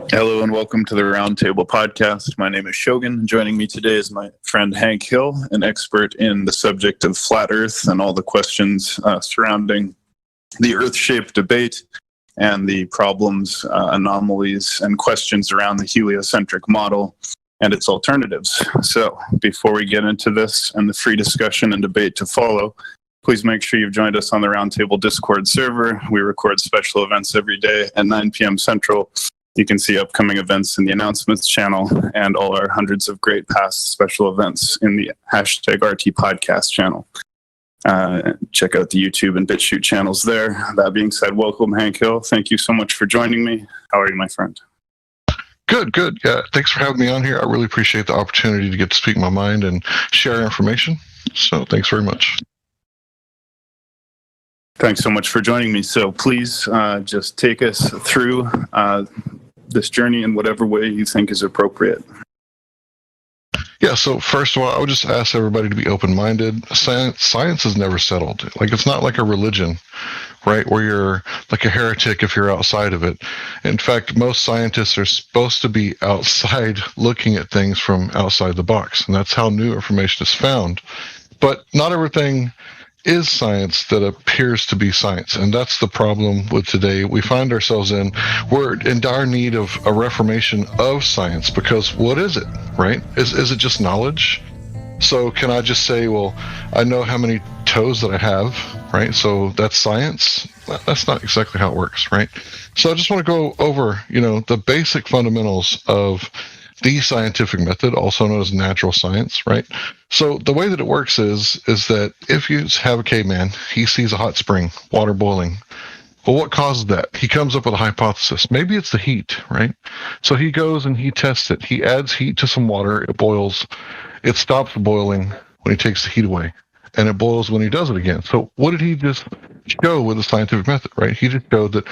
Hello and welcome to the Roundtable Podcast. My name is Shogun. Joining me today is my friend Hank Hill, an expert in the subject of flat Earth and all the questions surrounding the Earth-shaped debate and the problems, anomalies, and questions around the heliocentric model and its alternatives. So before we get into this and the free discussion and debate to follow, please make sure you've joined us on the Roundtable Discord server. We record special events every day at 9 p.m. Central. You can see upcoming events in the announcements channel and all our hundreds of great past special events in the #RT podcast channel. Check out the YouTube and BitChute channels there. That being said, welcome Hank Hill. Thank you so much for joining me. How are you, my friend? Good. Yeah, thanks for having me on here. I really appreciate the opportunity to get to speak my mind and share information. So thanks very much. Thanks so much for joining me. So please just take us through this journey in whatever way you think is appropriate. Yeah, so first of all, I would just ask everybody to be open-minded. Science is never settled. Like, it's not like a religion, right, where you're like a heretic if you're outside of it. In fact, most scientists are supposed to be outside looking at things from outside the box, and that's how new information is found. But not everything is science that appears to be science, and that's the problem with today. We find ourselves we're in dire need of a reformation of science, because what is it, right? Is it just knowledge? So can I just say, well, I know how many toes that I have, right? So that's science? That's not exactly how it works, right? So I just want to go over, the basic fundamentals of the scientific method, also known as natural science, right? So the way that it works is that if you have a caveman, he sees a hot spring, water boiling. Well, what causes that? He comes up with a hypothesis. Maybe it's the heat, right? So he goes and he tests it. He adds heat to some water. It boils. It stops boiling when he takes the heat away, and it boils when he does it again. So what did he just show with the scientific method, right? He just showed that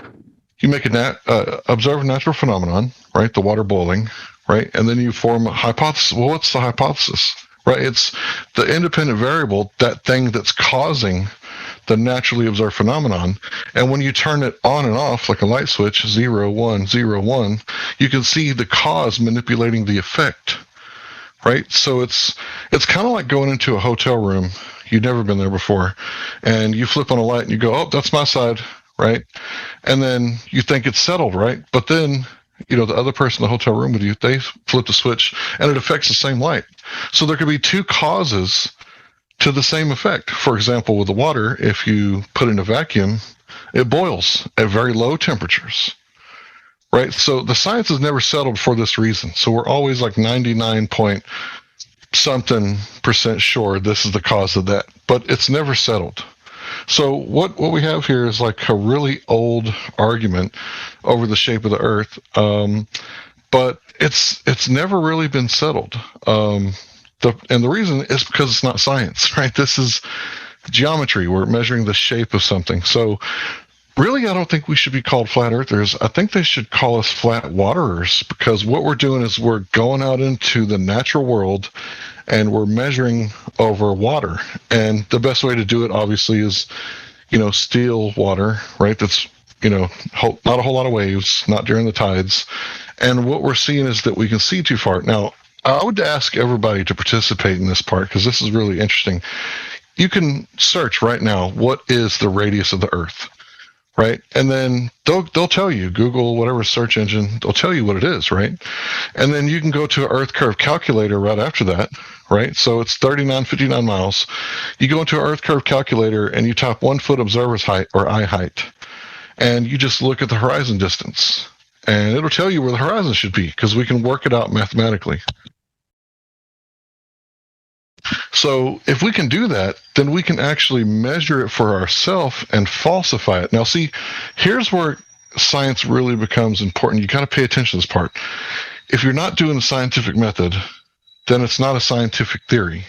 you make observe a natural phenomenon, right? The water boiling, right? And then you form a hypothesis. Well, what's the hypothesis, right? It's the independent variable, that thing that's causing the naturally observed phenomenon. And when you turn it on and off, like a light switch, 0, 1, 0, 1, you can see the cause manipulating the effect, right? So it's kind of like going into a hotel room. You've never been there before, and you flip on a light and you go, oh, that's my side, right? And then you think it's settled, right? But then the other person in the hotel room with you, they flip the switch and it affects the same light. So there could be two causes to the same effect. For example, with the water, if you put in a vacuum, it boils at very low temperatures, right? So the science is never settled for this reason. So we're always like 99 point something % sure this is the cause of that, but it's never settled. So what we have here is like a really old argument over the shape of the Earth, but it's never really been settled. And the reason is because it's not science, right? This is geometry. We're measuring the shape of something. So really, I don't think we should be called flat earthers. I think they should call us flat waterers, because what we're doing is we're going out into the natural world and we're measuring over water. And the best way to do it, obviously, is, still water, right? That's, not a whole lot of waves, not during the tides. And what we're seeing is that we can see too far. Now, I would ask everybody to participate in this part, because this is really interesting. You can search right now, what is the radius of the Earth? Right? And then they'll tell you, Google, whatever search engine, they'll tell you what it is, right? And then you can go to an Earth curve calculator right after that, right? So it's 3959 miles. You go into an Earth curve calculator and you type 1 foot observer's height, or eye height, and you just look at the horizon distance, and it'll tell you where the horizon should be, because we can work it out mathematically. So if we can do that, then we can actually measure it for ourselves and falsify it. Now, see, here's where science really becomes important. You got to pay attention to this part. If you're not doing the scientific method, then it's not a scientific theory.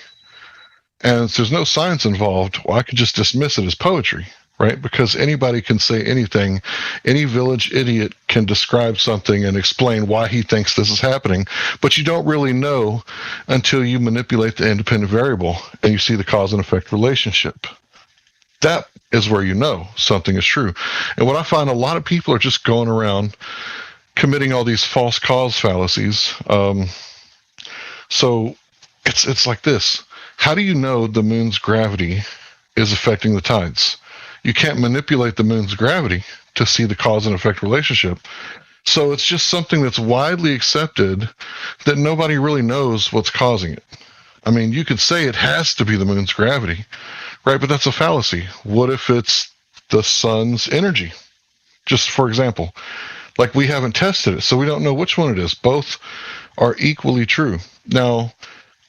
And if there's no science involved, well, I could just dismiss it as poetry, right? Because anybody can say anything. Any village idiot can describe something and explain why he thinks this is happening, but you don't really know until you manipulate the independent variable and you see the cause and effect relationship. That is where you know something is true. And what I find, a lot of people are just going around committing all these false cause fallacies. So it's like this. How do you know the moon's gravity is affecting the tides? You can't manipulate the moon's gravity to see the cause and effect relationship. So it's just something that's widely accepted that nobody really knows what's causing it. I mean, you could say it has to be the moon's gravity, right? But that's a fallacy. What if it's the sun's energy? Just for example, like we haven't tested it, so we don't know which one it is. Both are equally true. Now,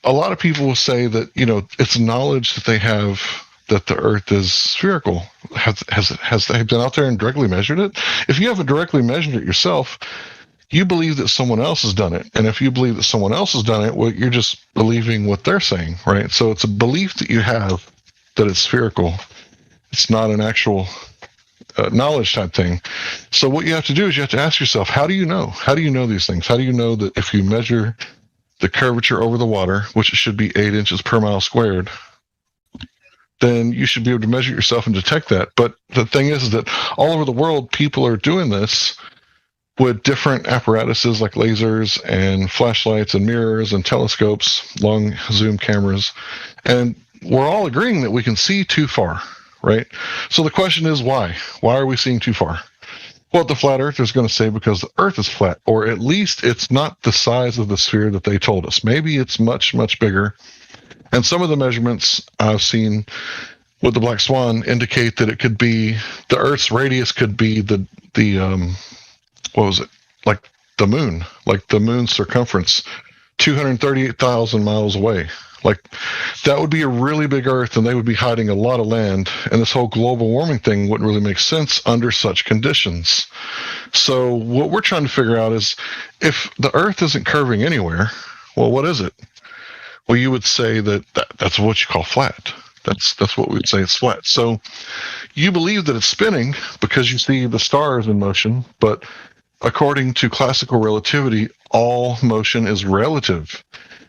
a lot of people will say that, it's knowledge that they have that the Earth is spherical. Has they been out there and directly measured it? If you haven't directly measured it yourself, you believe that someone else has done it. And if you believe that someone else has done it, well, you're just believing what they're saying, right? So it's a belief that you have that it's spherical. It's not an actual knowledge type thing. So what you have to do is you have to ask yourself, how do you know? How do you know these things? How do you know that if you measure the curvature over the water, which it should be 8 inches per mile squared, then you should be able to measure yourself and detect that. But the thing is that all over the world, people are doing this with different apparatuses like lasers and flashlights and mirrors and telescopes, long zoom cameras. And we're all agreeing that we can see too far, right? So the question is why? Why are we seeing too far? Well, the flat earther is going to say because the Earth is flat, or at least it's not the size of the sphere that they told us. Maybe it's much, much bigger. And some of the measurements I've seen with the Black Swan indicate that it could be the Earth's radius could be the what was it? Like the moon's circumference, 238,000 miles away. Like that would be a really big Earth, and they would be hiding a lot of land. And this whole global warming thing wouldn't really make sense under such conditions. So what we're trying to figure out is if the Earth isn't curving anywhere, well, what is it? Well, you would say that's what you call flat. That's what we would say it's flat. So you believe that it's spinning because you see the stars in motion, but according to classical relativity, all motion is relative.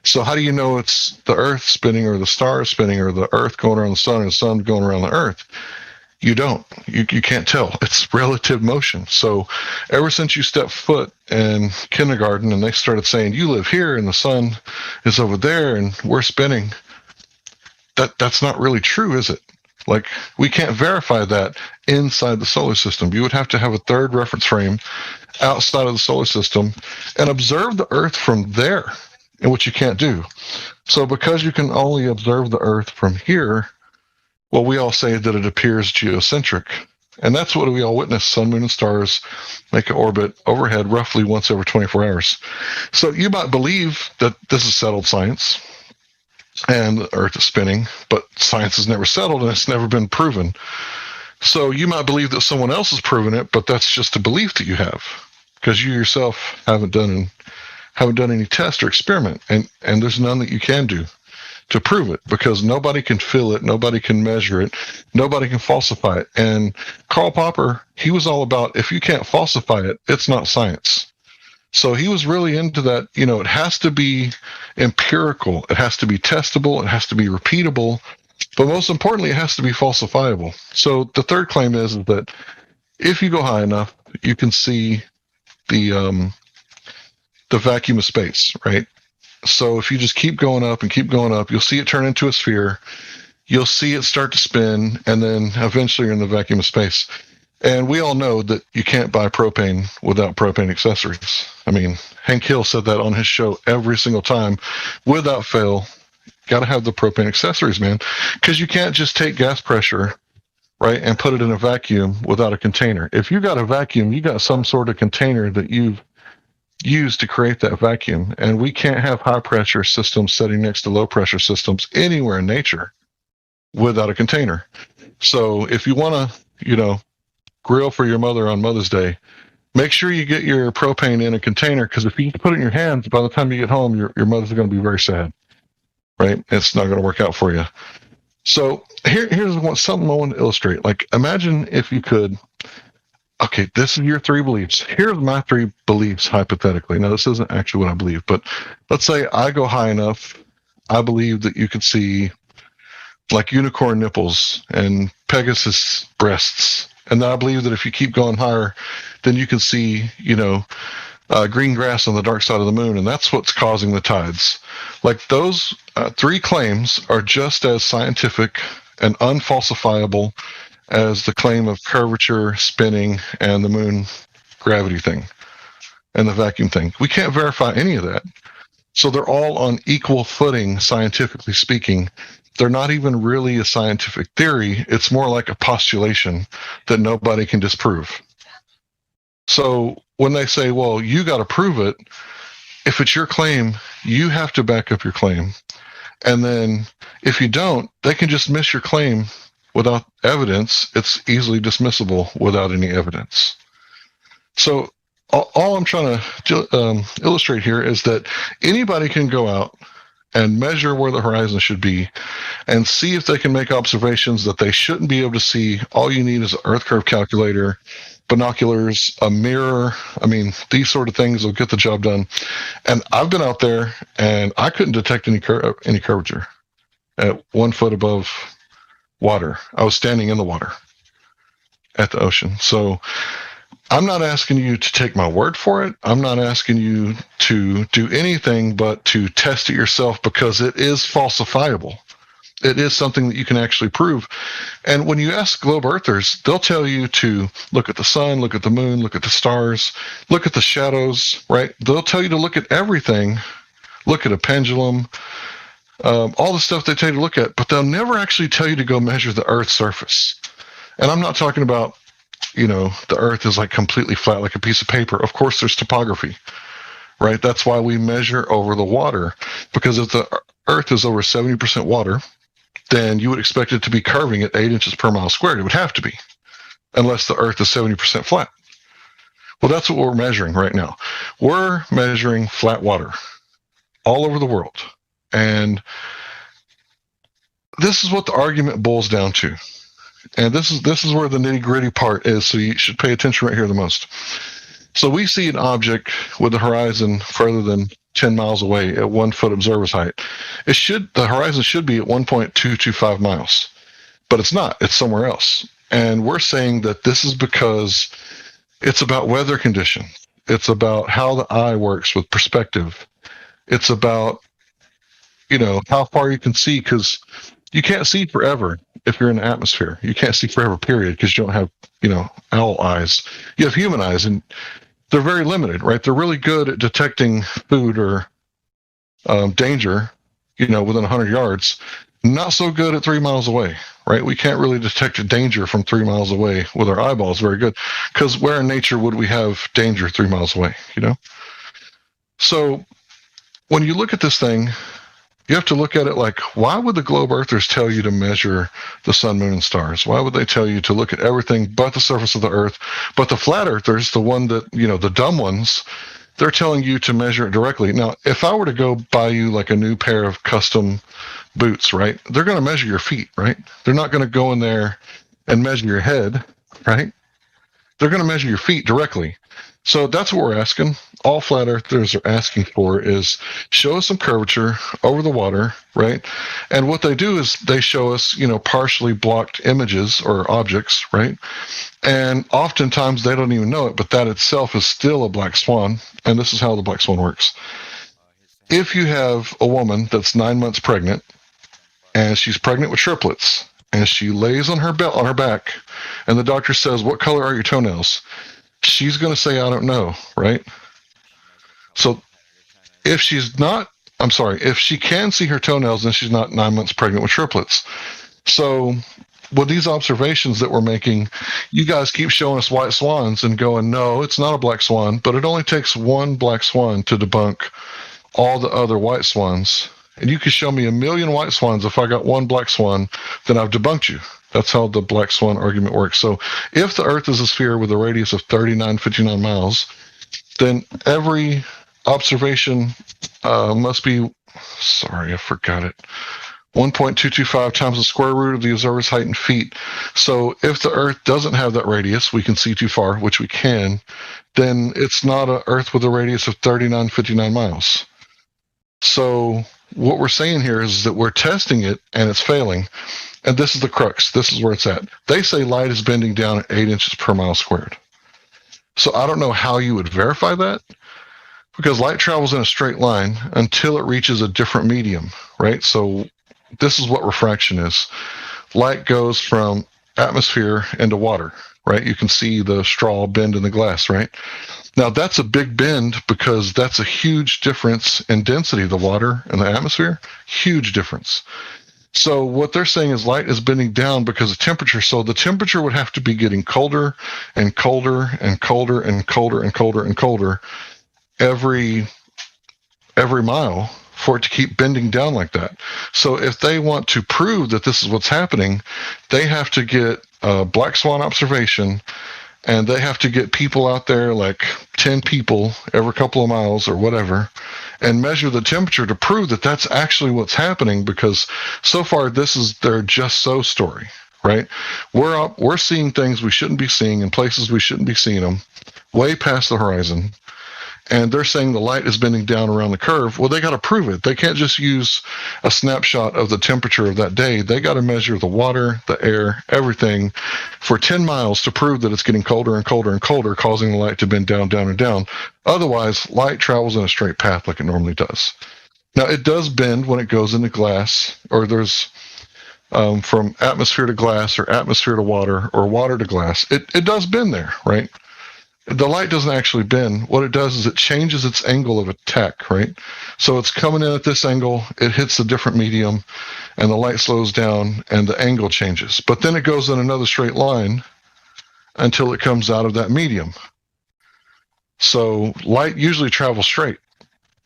So how do you know it's the Earth spinning or the stars spinning or the Earth going around the sun and the sun going around the Earth? You don't. You can't tell. It's relative motion. So ever since you stepped foot in kindergarten and they started saying, you live here and the sun is over there and we're spinning, that's not really true, is it? Like, we can't verify that inside the solar system. You would have to have a third reference frame outside of the solar system and observe the Earth from there, and which you can't do. So because you can only observe the Earth from here, well, we all say that it appears geocentric. And that's what we all witness. Sun, moon, and stars make an orbit overhead roughly once every 24 hours. So you might believe that this is settled science and the Earth is spinning, but science has never settled and it's never been proven. So you might believe that someone else has proven it, but that's just a belief that you have because you yourself haven't done any test or experiment, and there's none that you can do to prove it because nobody can feel it, nobody can measure it, nobody can falsify it. And Karl Popper, he was all about if you can't falsify it, it's not science. So he was really into that, it has to be empirical, it has to be testable, it has to be repeatable, but most importantly, it has to be falsifiable. So the third claim is that if you go high enough, you can see the vacuum of space, right? So if you just keep going up and keep going up, you'll see it turn into a sphere. You'll see it start to spin, and then eventually you're in the vacuum of space. And we all know that you can't buy propane without propane accessories. I mean, Hank Hill said that on his show every single time, without fail. Got to have the propane accessories, man, because you can't just take gas pressure, right, and put it in a vacuum without a container. If you got a vacuum, you got some sort of container that you've used to create that vacuum. And we can't have high pressure systems sitting next to low pressure systems anywhere in nature without a container. So if you want to, grill for your mother on Mother's Day, make sure you get your propane in a container, because if you put it in your hands, by the time you get home, your mother's going to be very sad, right? It's not going to work out for you. So here's something I want to illustrate. Like, imagine if you could, okay, this is your 3 beliefs. Here's my 3 beliefs, hypothetically. Now, this isn't actually what I believe, but let's say I go high enough. I believe that you could see like unicorn nipples and Pegasus breasts. And then I believe that if you keep going higher, then you can see, green grass on the dark side of the moon, and that's what's causing the tides. Like those three claims are just as scientific and unfalsifiable as the claim of curvature, spinning, and the moon gravity thing and the vacuum thing. We can't verify any of that. So they're all on equal footing, scientifically speaking. They're not even really a scientific theory. It's more like a postulation that nobody can disprove. So when they say, well, you got to prove it, if it's your claim, you have to back up your claim. And then if you don't, they can just miss your claim without evidence. It's easily dismissible without any evidence. So all I'm trying to illustrate here is that anybody can go out and measure where the horizon should be and see if they can make observations that they shouldn't be able to see. All you need is an Earth curve calculator, binoculars, a mirror. I mean, these sort of things will get the job done. And I've been out there and I couldn't detect any curvature at 1 foot above water. I was standing in the water at the ocean. So I'm not asking you to take my word for it. I'm not asking you to do anything but to test it yourself, because it is falsifiable. It is something that you can actually prove. And when you ask globe earthers, they'll tell you to look at the sun, look at the moon, look at the stars, look at the shadows, right? They'll tell you to look at everything, look at a pendulum, all the stuff they tell you to look at, but they'll never actually tell you to go measure the Earth's surface. And I'm not talking about, the Earth is like completely flat, like a piece of paper. Of course, there's topography, right? That's why we measure over the water, because if the Earth is over 70% water, then you would expect it to be curving at 8 inches per mile squared. It would have to be, unless the Earth is 70% flat. Well, that's what we're measuring right now. We're measuring flat water all over the world. And this is what the argument boils down to. And this is where the nitty-gritty part is, so you should pay attention right here the most. So we see an object with the horizon further than 10 miles away at 1 foot observer's height. The horizon should be at 1.225 miles, but it's not. It's somewhere else. And we're saying that this is because it's about weather condition. It's about how the eye works with perspective. It's about, how far you can see, because you can't see forever if you're in the atmosphere. You can't see forever, period, because you don't have, owl eyes. You have human eyes, and they're very limited, right? They're really good at detecting food or danger, within 100 yards. Not so good at 3 miles away, right? We can't really detect danger from 3 miles away with our eyeballs very good, because where in nature would we have danger 3 miles away, So when you look at this thing, you have to look at it like, why would the globe earthers tell you to measure the sun, moon, and stars? Why would they tell you to look at everything but the surface of the earth? But the flat earthers, the one that, the dumb ones, they're telling you to measure it directly. Now, if I were to go buy you like a new pair of custom boots, right? They're going to measure your feet, right? They're not going to go in there and measure your head, right? They're going to measure your feet directly. So that's what we're asking. All flat earthers are asking for is show us some curvature over the water, right? And what they do is they show us, partially blocked images or objects, right? And oftentimes they don't even know it, but that itself is still a black swan. And this is how the black swan works. If you have a woman that's 9 months pregnant and she's pregnant with triplets and she lays on her back and the doctor says, "What color are your toenails?" She's going to say, "I don't know," right? So if she can see her toenails, then she's not 9 months pregnant with triplets. So with these observations that we're making, you guys keep showing us white swans and going, "No, it's not a black swan," but it only takes one black swan to debunk all the other white swans. And you can show me 1,000,000 white swans. If I got one black swan, then I've debunked you. That's how the black swan argument works. So if the Earth is a sphere with a radius of 3959 miles, then every observation must be, sorry, I forgot it, 1.225 times the square root of the observer's height in feet. So if the Earth doesn't have that radius, we can see too far, which we can, then it's not an Earth with a radius of 3959 miles. So what we're saying here is that we're testing it and it's failing. And this is the crux. This is where it's at. They say light is bending down at 8 inches per mile squared. So I don't know how you would verify that, Because light travels in a straight line until it reaches a different medium, right? So this is what refraction is. Light goes from atmosphere into water, right? You can see the straw bend in the glass, right? Now that's a big bend because that's a huge difference in density of the water and the atmosphere. Huge difference. So what they're saying is light is bending down because of temperature. So the temperature would have to be getting colder and colder and colder and colder and colder and colder every mile for it to keep bending down like that. So if they want to prove that this is what's happening, they have to get a black swan observation, and they have to get people out there, like 10 people every couple of miles or whatever, and measure the temperature to prove that that's actually what's happening, because so far this is their just so story, right? We're seeing things we shouldn't be seeing in places we shouldn't be seeing them, way past the horizon. And they're saying the light is bending down around the curve. Well, they got to prove it. They can't just use a snapshot of the temperature of that day. They got to measure the water, the air, everything for 10 miles to prove that it's getting colder and colder and colder, causing the light to bend down, down, and down. Otherwise, light travels in a straight path like it normally does. Now, it does bend when it goes into glass, or there's from atmosphere to glass, or atmosphere to water, or water to glass. It does bend there, right? The light doesn't actually bend. What it does is it changes its angle of attack, right? So it's coming in at this angle, it hits a different medium, and the light slows down, and the angle changes. But then it goes in another straight line until it comes out of that medium. So light usually travels straight.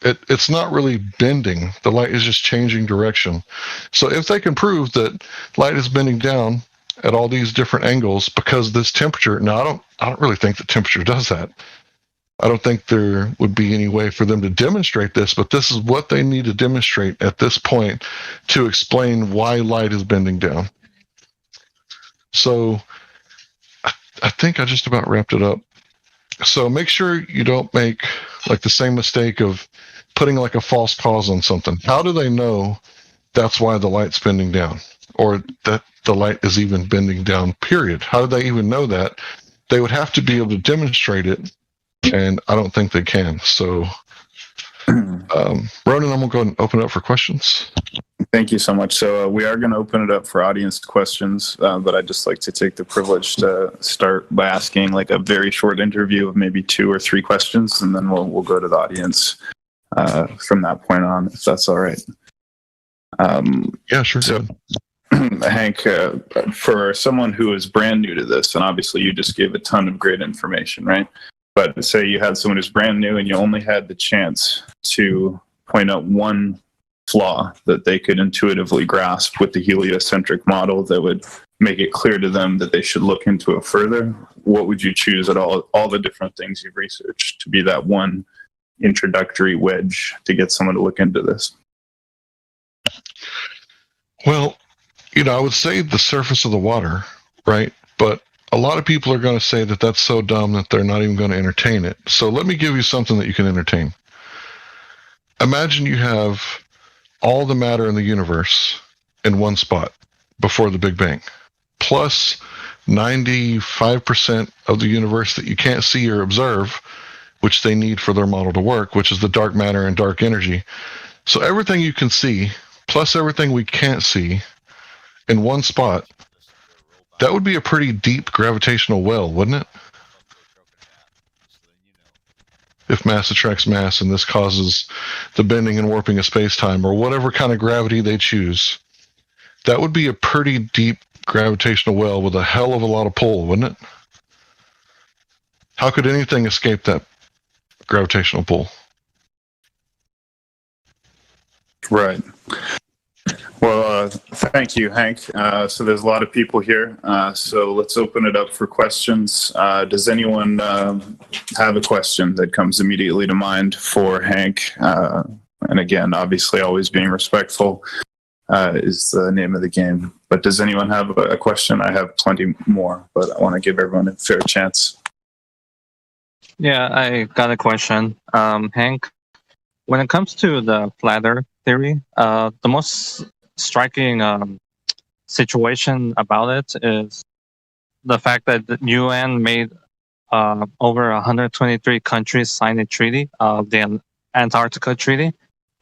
It's not really bending. The light is just changing direction. So if they can prove that light is bending down at all these different angles because this temperature, now I don't really think the temperature does that. I don't think there would be any way for them to demonstrate this, but this is what they need to demonstrate at this point to explain why light is bending down. So I think I just about wrapped it up. So make sure you don't make like the same mistake of putting like a false cause on something. How do they know that's why the light's bending down, or that the light is even bending down, period? How do they even know that? They would have to be able to demonstrate it, and I don't think they can. So, Ronan, I'm going to go ahead and open it up for questions. Thank you so much. So we are going to open it up for audience questions, but I'd just like to take the privilege to start by asking like a very short interview of maybe 2 or 3 questions, and then we'll go to the audience from that point on, if that's all right. Yeah, sure. So, Hank, for someone who is brand new to this, and obviously you just gave a ton of great information, right? But say you had someone who's brand new and you only had the chance to point out one flaw that they could intuitively grasp with the heliocentric model that would make it clear to them that they should look into it further. What would you choose at all the different things you've researched to be that one introductory wedge to get someone to look into this? Well, I would say the surface of the water, right? But a lot of people are going to say that that's so dumb that they're not even going to entertain it. So let me give you something that you can entertain. Imagine you have all the matter in the universe in one spot before the Big Bang, plus 95% of the universe that you can't see or observe, which they need for their model to work, which is the dark matter and dark energy. So everything you can see, plus everything we can't see, in one spot, that would be a pretty deep gravitational well, wouldn't it? If mass attracts mass and this causes the bending and warping of space-time, or whatever kind of gravity they choose, that would be a pretty deep gravitational well with a hell of a lot of pull, wouldn't it? How could anything escape that gravitational pull? Right. Well, thank you, Hank. So there's a lot of people here. So let's open it up for questions. Does anyone have a question that comes immediately to mind for Hank? And again, obviously always being respectful is the name of the game. But does anyone have a question? I have plenty more, but I want to give everyone a fair chance. Yeah, I got a question. Hank, when it comes to the flat Earth theory, the most striking situation about it is the fact that the UN made over 123 countries signed a treaty, the Antarctica Treaty,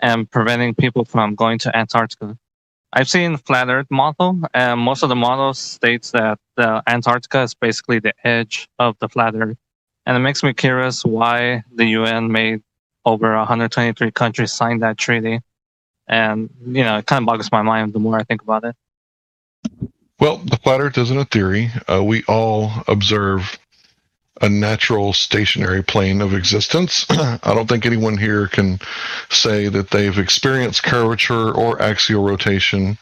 and preventing people from going to Antarctica. I've seen flat Earth model, and most of the models states that the Antarctica is basically the edge of the flat Earth, and it makes me curious why the UN made over 123 countries sign that treaty, and it kind of boggles my mind the more I think about it. Well, the flat Earth isn't a theory. We all observe a natural stationary plane of existence. I don't think anyone here can say that they've experienced curvature or axial rotation,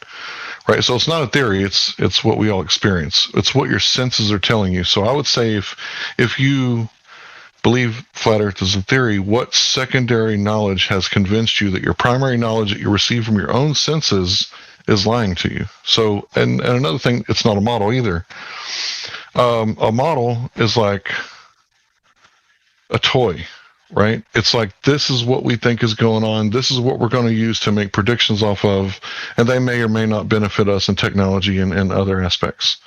right? So it's not a theory. It's what we all experience. It's what your senses are telling you. So I would say if you believe flat Earth is a theory, what secondary knowledge has convinced you that your primary knowledge that you receive from your own senses is lying to you? So, and another thing, it's not a model either. A model is like a toy, right? It's like, this is what we think is going on. This is what we're going to use to make predictions off of, and they may or may not benefit us in technology and other aspects.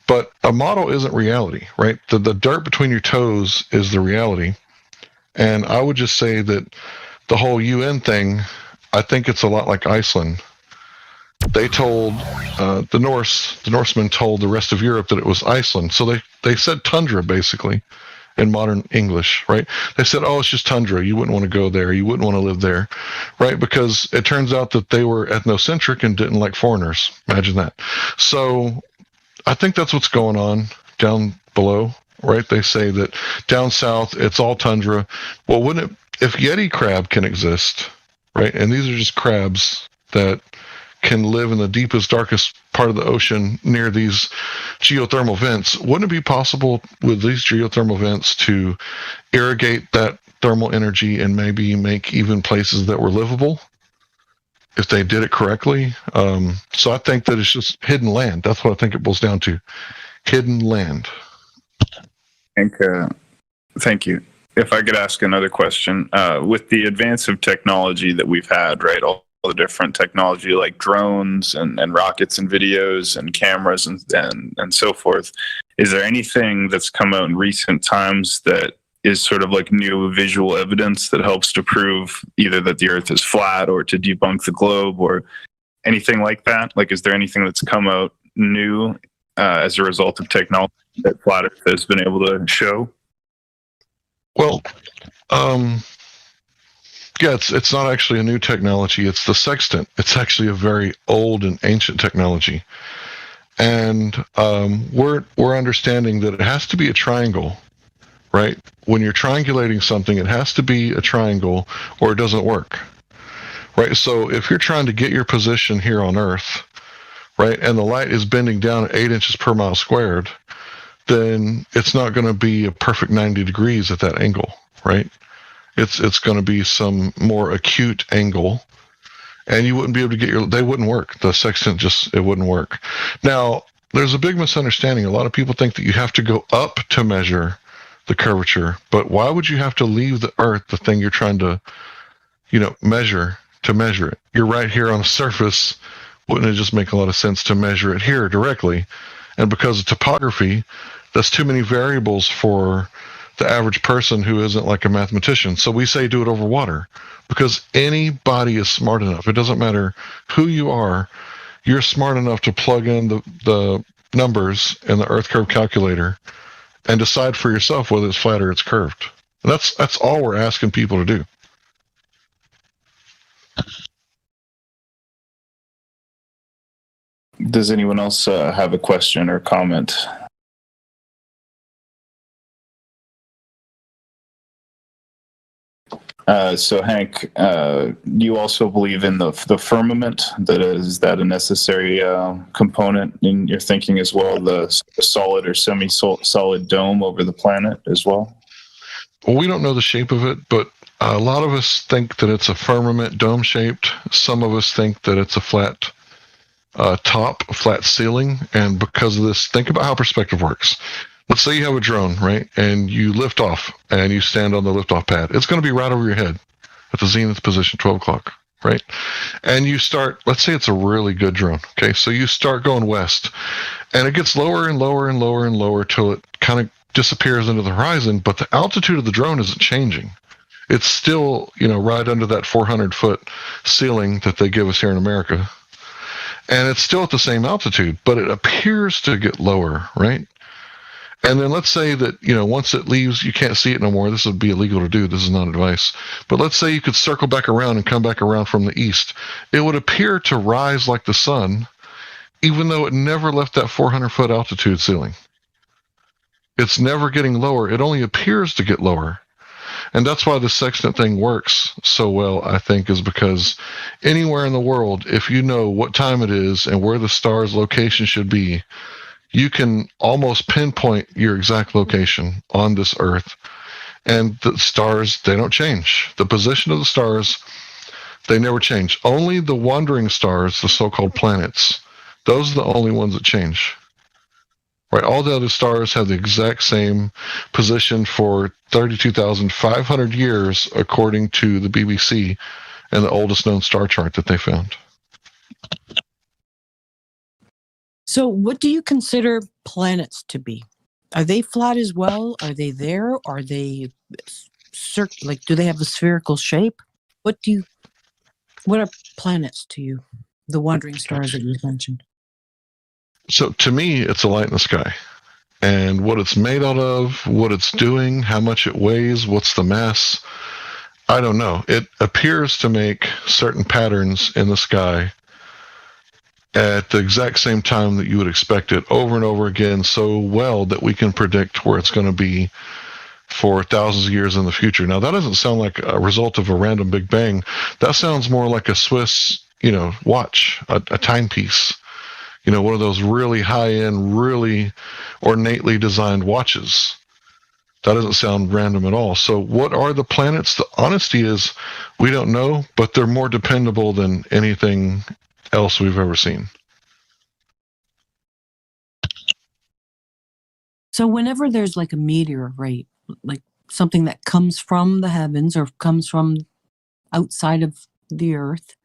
But a model isn't reality, right? The dirt between your toes is the reality. And I would just say that the whole UN thing, I think it's a lot like Iceland. They told the Norsemen told the rest of Europe that it was Iceland. So they said tundra, basically, in modern English, right? They said, oh, it's just tundra. You wouldn't want to go there. You wouldn't want to live there, right? Because it turns out that they were ethnocentric and didn't like foreigners. Imagine that. So I think that's what's going on down below, right? They say that down south, it's all tundra. Well, wouldn't it, if Yeti crab can exist, right? And these are just crabs that can live in the deepest, darkest part of the ocean near these geothermal vents. Wouldn't it be possible with these geothermal vents to irrigate that thermal energy and maybe make even places that were livable if they did it correctly? So I think that it's just hidden land. That's what I think it boils down to. Hidden land. Thank you. If I could ask another question, with the advance of technology that we've had, right, all the different technology like drones and rockets and videos and cameras and so forth, is there anything that's come out in recent times that is sort of like new visual evidence that helps to prove either that the Earth is flat or to debunk the globe or anything like that? Like, is there anything that's come out new as a result of technology that flat Earth has been able to show? Well, yeah, it's not actually a new technology. It's the sextant. It's actually a very old and ancient technology. And we're understanding that it has to be a triangle, right? When you're triangulating something, it has to be a triangle or it doesn't work, right? So if you're trying to get your position here on Earth, right, and the light is bending down at 8 inches per mile squared, then it's not going to be a perfect 90 degrees at that angle, right? It's going to be some more acute angle, and you wouldn't be able to get they wouldn't work. The sextant it wouldn't work. Now, there's a big misunderstanding. A lot of people think that you have to go up to measure the curvature, but why would you have to leave the Earth, the thing you're trying to, measure, to measure it? You're right here on the surface. Wouldn't it just make a lot of sense to measure it here directly? And because of topography, that's too many variables for the average person who isn't like a mathematician. So we say do it over water, because anybody is smart enough. It doesn't matter who you are. You're smart enough to plug in the numbers in the Earth curve calculator and decide for yourself whether it's flat or it's curved. And that's all we're asking people to do. Does anyone else have a question or comment? So Hank, you also believe in the firmament? Is that a necessary component in your thinking as well? The solid or semi-solid dome over the planet as well? Well, we don't know the shape of it, but a lot of us think that it's a firmament, dome-shaped. Some of us think that it's a flat top, flat ceiling. And because of this, think about how perspective works. Let's say you have a drone, right? And you lift off and you stand on the liftoff pad. It's going to be right over your head at the zenith position, 12 o'clock, right? And you start, let's say it's a really good drone. Okay. So you start going west and it gets lower and lower and lower and lower till it kind of disappears into the horizon, but the altitude of the drone isn't changing. It's still, right under that 400-foot ceiling that they give us here in America. And it's still at the same altitude, but it appears to get lower, right? And then let's say that, once it leaves, you can't see it no more. This would be illegal to do. This is not advice. But let's say you could circle back around and come back around from the east. It would appear to rise like the sun, even though it never left that 400-foot altitude ceiling. It's never getting lower. It only appears to get lower. And that's why the sextant thing works so well, I think, is because anywhere in the world, if you know what time it is and where the star's location should be, you can almost pinpoint your exact location on this Earth. And the stars, they don't change. The position of the stars, they never change. Only the wandering stars, the so-called planets, those are the only ones that change. Right? All the other stars have the exact same position for 32,500 years, according to the BBC and the oldest known star chart that they found. So what do you consider planets to be? Are they flat as well? Are they there? Are they do they have a spherical shape? What are planets to you? The wandering stars that you mentioned. So to me, it's a light in the sky. And what it's made out of, what it's doing, how much it weighs, what's the mass, I don't know. It appears to make certain patterns in the sky at the exact same time that you would expect it, over and over again, so well that we can predict where it's going to be for thousands of years in the future. Now, that doesn't sound like a result of a random Big Bang. That sounds more like a Swiss, watch, a timepiece. One of those really high-end, really ornately designed watches. That doesn't sound random at all. So what are the planets? The honesty is we don't know, but they're more dependable than anything else we've ever seen. So whenever there's like a meteorite, like something that comes from the heavens or comes from outside of the Earth,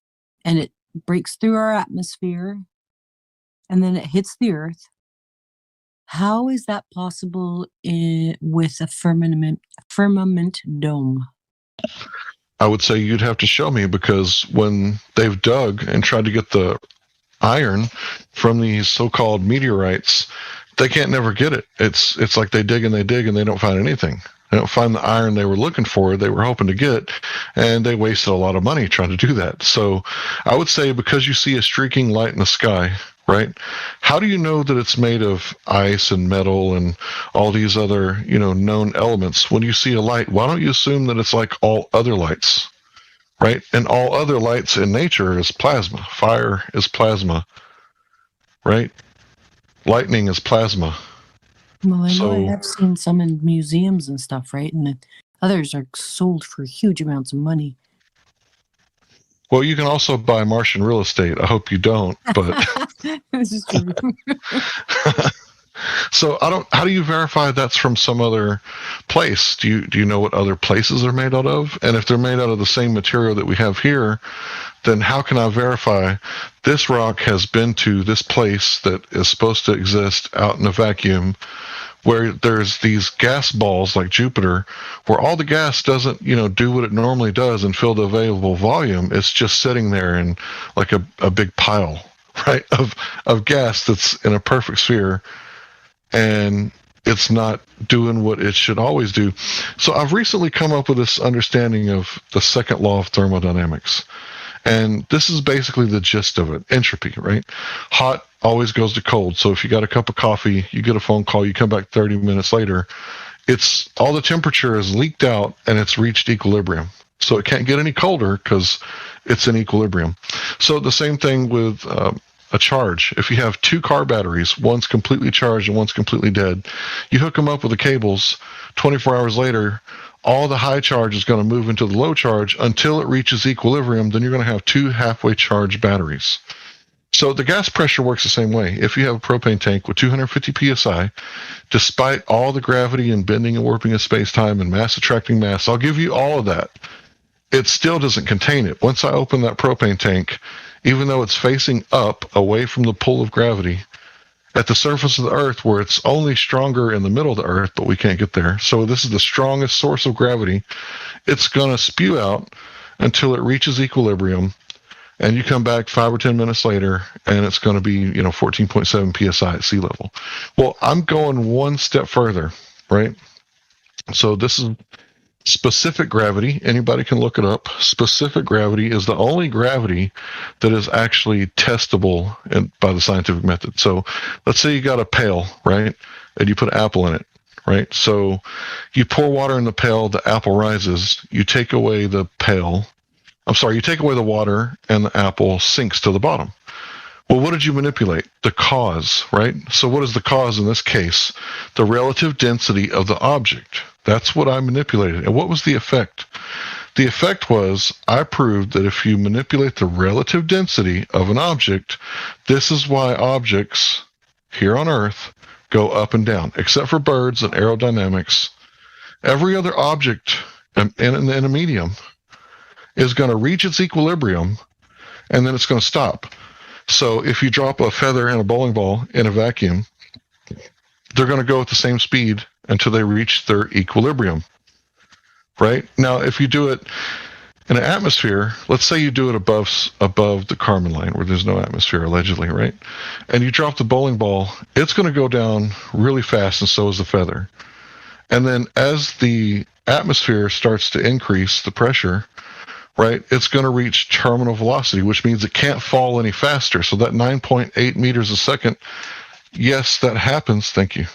and it breaks through our atmosphere, and then it hits the Earth, how is that possible with a firmament dome? I would say you'd have to show me, because when they've dug and tried to get the iron from these so-called meteorites, they can't never get it. It's like they dig and they don't find anything. They don't find the iron they were looking for, they were hoping to get, and they wasted a lot of money trying to do that. So I would say, because you see a streaking light in the sky, right? How do you know that it's made of ice and metal and all these other, known elements? When you see a light, why don't you assume that it's like all other lights, right? And all other lights in nature is plasma. Fire is plasma, right? Lightning is plasma. Well, I know I have seen some in museums and stuff, right? And others are sold for huge amounts of money. Well, you can also buy Martian real estate. I hope you don't, but This is true. so how do you verify that's from some other place? Do you know what other places are made out of? And if they're made out of the same material that we have here, then how can I verify this rock has been to this place that is supposed to exist out in a vacuum, where there's these gas balls like Jupiter, where all the gas doesn't, do what it normally does and fill the available volume. It's just sitting there in like a big pile, right, of gas that's in a perfect sphere, and it's not doing what it should always do. So I've recently come up with this understanding of the second law of thermodynamics. And this is basically the gist of it. Entropy, right? Hot always goes to cold. So if you got a cup of coffee, you get a phone call, you come back 30 minutes later, it's all the temperature is leaked out and it's reached equilibrium. So it can't get any colder because it's in equilibrium. So the same thing with a charge. If you have two car batteries, one's completely charged and one's completely dead, you hook them up with the cables, 24 hours later, all the high charge is going to move into the low charge until it reaches equilibrium. Then you're going to have two halfway charged batteries. So the gas pressure works the same way. If you have a propane tank with 250 psi, despite all the gravity and bending and warping of space-time and mass attracting mass, I'll give you all of that, it still doesn't contain it. Once I open that propane tank, even though it's facing up away from the pull of gravity, at the surface of the Earth where it's only stronger in the middle of the Earth, but we can't get there. So this is the strongest source of gravity. It's going to spew out until it reaches equilibrium, and you come back 5 or 10 minutes later, and it's going to be 14.7 psi at sea level. Well, I'm going one step further, right? So this is specific gravity. Anybody can look it up. Specific gravity is the only gravity that is actually testable by the scientific method. So let's say you got a pail, right? And you put an apple in it, right? So you pour water in the pail, the apple rises. You take away the you take away the water, and the apple sinks to the bottom. Well, what did you manipulate? The cause, right? So what is the cause in this case? The relative density of the object. That's what I manipulated. And what was the effect? The effect was I proved that if you manipulate the relative density of an object, this is why objects here on Earth go up and down, except for birds and aerodynamics. Every other object in a medium is going to reach its equilibrium, and then it's going to stop. So if you drop a feather and a bowling ball in a vacuum, they're going to go at the same speed until they reach their equilibrium, right? Now, if you do it in an atmosphere, let's say you do it above the Kármán line where there's no atmosphere, allegedly, right? And you drop the bowling ball, it's going to go down really fast, and so is the feather. And then as the atmosphere starts to increase the pressure, right, it's going to reach terminal velocity, which means it can't fall any faster. So that 9.8 meters a second, yes, that happens. Thank you.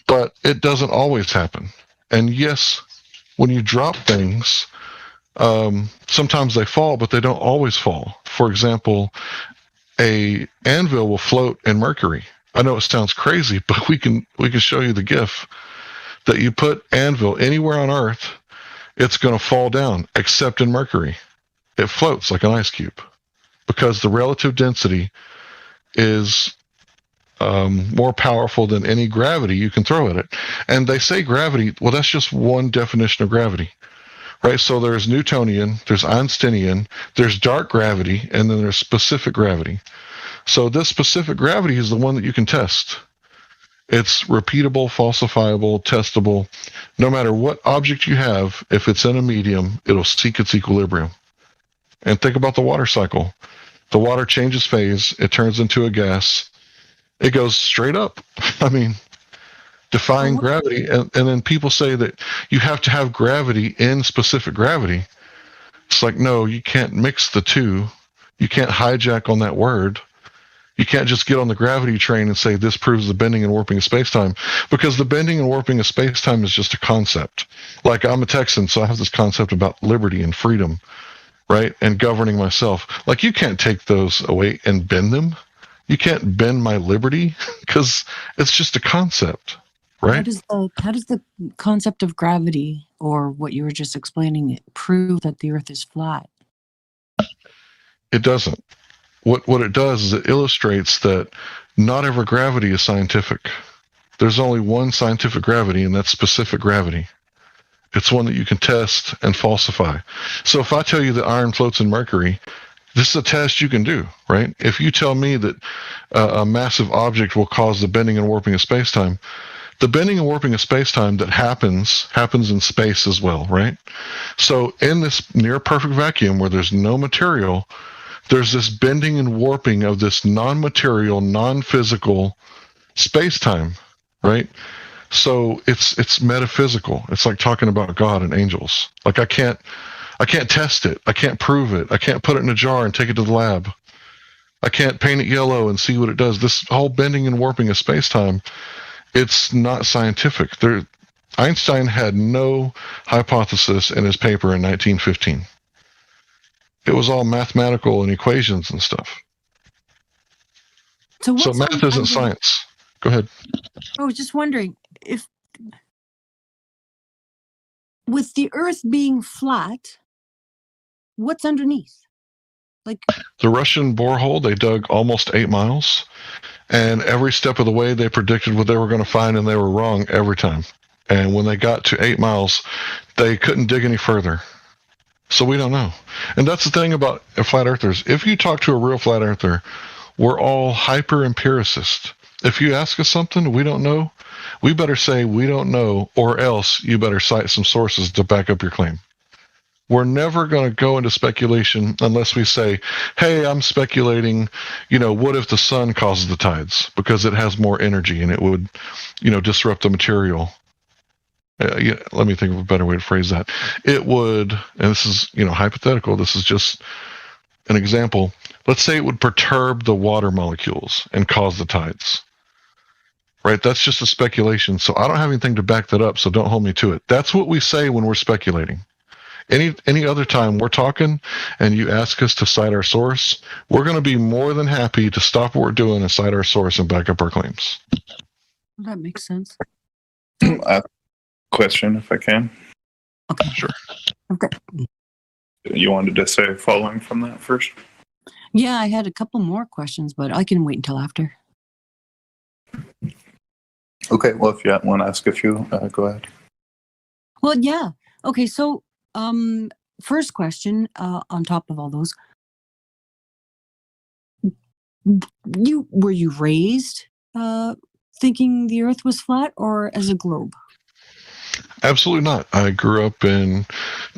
But it doesn't always happen. And yes, when you drop things, sometimes they fall, but they don't always fall. For example, a anvil will float in mercury. I know it sounds crazy, but we can show you the GIF that you put anvil anywhere on Earth, it's going to fall down, except in mercury. It floats like an ice cube because the relative density is more powerful than any gravity you can throw at it. And they say gravity, well, that's just one definition of gravity, right? So there's Newtonian, there's Einsteinian, there's dark gravity, and then there's specific gravity. So this specific gravity is the one that you can test. It's repeatable, falsifiable, testable. No matter what object you have, if it's in a medium, it'll seek its equilibrium. And think about the water cycle. The water changes phase. It turns into a gas. It goes straight up. I mean, defying gravity. And then people say that you have to have gravity in specific gravity. It's like, no, you can't mix the two. You can't hijack on that word. You can't just get on the gravity train and say this proves the bending and warping of space-time, because the bending and warping of space-time is just a concept. Like, I'm a Texan, so I have this concept about liberty and freedom, right? And governing myself. Like, you can't take those away and bend them. You can't bend my liberty because it's just a concept, right? How does the concept of gravity, or what you were just explaining, prove that the Earth is flat? It doesn't. What it does is it illustrates that not every gravity is scientific. There's only one scientific gravity, and that's specific gravity. It's one that you can test and falsify. So if I tell you that iron floats in mercury, this is a test you can do, right? If you tell me that a massive object will cause the bending and warping of space-time, the bending and warping of space-time that happens in space as well, right? So in this near-perfect vacuum where there's no material, there's this bending and warping of this non-material, non-physical space-time, right? So it's metaphysical. It's like talking about God and angels. Like I can't test it. I can't prove it. I can't put it in a jar and take it to the lab. I can't paint it yellow and see what it does. This whole bending and warping of space-time, it's not scientific. Einstein had no hypothesis in his paper in 1915. It was all mathematical and equations and stuff. So math isn't science. Go ahead. I was just wondering if, with the Earth being flat, what's underneath? Like the Russian borehole, they dug almost 8 miles, and every step of the way they predicted what they were going to find, and they were wrong every time. And when they got to 8 miles, they couldn't dig any further. So we don't know. And that's the thing about flat earthers. If you talk to a real flat earther, we're all hyper empiricists. If you ask us something we don't know, we better say we don't know, or else you better cite some sources to back up your claim. We're never going to go into speculation unless we say, hey, I'm speculating, what if the sun causes the tides because it has more energy and it would, disrupt the material. Let me think of a better way to phrase that. It would, and this is, hypothetical. This is just an example. Let's say it would perturb the water molecules and cause the tides. Right? That's just a speculation. So I don't have anything to back that up. So don't hold me to it. That's what we say when we're speculating. Any other time we're talking and you ask us to cite our source, we're going to be more than happy to stop what we're doing and cite our source and back up our claims. That makes sense. Question, if I can. Okay. Sure. Okay. You wanted to say following from that first? Yeah, I had a couple more questions, but I can wait until after. Okay, well, if you want to ask a few, go ahead. Well, yeah. Okay, so first question, on top of all those, were you raised thinking the Earth was flat or as a globe? Absolutely not. I grew up in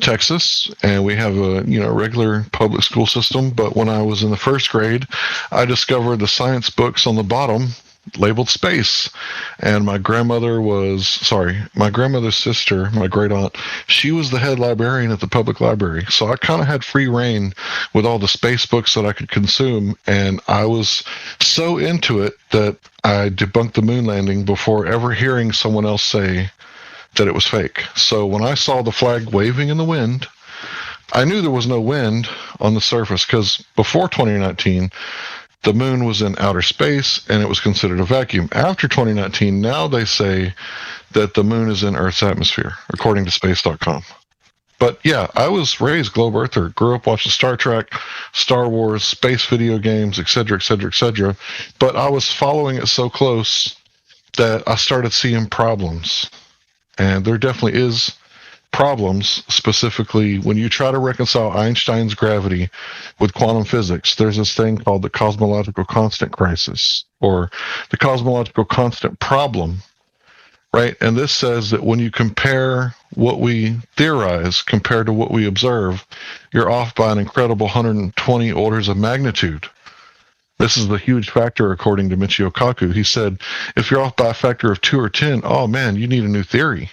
Texas, and we have a regular public school system. But when I was in the first grade, I discovered the science books on the bottom labeled space. And my grandmother's sister, my great aunt, she was the head librarian at the public library. So I kind of had free reign with all the space books that I could consume. And I was so into it that I debunked the moon landing before ever hearing someone else say that it was fake. So when I saw the flag waving in the wind, I knew there was no wind on the surface because before 2019, the moon was in outer space and it was considered a vacuum. After 2019, now they say that the moon is in Earth's atmosphere, according to space.com. But yeah, I was raised globe earther, grew up watching Star Trek, Star Wars, space video games, etc., etc., etc. But I was following it so close that I started seeing problems. And there definitely is problems, specifically when you try to reconcile Einstein's gravity with quantum physics. There's this thing called the cosmological constant crisis, or the cosmological constant problem, right? And this says that when you compare what we theorize compared to what we observe, you're off by an incredible 120 orders of magnitude. This is the huge factor, according to Michio Kaku. He said, if you're off by a factor of 2 or 10, oh man, you need a new theory.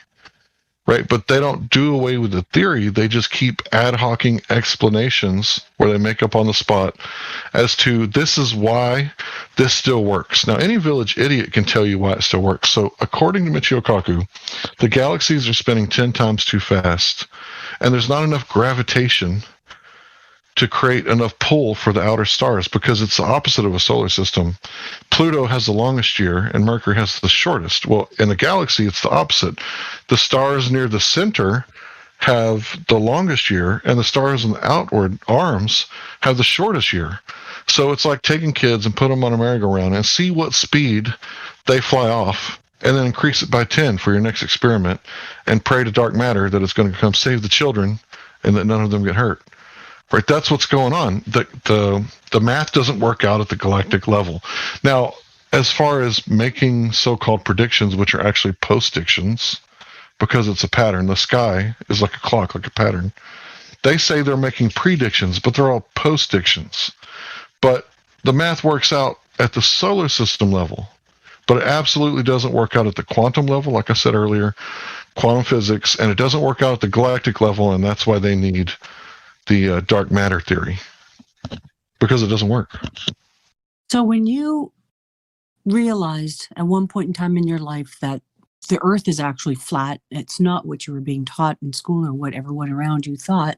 Right? But they don't do away with the theory. They just keep ad hocing explanations where they make up on the spot as to this is why this still works. Now, any village idiot can tell you why it still works. So according to Michio Kaku, the galaxies are spinning 10 times too fast, and there's not enough gravitation to create enough pull for the outer stars because it's the opposite of a solar system. Pluto has the longest year and Mercury has the shortest. Well, in a galaxy, it's the opposite. The stars near the center have the longest year and the stars in the outward arms have the shortest year. So it's like taking kids and put them on a merry-go-round and see what speed they fly off and then increase it by 10 for your next experiment and pray to dark matter that it's going to come save the children and that none of them get hurt. Right, that's what's going on. The math doesn't work out at the galactic level. Now, as far as making so-called predictions, which are actually postdictions, because it's a pattern, the sky is like a clock, like a pattern. They say they're making predictions, but they're all postdictions. But the math works out at the solar system level, but it absolutely doesn't work out at the quantum level, like I said earlier, quantum physics, and it doesn't work out at the galactic level, and that's why they need the dark matter theory, because it doesn't work. So when you realized at one point in time in your life that the Earth is actually flat, it's not what you were being taught in school or what everyone around you thought,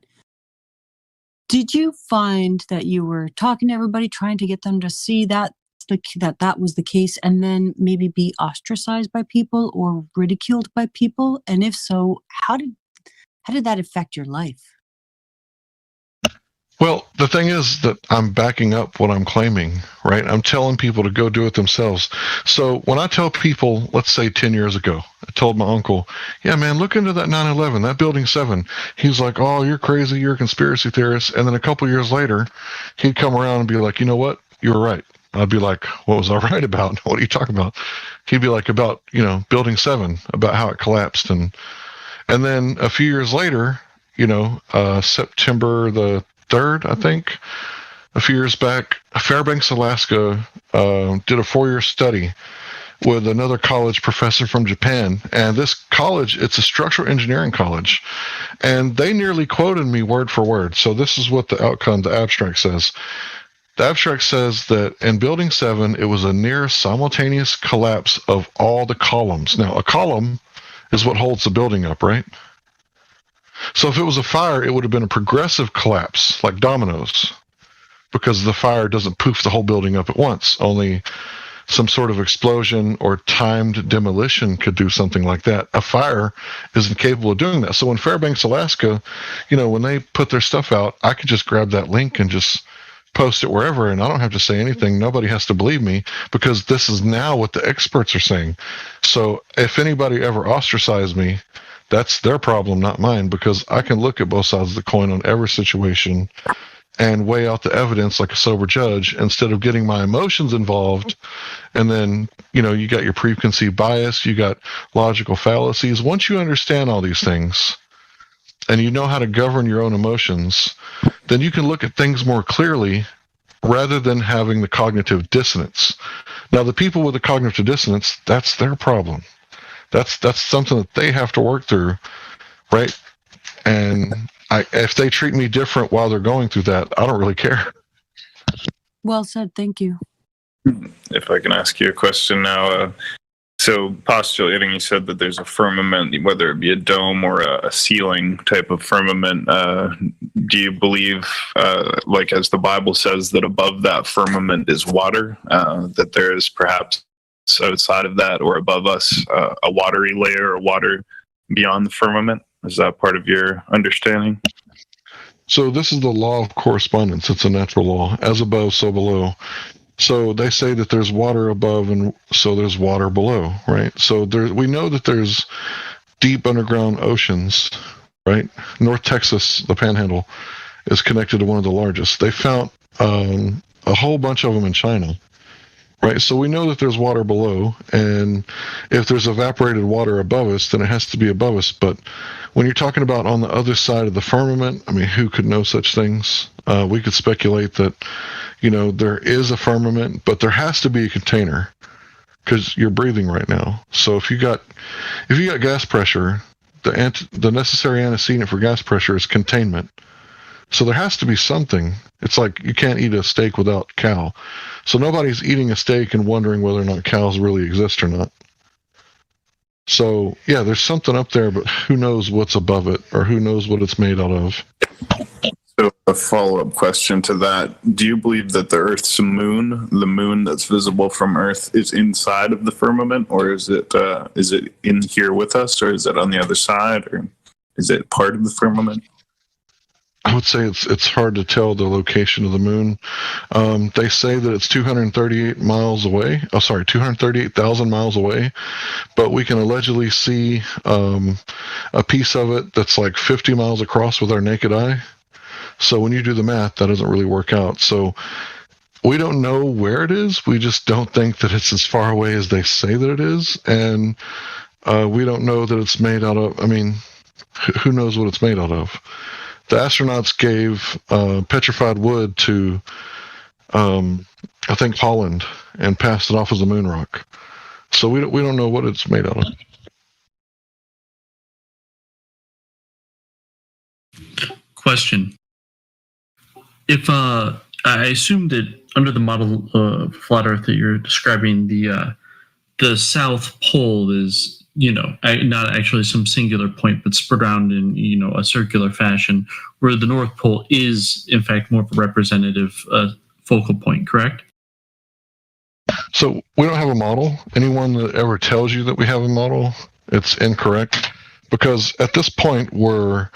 did you find that you were talking to everybody, trying to get them to see that was the case, and then maybe be ostracized by people or ridiculed by people? And if so, how did that affect your life? Well, the thing is that I'm backing up what I'm claiming, right? I'm telling people to go do it themselves. So when I tell people, let's say 10 years ago, I told my uncle, yeah, man, look into that 9/11, that Building 7. He's like, oh, you're crazy, you're a conspiracy theorist. And then a couple years later, he'd come around and be like, you know what? You were right. I'd be like, what was I right about? What are you talking about? He'd be like, about, building 7, about how it collapsed. And then a few years later, September the 3rd, I think, a few years back, Fairbanks, Alaska, did a 4-year study with another college professor from Japan. And this college, it's a structural engineering college. And they nearly quoted me word for word. So this is what the abstract says. The abstract says that in Building 7, it was a near simultaneous collapse of all the columns. Now, a column is what holds the building up, right? So if it was a fire, it would have been a progressive collapse, like dominoes, because the fire doesn't poof the whole building up at once. Only some sort of explosion or timed demolition could do something like that. A fire is incapable of doing that. So in Fairbanks, Alaska, when they put their stuff out, I could just grab that link and just post it wherever, and I don't have to say anything. Nobody has to believe me, because this is now what the experts are saying. So if anybody ever ostracized me, that's their problem, not mine, because I can look at both sides of the coin on every situation and weigh out the evidence like a sober judge, instead of getting my emotions involved. And then, you got your preconceived bias, you got logical fallacies. Once you understand all these things and you know how to govern your own emotions, then you can look at things more clearly rather than having the cognitive dissonance. Now, the people with the cognitive dissonance, that's their problem. That's something that they have to work through, right? And if they treat me different while they're going through that, I don't really care. Well said. Thank you. If I can ask you a question now. So postulating, you said that there's a firmament, whether it be a dome or a ceiling type of firmament. Do you believe, like as the Bible says, that above that firmament is water, that there is perhaps outside of that or above us a watery layer or water beyond the firmament? Is that part of your understanding? So this is the law of correspondence. It's a natural law. As above, so below. So they say that there's water above, and so there's water below, right? So we know that there's deep underground oceans, right? North Texas, the Panhandle, is connected to one of the largest. They found a whole bunch of them in China, right? So we know that there's water below, and if there's evaporated water above us, then it has to be above us. But when you're talking about on the other side of the firmament, I mean, who could know such things? We could speculate that, there is a firmament, but there has to be a container, because you're breathing right now. So if you got gas pressure, the necessary antecedent for gas pressure is containment. So there has to be something. It's like you can't eat a steak without cow. So nobody's eating a steak and wondering whether or not cows really exist or not. So yeah, there's something up there, but who knows what's above it, or who knows what it's made out of. So a follow-up question to that. Do you believe that the Earth's moon, the moon that's visible from Earth, is inside of the firmament, or is it in here with us, or is it on the other side, or is it part of the firmament? I would say it's hard to tell the location of the moon. They say that it's 238 miles away. 238,000 miles away. But we can allegedly see a piece of it that's like 50 miles across with our naked eye. So when you do the math, that doesn't really work out. So we don't know where it is. We just don't think that it's as far away as they say that it is. And we don't know that it's made out of, who knows what it's made out of? The astronauts gave petrified wood to, I think, Holland, and passed it off as a moon rock. So we don't know what it's made out of. Question. If I assume that under the model of flat Earth that you're describing, the South Pole is, not actually some singular point, but spread around in, a circular fashion, where the North Pole is, in fact, more of a representative focal point, correct? So we don't have a model. Anyone that ever tells you that we have a model, it's incorrect, because at this point we're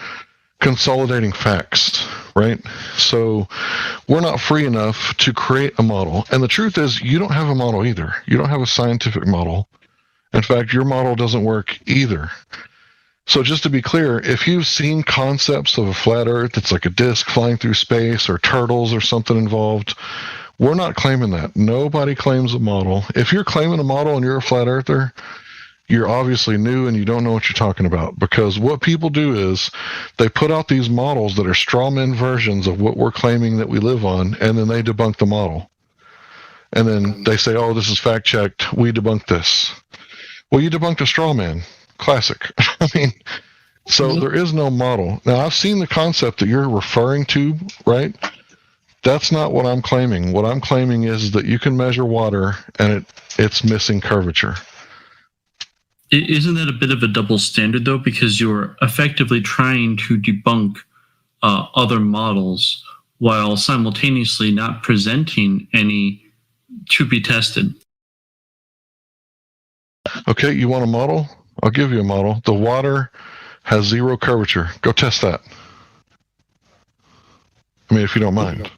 consolidating facts, right? So we're not free enough to create a model. And the truth is, you don't have a model either. You don't have a scientific model. In fact, your model doesn't work either. So just to be clear, if you've seen concepts of a flat Earth, it's like a disk flying through space, or turtles or something involved, We're not claiming that. Nobody claims a model. If you're claiming a model and you're a flat earther, you're obviously new and you don't know what you're talking about, because what people do is they put out these models that are straw man versions of what we're claiming that we live on, and then they debunk the model. And then they say, oh, this is fact checked. We debunked this. Well, you debunked a straw man. Classic. I mean, so there is no model. Now, I've seen the concept that you're referring to, right? That's not what I'm claiming. What I'm claiming is that you can measure water and it's missing curvature. Isn't that a bit of a double standard, though? Because you're effectively trying to debunk other models while simultaneously not presenting any to be tested. Okay, you want a model? I'll give you a model. The water has zero curvature. Go test that. I mean, if you don't mind.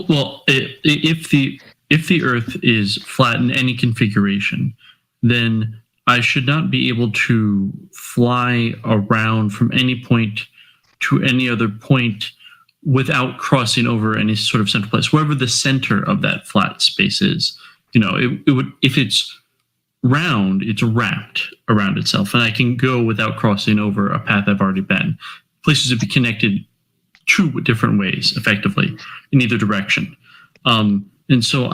Well, if the Earth is flat in any configuration, then I should not be able to fly around from any point to any other point without crossing over any sort of central place. Wherever the center of that flat space is, it would, if it's round, it's wrapped around itself, and I can go without crossing over a path I've already been. Places would be connected two different ways, effectively, in either direction. And so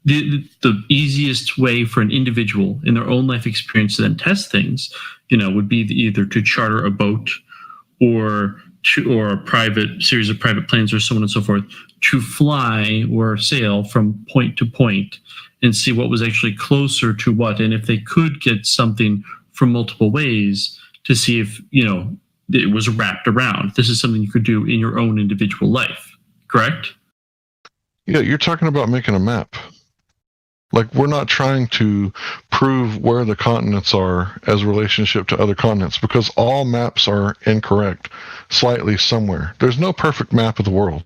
the easiest way for an individual in their own life experience to then test things, would be either to charter a boat or a private series of private planes or so on and so forth, to fly or sail from point to point and see what was actually closer to what, and if they could get something from multiple ways to see if, it was wrapped around. This is something you could do in your own individual life, correct? Yeah, you're talking about making a map. Like, we're not trying to prove where the continents are as relationship to other continents, because all maps are incorrect slightly somewhere. There's no perfect map of the world,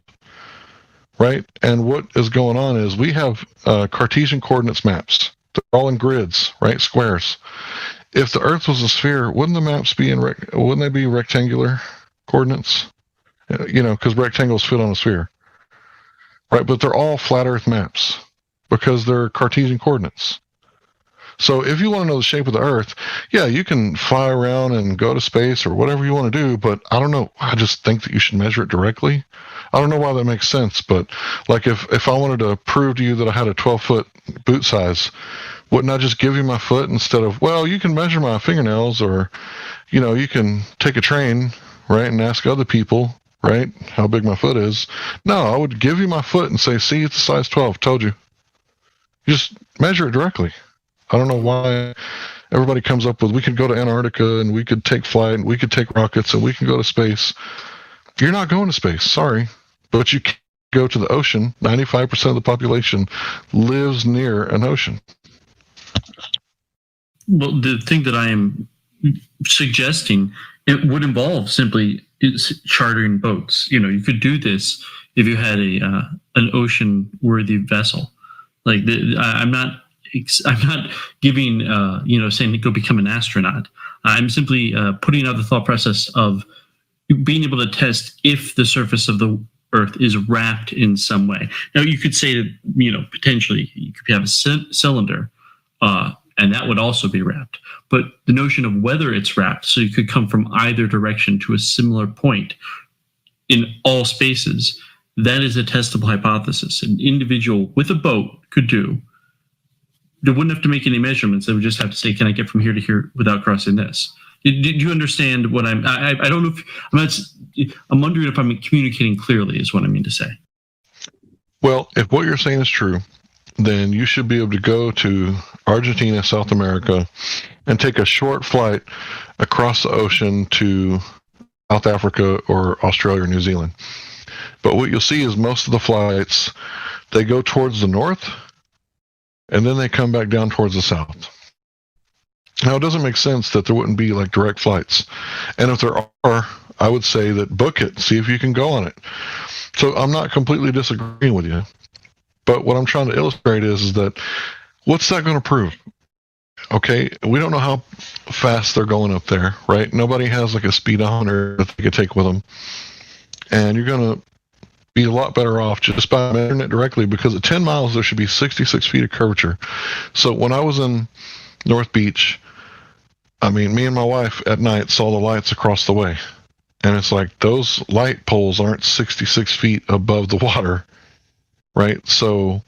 right? And what is going on is we have Cartesian coordinates maps. They're all in grids, right? Squares. If the Earth was a sphere, wouldn't the maps be wouldn't they be rectangular coordinates? Because rectangles fit on a sphere, right? But they're all flat Earth maps, because they're Cartesian coordinates. So if you want to know the shape of the Earth, yeah, you can fly around and go to space or whatever you want to do, but I don't know. I just think that you should measure it directly. I don't know why that makes sense, but like if I wanted to prove to you that I had a 12-foot boot size, wouldn't I just give you my foot instead of, well, you can measure my fingernails, or, you can take a train, right, and ask other people, right, how big my foot is. No, I would give you my foot and say, see, it's a size 12, told you. Just measure it directly. I don't know why everybody comes up with, we could go to Antarctica and we could take flight and we could take rockets and we can go to space. You're not going to space, sorry. But you can go to the ocean. 95% of the population lives near an ocean. Well, the thing that I am suggesting, it would involve simply chartering boats. You could do this if you had an ocean-worthy vessel. Like I'm not giving saying go become an astronaut. I'm simply putting out the thought process of being able to test if the surface of the Earth is wrapped in some way. Now, you could say that potentially you could have a cylinder, and that would also be wrapped. But the notion of whether it's wrapped, so you could come from either direction to a similar point in all spaces, that is a testable hypothesis. An individual with a boat could do. They wouldn't have to make any measurements. They would just have to say, can I get from here to here without crossing this? Did you understand what I don't know if I'm wondering if I'm communicating clearly is what I mean to say. Well, if what you're saying is true, then you should be able to go to Argentina, South America, and take a short flight across the ocean to South Africa or Australia or New Zealand. But what you'll see is most of the flights, they go towards the north, and then they come back down towards the south. Now, it doesn't make sense that there wouldn't be like direct flights. And if there are, I would say that book it, see if you can go on it. So I'm not completely disagreeing with you. But what I'm trying to illustrate is that what's that going to prove? Okay, we don't know how fast they're going up there, right? Nobody has like a speedometer that they could take with them. And you're going to be a lot better off just by measuring it directly, because at 10 miles, there should be 66 feet of curvature. So when I was in North Beach, I mean, me and my wife at night saw the lights across the way. And it's like, those light poles aren't 66 feet above the water, right? So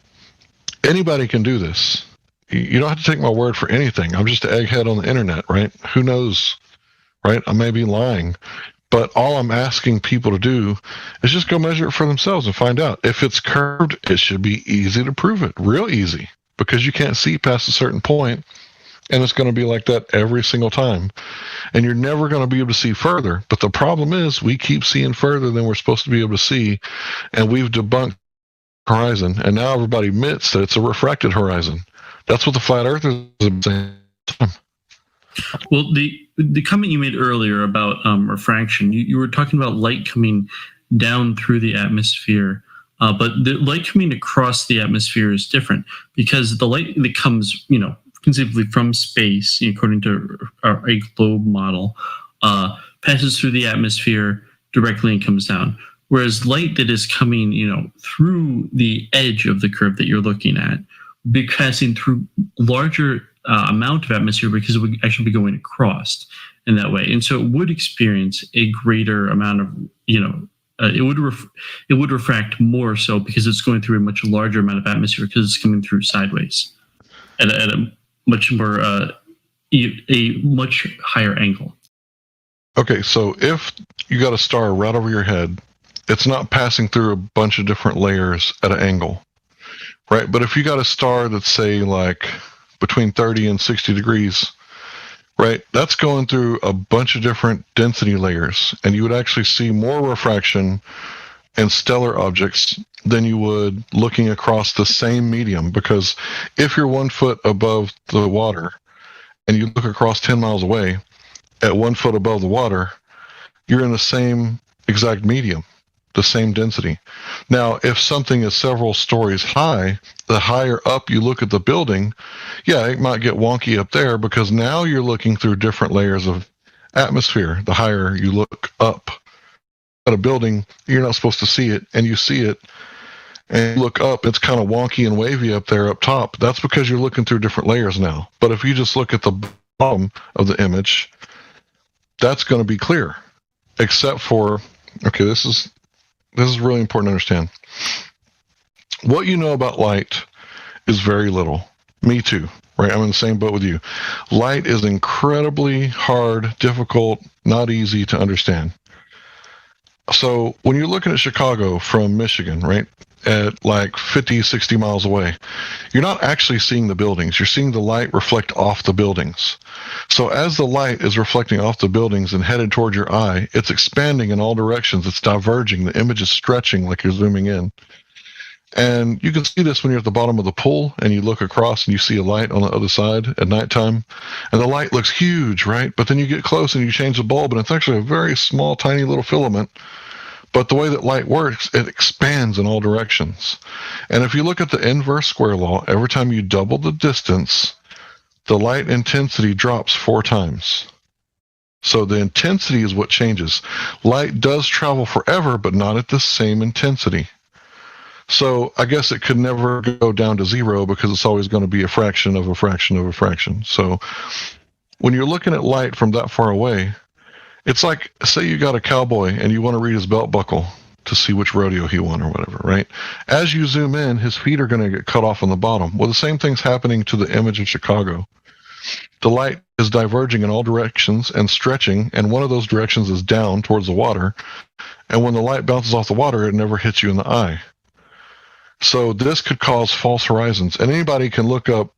anybody can do this. You don't have to take my word for anything. I'm just an egghead on the internet, right? Who knows, right? I may be lying. But all I'm asking people to do is just go measure it for themselves and find out. If it's curved, it should be easy to prove it, real easy, because you can't see past a certain point, and it's going to be like that every single time. And you're never going to be able to see further. But the problem is we keep seeing further than we're supposed to be able to see, and we've debunked horizon, and now everybody admits that it's a refracted horizon. That's what the flat earthers are saying. Well, the comment you made earlier about refraction, you were talking about light coming down through the atmosphere, but the light coming across the atmosphere is different, because the light that comes, conceivably from space, according to a globe model, passes through the atmosphere directly and comes down. Whereas light that is coming, through the edge of the curve that you're looking at, be passing through larger amount of atmosphere, because it would actually be going across in that way, and so it would experience a greater amount of, it would refract more so because it's going through a much larger amount of atmosphere, because it's coming through sideways at a much more a much higher angle. Okay, so if you got a star right over your head, it's not passing through a bunch of different layers at an angle, right? But if you got a star that's, say, like between 30 and 60 degrees, right, that's going through a bunch of different density layers, and you would actually see more refraction in stellar objects than you would looking across the same medium, because if you're 1 foot above the water and you look across 10 miles away at 1 foot above the water, you're in the same exact medium, the same density. Now, if something is several stories high, the higher up you look at the building, yeah, it might get wonky up there, because now you're looking through different layers of atmosphere. The higher you look up at a building, you're not supposed to see it, and you see it, and you look up, it's kind of wonky and wavy up there up top. That's because you're looking through different layers now. But if you just look at the bottom of the image, that's going to be clear, except for, okay, this is really important to understand. What you know about light is very little. Me too, right? I'm in the same boat with you. Light is incredibly hard, difficult, not easy to understand. So when you're looking at Chicago from Michigan, right, at like 50, 60 miles away, you're not actually seeing the buildings. You're seeing the light reflect off the buildings. So as the light is reflecting off the buildings and headed toward your eye, it's expanding in all directions. It's diverging. The image is stretching like you're zooming in. And you can see this when you're at the bottom of the pool and you look across and you see a light on the other side at nighttime. And the light looks huge, right? But then you get close and you change the bulb, and it's actually a very small, tiny little filament. But the way that light works, it expands in all directions. And if you look at the inverse square law, every time you double the distance, the light intensity drops 4 times. So the intensity is what changes. Light does travel forever, but not at the same intensity. So I guess it could never go down to 0, because it's always going to be a fraction of a fraction of a fraction. So when you're looking at light from that far away, it's like, say you got a cowboy and you want to read his belt buckle to see which rodeo he won or whatever, right? As you zoom in, his feet are going to get cut off on the bottom. Well, the same thing's happening to the image of Chicago. The light is diverging in all directions and stretching, and one of those directions is down towards the water. And when the light bounces off the water, it never hits you in the eye. So this could cause false horizons. And anybody can look up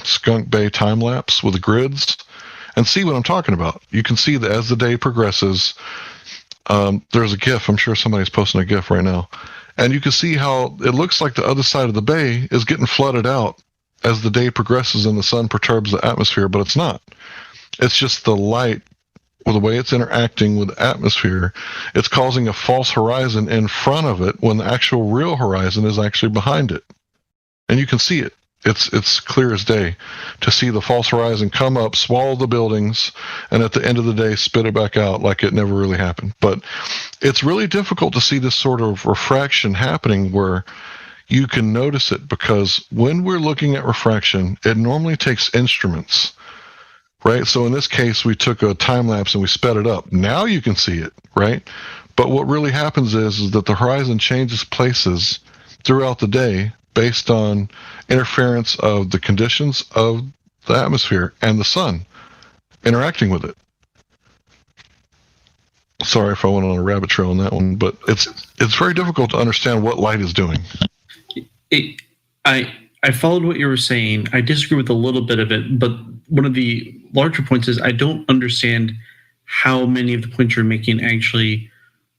Skunk Bay time lapse with grids and see what I'm talking about. You can see that as the day progresses, there's a GIF. I'm sure somebody's posting a GIF right now. And you can see how it looks like the other side of the bay is getting flooded out as the day progresses and the sun perturbs the atmosphere, but it's not. It's just the light, with the way it's interacting with the atmosphere, it's causing a false horizon in front of it when the actual real horizon is actually behind it. And you can see it. It's clear as day to see the false horizon come up, swallow the buildings, and at the end of the day spit it back out like it never really happened. But it's really difficult to see this sort of refraction happening where you can notice it, because when we're looking at refraction, it normally takes instruments, right? So in this case, we took a time lapse and we sped it up. Now you can see it, right? But what really happens is that the horizon changes places throughout the day based on interference of the conditions of the atmosphere and the sun interacting with it. Sorry if I went on a rabbit trail on that one, but it's very difficult to understand what light is doing. I followed what you were saying. I disagree with a little bit of it, but one of the larger points is I don't understand how many of the points you're making actually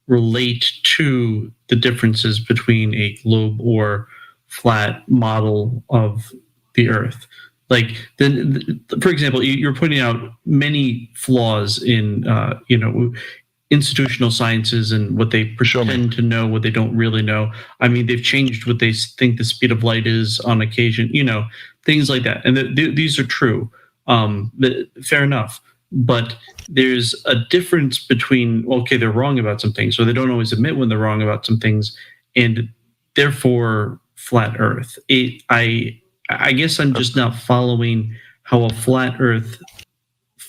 relate to the differences between a globe or flat model of the Earth. Like, then, for example, you're pointing out many flaws in, institutional sciences and what they pretend to know, what they don't really know. I mean, they've changed what they think the speed of light is on occasion, things like that. And these are true. Fair enough. But there's a difference between, okay, they're wrong about some things, so they don't always admit when they're wrong about some things, and therefore flat Earth. I guess I'm just not following how a flat Earth.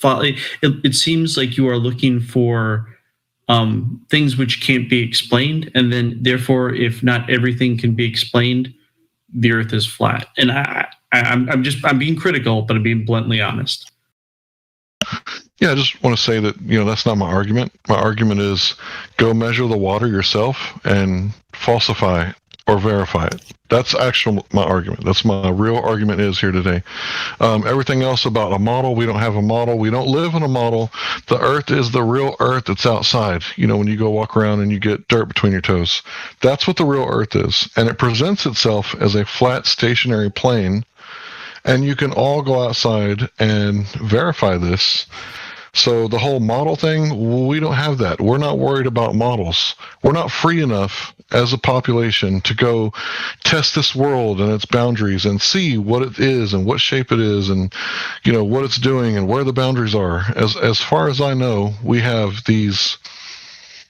It seems like you are looking for things which can't be explained, and then therefore, if not everything can be explained, the Earth is flat. And I'm being critical, but I'm being bluntly honest. Yeah, I just want to say that, that's not my argument. My argument is go measure the water yourself and falsify or verify it. That's my argument. That's my real argument is here today. Everything else about a model, we don't have a model. We don't live in a model. The Earth is the real Earth that's outside. When you go walk around and you get dirt between your toes. That's what the real Earth is. And it presents itself as a flat, stationary plane. And you can all go outside and verify this. So the whole model thing, we don't have that. We're not worried about models. We're not free enough as a population to go test this world and its boundaries and see what it is and what shape it is and, what it's doing and where the boundaries are. As far as I know, we have these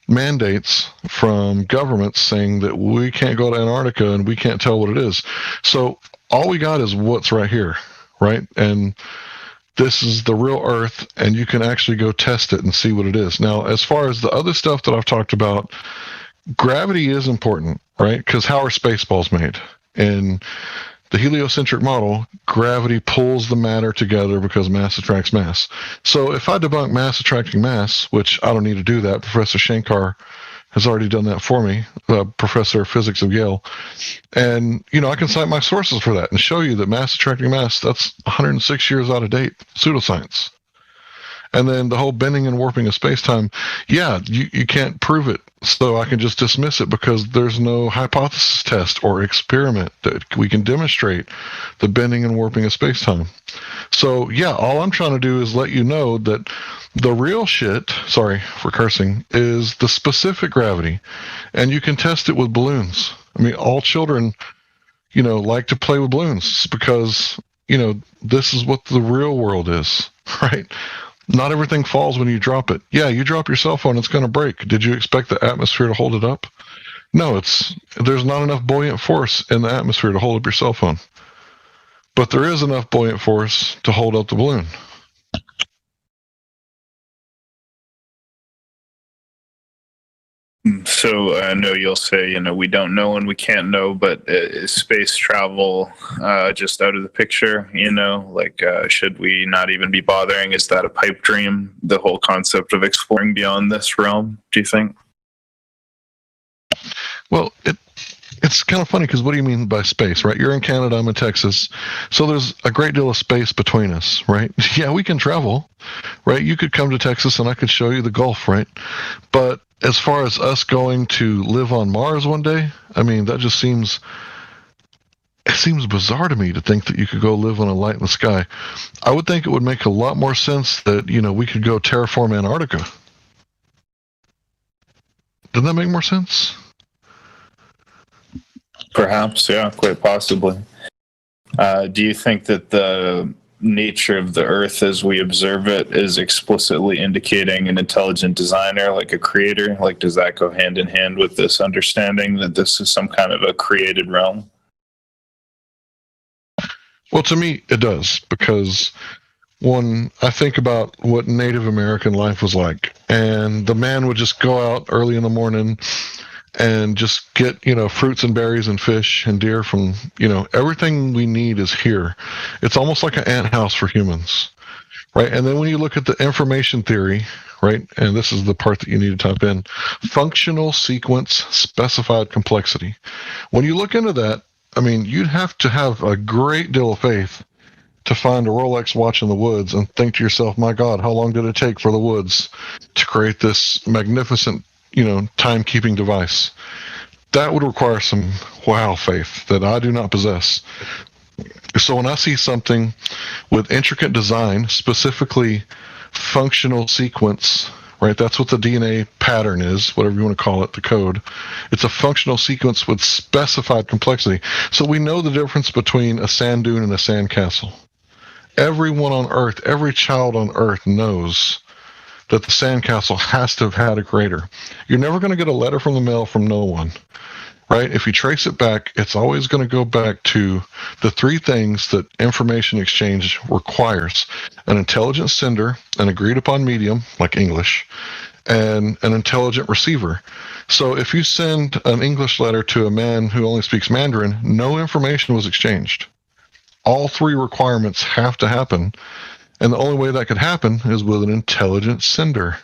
mandates from governments saying that we can't go to Antarctica and we can't tell what it is. So all we got is what's right here, right? And this is the real Earth, and you can actually go test it and see what it is. Now, as far as the other stuff that I've talked about, gravity is important, right? Because how are spaceballs made? In the heliocentric model, gravity pulls the matter together because mass attracts mass. So if I debunk mass attracting mass, which I don't need to do that, Professor Shankar has already done that for me, professor of physics of Yale. And, I can cite my sources for that and show you that mass attracting mass, that's 106 years out of date, pseudoscience. And then the whole bending and warping of space-time, you can't prove it. So I can just dismiss it because there's no hypothesis test or experiment that we can demonstrate the bending and warping of space-time. So, all I'm trying to do is let you know that the real shit, sorry for cursing, is the specific gravity. And you can test it with balloons. I mean, all children, like to play with balloons because, this is what the real world is, right? Not everything falls when you drop it. Yeah, you drop your cell phone, it's going to break. Did you expect the atmosphere to hold it up? No, there's not enough buoyant force in the atmosphere to hold up your cell phone. But there is enough buoyant force to hold up the balloon. So I know you'll say, we don't know and we can't know, but is space travel just out of the picture? Should we not even be bothering? Is that a pipe dream? The whole concept of exploring beyond this realm, do you think? Well, it's kind of funny because what do you mean by space, right? You're in Canada, I'm in Texas. So there's a great deal of space between us, right? Yeah, we can travel, right? You could come to Texas and I could show you the Gulf, right? But as far as us going to live on Mars one day, I mean, that just seems bizarre to me to think that you could go live on a light in the sky. I would think it would make a lot more sense that, we could go terraform Antarctica. Doesn't that make more sense? Perhaps, yeah, quite possibly. Do you think that the nature of the Earth as we observe it is explicitly indicating an intelligent designer, like a creator? Like, does that go hand in hand with this understanding that this is some kind of a created realm? Well, to me, it does, because when I think about what Native American life was like, and the man would just go out early in the morning and just get, fruits and berries and fish and deer from, everything we need is here. It's almost like an ant house for humans, right? And then when you look at the information theory, right, and this is the part that you need to type in, functional sequence specified complexity. When you look into that, I mean, you'd have to have a great deal of faith to find a Rolex watch in the woods and think to yourself, my God, how long did it take for the woods to create this magnificent, timekeeping device? That would require some wow faith that I do not possess. So when I see something with intricate design, specifically functional sequence, right? That's what the DNA pattern is, whatever you want to call it, the code. It's a functional sequence with specified complexity. So we know the difference between a sand dune and a sand castle. Everyone on Earth, every child on Earth knows that the sandcastle has to have had a creator. You're never going to get a letter from the mail from no one, right? If you trace it back, it's always going to go back to the three things that information exchange requires: an intelligent sender, an agreed upon medium, like English, and an intelligent receiver. So if you send an English letter to a man who only speaks Mandarin, no information was exchanged. All three requirements have to happen. And the only way that could happen is with an intelligent sender.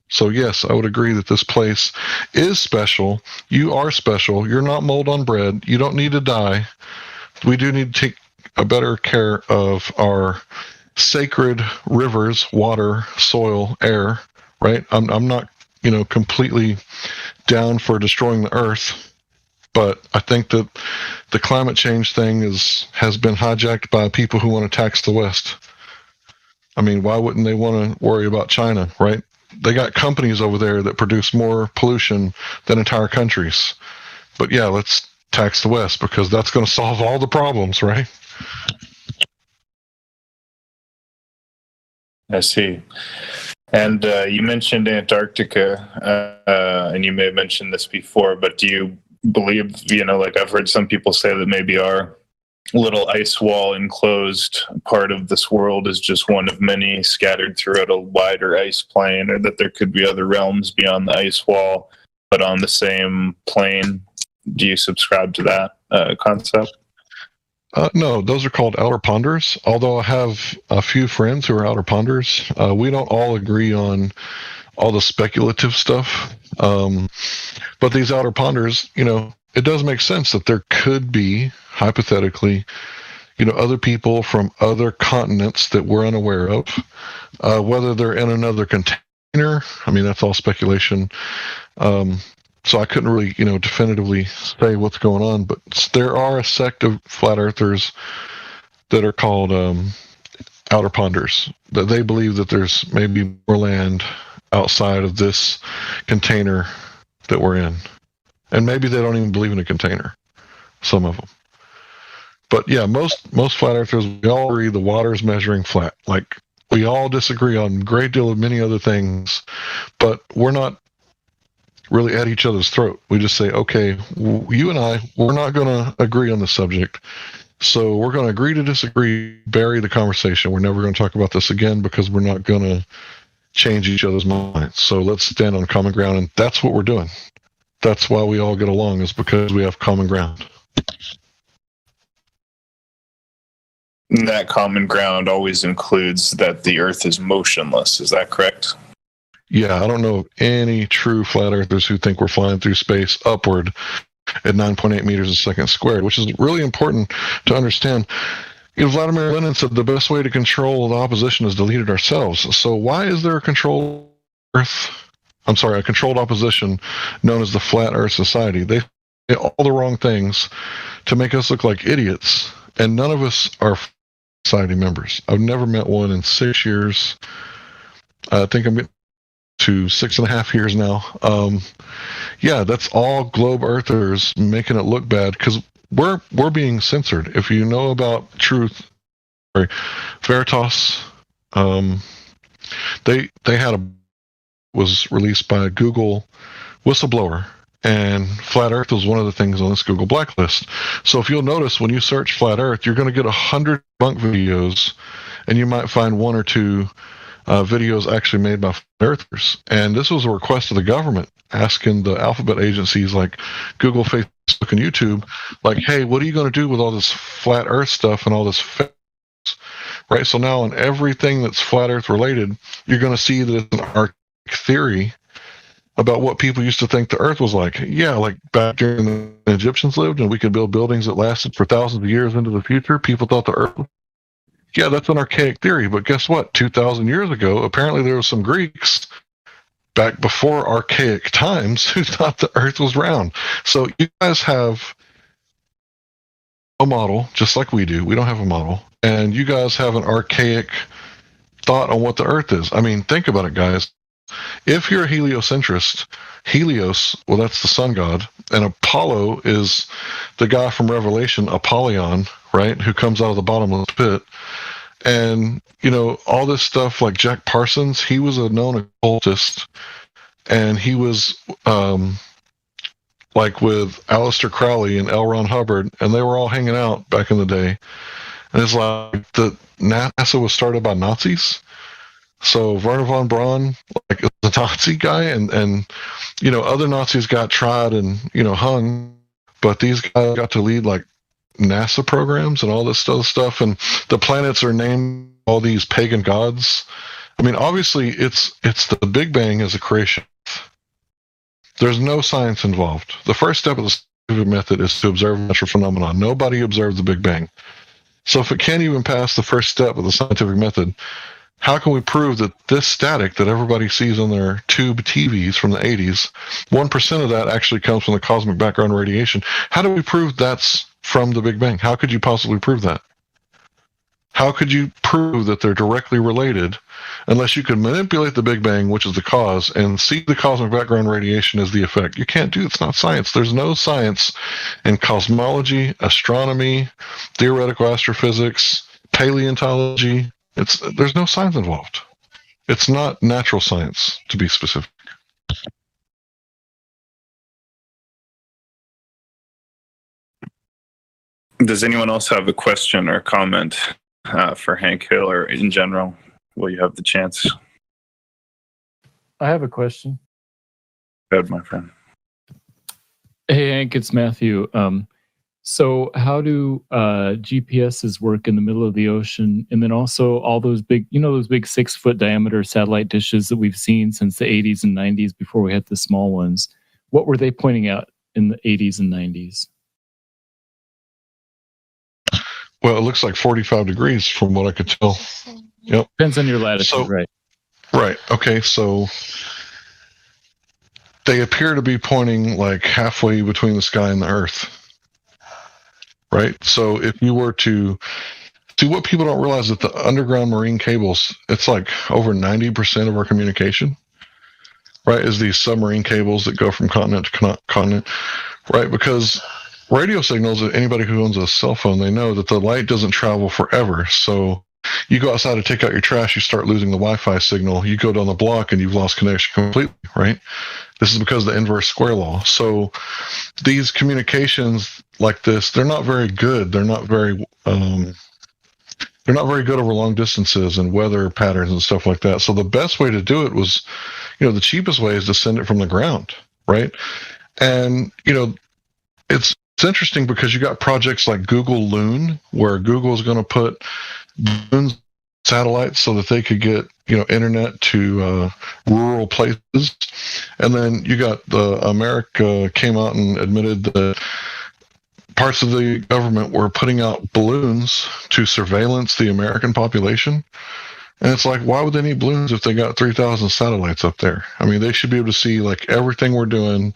So yes, I would agree that this place is special. You are special. You're not mold on bread. You don't need to die. We do need to take a better care of our sacred rivers, water, soil, air, right? I'm not, completely down for destroying the earth. But I think that the climate change thing has been hijacked by people who want to tax the West. I mean, why wouldn't they want to worry about China, right? They got companies over there that produce more pollution than entire countries. But yeah, let's tax the West because that's going to solve all the problems, right? I see. And you mentioned Antarctica, and you may have mentioned this before, but do you believe, like I've heard some people say that maybe our little ice wall enclosed part of this world is just one of many scattered throughout a wider ice plane, or that there could be other realms beyond the ice wall, but on the same plane. Do you subscribe to that concept? No, those are called outer ponders. Although I have a few friends who are outer ponders, we don't all agree on all the speculative stuff. But these outer ponders, it does make sense that there could be, hypothetically, other people from other continents that we're unaware of. Whether they're in another container, I mean, that's all speculation. So I couldn't really, definitively say what's going on. But there are a sect of flat earthers that are called outer ponders, that they believe that there's maybe more land outside of this container that we're in. And maybe they don't even believe in a container, some of them. But yeah, most flat earthers, we all agree the water is measuring flat. Like, we all disagree on a great deal of many other things, but we're not really at each other's throat. We just say, okay, you and I, we're not going to agree on the subject. So we're going to agree to disagree, bury the conversation. We're never going to talk about this again because we're not going to change each other's minds. So let's stand on common ground. And that's what we're doing. That's why we all get along, is because we have common ground. That common ground always includes that the Earth is motionless. Is that correct? Yeah, I don't know of any true flat earthers who think we're flying through space upward at 9.8 meters a second squared, which is really important to understand. Vladimir Lenin said the best way to control the opposition is to lead it ourselves. So why is there a controlled opposition known as the Flat Earth Society? They say all the wrong things to make us look like idiots, and none of us are society members. I've never met one in 6 years. I think I'm getting to 6.5 years now. Yeah, that's all globe earthers making it look bad, because we're being censored. If you know about Truth, sorry, Veritas, they was released by a Google whistleblower, and Flat Earth was one of the things on this Google blacklist. So if you'll notice, when you search Flat Earth, you're going to get 100 debunk videos, and you might find one or two videos actually made by Flat Earthers. And this was a request of the government asking the alphabet agencies like Google, Facebook, and YouTube, like, hey, what are you going to do with all this Flat Earth stuff and all this fake? Right, so now on everything that's Flat Earth related, you're going to see that it's an archaic theory about what people used to think the Earth was like. Yeah, like back during the Egyptians lived and we could build buildings that lasted for thousands of years into the future. People thought the Earth. Yeah, that's an archaic theory. But guess what? 2,000 years ago, apparently there were some Greeks back before archaic times who thought the Earth was round. So you guys have a model, just like we do. We don't have a model. And you guys have an archaic thought on what the Earth is. I mean, think about it, guys. If you're a heliocentrist, Helios, well, that's the sun god, and Apollo is the guy from Revelation, Apollyon, right, who comes out of the bottomless pit. And, you know, all this stuff like Jack Parsons, he was a known occultist, and he was like with Aleister Crowley and L. Ron Hubbard, and they were all hanging out back in the day. And it's like the NASA was started by Nazis. So Wernher von Braun, like, is a Nazi guy, and you know, other Nazis got tried and, you know, hung, but these guys got to lead like NASA programs and all this other stuff, and the planets are named all these pagan gods. I mean, obviously, it's the Big Bang as a creation. There's no science involved. The first step of the scientific method is to observe natural phenomena. Nobody observed the Big Bang. So if it can't even pass the first step of the scientific method, how can we prove that this static that everybody sees on their tube TVs from the 80s, 1% of that actually comes from the cosmic background radiation? How do we prove that's from the Big Bang? How could you possibly prove that? How could you prove that they're directly related unless you can manipulate the Big Bang, which is the cause, and see the cosmic background radiation as the effect? You can't do it. It's not science. There's no science in cosmology, astronomy, theoretical astrophysics, paleontology. There's no science involved. It's not natural science, to be specific. Does anyone else have a question or comment for Hank Hill, or in general? Will you have the chance? I have a question. Go ahead, my friend. Hey, Hank, it's Matthew. So how do GPSs work in the middle of the ocean? And then also all those big, those big 6-foot diameter satellite dishes that we've seen since the 80s and 90s before we had the small ones. What were they pointing out in the 80s and 90s? Well, it looks like 45 degrees from what I could tell. Yep. Depends on your latitude, right? Right. Okay. So they appear to be pointing like halfway between the sky and the earth. Right. So if you were to see, what people don't realize that the underground marine cables, it's like over 90% of our communication, right, is these submarine cables that go from continent to continent, right? Because radio signals, anybody who owns a cell phone, they know that the light doesn't travel forever. So you go outside to take out your trash, you start losing the Wi-Fi signal. You go down the block and you've lost connection completely, right? This is because of the inverse square law. So these communications like this, they're not very good. They're not very good over long distances and weather patterns and stuff like that. So the best way to do it was, the cheapest way is to send it from the ground, right? And, it's interesting because you got projects like Google Loon, where Google is going to put Loon satellites so that they could get, internet to rural places. And then you got America came out and admitted that parts of the government were putting out balloons to surveillance the American population. And it's like, why would they need balloons if they got 3,000 satellites up there? I mean, they should be able to see like everything we're doing.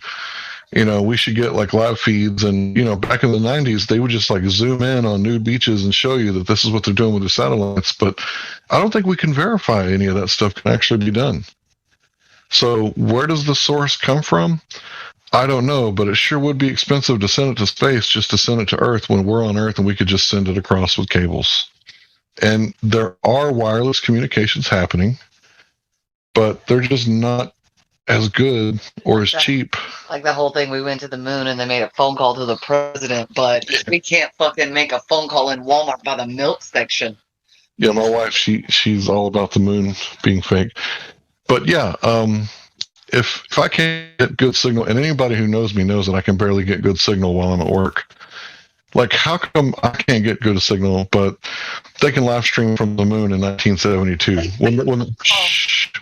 We should get like live feeds, and, back in the 90s, they would just like zoom in on nude beaches and show you that this is what they're doing with the satellites. But I don't think we can verify any of that stuff can actually be done. So where does the source come from? I don't know, but it sure would be expensive to send it to space just to send it to Earth when we're on Earth and we could just send it across with cables. And there are wireless communications happening, but they're just not as good or as cheap. Like the whole thing, we went to the moon and they made a phone call to the president, but we can't fucking make a phone call in Walmart by the milk section. Yeah, my wife, she's all about the moon being fake. But yeah, if I can't get good signal, and anybody who knows me knows that I can barely get good signal while I'm at work. Like, how come I can't get good signal, but they can live stream from the moon in 1972?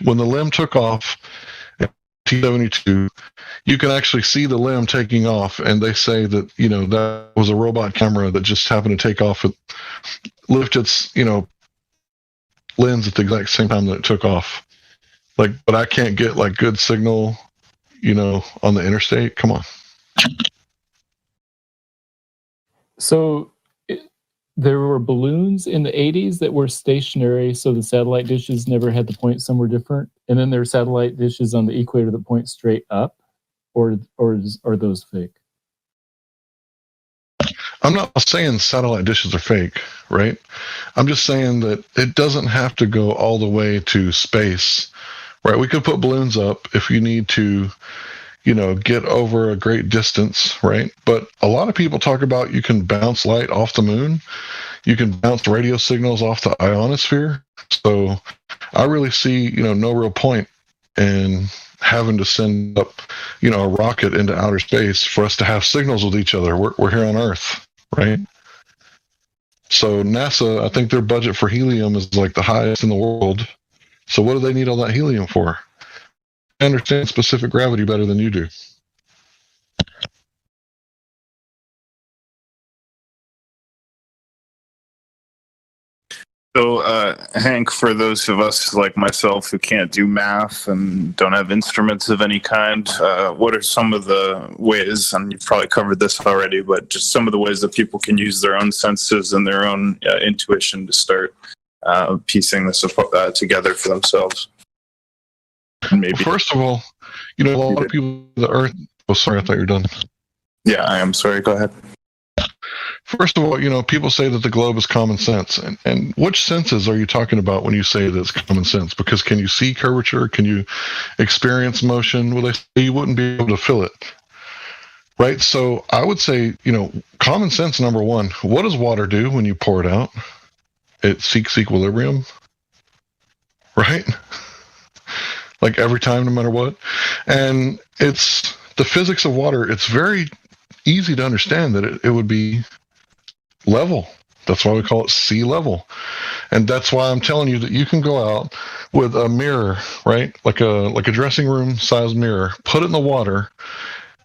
When the LEM took off in 1972, you can actually see the LEM taking off, and they say that, you know, that was a robot camera that just happened to take off, lift its, you know, lens at the exact same time that it took off. Like, but I can't get like good signal, you know, on the interstate. Come on. So there were balloons in the 80s that were stationary, so the satellite dishes never had to point somewhere different. And then there are satellite dishes on the equator that point straight up, or are those fake? I'm not saying satellite dishes are fake, right? I'm just saying that it doesn't have to go all the way to space, right? We could put balloons up if you need to, you know, get over a great distance, right? But a lot of people talk about you can bounce light off the moon. You can bounce radio signals off the ionosphere. So I really see, you know, no real point in having to send up, you know, a rocket into outer space for us to have signals with each other. We're here on Earth, right? So NASA, I think their budget for helium is like the highest in the world. So what do they need all that helium for? I understand specific gravity better than you do. So, Hank, for those of us like myself who can't do math and don't have instruments of any kind, what are some of the ways, and you've probably covered this already, but just some of the ways that people can use their own senses and their own intuition to start piecing this together for themselves? And maybe. First of all, you know, a lot of people, the Earth. Oh, sorry, I thought you were done. Yeah, I am sorry. Go ahead. First of all, you know, people say that the globe is common sense. And which senses are you talking about when you say that it's common sense? Because can you see curvature? Can you experience motion? Well, they say you wouldn't be able to feel it. Right? So I would say, you know, common sense, number one. What does water do when you pour it out? It seeks equilibrium. Right? Like every time, no matter what. And it's the physics of water. It's very easy to understand that it would be level. That's why we call it sea level. And that's why I'm telling you that you can go out with a mirror, right? Like a dressing room size mirror, put it in the water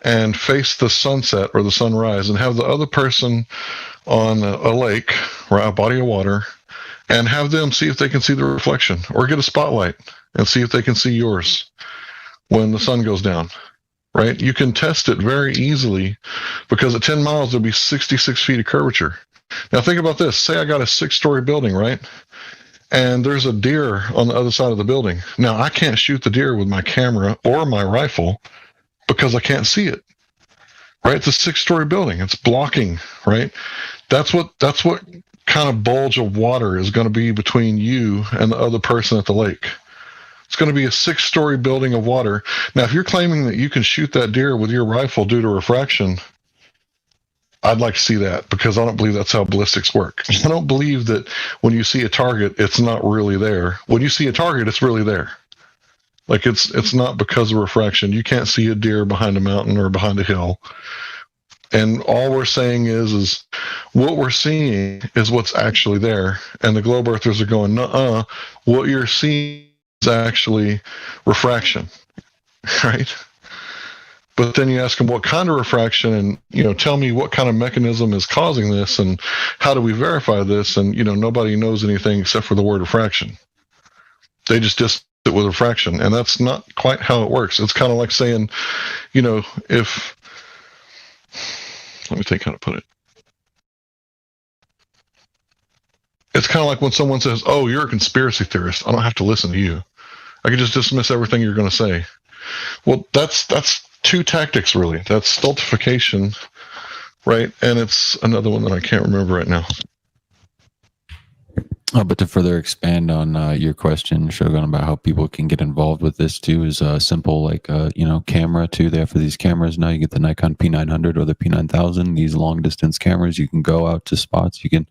and face the sunset or the sunrise and have the other person on a lake, right, a body of water, and have them see if they can see the reflection, or get a spotlight and see if they can see yours when the sun goes down. Right? You can test it very easily because at 10 miles, there'll be 66 feet of curvature. Now think about this. Say I got a 6-story building, right? And there's a deer on the other side of the building. Now I can't shoot the deer with my camera or my rifle because I can't see it. Right? It's a 6-story building. It's blocking, right? That's what kind of bulge of water is going to be between you and the other person at the lake. It's going to be a 6-story building of water. Now, if you're claiming that you can shoot that deer with your rifle due to refraction, I'd like to see that, because I don't believe that's how ballistics work. I don't believe that when you see a target, it's not really there. When you see a target, it's really there. Like it's not because of refraction. You can't see a deer behind a mountain or behind a hill. And all we're saying is what we're seeing is what's actually there. And the globe earthers are going, nuh-uh, what you're seeing is actually refraction, right? But then you ask them what kind of refraction, and, you know, tell me what kind of mechanism is causing this and how do we verify this? And, you know, nobody knows anything except for the word refraction. They just it with refraction, and that's not quite how it works. It's kind of like saying, you know, let me think how to put it. It's kind of like when someone says, oh, you're a conspiracy theorist. I don't have to listen to you. I can just dismiss everything you're going to say. Well, that's two tactics really. That's stultification, right? And it's another one that I can't remember right now. But to further expand on your question, Shogun, about how people can get involved with this too, is simple, like camera too. They have for these cameras now. You get the Nikon P900 or the P9000. These long distance cameras. You can go out to spots. You can,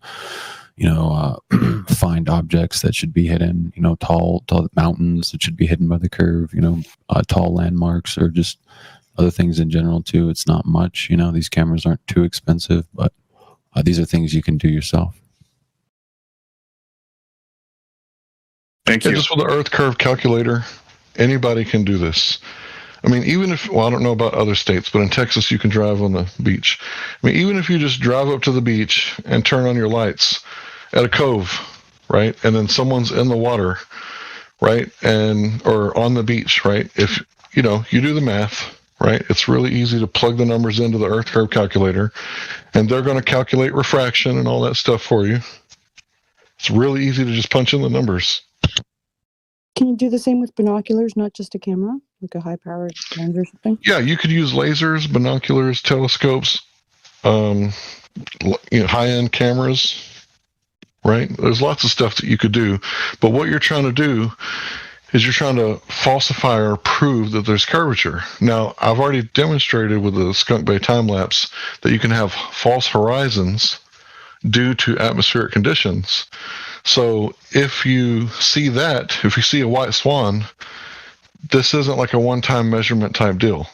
find objects that should be hidden. Tall mountains that should be hidden by the curve. Tall landmarks or just other things in general too. It's not much. These cameras aren't too expensive, but these are things you can do yourself. Thank And you. just with the Earth curve calculator, anybody can do this. I mean, even if, I don't know about other states, but in Texas, you can drive on the beach. I mean, even if you just drive up to the beach and turn on your lights at a cove, right? And then someone's in the water, right? Or on the beach, right? If, you do the math, right? It's really easy to plug the numbers into the Earth curve calculator, and they're going to calculate refraction and all that stuff for you. It's really easy to just punch in the numbers. Can you do the same with binoculars, not just a camera, like a high-powered lens or something? Yeah, you could use lasers, binoculars, telescopes, high-end cameras, right? There's lots of stuff that you could do. But what you're trying to do is you're trying to falsify or prove that there's curvature. Now, I've already demonstrated with the Skunk Bay time-lapse that you can have false horizons due to atmospheric conditions. So if you see a white swan, this isn't like a one-time measurement type deal.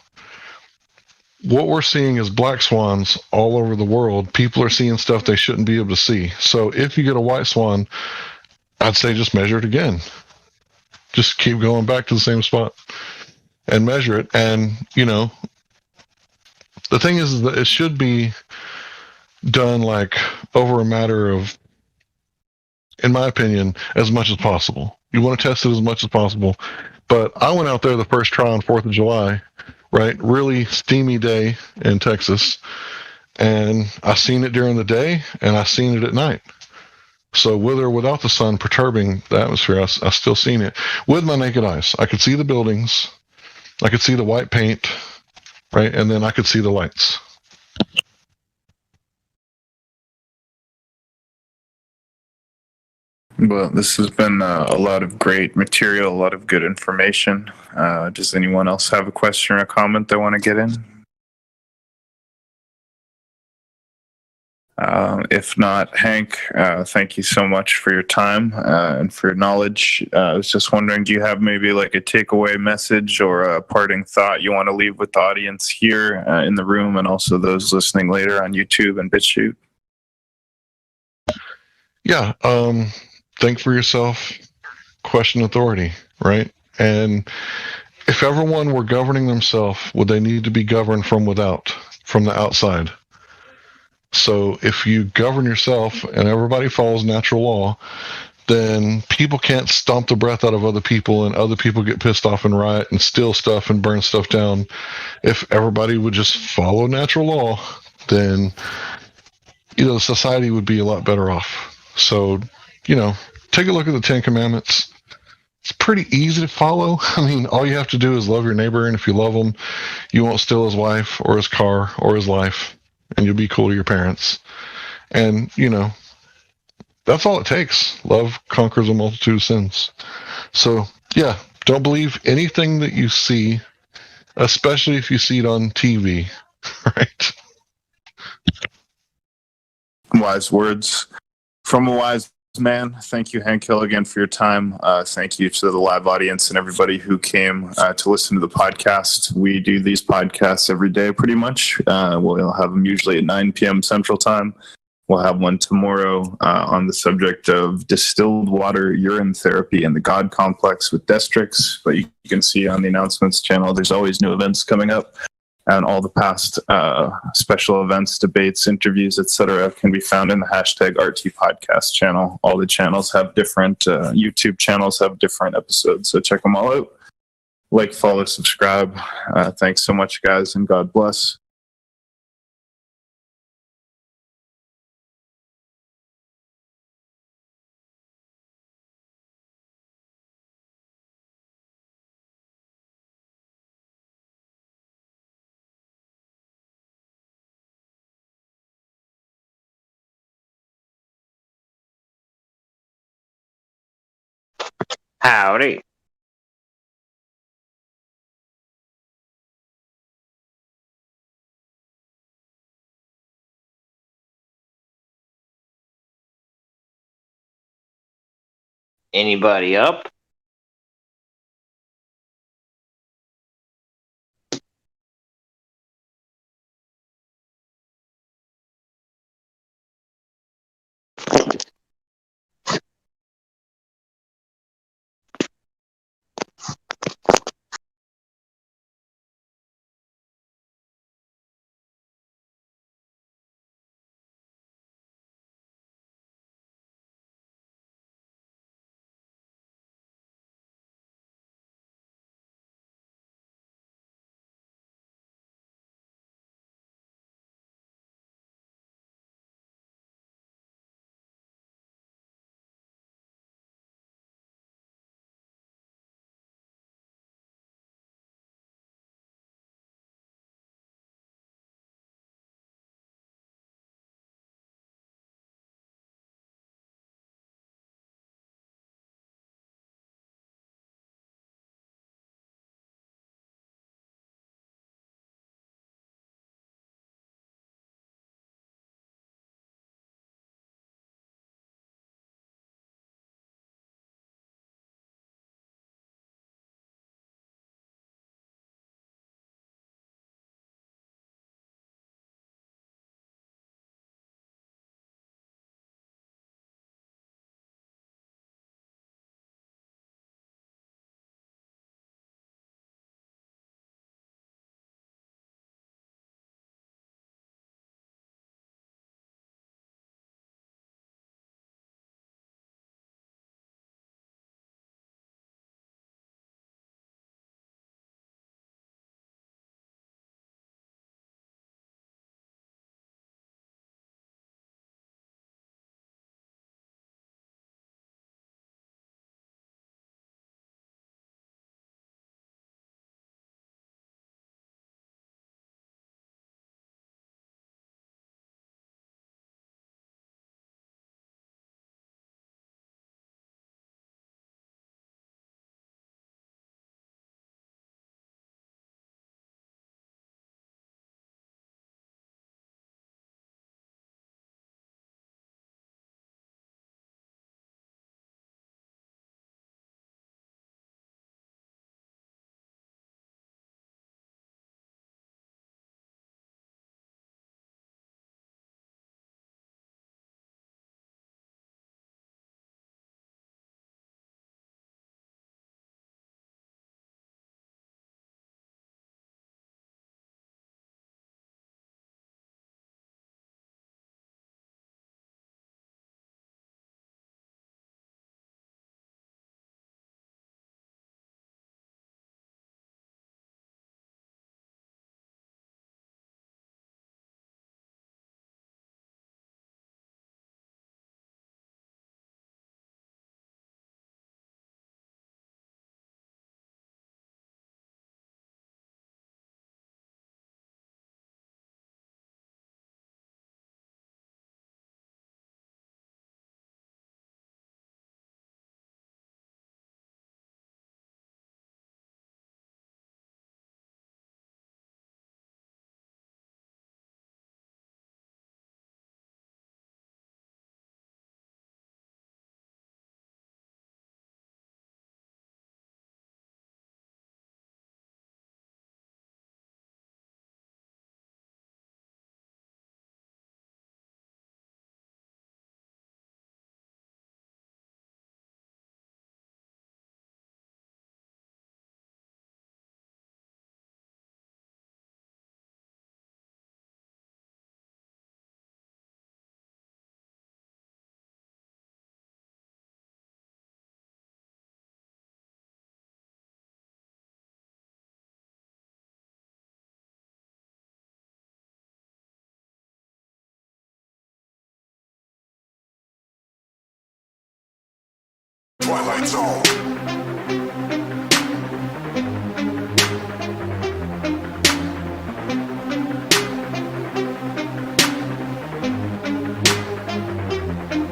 What we're seeing is black swans all over the world. People are seeing stuff they shouldn't be able to see. So if you get a white swan, I'd say just measure it again. Just keep going back to the same spot and measure it. And, the thing is that it should be done like over a matter of, in my opinion, as much as possible. You want to test it as much as possible. But I went out there the first try on 4th of July, right? Really steamy day in Texas. And I seen it during the day and I seen it at night. So with or without the sun perturbing the atmosphere, I still seen it with my naked eyes. I could see the buildings. I could see the white paint, right? And then I could see the lights. Well, this has been a lot of great material, a lot of good information. Does anyone else have a question or a comment they want to get in? If not, Hank, thank you so much for your time and for your knowledge. I was just wondering, do you have maybe like a takeaway message or a parting thought you want to leave with the audience here in the room and also those listening later on YouTube and BitChute? Yeah. Think for yourself, question authority, right? And if everyone were governing themselves, would they need to be governed from without, from the outside? So if you govern yourself and everybody follows natural law, then people can't stomp the breath out of other people and other people get pissed off and riot and steal stuff and burn stuff down. If everybody would just follow natural law, then, society would be a lot better off. So, take a look at the 10 Commandments. It's pretty easy to follow. I mean, all you have to do is love your neighbor, and if you love him, you won't steal his wife or his car or his life, and you'll be cool to your parents. And, that's all it takes. Love conquers a multitude of sins. So, yeah, don't believe anything that you see, especially if you see it on TV, right? Wise words from a wise man. Thank you, Hank Hill, again for your time. Thank you to the live audience and everybody who came to listen to the podcast. We do these podcasts every day pretty much. We'll have them usually at 9 p.m. Central Time. We'll have one tomorrow on the subject of distilled water urine therapy and the God Complex with Destrix. But you can see on the announcements channel, there's always new events coming up. And all the past special events, debates, interviews, etc., can be found in the hashtag RT Podcast channel. All the channels have different, YouTube channels have different episodes, so check them all out. Like, follow, subscribe. Thanks so much, guys, and God bless. Howdy. Anybody up? Twilight Zone.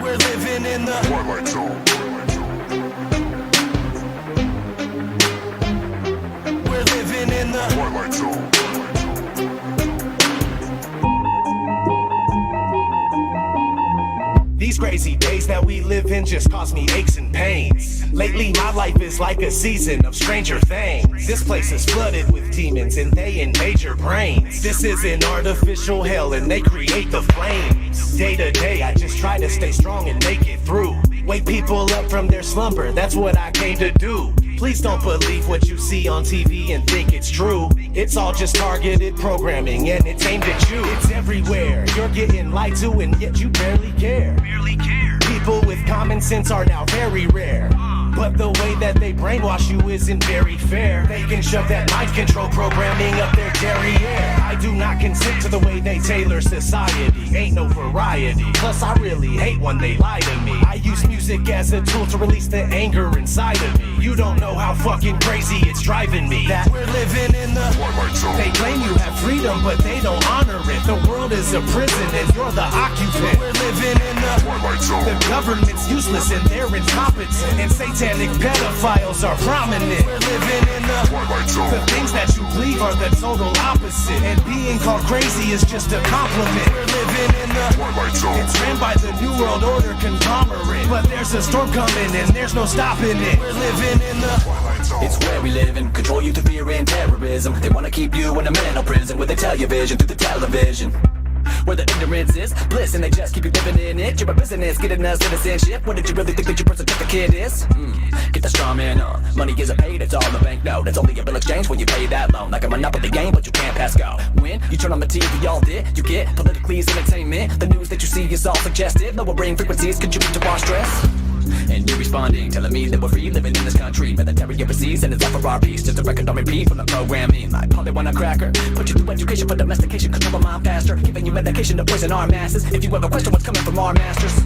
We're living in the Twilight Zone. Twilight Zone. These crazy days that we live in just cause me aches and pains. Lately my life is like a season of Stranger Things. This place is flooded with demons and they invade your brains. This is an artificial hell and they create the flames. Day to day I just try to stay strong and make it through. Wake people up from their slumber, that's what I came to do. Please don't believe what you see on TV and think it's true. It's all just targeted programming and it's aimed at you. It's everywhere, you're getting lied to and yet you barely care. People with common sense are now very rare. But the way that they brainwash you isn't very fair. They can shove that mind control programming up their derriere. I do not consent to the way they tailor society. Ain't no variety. Plus I really hate when they lie to me. I use music as a tool to release the anger inside of me. You don't know how fucking crazy it's driving me. That we're living in the Twilight Zone. They claim you have freedom but they don't honor it. The world is a prison and you're the occupant. We're living in the Twilight Zone. The government's useless and they're incompetent. And satanic pedophiles are prominent. We're living in the Twilight Zone. The things that you believe are the total opposite. And being called crazy is just a compliment. We're living in the Twilight Zone. It's ran by the New World Order conglomerate. But there's a storm coming and there's no stopping it. We're living in the Twilight Zone. It's where we live and control you through fear and terrorism. They wanna keep you in a mental prison where they tell your vision through the television. Where the ignorance is bliss and they just keep you living in it. You're a business, getting us citizenship. What did you really think that your birth certificate is? Get the straw man on. Money isn't paid, it's all a banknote. It's only a bill exchange when you pay that loan. Like a monopoly game, but you can't pass go. When you turn on the TV, all did you get politically entertainment? The news that you see is all suggestive. Lower brain frequencies contribute to our stress. And you're responding, telling me that we're free living in this country. Military overseas and it's all for our peace. Just a record on repeat from the programming. Like probably want a cracker. Put you through education for domestication, control the mind faster. Giving you medication to poison our masses. If you ever question what's coming from our masters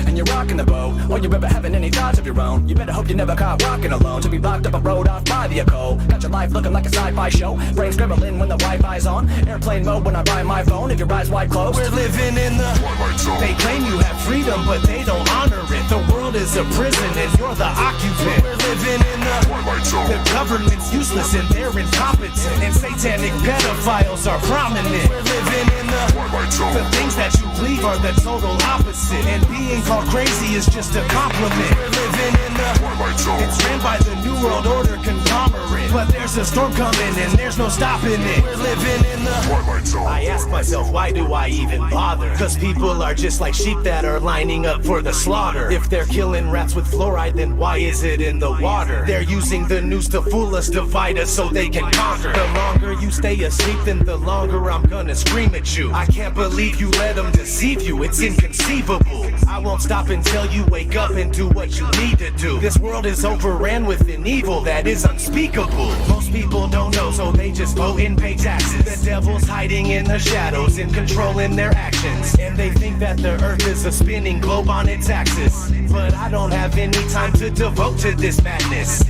and you're rocking the boat, or you ever having any thoughts of your own, you better hope you never caught rocking alone. To be locked up a road off by the echo. Got your life looking like a sci-fi show. Brain scrambling when the Wi-Fi's on. Airplane mode when I buy my phone. If your eyes wide closed, we're living in the Twilight Zone. They claim you have freedom but they don't honor it. The world is a prison and you're the occupant. We're living in the Twilight Zone. The government's useless and they're incompetent. And satanic pedophiles are prominent. We're living in the Twilight Zone. The things that you believe are the total opposite. And being called crazy is just a compliment. We're living in the Twilight Zone. It's ran by the New World Order conglomerate. But there's a storm coming and there's no stopping it. We're living in the Twilight Zone. I ask myself, why do I even bother? Cause people are just like sheep that are lining up for the slaughter. If they're killing rats with fluoride, then why is it in the water? They're using the news to fool us, divide us so they can conquer. The longer you stay asleep, then the longer I'm gonna scream at you. I can't believe you let them deceive you, it's inconceivable. I won't stop until you wake up and do what you need to do. This world is overran with an evil that is unspeakable. Most people don't know, so they just vote and pay taxes. The devil's hiding in the shadows and controlling their actions. And they think that the earth is a spinning globe on its axis. But I don't have any time to devote to this madness.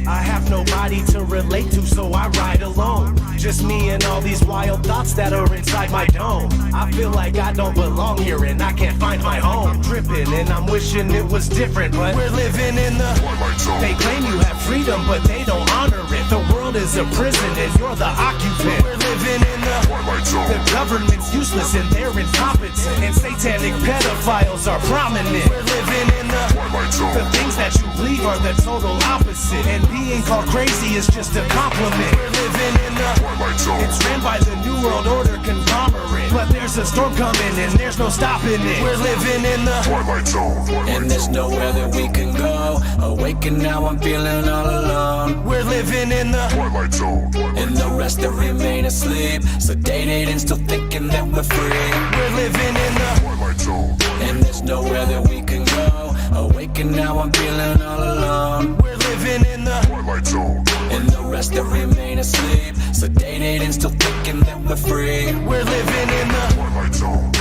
I have nobody to relate to, so I ride alone. Just me and all these wild thoughts that are inside my dome. I feel like I don't belong here and I can't find my home. I'm tripping and I'm wishing it was different, but we're living in the Twilight Zone. They claim you have freedom, but they don't honor it. The world is a prison and you're the occupant. We're living in the Twilight Zone. The government's useless and they're incompetent. And satanic pedophiles are prominent. We're living in the Twilight Zone. The things that you believe are the total opposite. And being called crazy is just a compliment. We're living in the Twilight Zone. It's ran by the New World Order conglomerate. But there's a storm coming and there's no stopping it. We're living in the Twilight Zone. and there's nowhere that we can go. Awake and now I'm feeling all alone. We're living in the Twilight Zone. And the rest that remain asleep, sedated and still thinking that we're free. We're living in the Twilight Zone. And there's nowhere that we can go. Awake and now I'm feeling all alone. We're living in the Twilight Zone. And the rest that remain asleep, sedated and still thinking that we're free. We're living in the Twilight Zone.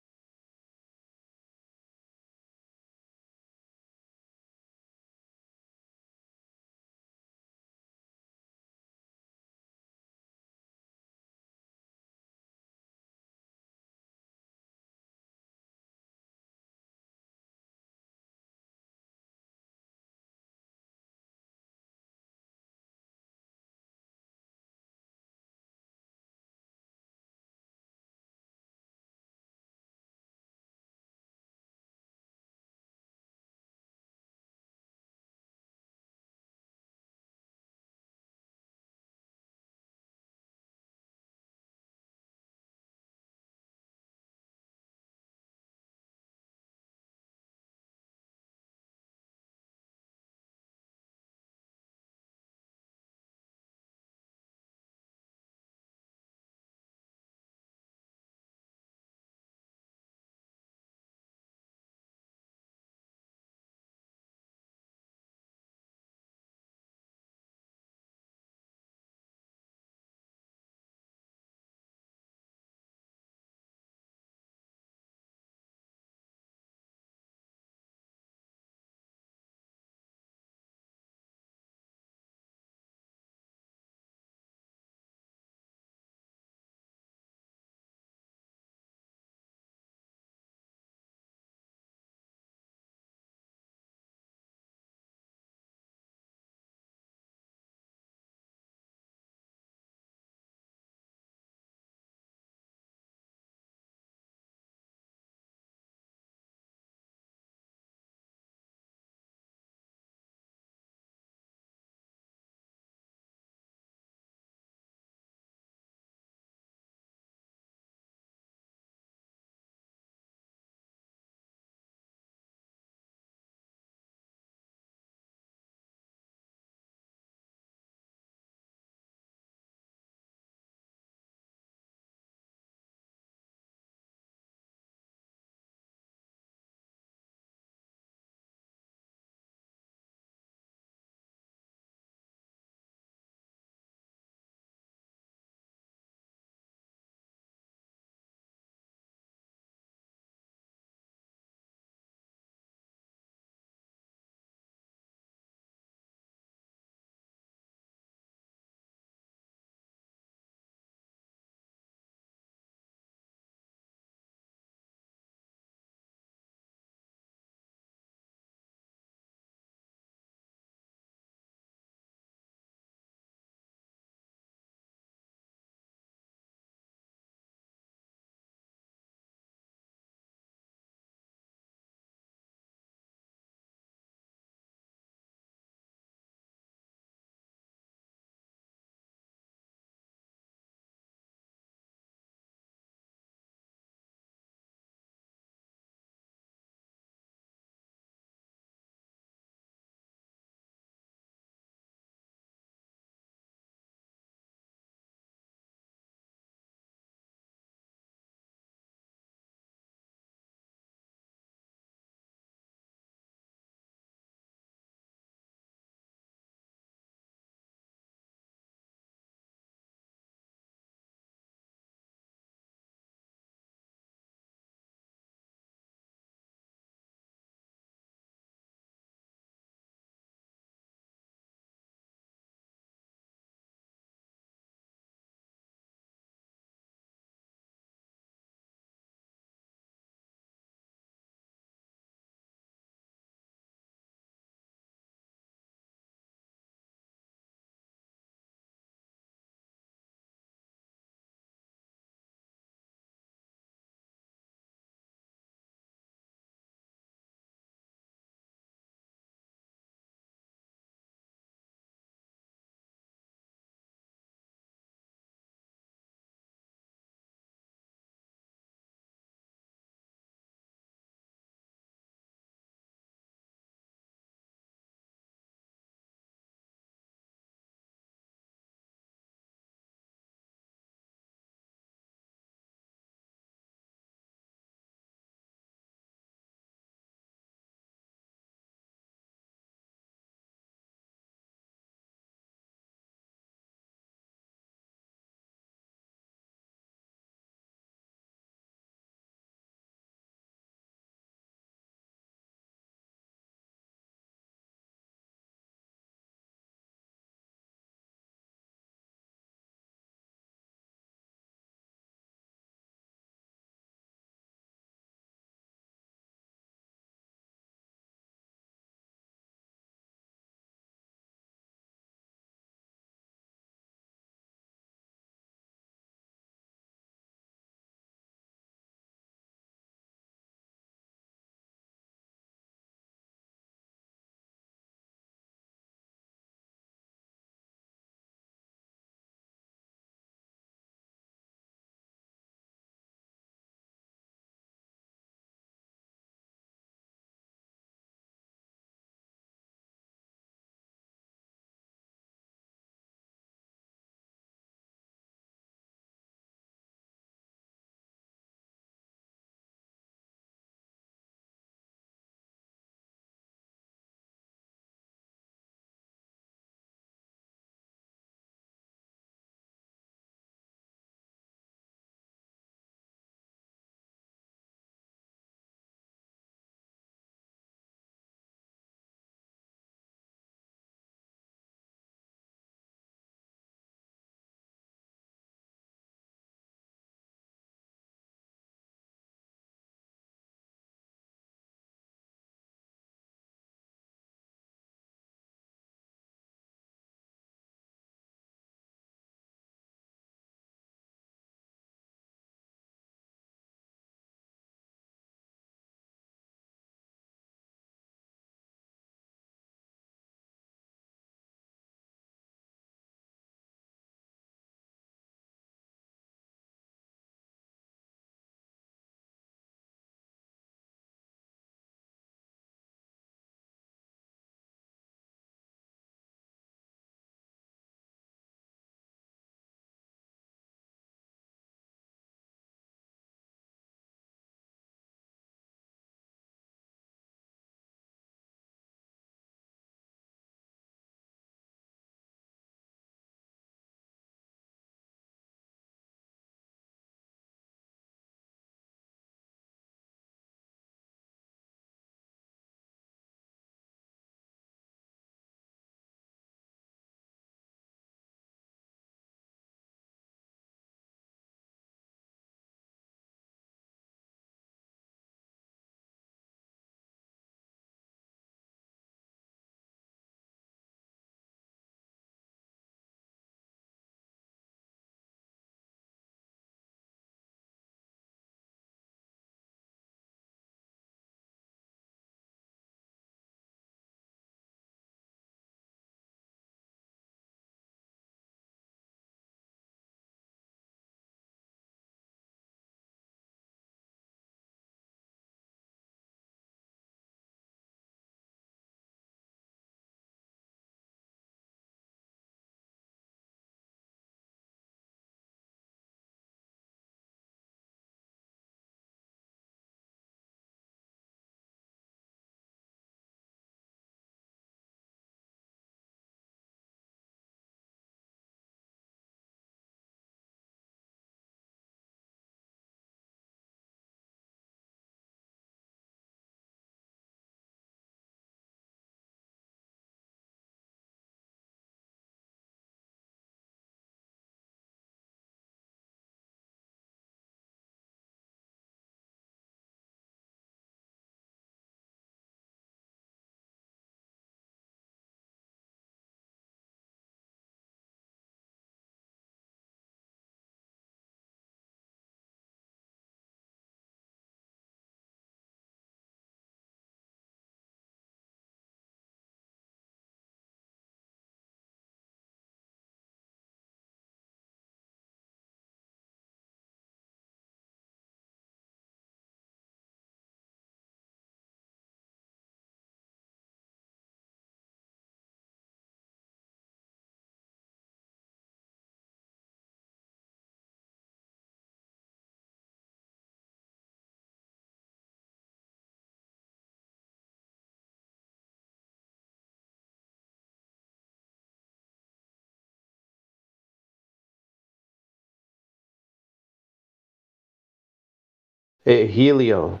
Hey, Helio.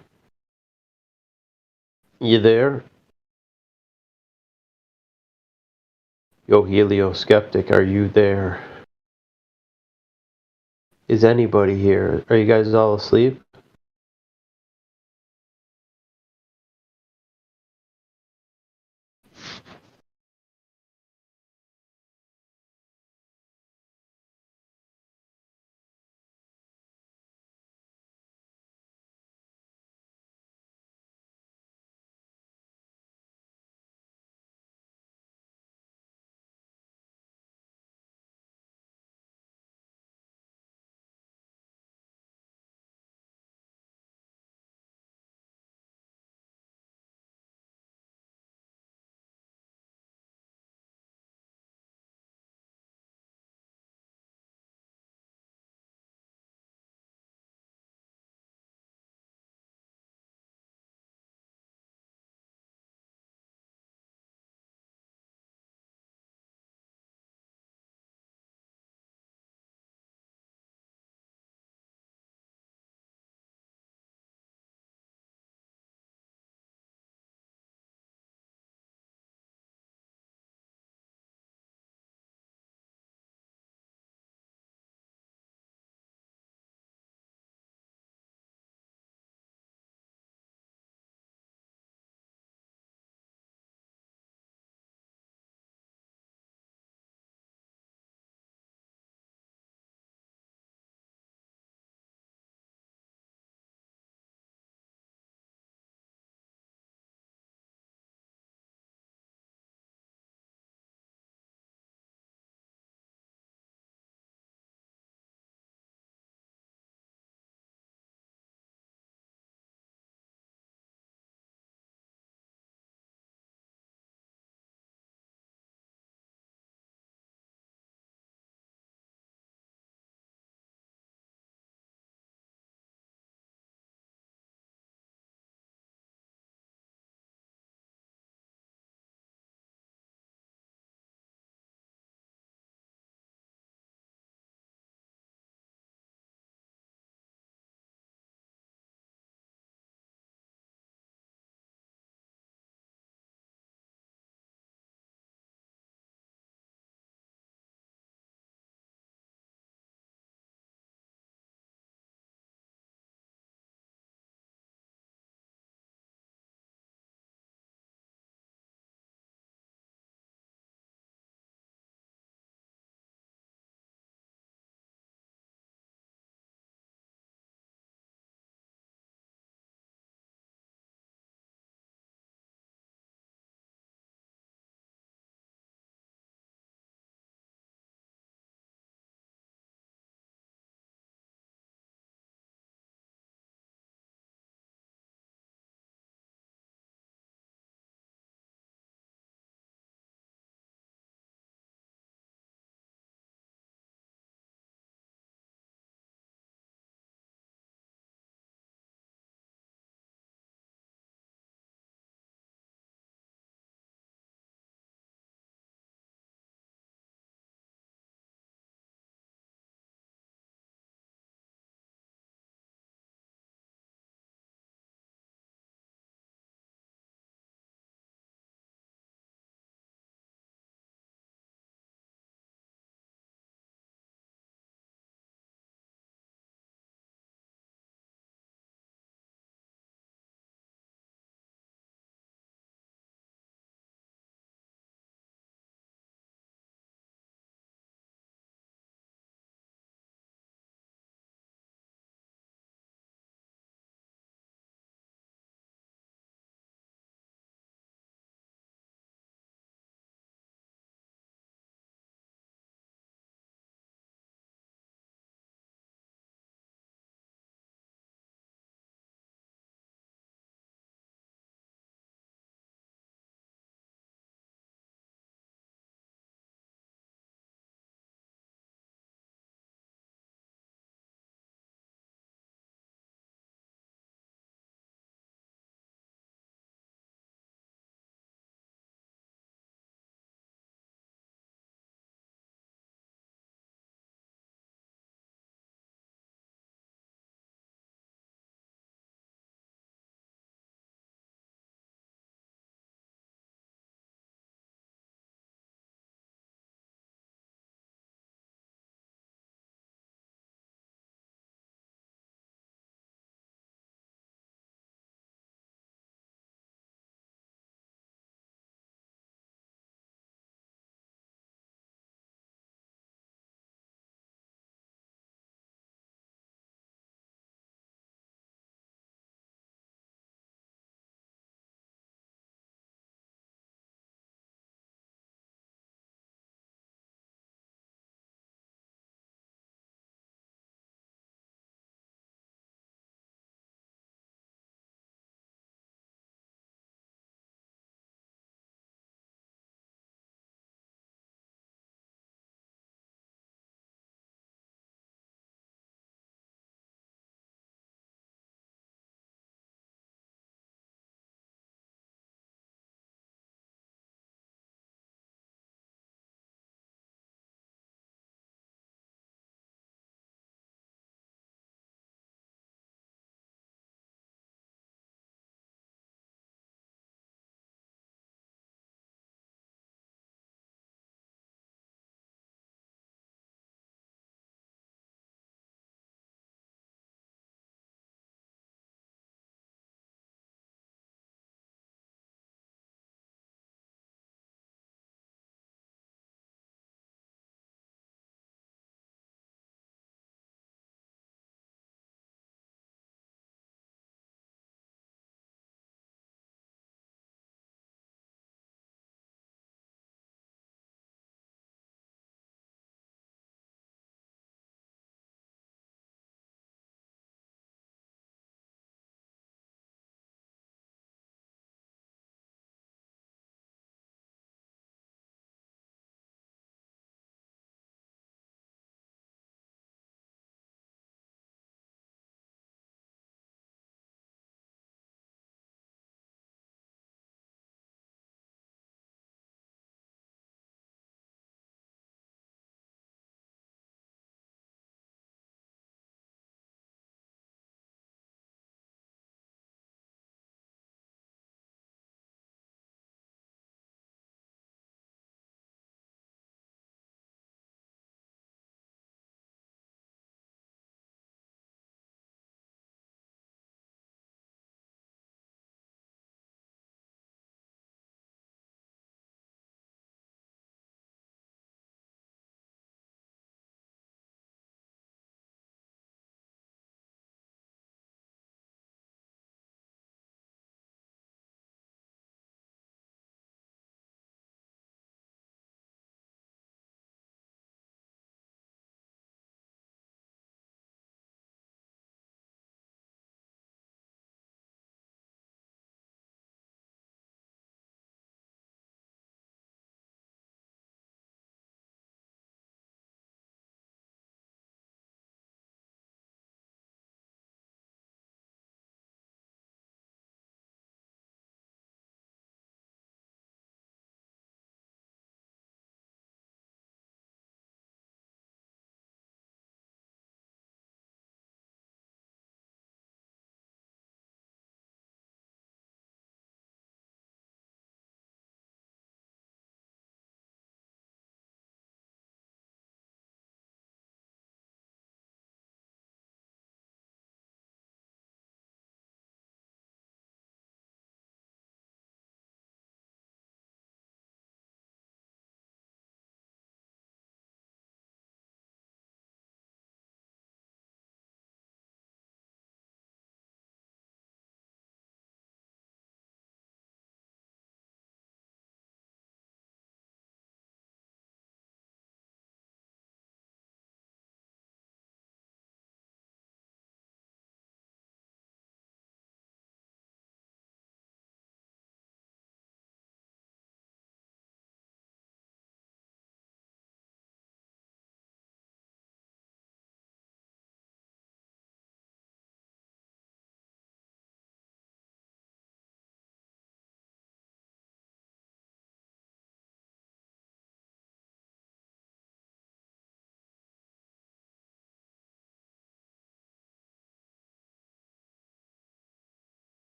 You there? Yo, Helio Skeptic, are you there? Is anybody here? Are you guys all asleep?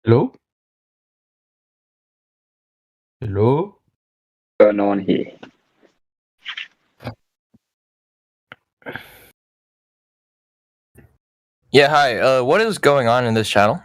Hello? Hello? Going on here? Yeah, hi. What is going on in this channel?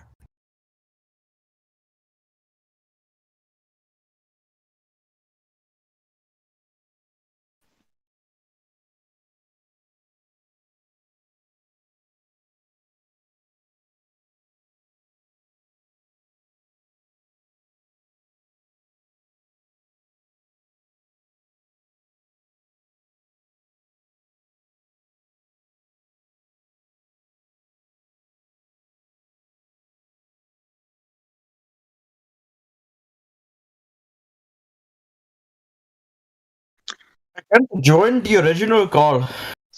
Join the original call.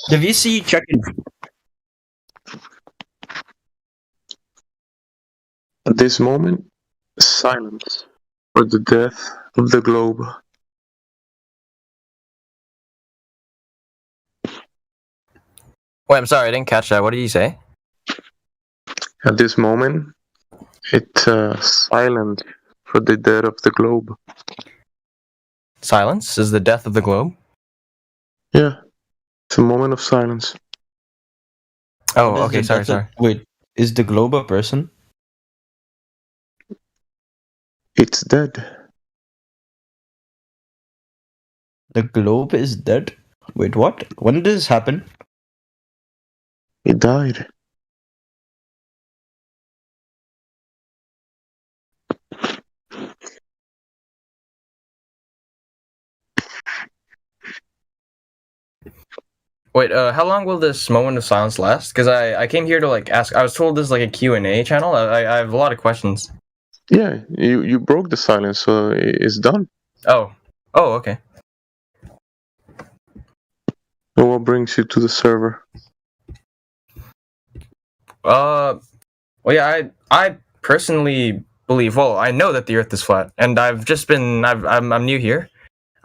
The VC check-in. At this moment, silence for the death of the globe. Wait, I'm sorry, I didn't catch that. What did you say? At this moment, it's silent for the death of the globe. Silence is the death of the globe? Yeah, it's a moment of silence. Oh, okay, sorry. Wait, is the globe a person? It's dead. The globe is dead? Wait, what? When did this happen? It died. Wait, how long will this moment of silence last? Because I came here to like ask. I was told this is like a Q&A channel. I have a lot of questions. Yeah, you broke the silence, so it's done. Oh, okay. So what brings you to the server? Well, yeah, I personally believe. Well, I know that the Earth is flat, and I'm new here.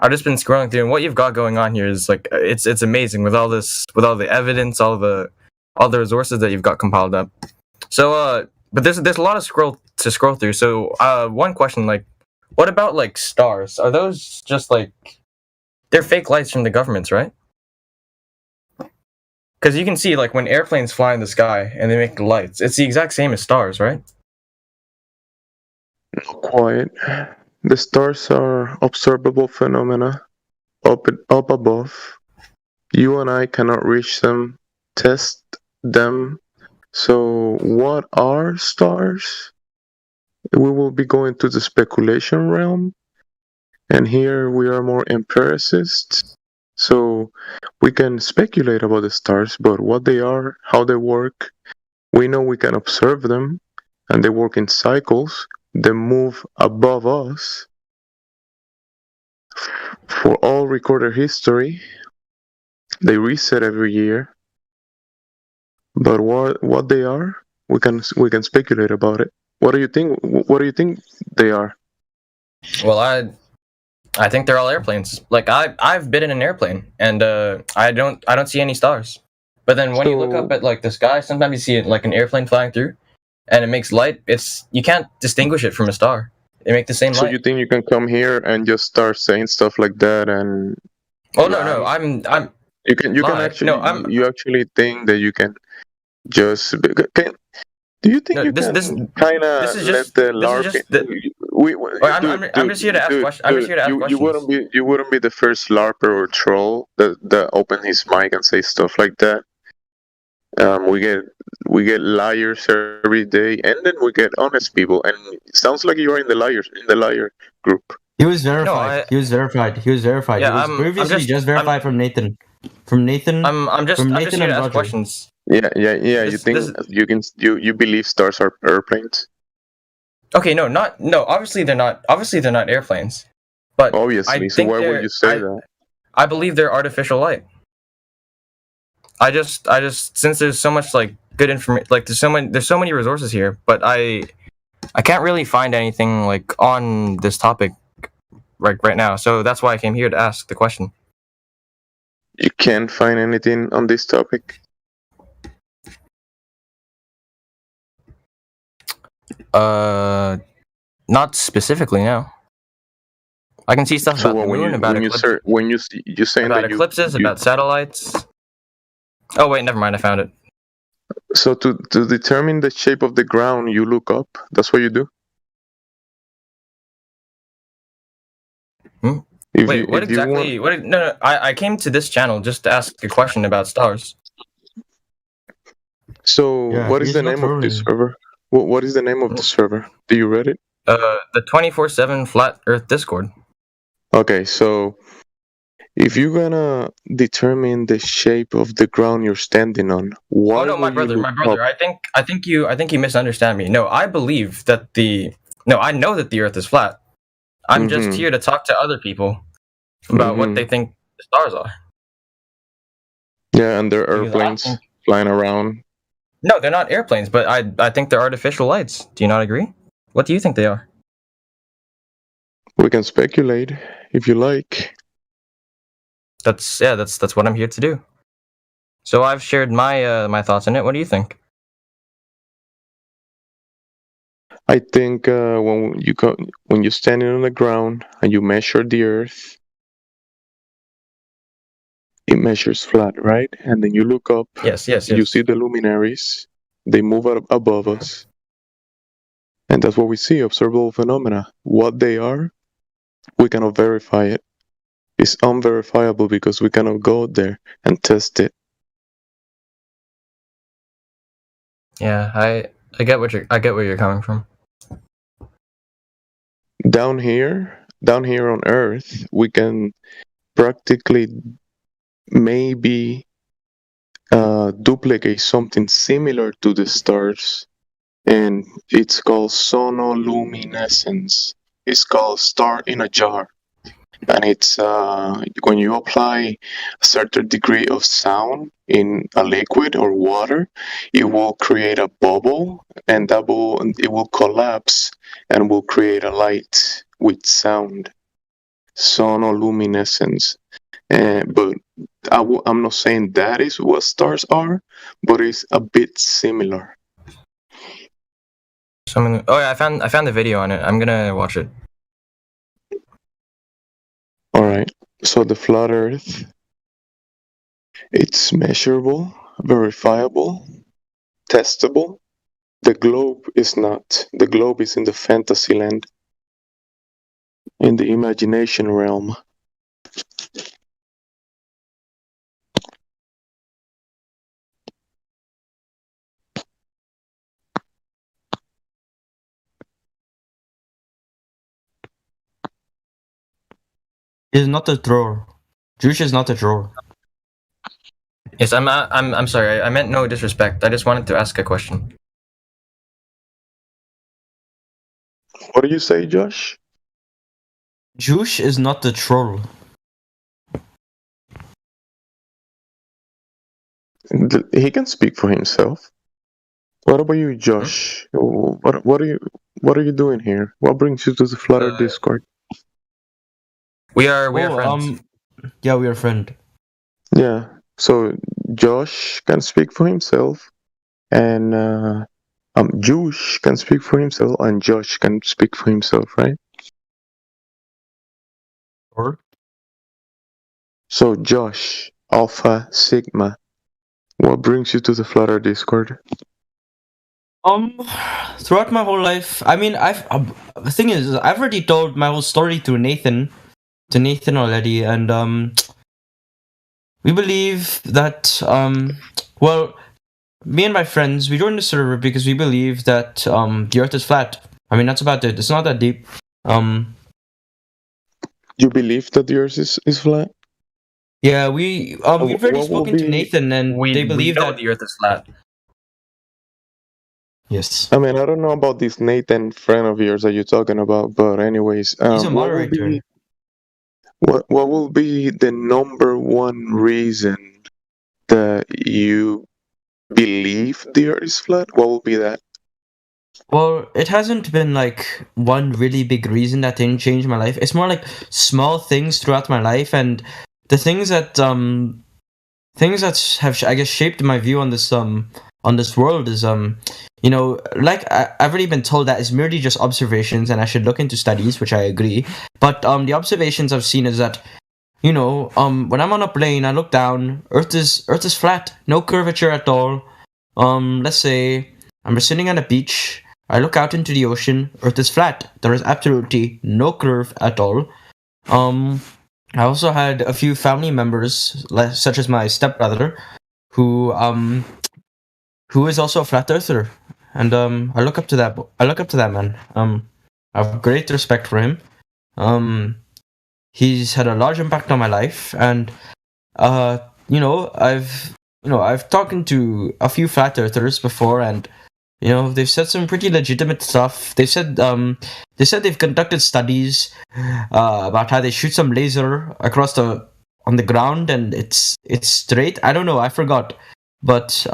I've just been scrolling through, and what you've got going on here is like it's amazing with all the evidence, all the resources that you've got compiled up. So, but there's a lot of scroll through. So, one question, like, what about like stars? Are those just like they're fake lights from the governments, right? Because you can see like when airplanes fly in the sky and they make lights, it's the exact same as stars, right? Not quite. The stars are observable phenomena up above. You and I cannot reach them, test them. So what are stars? We will be going to the speculation realm. And here we are more empiricists. So we can speculate about the stars, but what they are, how they work, we know we can observe them, and they work in cycles. They move above us. For all recorded history, they reset every year. But what they are, we can speculate about it. What do you think? What do you think they are? Well, I think they're all airplanes. Like I've been in an airplane, and I don't see any stars. But then when you look up at like the sky, sometimes you see it like an airplane flying through, and it makes light. You can't distinguish it from a star. They make the same So light. you think you can come here and just start saying stuff like that and? Oh no, I'm. You can actually. No, you actually think that you can just. Do you think you can kind of let the LARP? I'm just here to ask questions. I'm just here to ask questions. You wouldn't be the first LARPer or troll that open his mic and say stuff like that. We get liars every day, and then we get honest people. And it sounds like you are in the liar group. He was verified. He was verified. Yeah, he was previously just verified from Nathan. I'm just here to ask questions. Yeah. You think you believe stars are airplanes? Okay, no. Obviously they're not. Obviously they're not airplanes. But obviously, so why would you say that? I believe they're artificial light. I just since there's so much like good information, like there's so many resources here, but I can't really find anything like on this topic right now. So that's why I came here to ask the question. You can't find anything on this topic? Not specifically, no. I can see stuff So about the moon, about you're saying about that eclipses, about satellites. Oh wait, never mind. I found it. So to determine the shape of the ground, you look up. That's what you do. If Wait, you- what if you want- exactly? No. I came to this channel just to ask a question about stars. So Yeah, what is he's the not name of this trolling. server? What is the name of the server? Do you read it? The 24/7 Flat Earth Discord. Okay, so if you're gonna determine the shape of the ground you're standing on, why Oh no, my will you brother, look my brother. up? I think you misunderstand me. No, I believe that I know that the Earth is flat. I'm just Mhm. here to talk to other people about what they think the stars are. Yeah, and there are Because I airplanes think- flying around. No, they're not airplanes, but I think they're artificial lights. Do you not agree? What do you think they are? We can speculate if you like. That's what I'm here to do. So I've shared my my thoughts on it. What do you think? I think when you're standing on the ground and you measure the Earth, it measures flat, right? And then you look up. Yes. You see the luminaries. They move up above us, and that's what we see: observable phenomena. What they are, we cannot verify it. It's unverifiable because we cannot go there and test it. Yeah, I get where you're coming from. Down here on Earth, we can practically maybe duplicate something similar to the stars, and it's called sonoluminescence. It's called star in a jar, and it's when you apply a certain degree of sound in a liquid or water, it will create a bubble, and that bubble it will collapse and will create a light with sound. Sonoluminescence. But I'm not saying that is what stars are, but it's a bit similar. So I found the video on it. I'm gonna watch it. All right. So the flat Earth, it's measurable, verifiable, testable. The globe is not. The globe is in the fantasy land, in the imagination realm. He's not a troll. Juice is not a troll. Yes, I'm sorry. I meant no disrespect. I just wanted to ask a question. What do you say, Josh? Juice is not a troll. He can speak for himself. What about you, Josh? What are you doing here? What brings you to the Flutter Discord? We are friends. Yeah, we are friends. Yeah. So Josh can speak for himself, and Juice can speak for himself, and Josh can speak for himself, right? Or so Josh, Alpha Sigma, what brings you to the Flutter Discord? Throughout my whole life, I mean, the thing is, I've already told my whole story to Nathan already, and we believe that well, me and my friends, we joined the server because we believe that the Earth is flat. I mean, that's about it. It's not that deep. You believe that the Earth is flat? Yeah, we've already spoken to Nathan, and they believe know that the Earth is flat. Yes. I mean, I don't know about this Nathan friend of yours that you're talking about, but anyways, he's a moderator. What will be the number one reason that you believe the Earth is flat? What will be that? Well, it hasn't been like one really big reason that didn't change my life. It's more like small things throughout my life, and the things that have, I guess, shaped my view on this on this world is like I've already been told that it's merely just observations and I should look into studies, which I agree. But the observations I've seen is that when I'm on a plane, I look down, Earth is flat, no curvature at all. Let's say I'm sitting on a beach, I look out into the ocean, Earth is flat. There is absolutely no curve at all. I also had a few family members, such as my stepbrother, who is also a flat earther, and I look up to that. I look up to that man. I have great respect for him. He's had a large impact on my life, and I've talked to a few flat earthers before, and they've said some pretty legitimate stuff. They said they've conducted studies about how they shoot some laser across on the ground and it's straight. I don't know, I forgot. But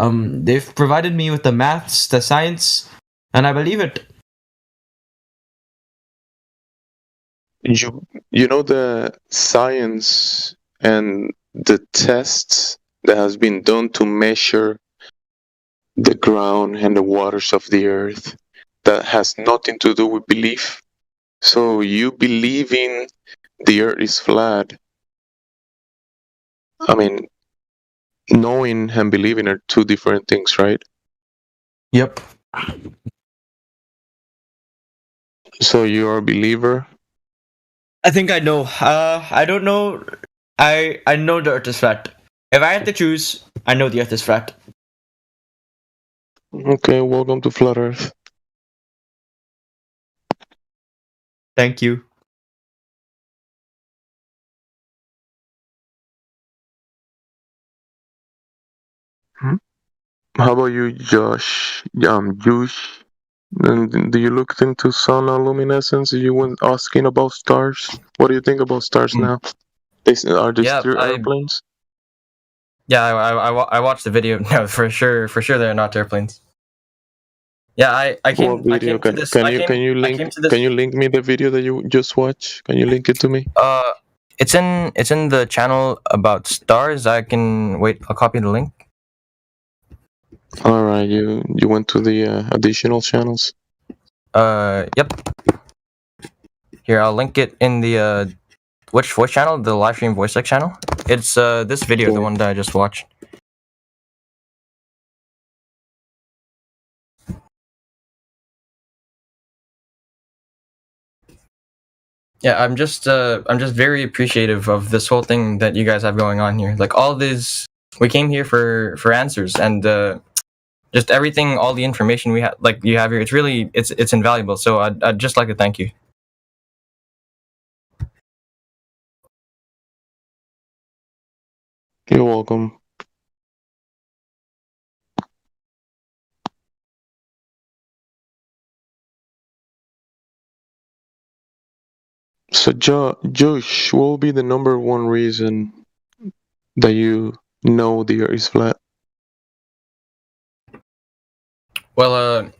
they've provided me with the maths, the science, and I believe it. You know the science and the tests that has been done to measure the ground and the waters of the earth, that has nothing to do with belief. So you believing the earth is flat, I mean, knowing and believing are two different things, right? Yep. So you're a believer? I think I know. I don't know. I know the earth is flat. If I had to choose, I know the earth is flat. Okay, welcome to Flat Earth. Thank you. How about you, Josh? Juice? And do you look into sonoluminescence? You went asking about stars. What do you think about stars now? Are they still airplanes? Yeah, I watched the video. No, for sure they're not airplanes. Yeah, I came. What video? Can you link me the video that you just watched? Can you link it to me? It's in the channel about stars. I can wait. I'll copy the link. All right, you went to the additional channels. Yep. Here, I'll link it in the which voice channel? The live stream voice tech channel. It's this video, the one that I just watched. Yeah, I'm just very appreciative of this whole thing that you guys have going on here. Like all this, we came here for answers, and just everything, all the information we have, like you have here, it's invaluable. So I'd just like to thank you. You're welcome. So, Josh, what will be the number one reason that you know the Earth is flat? Well,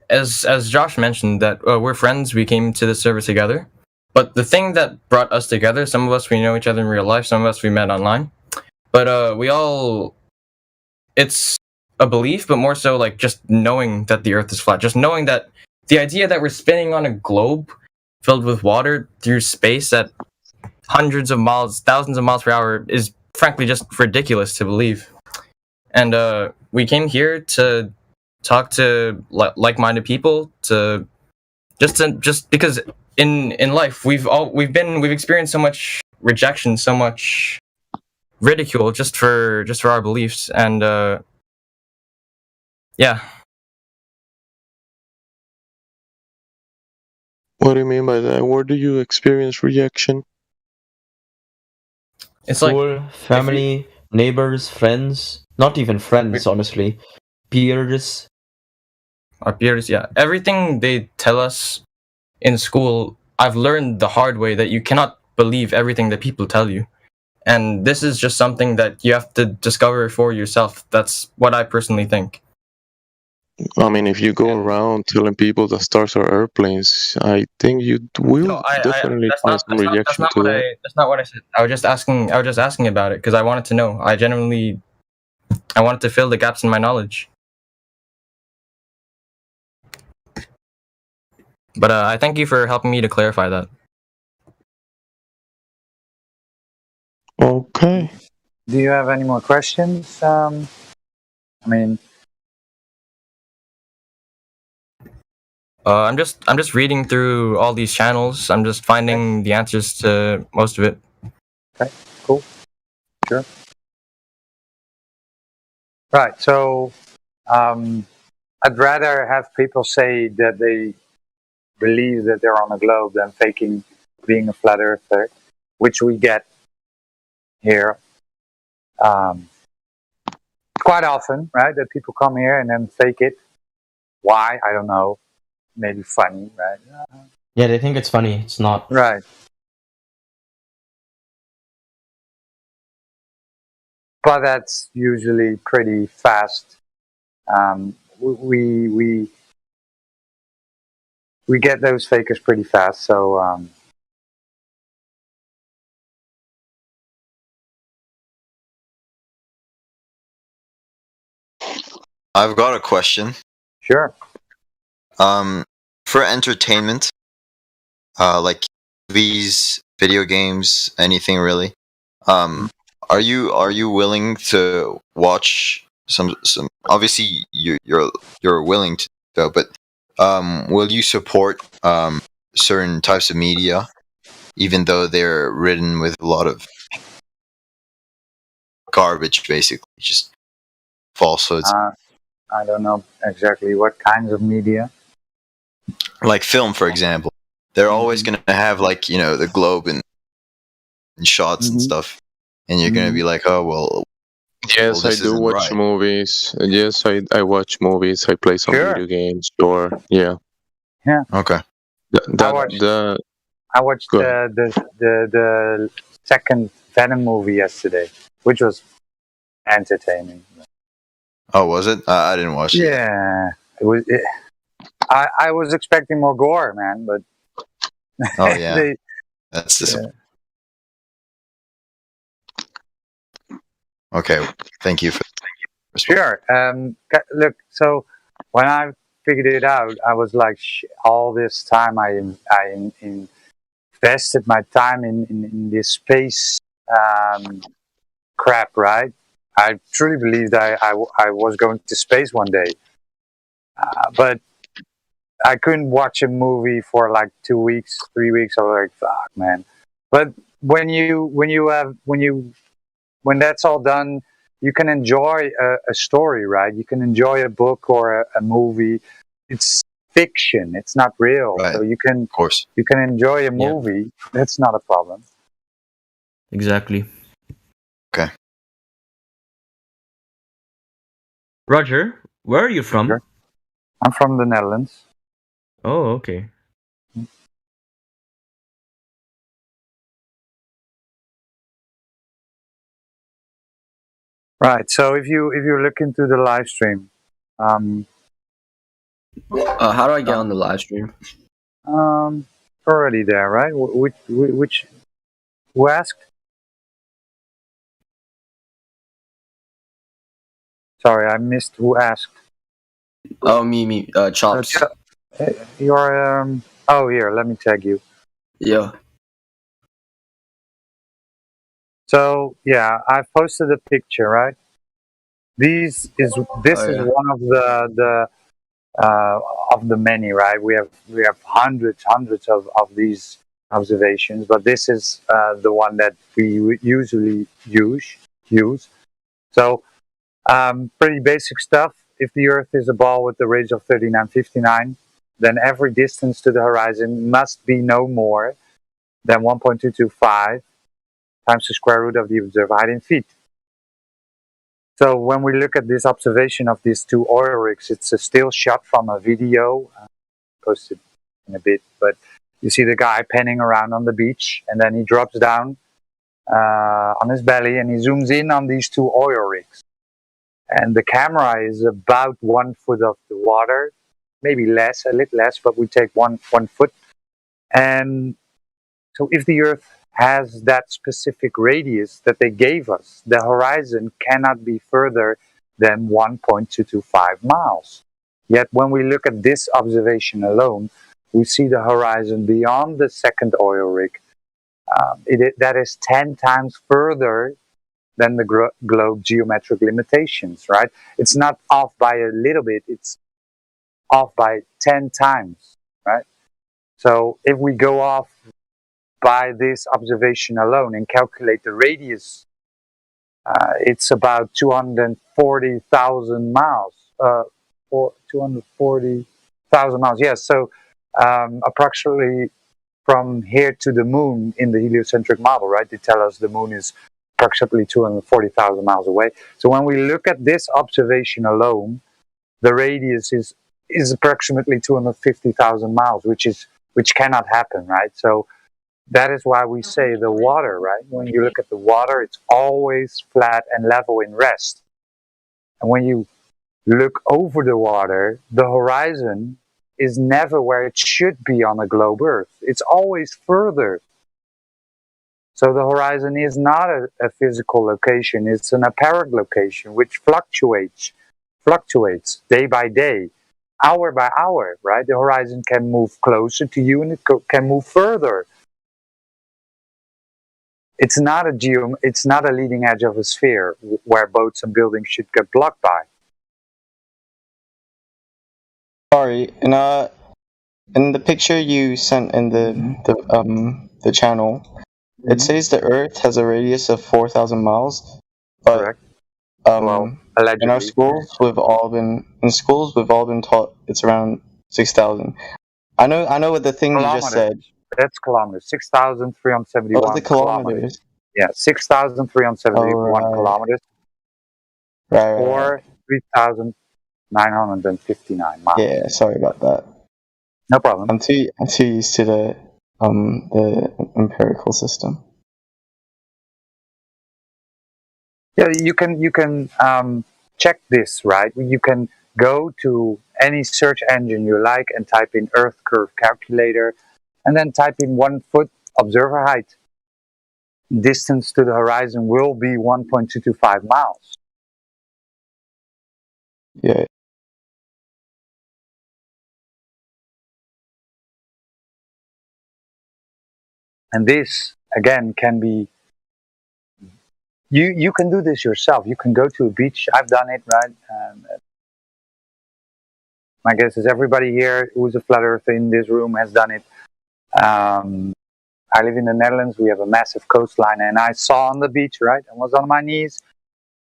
as Josh mentioned, that we're friends. We came to the service together. But the thing that brought us together, some of us we know each other in real life, some of us we met online. But we all, it's a belief, but more so like just knowing that the Earth is flat. Just knowing that the idea that we're spinning on a globe filled with water through space at hundreds of miles, thousands of miles per hour is frankly just ridiculous to believe. And we came here to talk to like-minded people, to just because in life we've experienced so much rejection, so much ridicule just for our beliefs, and yeah. What do you mean by that? Where do you experience rejection? It's school, like family, neighbors, friends. Not even friends, honestly. Peers. Our peers, yeah. Everything they tell us in school, I've learned the hard way that you cannot believe everything that people tell you. And this is just something that you have to discover for yourself. That's what I personally think. I mean, if you go around telling people that stars are airplanes, I think you will definitely find some rejection to that. That's not what I said. I was just asking about it because I wanted to know. I wanted to fill the gaps in my knowledge. But I thank you for helping me to clarify that. Okay. Do you have any more questions? I mean, I'm just reading through all these channels. I'm just finding the answers to most of it. okay, cool, sure. Right. So, I'd rather have people say that they believe that they're on a globe than faking being a flat earther, which we get here quite often, right? That people come here and then fake it. Why? I don't know. Maybe funny, right? Yeah, they think it's funny. It's not. Right. But that's usually pretty fast. We get those fakers pretty fast. So I've got a question. Sure. For entertainment, like movies, video games, anything really. Are you willing to watch some? Obviously, you're willing to go, but will you support certain types of media, even though they're written with a lot of garbage, basically, just falsehoods? I don't know exactly what kinds of media. Like film, for example, they're always going to have like the globe and shots and stuff, and you're going to be like, oh well. Yes, this I do isn't watch right. movies. Yes, I watch movies. I play some Sure. video games. Or yeah. Yeah. Okay. I watched Go the second Venom movie yesterday, which was entertaining. Oh, was it? I didn't watch it. Yeah, it was. I was expecting more gore, man, but Oh yeah, they, that's disappointing. Okay, thank you for. Sure. Look, so when I figured it out, I was like, all this time I invested my time in this space crap, right? I truly believed I was going to space one day, but I couldn't watch a movie for like 2 weeks, 3 weeks. I was like, fuck, man. But when that's all done, you can enjoy a story, right? You can enjoy a book or a movie. It's fiction. It's not real. Right. So you can, of course, you can enjoy a movie. That's not a problem. Exactly. Okay. Roger, where are you from? Sure. I'm from the Netherlands. Oh, okay. Right. So if you look into the live stream, how do I get on the live stream? already there, right? Which who asked? Sorry, I missed who asked. Oh, me, Chops. You're oh, here, let me tag you. Yeah. So yeah, I posted a picture, right? This is one of the many, right? We have hundreds of these observations, but this is the one that we usually use. So pretty basic stuff. If the Earth is a ball with the radius of 3959, then every distance to the horizon must be no more than 1.225 times the square root of the observed height in feet. So when we look at this observation of these two oil rigs, it's a still shot from a video, posted in a bit, but you see the guy panning around on the beach, and then he drops down on his belly, and he zooms in on these two oil rigs. And the camera is about 1 foot of the water, maybe less, a little less, but we take one foot. And so if the Earth has that specific radius that they gave us, the horizon cannot be further than 1.225 miles. Yet when we look at this observation alone, we see the horizon beyond the second oil rig. That is 10 times further than the globe geometric limitations, right? It's not off by a little bit, it's off by 10 times, right? So if we go off by this observation alone and calculate the radius, it's about 240,000 miles. Or 240,000 miles, yes. So approximately from here to the moon in the heliocentric model, right? They tell us the moon is approximately 240,000 miles away. So when we look at this observation alone, the radius is approximately 250,000 miles, which cannot happen, right? So that is why we say the water, right? When you look at the water, it's always flat and level in rest. And when you look over the water, the horizon is never where it should be on a globe Earth. It's always further. So the horizon is not a physical location, it's an apparent location which fluctuates day by day, hour by hour, right? The horizon can move closer to you and it can move further. It's not a leading edge of a sphere where boats and buildings should get blocked by. Sorry, in the picture you sent in the channel, it says the Earth has a radius of 4,000 miles. But, correct. In our schools, we've all been taught it's around 6,000. I know what the thing you just said. That's kilometers. 6,371. Oh, the kilometers. Yeah, 6,371 kilometers. Right. Or 3,959 miles. Yeah, sorry about that. No problem. I'm too used to the empirical system. Yeah, you can check this, right? You can go to any search engine you like and type in Earth curve calculator, and then type in 1 foot observer height. Distance to the horizon will be 1.225 miles. Yeah. And this, again, can be... You can do this yourself. You can go to a beach. I've done it, right? My guess is everybody here who's a flat earther in this room has done it. I live in the Netherlands. We have a massive coastline, and I saw on the beach, right? I was on my knees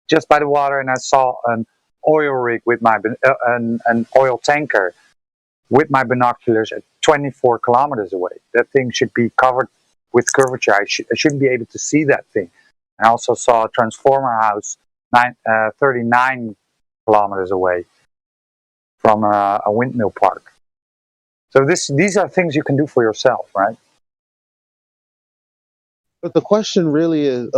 just by the water, and I saw an oil rig with an oil tanker with my binoculars at 24 kilometers away. That thing should be covered with curvature. I shouldn't be able to see that thing. I also saw a transformer house 39 kilometers away from a windmill park. So these are things you can do for yourself, right? But the question really is,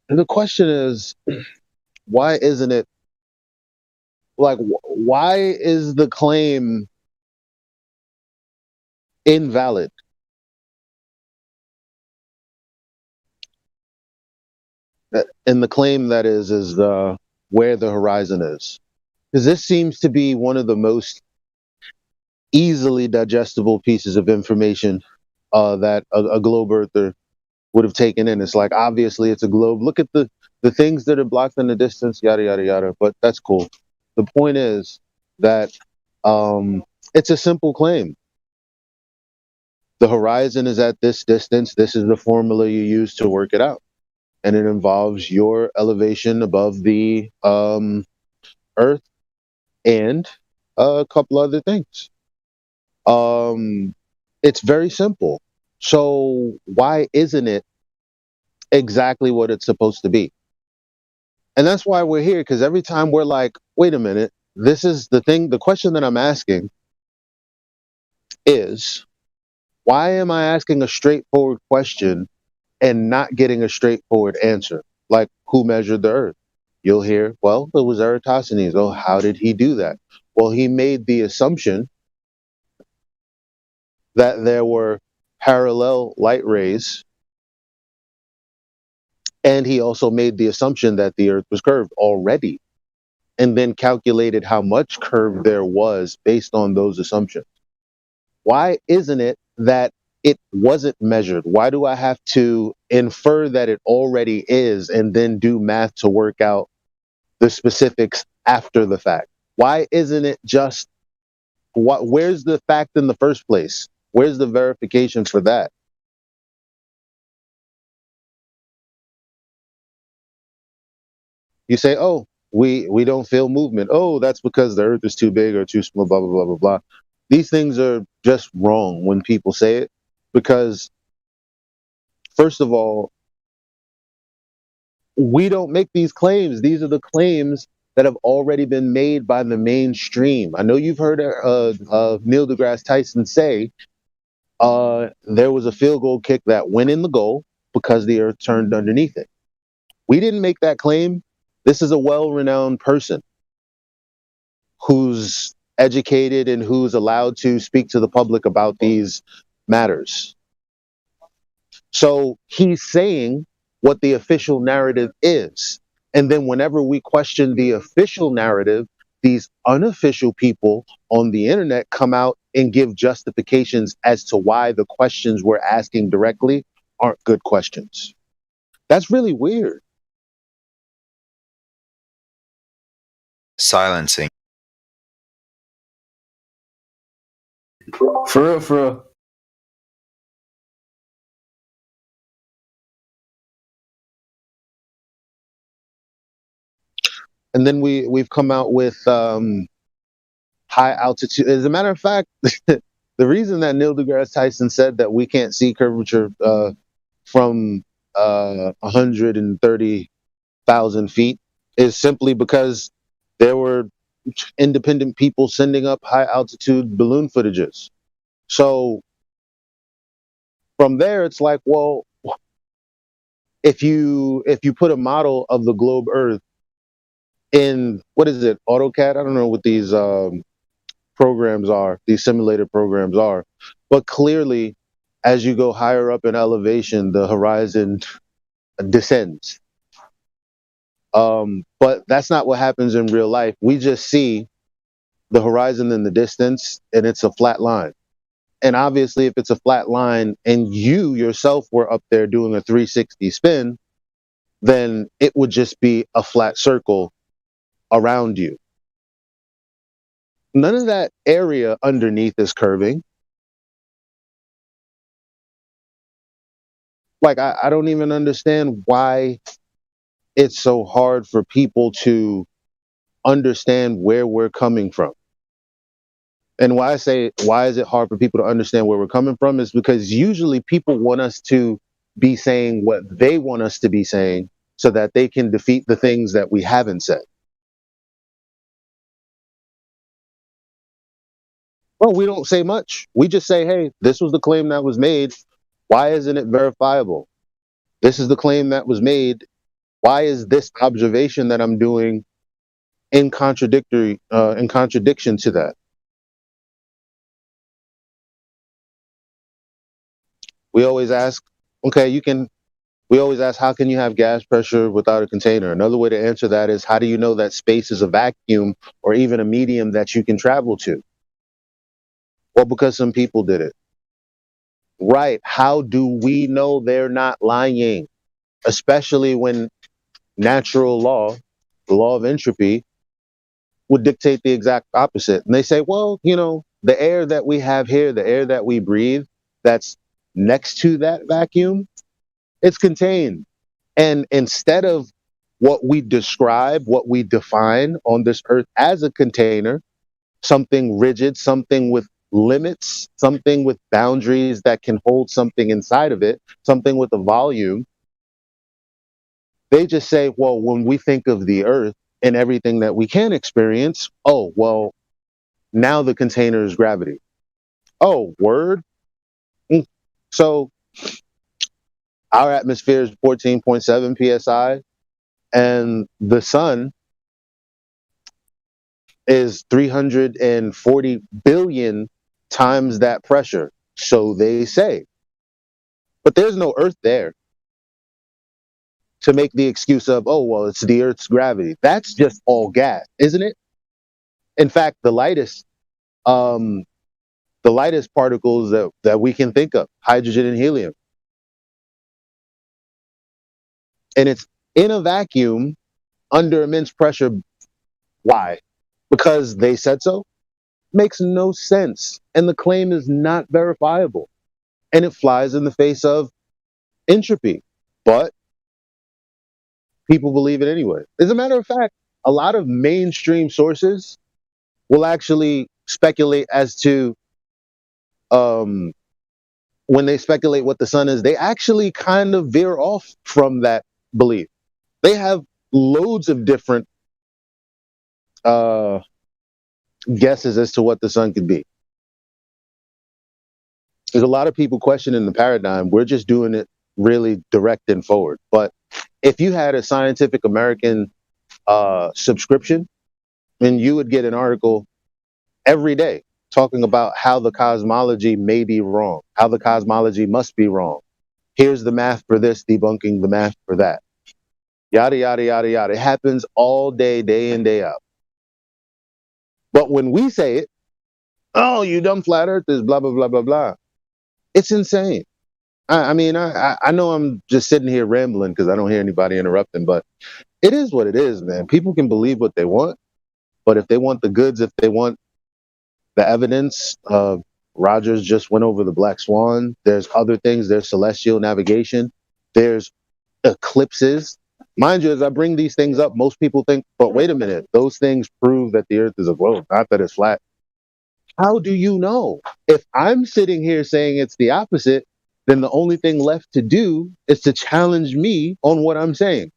the question is, why isn't it, like, why is the claim invalid? And the claim that is where the horizon is. Because this seems to be one of the most easily digestible pieces of information that a globe earther would have taken in. It's like, obviously it's a globe. Look at the things that are blocked in the distance, yada, yada, yada. But that's cool. The point is that it's a simple claim. The horizon is at this distance. This is the formula you use to work it out. And it involves your elevation above the Earth and a couple other things. It's very simple. So why isn't it exactly what it's supposed to be? And that's why we're here, because every time we're like, wait a minute, this is the thing. The question that I'm asking is, why am I asking a straightforward question and not getting a straightforward answer? Like, who measured the Earth? You'll hear, well, it was Eratosthenes. Oh, how did he do that? Well, he made the assumption that there were parallel light rays, and he also made the assumption that the Earth was curved already. and then calculated how much curve there was based on those assumptions? Why isn't it that it wasn't measured? Why do I have to infer that it already is and then do math to work out the specifics after the fact? Why isn't it just where's the fact in the first place? Where's the verification for that? You say, oh, we don't feel movement. Oh, that's because the earth is too big or too small, blah, blah, blah, blah, blah. These things are just wrong when people say it because, first of all, we don't make these claims. These are the claims that have already been made by the mainstream. I know you've heard Neil deGrasse Tyson say there was a field goal kick that went in the goal because the earth turned underneath it. We didn't make that claim. This is a well-renowned person who's educated and who's allowed to speak to the public about these matters. So he's saying what the official narrative is. And then whenever we question the official narrative, these unofficial people on the internet come out and give justifications as to why the questions we're asking directly aren't good questions. That's really weird. Silencing. For real, for real. And then we've come out with high altitude. As a matter of fact, the reason that Neil deGrasse Tyson said that we can't see curvature from 130,000 feet is simply because there were independent people sending up high altitude balloon footages. So from there, it's like, well, if you put a model of the globe Earth in, what is it, AutoCAD? I don't know what these programs are, these simulator programs are, but clearly, as you go higher up in elevation, the horizon descends. But that's not what happens in real life. We just see the horizon in the distance, and it's a flat line. And obviously, if it's a flat line and you yourself were up there doing a 360 spin, then it would just be a flat circle around you. None of that area underneath is curving. Like, I don't even understand why it's so hard for people to understand where we're coming from. And why I say, why is it hard for people to understand where we're coming from is because usually people want us to be saying what they want us to be saying so that they can defeat the things that we haven't said. Well, we don't say much. We just say, hey, this was the claim that was made. Why isn't it verifiable? This is the claim that was made. Why is this observation that I'm doing in contradiction to that? We always ask, okay, we always ask, how can you have gas pressure without a container? Another way to answer that is, how do you know that space is a vacuum or even a medium that you can travel to? Well, because some people did it. Right. How do we know they're not lying? Especially when natural law, the law of entropy, would dictate the exact opposite. And they say, well, the air that we have here, the air that we breathe, that's next to that vacuum, it's contained. And instead of what we describe, what we define on this earth as a container, something rigid, something with limits, something with boundaries that can hold something inside of it, something with a volume, they just say, well, when we think of the earth and everything that we can experience, oh, well, now the container is gravity. Oh, word? So our atmosphere is 14.7 psi, and the sun is 340 billion times that pressure, so they say. But there's no earth there. to make the excuse of, oh, well, it's the Earth's gravity. That's just all gas, isn't it? In fact, the lightest particles that we can think of, hydrogen and helium. And it's in a vacuum under immense pressure. Why? Because they said so? Makes no sense. And the claim is not verifiable. And it flies in the face of entropy. But people believe it anyway. As a matter of fact, a lot of mainstream sources will actually speculate as to when they speculate what the sun is, they actually kind of veer off from that belief. They have loads of different guesses as to what the sun could be. There's a lot of people questioning the paradigm. We're just doing it really direct and forward. But if you had a Scientific American subscription, then you would get an article every day talking about how the cosmology may be wrong, how the cosmology must be wrong. Here's the math for this, debunking the math for that. Yada, yada, yada, yada. It happens all day, day in, day out. But when we say it, oh, you dumb flat earthers, blah, blah, blah, blah, blah. It's insane. I mean, I know I'm just sitting here rambling because I don't hear anybody interrupting, but it is what it is, man. People can believe what they want, but if they want the goods, if they want the evidence, Rogers just went over the Black Swan. There's other things. There's celestial navigation. There's eclipses. Mind you, as I bring these things up, most people think, but wait a minute, those things prove that the Earth is a globe, not that it's flat. How do you know? If I'm sitting here saying it's the opposite, then the only thing left to do is to challenge me on what I'm saying,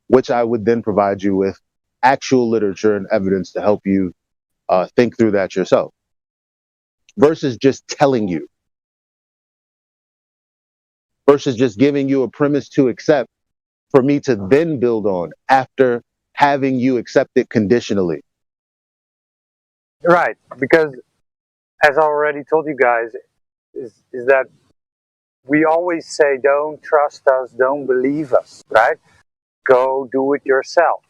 which I would then provide you with actual literature and evidence to help you think through that yourself, versus just telling you, versus just giving you a premise to accept for me to then build on after having you accept it conditionally. Right, because as I already told you guys, is that we always say, don't trust us, don't believe us, right? Go do it yourself.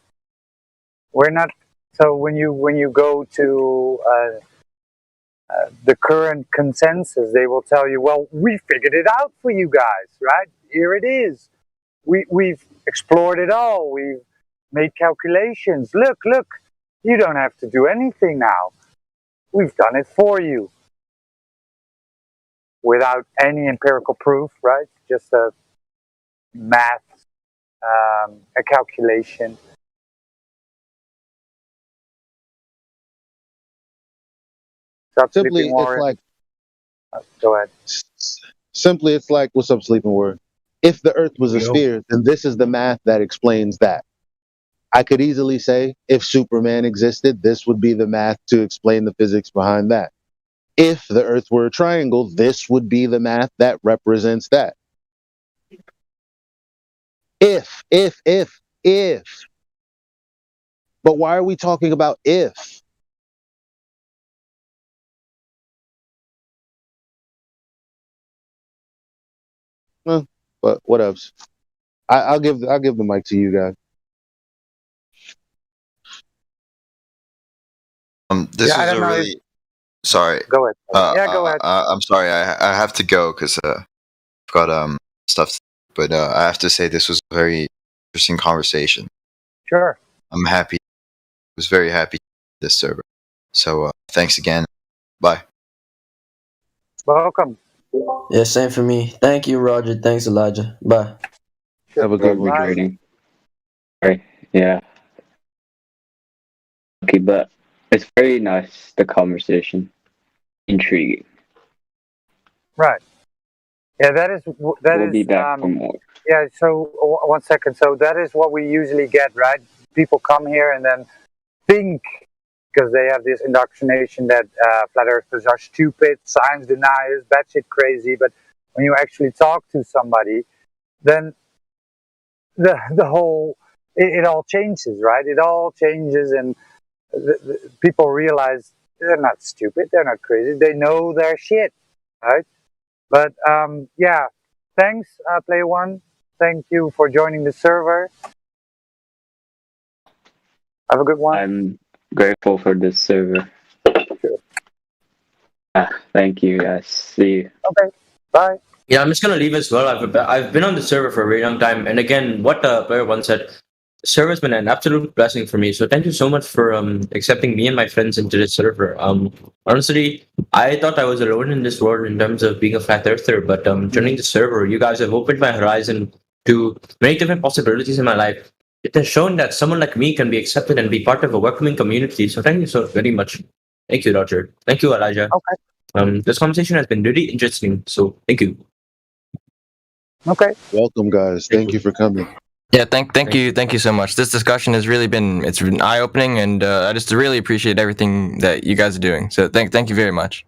We're not, so when you go to the current consensus, they will tell you, well, we figured it out for you guys, right? Here it is. We've explored it all. We've made calculations. Look, you don't have to do anything now. We've done it for you. Without any empirical proof, right? Just a math, a calculation. Simply, it's like, go ahead. Simply, it's like, what's up, sleeping word? If the Earth was a sphere, then this is the math that explains that. I could easily say, if Superman existed, this would be the math to explain the physics behind that. If the Earth were a triangle, this would be the math that represents that. If. But why are we talking about if? Well, but what else? I'll give the mic to you guys. This is a really sorry. Go ahead. Go ahead. I'm sorry. I have to go because I've got stuff. But I have to say this was a very interesting conversation. Sure. I'm happy. I was very happy with this server. So thanks again. Bye. Welcome. Yeah, same for me. Thank you, Roger. Thanks, Elijah. Bye. Have a good one. Trading. Right. Yeah. Okay, but it's very nice, the conversation. Intriguing. Right. Yeah, that is. We'll be back for more. Yeah. So 1 second. So that is what we usually get, right? People come here and then think, because they have this indoctrination that flat earthers are stupid, science deniers, batshit crazy. But when you actually talk to somebody, then the whole it all changes, right? It all changes, and the people realize they're not stupid, they're not crazy, they know their shit, right? But yeah, thanks, Player One. thank you for joining the server. Have a good one. I'm grateful for this server. Thank you guys. See you. Okay, bye. Yeah, I'm just gonna leave as well. I've been on the server for a very long time, and again, what the player once said, the server's been an absolute blessing for me. So thank you so much for accepting me and my friends into this server. Honestly, I thought I was alone in this world in terms of being a flat earther, but joining the server, you guys have opened my horizon to many different possibilities in my life. It has shown that someone like me can be accepted and be part of a welcoming community. So thank you so very much. Thank you, Roger. Thank you, Elijah. Okay. This conversation has been really interesting. So thank you. Okay. Welcome, guys. Thank you for coming. Yeah, thank you so much. This discussion has really been eye opening, and I just really appreciate everything that you guys are doing. So thank you very much.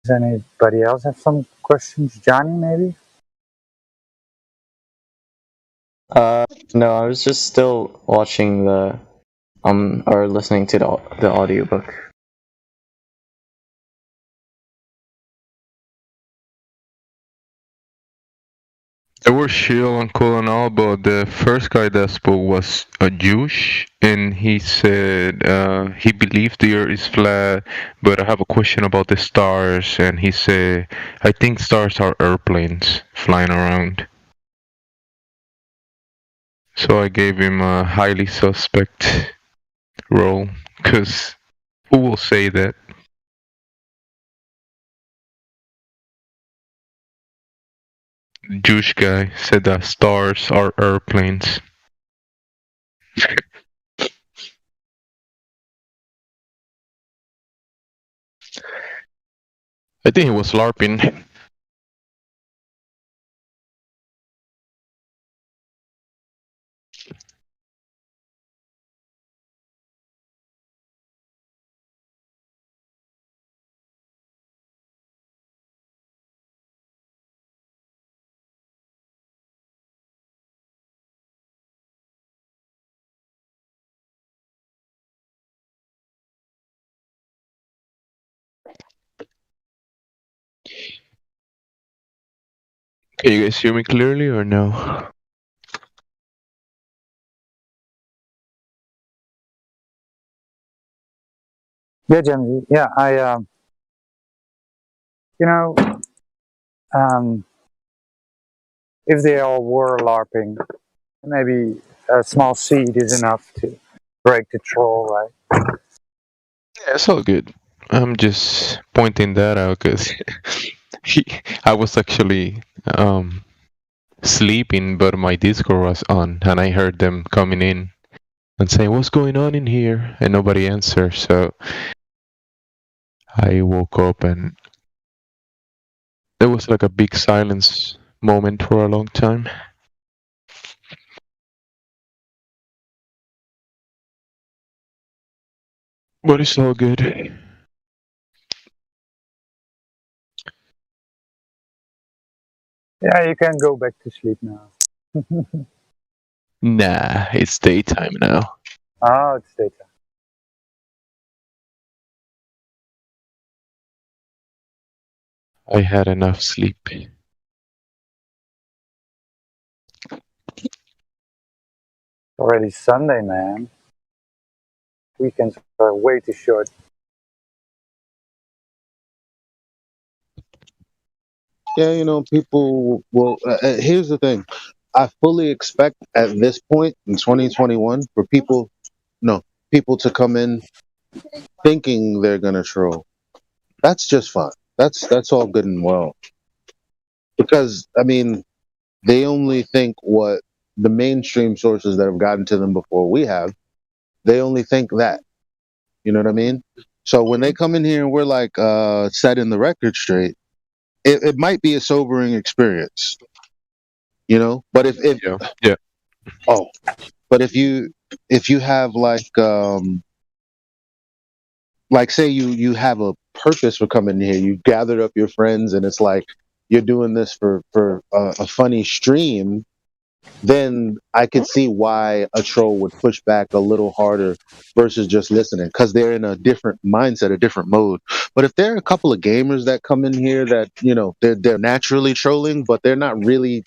Does anybody else have some questions? Johnny, maybe? No, I was just still watching the or listening to the audiobook. They were chill and cool and all, but the first guy that spoke was a Jewish, and he said he believed the earth is flat, but I have a question about the stars, and he said, I think stars are airplanes flying around. So I gave him a highly suspect role, because who will say that? Jewish guy said that stars are airplanes. I think he was LARPing. Can you guys hear me clearly or no? Yeah, Jamie. Yeah, if they all were LARPing, maybe a small seed is enough to break the troll, right? Yeah, it's all good. I'm just pointing that out because I was actually sleeping, but my Discord was on, and I heard them coming in and saying, "What's going on in here?" And nobody answered, so I woke up and there was like a big silence moment for a long time. But it's all good. Yeah, you can go back to sleep now. Nah, it's daytime now. Oh, it's daytime. I had enough sleep. Already Sunday, man. Weekends are way too short. Yeah, people will. Here's the thing. I fully expect at this point in 2021 for people to come in thinking they're gonna troll. That's just fine. That's all good and well. Because they only think what the mainstream sources that have gotten to them before we have. They only think that. You know what I mean? So when they come in here and we're like setting the record straight, it might be a sobering experience. But if yeah. Oh, but if you have like say you have a purpose for coming here, you gathered up your friends, and it's like you're doing this for a funny stream, then I could see why a troll would push back a little harder versus just listening, because they're in a different mindset, a different mode. But if there are a couple of gamers that come in here that, you know, they're naturally trolling, but they're not really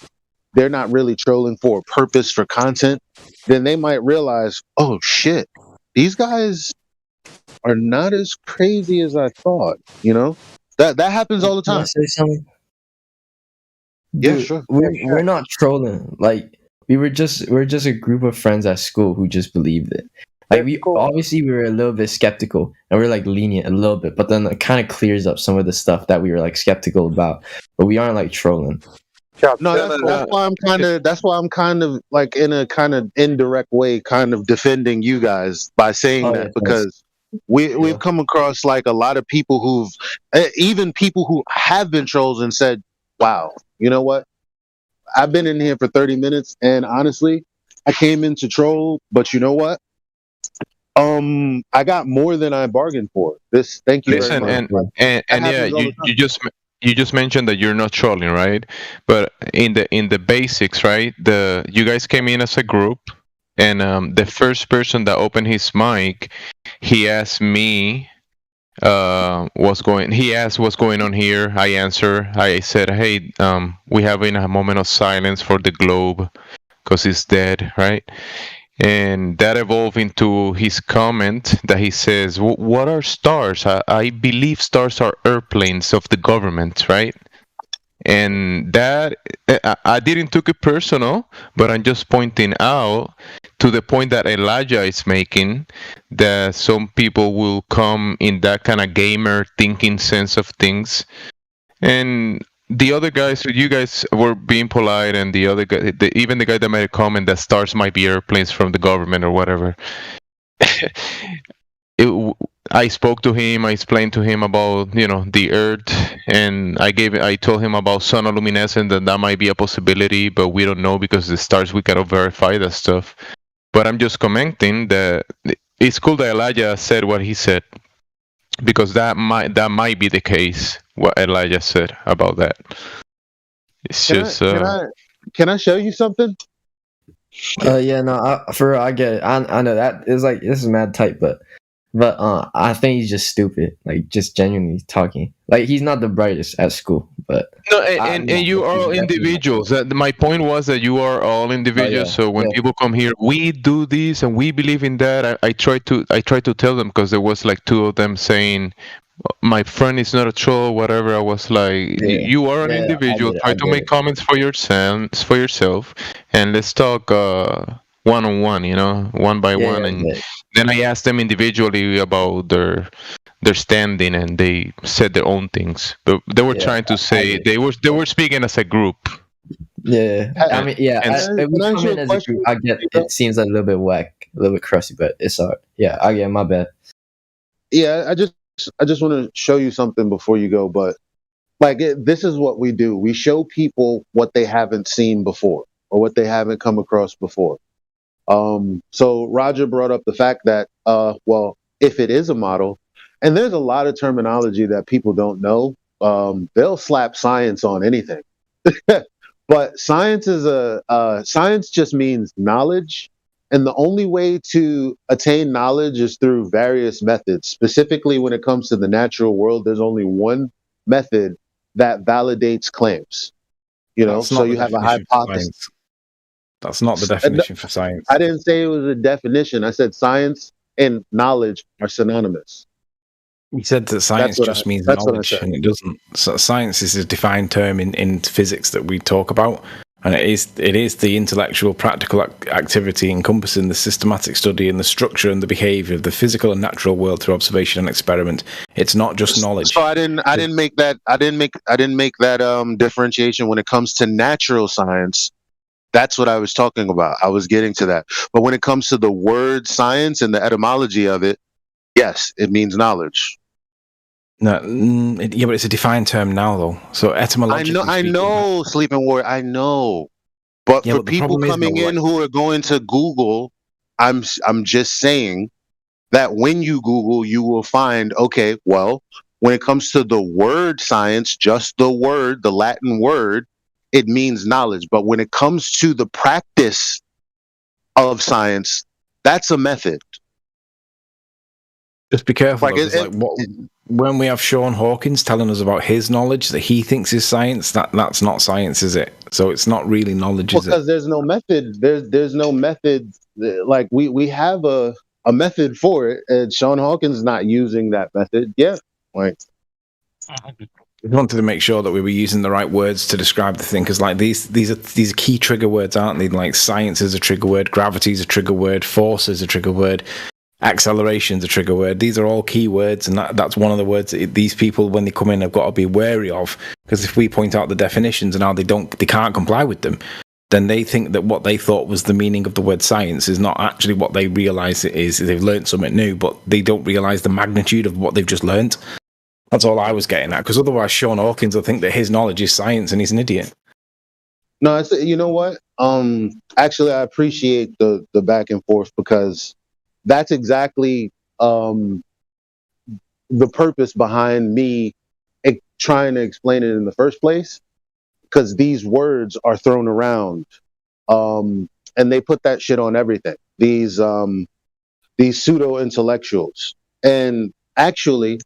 trolling for a purpose, for content, then they might realize, oh shit, these guys are not as crazy as I thought. You know, that happens all the Can I time. say something? Yeah, Dude, sure. we're not trolling. Like we're just a group of friends at school who just believed it. Like we obviously we were a little bit skeptical and we're like lenient a little bit, but then it kind of clears up some of the stuff that we were like skeptical about. But we aren't like trolling. No, that's why I'm kind of like in a kind of indirect way, kind of defending you guys by saying that, because we've come across like a lot of people who've even people who have been trolls and said, "Wow, you know what? I've been in here for 30 minutes, and honestly, I came in to troll, but you know what? I got more than I bargained for. This, thank you Listen, very much." and yeah, happens all the time. you just mentioned that you're not trolling, right? But in the basics, right? You guys came in as a group, and the first person that opened his mic, he asked me what's going on here. I answered. I said, hey, we having a moment of silence for the globe because it's dead, right? And that evolved into his comment that he says, what are stars? I believe stars are airplanes of the government, right? And that I didn't took it personal, but I'm just pointing out to the point that Elijah is making, that some people will come in that kind of gamer thinking sense of things, and the other guys, you guys were being polite, and the other guy, even the guy that made a comment that stars might be airplanes from the government or whatever. I spoke to him. I explained to him about the Earth, and I told him about sonoluminescence, that might be a possibility, but we don't know because the stars we cannot verify that stuff. But I'm just commenting that it's cool that Elijah said what he said, because that might be the case. What Elijah said about that. It's Can I show you something? Yeah, no, I get it. I know that it's like this is mad tight, but I think he's just stupid. Like just genuinely talking. Like he's not the brightest at school, but no, and you are all individuals. My point was that you are all individuals. So when people come here, we do this and we believe in that. I try to tell them, because there was like two of them saying, my friend is not a troll, whatever. I was like, you are an individual. Try to make comments for yourself, and let's talk one-on-one, one by one. And then I asked them individually about their standing, and they said their own things. But they were trying to say they were speaking as a group. Yeah, I mean, as a group, I get it seems a little bit whack, a little bit crusty, but it's alright. Yeah, I get my bad. Yeah, I just want to show you something before you go, but this is what we do. We show people what they haven't seen before or what they haven't come across before. So Roger brought up the fact that, if it is a model, and there's a lot of terminology that people don't know, they'll slap science on anything. But science science just means knowledge. And the only way to attain knowledge is through various methods. Specifically, when it comes to the natural world, there's only one method that validates claims. So you have a hypothesis. That's not the definition for science. I didn't say it was a definition. I said science and knowledge are synonymous. He said that science just means knowledge, and it doesn't. So science is a defined term in physics that we talk about. And it is the intellectual, practical activity encompassing the systematic study and the structure and the behavior of the physical and natural world through observation and experiment. It's not just knowledge. So I didn't make that differentiation when it comes to natural science. That's what I was talking about. I was getting to that. But when it comes to the word science and the etymology of it, yes, it means knowledge. No, yeah, but it's a defined term now, though. So etymologically, I know, Sleeping Warrior. I know, but for people coming in who are going to Google, I'm just saying that when you Google, you will find, okay, well, when it comes to the word science, just the word, the Latin word, it means knowledge. But when it comes to the practice of science, that's a method. Just be careful. When we have Sean Hawkins telling us about his knowledge that he thinks is science, that's not science, is it? So it's not really knowledge, is it? Because there's no method. There's no method. Like we have a method for it, and Sean Hawkins not using that method. Yeah, like. We wanted to make sure that we were using the right words to describe the thing, because like these are key trigger words, aren't they? Like science is a trigger word, gravity is a trigger word, force is a trigger word, acceleration is a trigger word. These are all key words, and that's one of the words that these people, when they come in, have got to be wary of. Because if we point out the definitions and how they can't comply with them, then they think that what they thought was the meaning of the word science is not actually what they realise it is. They've learned something new, but they don't realise the magnitude of what they've just learned. That's all I was getting at, because otherwise Sean Hawkins will think that his knowledge is science and he's an idiot. No, you know what? Actually, I appreciate the back and forth, because that's exactly the purpose behind me trying to explain it in the first place, because these words are thrown around, and they put that shit on everything. These pseudo intellectuals, and actually,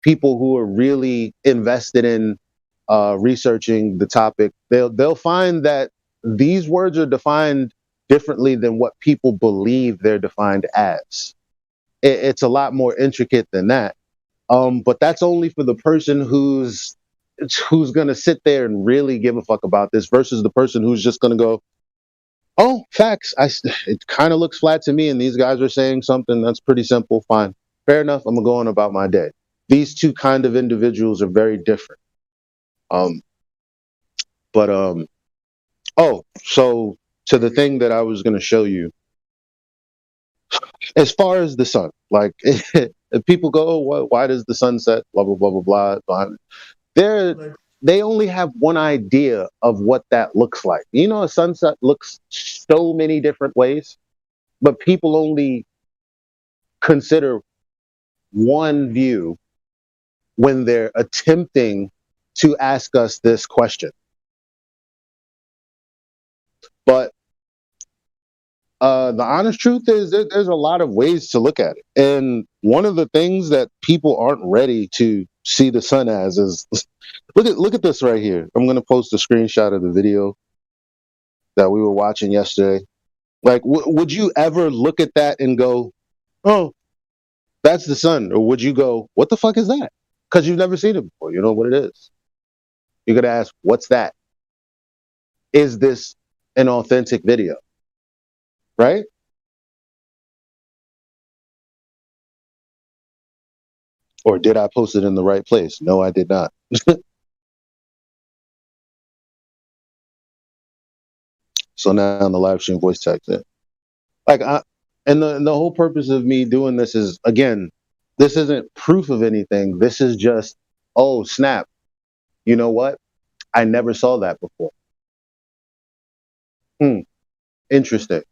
people who are really invested in researching the topic, they'll find that these words are defined differently than what people believe they're defined as. It's a lot more intricate than that. But that's only for the person who's going to sit there and really give a fuck about this, versus the person who's just going to go, oh, facts. It kind of looks flat to me, and these guys are saying something that's pretty simple. Fine. Fair enough. I'm going to go on about my day. These two kind of individuals are very different. So to the thing that I was going to show you, as far as the sun, like if people go, oh, why does the sun set? Blah, blah, blah, blah, blah. They only have one idea of what that looks like. You know, a sunset looks so many different ways, but people only consider one view when they're attempting to ask us this question. But the honest truth is that there's a lot of ways to look at it. And one of the things that people aren't ready to see the sun as is, look at this right here. I'm going to post a screenshot of the video that we were watching yesterday. Like, would you ever look at that and go, oh, that's the sun? Or would you go, what the fuck is that? Because you've never seen it before. You know what it is. You're going to ask, what's that? Is this an authentic video? Right? Or did I post it in the right place? No, I did not. So now on the live stream voice text it. And the whole purpose of me doing this is, again, this isn't proof of anything. This is just, oh, snap. You know what? I never saw that before. Interesting.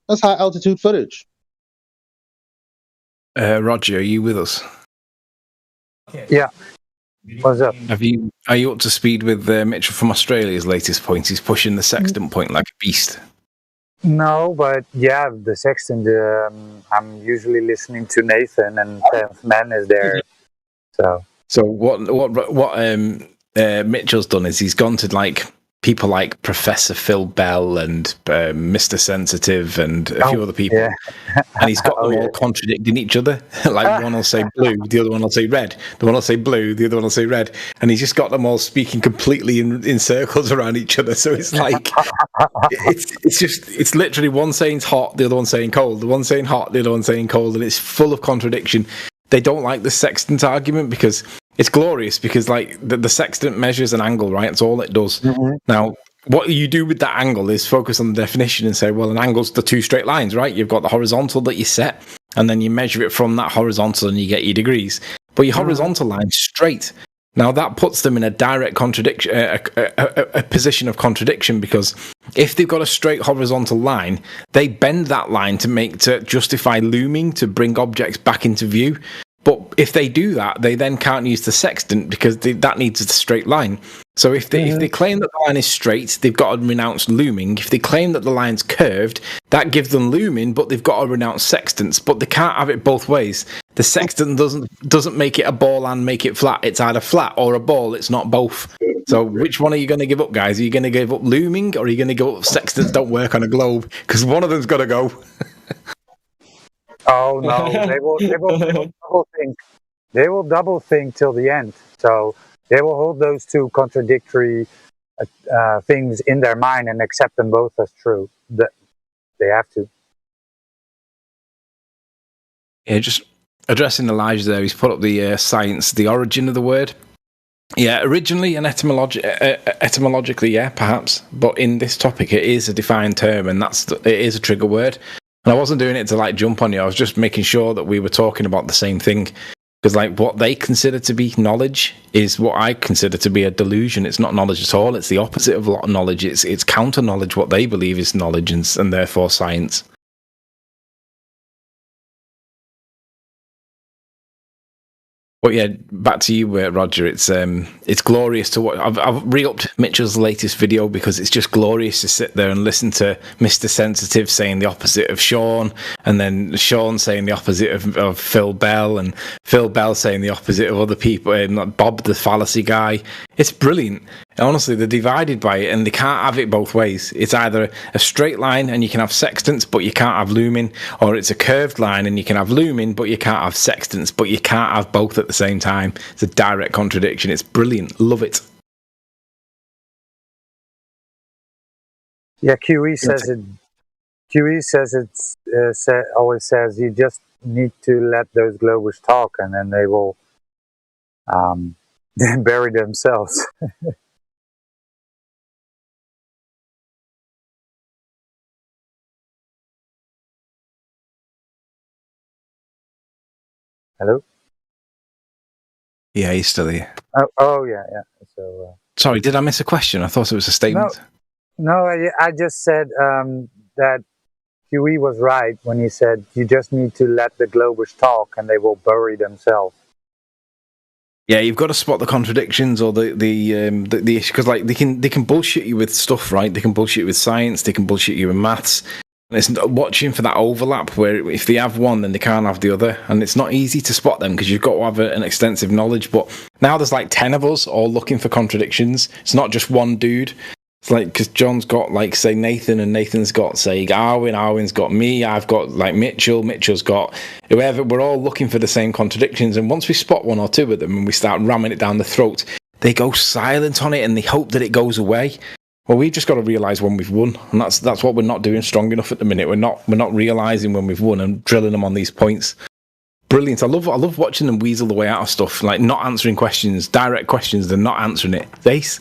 That's high altitude footage. Roger, are you with us? Yeah. What's up? Are you up to speed with Mitchell from Australia's latest point? He's pushing the sextant point like a beast. No, but yeah, the sextant. I'm usually listening to Nathan, and 10th Man is there. So what Mitchell's done is he's gone to like people like Professor Phil Bell and Mr. Sensitive and a few other people. Yeah. And he's got them all contradicting each other. Like one will say blue, the other one will say red. The one will say blue, the other one will say red. And he's just got them all speaking completely in circles around each other. So it's like, it's literally one saying hot, the other one saying cold. The one saying hot, the other one saying cold. And it's full of contradiction. They don't like the sextant argument because it's glorious, because like the sextant measures an angle, right? That's all it does. Mm-hmm. Now, what you do with that angle is focus on the definition and say, well, an angle's the two straight lines, right? You've got the horizontal that you set, and then you measure it from that horizontal and you get your degrees. But your horizontal line's straight. Now, that puts them in a direct contradiction, a position of contradiction, because if they've got a straight horizontal line, they bend that line to justify looming, to bring objects back into view. But if they do that, they then can't use the sextant because that needs a straight line. So if they claim that the line is straight, they've got to renounce looming. If they claim that the line's curved, that gives them looming, but they've got to renounce sextants. But they can't have it both ways. The sextant doesn't make it a ball and make it flat. It's either flat or a ball. It's not both. So which one are you going to give up, guys? Are you going to give up looming, or are you going to give up sextants don't work on a globe? Because one of them's got to go. Oh no, they will double think. They will double think till the end. So they will hold those two contradictory things in their mind and accept them both as true. They have to. Yeah, just addressing Elijah there. He's put up the science, the origin of the word. Yeah, originally and etymologically, yeah, perhaps. But in this topic, it is a defined term, and it is a trigger word. And I wasn't doing it to like jump on you. I was just making sure that we were talking about the same thing. Because like what they consider to be knowledge is what I consider to be a delusion. It's not knowledge at all. It's the opposite of a lot of knowledge. It's counter knowledge. What they believe is knowledge and therefore science. But yeah, back to you, Roger. It's glorious to watch. I've re-upped Mitchell's latest video because it's just glorious to sit there and listen to Mr. Sensitive saying the opposite of Sean, and then Sean saying the opposite of Phil Bell, and Phil Bell saying the opposite of other people, and Bob the fallacy guy. It's brilliant. Honestly, they're divided by it, and they can't have it both ways. It's either a straight line and you can have sextants, but you can't have looming, or it's a curved line and you can have looming, but you can't have sextants, but you can't have both at the same time. It's a direct contradiction. It's brilliant. Love it. Yeah, QE says it. QE says it's always says you just need to let those globers talk, and then they will bury themselves. Hello? Yeah, he's still here. Oh yeah. So. Sorry, did I miss a question? I thought it was a statement. No, I just said that QE was right when he said you just need to let the globers talk and they will bury themselves. Yeah, you've got to spot the contradictions or the issue, because like they can bullshit you with stuff, right? They can bullshit you with science, they can bullshit you with maths. And it's watching for that overlap where if they have one, then they can't have the other, and it's not easy to spot them because you've got to have an extensive knowledge. But now there's like 10 of us all looking for contradictions. It's not just one dude. It's like because John's got like say Nathan, and Nathan's got say Arwin's got me. I've got like Mitchell's got whoever. We're all looking for the same contradictions, and once we spot one or two of them and we start ramming it down the throat, they go silent on it and they hope that it goes away. Well, we've just got to realise when we've won, and that's what we're not doing strong enough at the minute. We're not realising when we've won and drilling them on these points. Brilliant! I love watching them weasel the way out of stuff, like not answering questions, direct questions, and not answering it. Ace.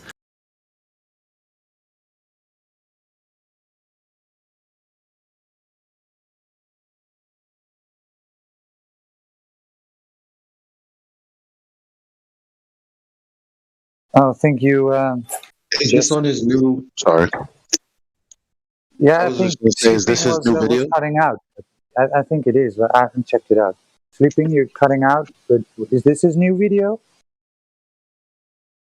Oh, thank you. Is this on his new? Sorry. Yeah, I think is this his new video? Cutting out. I think it is, but I haven't checked it out. Sleeping, you're cutting out. But is this his new video?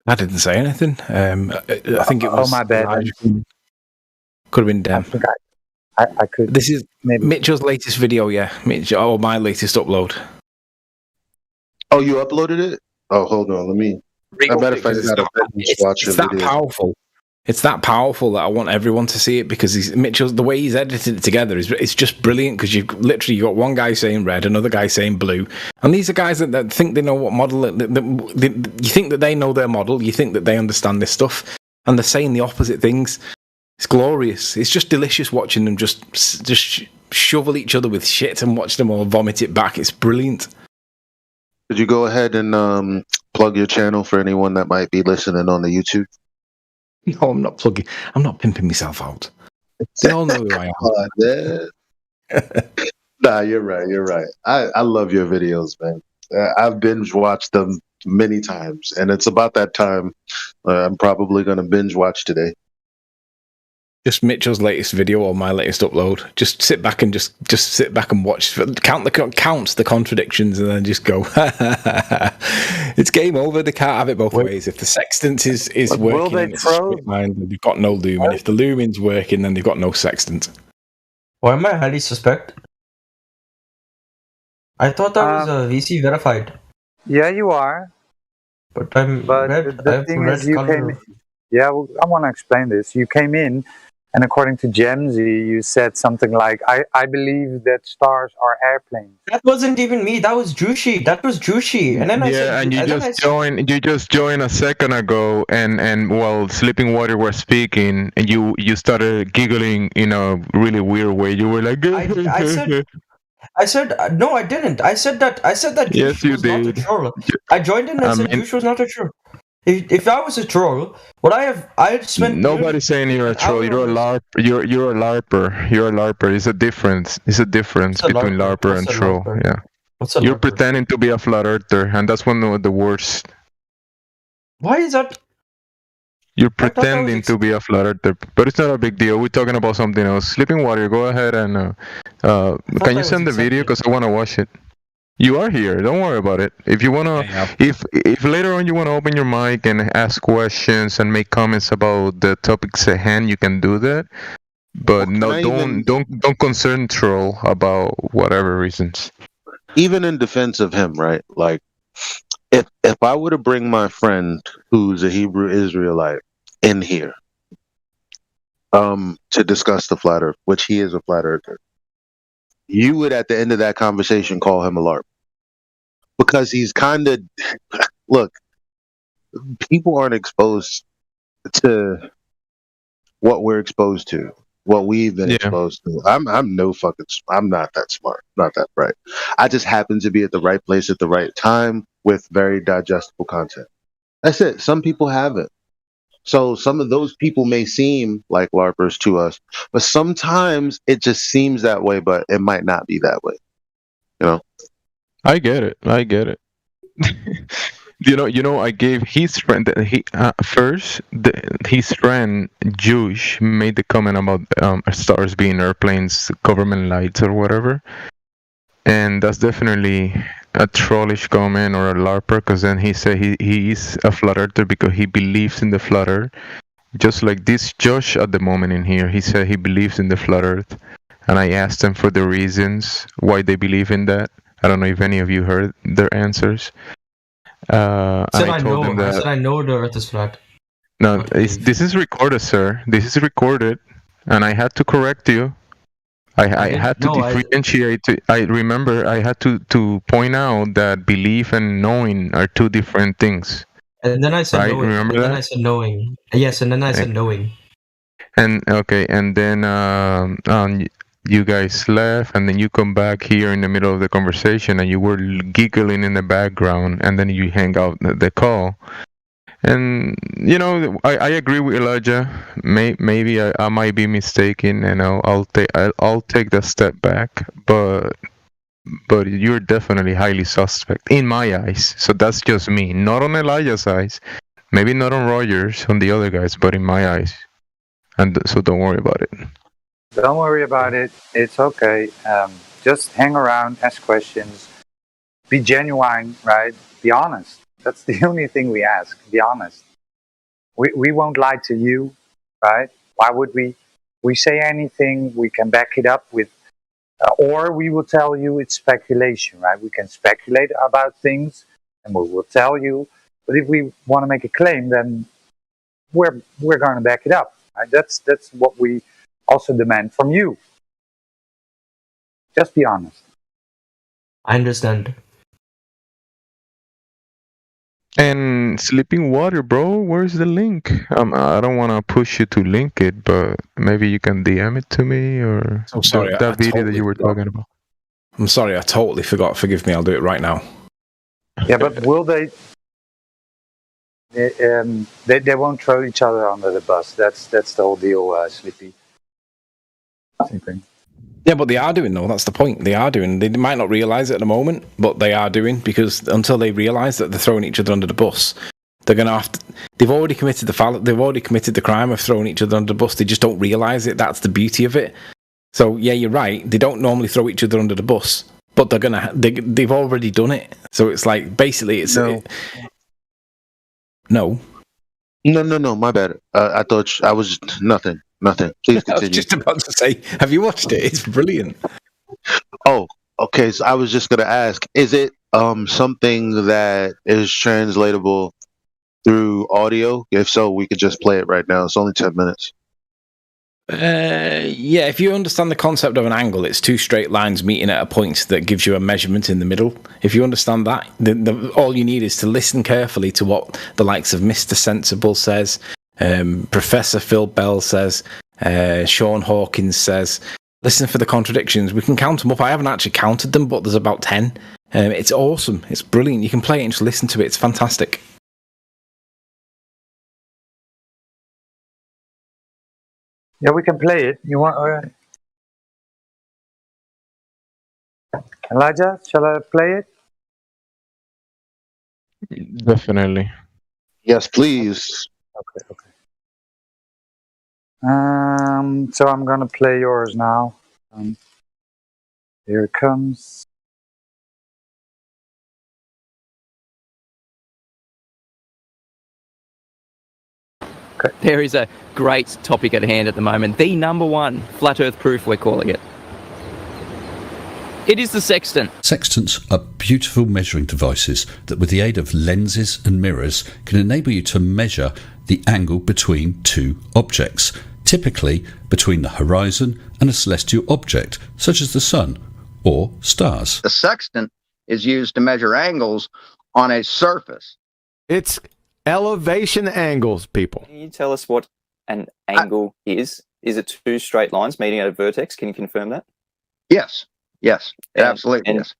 I didn't say anything. I think it was. Oh, my bad. Could have been Dan. I could. This is maybe Mitchell's latest video. Yeah, my latest upload. Oh, you uploaded it? Oh, hold on. Let me. As a matter of fact, it's that powerful. It's that powerful that I want everyone to see it because Mitchell's the way he's edited it together it's just brilliant because you've literally got one guy saying red, another guy saying blue, and these are guys that think they know what model. You think that they know their model, you think that they understand this stuff, and they're saying the opposite things. It's glorious. It's just delicious watching them just shovel each other with shit and watch them all vomit it back. It's brilliant. Could you go ahead and plug your channel for anyone that might be listening on the YouTube? No, I'm not plugging. I'm not pimping myself out. They all know who I am. Nah, you're right. You're right. I love your videos, man. I've binge watched them many times, and it's about that time. I'm probably going to binge watch today. Just Mitchell's latest video or my latest upload. Just sit back and just sit back and watch. Count the contradictions, and then just go. It's game over. They can't have it both ways. If the sextant is working, and it's a straight line, then they've got no lumen. If the lumen's working, then they've got no sextant. Why am I highly suspect? I thought I was VC verified. Yeah, you are. But I'm red. The thing is, you came in. Yeah, well, I want to explain this. You came in, and according to Gemsy, you said something like, I believe that stars are airplanes. That wasn't even me. That was Jushi. And then I said, and you just joined a second ago, and while Sleeping Water was speaking, and you started giggling in a really weird way. You were like, I said no, I didn't. I said that yes, Juice you was did. not a troll. I joined in and said Juice was not a troll. If I was a troll, I spent. Nobody's saying you're a troll. You're a LARP. You're a LARPer. You're a LARPer. It's a difference. Between LARPer and troll. LARPer? Yeah. You're pretending to be a flat earther, and that's one of the worst. Why is that? You're pretending to be a flat earther, but it's not a big deal. We're talking about something else. Sleeping Water, go ahead and can you send the video because I want to watch it. You are here. Don't worry about it. If you wanna, if later on you wanna open your mic and ask questions and make comments about the topics at hand, you can do that. But don't concern troll about whatever reasons. Even in defense of him, right? Like, if I were to bring my friend who's a Hebrew Israelite in here, to discuss the flat Earth, which he is a flat earther, you would at the end of that conversation call him a LARP. Because he's kind of, look, people aren't exposed to what we're exposed to, what we've been exposed to. I'm not that smart, not that bright. I just happen to be at the right place at the right time with very digestible content. That's it. Some people have it. So some of those people may seem like LARPers to us, but sometimes it just seems that way, but it might not be that way. You know? I get it. you know, I gave his friend his friend Juice made the comment about stars being airplanes, government lights, or whatever, and that's definitely a trollish comment or a LARPer, because then he said he is a flat earther because he believes in the flat earth, just like this Josh at the moment in here. He said he believes in the flat earth, and I asked them for the reasons why they believe in that. I don't know if any of you heard their answers. I told them that I know the earth is flat. No, this is recorded, sir. This is recorded, and I had to correct you. I had to differentiate. I remember I had to point out that belief and knowing are two different things. And then I said knowing. Remember and that? Then I said knowing. Yes, and then I said knowing. And okay, and then you guys left, and then you come back here in the middle of the conversation, and you were giggling in the background, and then you hang out the call. And you know, I agree with Elijah. Maybe I might be mistaken, and I'll take the step back. But you're definitely highly suspect in my eyes. So that's just me, not on Elijah's eyes. Maybe not on Rogers, on the other guys, but in my eyes. And so don't worry about it. Don't worry about it. It's okay. Just hang around, ask questions, be genuine, right? Be honest. That's the only thing we ask. Be honest. We won't lie to you, right? Why would we? We say anything, we can back it up with, or we will tell you it's speculation, right? We can speculate about things, and we will tell you. But if we want to make a claim, then we're going to back it up. Right? That's what we also demand from you. Just be honest. I understand. And Sleeping Water, bro, where's the link? I don't want to push you to link it, but maybe you can DM it to me, or that video that you were talking about. I'm sorry, I totally forgot. Forgive me, I'll do it right now. Yeah, but will they? They won't throw each other under the bus. That's the whole deal, Sleepy. Same thing. Yeah, but they are doing, though. That's the point. They are doing. They might not realise it at the moment, but they are doing, because until they realise that they're throwing each other under the bus, They're going to have to. They've already committed the crime of throwing each other under the bus. They just don't realise it. That's the beauty of it. So yeah, you're right. They don't normally throw each other under the bus, but they've already done it. So it's like basically it's no. My bad. I thought I was nothing. Please continue. I was just about to say, have you watched it? It's brilliant. Oh, okay. So I was just gonna ask: is it something that is translatable through audio? If so, we could just play it right now. It's only 10 minutes. Yeah, if you understand the concept of an angle, it's two straight lines meeting at a point that gives you a measurement in the middle. If you understand that, all you need is to listen carefully to what the likes of Mr. Sensible says, Professor Phil Bell says, Sean Hawkins says. Listen for the contradictions. We can count them up. I haven't actually counted them, but there's about 10. It's awesome. It's brilliant. You can play it and just listen to it. It's fantastic. Yeah, we can play it. You want? Elijah, shall I play it? Definitely. Yes, please. Okay. So I'm gonna play yours now. Here it comes. Okay. There is a great topic at hand at the moment. The number one flat earth proof, we're calling it. It is the sextant. Sextants are beautiful measuring devices that, with the aid of lenses and mirrors, can enable you to measure the angle between two objects, typically between the horizon and a celestial object, such as the sun or stars. The sextant is used to measure angles on a surface. It's elevation angles, people. Can you tell us what an angle is? Is it two straight lines meeting at a vertex? Can you confirm that? Yes, absolutely. Yes.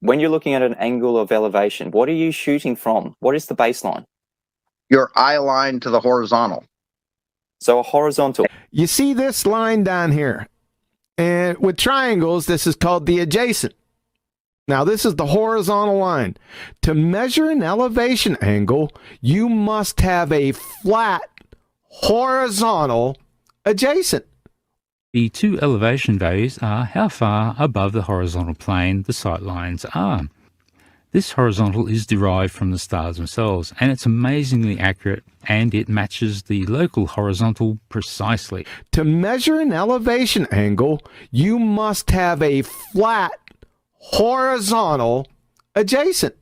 When you're looking at an angle of elevation, what are you shooting from? What is the baseline? Your eye line to the horizontal. So a horizontal. You see this line down here? And with triangles, this is called the adjacent. Now, this is the horizontal line. To measure an elevation angle, you must have a flat horizontal adjacent. The two elevation values are how far above the horizontal plane the sight lines are. This horizontal is derived from the stars themselves, and it's amazingly accurate, and it matches the local horizontal precisely. To measure an elevation angle, you must have a flat horizontal adjacent,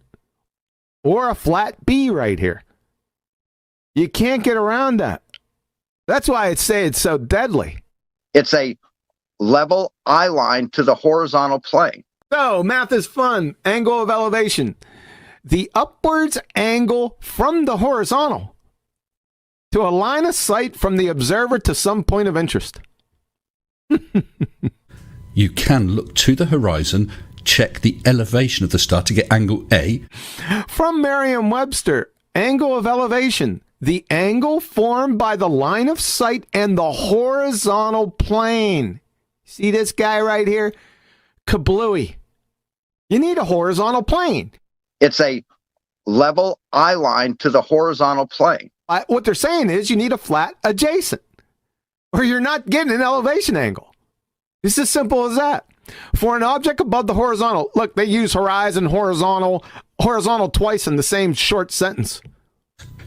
or a flat B right here. You can't get around that. That's why I say it's so deadly. It's a level eye line to the horizontal plane. So, math is fun. Angle of elevation. The upwards angle from the horizontal to a line of sight from the observer to some point of interest. You can look to the horizon, check the elevation of the star to get angle A. From Merriam-Webster, angle of elevation. The angle formed by the line of sight and the horizontal plane. See this guy right here? Kablooey. You need a horizontal plane. It's a level eye line to the horizontal plane. What they're saying is you need a flat adjacent, or you're not getting an elevation angle. It's as simple as that. For an object above the horizontal, look, they use horizon, horizontal twice in the same short sentence.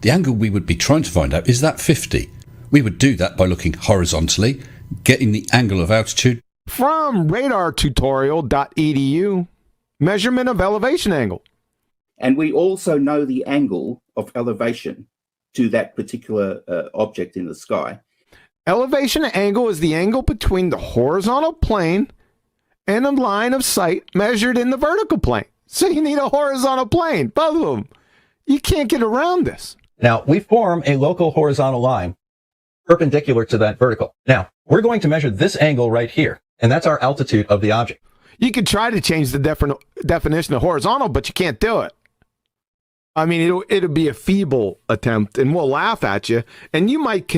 The angle we would be trying to find out is that 50. We would do that by looking horizontally, getting the angle of altitude. From radartutorial.edu, measurement of elevation angle. And we also know the angle of elevation to that particular object in the sky. Elevation angle is the angle between the horizontal plane and a line of sight measured in the vertical plane. So you need a horizontal plane, both of them. You can't get around this. Now, we form a local horizontal line perpendicular to that vertical. Now, we're going to measure this angle right here, and that's our altitude of the object. You could try to change the definition of horizontal, but you can't do it. I mean, it'll be a feeble attempt, and we'll laugh at you, and you might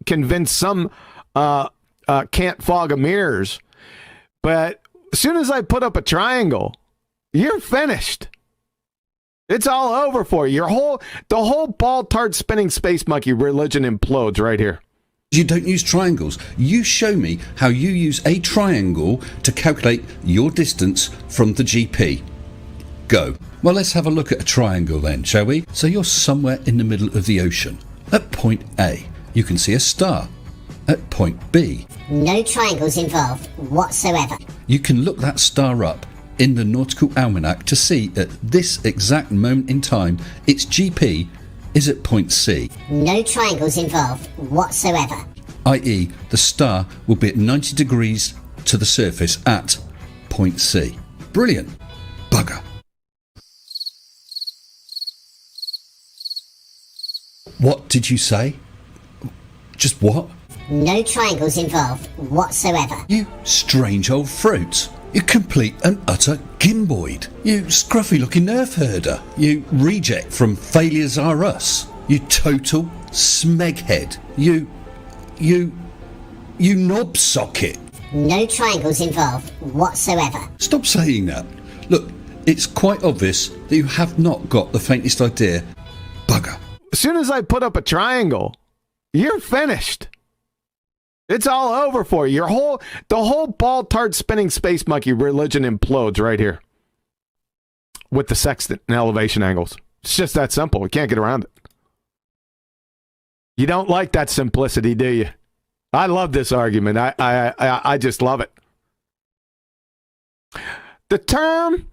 convince some can't fog a mirrors. But as soon as I put up a triangle, you're finished. It's all over for you. The whole ball tart spinning space monkey religion implodes right here. You don't use triangles. You show me how you use a triangle to calculate your distance from the GP. Go. Well, let's have a look at a triangle then, shall we? So you're somewhere in the middle of the ocean. At point A, you can see a star. At point B, no triangles involved whatsoever. you can look that star up in the Nautical Almanac to see at this exact moment in time its GP is at point C. No triangles involved whatsoever. i.e. the star will be at 90 degrees to the surface at point C. Brilliant. Bugger. What did you say? Just what? No triangles involved whatsoever. You strange old fruit. You complete and utter gimboid. You scruffy looking nerf herder. You reject from Failures Are Us. You total smeghead. You knob socket. No triangles involved whatsoever. Stop saying that. Look, it's quite obvious that you have not got the faintest idea. Bugger. As soon as I put up a triangle, you're finished. It's all over for you. The whole ball tart spinning space monkey religion implodes right here with the sextant and elevation angles. It's just that simple. We can't get around it. You don't like that simplicity, do you? I love this argument. I just love it. The term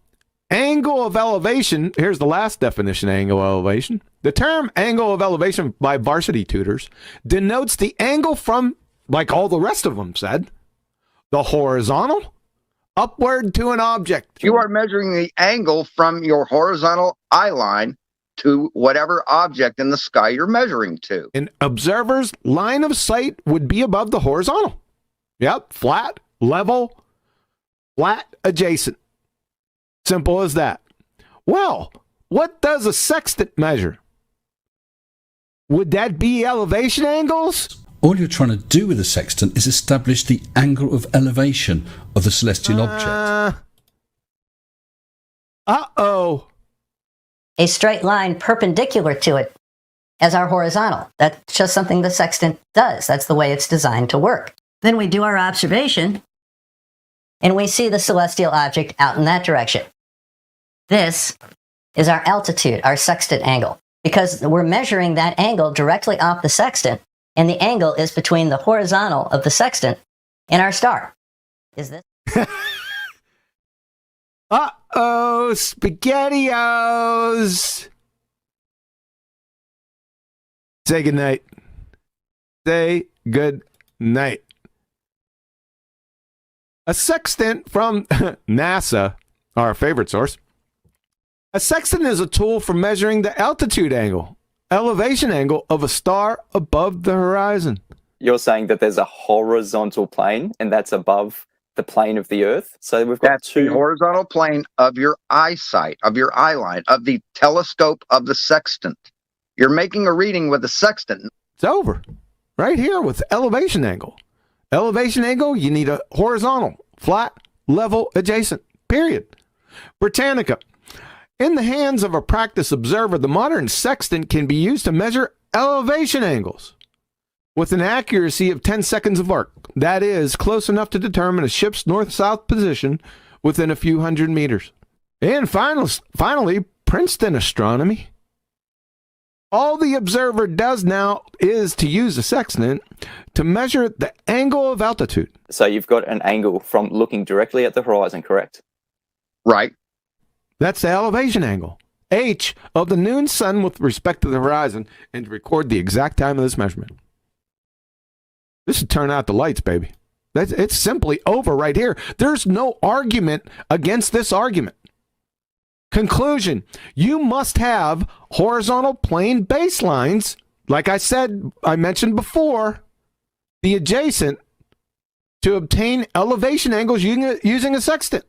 angle of elevation, here's the last definition of angle of elevation. The term angle of elevation by varsity tutors denotes the angle from, like all the rest of them said, the horizontal upward to an object. You are measuring the angle from your horizontal eye line to whatever object in the sky you're measuring to. An observer's line of sight would be above the horizontal. Yep, flat, level, flat, adjacent. Simple as that. Well, what does a sextant measure? Would that be elevation angles? All you're trying to do with a sextant is establish the angle of elevation of the celestial object. Uh-oh. A straight line perpendicular to it as our horizontal. That's just something the sextant does. That's the way it's designed to work. Then we do our observation, and we see the celestial object out in that direction. This is our altitude, our sextant angle, because we're measuring that angle directly off the sextant, and the angle is between the horizontal of the sextant and our star. Is this? Uh-oh, SpaghettiOs. Say goodnight. Say good night. A sextant from NASA, our favorite source. A sextant is a tool for measuring the altitude angle, elevation angle of a star above the horizon. You're saying that there's a horizontal plane and that's above the plane of the Earth? So we've got the horizontal plane of your eyesight, of your eye line, of the telescope of the sextant. You're making a reading with a sextant. It's over. Right here with elevation angle. Elevation angle, you need a horizontal, flat, level, adjacent, period. Britannica. In the hands of a practice observer, the modern sextant can be used to measure elevation angles with an accuracy of 10 seconds of arc. That is close enough to determine a ship's north-south position within a few hundred meters. And finally, Princeton astronomy. All the observer does now is to use a sextant to measure the angle of altitude. So you've got an angle from looking directly at the horizon, correct? Right. That's the elevation angle. H of the noon sun with respect to the horizon, and to record the exact time of this measurement. This should turn out the lights, baby. It's simply over right here. There's no argument against this argument. Conclusion, you must have horizontal plane baselines, like I mentioned before, the adjacent, to obtain elevation angles using a sextant.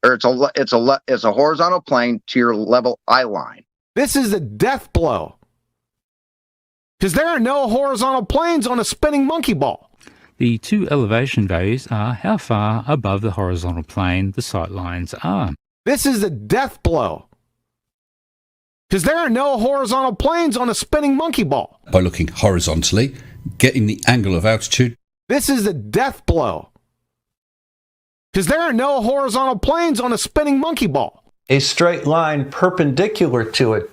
Or it's a horizontal plane to your level eye line. This is a death blow. Because there are no horizontal planes on a spinning monkey ball. The two elevation values are how far above the horizontal plane the sight lines are. This is a death blow. Because there are no horizontal planes on a spinning monkey ball. By looking horizontally, getting the angle of altitude. This is a death blow. Because there are no horizontal planes on a spinning monkey ball. A straight line perpendicular to it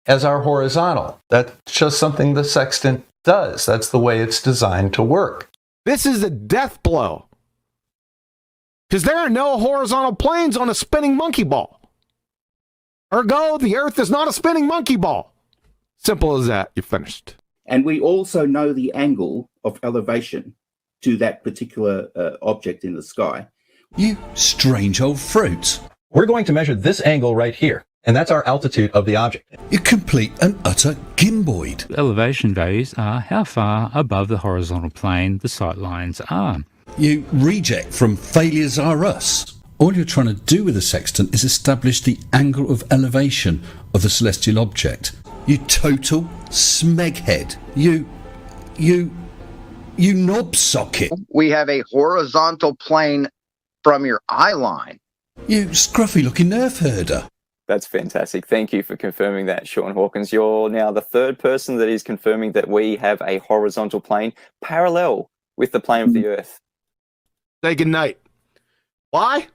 as our horizontal. That's just something the sextant does. That's the way it's designed to work. This is a death blow. Because there are no horizontal planes on a spinning monkey ball. Ergo, the Earth is not a spinning monkey ball. Simple as that. You're finished. And we also know the angle of elevation to that particular object in the sky. You strange old fruit. We're going to measure this angle right here, and that's our altitude of the object. You complete and utter gimboid. Elevation values are how far above the horizontal plane the sight lines are. You reject from Failures Are Us. All you're trying to do with the sextant is establish the angle of elevation of the celestial object. You total smeghead. You knob socket. We have a horizontal plane from your eye line. You scruffy looking nerf herder. That's fantastic. Thank you for confirming that, Sean Hawkins. You're now the third person that is confirming that we have a horizontal plane parallel with the plane of the Earth. Say goodnight. Why?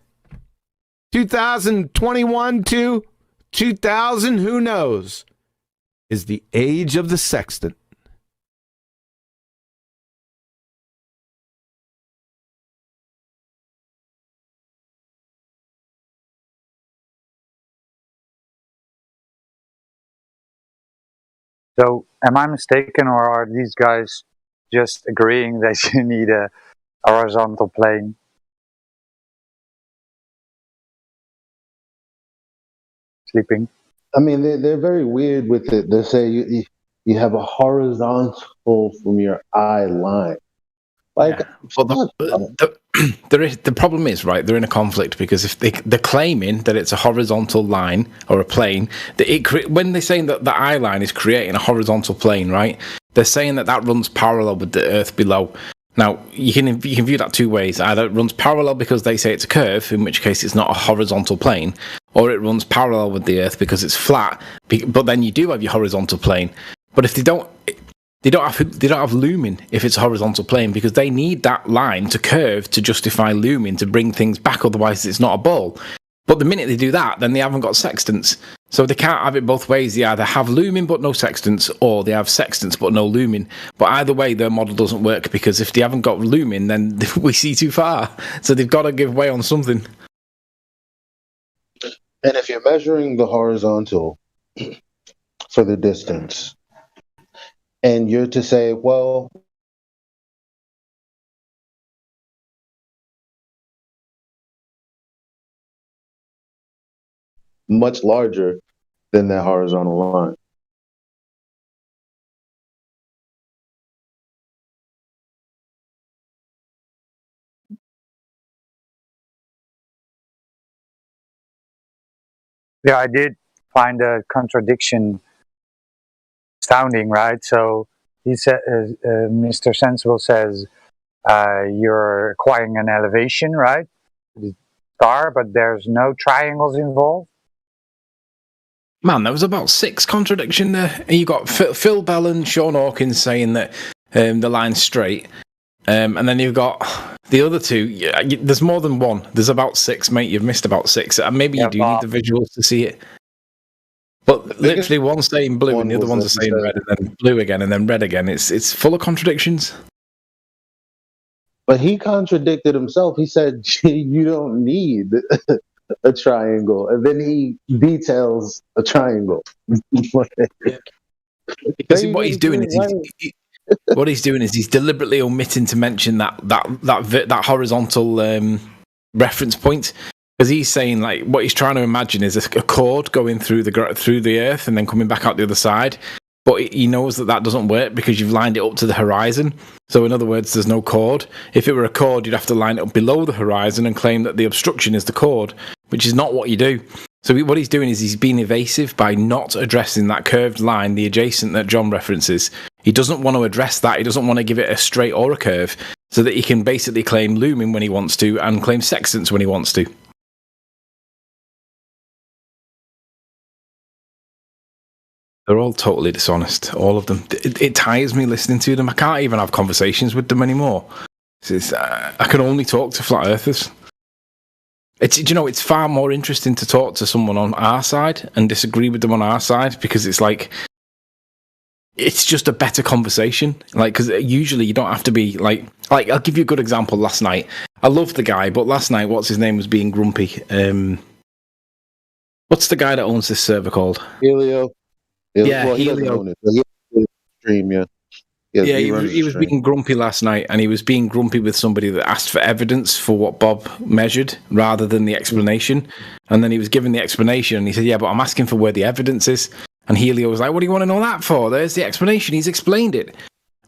2021 to 2000, who knows, is the age of the sextant. So, am I mistaken, or are these guys just agreeing that you need a horizontal plane? Sleeping. I mean, they're very weird with it. They say you have a horizontal from your eye line. Like, well, the problem is, right, they're in a conflict because if they're claiming that it's a horizontal line or a plane, when they're saying that the eye line is creating a horizontal plane, right, they're saying that runs parallel with the Earth below. Now, you can view that two ways. Either it runs parallel because they say it's a curve, in which case it's not a horizontal plane, or it runs parallel with the Earth because it's flat, but then you do have your horizontal plane. But if they don't have looming if it's a horizontal plane, because they need that line to curve to justify looming to bring things back, otherwise it's not a ball. But the minute they do that, then they haven't got sextants. So they can't have it both ways. They either have looming but no sextants, or they have sextants but no looming. But either way, their model doesn't work, because if they haven't got looming, then we see too far. So they've got to give way on something. And if you're measuring the horizontal for the distance, and you're to say, well, much larger than that horizontal line. Yeah, I did find a contradiction astounding, right? So he said, Mr. Sensible says, you're acquiring an elevation, right? The star, but there's no triangles involved. Man, there was about 6 contradiction there. And you got Phil Bell and Sean Hawkins saying that the line's straight. And then you've got the other two. Yeah, there's more than one. There's about 6, mate. You've missed about 6. Maybe you do need the visuals to see it. But literally, one's saying blue and the other one's saying red, and then blue again, and then red again. It's full of contradictions. But he contradicted himself. He said, you don't need a triangle. And then he details a triangle. Because what he's doing is he's deliberately omitting to mention that horizontal reference point. Because he's saying, like, what he's trying to imagine is a chord going through the Earth and then coming back out the other side. But he knows that doesn't work because you've lined it up to the horizon. So in other words, there's no chord. If it were a chord, you'd have to line it up below the horizon and claim that the obstruction is the chord, which is not what you do. So what he's doing is he's being evasive by not addressing that curved line, the adjacent that John references. He doesn't want to address that. He doesn't want to give it a straight or a curve, so that he can basically claim looming when he wants to and claim sextants when he wants to. They're all totally dishonest, all of them. It tires me listening to them. I can't even have conversations with them anymore. I can only talk to flat earthers. It's far more interesting to talk to someone on our side and disagree with them on our side, because it's like, it's just a better conversation. Like, because usually you don't have to be like, I'll give you a good example. Last night, I love the guy, but last night, what's his name was being grumpy. What's the guy that owns this server called? Helio. Yeah, well, he doesn't Helio. own it, but he has a stream, yeah. He was being grumpy last night, and he was being grumpy with somebody that asked for evidence for what Bob measured rather than the explanation. And then he was giving the explanation, and he said, "Yeah, but I'm asking for where the evidence is." And Helio was like, "What do you want to know that for? There's the explanation. He's explained it."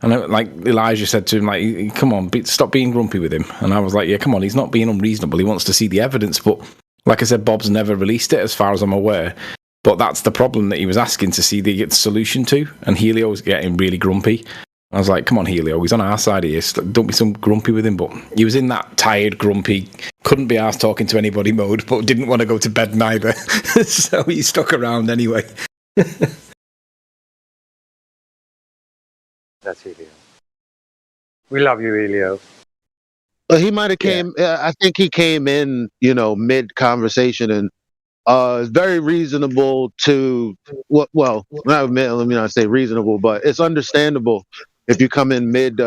And like Elijah said to him, like, "Come on, stop being grumpy with him." And I was like, "Yeah, come on. He's not being unreasonable. He wants to see the evidence." But like I said, Bob's never released it, as far as I'm aware. But that's the problem that he was asking to see the solution to. And Helio was getting really grumpy. I was like, come on, Helio, he's on our side here. Don't be so grumpy with him. But he was in that tired, grumpy, couldn't be arsed talking to anybody mode, but didn't want to go to bed neither. So he stuck around anyway. That's Helio. We love you, Helio. He might have came. I think he came in, mid conversation, and it's very reasonable to. Well, let me not say reasonable, but it's understandable if you come in mid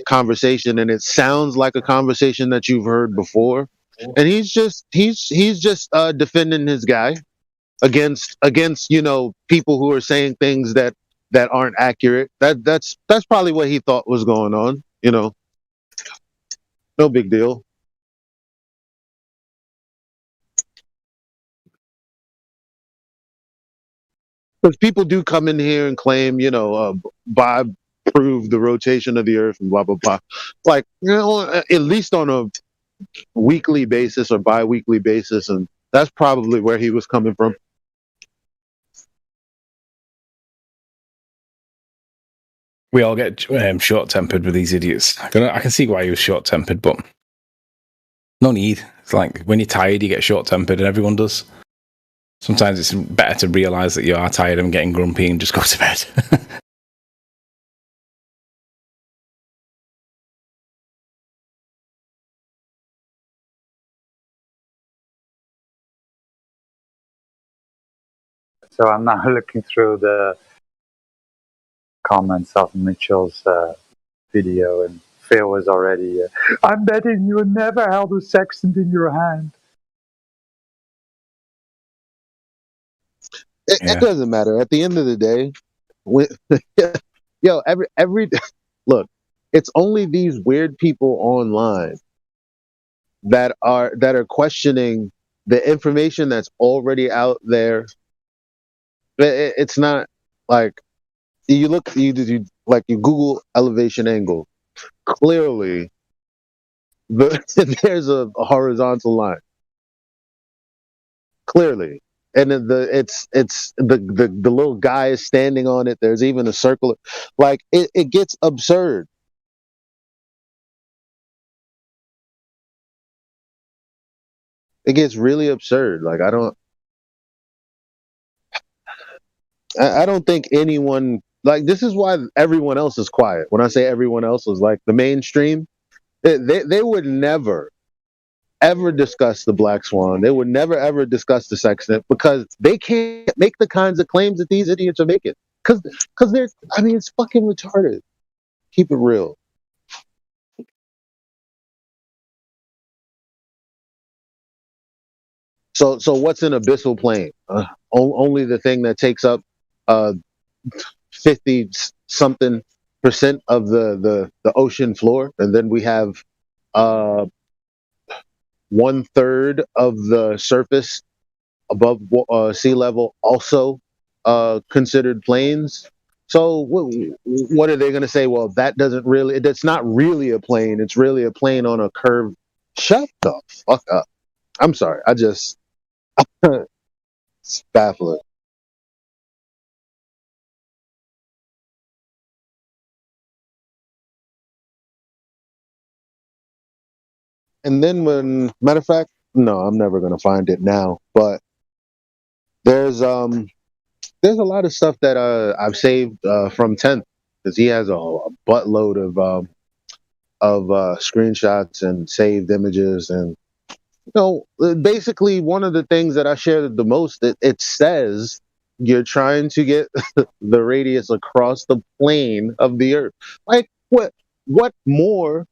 conversation and it sounds like a conversation that you've heard before, and he's just defending his guy against people who are saying things that aren't accurate. That's probably what he thought was going on. No big deal. Because people do come in here and claim, Bob proved the rotation of the Earth and blah blah blah. Like, at least on a weekly basis or bi-weekly basis, and that's probably where he was coming from. We all get short-tempered with these idiots. I can see why he was short-tempered, but no need. It's like when you're tired, you get short-tempered, and everyone does. Sometimes it's better to realise that you are tired and getting grumpy and just go to bed. So I'm now looking through the comments of Mitchell's video, and Phil was already, I'm betting you never held a sextant in your hand. It doesn't matter. At the end of the day, every look, it's only these weird people online that are questioning the information that's already out there. It's not like you Google elevation angle. Clearly, there's a horizontal line. Clearly. And it's the little guy is standing on it. There's even a circle. Like, it gets absurd. It gets really absurd. Like, I don't think anyone, like, this is why everyone else is quiet. When I say everyone else is like the mainstream, they would never ever discuss the Black Swan. They would never ever discuss the sextant, because they can't make the kinds of claims that these idiots are making. Because it's fucking retarded. Keep it real. So what's an abyssal plane? Only the thing that takes up 50-something% of the ocean floor, and then we have 1/3 of the surface above sea level also considered plains. So what are they going to say? Well, that's not really a plane. It's really a plane on a curve. Shut the fuck up. I'm sorry. It's baffling. And then matter of fact, no, I'm never going to find it now, but there's there's a lot of stuff that I've saved from 10th because he has a buttload of screenshots and saved images. And basically one of the things that I shared the most, it says you're trying to get the radius across the plane of the Earth. Like what more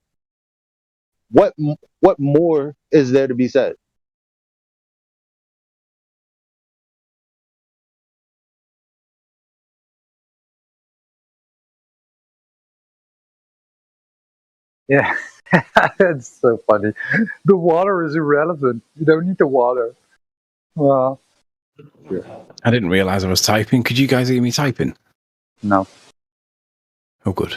is there to be said? Yeah, that's so funny. The water is irrelevant. You don't need the water. Well, I didn't realize I was typing. Could you guys hear me typing? No. Oh, good.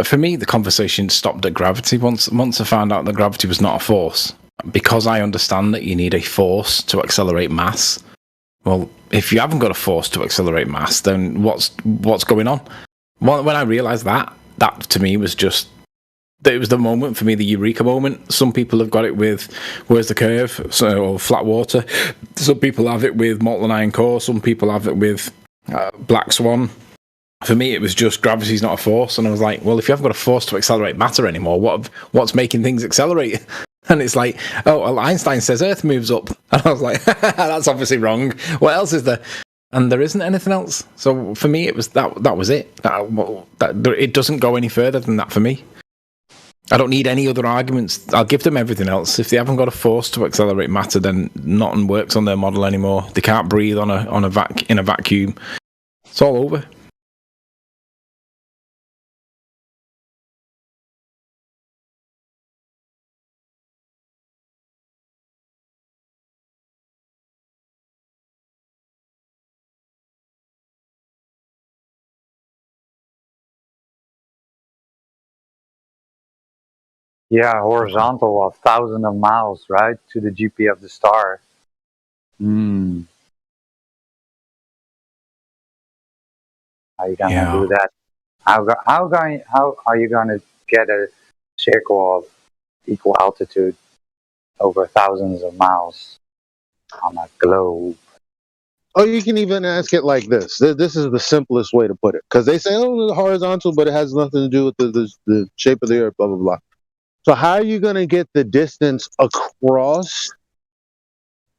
For me, the conversation stopped at gravity. Once I found out that gravity was not a force, because I understand that you need a force to accelerate mass. Well, if you haven't got a force to accelerate mass, then what's going on? When I realized that to me was just, it was the moment for me, the eureka moment. Some people have got it with Where's the Curve, or Flat Water. Some people have it with Molten Iron Core. Some people have it with Black Swan. For me, it was just gravity's not a force, and I was like, well, if you haven't got a force to accelerate matter anymore, what's making things accelerate? And it's like, oh, well, Einstein says Earth moves up, and I was like, that's obviously wrong. What else is there? And there isn't anything else. So for me, it was that was it. It doesn't go any further than that for me. I don't need any other arguments. I'll give them everything else. If they haven't got a force to accelerate matter, then nothing works on their model anymore. They can't breathe in a vacuum. It's all over. yeah, horizontal of thousands of miles, right, to the GP of the star. How you gonna do that? How are you gonna get a circle of equal altitude over thousands of miles on a globe? Oh, you can even ask it like this. This is the simplest way to put it, because they say, oh, it's horizontal, but it has nothing to do with the shape of the Earth, blah blah blah. So how are you going to get the distance across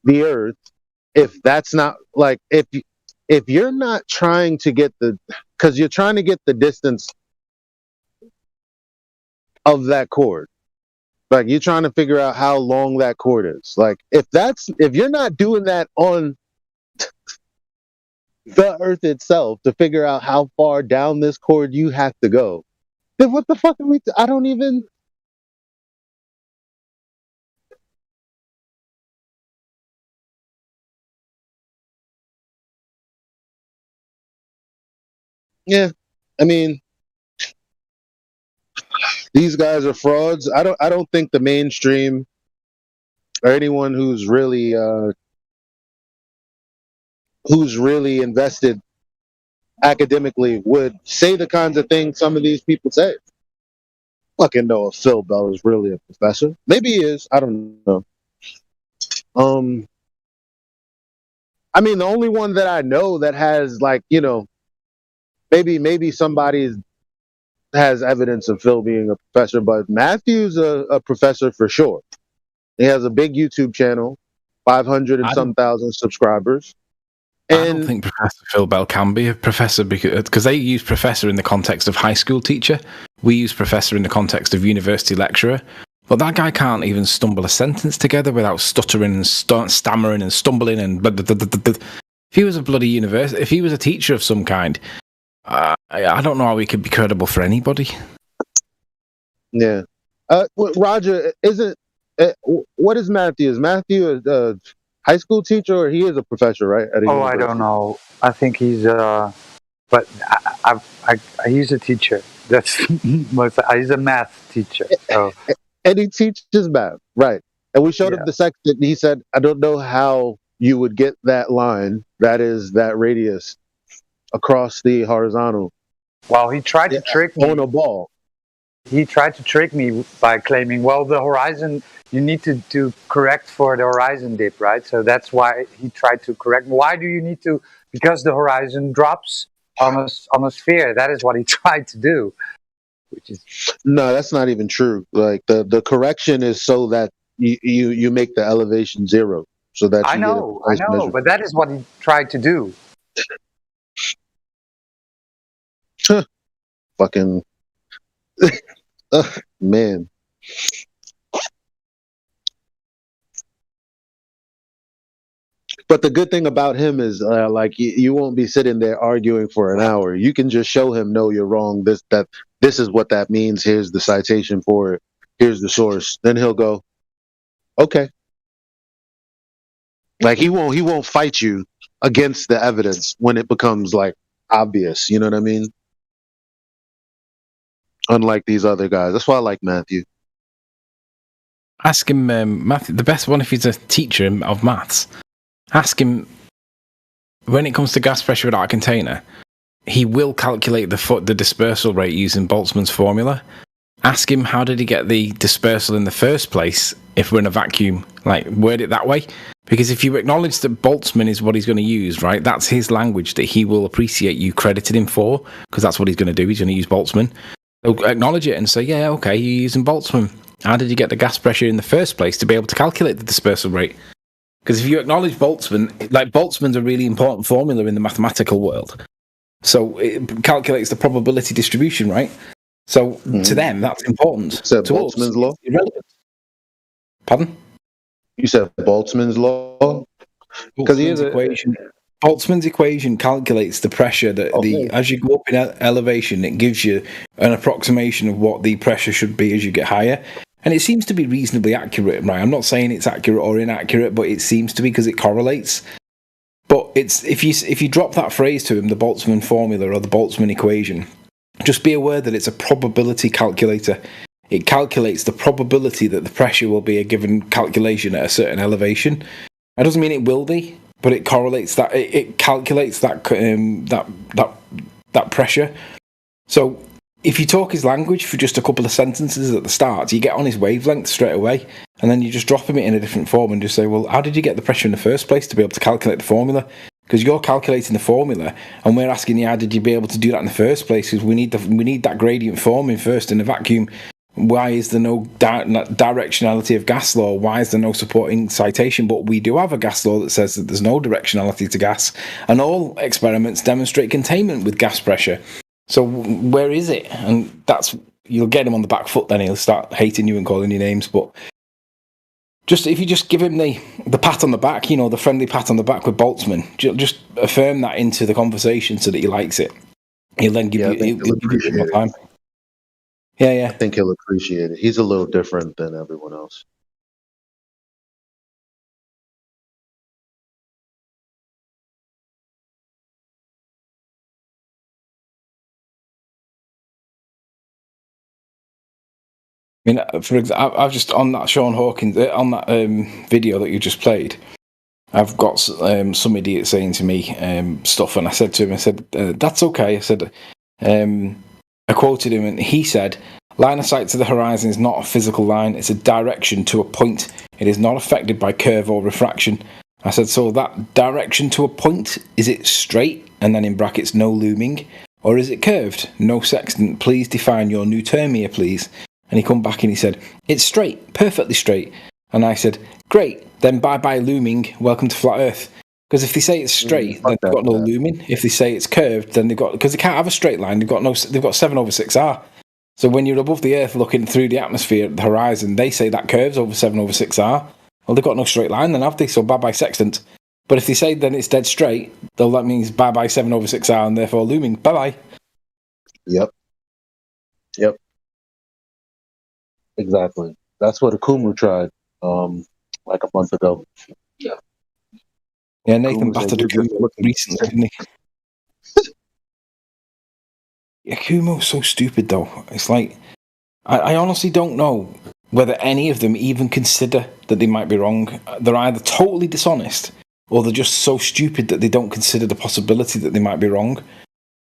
the Earth if that's not, like, if you're not trying to get because you're trying to get the distance of that chord, like you're trying to figure out how long that chord is. Like if you're not doing that on the Earth itself to figure out how far down this chord you have to go, then what the fuck are we? I don't even. Yeah, I mean, these guys are frauds. I don't think the mainstream or anyone who's really invested academically would say the kinds of things some of these people say. Fucking know if Phil Bell is really a professor. Maybe he is. I don't know. I mean, the only one that I know that has, like, maybe somebody has evidence of Phil being a professor, but Matthew's a professor for sure. He has a big YouTube channel, 500 and some thousand subscribers. And I don't think Professor Phil Bell can be a professor because they use professor in the context of high school teacher. We use professor in the context of university lecturer. But that guy can't even stumble a sentence together without stuttering and stammering and stumbling and blah, blah, blah, blah, blah. If he was a bloody university, if he was a teacher of some kind, I don't know how he could be credible for anybody. Yeah. Roger, what is Matthew? Is Matthew a high school teacher, or he is a professor, right? I don't know. I think he's but he's a teacher. That's he's a math teacher. So. And he teaches math, right? And we showed him the section. He said, "I don't know how you would get that line. That is that radius across the horizontal." Well, he tried to trick me on a ball. he tried to trick me by claiming, well, the horizon, you need to correct for the horizon dip, right? So that's why he tried to correct. Why do you need to? Because the horizon drops on a sphere. That is what he tried to do. Which is no, that's not even true. Like the correction is so that you make the elevation 0, so that I you know, get a measure. but that is what he tried to do. Fucking man. But the good thing about him is, like, you won't be sitting there arguing for an hour. You can just show him, no, you're wrong. This is what that means. Here's the citation for it. Here's the source. Then he'll go, okay. Like he won't fight you against the evidence when it becomes like obvious. You know what I mean? Unlike these other guys. That's why I like Matthew. Ask him, Matthew. The best one if he's a teacher of maths. Ask him, when it comes to gas pressure without a container, he will calculate the dispersal rate using Boltzmann's formula. Ask him, how did he get the dispersal in the first place if we're in a vacuum? Like, word it that way. Because if you acknowledge that Boltzmann is what he's going to use, right, that's his language that he will appreciate you credited him for, because that's what he's going to do. He's going to use Boltzmann. So acknowledge it and say, yeah, okay, you're using Boltzmann. How did you get the gas pressure in the first place to be able to calculate the dispersal rate? Because if you acknowledge Boltzmann, like Boltzmann's a really important formula in the mathematical world. So it calculates the probability distribution, right? So to them, that's important. You said to Boltzmann's us, law? it's irrelevant. Pardon? You said Boltzmann's law? Because he is Boltzmann's equation calculates the pressure that as you go up in elevation, it gives you an approximation of what the pressure should be as you get higher. And it seems to be reasonably accurate, right? I'm not saying it's accurate or inaccurate, but it seems to be because it correlates. But it's if you drop that phrase to him, the Boltzmann formula or the Boltzmann equation, just be aware that it's a probability calculator. It calculates the probability that the pressure will be a given calculation at a certain elevation. That doesn't mean it will be, but it correlates that. It calculates that that pressure. So if you talk his language for just a couple of sentences at the start, you get on his wavelength straight away, and then you just drop him it in a different form and just say, well, how did you get the pressure in the first place to be able to calculate the formula? Because you're calculating the formula, and we're asking you, how did you be able to do that in the first place? Because we need that gradient forming first in a vacuum. Why is there no directionality of gas law? Why is there no supporting citation? But we do have a gas law that says that there's no directionality to gas, and all experiments demonstrate containment with gas pressure. So where is it? And you'll get him on the back foot. Then he'll start hating you and calling you names. But if you just give him the pat on the back, the friendly pat on the back with Boltzmann, just affirm that into the conversation so that he likes it. He'll then give you more time. Yeah. I think he'll appreciate it. He's a little different than everyone else. I mean, for example, I've just on that Sean Hawkins on that video that you just played. I've got some idiot saying to me stuff, and I said to him, I said, "That's okay." I said, I quoted him, and he said, "Line of sight to the horizon is not a physical line; it's a direction to a point. It is not affected by curve or refraction." I said, "So that direction to a point, is it straight, and then in brackets no looming, or is it curved? No sextant. Please define your new term here, please." And he come back and he said, "It's straight, perfectly straight." And I said, "Great, then bye-bye looming, welcome to flat Earth." Because if they say it's straight, then they've got no looming. If they say it's curved, then because they can't have a straight line, they've got 7/6R. So when you're above the Earth looking through the atmosphere at the horizon, they say that curves over 7/6R. Well, they've got no straight line then, have they? So bye-bye sextant. But if they say then it's dead straight, then that means bye-bye 7/6R and therefore looming. Bye-bye. Yep. Exactly. That's what Akumu tried like a month ago. Yeah, Nathan battered Akumu recently, didn't he? Akumo's so stupid, though. It's like, I honestly don't know whether any of them even consider that they might be wrong. They're either totally dishonest, or they're just so stupid that they don't consider the possibility that they might be wrong.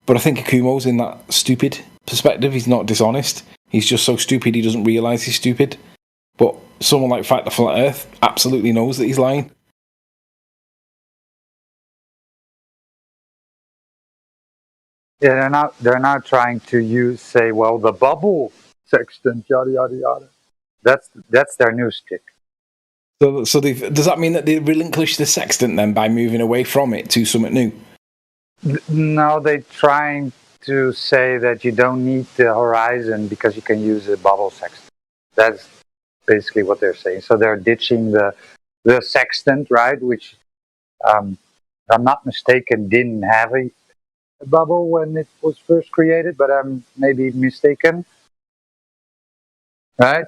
But I think Akumo's in that stupid perspective. He's not dishonest. He's just so stupid he doesn't realise he's stupid. But someone like Fight the Flat Earth absolutely knows that he's lying. Yeah, they're not trying to say, well, the bubble sextant, yada yada yada. That's their new stick. So does that mean that they relinquish the sextant then by moving away from it to something new? No, they're trying to say that you don't need the horizon because you can use a bubble sextant. That's basically what they're saying. So they're ditching the sextant, right? Which, if I'm not mistaken, didn't have a bubble when it was first created, but I'm maybe mistaken, right?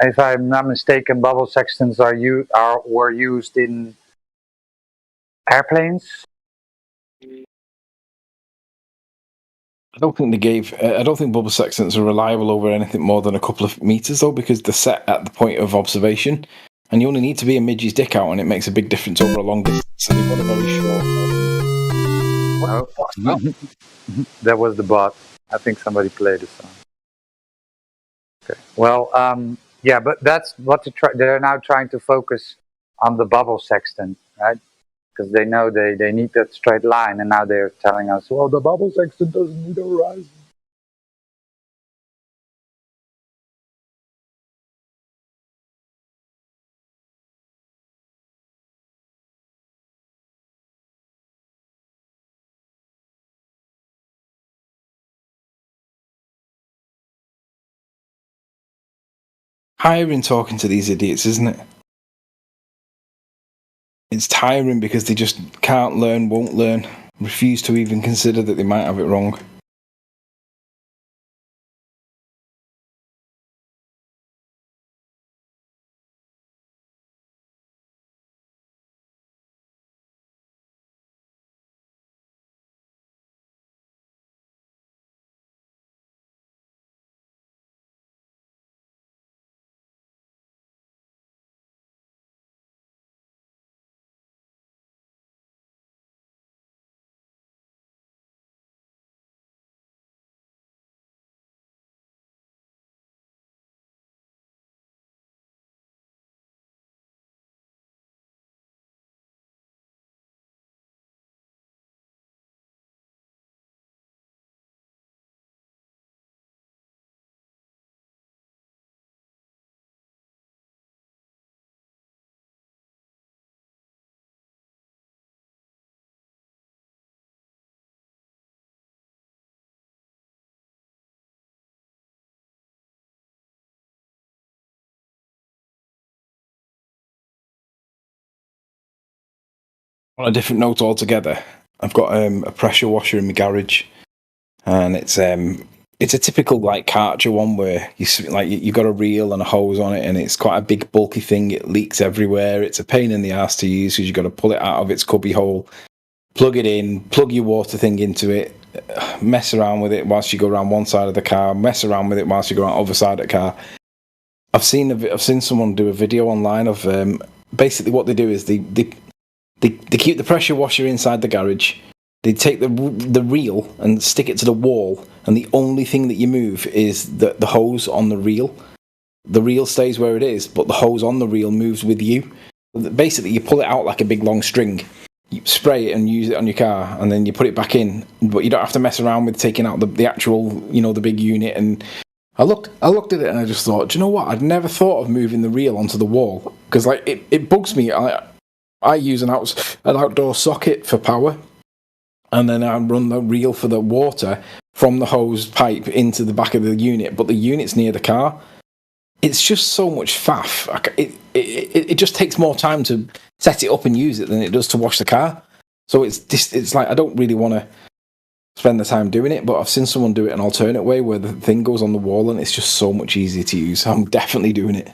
If I'm not mistaken, bubble sextants were used in airplanes. I don't think bubble sextants are reliable over anything more than a couple of meters, though, because they're set at the point of observation, and you only need to be a midge's dick out, and it makes a big difference over a long distance. So they've got a very short. That was the bot. I think somebody played the song. Okay. Well, yeah, but that's what they're now trying to focus on the bubble sextant, right? Because they know they need that straight line, and now they're telling us, well, the bubble sextant doesn't need a horizon. Tiring talking to these idiots, isn't it? It's tiring because they just can't learn, won't learn, refuse to even consider that they might have it wrong. On a different note altogether, I've got a pressure washer in my garage, and it's a typical like Karcher one where you got a reel and a hose on it, and it's quite a big bulky thing. It leaks everywhere. It's a pain in the ass to use because you got to pull it out of its cubby hole, plug it in, plug your water thing into it, mess around with it whilst you go around one side of the car, mess around with it whilst you go around the other side of the car. I've seen someone do a video online of basically what they do is they keep the pressure washer inside the garage. They take the reel and stick it to the wall, and the only thing that you move is the hose on the reel. The reel stays where it is, but the hose on the reel moves with you. Basically, you pull it out like a big long string. You spray it and use it on your car, and then you put it back in. But you don't have to mess around with taking out the actual, the big unit. And I looked at it and I just thought, do you know what? I'd never thought of moving the reel onto the wall because it bugs me. I use an outdoor socket for power, and then I run the reel for the water from the hose pipe into the back of the unit, but the unit's near the car. It's just so much faff. It just takes more time to set it up and use it than it does to wash the car. So it's like I don't really want to spend the time doing it, but I've seen someone do it an alternate way where the thing goes on the wall and it's just so much easier to use. I'm definitely doing it.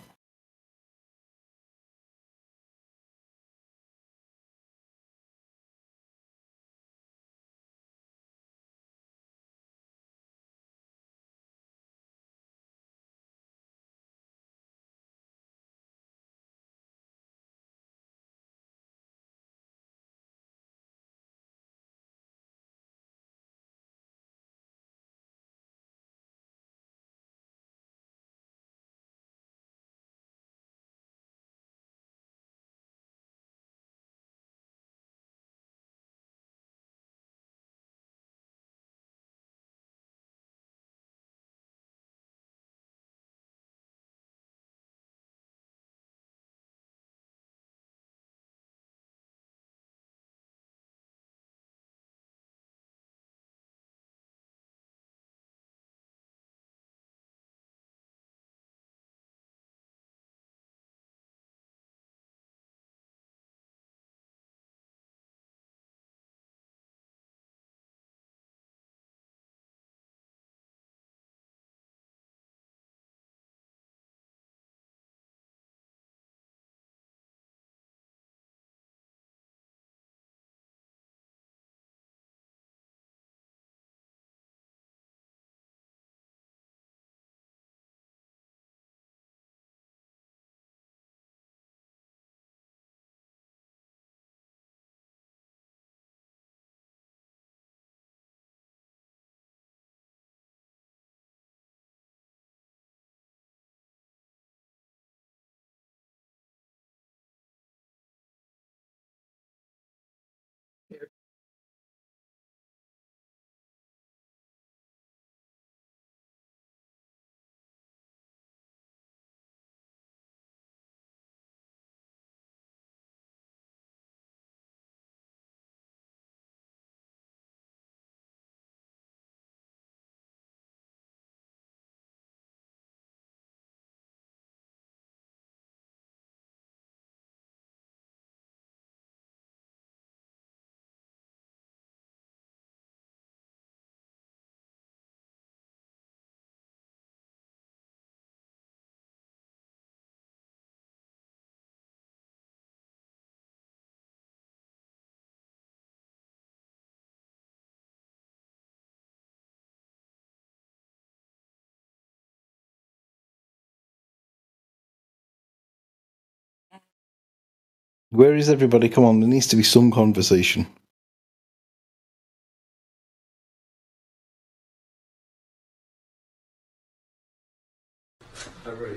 Where is everybody? Come on, there needs to be some conversation.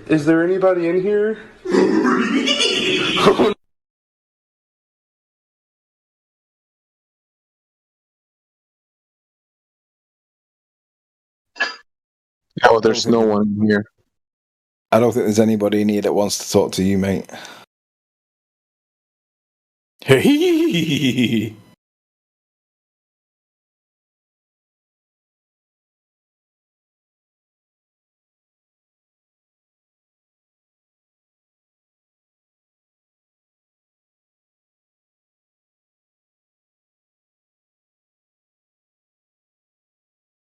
Is there anybody in here? Oh, there's no one here. I don't think there's anybody in here that wants to talk to you, mate. Hey.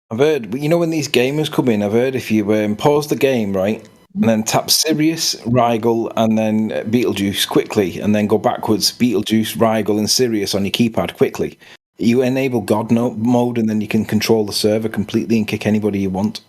I've heard, you know, when these gamers come in, I've heard if you pause the game, right, and then tap Sirius, Rigel, and then Beetlejuice quickly, and then go backwards, Beetlejuice, Rigel, and Sirius on your keypad quickly, you enable God mode, and then you can control the server completely and kick anybody you want.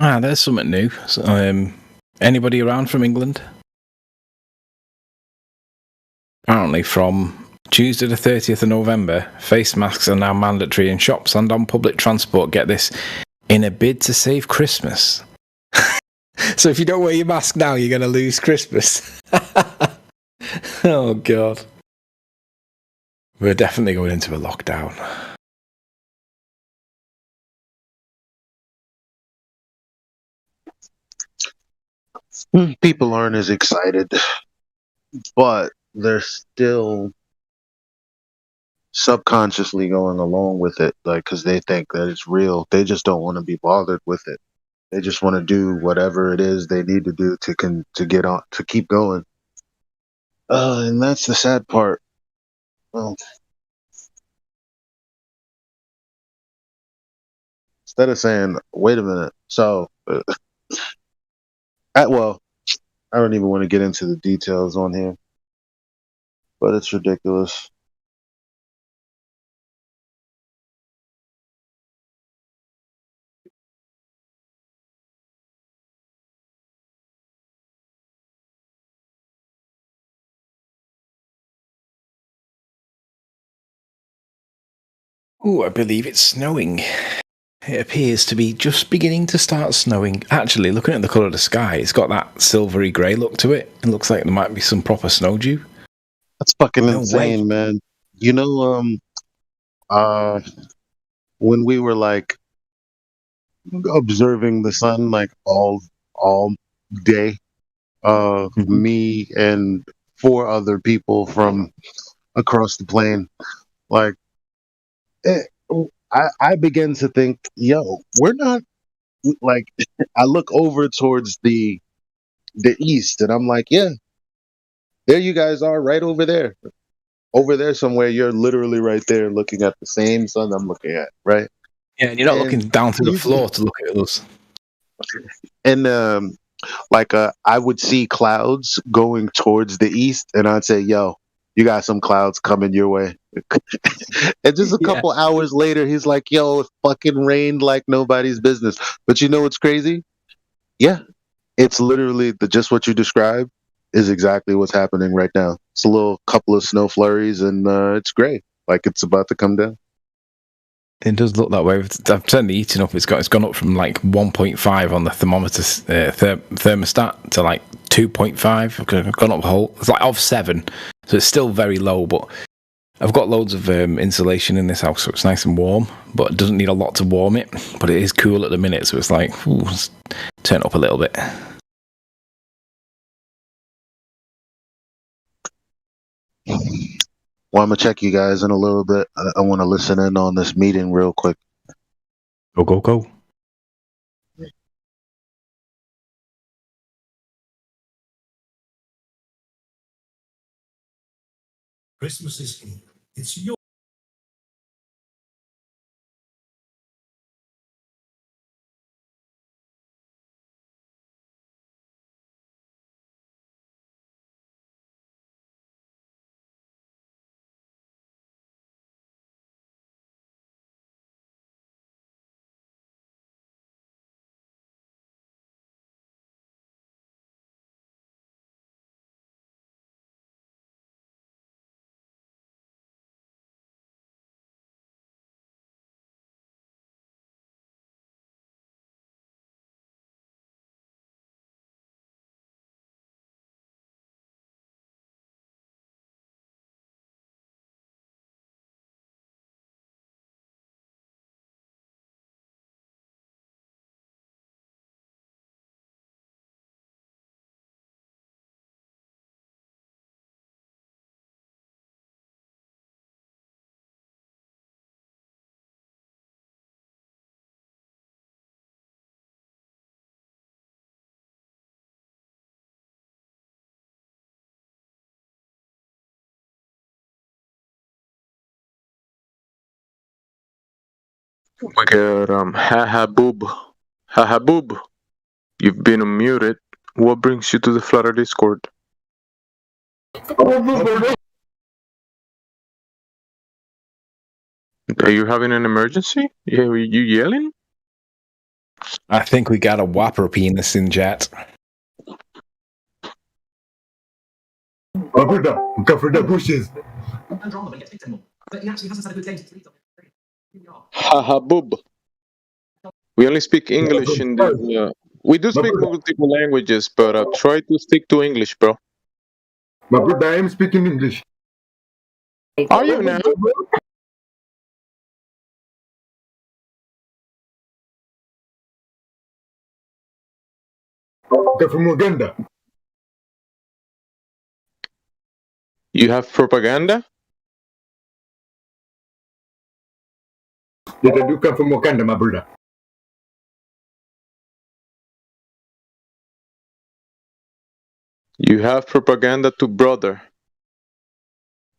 Ah, there's something new. So, anybody around from England? Apparently, from Tuesday the 30th of November, face masks are now mandatory in shops and on public transport. Get this, in a bid to save Christmas. So if you don't wear your mask now, you're going to lose Christmas. Oh, God. We're definitely going into a lockdown. People aren't as excited, but they're still subconsciously going along with it, like, because they think that it's real. They just don't want to be bothered with it. They just want to do whatever it is they need to do to get on, to keep going. And that's the sad part. Well, instead of saying, "Wait a minute," so well, I don't even want to get into the details on here, but it's ridiculous. Oh, I believe it's snowing. It appears to be just beginning to start snowing. Actually, looking at the colour of the sky, it's got that silvery grey look to it. It looks like there might be some proper snow due. That's fucking insane, man. You know, when we were like observing the sun like all day, me and 4 other people from across the plane, like, I began to think, yo, we're not, like, I look over towards the east, and I'm like, yeah, there you guys are, right over there. Over there somewhere, you're literally right there looking at the same sun I'm looking at, right? Yeah, and you're not looking down to the floor to look at us. And like, I would see clouds going towards the east, and I'd say, yo, you got some clouds coming your way. And just a couple hours later, he's like, yo, it fucking rained like nobody's business. But you know what's crazy? Yeah, it's literally just what you described is exactly what's happening right now. It's a little couple of snow flurries, and it's gray, like it's about to come down. It does look that way. I've turned the heating up. It's gone up from like 1.5 on the thermometer thermostat to like 2.5. I've gone up a whole. It's like of 7, so it's still very low. But I've got loads of insulation in this house, so it's nice and warm. But it doesn't need a lot to warm it. But it is cool at the minute, so it's like, ooh, let's turn it up a little bit. Well, I'm gonna check you guys in a little bit. I want to listen in on this meeting real quick. Go. Christmas is here. It's your We got Hahaboob. You've been unmuted. What brings you to the Flutter Discord? Are you having an emergency? Yeah, are you yelling? I think we got a whopper penis in chat. Go for the bushes. Hahaboob. We only speak English in the. We do speak multiple languages, but try to stick to English, bro. My brother, I am speaking English. Are you now? They're from Uganda. You have propaganda? They do come from Wakanda, my brother. You have propaganda to bother.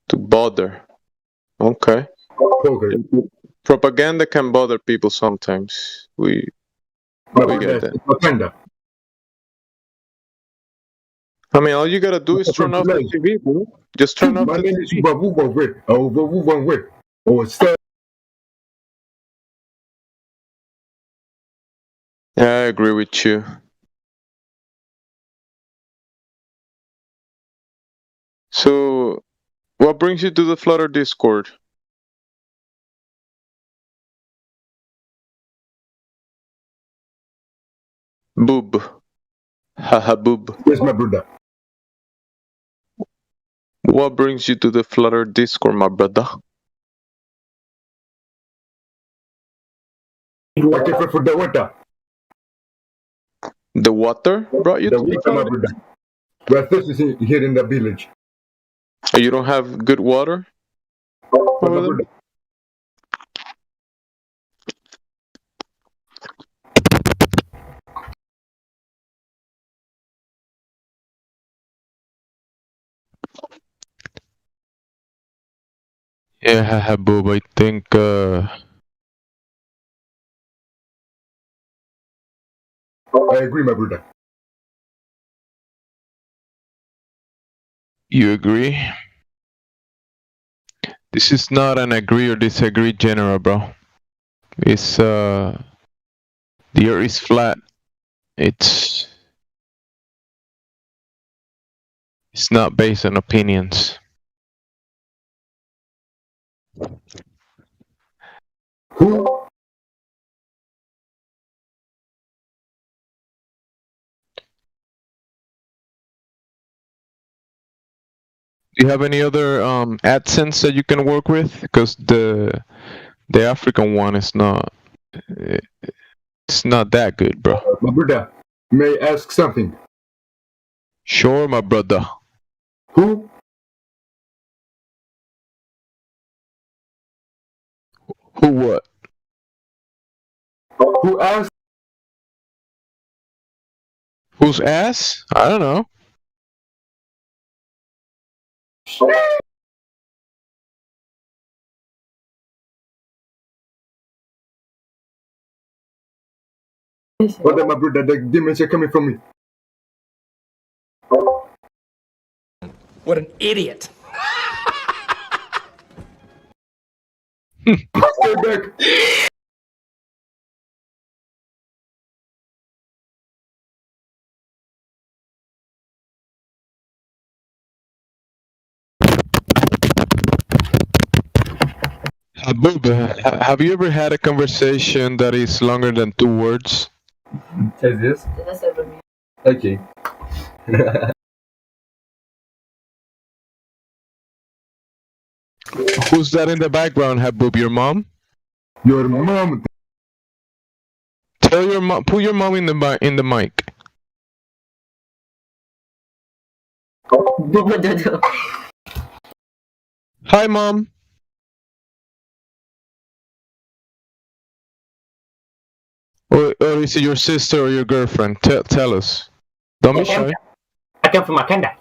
To bother. Okay. Propaganda can bother people sometimes. We get that. Wakanda. I mean, all you gotta do is turn off the TV, bro. Just turn off the TV. Yeah, I agree with you. So, what brings you to the Flutter Discord? Boob. Haha, boob. Yes, my brother. What brings you to the Flutter Discord, my brother? I came for the water. The water brought you the to water, the Flutter? my brother. We're thirsty here in the village. You don't have good water? Over there? Yeah, haha, boob. I think, I agree, my brother. You agree? This is not an agree or disagree genre, bro. It's, the earth is flat. It's not based on opinions. Who? Do you have any other AdSense that you can work with? Because the African one is not, it's not that good, bro. My brother, may I ask something? Sure, my brother. Who? Who what? Who asked? Whose ass? I don't know. What my brother, the demons are coming from me. What an idiot. Stay back. Habib, have you ever had a conversation that is longer than 2 words? this? Okay. Who's that in the background, Habib? Your mom? Your mom. Tell your mom. Put your mom in the mic. Hi, mom. Or is it your sister or your girlfriend? Tell us. Don't be shy. I come from Wakanda.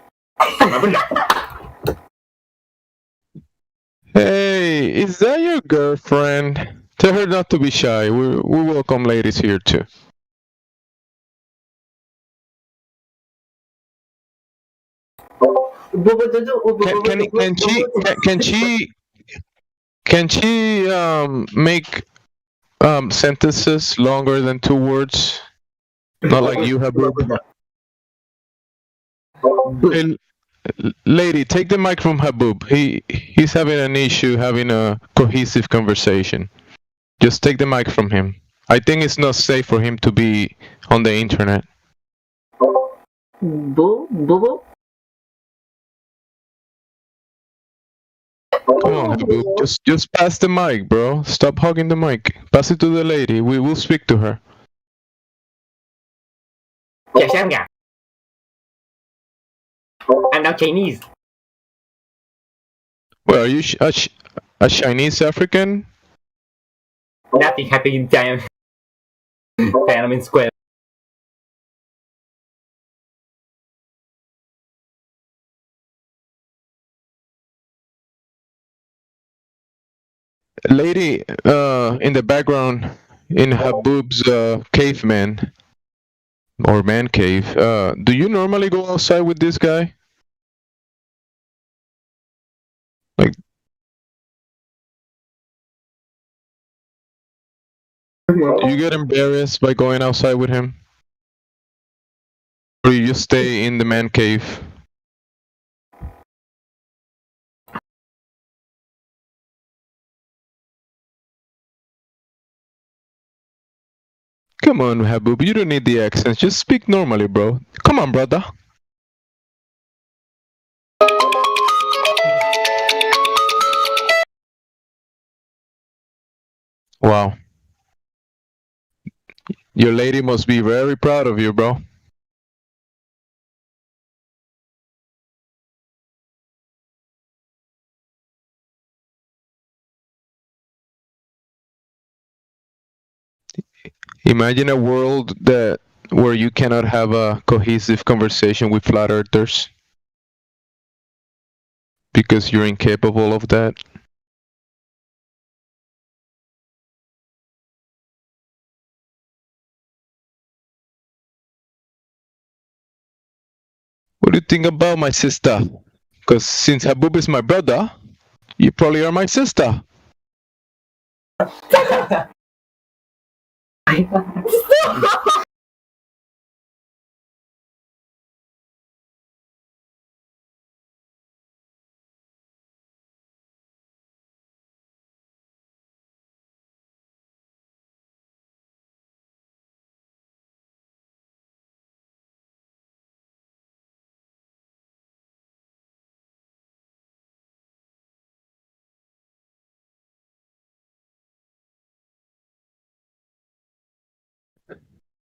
Hey, is that your girlfriend? Tell her not to be shy. We welcome ladies here too. Can she make sentences longer than 2 words? Not like you have. Hey, lady, take the mic from Habib. He's having an issue having a cohesive conversation. Just take the mic from him. I think it's not safe for him to be on the internet. Boo? Come on, Habib. Just pass the mic, bro. Stop hugging the mic. Pass it to the lady. We will speak to her. I'm not Chinese. Well, are you a Chinese African? Nothing happened in Tiananmen Square. Lady in the background in Habub's caveman or man cave. Do you normally go outside with this guy? Like, do you get embarrassed by going outside with him? Or you just stay in the man cave? Come on, Habub, you don't need the accents. Just speak normally, bro. Come on, brother. Wow. Your lady must be very proud of you, bro. Imagine a world where you cannot have a cohesive conversation with flat earthers because you're incapable of that. What do you think about my sister? Because since Habub is my brother, you probably are my sister.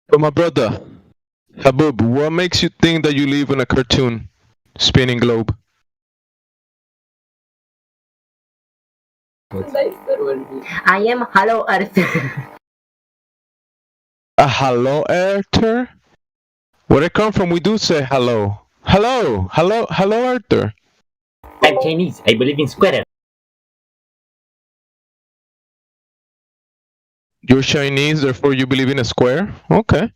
But my brother, Habub, what makes you think that you live in a cartoon, spinning globe? I am Hello Earth. A hello earther? Where I come from, we do say hello. Hello, hello, hello earther. I'm Chinese. I believe in square. You're Chinese, therefore you believe in a square? Okay.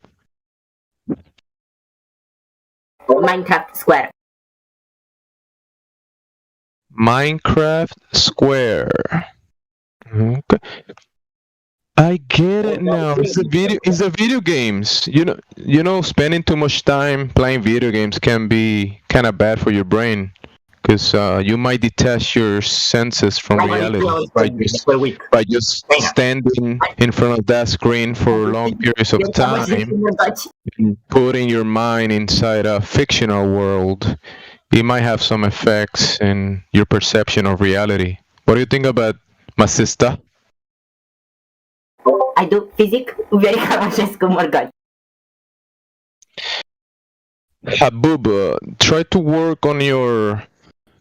Minecraft square. Minecraft Square. Okay. I get it now. It's the video games. You know, spending too much time playing video games can be kind of bad for your brain, because you might detach your senses from reality by just standing in front of that screen for long periods of time and putting your mind inside a fictional world. It might have some effects in your perception of reality. What do you think about my sister? I do physics. Very Francesco Morgan. Habub, try to work on your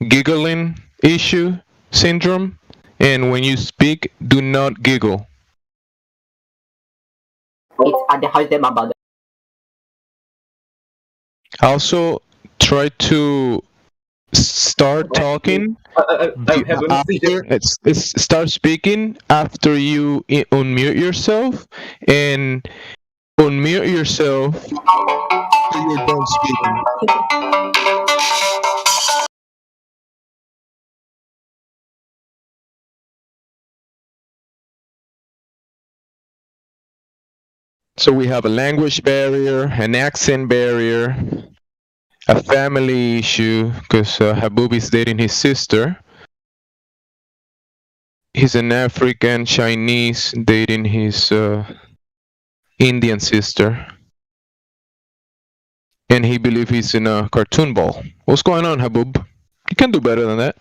giggling issue syndrome, and when you speak, do not giggle. It's at the house them about. Also, try to start talking start speaking after you unmute yourself, and unmute yourself after you're done speaking. So we have a language barrier, an accent barrier, a family issue, because Habub is dating his sister. He's an African Chinese dating his Indian sister. And he believes he's in a cartoon ball. What's going on, Habub? You can do better than that.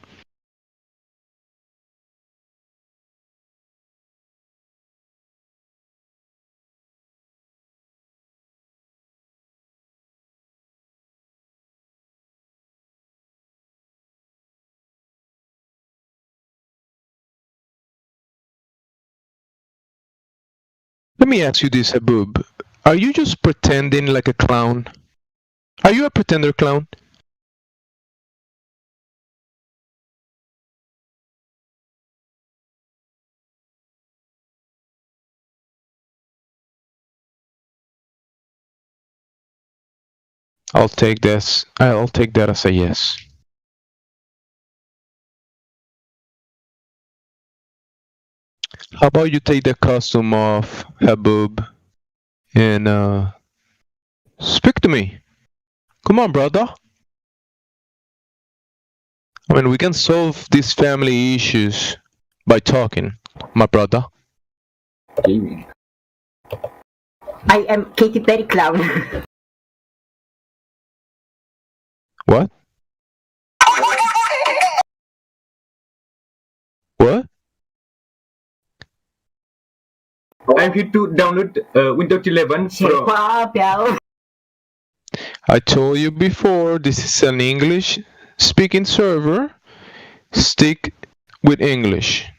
Let me ask you this, Habub. Are you just pretending like a clown? Are you a pretender clown? I'll take this. I'll take that as a yes. How about you take the costume off, Habub, and speak to me? Come on, brother. I mean, we can solve these family issues by talking, my brother. I am Katy Perry clown. What? What? I'm here to download Windows 11 Pro. I told you before, this is an English speaking server. Stick with English.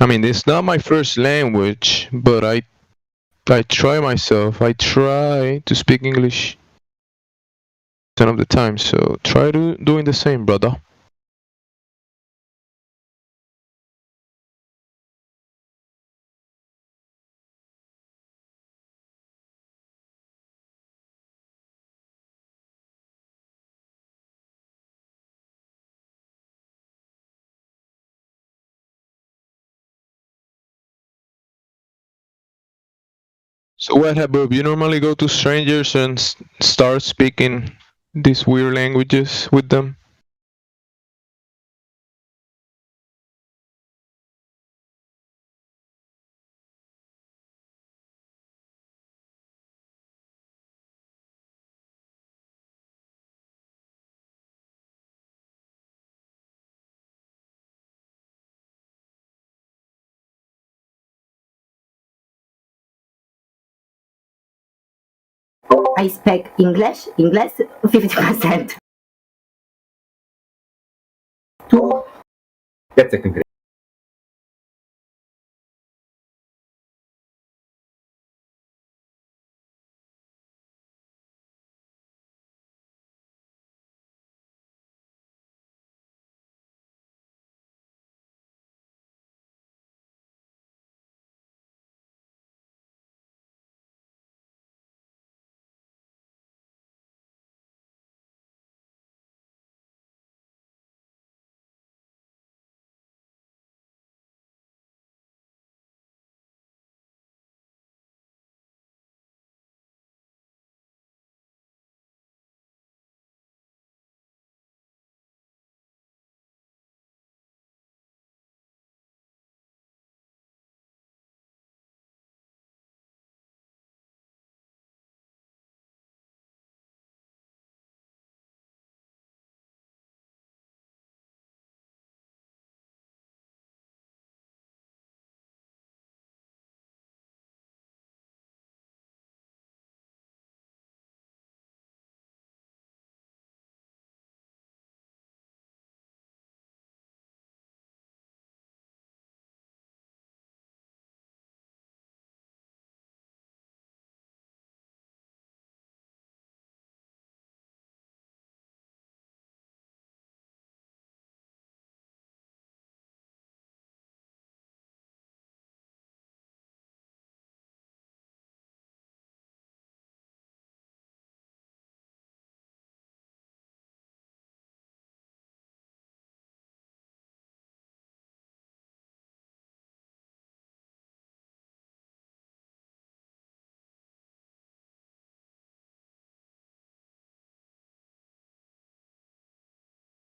I mean, it's not my first language, but I try myself. I try to speak English 10 of the time, so try doing the same, brother. So what, Habib? You normally go to strangers and start speaking these weird languages with them? I speak English 50%. That's a concrete.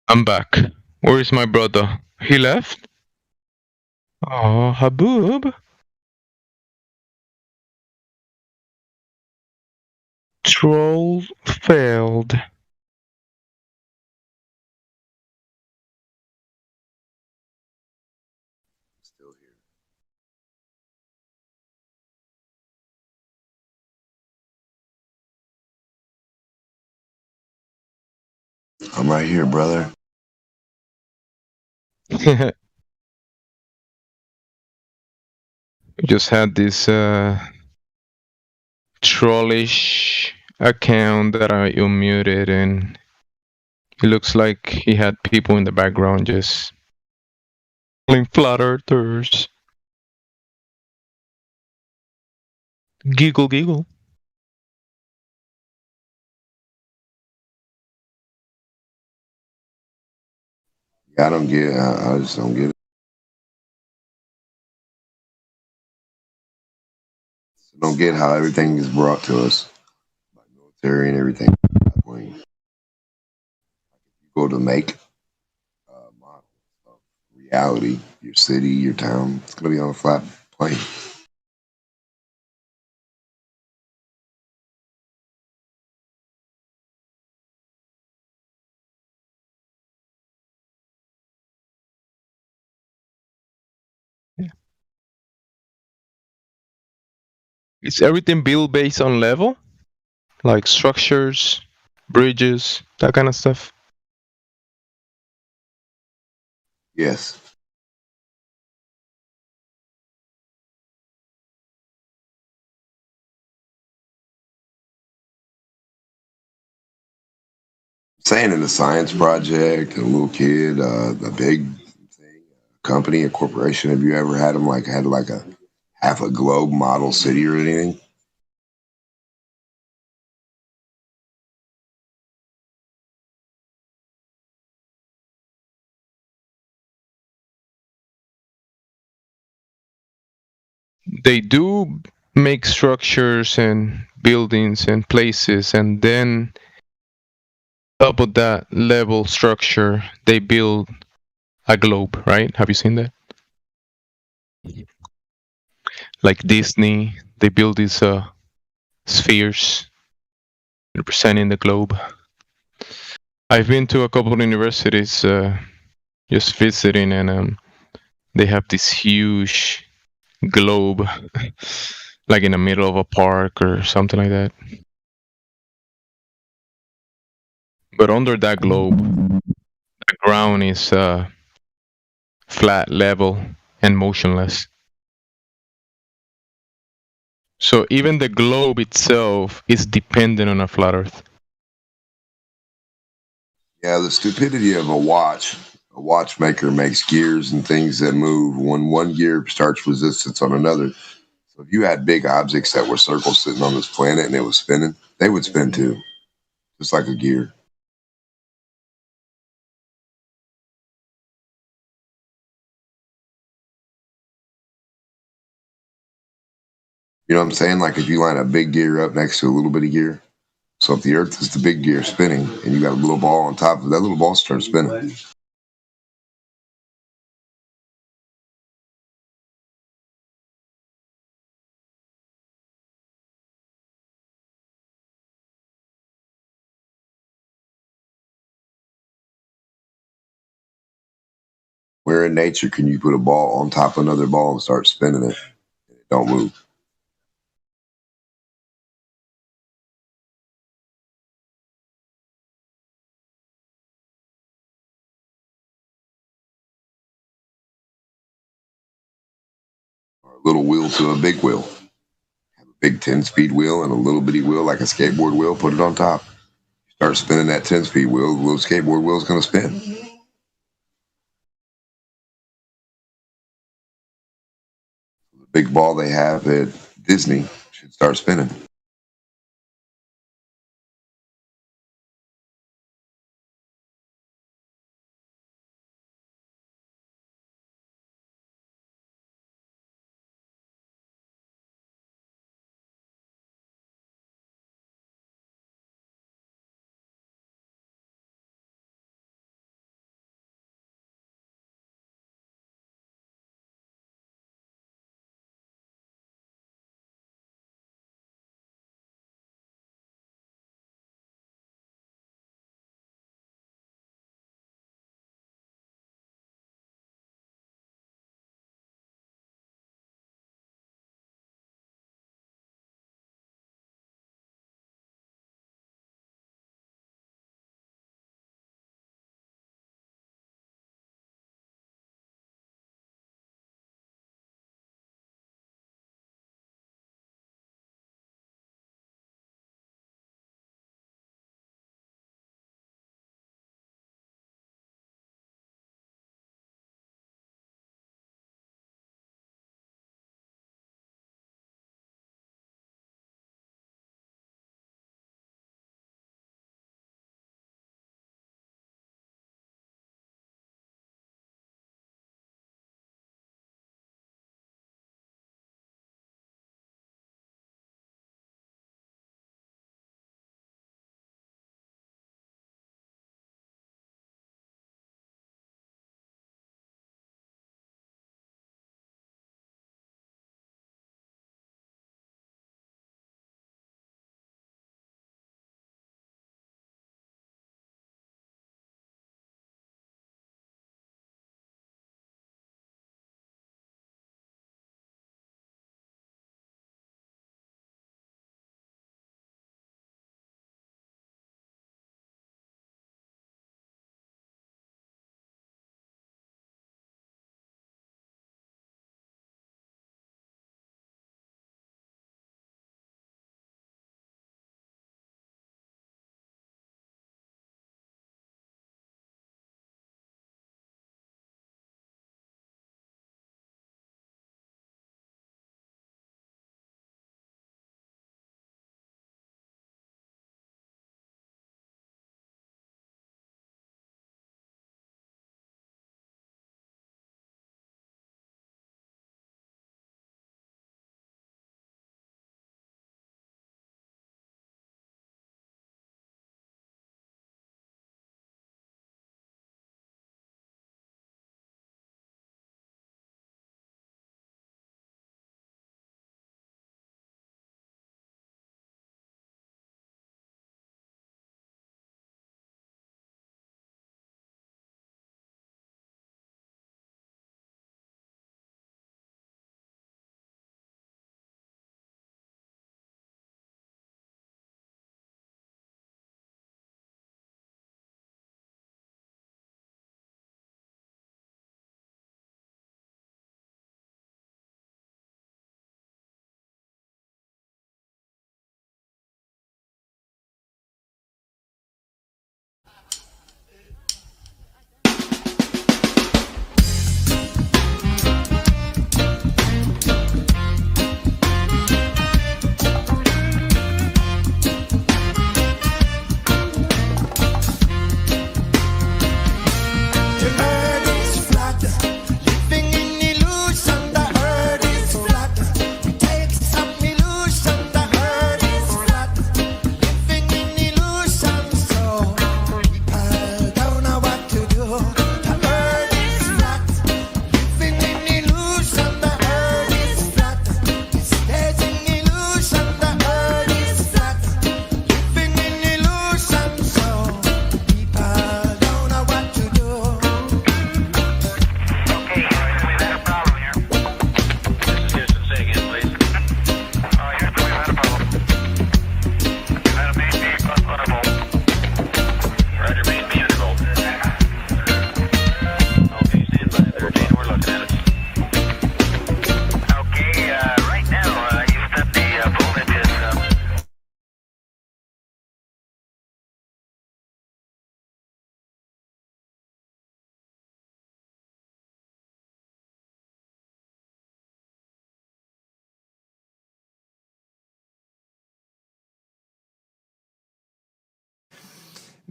I'm back. Where is my brother? He left? Oh, Habub. Troll failed. I'm right here, brother. We just had this trollish account that I unmuted, and it looks like he had people in the background just playing flat earthers. Giggle, giggle. I don't get it. I just don't get it. I don't get how everything is brought to us by military and everything. When you go to make a model of reality, your city, your town, it's going to be on a flat plane. Is everything built based on level? Like structures, bridges, that kind of stuff? Yes. Saying in a science project, a little kid, a big thing, a company, a corporation, have you ever had them had a half a globe model city or anything? They do make structures and buildings and places, and then top of that level structure, they build a globe, right? Have you seen that? Like Disney, they build these spheres representing the globe. I've been to a couple of universities just visiting, and they have this huge globe like in the middle of a park or something like that. But under that globe, the ground is flat, level, and motionless. So even the globe itself is dependent on a flat Earth. Yeah, the stupidity of a watch. A watchmaker makes gears and things that move when one gear starts resistance on another. So if you had big objects that were circles sitting on this planet and it was spinning, they would spin too, just like a gear. You know what I'm saying? Like if you line a big gear up next to a little bitty gear. So if the Earth is the big gear spinning and you got a little ball on top of that little ball starts spinning. Where in nature can you put a ball on top of another ball and start spinning it and it don't move? Or a little wheel to a big wheel. Have a big 10-speed wheel and a little bitty wheel like a skateboard wheel, put it on top. Start spinning that 10-speed wheel, the little skateboard wheel is going to spin. The big ball they have at Disney should start spinning.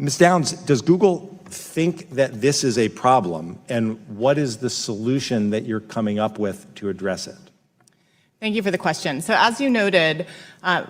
Ms. Downs, does Google think that this is a problem, and what is the solution that you're coming up with to address it? Thank you for the question. So as you noted,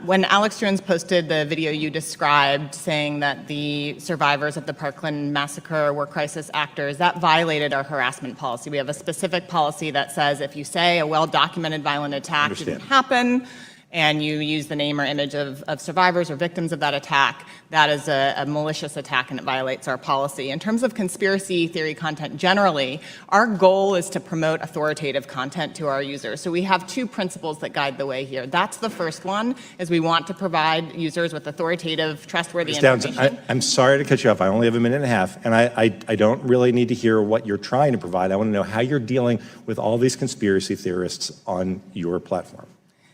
when Alex Jones posted the video you described saying that the survivors of the Parkland massacre were crisis actors, that violated our harassment policy. We have a specific policy that says if you say a well-documented violent attack didn't happen, and you use the name or image of survivors or victims of that attack, that is a malicious attack and it violates our policy. In terms of conspiracy theory content generally, our goal is to promote authoritative content to our users. So we have two principles that guide the way here. That's the first one, is we want to provide users with authoritative, trustworthy information. Downs, I'm sorry to cut you off. I only have a minute and a half, and I don't really need to hear what you're trying to provide. I want to know how you're dealing with all these conspiracy theorists on your platform.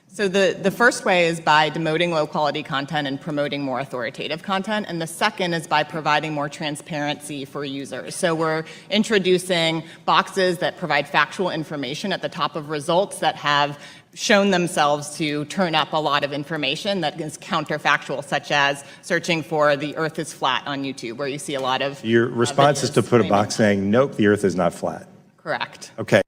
So the first way is by demoting low-quality content and promoting more authoritative content, and the second is by providing more transparency for users. So we're introducing boxes that provide factual information at the top of results that have shown themselves to turn up a lot of information that is counterfactual, such as searching for the Earth is flat on YouTube, where you see a lot of Your response is to put a box saying, nope, the Earth is not flat. Correct. Okay.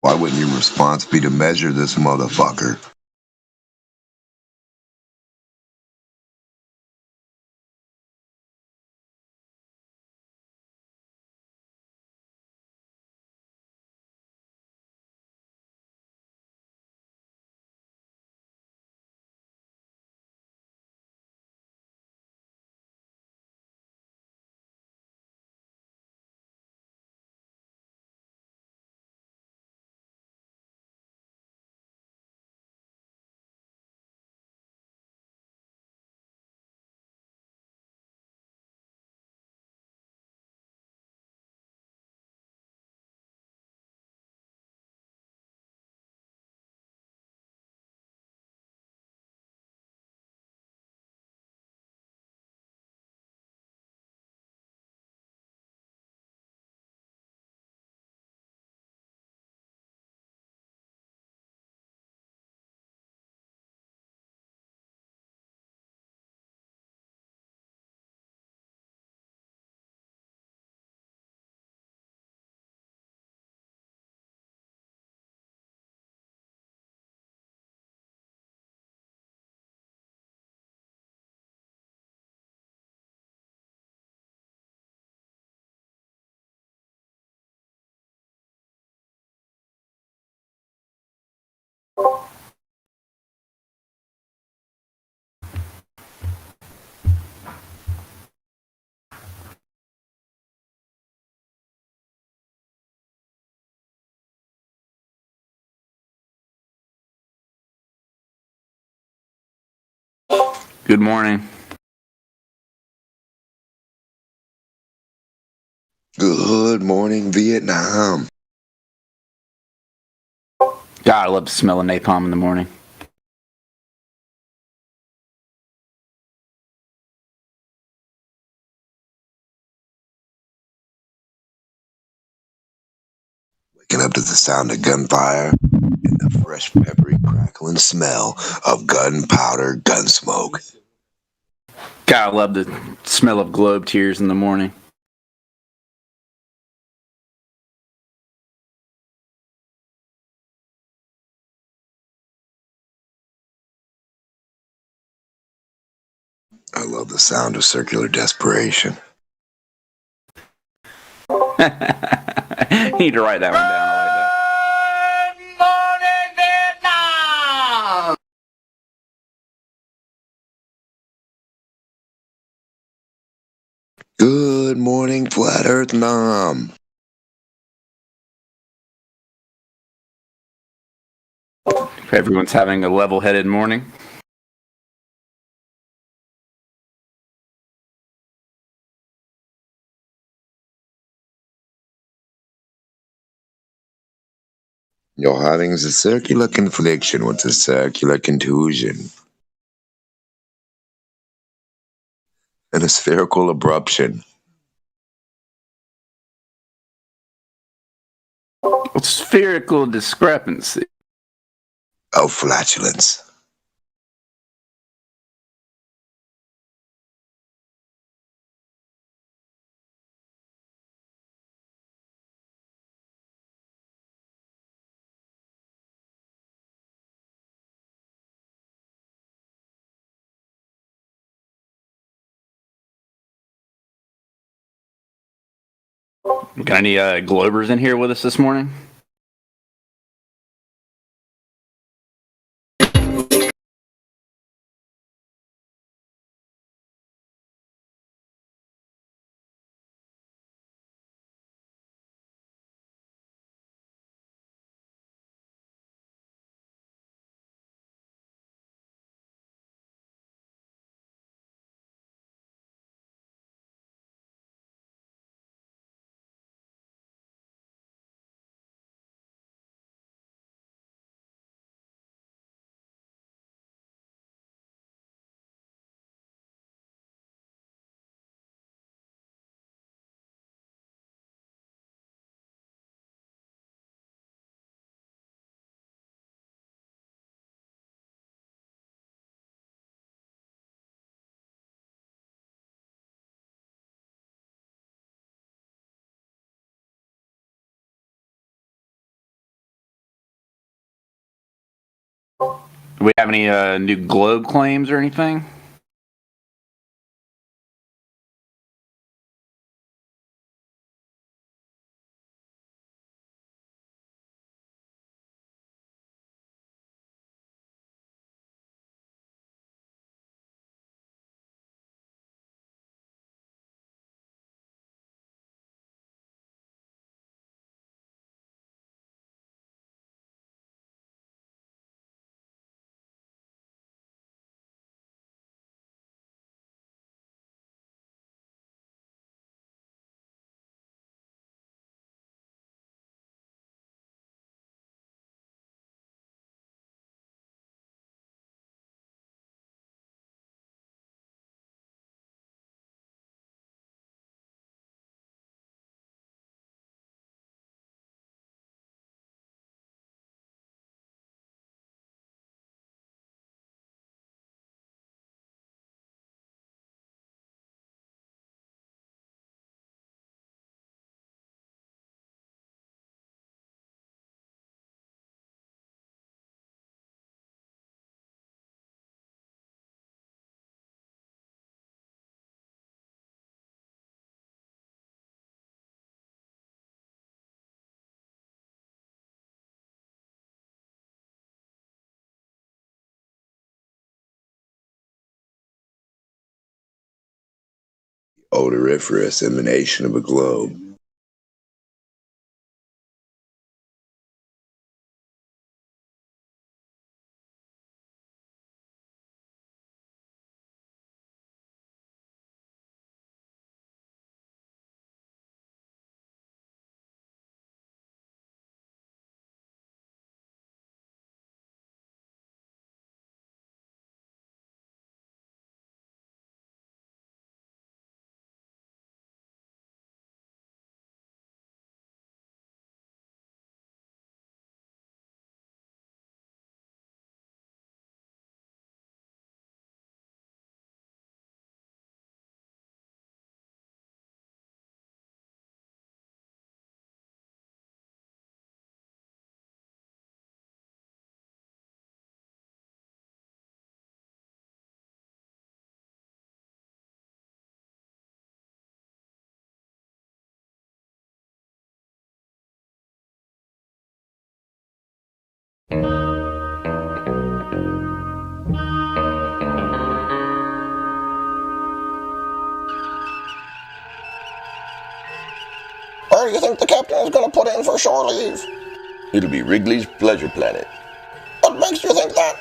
Why wouldn't your response be to measure this motherfucker? Good morning. Good morning, Vietnam. God, I love the smell of napalm in the morning. Waking up to the sound of gunfire and the fresh, peppery, crackling smell of gunpowder, gun smoke. God, I love the smell of globe tears in the morning. I love the sound of circular desperation. You need to write that one down. I like that. Good morning, Flat Earth Nam. If everyone's having a level-headed morning. You're having the circular confliction with the circular contusion. And a spherical abruption. Spherical discrepancy. Oh, flatulence. Got any Globers in here with us this morning? Do we have any new Globe claims or anything? Odoriferous emanation of a globe. Where do you think the captain is going to put in for shore leave? It'll be Wrigley's Pleasure Planet. What makes you think that?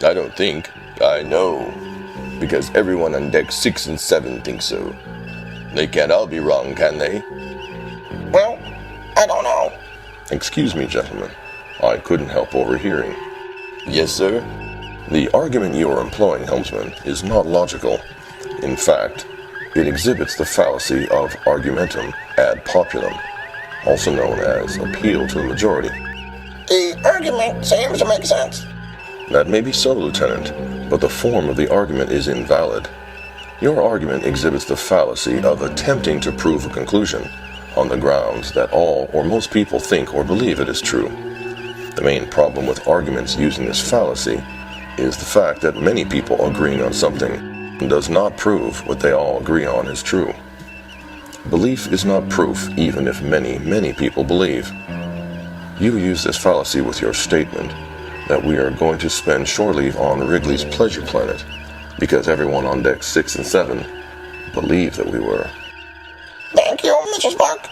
I don't think. I know. Because everyone on deck 6 and 7 thinks so. They can't all be wrong, can they? Well, I don't know. Excuse me, gentlemen. I couldn't help overhearing. Yes, sir? The argument you are employing, helmsman, is not logical. In fact, it exhibits the fallacy of argumentum ad populum, also known as appeal to the majority. The argument seems to make sense. That may be so, Lieutenant, but the form of the argument is invalid. Your argument exhibits the fallacy of attempting to prove a conclusion on the grounds that all or most people think or believe it is true. The main problem with arguments using this fallacy is the fact that many people agreeing on something does not prove what they all agree on is true. Belief is not proof even if many people believe. You use this fallacy with your statement that we are going to spend shore leave on Wrigley's Pleasure Planet because everyone on decks 6 and 7 believed that we were. Thank you, Mr. Spock.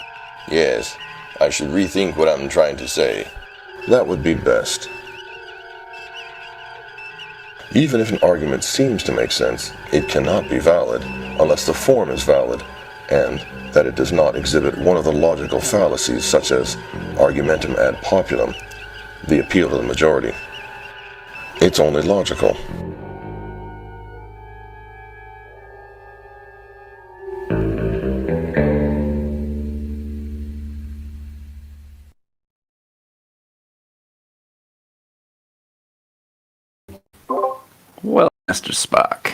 Yes, I should rethink what I'm trying to say. That would be best. Even if an argument seems to make sense, it cannot be valid unless the form is valid, and that it does not exhibit one of the logical fallacies such as argumentum ad populum, the appeal to the majority. It's only logical. Well, Mr. Spock.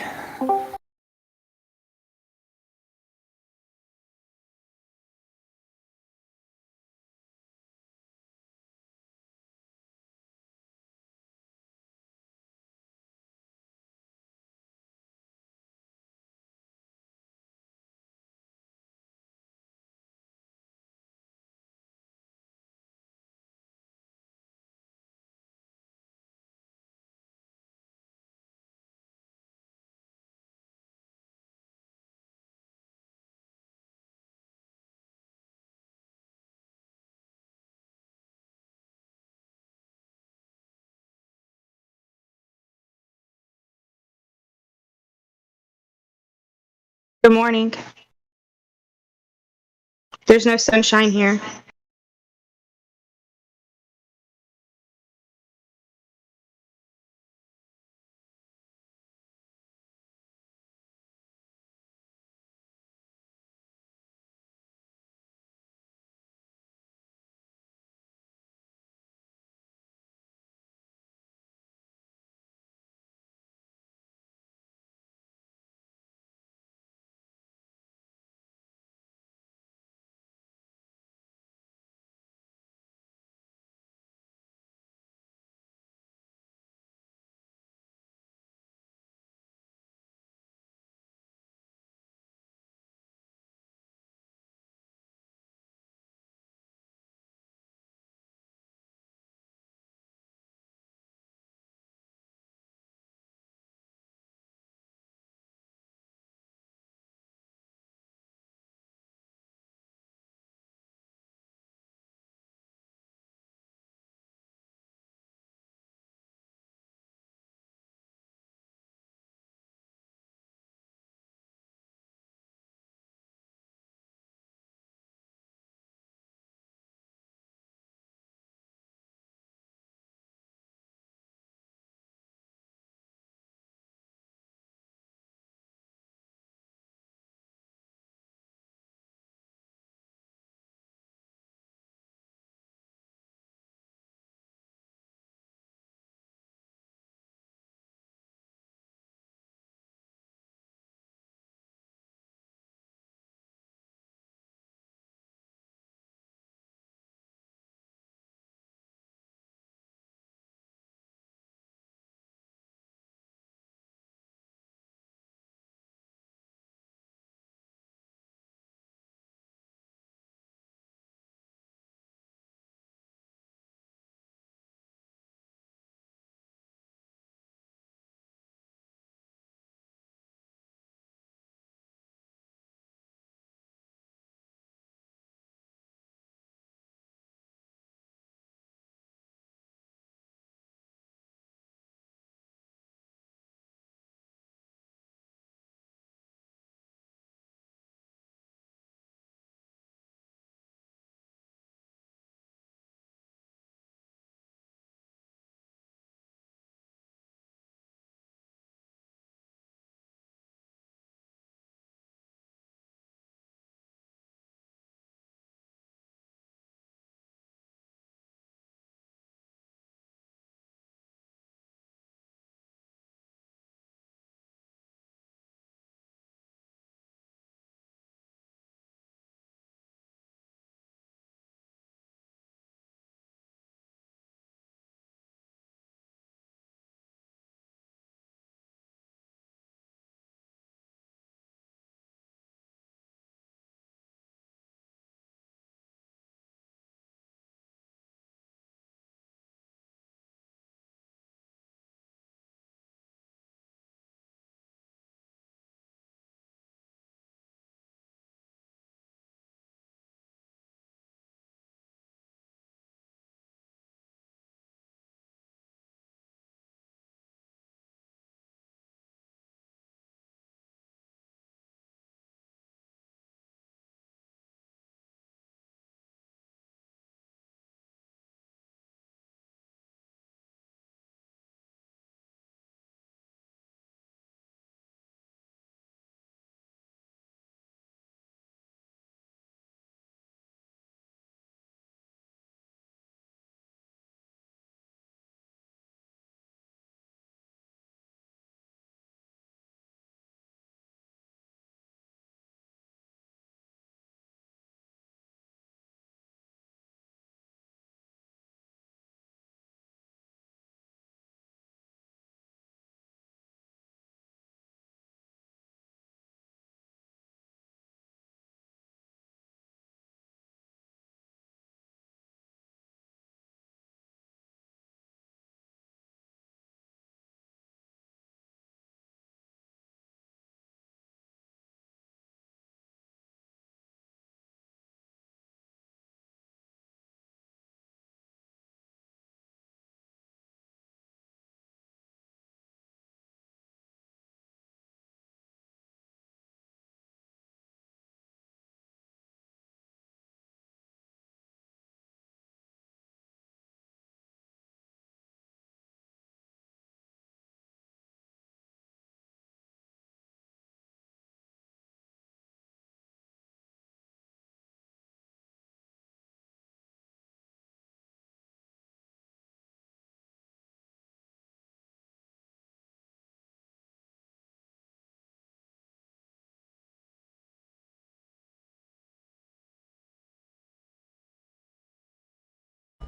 Good morning. There's no sunshine here.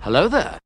Hello there.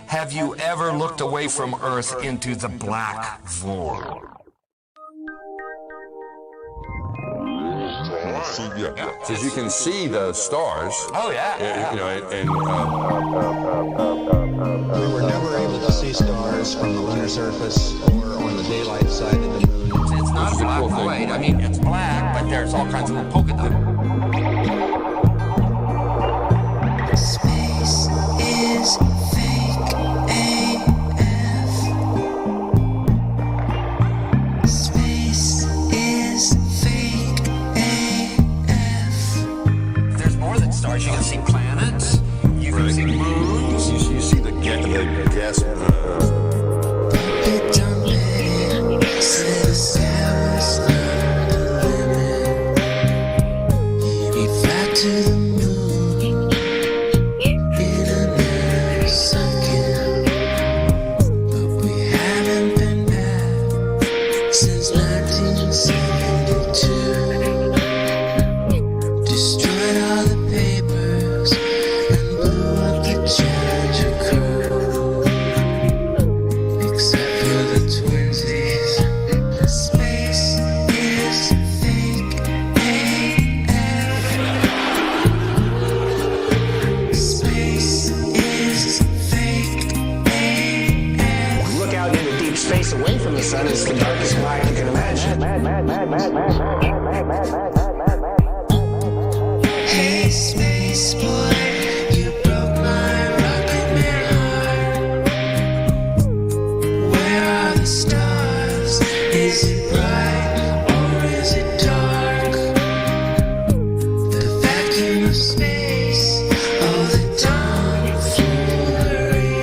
Have you ever looked away from Earth into the black void? Because you can see the stars. Oh yeah. You know, we were never able to see stars from the lunar surface or on the daylight side of the moon. It's not a black void. I mean, it's black, but there's all kinds of little polka dots. Space is fake AF. Space is fake AF. There's more than stars. You can see planets. You can see moons. You see the gas. Destroyed all the papers and blew up the charger crew. sun is the darkest night you can imagine. Hey, space boy, you broke my rocket man heart. Where are the stars? Is it bright or is it dark? The vacuum of space, oh, the tomfoolery.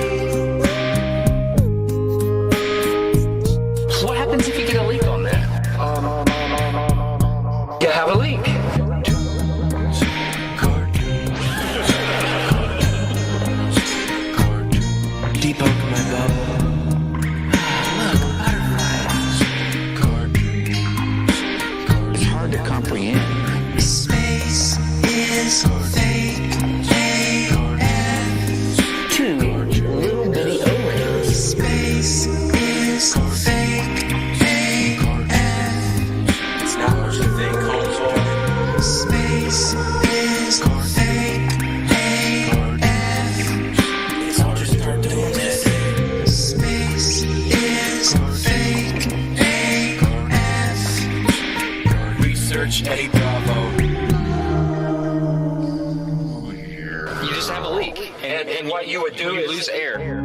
What happens if you get a leak on that? You have a leak. Debunk my bubble. Look, butterflies. It's hard to comprehend. Space is fake AF. Two little bitty O-rings. Space is fake AF. It's not what you think, Holmes. Space is fake AF. It's all just start doing this. Space is fake AF. Research Eddie Bravo. You just have a leak, and what you would do is lose air.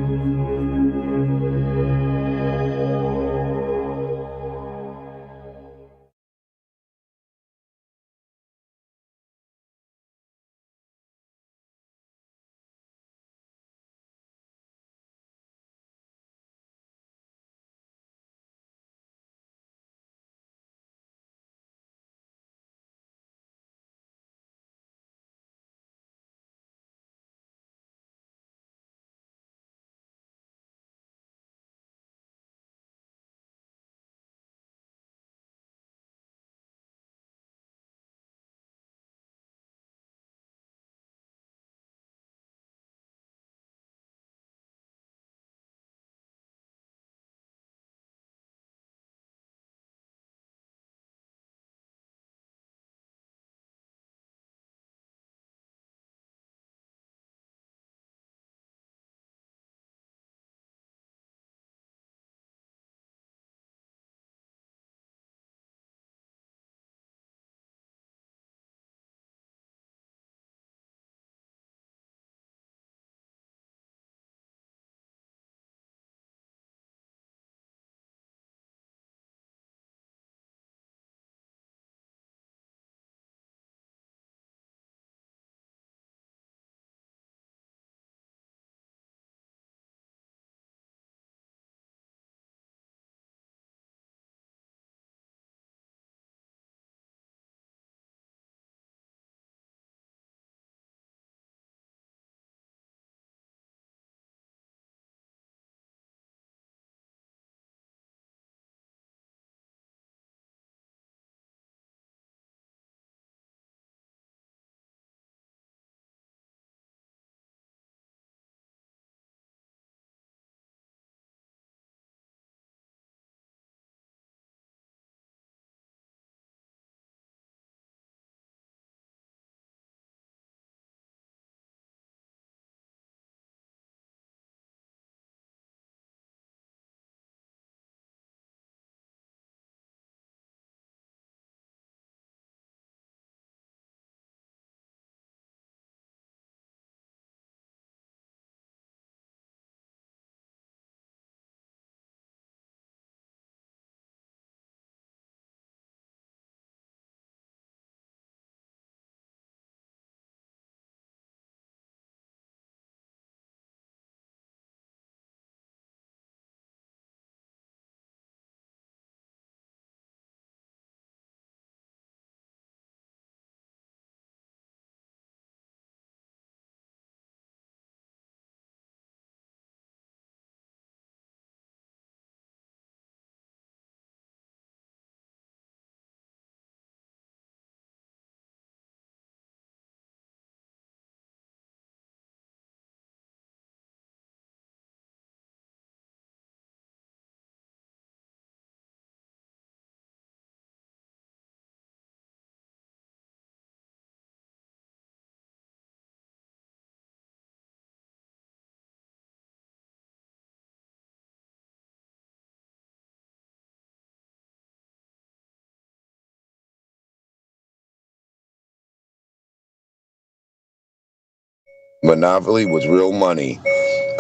Monopoly was real money,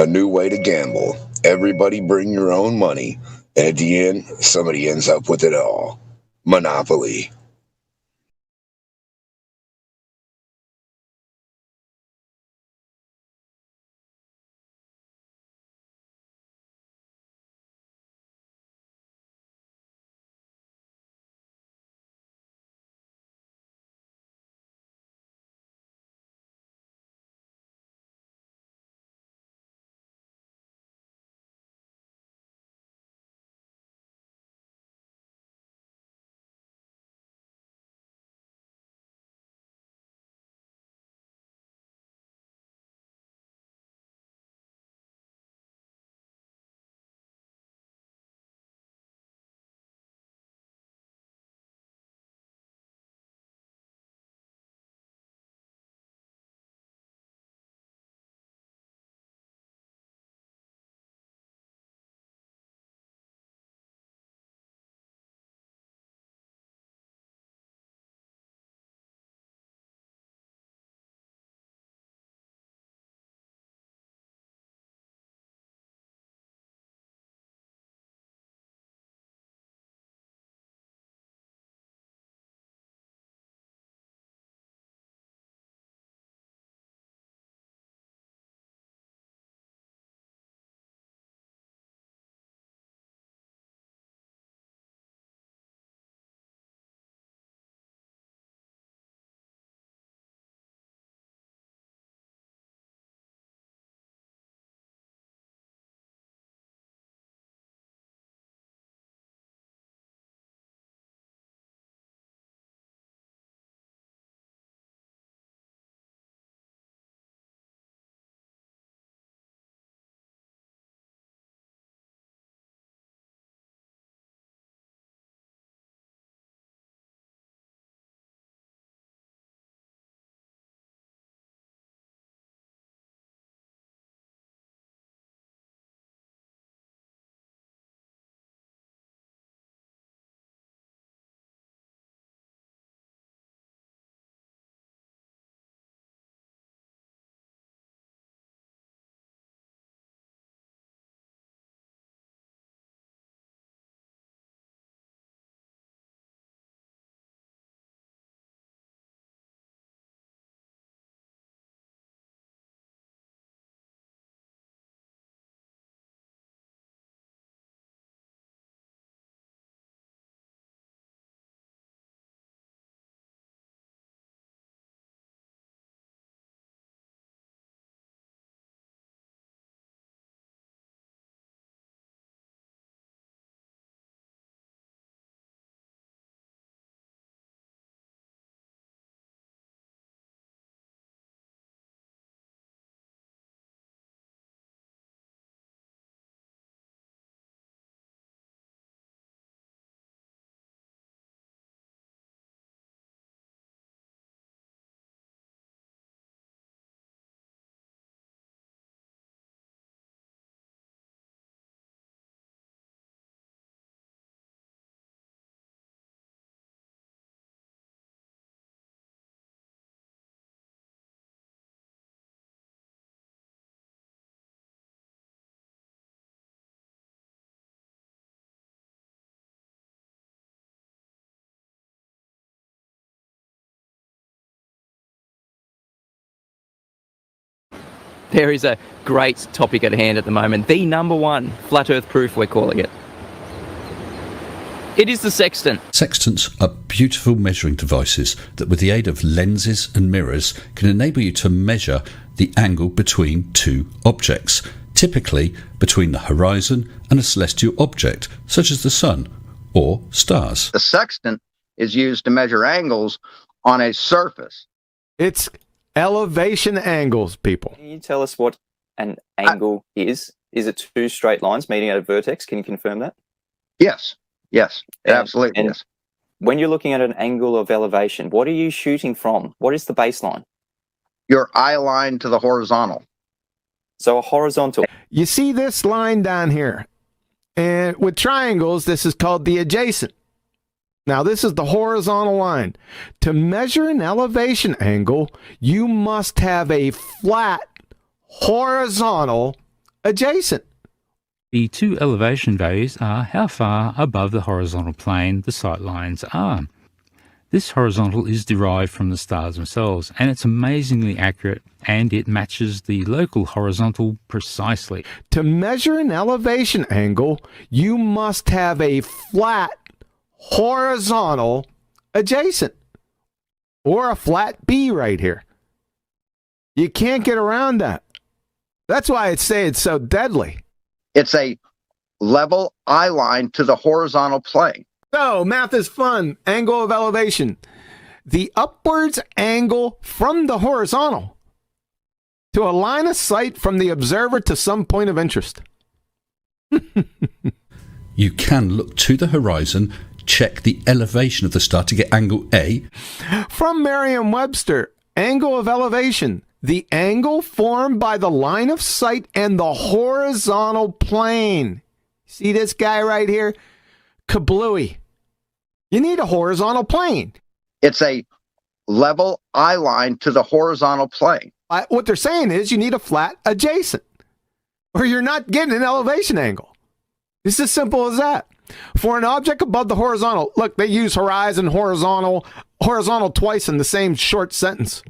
a new way to gamble. Everybody bring your own money, and at the end, somebody ends up with it all. Monopoly. There is a great topic at hand at the moment. The number one flat earth proof, we're calling it. It is the sextant. Sextants are beautiful measuring devices that, with the aid of lenses and mirrors, can enable you to measure the angle between two objects, typically between the horizon and a celestial object, such as the sun or stars. The sextant is used to measure angles on a surface. It's elevation angles, people. Can you tell us what an angle is? Is it two straight lines meeting at a vertex? Can you confirm that? Yes. Yes, absolutely. And yes. When you're looking at an angle of elevation, what are you shooting from? What is the baseline? Your eye line to the horizontal. So a horizontal. You see this line down here? And with triangles, this is called the adjacent. Now, this is the horizontal line. To measure an elevation angle, you must have a flat horizontal adjacent. The two elevation values are how far above the horizontal plane the sight lines are. This horizontal is derived from the stars themselves, and it's amazingly accurate, and it matches the local horizontal precisely. To measure an elevation angle, you must have a flat horizontal adjacent, or a flat B right here. You can't get around that. That's why I'd say it's so deadly. It's a level eye line to the horizontal plane. So, math is fun. Angle of elevation. The upwards angle from the horizontal to a line of sight from the observer to some point of interest. You can look to the horizon, check the elevation of the star to get angle A. From Merriam-Webster, angle of elevation. The angle formed by the line of sight and the horizontal plane. See this guy right here? Kablooey. You need a horizontal plane. It's a level eye line to the horizontal plane. What they're saying is you need a flat adjacent, or you're not getting an elevation angle. It's as simple as that. For an object above the horizontal, look, they use horizon, horizontal twice in the same short sentence.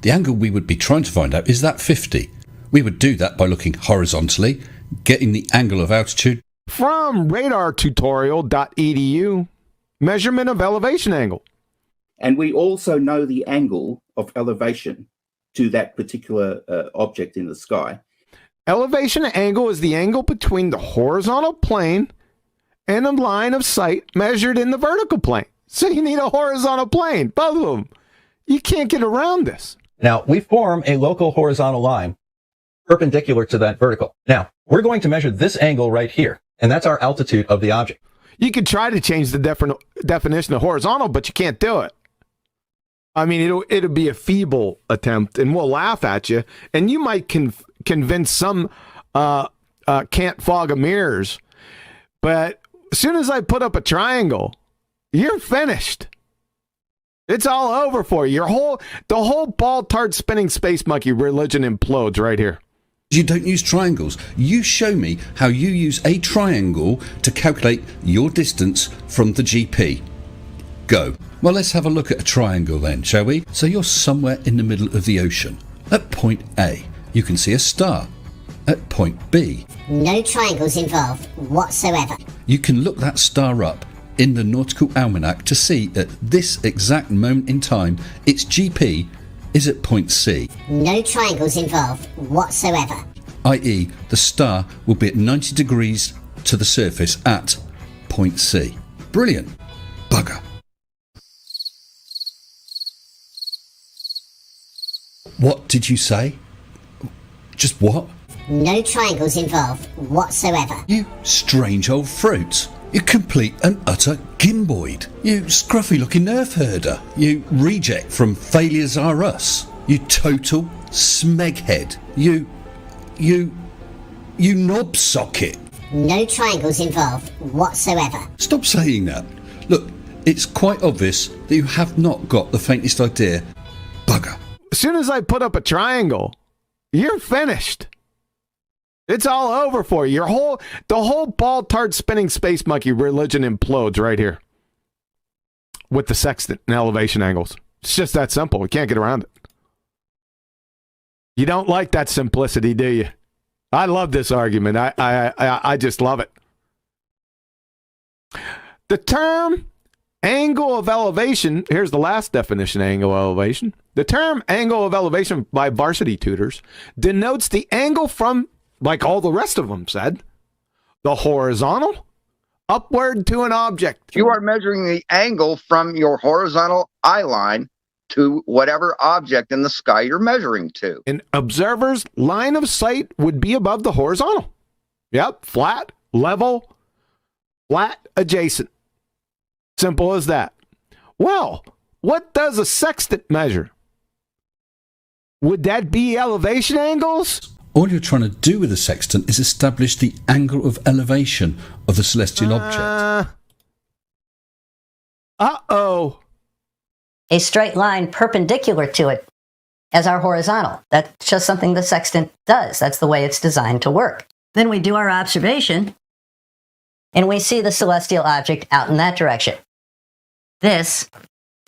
The angle we would be trying to find out is that 50. We would do that by looking horizontally, getting the angle of altitude. From radartutorial.edu, measurement of elevation angle. And we also know the angle of elevation to that particular object in the sky. Elevation angle is the angle between the horizontal plane and a line of sight measured in the vertical plane. So you need a horizontal plane, both of them. You can't get around this. Now, we form a local horizontal line perpendicular to that vertical. Now, we're going to measure this angle right here, and that's our altitude of the object. You could try to change the definition of horizontal, but you can't do it. I mean, it'll be a feeble attempt, and we'll laugh at you, and you might convince some can't fog of mirrors. But as soon as I put up a triangle, you're finished. It's all over for you. The whole ball tart spinning space monkey religion implodes right here. You don't use triangles. You show me how you use a triangle to calculate your distance from the GP. Go. Well, let's have a look at a triangle then, shall we? So you're somewhere in the middle of the ocean. At point A, you can see a star. At point B, no triangles involved whatsoever. You can look that star up in the Nautical Almanac to see at this exact moment in time its GP is at point C. No triangles involved whatsoever. i.e. the star will be at 90 degrees to the surface at point C. Brilliant. Bugger. What did you say? Just what? No triangles involved whatsoever. You strange old fruit. You complete and utter gimboid. You scruffy looking nerf herder. You reject from Failures Are Us. You total smeghead. You knob socket. No triangles involved whatsoever. Stop saying that. Look, it's quite obvious that you have not got the faintest idea. Bugger. As soon as I put up a triangle, you're finished. It's all over for you. The whole ball tart spinning space monkey religion implodes right here with the sextant and elevation angles. It's just that simple. We can't get around it. You don't like that simplicity, do you? I love this argument. I just love it. The term angle of elevation, here's the last definition, angle of elevation. The term angle of elevation by Varsity Tutors denotes the angle from, like all the rest of them said, the horizontal upward to an object. You are measuring the angle from your horizontal eye line to whatever object in the sky you're measuring to. An observer's line of sight would be above the horizontal. Yep, flat, level, flat, adjacent. Simple as that. Well, what does a sextant measure? Would that be elevation angles? All you're trying to do with a sextant is establish the angle of elevation of the celestial object. Uh-oh. A straight line perpendicular to it. as our horizontal. That's just something the sextant does. That's the way it's designed to work. Then we do our observation, and we see the celestial object out in that direction. This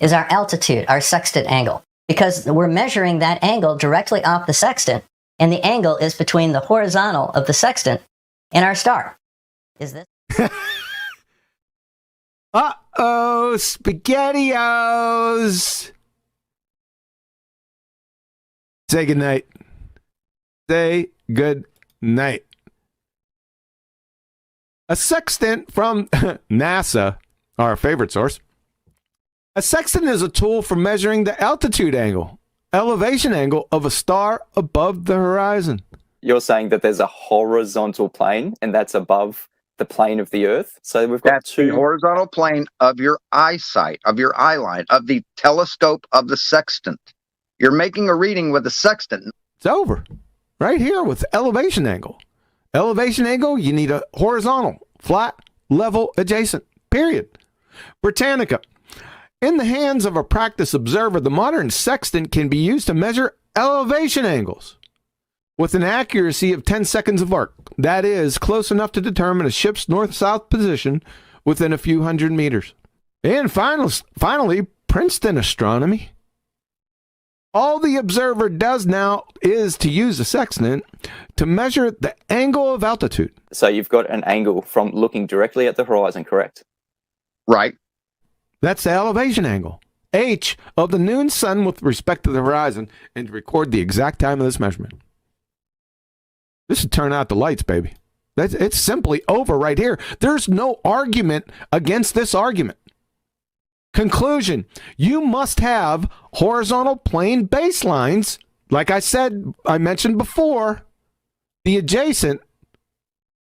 is our altitude, our sextant angle, because we're measuring that angle directly off the sextant, and the angle is between the horizontal of the sextant and our star. Is this? Uh-oh, SpaghettiOs. Say goodnight. Say good night. A sextant from NASA, our favorite source. A sextant is a tool for measuring the altitude angle, elevation angle of a star above the horizon. You're saying that there's a horizontal plane and that's above the plane of the Earth? So we've got That's the horizontal plane of your eyesight, of your eye line, of the telescope of the sextant. You're making a reading with a sextant. It's over. Right here with elevation angle. Elevation angle, you need a horizontal, flat, level, adjacent, period. Britannica. In the hands of a practice observer, the modern sextant can be used to measure elevation angles with an accuracy of 10 seconds of arc. That is close enough to determine a ship's north-south position within a few hundred meters. And finally, Princeton astronomy. All the observer does now is to use a sextant to measure the angle of altitude. So you've got an angle from looking directly at the horizon, correct? Right. That's the elevation angle. H of the noon sun with respect to the horizon, and to record the exact time of this measurement. This should turn out the lights, baby. It's simply over right here. There's no argument against this argument. Conclusion, you must have horizontal plane baselines, like I mentioned before, the adjacent,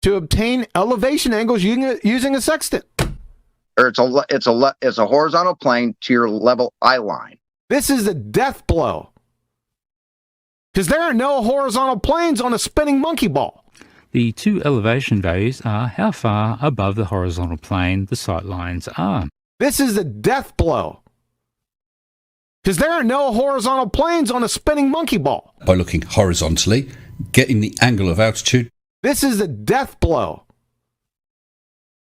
to obtain elevation angles using a sextant. Or it's a horizontal plane to your level eye line. This is a death blow. Because there are no horizontal planes on a spinning monkey ball. The two elevation values are how far above the horizontal plane the sight lines are. This is a death blow. Because there are no horizontal planes on a spinning monkey ball. By looking horizontally, getting the angle of altitude. This is a death blow.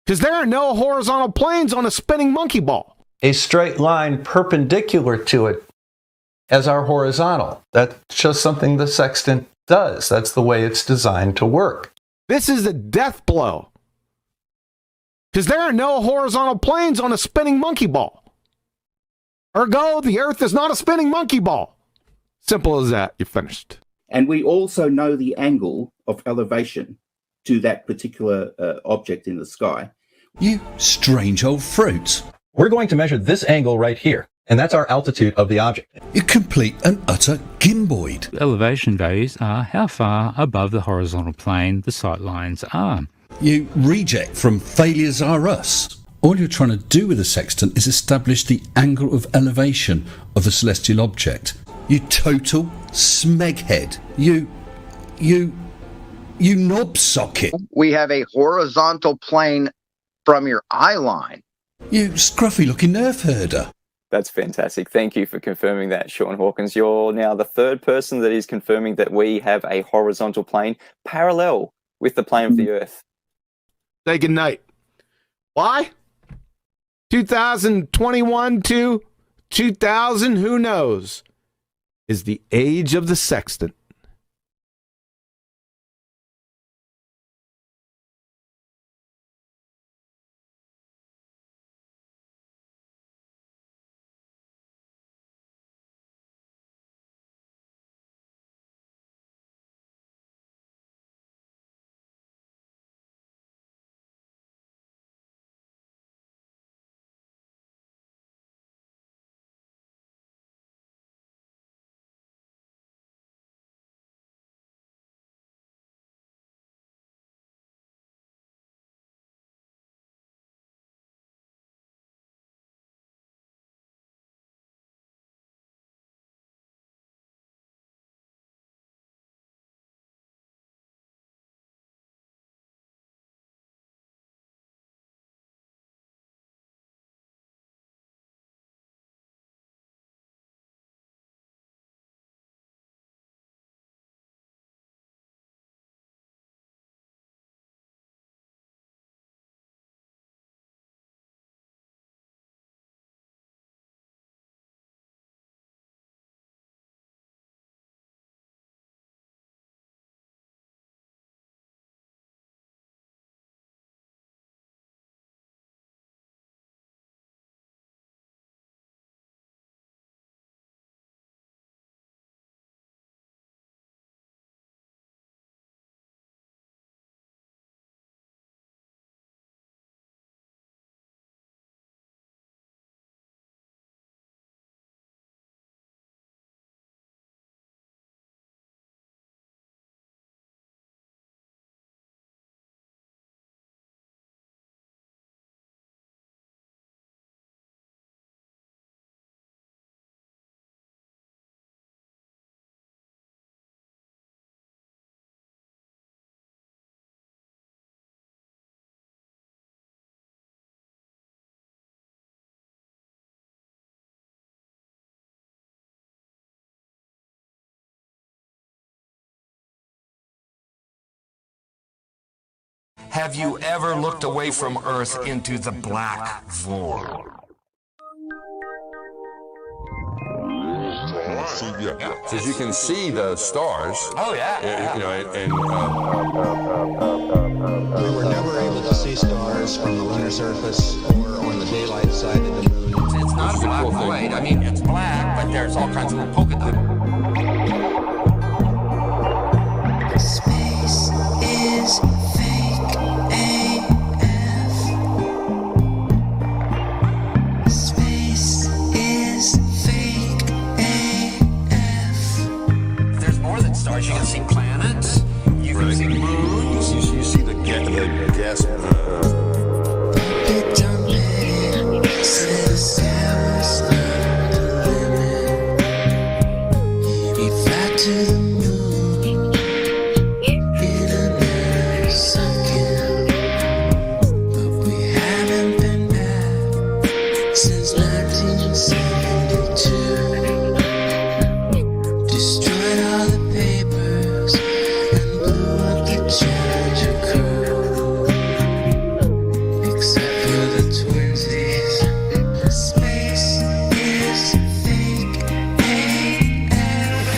Because there are no horizontal planes on a spinning monkey ball. A straight line perpendicular to it as our horizontal. That's just something the sextant does. That's the way it's designed to work. This is a death blow. Because there are no horizontal planes on a spinning monkey ball. Ergo, the Earth is not a spinning monkey ball. Simple as that. You're finished. And we also know the angle of elevation to that particular object in the sky. You strange old fruit. We're going to measure this angle right here, and that's our altitude of the object. You complete and utter gimboid. Elevation values are how far above the horizontal plane the sight lines are. You reject from Failures Are Us. All you're trying to do with a sextant is establish the angle of elevation of a celestial object. You total smeghead. You knob socket. We have a horizontal plane from your eye line. You scruffy looking nerf herder. That's fantastic. Thank you for confirming that, Sean Hawkins. You're now the third person that is confirming that we have a horizontal plane parallel with the plane of the Earth. Say good night. Why? 2021 to 2000, who knows, is the age of the sextant. Have you ever looked away from Earth into the black void? Says you can see the stars. Oh, yeah. You know, We were never able to see stars from the lunar surface or on the daylight side of the moon. It's not a black void. I mean, it's black, but there's all kinds of little polka dots. Space is fake AF. Space is fake AF. There's more than stars. You can see planets. You can see moons. you see the gas. It don't matter. Say the sky was not the limit. We fly to the moon in another second. But we haven't been back since 1972. Destroyed all the papers and blew up the Challenger crew. Except for the twinsies. Space is fake AF.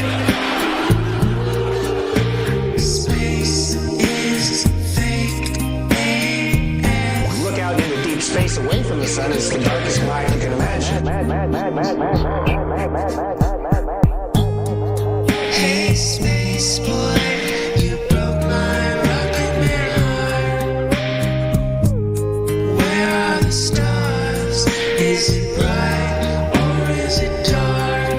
Space is fake AF. Look out into deep space away from the sun. It's the darkest black you can imagine. Hey, space boy, you broke my rocket man heart. Where are the stars? Is it bright or is it dark?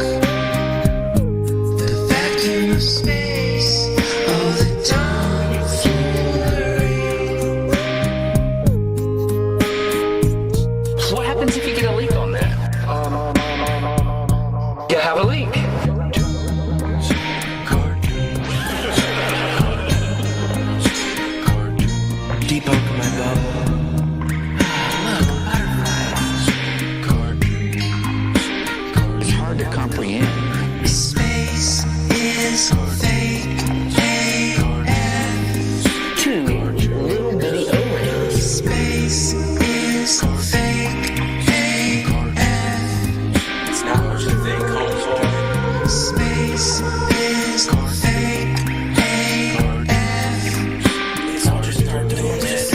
The vacuum of space, all the tomfoolery. What happens if you get a leak on that? You have a leak. Debunk my bubble. Look, butterflies. It's hard to comprehend. Space is fake AF. Two little bitty O-rings. Space is fake AF. It's not what you think, homeboy. Space is fake AF. It's all just start doing this.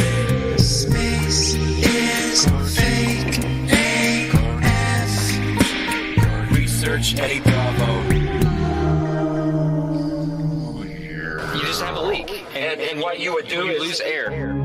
Space is fake AF. Research Eddie Bravo. You just have a leak. And what you would do is lose air.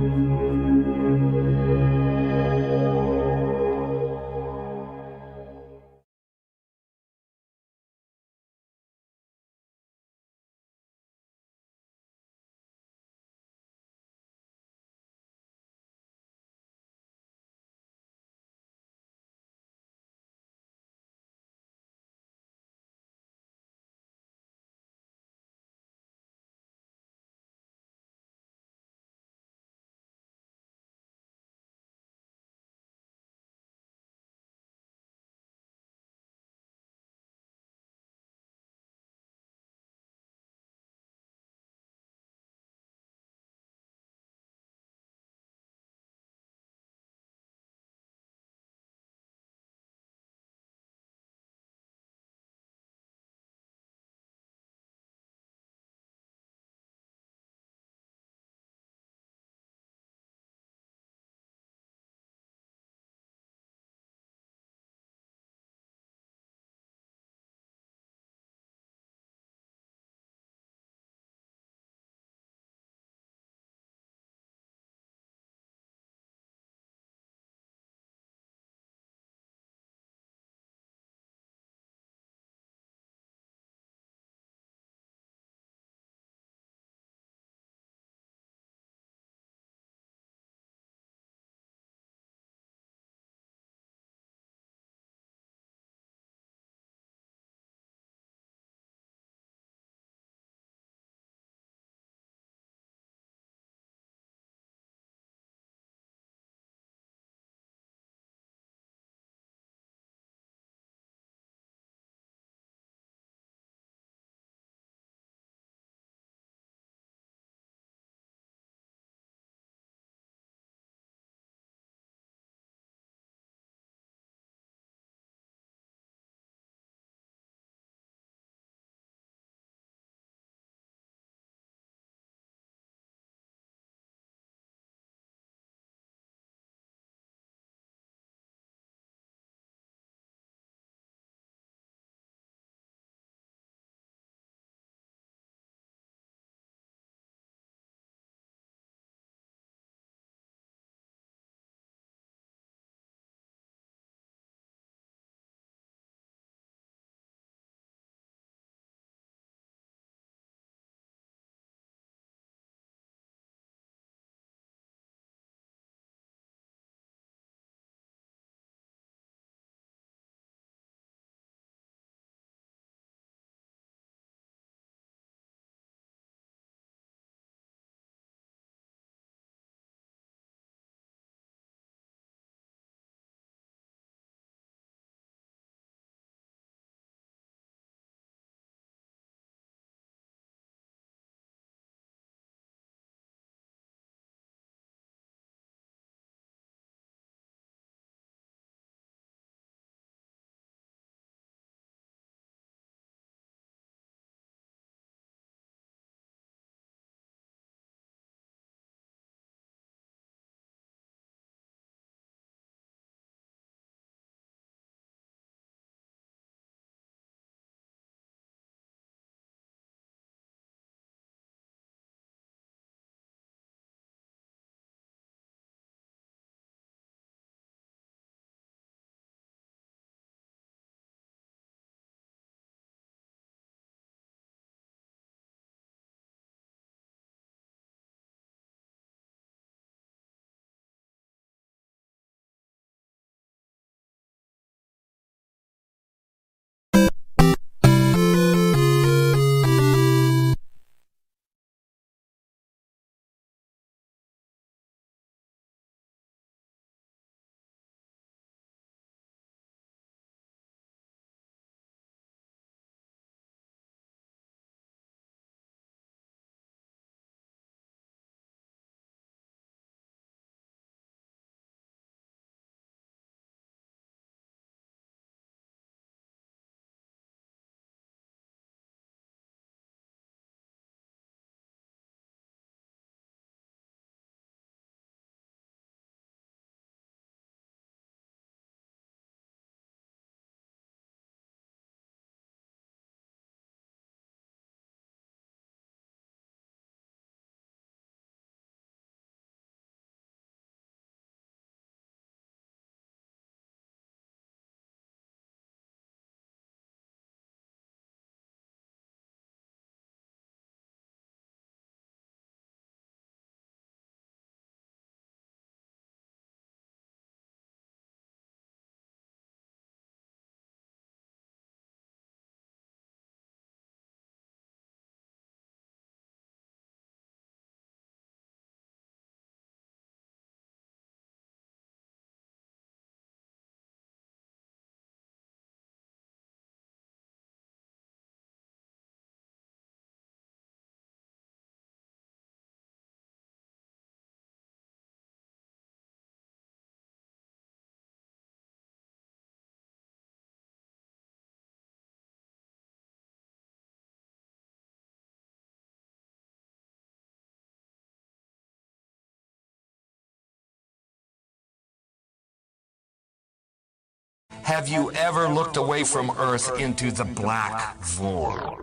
Have you ever looked away from Earth into the black void?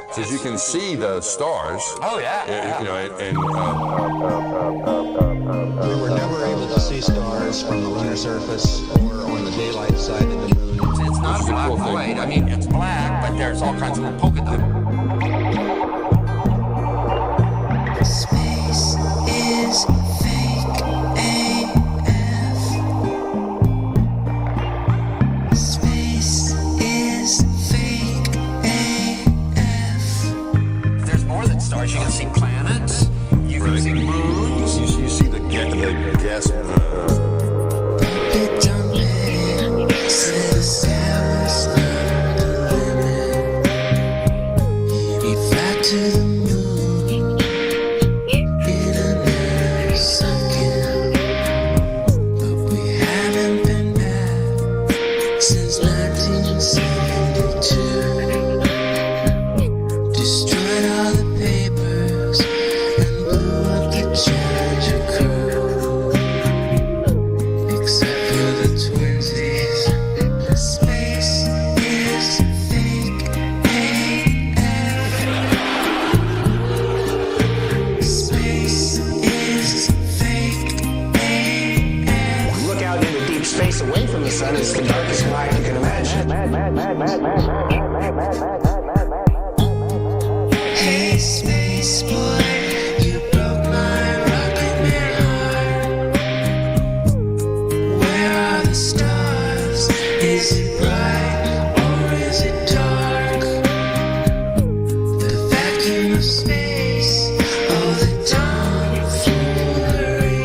Because you can see the stars. Oh, yeah. We were never able to see stars from the lunar surface or on the daylight side of the moon. It's not a black void. I mean, it's black, but there's all kinds of little polka dots. Space is fake AF. Space is fake AF. There's more than stars. You can see planets. You can see moons. You see the gas. It don't matter. Say the sky's not the limit. We fly to the moon in another second, but we haven't been back since 1972. Destroyed all the papers and blew up the Challenger crew, except for the twinsies. Space is fake AF. Space is fake AF. Look out into deep space away from the sun, it's the darkest night you can imagine. Hey, space boy, you broke my rocket man heart. Where are the stars? Is it bright or is it dark? The vacuum of space, all the tomfoolery.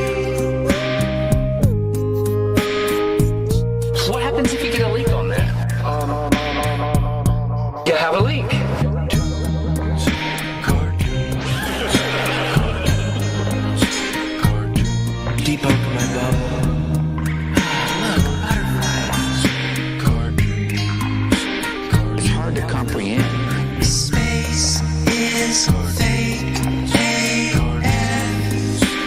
What happens if you get a leak on that? You have a leak. Deep open my bubble. Look, butterflies. It's hard to comprehend. Space is fake AF.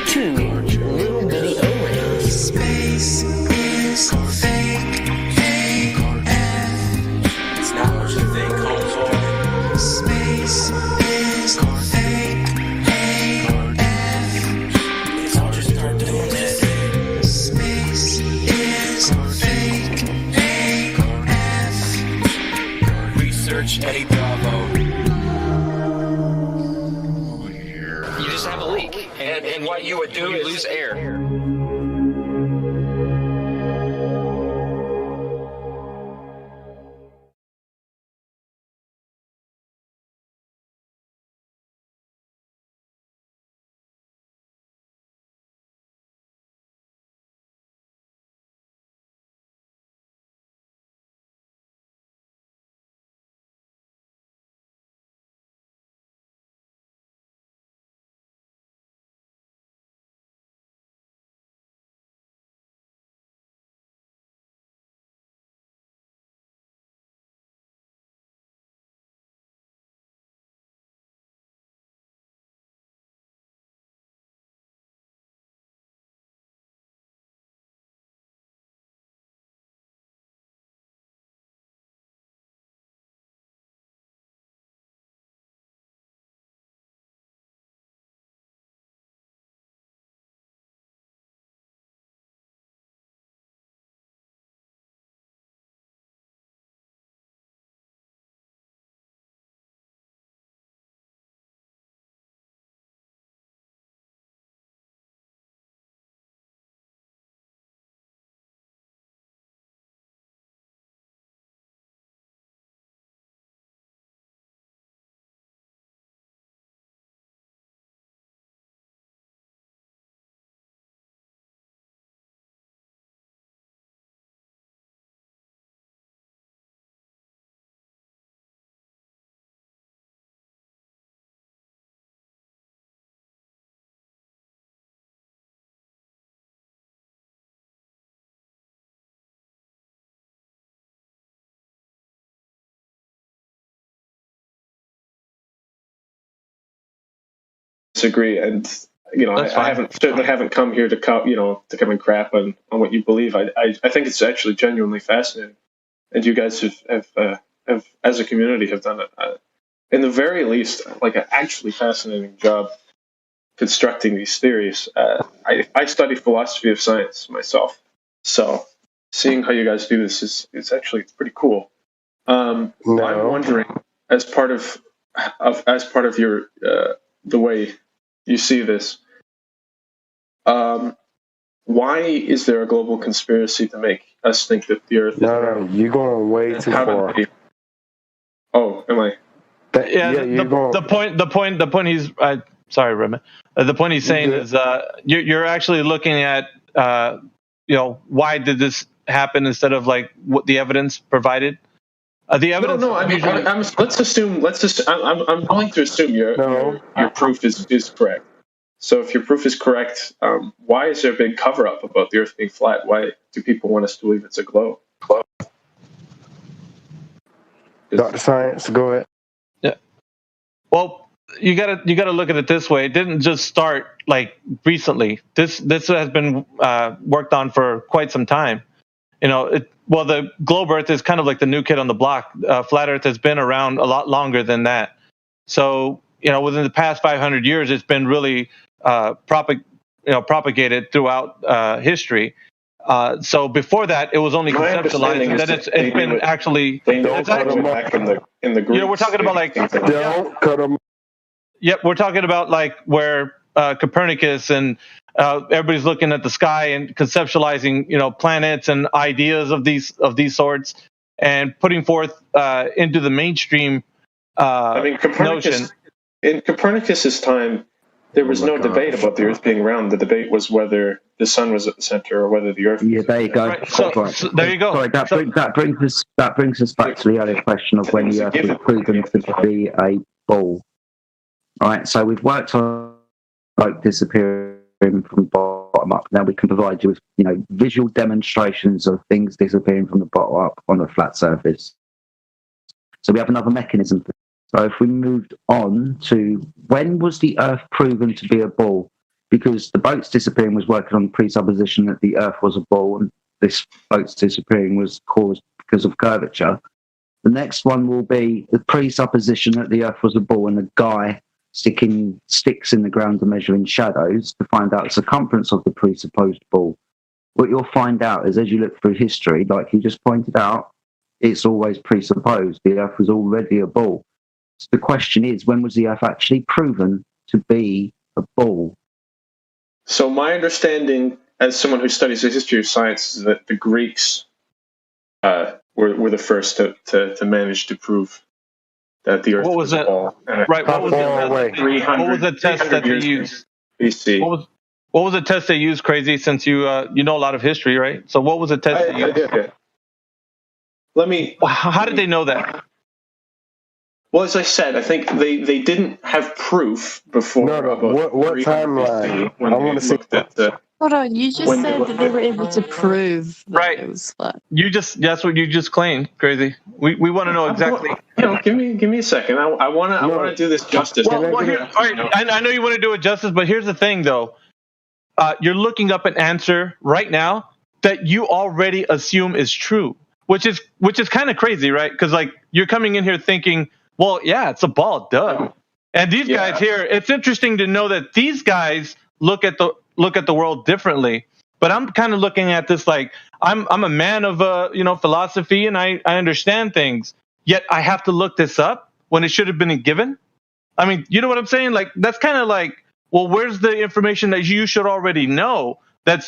Two little bitty O-rings. Space is fake AF. It's not what you think, Holmes. Space is fake AF. It's all just start doing it. Space is fake AF. Research Eddie Bravo. You just have a leak, and what you would do is lose air. Disagree, and I certainly haven't come here to come and crap on what you believe. I think it's actually genuinely fascinating, and you guys have as a community have done in the very least like an actually fascinating job constructing these theories. I study philosophy of science myself, so seeing how you guys do this is actually pretty cool. I'm wondering, as part of your the way you see this, why is there a global conspiracy to make us think that the Earth is round? You're going way too far. Oh, am I? The point he's sorry, Redman. The point he's saying is you're actually looking at why did this happen instead of like what the evidence provided. The evidence. No. I mean, I'm going to assume your proof is correct. So if your proof is correct, why is there a big cover up about the Earth being flat? Why do people want us to believe it's a globe? Dr. Science, go ahead. Yeah. Well, you gotta look at it this way. It didn't just start like recently. This has been worked on for quite some time. The globe Earth is kind of like the new kid on the block. Flat Earth has been around a lot longer than that. So within the past 500 years, it's been really propagated throughout history. So before that, it was only conceptualized, and then it's been actually. Don't cut them back in the groups. We're talking about like. Don't cut them. Yep, we're talking about like where Copernicus and everybody's looking at the sky and conceptualizing, planets and ideas of these sorts, and putting forth into the mainstream. Notion. In Copernicus's time, there was no debate about the Earth being round. The debate was whether the sun was at the center or whether the Earth. Yeah, there you go. Right. So there you go. Sorry, that brings us back to the earlier question of when the Earth was proven to be a ball. All right, so we've worked on like disappearing from bottom up. Now we can provide you with visual demonstrations of things disappearing from the bottom up on a flat surface. So we have another mechanism. So if we moved on to when was the Earth proven to be a ball? Because the boats disappearing was working on the presupposition that the Earth was a ball, and this boats disappearing was caused because of curvature. The next one will be the presupposition that the Earth was a ball and a guy sticking sticks in the ground and measuring shadows to find out the circumference of the presupposed ball. What you'll find out is as you look through history, like you just pointed out, it's always presupposed. The Earth was already a ball. So the question is, when was the Earth actually proven to be a ball? So my understanding, as someone who studies the history of science, is that the Greeks were the first to manage to prove that the Earth was a ball. Right. What was the test that they used? BC. What was the test they used, Crazy? Since you know a lot of history, right? So what was the test they used? Okay. How did they know that? Well, as I said, I think they didn't have proof before. No. What timeline? I want to see. Hold on, you just said that they were able to prove that it was flat. That's what you just claimed, Crazy. We want to know exactly. Give me a second. I want to do this justice. All right, I know you want to do it justice, but here's the thing, though. You're looking up an answer right now that you already assume is true, which is kind of crazy, right? Because like you're coming in here thinking, well, yeah, it's a ball, duh. And these guys here, it's interesting to know that these guys look at the world differently. But I'm kind of looking at this like I'm a man of philosophy, and I understand things. Yet I have to look this up when it should have been a given. I mean, you know what I'm saying? Like that's kind of like, well, where's the information that you should already know?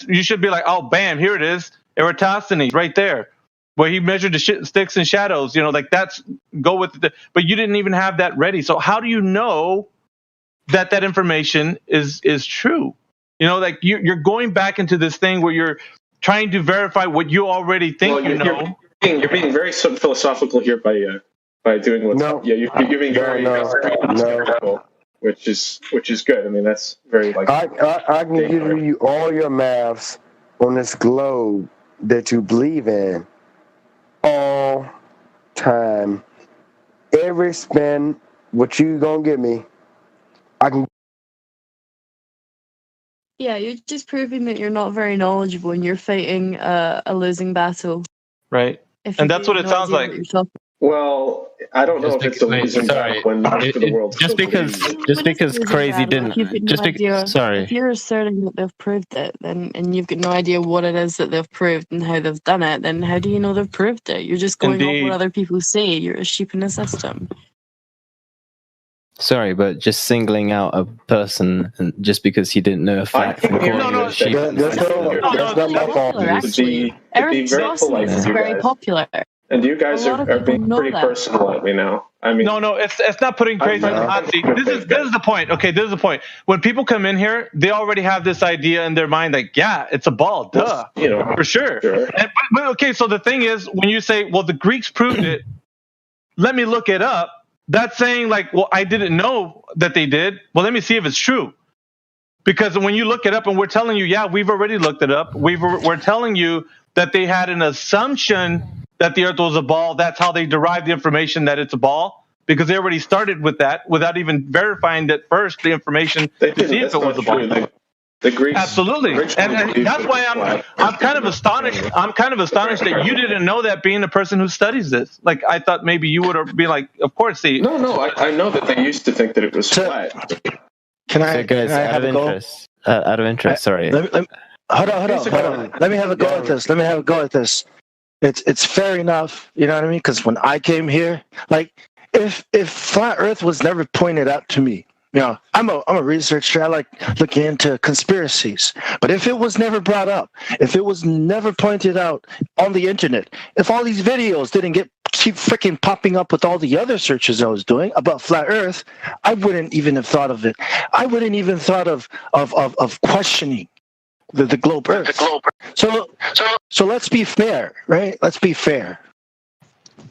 You should be like, oh, bam, here it is, Eratosthenes, right there, where he measured the sticks and shadows. Like that's go with it. But you didn't even have that ready. So how do you know that information is true? Like you're going back into this thing where you're trying to verify what you already think you know. You're being very philosophical here by doing what's you're being very philosophical, which is good. I mean, that's very like I can give you all your maths on this globe that you believe in all time. Every spin, what you gonna give me, I can Yeah, you're just proving that you're not very knowledgeable and you're fighting a losing battle. Right. If And you that's do what it no sounds idea like. what you're talking Well, I don't know if it's a losing battle when most of the world just because Crazy didn't If you're asserting that they've proved it, then and you've got no idea what it is that they've proved and how they've done it, then how do you know they've proved it? You're just going off what other people say. You're a sheep in the system. Sorry, but just singling out a person and just because he didn't know a fact and calling you a sheep. That's not my fault. Actually, Eric Dawson is very popular. And you guys are being pretty personal at me now. I mean, no, it's not putting Crazy on the hot seat. This is the point. Okay, this is the point. When people come in here, they already have this idea in their mind, like, yeah, it's a ball, duh, for sure. But okay, so the thing is, when you say, well, the Greeks proved it, let me look it up. That's saying, like, well, I didn't know that they did. Well, let me see if it's true. Because when you look it up, and we're telling you, yeah, we've already looked it up. We're telling you that they had an assumption that the Earth was a ball. That's how they derived the information that it's a ball, because they already started with that without even verifying that first the information to see if it was a ball. The Greeks, absolutely, and that's why I'm kind of astonished. I'm kind of astonished that you didn't know that, being the person who studies this. Like, I thought maybe you would have been like, of course. No, I know that they used to think that it was flat. So guys, out of interest, sorry. Hold on. Let me have a go at this. It's fair enough, you know what I mean? Because when I came here, like, if flat Earth was never pointed out to me, you know, I'm a researcher. I like looking into conspiracies. But if it was never brought up, if it was never pointed out on the internet, if all these videos didn't keep freaking popping up with all the other searches I was doing about flat Earth, I wouldn't even have thought of it. I wouldn't even thought of questioning the globe Earth. So let's be fair, right? Let's be fair.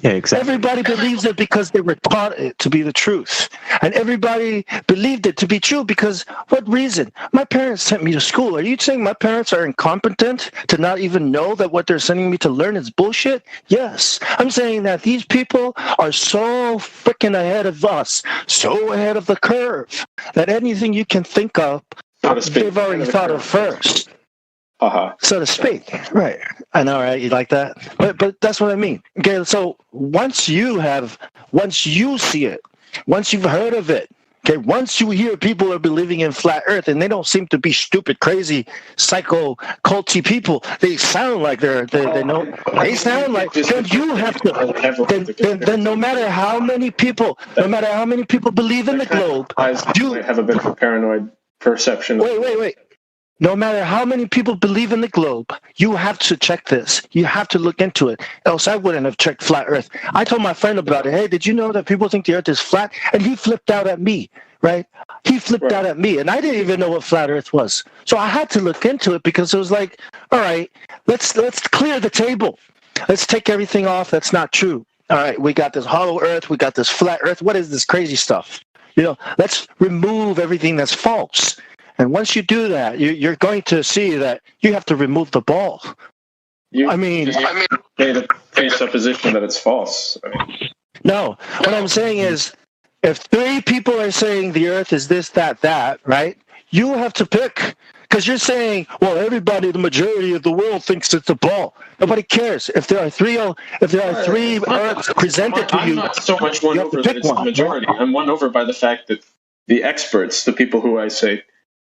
Yeah, exactly. Everybody believes it because they were taught it to be the truth. And everybody believed it to be true because what reason? My parents sent me to school. Are you saying my parents are incompetent to not even know that what they're sending me to learn is bullshit? Yes. I'm saying that these people are so freaking ahead of us, so ahead of the curve, that anything you can think of, they've already thought of first. So to speak. Right. I know, right? You like that? But that's what I mean. Okay, so once you see it, once you've heard of it, okay, once you hear people are believing in flat Earth, and they don't seem to be stupid, crazy, psycho, culty people. They sound like they know. They sound like, then you have to. Then no matter how many people believe in the globe, you have a bit of a paranoid perception. Wait. No matter how many people believe in the globe, you have to check this. You have to look into it. Else I wouldn't have checked flat Earth. I told my friend about it. Hey, did you know that people think the Earth is flat? And he flipped out at me, right? He flipped out at me, and I didn't even know what flat Earth was. So I had to look into it because it was like, all right, let's clear the table. Let's take everything off that's not true. All right, we got this hollow Earth. We got this flat Earth. What is this crazy stuff? You know, let's remove everything that's false. And once you do that, you're going to see that you have to remove the ball. I mean, made a presupposition that it's false. No, what I'm saying is, if 3 people are saying the Earth is this, that, right? You have to pick, because you're saying, well, everybody, the majority of the world thinks it's a ball. Nobody cares. If there are three Earths presented to you, I'm not so much won over that it's the majority. I'm won over by the fact that the experts, the people who I say,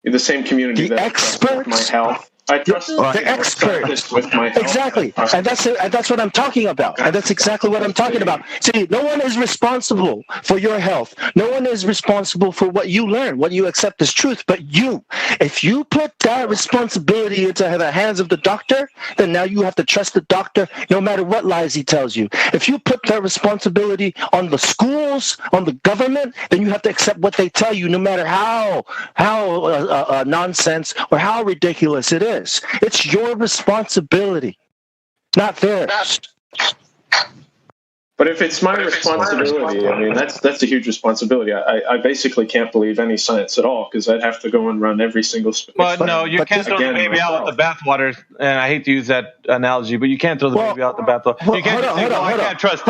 the same community that experts my health. I trust the experts with my health. Exactly, and that's what I'm talking about. And that's exactly what I'm talking about. See, no one is responsible for your health. No one is responsible for what you learn, what you accept as truth, but you. If you put that responsibility into the hands of the doctor, then now you have to trust the doctor no matter what lies he tells you. If you put that responsibility on the schools, on the government, then you have to accept what they tell you, no matter how nonsense or how ridiculous it is. It's your responsibility, not theirs. But if it's my responsibility, I mean, that's a huge responsibility. I basically can't believe any science at all because I'd have to go and run every single. But no, you can't throw the baby out with the bathwater. And I hate to use that analogy, but you can't throw the baby out the bathwater. You can't say, I can't trust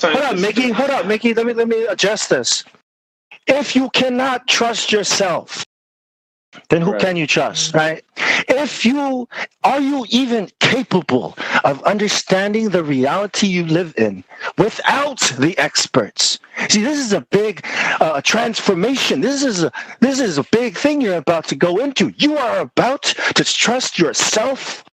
anything. Hold on, Mickey. Let me adjust this. If you cannot trust yourself, then who can you trust, right? Are you even capable of understanding the reality you live in without the experts? See, this is a big transformation. This is a big thing you're about to go into. You are about to trust yourself.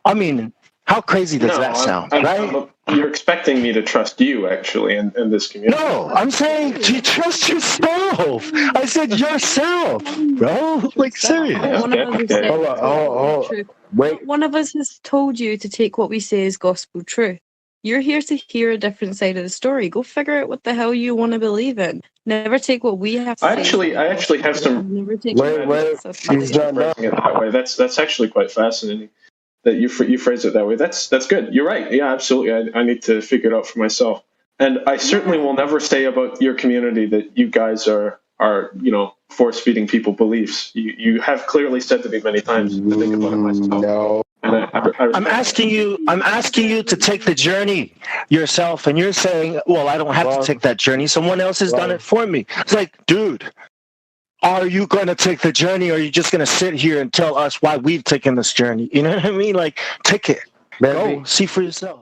I mean, how crazy does that sound, right? You're expecting me to trust you, actually, in this community. No, I'm saying you trust yourself. I said yourself, bro. Like, serious. One of us has said Wait. One of us has told you to take what we say as gospel truth. You're here to hear a different side of the story. Go figure out what the hell you want to believe in. Never take what we have to say. I actually have some. Never take He's done that way. That's actually quite fascinating that you phrase it that way. That's good. You're right. Yeah, absolutely. I need to figure it out for myself. And I certainly will never say about your community that you guys are force feeding people beliefs. You have clearly said to me many times to think about it myself. No. And I'm asking you to take the journey yourself, and you're saying, well, I don't have to take that journey. Someone else has done it for me. It's like, dude, are you going to take the journey, or are you just going to sit here and tell us why we've taken this journey? You know what I mean? Like, take it. Go see for yourself.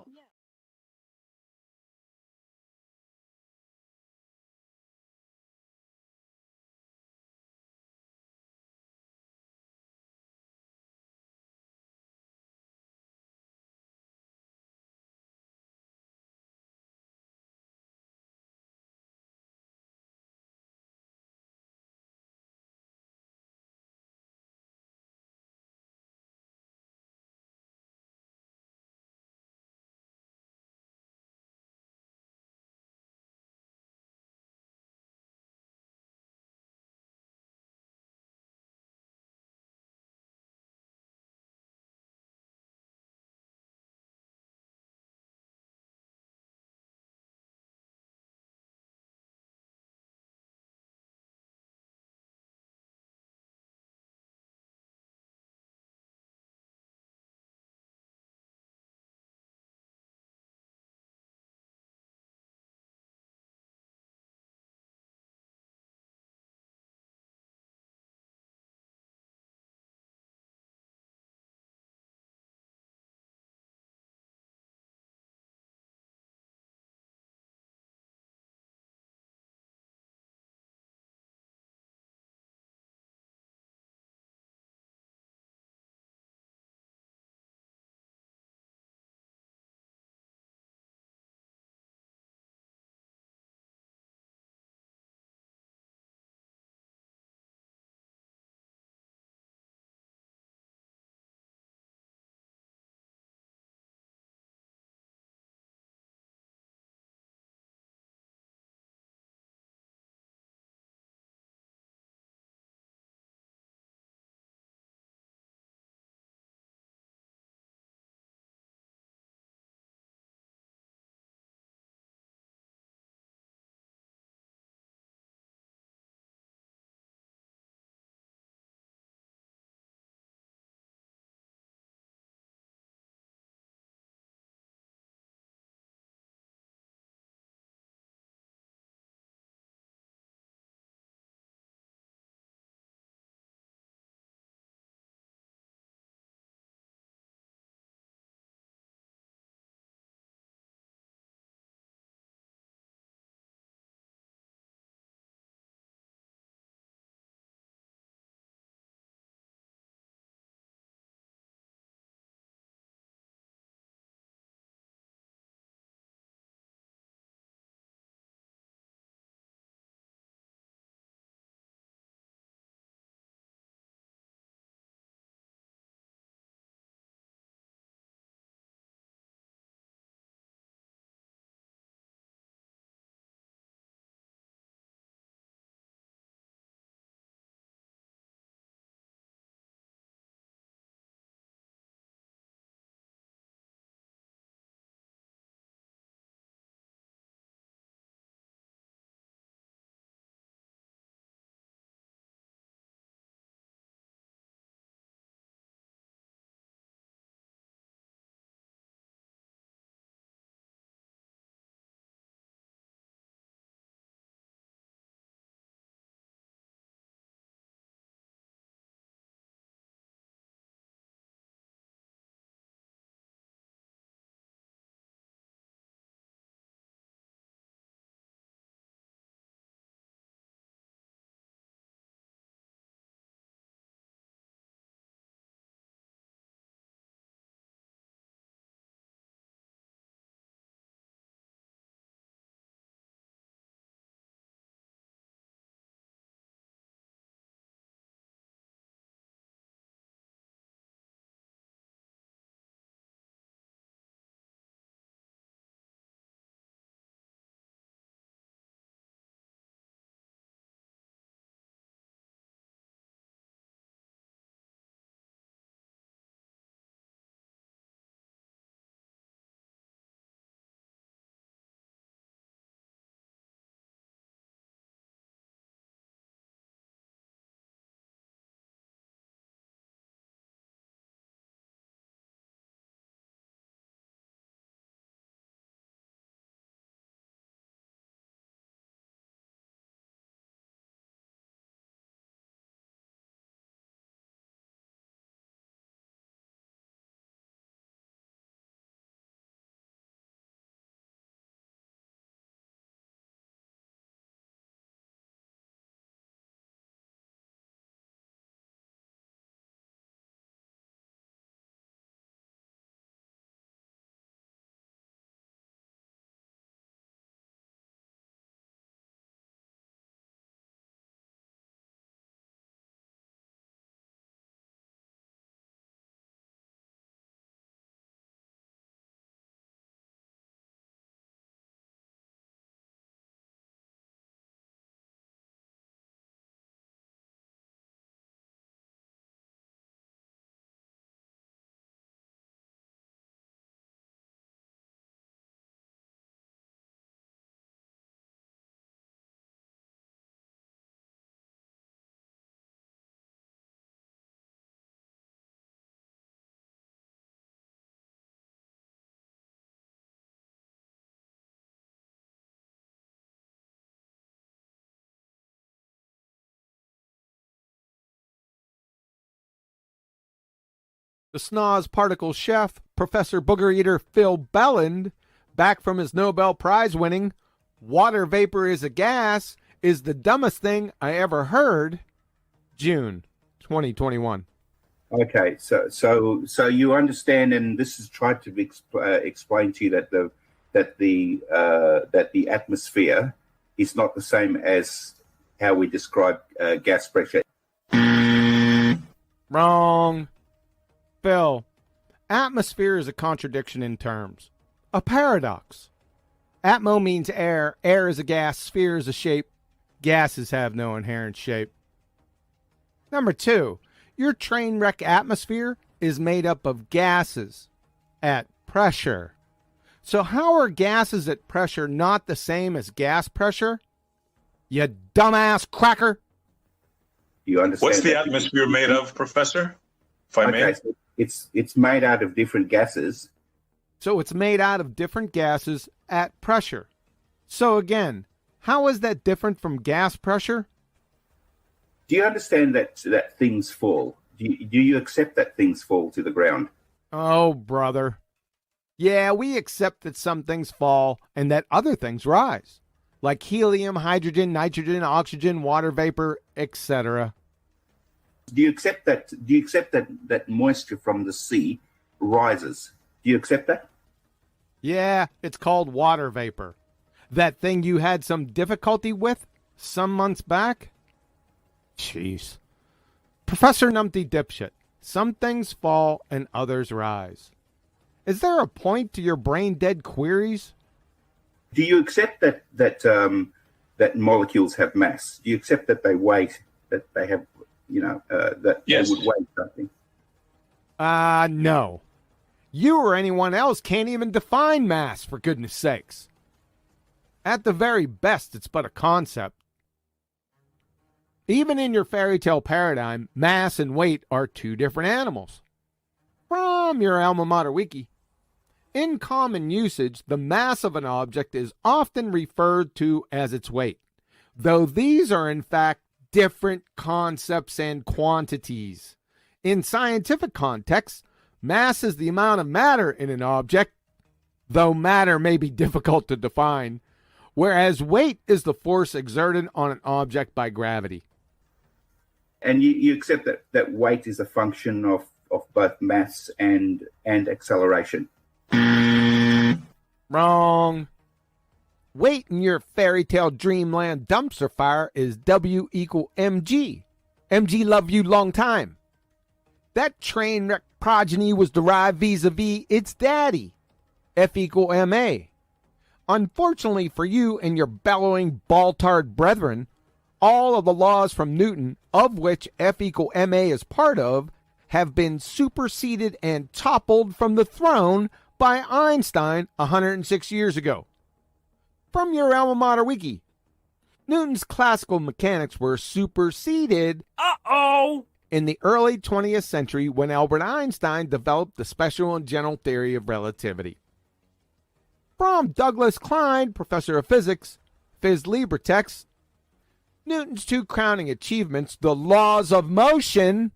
The Snoz particle chef, Professor Booger Eater Phil Belland, back from his Nobel Prize winning "Water Vapor is a Gas is the Dumbest Thing I Ever Heard," June 2021. Okay, so you understand, and this is tried to explain to you that the atmosphere is not the same as how we describe gas pressure. Wrong. Phil, atmosphere is a contradiction in terms, a paradox. Atmo means air, air is a gas, sphere is a shape, gases have no inherent shape. Number 2, your train wreck atmosphere is made up of gases at pressure. So how are gases at pressure not the same as gas pressure? You dumbass cracker. You understand? What's the atmosphere made of, Professor? If I may. So it's made out of different gases. So it's made out of different gases at pressure. So again, how is that different from gas pressure? Do you understand that things fall? Do you accept that things fall to the ground? Oh, brother. Yeah, we accept that some things fall and that other things rise, like helium, hydrogen, nitrogen, oxygen, water vapor, etc. Do you accept that? Do you accept that moisture from the sea rises? Do you accept that? Yeah, it's called water vapor. That thing you had some difficulty with some months back? Jeez. Professor Numpty Dipshit, some things fall and others rise. Is there a point to your brain-dead queries? Do you accept that molecules have mass? Do you accept that they weigh, that they have, that yes. They would weigh something? No. You or anyone else can't even define mass, for goodness sakes. At the very best, it's but a concept. Even in your fairy tale paradigm, mass and weight are two different animals. From your alma mater wiki. In common usage, the mass of an object is often referred to as its weight, though these are in fact different concepts and quantities. In scientific contexts, mass is the amount of matter in an object, though matter may be difficult to define, whereas weight is the force exerted on an object by gravity. And you accept that weight is a function of both mass and acceleration? Wrong. Weight in your fairy tale dreamland dumpster fire is W equal mg. Mg love you long time. That train wreck progeny was derived vis-a-vis its daddy, F equal ma. Unfortunately for you and your bellowing ball-tarred brethren, all of the laws from Newton, of which F equal ma is part of, have been superseded and toppled from the throne by Einstein 106 years ago. From your alma mater wiki, Newton's classical mechanics were superseded in the early 20th century when Albert Einstein developed the special and general theory of relativity. From Douglas Klein, professor of physics, Phys Libretext, Newton's two crowning achievements, the laws of motion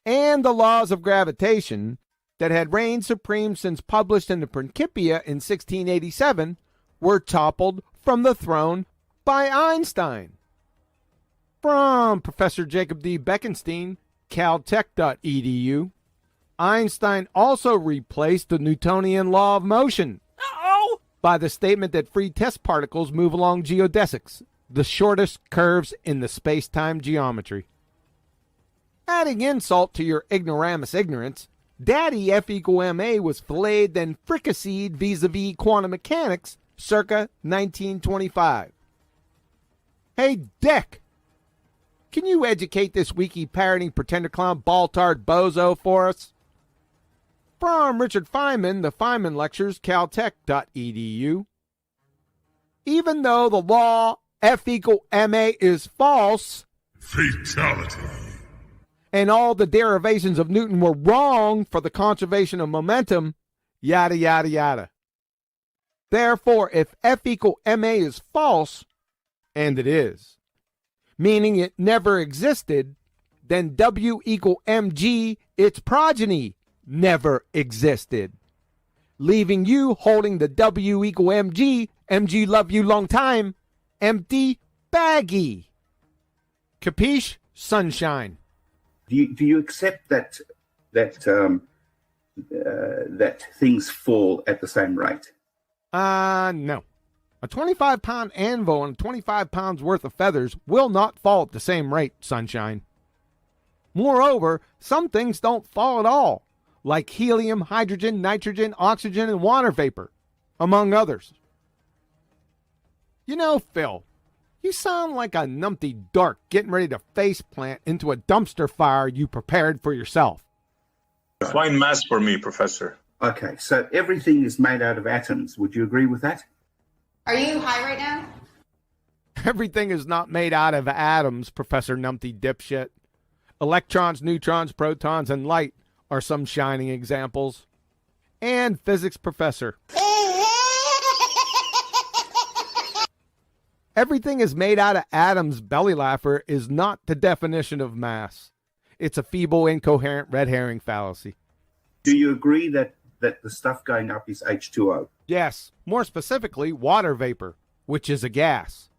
and the laws of gravitation, that had reigned supreme since published in the Principia in 1687, were toppled from the throne by Einstein. From Professor Jacob D. Bekenstein, caltech.edu, Einstein also replaced the Newtonian law of motion by the statement that free test particles move along geodesics, the shortest curves in the space-time geometry. Adding insult to your ignoramus ignorance, Daddy F equal ma was filleted then fricasseed vis-a-vis quantum mechanics circa 1925. Hey, Dick! Can you educate this wiki parroting pretender clown ball-tard bozo for us? From Richard Feynman, the Feynman Lectures, caltech.edu. Even though the law F equal ma is false, Fatality. And all the derivations of Newton were wrong for the conservation of momentum, yada, yada, yada. Therefore, if F equal ma is false, and it is, meaning it never existed, then W equal mg, its progeny, never existed, leaving you holding the W equal mg, mg love you long time, empty baggy. Capiche, sunshine? Do you accept that things fall at the same rate? No. A 25-pound anvil and 25 pounds worth of feathers will not fall at the same rate, sunshine. Moreover, some things don't fall at all, like helium, hydrogen, nitrogen, oxygen, and water vapor, among others. You know, Phil, you sound like a numpty dark getting ready to faceplant into a dumpster fire you prepared for yourself. Define mass for me, Professor. Okay, so everything is made out of atoms. Would you agree with that? Are you high right now? Everything is not made out of atoms, Professor Numpty Dipshit. Electrons, neutrons, protons, and light are some shining examples. And physics professor. Everything is made out of atoms, belly laugher, is not the definition of mass. It's a feeble, incoherent red herring fallacy. Do you agree that the stuff going up is H2O? Yes, more specifically, water vapor, which is a gas.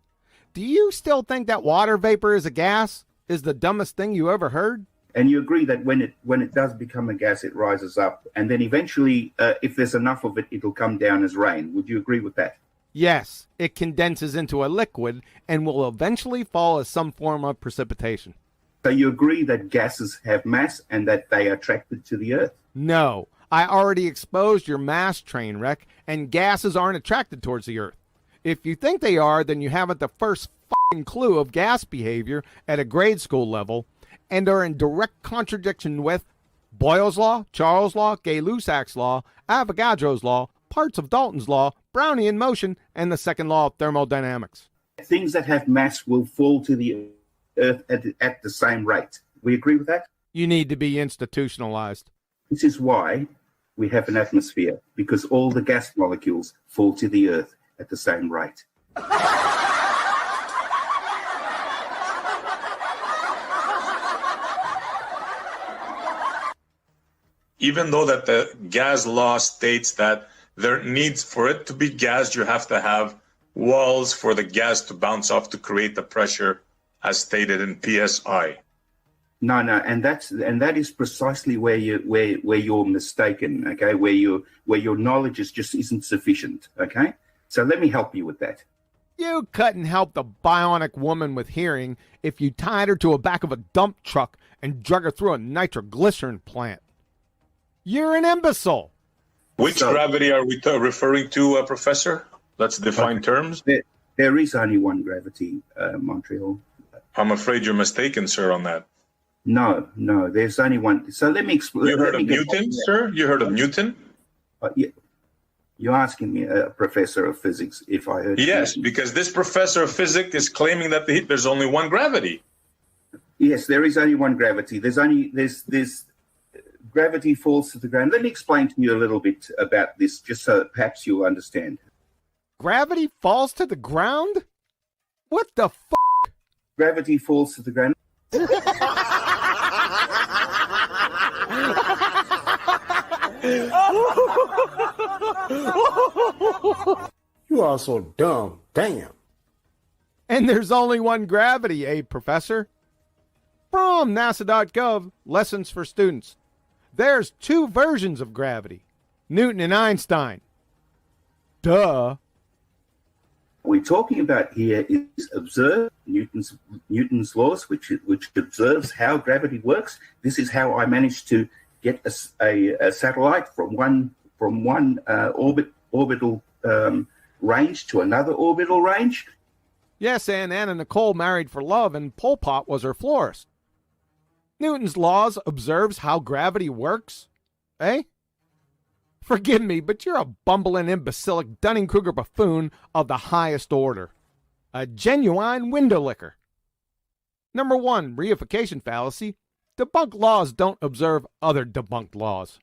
Do you still think that water vapor is a gas? Is the dumbest thing you ever heard? And you agree that when it does become a gas, it rises up, and then eventually, if there's enough of it, it'll come down as rain. Would you agree with that? Yes, it condenses into a liquid and will eventually fall as some form of precipitation. So you agree that gases have mass and that they are attracted to the Earth? No, I already exposed your mass train wreck, and gases aren't attracted towards the Earth. If you think they are, then you haven't the first f***ing clue of gas behavior at a grade school level, and are in direct contradiction with Boyle's Law, Charles' Law, Gay-Lussac's Law, Avogadro's Law, parts of Dalton's Law, Brownian motion, and the second law of thermodynamics. Things that have mass will fall to the Earth at the same rate. We agree with that? You need to be institutionalized. This is why we have an atmosphere, because all the gas molecules fall to the Earth at the same rate. Even though that the gas law states that there needs, for it to be gas, you have to have walls for the gas to bounce off to create the pressure, as stated in PSI. No, and that is precisely where you're mistaken. Okay, where your knowledge just isn't sufficient. Okay, so let me help you with that. You couldn't help the bionic woman with hearing if you tied her to the back of a dump truck and drug her through a nitroglycerin plant. You're an imbecile. Which gravity are we referring to, Professor? Let's define terms. There is only one gravity, Montreal. I'm afraid you're mistaken, sir, on that. No, there's only one. So let me explain. You heard of Newton, sir? You heard of Newton? Yeah. You're asking me, a professor of physics, if I heard. Yes, because this professor of physics is claiming that there's only one gravity. Yes, there is only one gravity. There's gravity falls to the ground. Let me explain to you a little bit about this, just so that perhaps you'll understand. Gravity falls to the ground? What the f***? Gravity falls to the ground. You are so dumb. Damn. And there's only one gravity, eh, Professor? From NASA.gov, lessons for students. There's two versions of gravity. Newton and Einstein. Duh. What we're talking about here is observe Newton's laws, which observes how gravity works. This is how I managed to get a satellite from one orbital range to another orbital range. Yes, and Anna Nicole married for love, and Pol Pot was her florist. Newton's laws observes how gravity works, eh? Forgive me, but you're a bumbling, imbecilic Dunning-Kruger buffoon of the highest order. A genuine window licker. Number 1, reification fallacy. Debunked laws don't observe other debunked laws.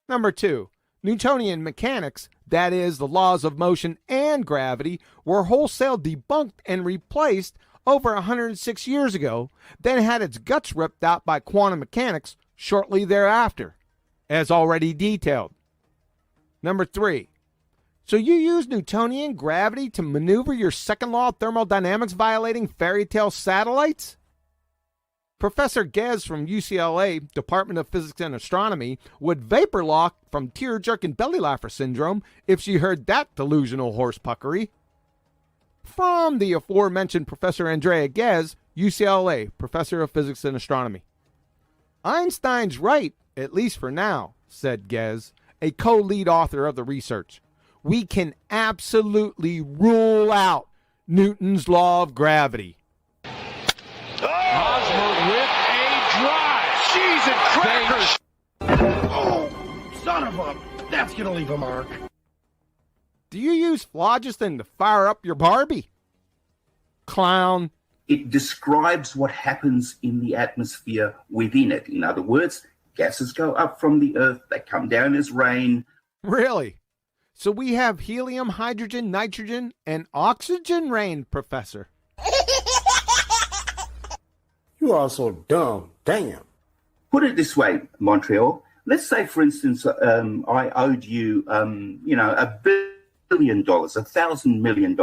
Number 2, Newtonian mechanics, that is, the laws of motion and gravity, were wholesale debunked and replaced over 106 years ago, then had its guts ripped out by quantum mechanics shortly thereafter, as already detailed. Number 3. So you use Newtonian gravity to maneuver your second law of thermodynamics violating fairy tale satellites? Professor Gez from UCLA, Department of Physics and Astronomy, would vapor lock from tear-jerking belly laugher syndrome if she heard that delusional horsepuckery. From the aforementioned Professor Andrea Ghez, UCLA, Professor of Physics and Astronomy. Einstein's right, at least for now, said Ghez, a co-lead author of the research. We can absolutely rule out Newton's law of gravity. Hosmer with a drive. Cheese and crackers. Oh, son of a... That's going to leave a mark. Do you use phlogiston to fire up your Barbie? Clown. It describes what happens in the atmosphere within it. In other words, gases go up from the Earth, they come down as rain. Really? So we have helium, hydrogen, nitrogen, and oxygen rain, Professor. You are so dumb. Damn. Put it this way, Montreal. Let's say, for instance, I owed you, $1 billion, $1,000 million,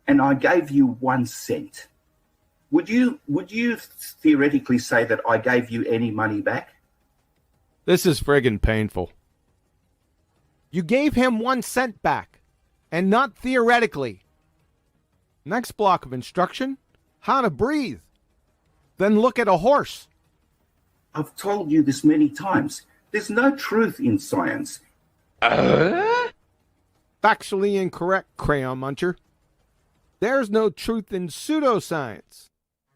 and I gave you 1 cent. Would you theoretically say that I gave you any money back? This is friggin' painful. You gave him 1 cent back, and not theoretically. Next block of instruction, how to breathe. Then look at a horse. I've told you this many times. There's no truth in science. Factually incorrect, Crayon Muncher. There's no truth in pseudoscience,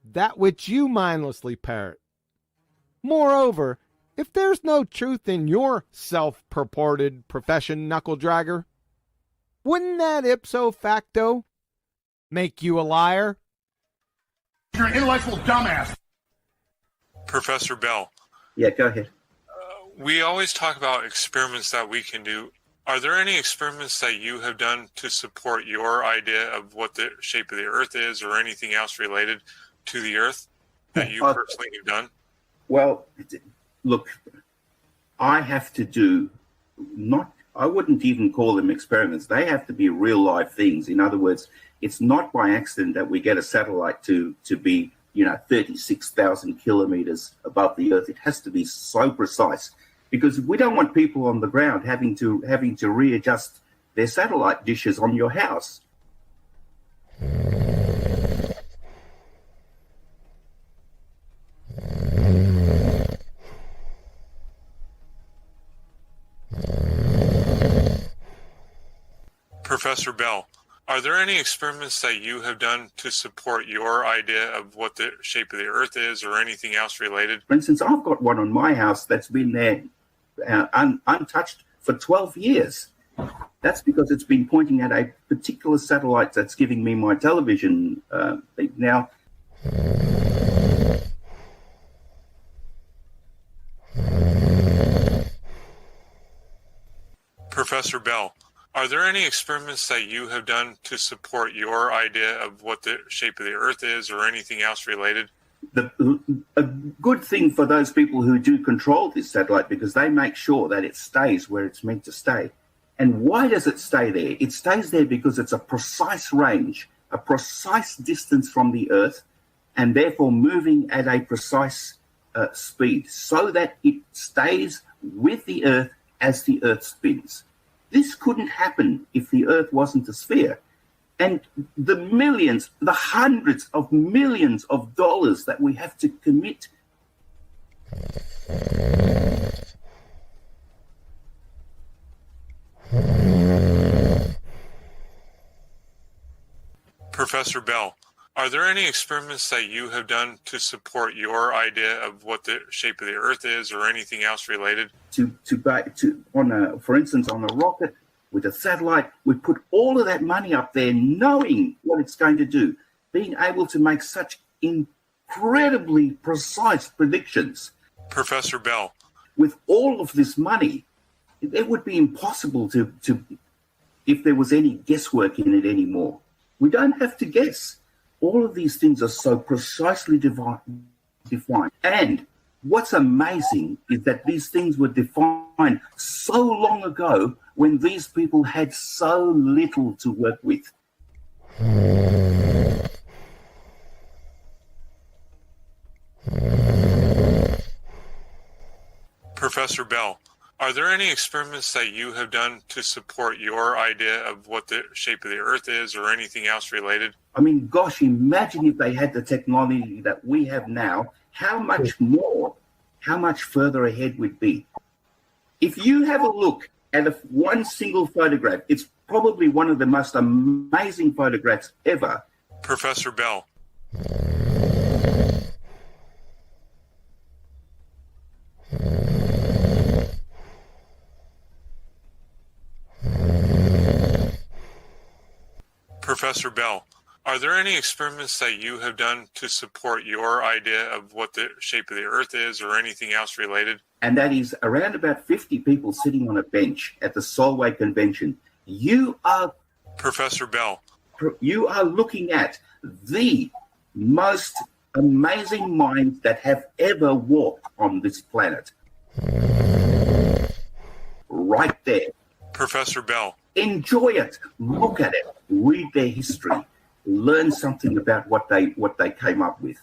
that which you mindlessly parrot. Moreover, if there's no truth in your self-purported profession, knuckle-dragger, wouldn't that ipso facto make you a liar? You're an intellectual dumbass. Professor Bell. Yeah, go ahead. We always talk about experiments that we can do. Are there any experiments that you have done to support your idea of what the shape of the Earth is or anything else related to the Earth that you personally have done? Well, look, I have to do I wouldn't even call them experiments. They have to be real life things. In other words, it's not by accident that we get a satellite to be, 36,000 kilometers above the Earth. It has to be so precise because we don't want people on the ground having to readjust their satellite dishes on your house. Professor Bell, are there any experiments that you have done to support your idea of what the shape of the Earth is or anything else related? For instance, I've got one on my house that's been there untouched for 12 years. That's because it's been pointing at a particular satellite that's giving me my television thing. Now, Professor Bell, are there any experiments that you have done to support your idea of what the shape of the Earth is or anything else related? A good thing for those people who do control this satellite because they make sure that it stays where it's meant to stay. And why does it stay there? It stays there because it's a precise range, a precise distance from the Earth, and therefore moving at a precise speed so that it stays with the Earth as the Earth spins. This couldn't happen if the Earth wasn't a sphere. And the millions, the hundreds of millions of dollars that we have to commit. Professor Bell, are there any experiments that you have done to support your idea of what the shape of the Earth is or anything else related? For instance, on a rocket with a satellite, we put all of that money up there knowing what it's going to do, being able to make such incredibly precise predictions. Professor Bell. With all of this money, it would be impossible to if there was any guesswork in it anymore. We don't have to guess. All of these things are so precisely defined. And what's amazing is that these things were defined so long ago when these people had so little to work with. Professor Bell, are there any experiments that you have done to support your idea of what the shape of the Earth is or anything else related? I mean, gosh, imagine if they had the technology that we have now, how much further ahead we'd be. If you have a look at one single photograph, it's probably one of the most amazing photographs ever. Professor Bell. Professor Bell, are there any experiments that you have done to support your idea of what the shape of the Earth is or anything else related? And that is around about 50 people sitting on a bench at the Solway Convention. You are... Professor Bell. You are looking at the most amazing minds that have ever walked on this planet. Right there. Professor Bell. Enjoy it. Look at it. Read their history. Learn something about what they came up with.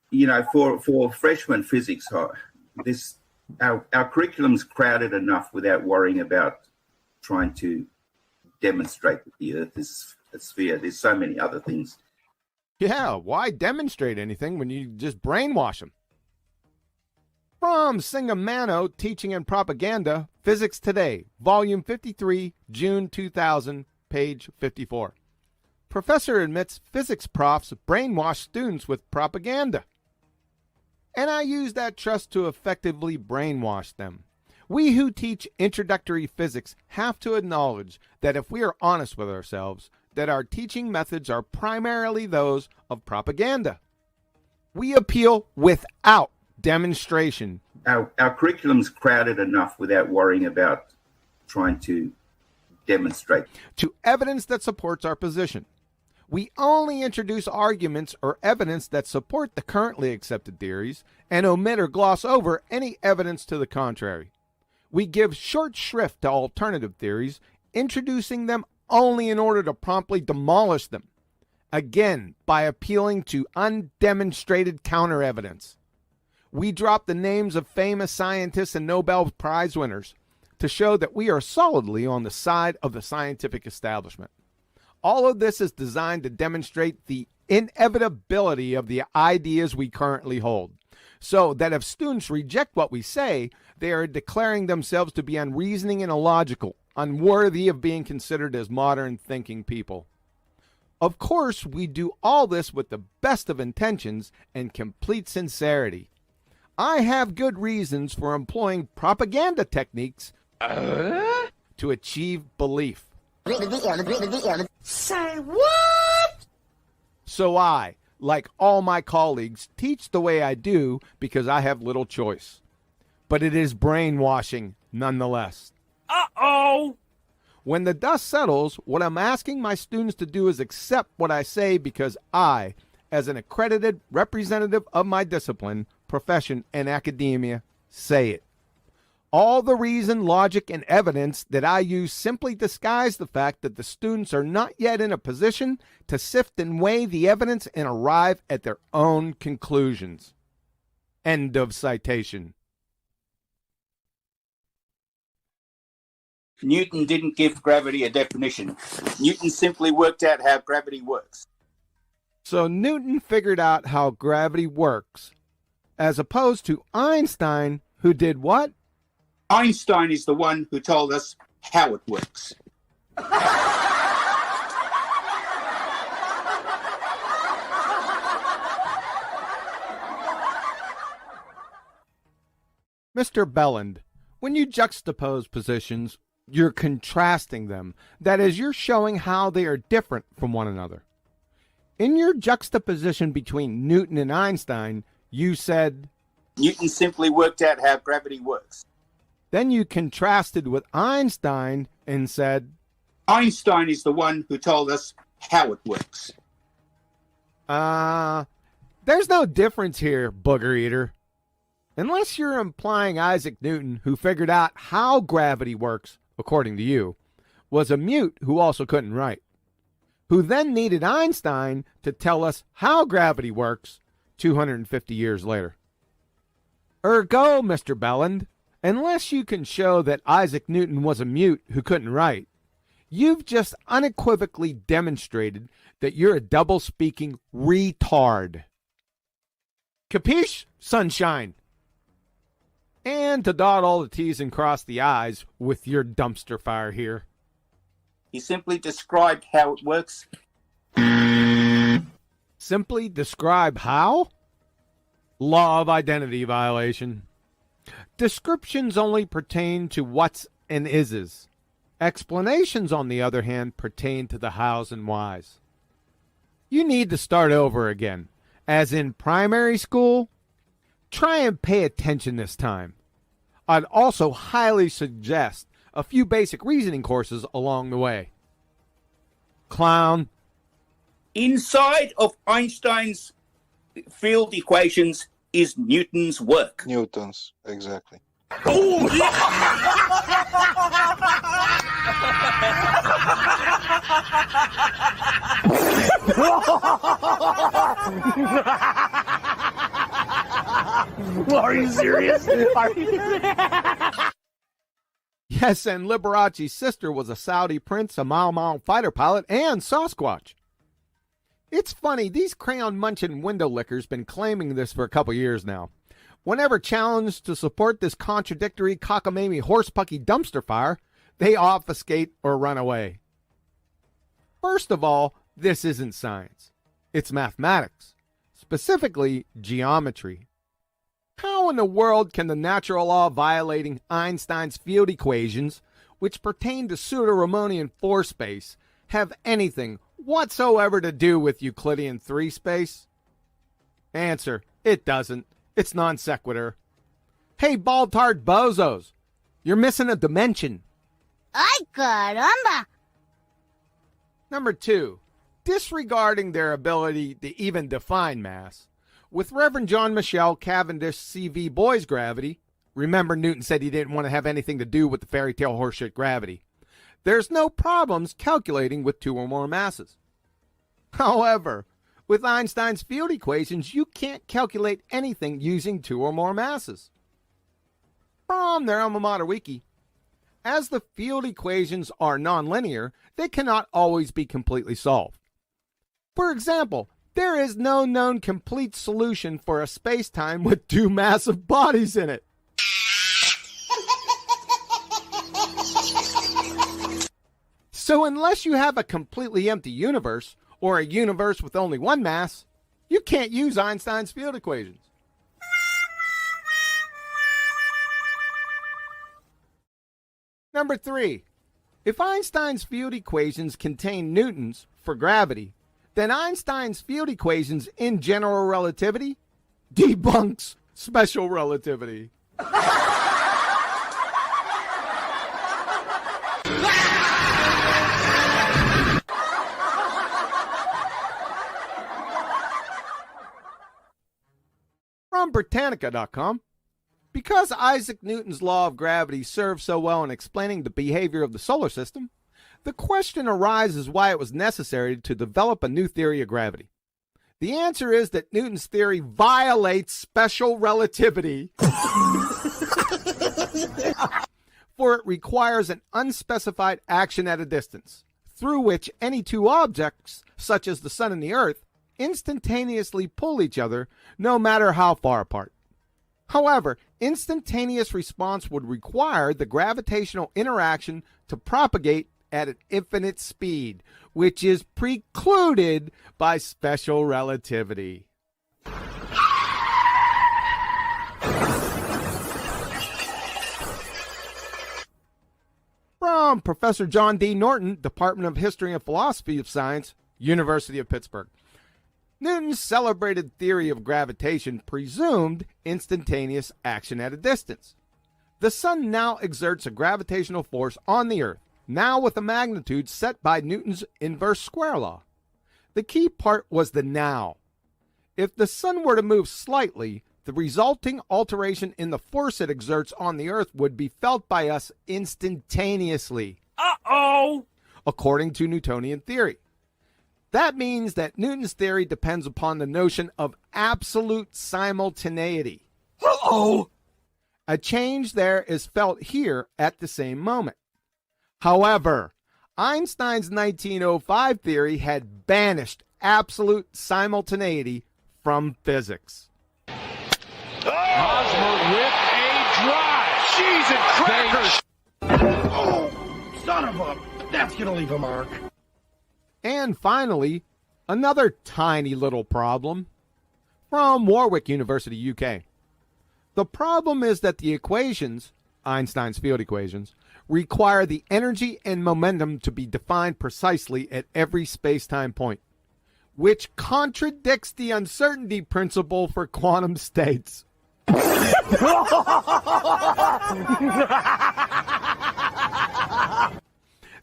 You know, for freshman physics, our curriculum's crowded enough without worrying about trying to demonstrate that the Earth is a sphere. There's so many other things. Yeah, why demonstrate anything when you just brainwash them? From Singamano, Teaching and Propaganda, Physics Today, Volume 53, June 2000, page 54. Professor admits physics profs brainwash students with propaganda. And I use that trust to effectively brainwash them. We who teach introductory physics have to acknowledge that if we are honest with ourselves, that our teaching methods are primarily those of propaganda. We appeal without demonstration. Our curriculum's crowded enough without worrying about trying to demonstrate. To evidence that supports our position. We only introduce arguments or evidence that support the currently accepted theories and omit or gloss over any evidence to the contrary. We give short shrift to alternative theories, introducing them only in order to promptly demolish them, again by appealing to undemonstrated counter-evidence. We drop the names of famous scientists and Nobel Prize winners to show that we are solidly on the side of the scientific establishment. All of this is designed to demonstrate the inevitability of the ideas we currently hold, so that if students reject what we say, they are declaring themselves to be unreasoning and illogical, unworthy of being considered as modern thinking people. Of course, we do all this with the best of intentions and complete sincerity. I have good reasons for employing propaganda techniques to achieve belief. Say what? So I, like all my colleagues, teach the way I do because I have little choice. But it is brainwashing nonetheless. Uh-oh! When the dust settles, what I'm asking my students to do is accept what I say because I, as an accredited representative of my discipline, profession, and academia, say it. All the reason, logic, and evidence that I use simply disguise the fact that the students are not yet in a position to sift and weigh the evidence and arrive at their own conclusions. End of citation. Newton didn't give gravity a definition. Newton simply worked out how gravity works. So Newton figured out how gravity works, as opposed to Einstein, who did what? Einstein is the one who told us how it works. Mr. Belland, when you juxtapose positions, you're contrasting them. That is, you're showing how they are different from one another. In your juxtaposition between Newton and Einstein, you said, Newton simply worked out how gravity works. Then you contrasted with Einstein and said, Einstein is the one who told us how it works. There's no difference here, booger eater. Unless you're implying Isaac Newton, who figured out how gravity works, according to you, was a mute who also couldn't write, who then needed Einstein to tell us how gravity works 250 years later. Ergo, Mr. Belland, unless you can show that Isaac Newton was a mute who couldn't write, you've just unequivocally demonstrated that you're a double-speaking retard. Capiche, sunshine? And to dot all the T's and cross the I's with your dumpster fire here. He simply described how it works. Simply describe how? Law of identity violation. Descriptions only pertain to what's and is's. Explanations, on the other hand, pertain to the hows and whys. You need to start over again. As in primary school, try and pay attention this time. I'd also highly suggest a few basic reasoning courses along the way. Clown. Inside of Einstein's field equations is Newton's work. Newton's, exactly. Oh, Are you serious? Yes, and Liberace's sister was a Saudi prince, a Mau Mau fighter pilot, and Sasquatch. It's funny, these crayon-munching window lickers been claiming this for a couple years now. Whenever challenged to support this contradictory cockamamie horsepucky dumpster fire, they obfuscate or run away. First of all, this isn't science. It's mathematics, specifically geometry. How in the world can the natural law violating Einstein's field equations, which pertain to pseudo-Riemannian 4 space, have anything whatsoever to do with Euclidean 3 space? Answer, it doesn't. It's non sequitur. Hey, bald-tard bozos, you're missing a dimension. Ay, caramba! Number 2, disregarding their ability to even define mass. With Reverend John Michel Cavendish CV Boy's gravity, remember Newton said he didn't want to have anything to do with the fairy tale horseshit gravity, there's no problems calculating with 2 or more masses. However, with Einstein's field equations, you can't calculate anything using 2 or more masses. From their alma mater wiki, as the field equations are nonlinear, they cannot always be completely solved. For example, there is no known complete solution for a spacetime with 2 massive bodies in it. So unless you have a completely empty universe, or a universe with only 1 mass, you can't use Einstein's field equations. Number 3, if Einstein's field equations contain Newton's for gravity, then Einstein's field equations in general relativity debunks special relativity. From Britannica.com, because Isaac Newton's law of gravity serves so well in explaining the behavior of the solar system, the question arises why it was necessary to develop a new theory of gravity. The answer is that Newton's theory violates special relativity, for it requires an unspecified action at a distance, through which any 2 objects, such as the sun and the earth, instantaneously pull each other, no matter how far apart. However, instantaneous response would require the gravitational interaction to propagate at an infinite speed, which is precluded by special relativity. From Professor John D. Norton, Department of History and Philosophy of Science, University of Pittsburgh. Newton's celebrated theory of gravitation presumed instantaneous action at a distance. The sun now exerts a gravitational force on the Earth, now with a magnitude set by Newton's inverse square law. The key part was the now. If the sun were to move slightly, the resulting alteration in the force it exerts on the Earth would be felt by us instantaneously. Uh-oh! According to Newtonian theory. That means that Newton's theory depends upon the notion of absolute simultaneity. Uh-oh! A change there is felt here at the same moment. However, Einstein's 1905 theory had banished absolute simultaneity from physics. Hosmer with a drive. Cheese and crackers. Oh, son of a... That's going to leave a mark. And finally, another tiny little problem from Warwick University, UK. The problem is that the equations, Einstein's field equations, require the energy and momentum to be defined precisely at every space-time point, which contradicts the uncertainty principle for quantum states.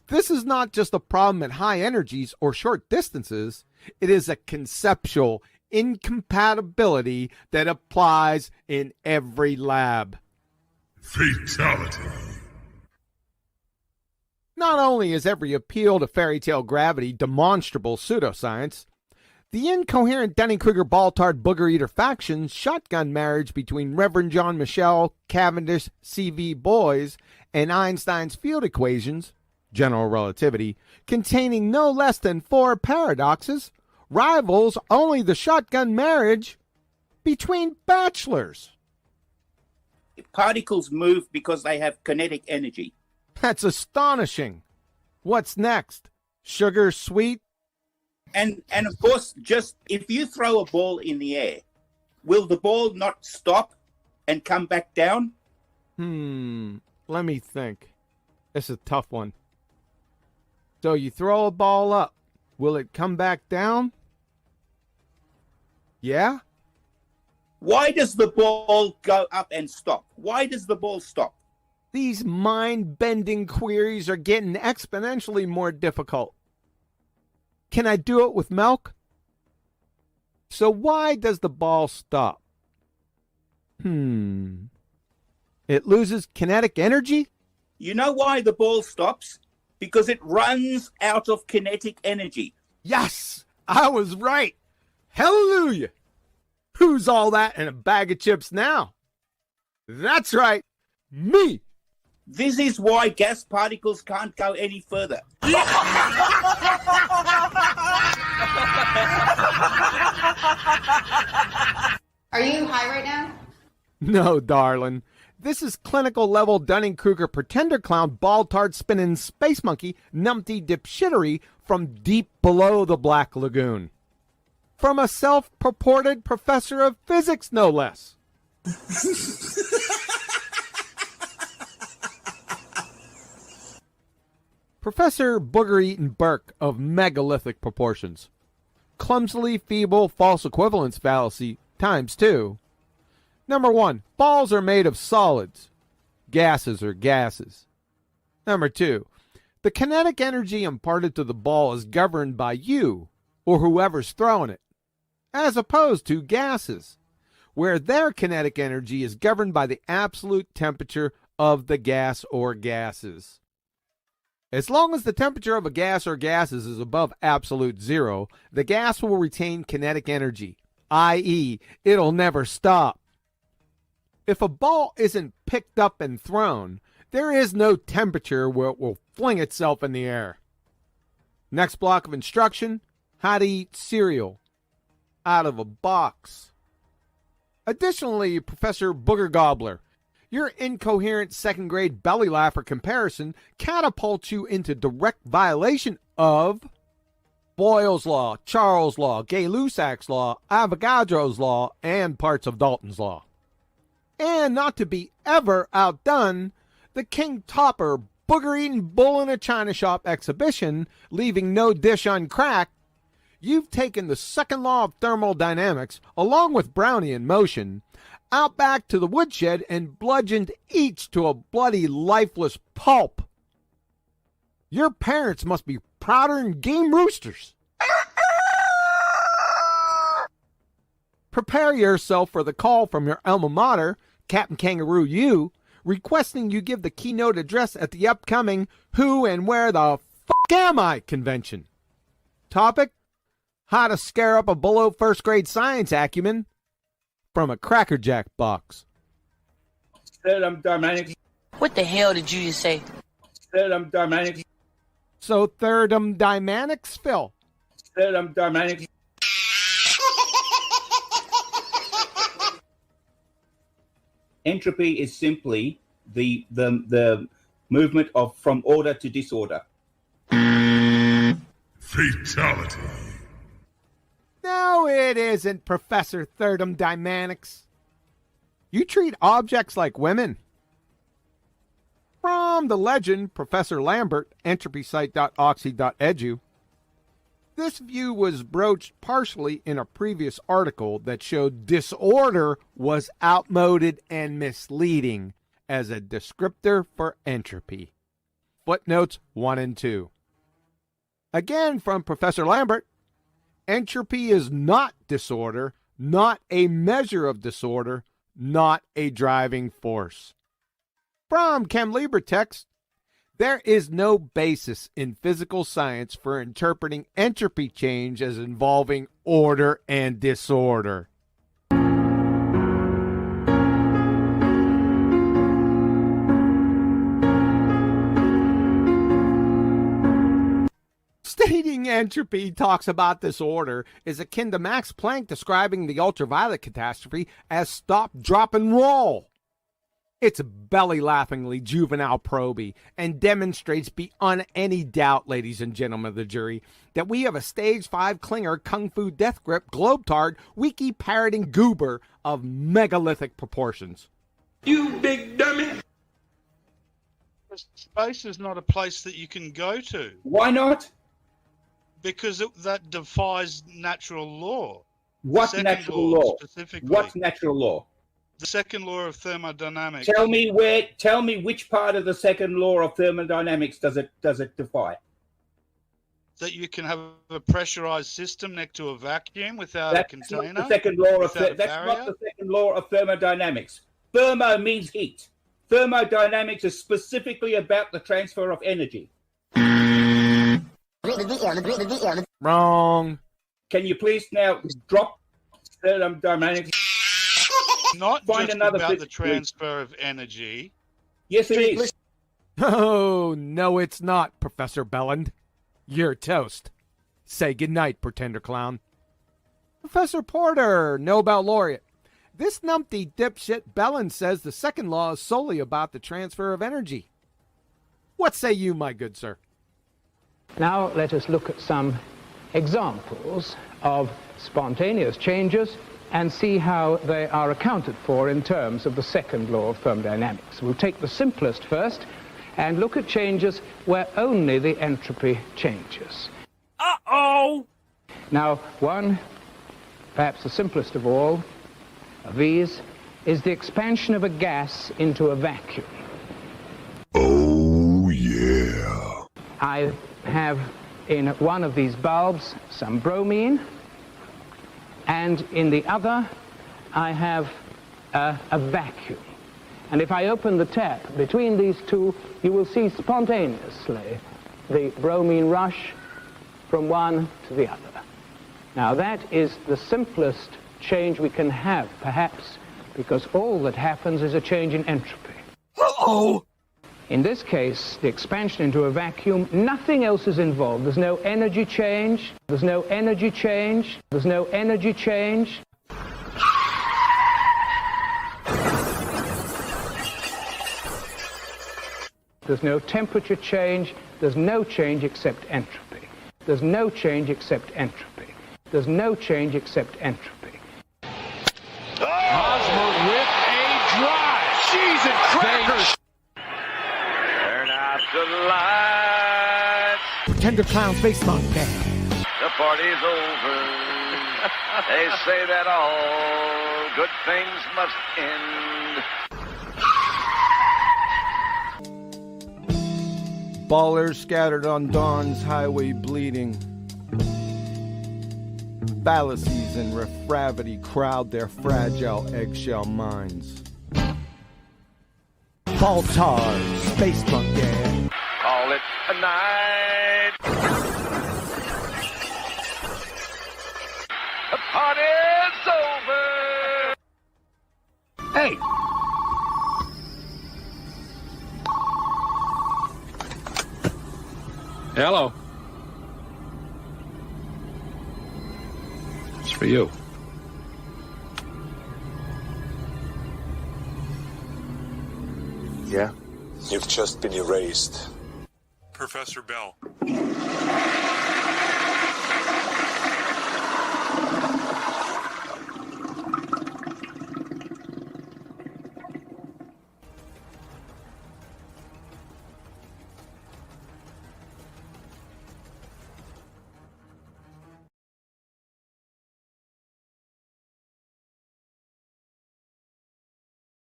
This is not just a problem at high energies or short distances. It is a conceptual incompatibility that applies in every lab. Fatality. Not only is every appeal to fairy tale gravity demonstrable pseudoscience, the incoherent Dunning-Kruger-Baltard-Booger-Eater faction's shotgun marriage between Reverend John Michel, Cavendish, C.V. Boys, and Einstein's field equations, general relativity, containing no less than 4 paradoxes, rivals only the shotgun marriage between bachelors. Particles move because they have kinetic energy. That's astonishing. What's next? Sugar sweet? And of course, just if you throw a ball in the air, will the ball not stop and come back down? Let me think. It's a tough one. So you throw a ball up. Will it come back down? Yeah? Why does the ball go up and stop? Why does the ball stop? These mind-bending queries are getting exponentially more difficult. Can I do it with milk? So why does the ball stop? It loses kinetic energy? You know why the ball stops? Because it runs out of kinetic energy. Yes, I was right. Hallelujah. Who's all that in a bag of chips now? That's right, me. This is why gas particles can't go any further. Are you high right now? No, darling. This is clinical level Dunning-Kruger pretender clown ball-tart spinning space monkey numpty dipshittery from deep below the Black Lagoon. From a self-purported professor of physics, no less. Professor Booger-Eaton Burke of megalithic proportions. Clumsily feeble false equivalence fallacy times 2. Number 1, balls are made of solids. Gases are gases. Number 2, the kinetic energy imparted to the ball is governed by you, or whoever's throwing it, as opposed to gases, where their kinetic energy is governed by the absolute temperature of the gas or gases. As long as the temperature of a gas or gases is above absolute zero, the gas will retain kinetic energy, i.e., it'll never stop. If a ball isn't picked up and thrown, there is no temperature where it will fling itself in the air. Next block of instruction, how to eat cereal out of a box. Additionally, Professor Booger Gobbler, your incoherent second grade belly laugher comparison catapults you into direct violation of Boyle's Law, Charles' Law, Gay-Lussac's Law, Avogadro's Law, and parts of Dalton's Law. And not to be ever outdone, the King Topper booger-eating bull in a china shop exhibition, leaving no dish uncracked, you've taken the second law of thermodynamics, along with Brownie in motion, out back to the woodshed and bludgeoned each to a bloody, lifeless pulp. Your parents must be prouder than game roosters. Prepare yourself for the call from your alma mater, Captain Kangaroo U, requesting you give the keynote address at the upcoming Who and Where the Fuck Am I convention. Topic: how to scare up a below first grade science acumen from a Cracker Jack box. What the hell did you just say? So thermodynamics, Phil. Entropy is simply the movement of from order to disorder. Fatality. No, it isn't, Professor Thermodynamics. You treat objects like women. From the legend, Professor Lambert, entropysite.oxy.edu. This view was broached partially in a previous article that showed disorder was outmoded and misleading as a descriptor for entropy. Footnotes 1 and 2. Again from Professor Lambert, entropy is not disorder, not a measure of disorder, not a driving force. From Chem Libre text, there is no basis in physical science for interpreting entropy change as involving order and disorder. Stating entropy talks about disorder is akin to Max Planck describing the ultraviolet catastrophe as stop, drop, and roll. It's belly-laughingly juvenile proby and demonstrates beyond any doubt, ladies and gentlemen of the jury, that we have a stage 5 clinger kung fu death grip globetard wiki-parroting goober of megalithic proportions. You big dummy! Space is not a place that you can go to. Why not? Because that defies natural law. What natural law? Specifically. What natural law? The second law of thermodynamics. Tell me which part of the second law of thermodynamics does it defy? That you can have a pressurized system next to a vacuum without a container. Not the second law of that's not the second law of thermodynamics. Thermo means heat. Thermodynamics is specifically about the transfer of energy. Wrong. Can you please now drop thermodynamics? Not Find just another about the transfer of energy. Yes, it is. Oh, no, it's not, Professor Belland. You're toast. Say goodnight, pretender clown. Professor Porter, Nobel laureate. This numpty dipshit Belland says the second law is solely about the transfer of energy. What say you, my good sir? Now let us look at some examples of spontaneous changes and see how they are accounted for in terms of the second law of thermodynamics. We'll take the simplest first and look at changes where only the entropy changes. Uh-oh! Now, one, perhaps the simplest of all, of these, is the expansion of a gas into a vacuum. Oh, yeah. I have in one of these bulbs some bromine, and in the other I have a vacuum. And if I open the tap between these two, you will see spontaneously the bromine rush from one to the other. Now that is the simplest change we can have, perhaps, because all that happens is a change in entropy. Uh-oh! In this case, the expansion into a vacuum, nothing else is involved. There's no energy change. There's no energy change. There's no energy change. There's no temperature change. There's no change except entropy. There's no change except entropy. There's no change except entropy. Hosmer with a drive. Cheese and crackers. They're now Tender Clown Space Monkey. The party's over. They say that all good things must end. Ballers scattered on dawn's highway bleeding. Fallacies and refravity crowd their fragile eggshell minds. Baltar, Space Monkey. Call it a night. The party's over. Hey. Hello. It's for you. Yeah? You've just been erased. Professor Bell.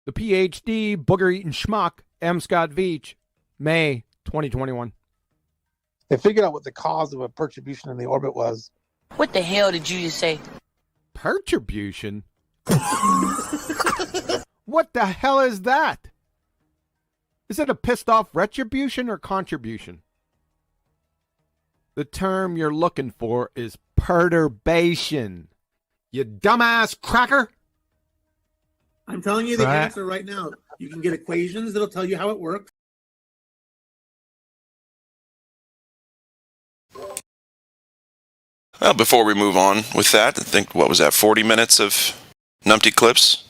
The PhD, booger-eating schmuck, M. Scott Veach, May 2021. They figured out what the cause of a perturbation in the orbit was. What the hell did you just say? Perturbation? What the hell is that? Is it a pissed off retribution or contribution? The term you're looking for is perturbation. You dumbass cracker! I'm telling you the answer right now. You can get equations that'll tell you how it works. Well, before we move on with that, I think, what was that, 40 minutes of numpty clips?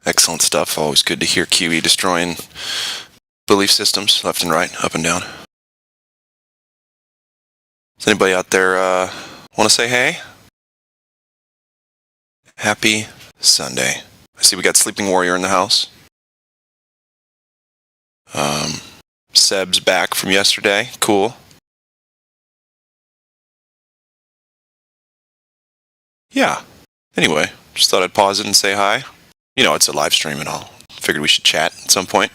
Excellent stuff. Always good to hear QE destroying belief systems left and right, up and down. Does anybody out there want to say hey? Happy Sunday. I see we got Sleeping Warrior in the house. Seb's back from yesterday. Cool. Yeah. Anyway, just thought I'd pause it and say hi. You know, it's a live stream and all. Figured we should chat at some point.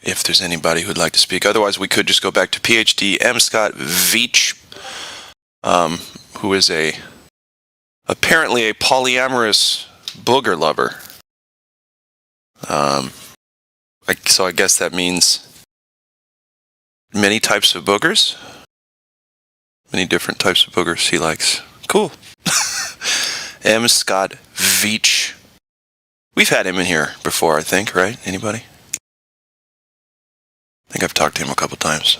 If there's anybody who'd like to speak. Otherwise, we could just go back to PhD M. Scott Veach, who is apparently a polyamorous booger lover. So I guess that means many types of boogers. Many different types of boogers he likes. Cool. M. Scott Veach. We've had him in here before, I think, right? Anybody? I think I've talked to him a couple times.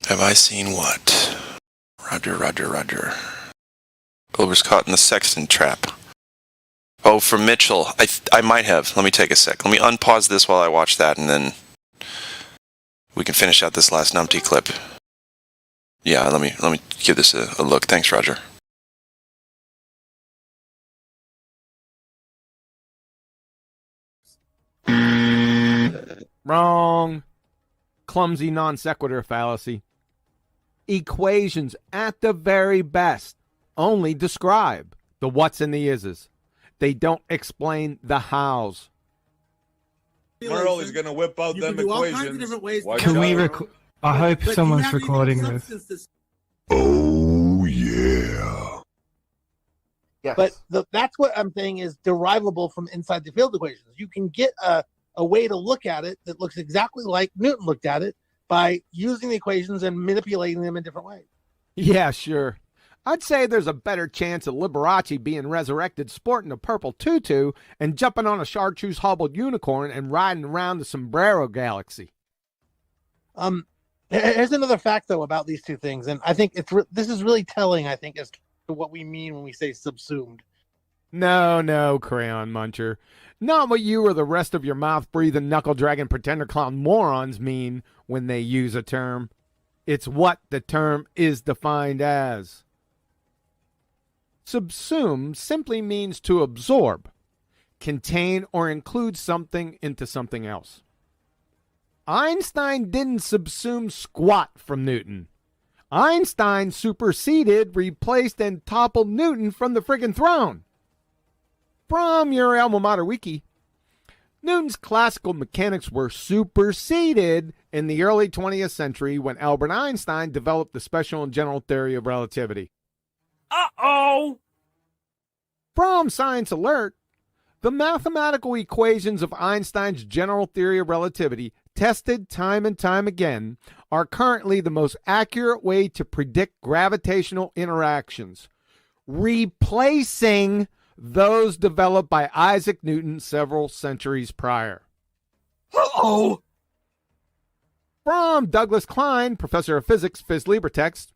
Have I seen what? Roger. Glover's caught in the sexton trap. Oh, from Mitchell. I might have. Let me take a sec. Let me unpause this while I watch that, and then we can finish out this last numpty clip. Yeah, let me give this a look. Thanks, Roger. Wrong. Clumsy non sequitur fallacy. Equations, at the very best, only describe the what's and the is's. They don't explain the how's. Merle is going to whip out them equations. Can we I hope someone's recording this. Oh, yeah. Yes. But that's what I'm saying is derivable from inside the field equations. You can get a way to look at it that looks exactly like Newton looked at it by using the equations and manipulating them in different ways. Yeah, sure. I'd say there's a better chance of Liberace being resurrected sporting a purple tutu and jumping on a chartreuse hobbled unicorn and riding around the Sombrero Galaxy. Here's another fact, though, about these two things, and I think this is really telling, I think, as to what we mean when we say subsumed. No, Crayon Muncher. Not what you or the rest of your mouth-breathing, knuckle-dragging, pretender clown morons mean when they use a term. It's what the term is defined as. Subsume simply means to absorb, contain, or include something into something else. Einstein didn't subsume squat from Newton. Einstein superseded, replaced, and toppled Newton from the friggin' throne. From your alma mater wiki, Newton's classical mechanics were superseded in the early 20th century when Albert Einstein developed the special and general theory of relativity. Uh-oh! From Science Alert, the mathematical equations of Einstein's general theory of relativity, tested time and time again, are currently the most accurate way to predict gravitational interactions, replacing those developed by Isaac Newton several centuries prior. Uh-oh! From Douglas Klein, professor of physics, Phys Libre text,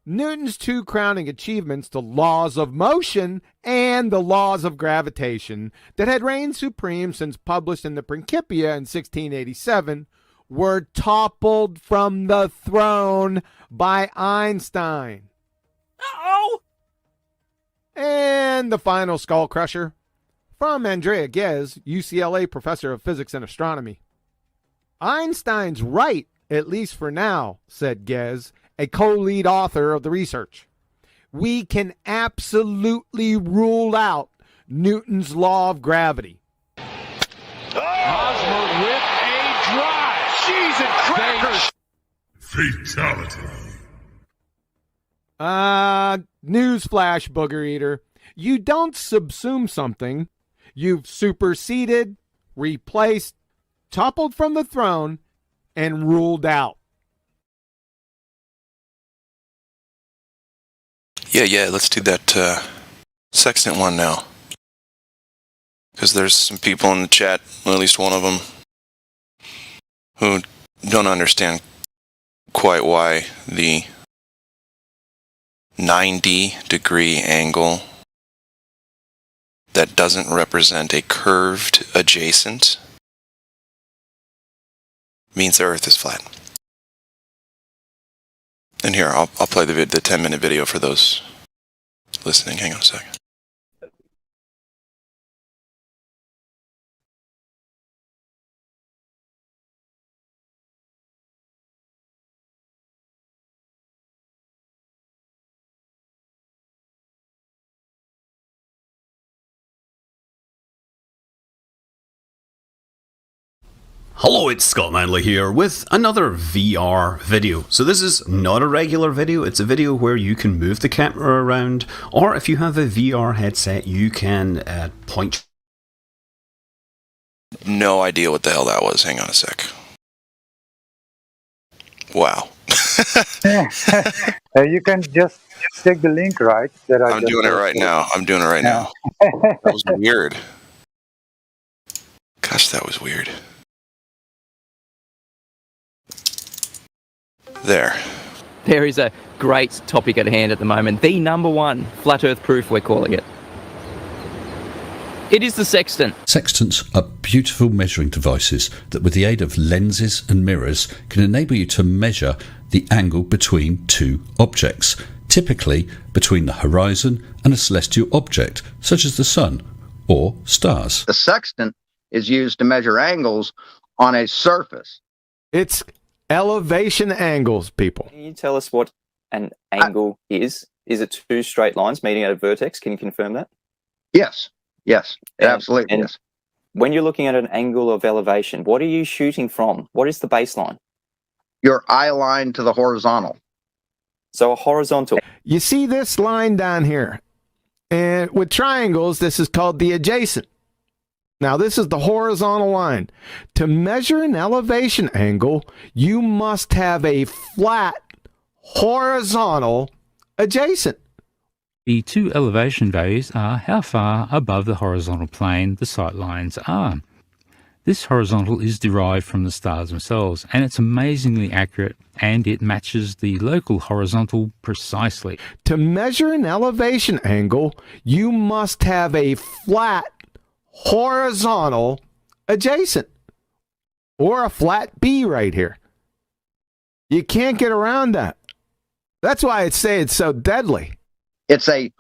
Newton's two crowning achievements, the laws of motion and the laws of gravitation, that had reigned supreme since published in the Principia in 1687, were toppled from the throne by Einstein. Uh-oh! And the final skull crusher, from Andrea Ghez, UCLA professor of physics and astronomy. Einstein's right, at least for now, said Ghez, a co-lead author of the research. We can absolutely rule out Newton's law of gravity. Hosmer with a drive. Cheese and crackers. Fatality. Newsflash, Booger Eater. You don't subsume something. You've superseded, replaced, toppled from the throne, and ruled out. Yeah, let's do that sextant one now. Because there's some people in the chat, at least one of them, who don't understand quite why the 90-degree angle that doesn't represent a curved adjacent means the Earth is flat. And here, I'll play the 10-minute video for those listening. Hang on a second. Hello, it's Scott Manley here with another VR video. So this is not a regular video, it's a video where you can move the camera around, or if you have a VR headset, you can point. No idea what the hell that was. Hang on a sec. Wow. You can just check the link, right? I'm doing it right now. That was weird. Gosh, that was weird. There is a great topic at hand at the moment. The number one flat earth proof, we're calling it. It is the sextant. Sextants are beautiful measuring devices that, with the aid of lenses and mirrors, can enable you to measure the angle between two objects, typically between the horizon and a celestial object, such as the sun or stars. The sextant is used to measure angles on a surface. It's elevation angles, people. Can you tell us what an angle is? Is it two straight lines meeting at a vertex? Can you confirm that? Yes, absolutely. Yes. When you're looking at an angle of elevation, what are you shooting from? What is the baseline? Your eye line to the horizontal. So a horizontal. You see this line down here? And with triangles, this is called the adjacent. Now, this is the horizontal line. To measure an elevation angle, you must have a flat, horizontal adjacent. The two elevation values are how far above the horizontal plane the sight lines are. This horizontal is derived from the stars themselves, and it's amazingly accurate, and it matches the local horizontal precisely. To measure an elevation angle, you must have a flat horizontal adjacent, or a flat B right here. You can't get around that. That's why I'd say it's so deadly. It's a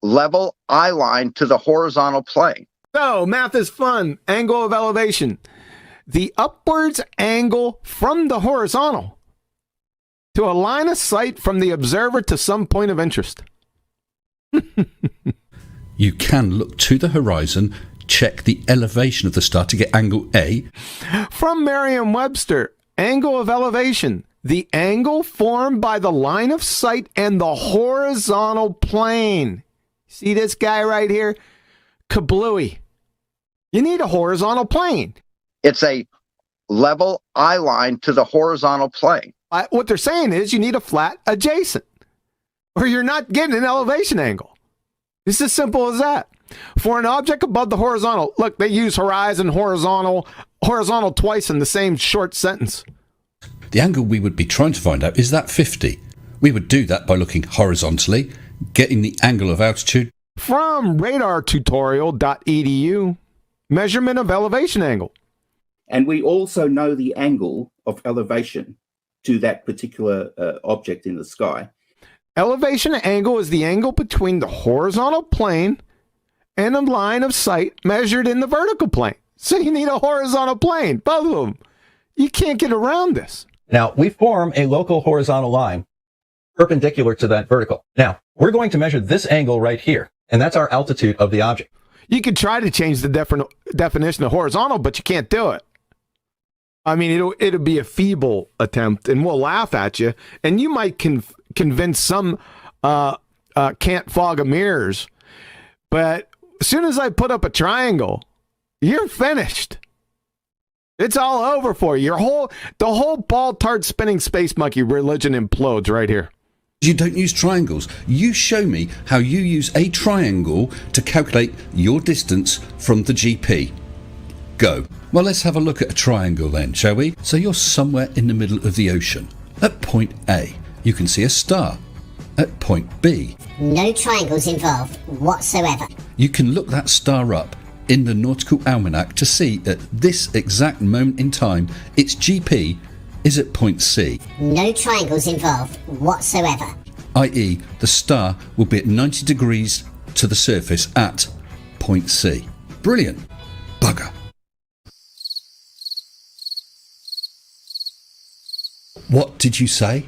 level eye line to the horizontal plane. So, math is fun. Angle of elevation. The upwards angle from the horizontal to a line of sight from the observer to some point of interest. You can look to the horizon, check the elevation of the star to get angle A. From Merriam-Webster, angle of elevation. The angle formed by the line of sight and the horizontal plane. See this guy right here? Kablooey. You need a horizontal plane. It's a level eye line to the horizontal plane. What they're saying is you need a flat adjacent, or you're not getting an elevation angle. It's as simple as that. For an object above the horizontal, look, they use horizontal twice in the same short sentence. The angle we would be trying to find out is that 50. We would do that by looking horizontally, getting the angle of altitude. From radartutorial.edu, measurement of elevation angle. And we also know the angle of elevation to that particular object in the sky. Elevation angle is the angle between the horizontal plane and a line of sight measured in the vertical plane. So you need a horizontal plane, both of them. You can't get around this. Now, we form a local horizontal line perpendicular to that vertical. Now, we're going to measure this angle right here, and that's our altitude of the object. You could try to change the definition of horizontal, but you can't do it. I mean, it'll be a feeble attempt, and we'll laugh at you, and you might convince some can't fog of mirrors. But as soon as I put up a triangle, you're finished. It's all over for you. The whole ball tart spinning space monkey religion implodes right here. You don't use triangles. You show me how you use a triangle to calculate your distance from the GP. Go. Well, let's have a look at a triangle then, shall we? So you're somewhere in the middle of the ocean. At point A, you can see a star. At point B, no triangles involved whatsoever. You can look that star up in the Nautical Almanac to see at this exact moment in time its GP is at point C. No triangles involved whatsoever. i.e. the star will be at 90 degrees to the surface at point C. Brilliant. Bugger. What did you say?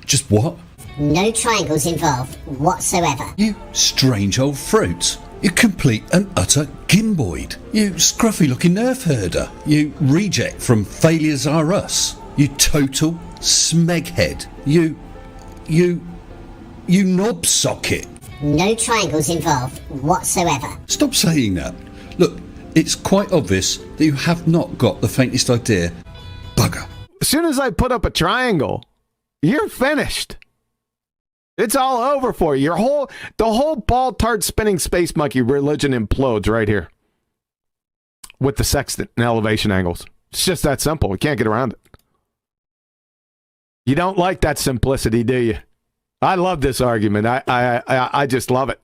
Just what? No triangles involved whatsoever. You strange old fruit. You complete and utter gimboid. You scruffy looking nerf herder. You reject from Failures Are Us. You total smeghead. You knob socket. No triangles involved whatsoever. Stop saying that. Look, it's quite obvious that you have not got the faintest idea. Bugger. As soon as I put up a triangle, you're finished. It's all over for you. The whole ball tart spinning space monkey religion implodes right here. With the sextant and elevation angles. It's just that simple. We can't get around it. You don't like that simplicity, do you? I love this argument. I just love it.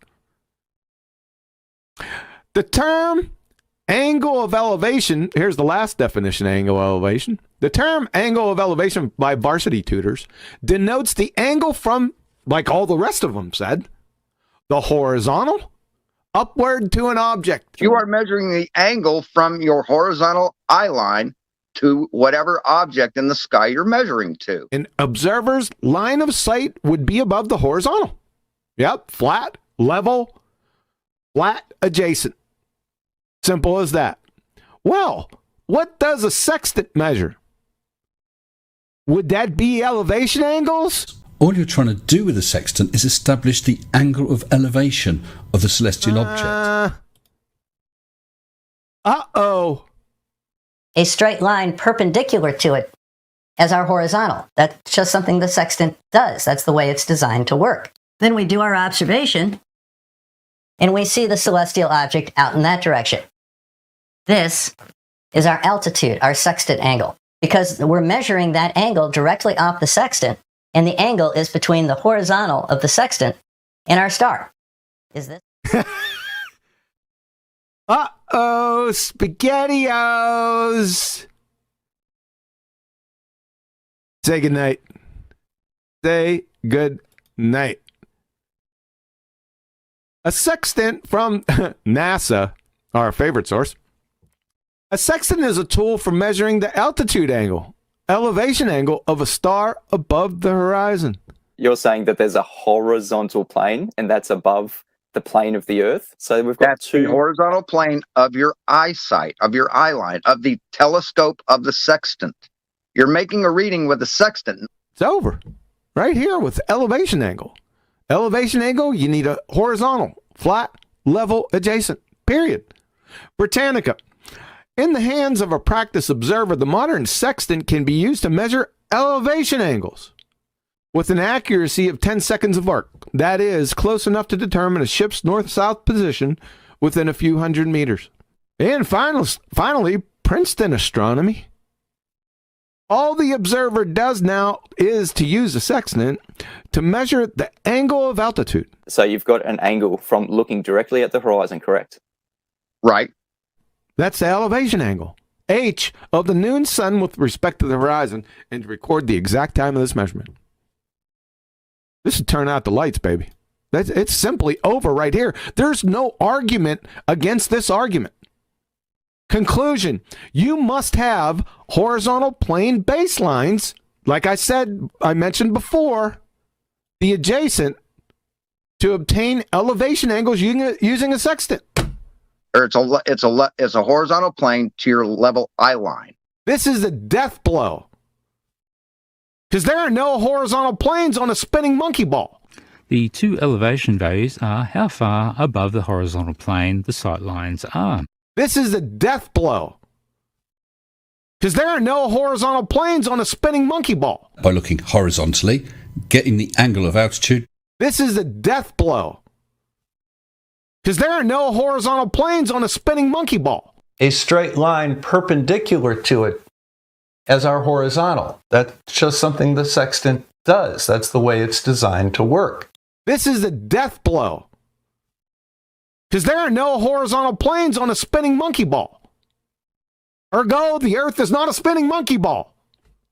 The term angle of elevation, here's the last definition, angle of elevation. The term angle of elevation by Varsity Tutors denotes the angle from, like all the rest of them said, the horizontal upward to an object. You are measuring the angle from your horizontal eye line to whatever object in the sky you're measuring to. An observer's line of sight would be above the horizontal. Yep, flat, level, flat, adjacent. Simple as that. Well, what does a sextant measure? Would that be elevation angles? All you're trying to do with a sextant is establish the angle of elevation of the celestial object. Uh-oh. A straight line perpendicular to it as our horizontal. That's just something the sextant does. That's the way it's designed to work. Then we do our observation, and we see the celestial object out in that direction. This is our altitude, our sextant angle, because we're measuring that angle directly off the sextant, and the angle is between the horizontal of the sextant and our star. Is this? Uh-oh, SpaghettiOs. Say good night. Say good night. A sextant from NASA, our favorite source. A sextant is a tool for measuring the altitude angle, elevation angle of a star above the horizon. You're saying that there's a horizontal plane and that's above the plane of the Earth? So we've got That's the horizontal plane of your eyesight, of your eye line, of the telescope of the sextant. You're making a reading with the sextant. It's over. Right here with elevation angle. Elevation angle, you need a horizontal, flat, level, adjacent, period. Britannica. In the hands of a practice observer, the modern sextant can be used to measure elevation angles with an accuracy of 10 seconds of arc. That is close enough to determine a ship's north-south position within a few hundred meters. And finally, Princeton astronomy. All the observer does now is to use a sextant to measure the angle of altitude. So you've got an angle from looking directly at the horizon, correct? Right. That's the elevation angle. H of the noon sun with respect to the horizon, and to record the exact time of this measurement. This should turn out the lights, baby. It's simply over right here. There's no argument against this argument. Conclusion, you must have horizontal plane baselines, like I mentioned before, the adjacent, to obtain elevation angles using a sextant. Or it's a horizontal plane to your level eye line. This is a death blow. Because there are no horizontal planes on a spinning monkey ball. The two elevation values are how far above the horizontal plane the sight lines are. This is a death blow. Because there are no horizontal planes on a spinning monkey ball. By looking horizontally, getting the angle of altitude. This is a death blow. Because there are no horizontal planes on a spinning monkey ball. A straight line perpendicular to it as our horizontal. That's just something the sextant does. That's the way it's designed to work. This is a death blow. Because there are no horizontal planes on a spinning monkey ball. Ergo, the Earth is not a spinning monkey ball.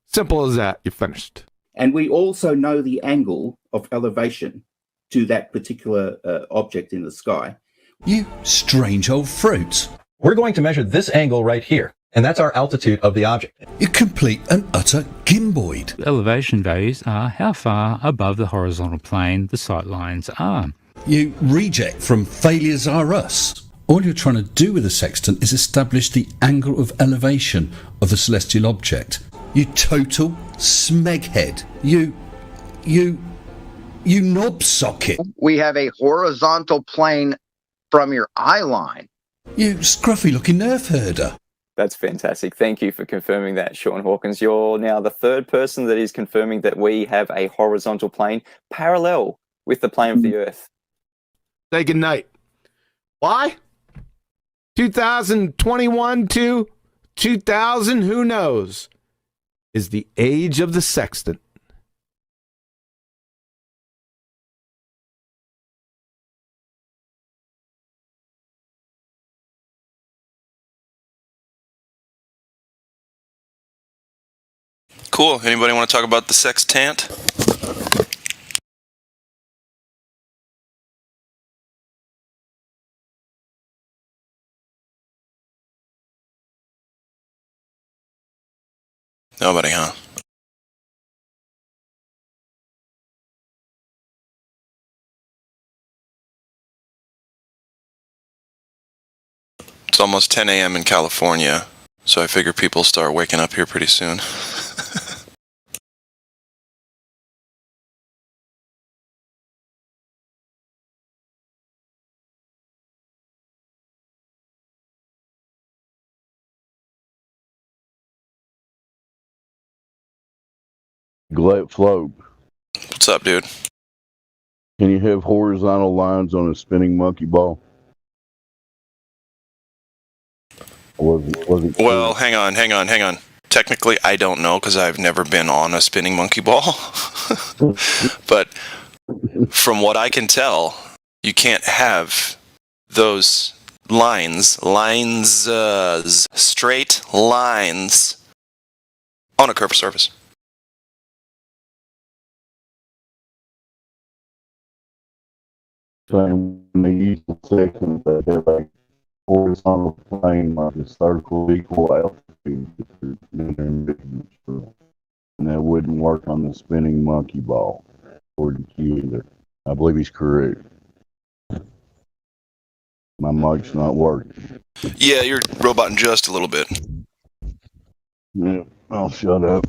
Simple as that. You're finished. And we also know the angle of elevation to that particular object in the sky. You strange old fruit. We're going to measure this angle right here, and that's our altitude of the object. You complete and utter gimboid. Elevation values are how far above the horizontal plane the sight lines are. You reject from Failures Are Us. All you're trying to do with the sextant is establish the angle of elevation of the celestial object. You total smeghead. You knob socket. We have a horizontal plane from your eye line. You scruffy looking nerf herder. That's fantastic. Thank you for confirming that, Sean Hawkins. You're now the third person that is confirming that we have a horizontal plane parallel with the plane of the Earth. Say good night. Why? 2021 to 2000, who knows, is the age of the sextant. Cool. Anybody want to talk about the sextant? Nobody, huh? It's almost 10 a.m. in California, so I figure people start waking up here pretty soon. Glut Flobe. What's up, dude? Can you have horizontal lines on a spinning monkey ball? Was it Well, hang on. Technically, I don't know because I've never been on a spinning monkey ball. But from what I can tell, you can't have those straight lines on a curved surface. When they use the sections that they're like horizontal plane, like a circle equal altitude, and that wouldn't work on the spinning monkey ball or the Q either. I believe he's correct. My mic's not working. Yeah, you're roboting just a little bit. Yeah, I'll shut up.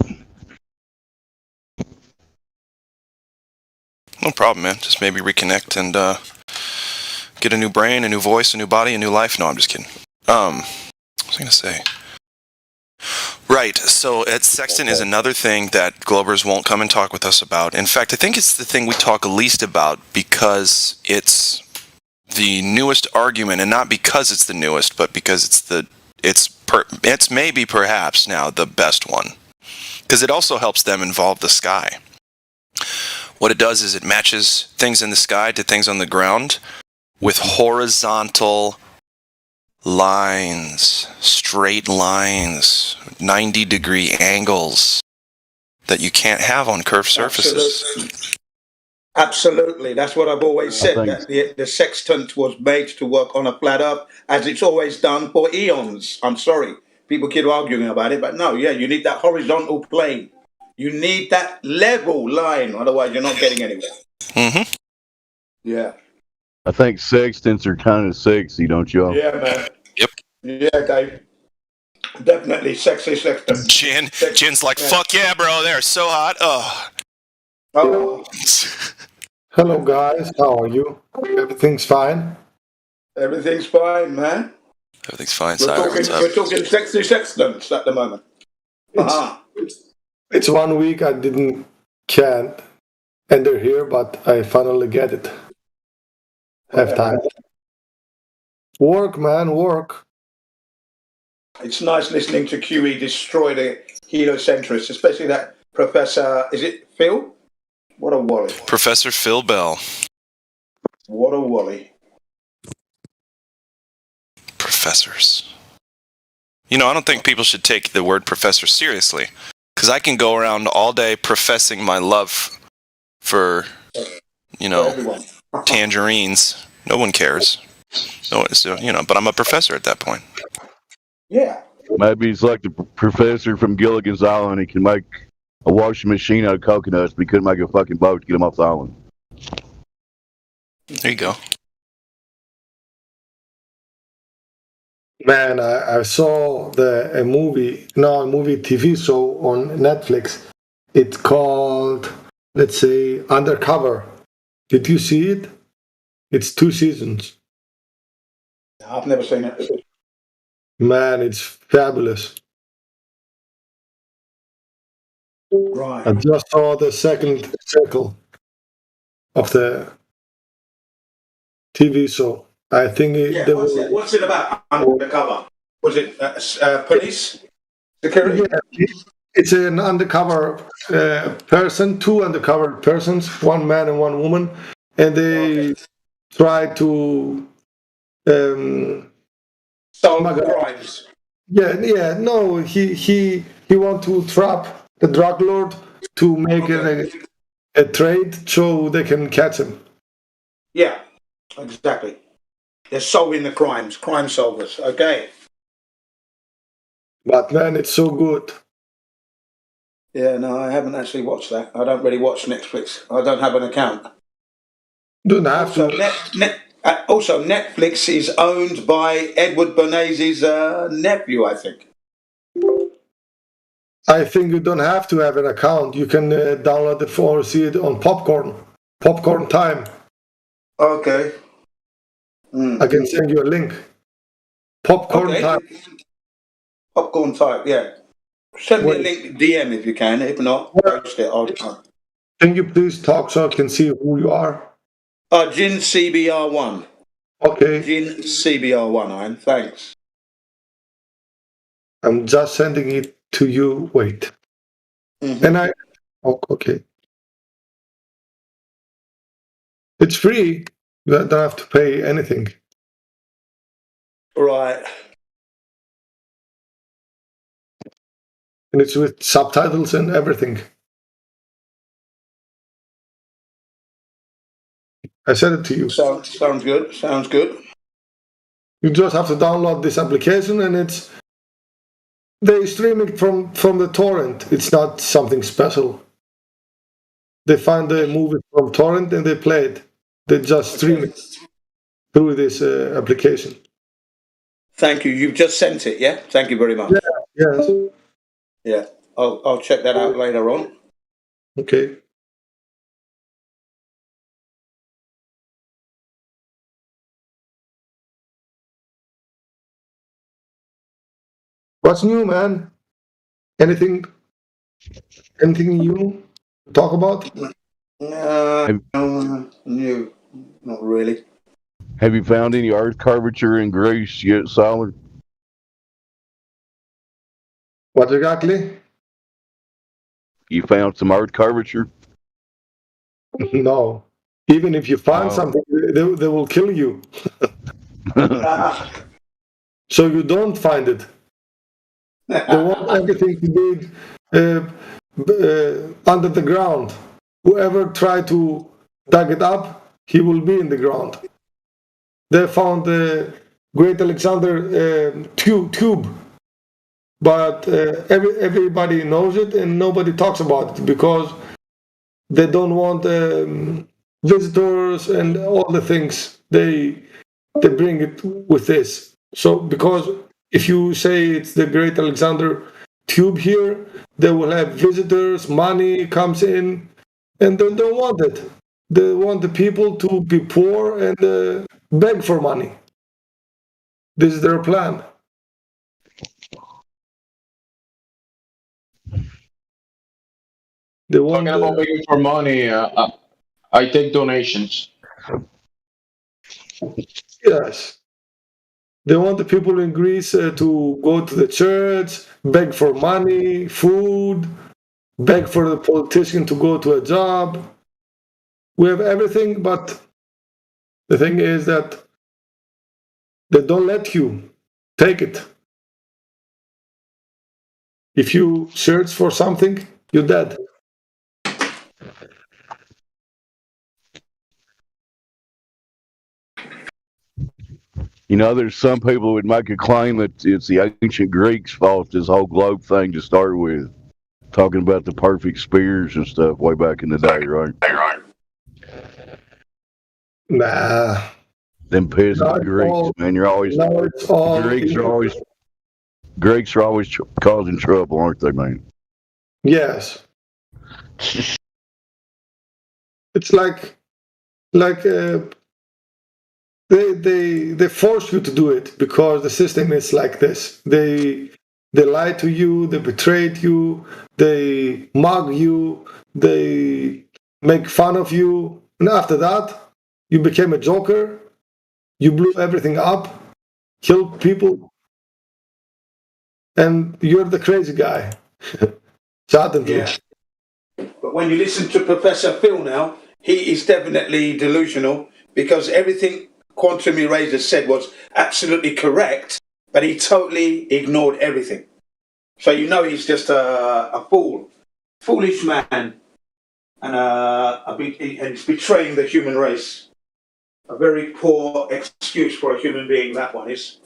No problem, man. Just maybe reconnect and get a new brain, a new voice, a new body, a new life. No, I'm just kidding. What was I going to say? Right, so Sextant is another thing that Globers won't come and talk with us about. In fact, I think it's the thing we talk least about because it's the newest argument, and not because it's the newest, but because it's maybe perhaps now the best one. Because it also helps them involve the sky. What it does is it matches things in the sky to things on the ground with horizontal lines, straight lines, 90-degree angles that you can't have on curved surfaces. Absolutely. That's what I've always said, that the sextant was made to work on a flat earth, as it's always done for eons. I'm sorry. People keep arguing about it, but no, you need that horizontal plane. You need that level line, otherwise you're not getting anywhere. Mm-hmm. Yeah. I think sextants are kind of sexy, don't you? Yeah, man. Yep. Yeah, Dave. Definitely sexy sextant. Jin's like, fuck yeah, bro, they're so hot. Oh. Hello, guys. How are you? Everything's fine? Everything's fine, man. Everything's fine, We're talking sexy sextants at the moment. It's 1 week I can't enter here, but I finally get it. Have time. Work, man, work. It's nice listening to QE destroy the heliocentrists, especially that Professor, is it Phil? What a wally. Professor Phil Bell. What a wally. Professors. You know, I don't think people should take the word professor seriously. Because I can go around all day professing my love for, tangerines. No one cares. But I'm a professor at that point. Yeah. Maybe he's like the professor from Gilligan's Island. He can make a washing machine out of coconuts, but he couldn't make a fucking boat to get him off the island. There you go. Man, I saw a movie TV show on Netflix. It's called, let's say, Undercover. Did you see it? It's 2 seasons. I've never seen it. Man, it's fabulous. Right. I just saw the second circle of the TV show. I think what's it about? Undercover? Was it police? Security? Yeah, it's an undercover person, 2 undercover persons, 1 man and 1 woman, and they try to solve crimes. Yeah. No, he want to trap the drug lord to make a trade so they can catch him. Yeah, exactly. They're solving the crimes, crime solvers. Okay. But man, it's so good. Yeah, no, I haven't actually watched that. I don't really watch Netflix. I don't have an account. Don't have to. Also, Netflix is owned by Edward Bernays' nephew, I think. I think you don't have to have an account. You can download it or see it on Popcorn Time. Okay. I can send you a link. Popcorn Time. Popcorn Time, yeah. Send me a link, DM if you can. If not, post it all the time. Can you please talk so I can see who you are? Jin CBR1. Okay. Jin CBR1, Ian. Thanks. I'm just sending it to you. Wait. And okay. It's free. You don't have to pay anything. Right. And it's with subtitles and everything. I sent it to you. Sounds good. Sounds good. You just have to download this application, and they stream it from the torrent. It's not something special. They find the movie from torrent and they play it. They just stream it through this application. Thank you. You've just sent it, yeah? Thank you very much. Yes. Yeah. I'll check that out later on. Okay. What's new, man? Anything new to talk about? New. Not really. Have you found any earth curvature in Greece yet, Solid? What exactly? You found some earth curvature? No. Even if you find something, they will kill you. So you don't find it. They want everything to be under the ground. Whoever tried to dig it up, he will be in the ground. They found the Great Alexander tube, but everybody knows it and nobody talks about it because they don't want visitors and all the things they bring it with this. So because if you say it's the Great Alexander tube here, they will have visitors, money comes in, and they don't want it. They want the people to be poor and beg for money. This is their plan. They want Talking about begging for money, I take donations. Yes. They want the people in Greece to go to the church, beg for money, food, beg for the politician to go to a job. We have everything, but the thing is that they don't let you take it. If you search for something, you're dead. You know, there's some people who would make a claim that it's the ancient Greeks' fault, this whole globe thing to start with. Talking about the perfect spears and stuff way back in the day, right? Nah. Them peasant Greeks, man, you're always Greeks are always causing trouble, aren't they, man? Yes. It's like they force you to do it because the system is like this. They lie to you, they betrayed you, they mug you, they make fun of you, and after that, you became a joker, you blew everything up, killed people, and you're the crazy guy. Suddenly. Yeah. But when you listen to Professor Phil now, he is definitely delusional because everything Quantum Eraser said was absolutely correct, but he totally ignored everything. So you know he's just a foolish man, and he's betraying the human race. A very poor excuse for a human being, that one is.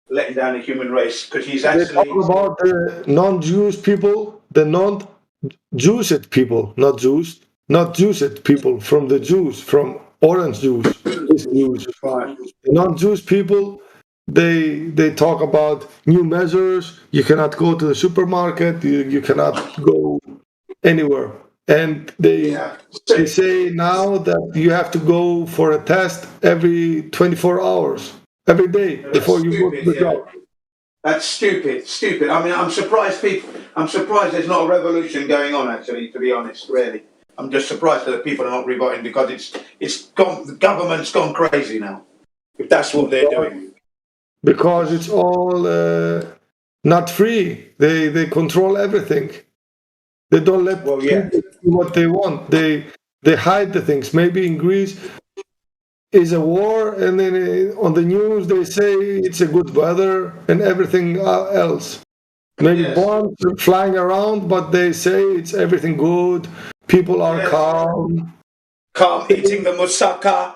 Letting down the human race, because he's actually... They talk about the non-Jewish people, the non-Jewish people, not Jews, not Jewish people, from the Jews, from Orange Jews, Jews. Right. The non-Jewish people, they talk about new measures, you cannot go to the supermarket, you cannot go anywhere. And they say now that you have to go for a test every 24 hours, every day, before you go to the job. That's stupid. I mean, I'm surprised there's not a revolution going on, actually, to be honest, really. I'm just surprised that people are not revolting because the government's gone crazy now, if that's what they're doing. Because it's all not free. They control everything. They don't let people do what they want. They hide the things. Maybe in Greece is a war, and then on the news they say it's a good weather and everything else. Maybe bombs are flying around, but they say it's everything good. People are calm. Calm, eating the moussaka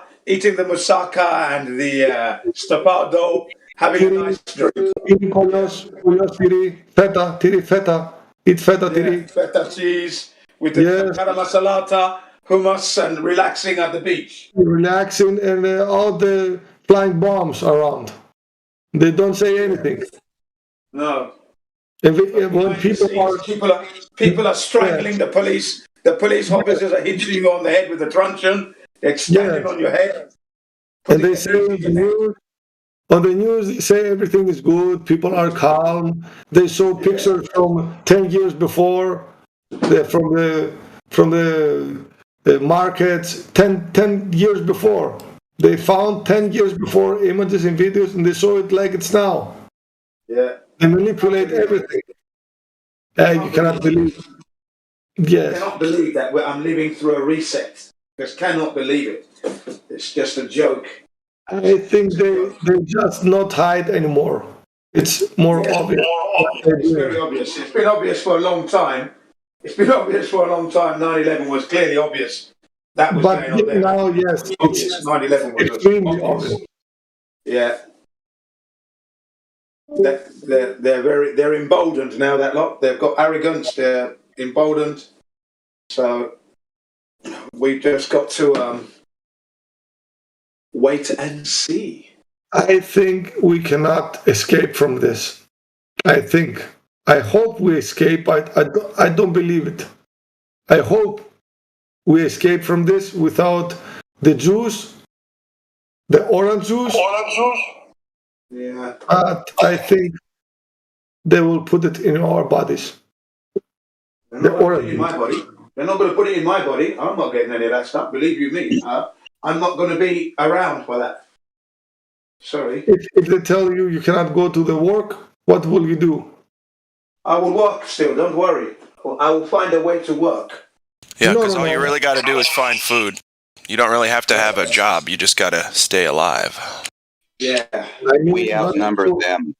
and the stapado, having a nice drink. Eating kolos, tiri, feta. Eat feta, tiri. Feta cheese with the garam masalata, hummus, and relaxing at the beach. Relaxing, and all the flying bombs around. They don't say anything. No. When people are strangling the police. The police officers are hitting you on the head with a truncheon. They're standing on your head. And they say on the news, they say everything is good. People are calm. They show pictures from 10 years before, from the markets. 10 years before. They found 10 years before images and videos, and they show it like it's now. Yeah. They manipulate everything. You cannot believe. Yes. I cannot believe that I'm living through a reset. Just cannot believe it. It's just a joke. I think they just not hide anymore. It's more obvious. It's very obvious. It's been obvious for a long time. 9/11 was clearly obvious. That was going on there. Now, yes, it's 9/11 was extremely obvious. Yeah. They're emboldened now. That lot. They've got arrogance. They're emboldened. So we've just got to wait and see. I think we cannot escape from this. I hope we escape. I don't believe it. I hope we escape from this without the juice, the orange juice. Yeah. But I think they will put it in our bodies. They're not going to put it in my body. They're not going to put it in my body. I'm not getting any of that stuff. Believe you me. I'm not going to be around for that. Sorry. If they tell you you cannot go to the work, what will you do? I will work still. Don't worry. I will find a way to work. Yeah, because all you really got to do is find food. You don't really have to have a job. You just got to stay alive. Yeah. We outnumber them.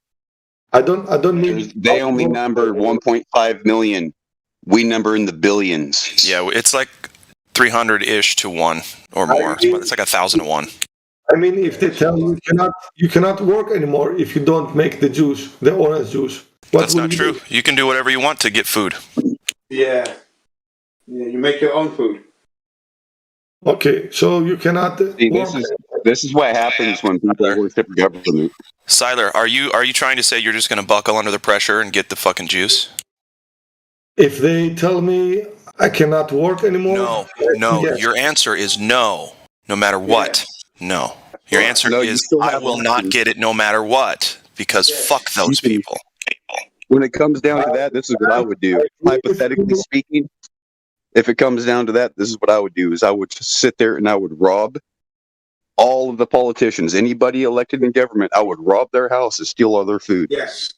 I don't mean they only number 1.5 million. We number in the billions. Yeah, it's like 300-ish to 1 or more. It's like 1,000 to 1. I mean, if they tell you cannot work anymore if you don't make the juice, the orange juice. That's not true. You can do whatever you want to get food. Yeah. You make your own food. Okay, so you cannot. See, this is what happens when people worship government. Siler, are you trying to say you're just going to buckle under the pressure and get the fucking juice? If they tell me I cannot work anymore. No. Yes. Your answer is no. No matter what. Yeah. No. Your answer is I will not get it no matter what because fuck those people. When it comes down to that, this is what I would do. Hypothetically speaking, if it comes down to that, this is what I would do: is I would sit there and I would rob all of the politicians, anybody elected in government. I would rob their house and steal all their food. Yes,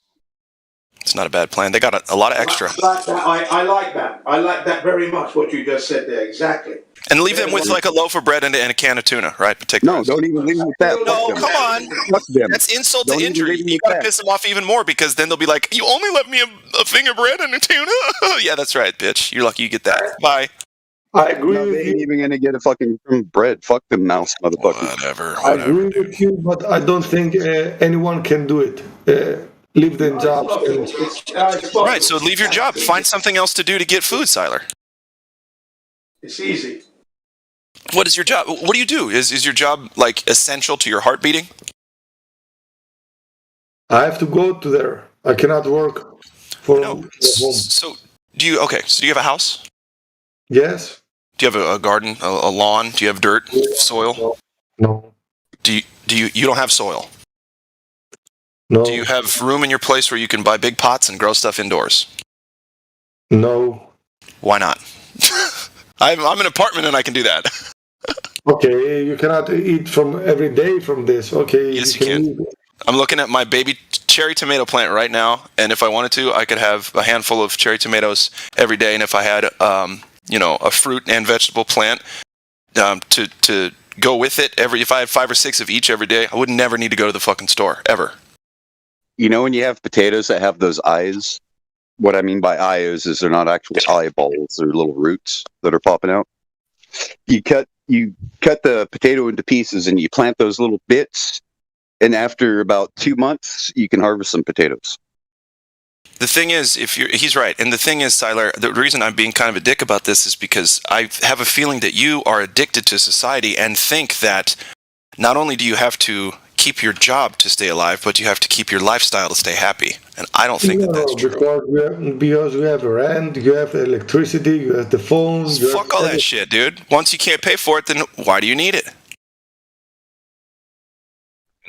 it's not a bad plan. They got a lot of extra. I like that. I like that very much. What you just said there, exactly. And leave them with like a loaf of bread and a can of tuna, right? No, don't even leave them with that. No, come on. That's insult to injury. You gotta piss them off even more because then they'll be like, "You only left me a thing of bread and a tuna." Yeah, that's right, bitch. You're lucky you get that. Bye. I agree. They ain't even gonna get a fucking bread. Fuck them mouse, motherfucker. Whatever. I agree with you, but I don't think anyone can do it. Leave their jobs. Right. So leave your job. Find something else to do to get food, Siler. It's easy. What is your job? What do you do? Is your job like essential to your heart beating? I have to go to there. I cannot work for home. So do you have a house? Yes. Do you have a garden, a lawn? Do you have dirt, soil? No. You don't have soil? No. Do you have room in your place where you can buy big pots and grow stuff indoors? No. Why not? I'm an apartment and I can do that. Okay, you cannot eat from every day from this. Okay. Yes, you can. I'm looking at my baby cherry tomato plant right now, and if I wanted to, I could have a handful of cherry tomatoes every day. And if I had, a fruit and vegetable plant to go with it, if I had 5 or 6 of each every day, I would never need to go to the fucking store ever. You know, when you have potatoes that have those eyes, what I mean by eyes is they're not actual eyeballs; they're little roots that are popping out. You cut the potato into pieces and you plant those little bits, and after about 2 months, you can harvest some potatoes. The thing is, he's right. And the thing is, Siler, the reason I'm being kind of a dick about this is because I have a feeling that you are addicted to society and think that not only do you have to keep your job to stay alive, but you have to keep your lifestyle to stay happy. And I don't think that's true. Because we have rent, you have electricity, you have the phone. Fuck all that shit, dude. Once you can't pay for it, then why do you need it?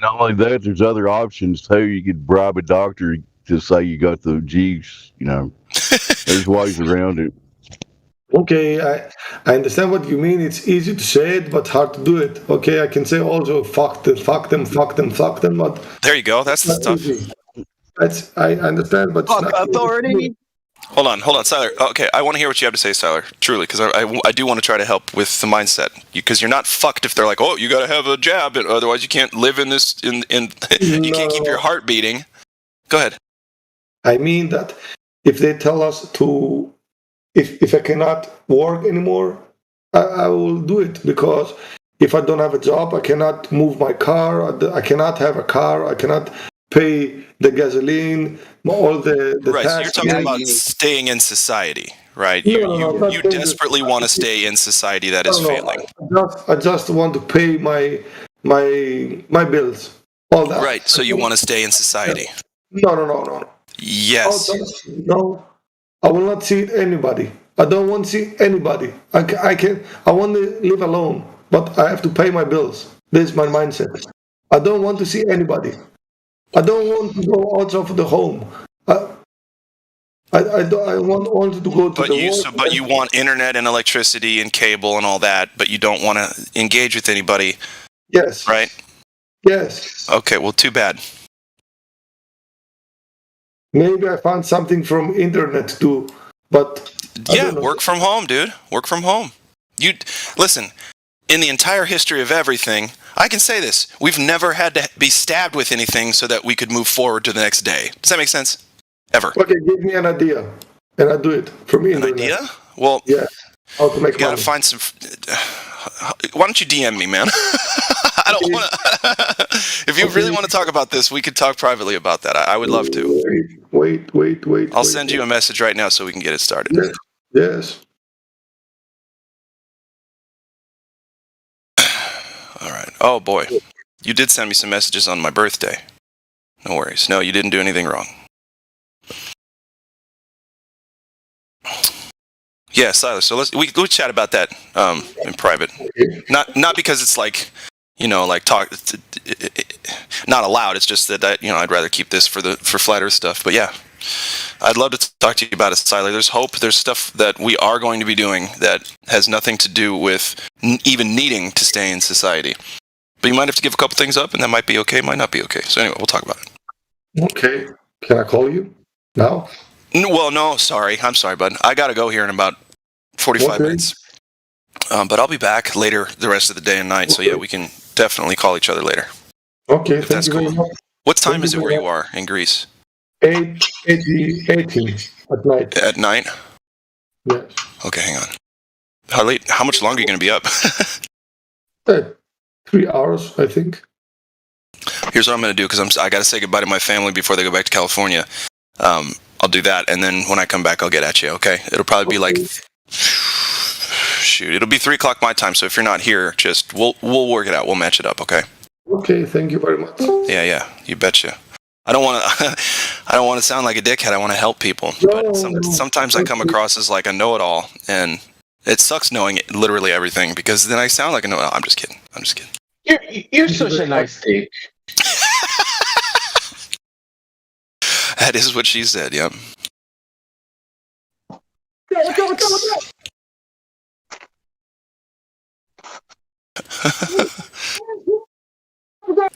Not only that, there's other options too. You could bribe a doctor to say you got the juice. There's ways around it. Okay, I understand what you mean. It's easy to say it, but hard to do it. Okay, I can say also fuck them, but there you go. That's the stuff. I understand, but fuck authority. Hold on, Siler. Okay, I want to hear what you have to say, Siler. Truly, because I do want to try to help with the mindset. Because you're not fucked if they're like, oh, you got to have a jab, otherwise you can't live in this. You can't keep your heart beating. Go ahead. I mean that if they tell us to, if I cannot work anymore, I will do it, because if I don't have a job, I cannot move my car. I cannot have a car. I cannot pay the gasoline, all the right, tax. so you're talking about staying in society, right? You desperately want to stay in society that is failing. I just want to pay my bills. All that. Right, so you want to stay in society. No. Yes. No, I will not see anybody. I don't want to see anybody. I want to live alone, but I have to pay my bills. This is my mindset. I don't want to see anybody. I don't want to go out of the home. I want to go to the work. But you want internet and electricity and cable and all that, but you don't want to engage with anybody. Yes. Right? Yes. Okay, well, too bad. Maybe I found something from internet too, but yeah, work from home, dude. Work from home. You listen. In the entire history of everything, I can say this: we've never had to be stabbed with anything so that we could move forward to the next day. Does that make sense? Ever? Okay, give me an idea, and I'll do it from internet. An idea? Well, yeah. How to make you gotta money. find some. Why don't you DM me, man? I don't want to. If you really want to talk about this, we could talk privately about that. I would love to. Wait. I'll send you a message right now so we can get it started. Yes. All right. Oh boy, you did send me some messages on my birthday. No worries. No, you didn't do anything wrong. Yeah, Silas. So let's chat about that in private. Not because it's like, talk. Not allowed. It's just that I'd rather keep this for flat Earth stuff. But yeah, I'd love to talk to you about it, Siler. There's hope. There's stuff that we are going to be doing that has nothing to do with even needing to stay in society. But you might have to give a couple things up, and that might be okay. Might not be okay. So anyway, we'll talk about it. Okay. Can I call you now? Well, no, sorry. I'm sorry, bud. I got to go here in about 45 minutes. But I'll be back later the rest of the day and night. So yeah, we can definitely call each other later. Okay, if that's cool. What time is it where you are in Greece? 8:18 at night. At night? Yes. Okay, hang on. How late? How much longer are you going to be up? 3 hours, I think. Here's what I'm going to do, because I got to say goodbye to my family before they go back to California. I'll do that, and then when I come back, I'll get at you, okay? It'll probably be like... Shoot, it'll be 3 o'clock my time, so if you're not here, just... We'll work it out. We'll match it up, okay? Okay, thank you very much. Yeah, you betcha. I don't want to sound like a dickhead. I want to help people, but sometimes I come across as like a know-it-all, and it sucks knowing literally everything, because then I sound like a know-it-all. I'm just kidding. You're such a nice dick. That is what she said. Yep. Go.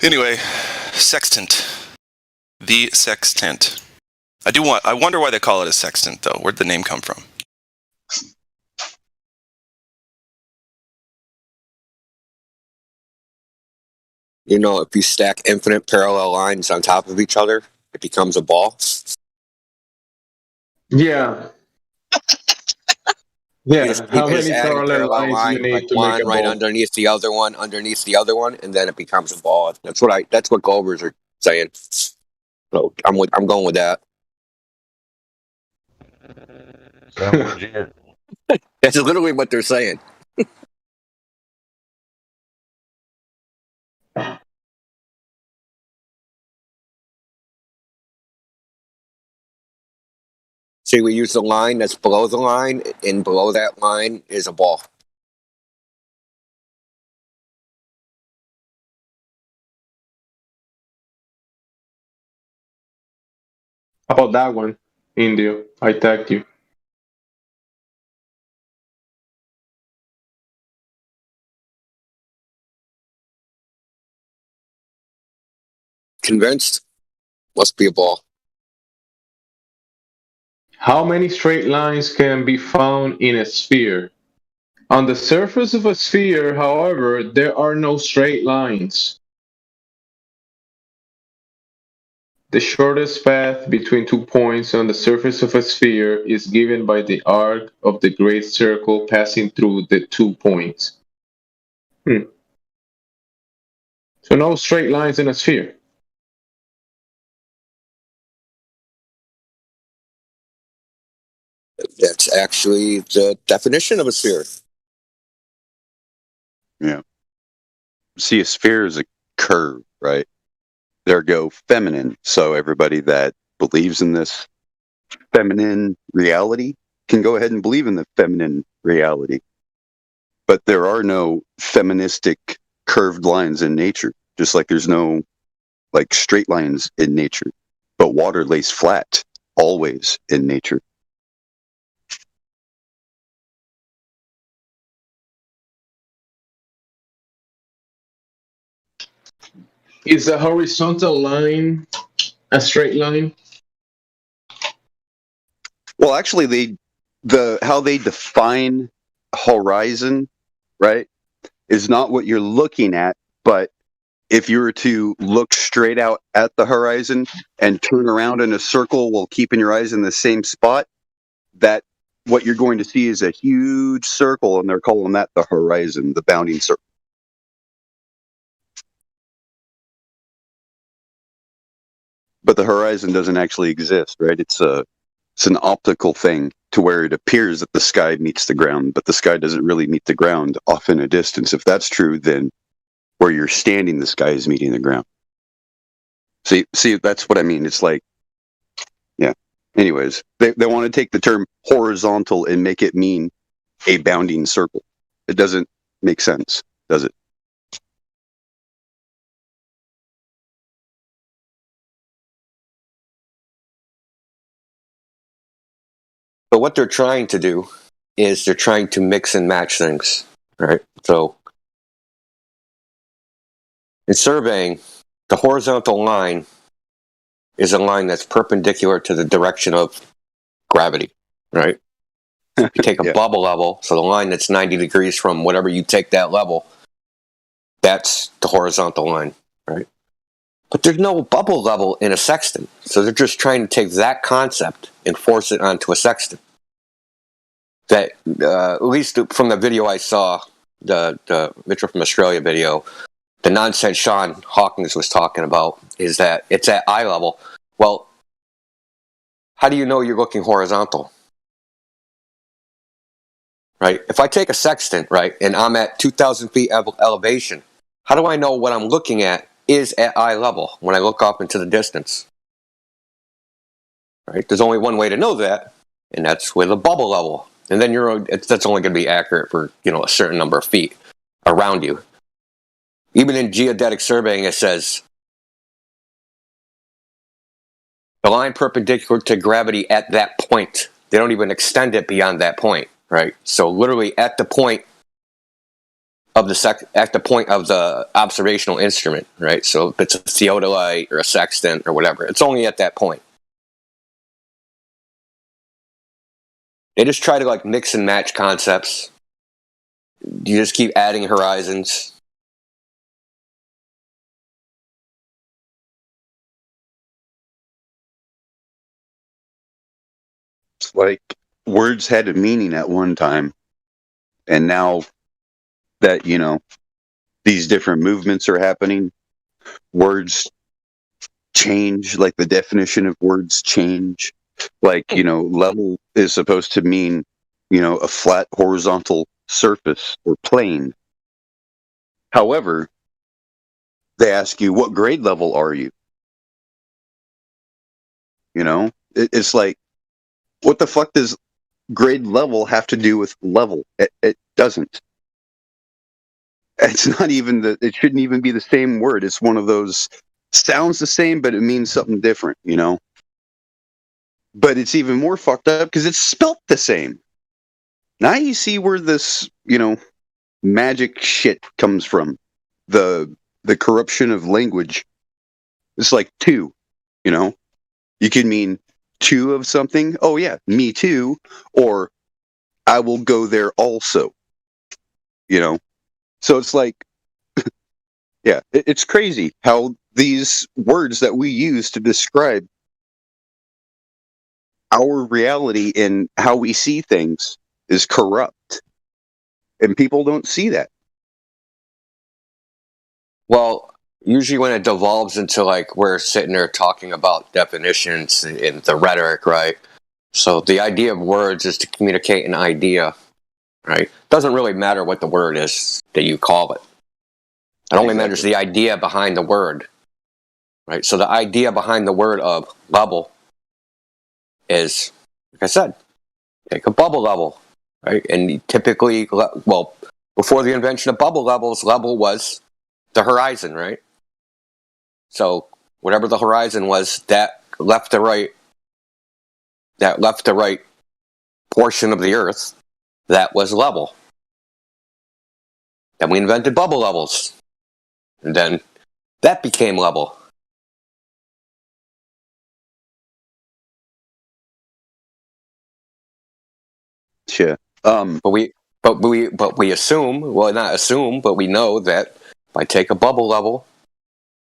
Anyway, sextant. The sextant. I wonder why they call it a sextant, though. Where'd the name come from? You know, if you stack infinite parallel lines on top of each other, it becomes a ball. Yeah. Yeah. How Just many adding parallel lines line, you need like to make one a right ball? underneath the other one, and then it becomes a ball. That's what Glovers are saying. So I'm going with that. Sounds legit. That's literally what they're saying. See, we use the line that's below the line, and below that line is a ball. How about that one, Indio? I tagged you. Convinced? Must be a ball. How many straight lines can be found in a sphere? On the surface of a sphere, however, there are no straight lines. The shortest path between 2 points on the surface of a sphere is given by the arc of the great circle passing through the 2 points. So no straight lines in a sphere. That's actually the definition of a sphere. Yeah. See, a sphere is a curve, right? There go feminine. So everybody that believes in this feminine reality can go ahead and believe in the feminine reality. But there are no feministic curved lines in nature, just like there's no like straight lines in nature. But water lays flat always in nature. Is a horizontal line a straight line? Well, actually, how they define horizon, right, is not what you're looking at. But if you were to look straight out at the horizon and turn around in a circle while keeping your eyes in the same spot, that what you're going to see is a huge circle, and they're calling that the horizon, the bounding circle. But the horizon doesn't actually exist, right? It's an optical thing to where it appears that the sky meets the ground, but the sky doesn't really meet the ground off in a distance. If that's true, then where you're standing, the sky is meeting the ground. See, that's what I mean. It's like, yeah. Anyways, they want to take the term horizontal and make it mean a bounding circle. It doesn't make sense, does it? But what they're trying to do is they're trying to mix and match things, right? So in surveying, the horizontal line is a line that's perpendicular to the direction of gravity, right? You take a bubble level, so the line that's 90 degrees from whatever you take that level, that's the horizontal line, right? But there's no bubble level in a sextant. So they're just trying to take that concept and force it onto a sextant. That, at least from the video I saw, the Mitchell from Australia video, the nonsense Sean Hawkins was talking about is that it's at eye level. Well, how do you know you're looking horizontal? Right? If I take a sextant, right, and I'm at 2,000 feet elevation, how do I know what I'm looking at is at eye level when I look up into the distance? Right? There's only one way to know that, and that's with a bubble level. And then that's only going to be accurate for, a certain number of feet around you. Even in geodetic surveying, it says the line perpendicular to gravity at that point. They don't even extend it beyond that point, right? So literally at the point of at the point of the observational instrument, right? So if it's a theodolite or a sextant or whatever, it's only at that point. They just try to like mix and match concepts. You just keep adding horizons. It's like words had a meaning at one time, and now that, you know, these different movements are happening, words change, like the definition of words change. Like, you know, level is supposed to mean, you know, a flat horizontal surface or plane. However, they ask you, what grade level are you? You know, it's like, what the fuck does grade level have to do with level? It doesn't. It's not even it shouldn't even be the same word. It's one of those, sounds the same, but it means something different, you know? But it's even more fucked up because it's spelt the same. Now you see where this, you know, magic shit comes from. The corruption of language. It's like two, you know? You can mean two of something. Oh yeah, me too. Or I will go there also. You know? So it's like, yeah, it's crazy how these words that we use to describe our reality and how we see things is corrupt. And people don't see that. Well, usually when it devolves into like we're sitting there talking about definitions and the rhetoric, right? So the idea of words is to communicate an idea, right? Doesn't really matter what the word is that you call it. It only matters the idea behind the word, right? So the idea behind the word of level is, like I said, take a bubble level, right? And typically, well, before the invention of bubble levels, level was the horizon, right? So whatever the horizon was, that left to right portion of the earth, that was level. Then we invented bubble levels. And then that became level. Yeah. But we assume, well, not assume, but we know that if I take a bubble level,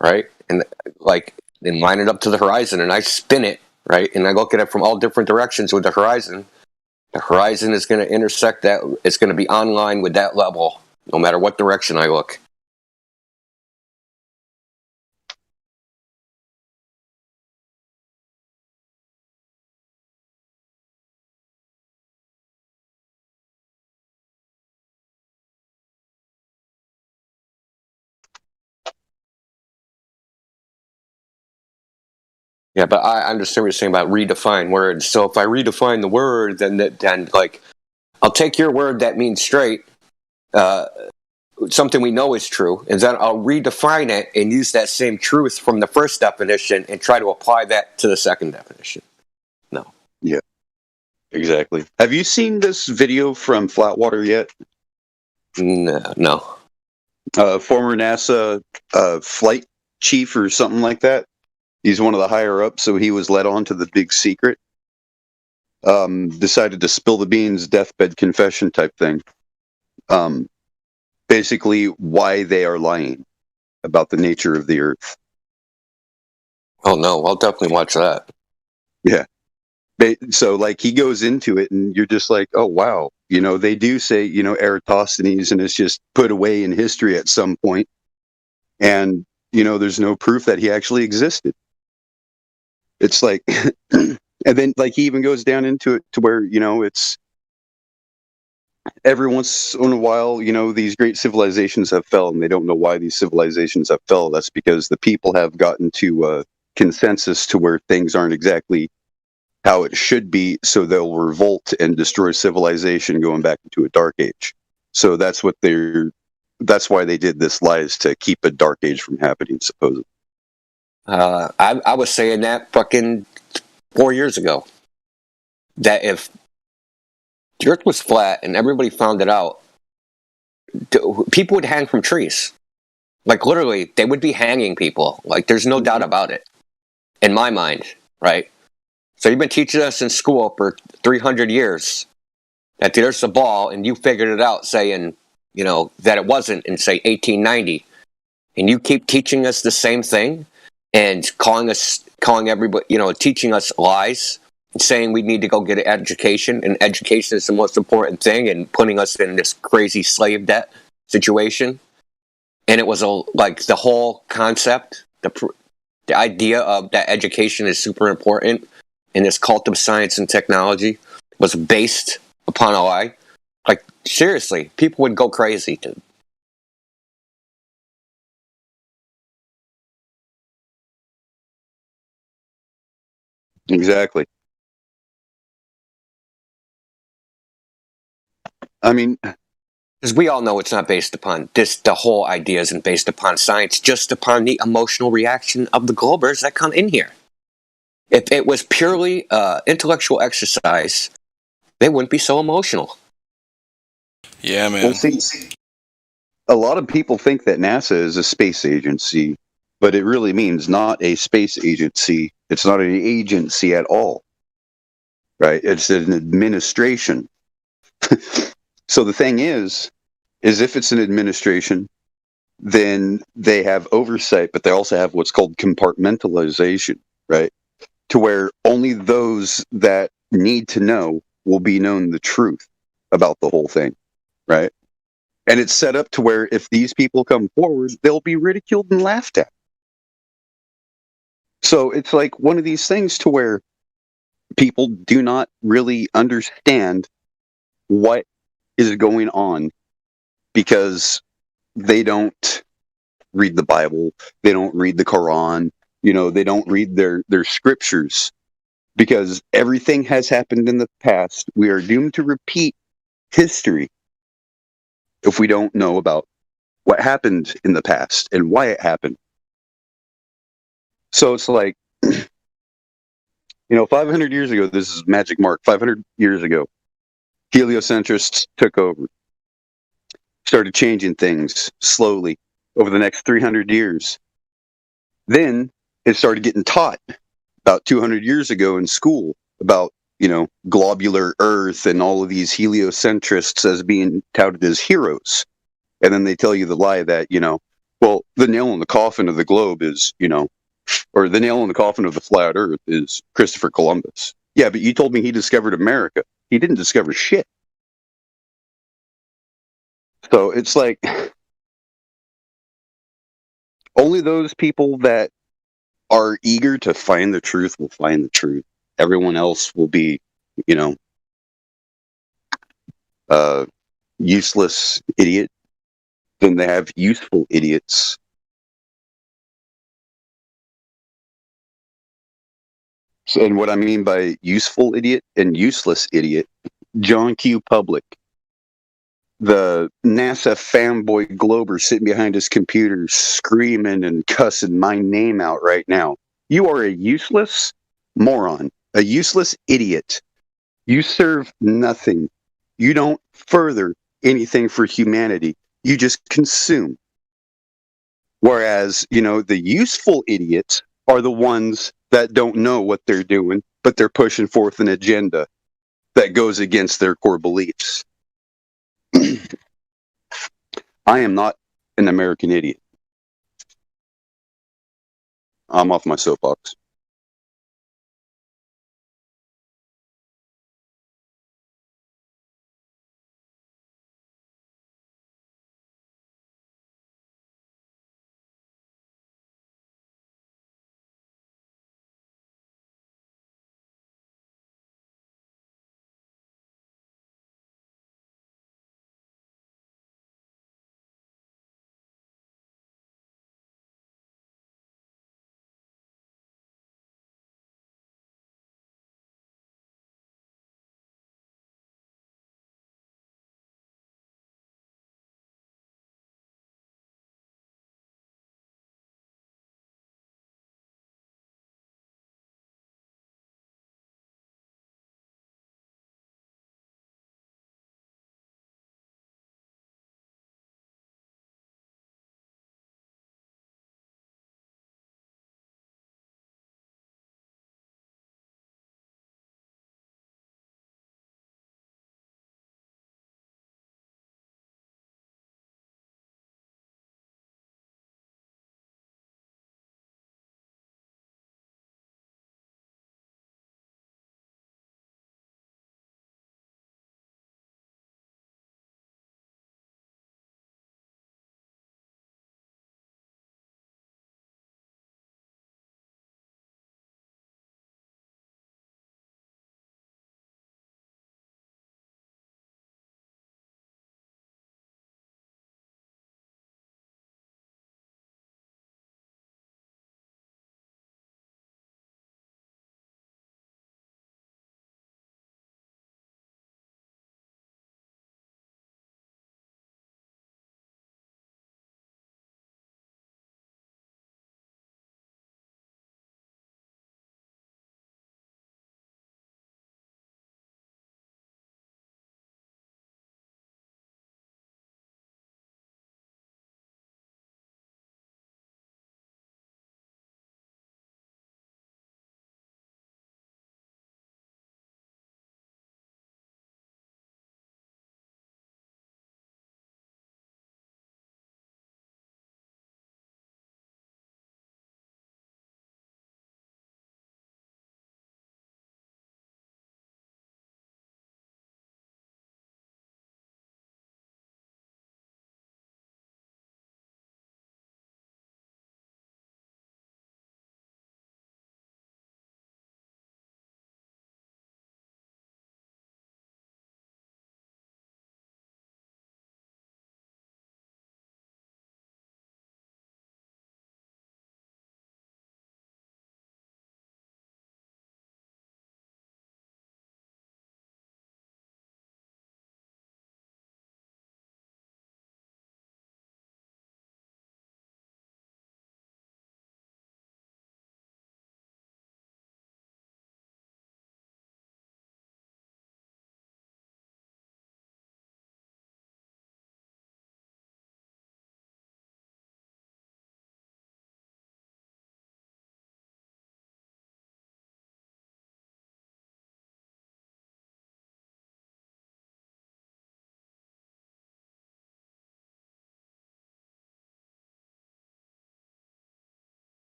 right, and like then line it up to the horizon, and I spin it, right, and I look at it from all different directions with the horizon is going to intersect that. It's going to be online with that level, no matter what direction I look. Yeah, but I understand what you're saying about redefine words. So if I redefine the word, then like, I'll take your word that means straight, something we know is true, and then I'll redefine it and use that same truth from the first definition and try to apply that to the second definition. No. Yeah, exactly. Have you seen this video from Flatwater yet? No. Former NASA flight chief or something like that. He's one of the higher ups, so he was let on to the big secret. Decided to spill the beans, deathbed confession type thing. Basically, why they are lying about the nature of the Earth. Oh no, I'll definitely watch that. Yeah. So, like, he goes into it, and you're just like, oh wow, you know, they do say, you know, Eratosthenes, and it's just put away in history at some point, and you know, there's no proof that he actually existed. It's like, and then like he even goes down into it to where, you know, it's every once in a while, you know, these great civilizations have fell, and they don't know why these civilizations have fell. That's because the people have gotten to consensus to where things aren't exactly how it should be, so they'll revolt and destroy civilization, going back into a dark age. So that's why they did this lie, is to keep a dark age from happening, supposedly. I was saying that fucking 4 years ago, that if the Earth was flat and everybody found it out, people would hang from trees. Like literally, they would be hanging people. Like there's no doubt about it, in my mind, right? So you've been teaching us in school for 300 years that there's a ball, and you figured it out, saying, you know, that it wasn't in say 1890, and you keep teaching us the same thing, and calling everybody, you know, teaching us lies, and saying we need to go get an education, and education is the most important thing, and putting us in this crazy slave debt situation. And it was like the whole concept, the idea of that education is super important, and this cult of science and technology was based upon a lie. Like seriously, people would go crazy, dude. Exactly. I mean, because we all know it's not based upon this. The whole idea isn't based upon science, just upon the emotional reaction of the Globers that come in here. If it was purely intellectual exercise, they wouldn't be so emotional. Yeah, man. Well, see, a lot of people think that NASA is a space agency, but it really means not a space agency. It's not an agency at all, right? It's an administration. So the thing is if it's an administration, then they have oversight, but they also have what's called compartmentalization, right? To where only those that need to know will be known the truth about the whole thing, right? And it's set up to where if these people come forward, they'll be ridiculed and laughed at. So it's like one of these things to where people do not really understand what is going on because they don't read the Bible, they don't read the Quran, you know, they don't read their scriptures, because everything has happened in the past. We are doomed to repeat history if we don't know about what happened in the past and why it happened. So it's like, 500 years ago, this is magic mark, 500 years ago, heliocentrists took over, started changing things slowly over the next 300 years. Then it started getting taught about 200 years ago in school about, globular Earth and all of these heliocentrists as being touted as heroes. And then they tell you the lie that, well, the nail in the coffin of the globe is, or the nail in the coffin of the flat Earth is Christopher Columbus. Yeah, but you told me he discovered America. He didn't discover shit. So it's like, only those people that are eager to find the truth will find the truth. Everyone else will be, useless idiot. Then they have useful idiots. So, and what I mean by useful idiot and useless idiot, John Q. Public, the NASA fanboy Glober sitting behind his computer screaming and cussing my name out right now. You are a useless moron, a useless idiot. You serve nothing. You don't further anything for humanity. You just consume. Whereas, the useful idiots are the ones that don't know what they're doing, but they're pushing forth an agenda that goes against their core beliefs. I am not an American idiot. I'm off my soapbox.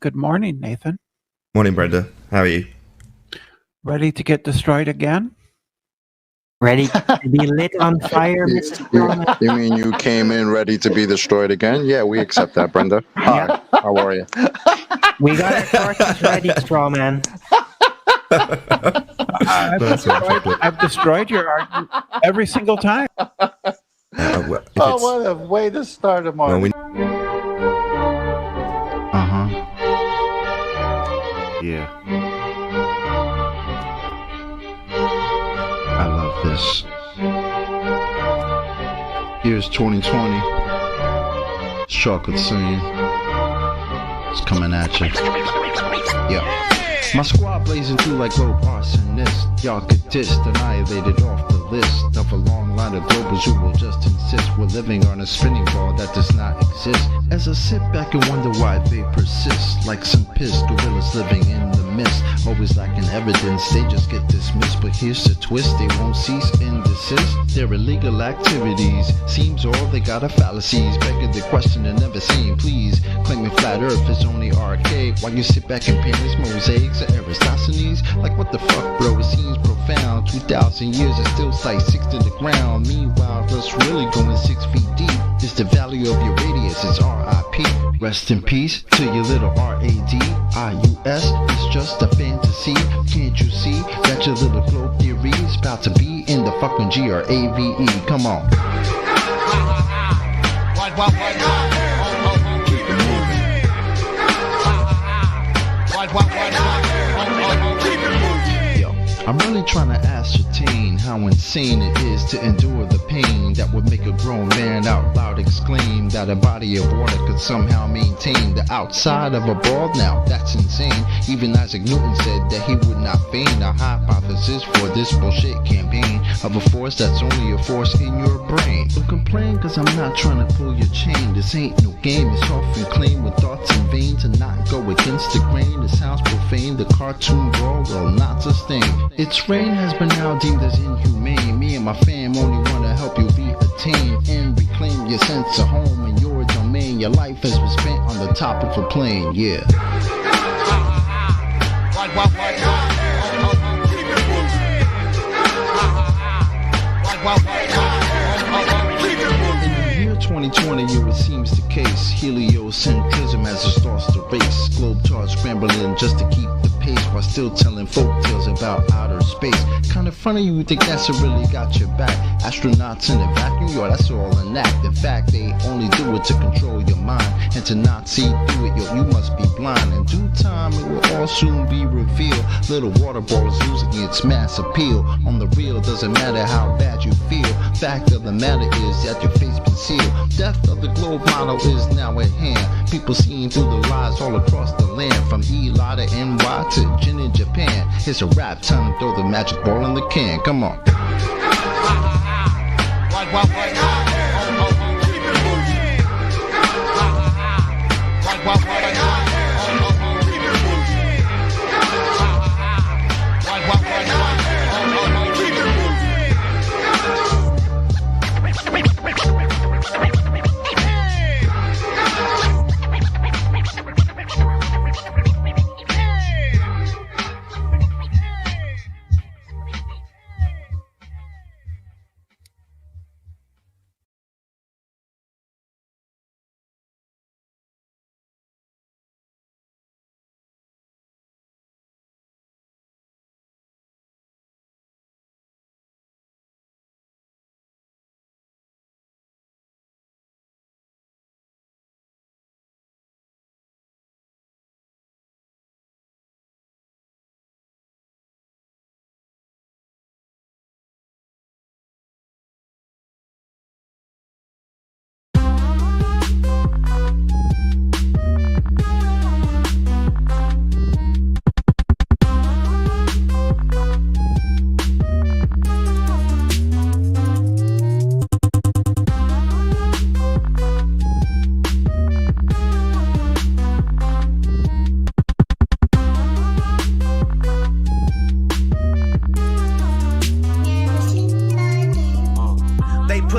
Good morning, Nathan. Morning, Brenda. How are you? Ready to get destroyed again? Ready to be lit on fire, Mrs. Strawman? You mean you came in ready to be destroyed again? Yeah, we accept that, Brenda. Hi, how are you? We got our torches ready, Strawman. I've destroyed your argument every single time. Oh, what a way to start a morning. Yeah. I love this. Here's 2020. It's Chocolate Scene. It's coming at you. Yeah. My squad blazing through like low arsonists. Y'all get dissed, annihilated off the list of a long line of globals who will just insist we're living on a spinning ball that does not exist. As I sit back and wonder why they persist, like some pissed gorillas living in the mist, always lacking evidence, they just get dismissed. But here's the twist, they won't cease and desist. Their illegal activities seems all they got are fallacies, begging the question and never saying please. Claiming flat earth is only arcade, while you sit back and paint these mosaics of Aristophanes. Like what the fuck, bro, it seems profound. 2,000 years and still sight 6 to the ground. Meanwhile, what's really going 6 feet deep is the value of your radius, it's RIP. Rest in peace to your little RADIUS. It's just a fantasy. Can't you see that your little globe theory is about to be in the fucking GRAVE? Come on. I'm really trying to ascertain how insane it is to endure the pain that would make a grown man out loud exclaim that a body of water could somehow maintain the outside of a ball. Now that's insane. Even Isaac Newton said that he would not feign a hypothesis for this bullshit campaign of a force that's only a force in your brain. Don't complain, cause I'm not trying to pull your chain. This ain't no game, it's often claimed with thoughts in vain to not go against the grain. It sounds profane, the cartoon ball will not sustain. Its reign has been now deemed as inhumane. Me and my fam only want to help you be attained and reclaim your sense of home in your domain. Your life has been spent on the top of a plane, yeah. In the year 2020, it seems the case. Heliocentrism has just lost the race. Globetrotters scrambling just to keep the pace while still telling folk tales about outer space. Kinda funny you think NASA really got your back. Astronauts in a vacuum, yo, that's all an act. In fact, they only do it to control your mind. And to not see through it, yo, you must be blind. In due time, it will all soon be revealed. Little water ball is losing its mass appeal. On the real, doesn't matter how bad you feel. Fact of the matter is that your face been sealed. Death of the globe model is now at hand. People seeing through the lies all across the land. From Eli to NY to Jin in Japan. It's a rap time to throw the magic ball in the can. Come on.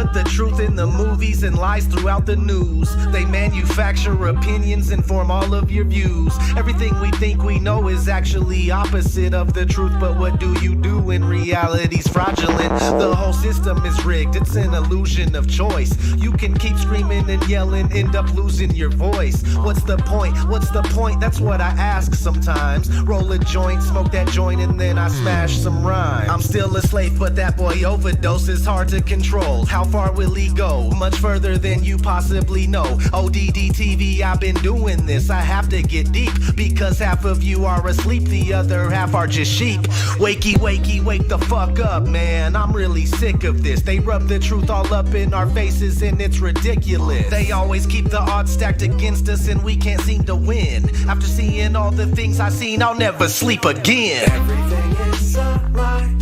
put the truth in the movies and lies throughout the news. They manufacture opinions and form all of your views. Everything we think we know is actually opposite of the truth, but what do you do when reality's fraudulent? The whole system is rigged, it's an illusion of choice. You can keep screaming and yelling, end up losing your voice. What's the point? What's the point? That's what I ask sometimes. Roll a joint, smoke that joint, and then I smash some rhyme. I'm still a slave, but that boy overdose is hard to control. How far will he go? Much further than you possibly know. ODD TV, I've been doing this. I have to get deep, because half of you are asleep, the other half are just sheep. Wakey, wakey, wake the fuck up, man. I'm really sick of this. They rub the truth all up in our faces and it's ridiculous. They always keep the odds stacked against us and we can't seem to win. After seeing all the things I've seen, I'll never sleep again. Everything is a lie.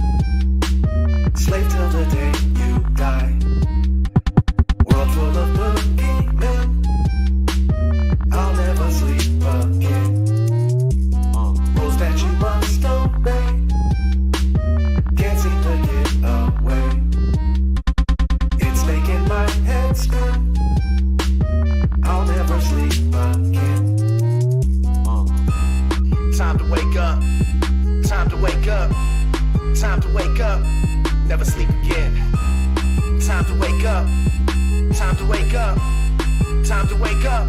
Slave till the day you die. World full of boogeymen. I'll never sleep again. Rules that you must obey. Can't seem to get away. It's making my head spin. I'll never sleep again. Time to wake up. Time to wake up. Time to wake up. Never sleep again. Time to wake up. Time to wake up. Time to wake up.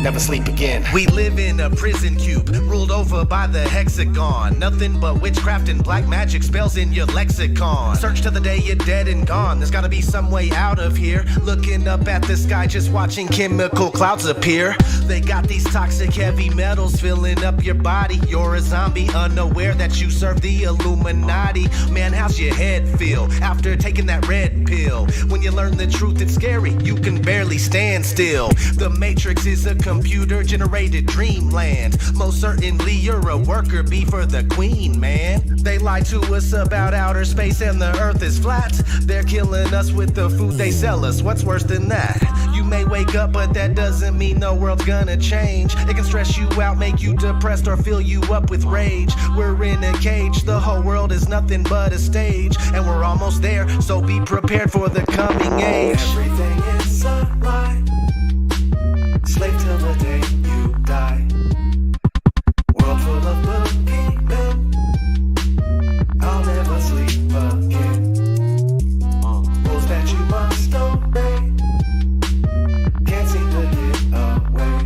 Never sleep again. We live in a prison cube, ruled over by the hexagon. Nothing but witchcraft and black magic spells in your lexicon. Search till the day you're dead and gone. There's gotta be some way out of here. Looking up at the sky, just watching chemical clouds appear. They got these toxic heavy metals filling up your body. You're a zombie, unaware that you serve the Illuminati. Man, how's your head feel after taking that red pill? When you learn the truth, it's scary. You can barely stand still. The Matrix is a computer-generated dreamland. Most certainly you're a worker bee for the queen, man. They lie to us about outer space and the earth is flat. They're killing us with the food they sell us. What's worse than that? You may wake up, but that doesn't mean the world's gonna change. It can stress you out, make you depressed, or fill you up with rage. We're in a cage, the whole world is nothing but a stage. And we're almost there, so be prepared for the coming age. Everything is a lie. Slave till the day you die. World full of boogeymen. I'll never sleep again. Rules that you must obey. Can't seem to get away.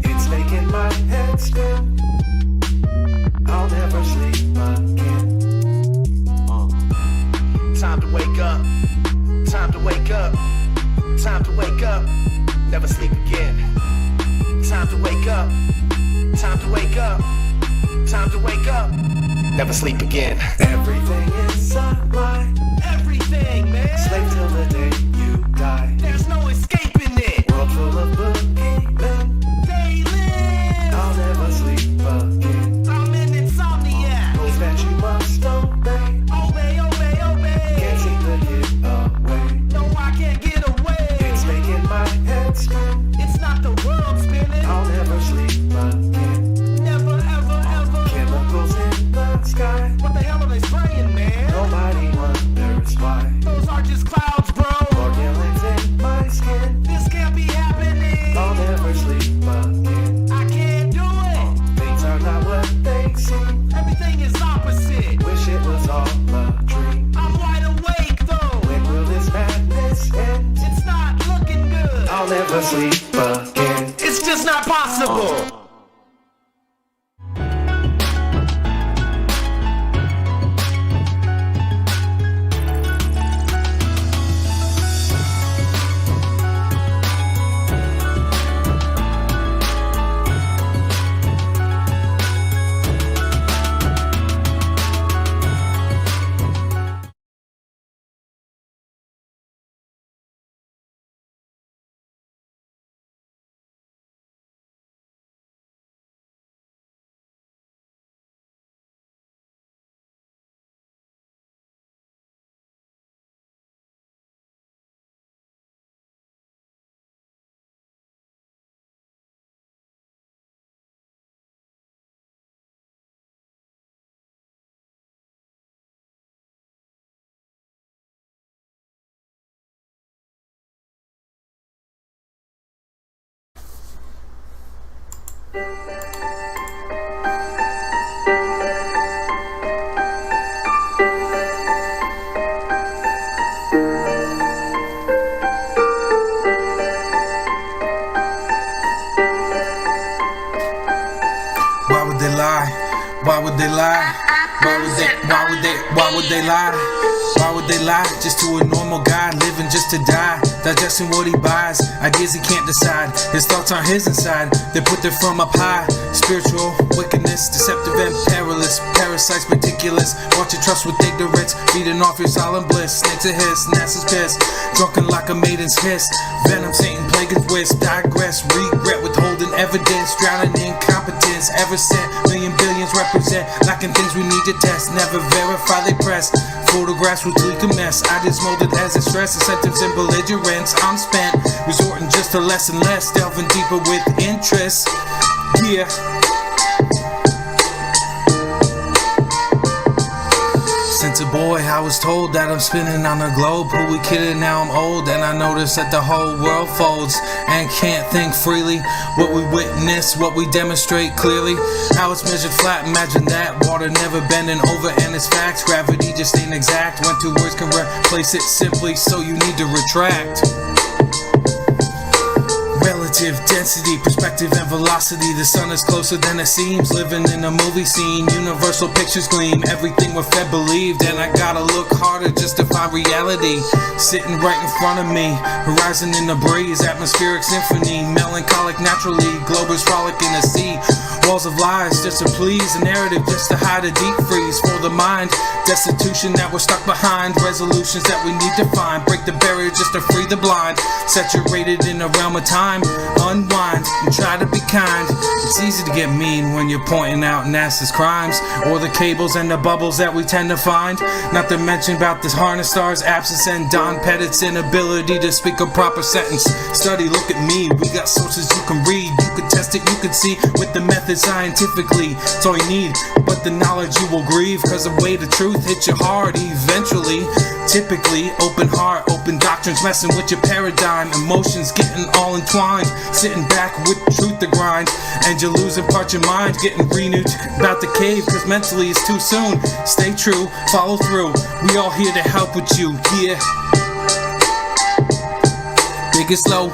It's making my head spin. I'll never sleep again. Time to wake up. Time to wake up. Time to wake up. Never sleep again. Time to wake up. Time to wake up. Time to wake up. Never sleep again. Everything is a lie. Everything, man. Slave till the day you die. There's no escaping it. World full of boogeymen. They live. I'll never sleep again. I'm an insomniac. Rules that you must obey. Obey, obey, obey. Can't seem to get away. No, I can't get away. It's making my head spin. It's not the world spinning. I'll never sleep again. Never, ever, ever. Chemicals in the sky. What the hell are they spraying, man? Nobody wonders why. Those are just clouds, bro. Organelles in my skin. This can't be happening. I'll never sleep again. I can't do it. Things are not what they seem. Everything is opposite. Wish it was all a dream. I'm wide awake, though. When will this madness end? It's not looking good. I'll never sleep again. It's just not possible. Why would they lie? Why would they lie? Why would they lie? Why would they lie? Just to a normal guy living just to die, digesting what he buys, ideas he can't decide. His thoughts aren't his inside, they put their from up high. Spiritual wickedness, deceptive and perilous, parasites meticulous. Watch your trust with ignorance, feeding off your solemn bliss. Snakes a hiss, NASA's piss, drunken like a maiden's hiss. Venom, Satan, plague and twist, digress, regret, withholding evidence, drowning in competence. Ever sent, million billions represent, lacking things we need to test. Never verify, they press photographs with leak a mess. I just molded as a stress, a sentence and belligerence. I'm spent, resorting just to less and less, delving deeper with interest. Yeah. Since a boy, I was told that I'm spinning on the globe. Who we kidding? Now I'm old, and I notice that the whole world folds and can't think freely. What we witness, what we demonstrate clearly. How it's measured flat, imagine that. Water never bending over, and it's facts. Gravity just ain't exact. When two words can replace it simply, so you need to retract. Relative density, perspective and velocity. The sun is closer than it seems. Living in a movie scene, universal pictures gleam. Everything we're fed believed, and I gotta look harder just to find reality. Sitting right in front of me, horizon in the breeze, atmospheric symphony, melancholic naturally. Globers frolic in the sea. Walls of lies just to please, a narrative just to hide a deep freeze for the mind. Destitution that we're stuck behind, resolutions that we need to find. Break the barrier just to free the blind. Saturated in a realm of time, unwind and try to be kind. It's easy to get mean when you're pointing out NASA's crimes, or the cables and the bubbles that we tend to find. Not to mention about this harness star's absence and Don Pettit's inability to speak a proper sentence. Study, look at me, we got sources you can read. You can test it, you can see with the method scientifically. It's all you need, but the knowledge you will grieve, cause the way the truth hits you hard eventually. Typically, open heart, open doctrines messing with your paradigm. Emotions getting all entwined, sitting back with truth to grind, and you're losing part your mind, getting renewed about the cave, cause mentally it's too soon. Stay true, follow through, we all here to help with you, yeah. Big and slow.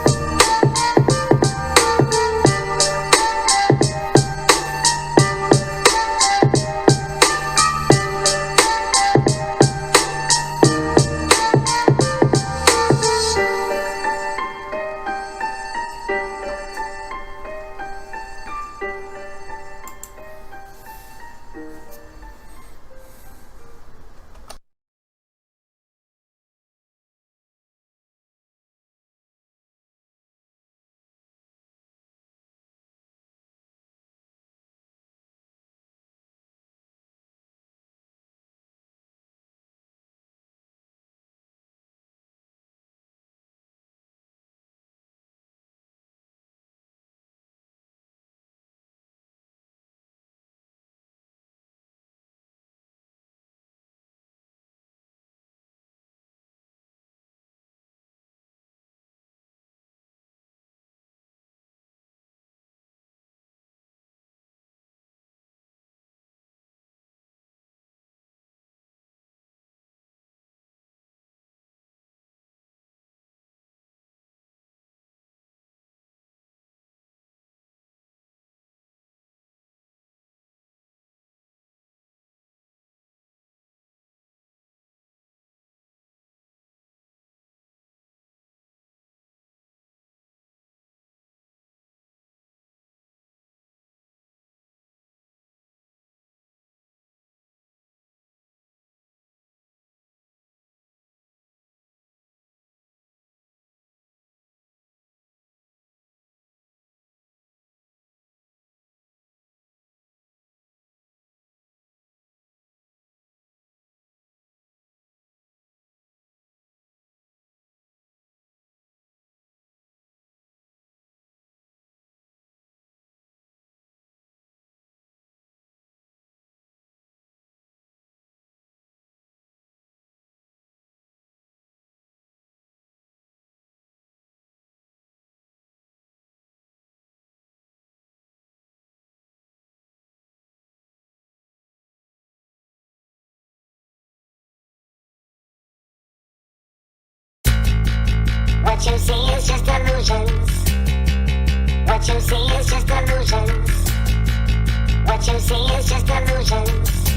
What you see is just illusions. What you see is just illusions. What you see is just illusions.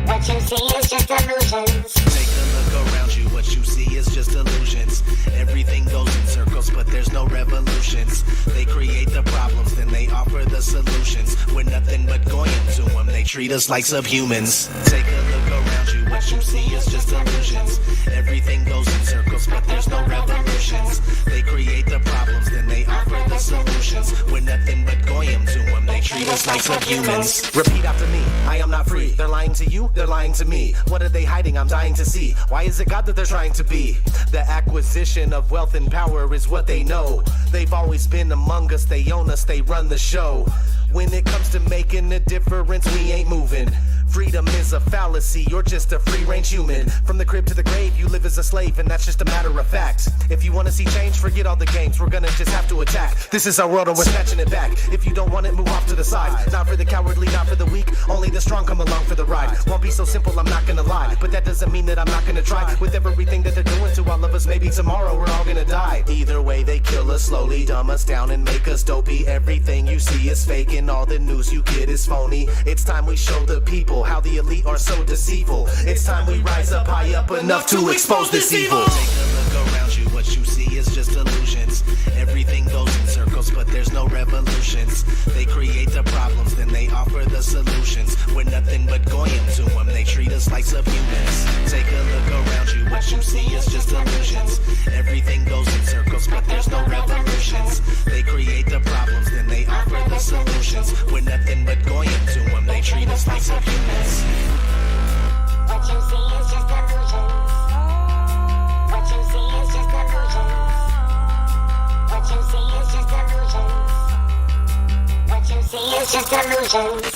What you see is just illusions. Take a look around you, what you see is just illusions. Everything goes in circles, but there's no revolutions. They create the problems, then they offer the solutions. We're nothing but going to them, they treat us like subhumans. Take a look around you, what you see is just illusions. Everything goes in circles, but there's no revolutions. They create the problems, then they offer the solutions. We're nothing but goyim to them, they treat us like subhumans. Repeat after me, I am not free. They're lying to you, they're lying to me. What are they hiding? I'm dying to see. Why is it God that they're trying to be? The acquisition of wealth and power is what they know. They've always been among us, they own us, they run the show. When it comes to making a difference, we ain't moving. Freedom is a fallacy, you're just a free-range human. From the crib to the grave, you live as a slave, and that's just a matter of fact. If you want to see change, forget all the games, we're gonna just have to attack. This is our world and we're snatching it back. If you don't want it, move off to the side. Not for the cowardly, not for the weak, only the strong come along for the ride. Won't be so simple, I'm not gonna lie, but that doesn't mean that I'm not gonna try. With everything that they're doing to all of us, maybe tomorrow we're all gonna die. Either way, they kill us slowly, dumb us down and make us dopey. Everything you see is fake and all the news you get is phony. It's time we show the people how the elite are so deceitful. It's time we rise up high up enough to expose this evil. Take a look around you, what you see is just illusions. Everything goes in circles, but there's no revolutions. They create the problems, then they offer the solutions. We're nothing but goyim to them, they treat us like subhumans. Take a look around you, what you see is just illusions. Everything goes in circles, but there's no revolutions. They create the problems, then they offer the solutions. We're nothing but goyim to them, they treat us like subhumans. What you see is just illusions. What you see is just illusions. What you see is just illusions. What you see is just illusions.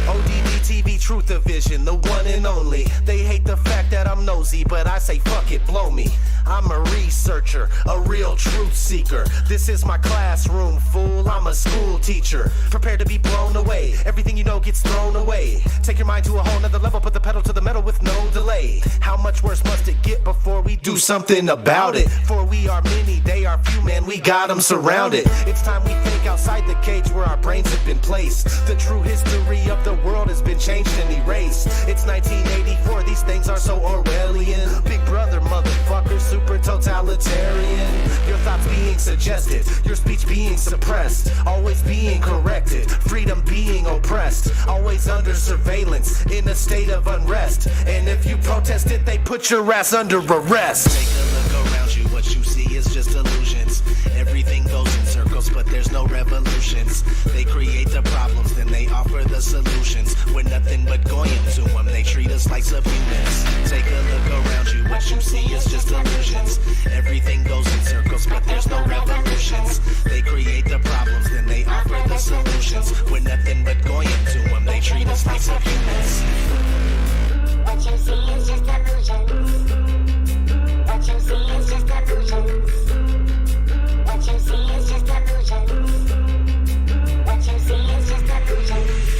ODB TV Truth of Vision, the one and only. They hate the fact that I'm nosy, but I say fuck it, blow me. I'm a researcher, a real truth seeker. This is my classroom, fool, I'm a school teacher. Prepare to be blown away, everything you know gets thrown away. Take your mind to a whole nother level, put the pedal to the metal with no delay. How much worse must it get before we do something about it? For we are many, they are few, man, we got them surrounded. It's time we think outside the cage where our brains have been placed. The true history of the world has been changed and erased. It's 1984, these things are so Orwellian. Big brother, motherfucker, super totalitarian. Your thoughts being suggested, your speech being suppressed, always being corrected, freedom being oppressed, always under surveillance, in a state of unrest. And if you protest it, they put your ass under arrest. Take a look around you, what you see is just illusions. Everything goes in circles, but there's no revolutions. They create the problems, then they offer the solutions. We're nothing but goyim to them, they treat us like subhumans. Take a look around you, what you see is just illusions. Everything goes in circles, but there's no revolutions. They create the problems, then they offer the solutions. We're nothing but goyim to them, they treat us like subhumans. What you see is just illusions. What you see is just illusions. What you see is just illusions. What you see is just illusions.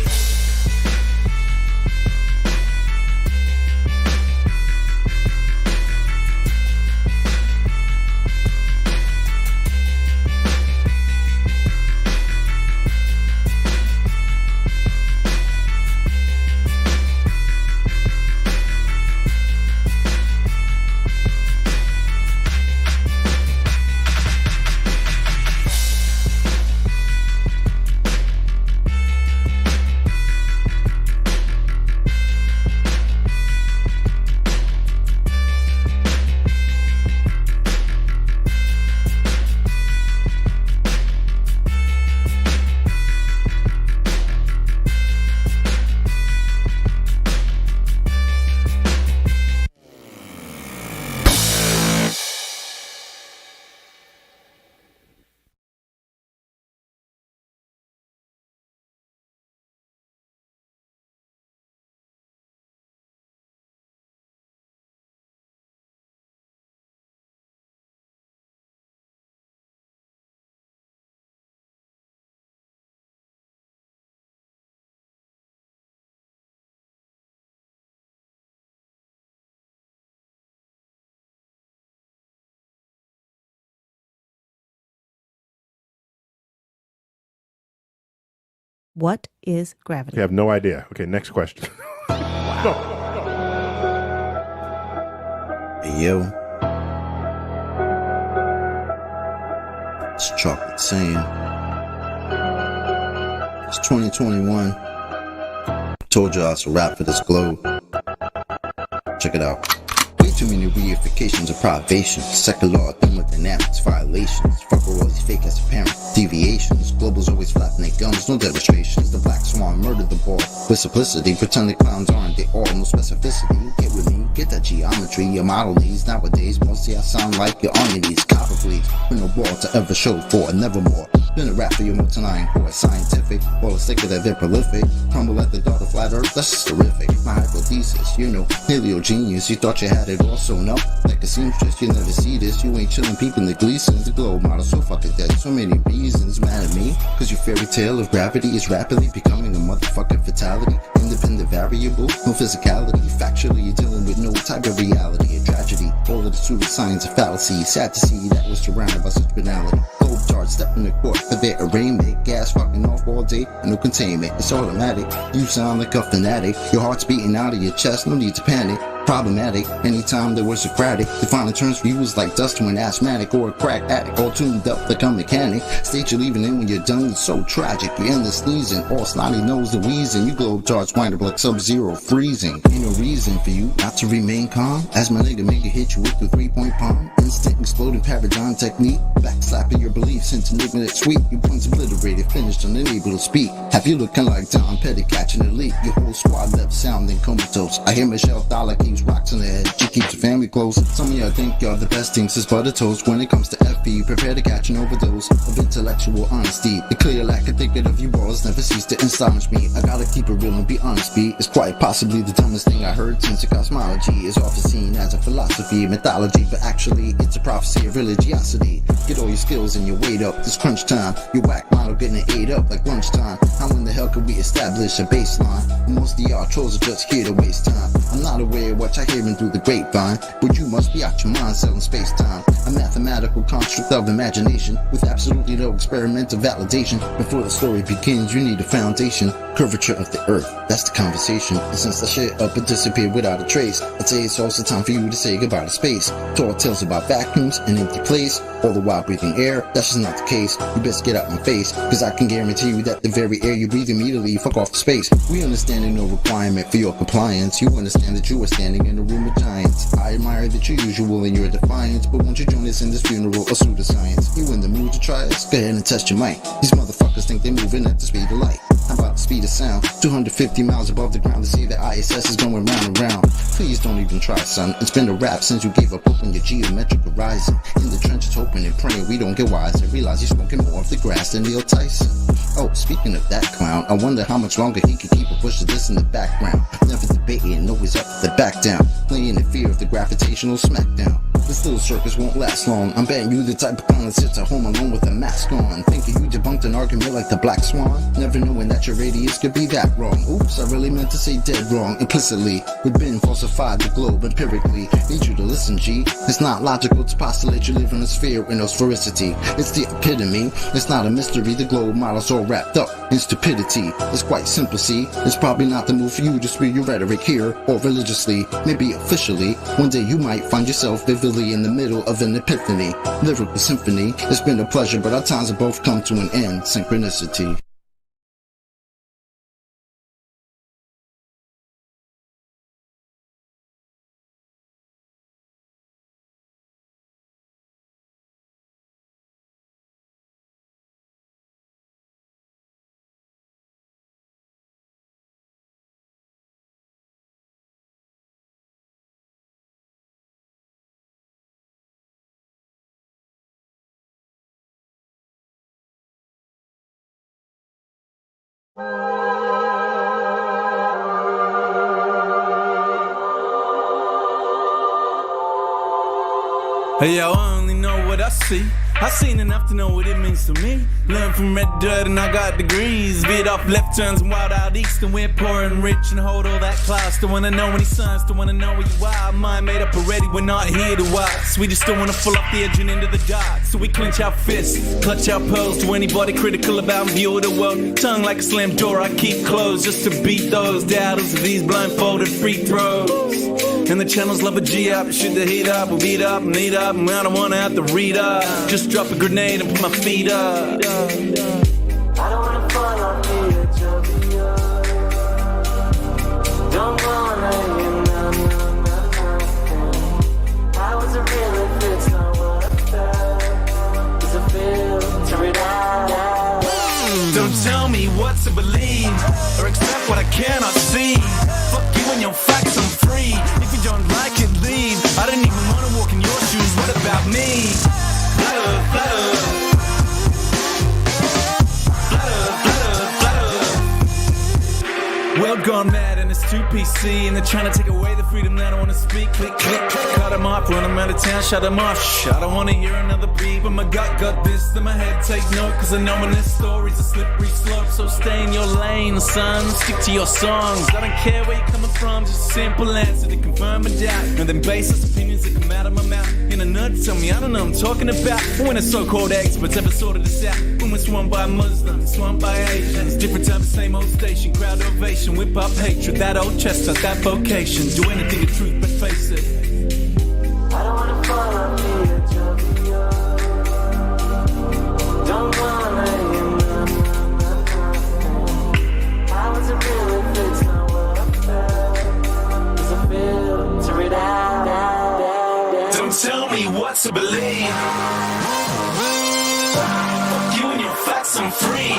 What is gravity? I have no idea. Okay, next question. Hey, yo. It's Chocolate saying. It's 2021. Told y'all it's a wrap for this globe. Check it out. Way too many reifications of privations. Secular law, thermodynamics, violations. Fuck with all these fake as apparent deviations. Globals always flapping their gums, no demonstrations. The black swan murdered the ball with simplicity. Pretend the clowns aren't, they all no specificity. Get with me, get that geometry. Your model needs nowadays. Mostly I sound like you're on your knees. Copper fleets, with no wall to ever show for, nevermore. Been a rap for your multi-line core, scientific, all the sicker that they're prolific. Crumble at the thought of flat earth, that's just horrific. My hypothesis, you know, paleo genius. You thought you had it all sewn up like a seamstress, you never see this. You ain't chillin' peeping the Gleasons, the globe model so fucking dead. So many reasons, mad at me, cause your fairy tale of gravity is rapidly becoming a motherfucking fatality. Independent variable, no physicality. Factually, you're dealing with no type of reality. A tragedy, all of the pseudoscience of fallacy. Sad to see that was surrounded by such banality. Globetards step in the court for their arraignment. Gas fucking off all day, and no containment. It's automatic, you sound like a fanatic. Your heart's beating out of your chest, no need to panic. Problematic, anytime there was Socratic. Defining terms for you was like dust to an asthmatic or a crack addict, all tuned up like a mechanic. State you're leaving in when you're done, it's so tragic. You end the sneezing, all snotty nose the wheezing. You globetards wind up like Sub-Zero freezing. Ain't no reason for you not to remain calm. As my nigga make it hit you with the 3-point palm. Instant exploding paradigm technique. Backslapping your beliefs into enigmatic sweep. Your points obliterated, finished, unable to speak. Have you looking like Tom Petty catching a leak? Your whole squad left sounding comatose. I hear Michelle Dollar keeps rocks on the head. She keeps the family close. Some of y'all think y'all the best things since butter toast. When it comes to FB, prepare to catch an overdose of intellectual honesty. The clear lack of thinking of you balls never cease to astonish me. I gotta keep it real and be honest, B. It's quite possibly the dumbest thing I heard since the cosmology is often seen as a philosophy of mythology, but actually it's a prophecy of religiosity. Get all your skills and your weight up. It's crunch time. Your whack model getting ate up like lunchtime. How in the hell could we establish a baseline? Most of y'all trolls are just here to waste time. I'm not aware of what you're hearing through the grapevine, but you must be out your mind selling space-time. A mathematical construct of imagination with absolutely no experimental validation. Before the story begins, you need a foundation. Curvature of the earth, that's the conversation. And since the shit up and disappeared without a trace, I'd say it's also time for you to say goodbye to space. Tall tales about vacuums and empty place, all the while breathing air. That's just not the case. You best get out my face, cause I can guarantee you that the very air you breathe immediately fuck off the space. We understand no requirement for your compliance. You understand that you are standing in a room of giants. I admire that you're usual in your defiance, but won't you join us in this funeral of pseudoscience? You in the mood to try us? Go ahead and test your mic. These motherfuckers think they're moving at the speed of light. How about the speed of sound? 250 miles above the ground to see the ISS is going round and round. Please don't even try, son. It's been a rap since you gave up open your geometric horizon. In the trenches hoping and praying we don't get wise and realize you're smoking more of the grass than Neil Tyson. Oh, speaking of that clown, I wonder how much longer he can keep a push of this in the background. Never debating, always up to the back down. Playing in fear of the gravitational smackdown. This little circus won't last long. I'm betting you the type of clown that sits at home alone with a mask on, thinking you debunked an argument like the Black Swan, never knowing that your radius could be that wrong. Oops, I really meant to say dead wrong. Implicitly, we've been falsified the globe empirically. Need you to listen, G. It's not logical to postulate you live in a sphere with no sphericity. It's the epitome. It's not a mystery. The globe model's all wrapped up in stupidity. It's quite simple, see. It's probably not the move for you to spew your rhetoric here or religiously, maybe officially. One day you might find yourself vividly in the middle of an epiphany, lyrical symphony. It's been a pleasure, but our times have both come to an end. Synchronicity. Hey, yo, I only know what I see. I've seen enough to know what it means to me. Learned from red dirt and I got degrees. Veered off left turns and wild out east, and we're poor and rich and hold all that class. Don't wanna know any signs, don't wanna know where you are. Mind made up already, we're not here to watch. We just don't wanna fall off the edge and into the dark. So we clench our fists, clutch our pearls to anybody critical about view of the world. Tongue like a slammed door I keep closed just to beat those doubters of these blindfolded free throws. And the channels love a G-up, shoot the heat up, we'll beat up, need up, and I don't wanna have to read up. Just drop a grenade and put my feet up. I don't wanna fall off the edge of you. Don't wanna hear nothing. How is it real if it's not what I felt? Is it filter it out? Don't tell me what to believe or accept what I cannot see. Fuck you and your facts, I'm free. If you don't like it, leave. I don't even wanna walk in your shoes. What about me? Flutter, flutter. World gone mad and it's too PC, and they're trying to take away the freedom that I wanna speak. Click, click, click, cut them off, run them out of town, shut them off. Shh, I don't wanna hear another beat, but my gut got this, then my head take note, cause I know when this story's a slippery slope. So stay in your lane, son, stick to your songs. I don't care where you're coming from, just a simple answer to confirm a doubt, and then baseless opinions that come out of my mouth. In a nut, tell me I don't know what I'm talking about. When the so-called experts ever sorted this out, when we're swamped by Muslims, swamped by Asians, different time, same old station, crowd ovation. Whip up hatred, that old chest, that vocation. Do anything to truth, but face it. I don't wanna fall off the edge of you. Don't wanna hear nothing. How is it real if it's not what I felt? Is it filter it out? Don't tell me what to believe. Fuck you and your facts, I'm free.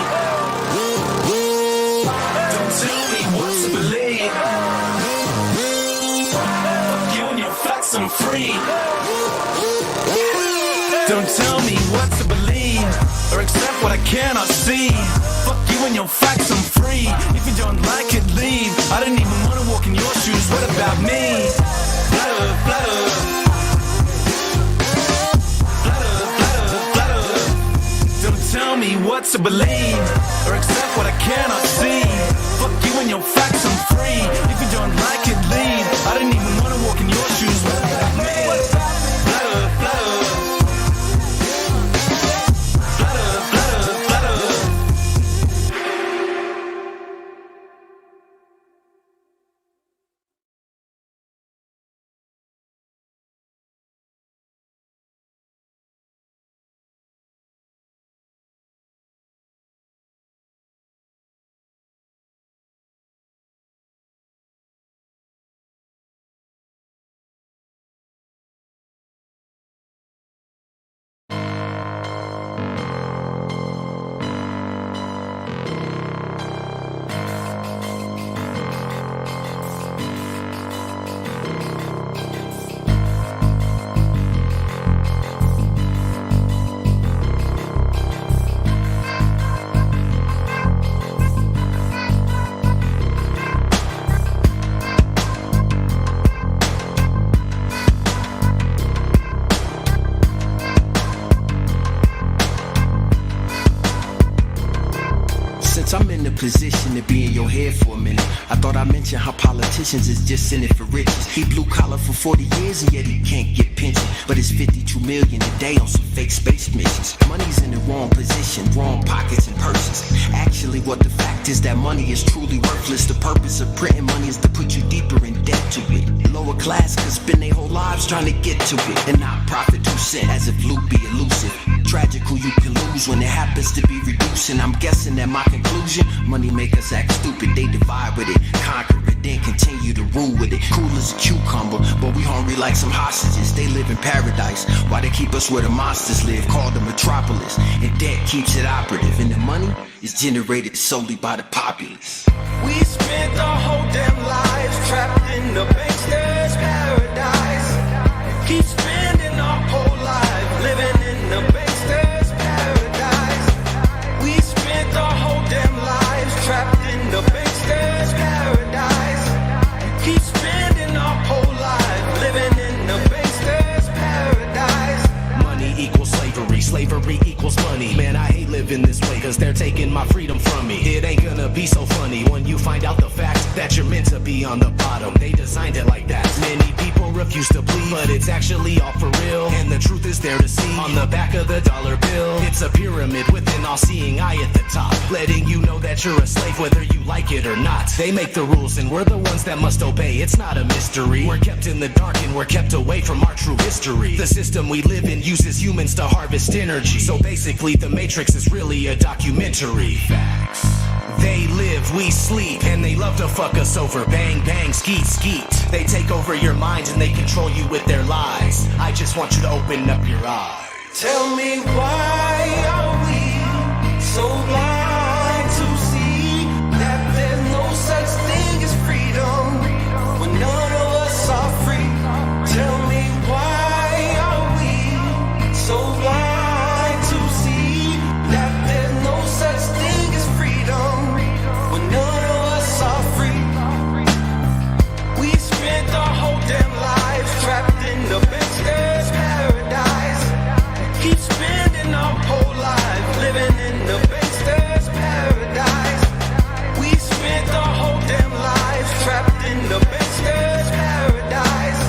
Tell me what to believe. Fuck you and your facts, I'm free. Don't tell me what to believe or accept what I cannot see. Fuck you and your facts, I'm free. If you don't like it, leave. I don't even wanna walk in your shoes. What about me? Flutter, flutter. Don't tell me what to believe or accept what I cannot see. Fuck you and your facts, I'm free. If you don't like it, leave. I don't even wanna walk in your shoes. What about me? Flutter, flutter. Flutter, flutter, flutter. I'm in the position to be in your head for a minute. I thought I mentioned how politicians is just in it for riches. He blue collar for 40 years and yet he can't get pension. But it's 52 million a day on some fake space missions. Money's in the wrong position, wrong pockets and purses. Actually what the fact is that money is truly worthless. The purpose of printing money is to put you deeper in debt to it. Lower class could spend their whole lives trying to get to it and not profit 2 cents as if loot be elusive. Tragic who you can lose when it happens to be reducing. I'm guessing that my conclusion, money make us act stupid. They divide with it, conquer it, then continue to rule with it. Cool as a cucumber, but we hungry like some hostages. They live in paradise, while they keep us where the monsters live, called the metropolis. And debt keeps it operative, and the money is generated solely by the populace. We spent our whole damn lives trapped in the bankster's paradise. Keep spending our whole life living in the bankster's paradise. We spent our whole damn lives trapped in the bankster's paradise. Keep spending our whole life living in the bankster's paradise. Money equals slavery. Slavery cause they're taking my freedom from me. It ain't gonna be so funny when you find out the fact that you're meant to be on the bottom. They designed it like that. Many people refuse to believe, but it's actually all for real. And the truth is there to see on the back of the dollar bill. It's a pyramid with an all-seeing eye at the top, letting you know that you're a slave whether you like it or not. They make the rules and we're the ones that must obey. It's not a mystery. We're kept in the dark and we're kept away from our true history. The system we live in uses humans to harvest energy. So basically the Matrix is really a documentary. Facts. They live, we sleep, and they love to fuck us over. Bang, bang, skeet, skeet. They take over your mind and they control you with their lies. I just want you to open up your eyes. Tell me why are we so blind to see that there's no such thing as freedom when none of us are free? Tell me why are we so blind to see that there's no such thing as freedom when none of us are free? We spent our whole damn lives trapped in the bankster's paradise. Keep spending our whole life living in the bankster's paradise. We spent our whole damn lives trapped in the bankster's paradise.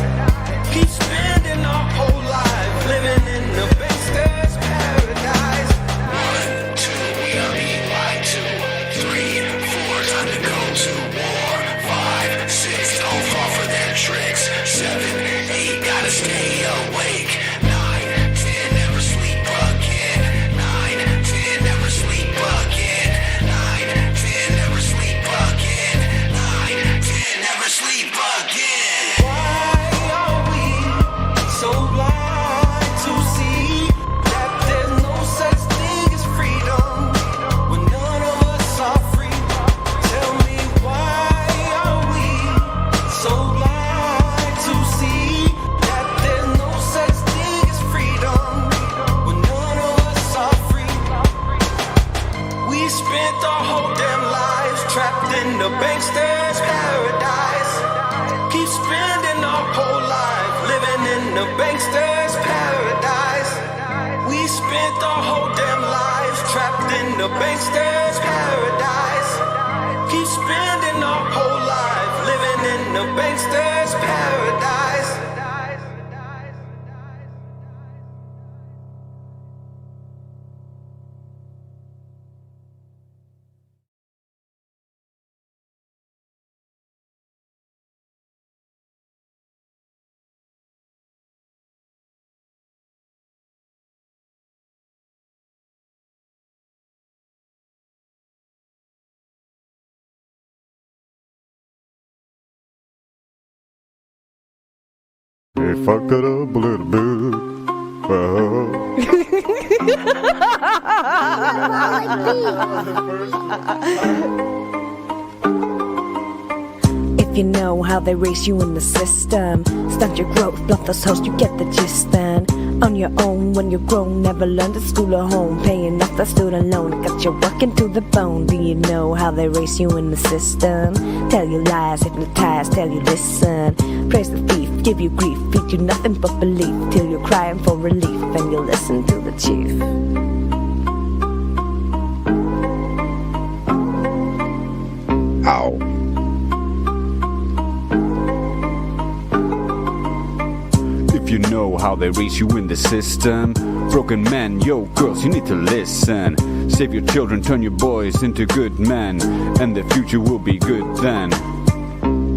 Keep spending our whole life living in the bankster's paradise. 1, 2, we are being lied to. 3, 4, time to go to war. 5, 6, don't fall for their tricks. 7, 8, gotta stay awake. 9, 10, never sleep again. 9, 10, never sleep again. 9, 10, never sleep again. 9, 10, never sleep again. Why are we so blind to see that there's no such thing as freedom when none of us are free? Tell me why are we so blind to see that there's no such thing as freedom when none of us are free? We spent our whole damn lives trapped in the bankster's paradise. Keep spending our whole life living in the bankster's paradise. We spent our whole damn lives trapped in the bankster's paradise. Keep spending our whole life living in the bankster's paradise. They fucked it up a little bit. If you know how they race you in the system, stunt your growth, bluff those hosts, you get the gist then. On your own when you're grown, never learned at school or home, paying off the student loan, got you working to the bone. Do you know how they race you in the system? Tell you lies, hypnotize, tell you listen. Praise the thief, give you grief, feed you nothing but belief, till you're crying for relief, and you listen to the chief. Ow. If you know how they raise you in the system, broken men, yo girls, you need to listen. Save your children, turn your boys into good men, and the future will be good then.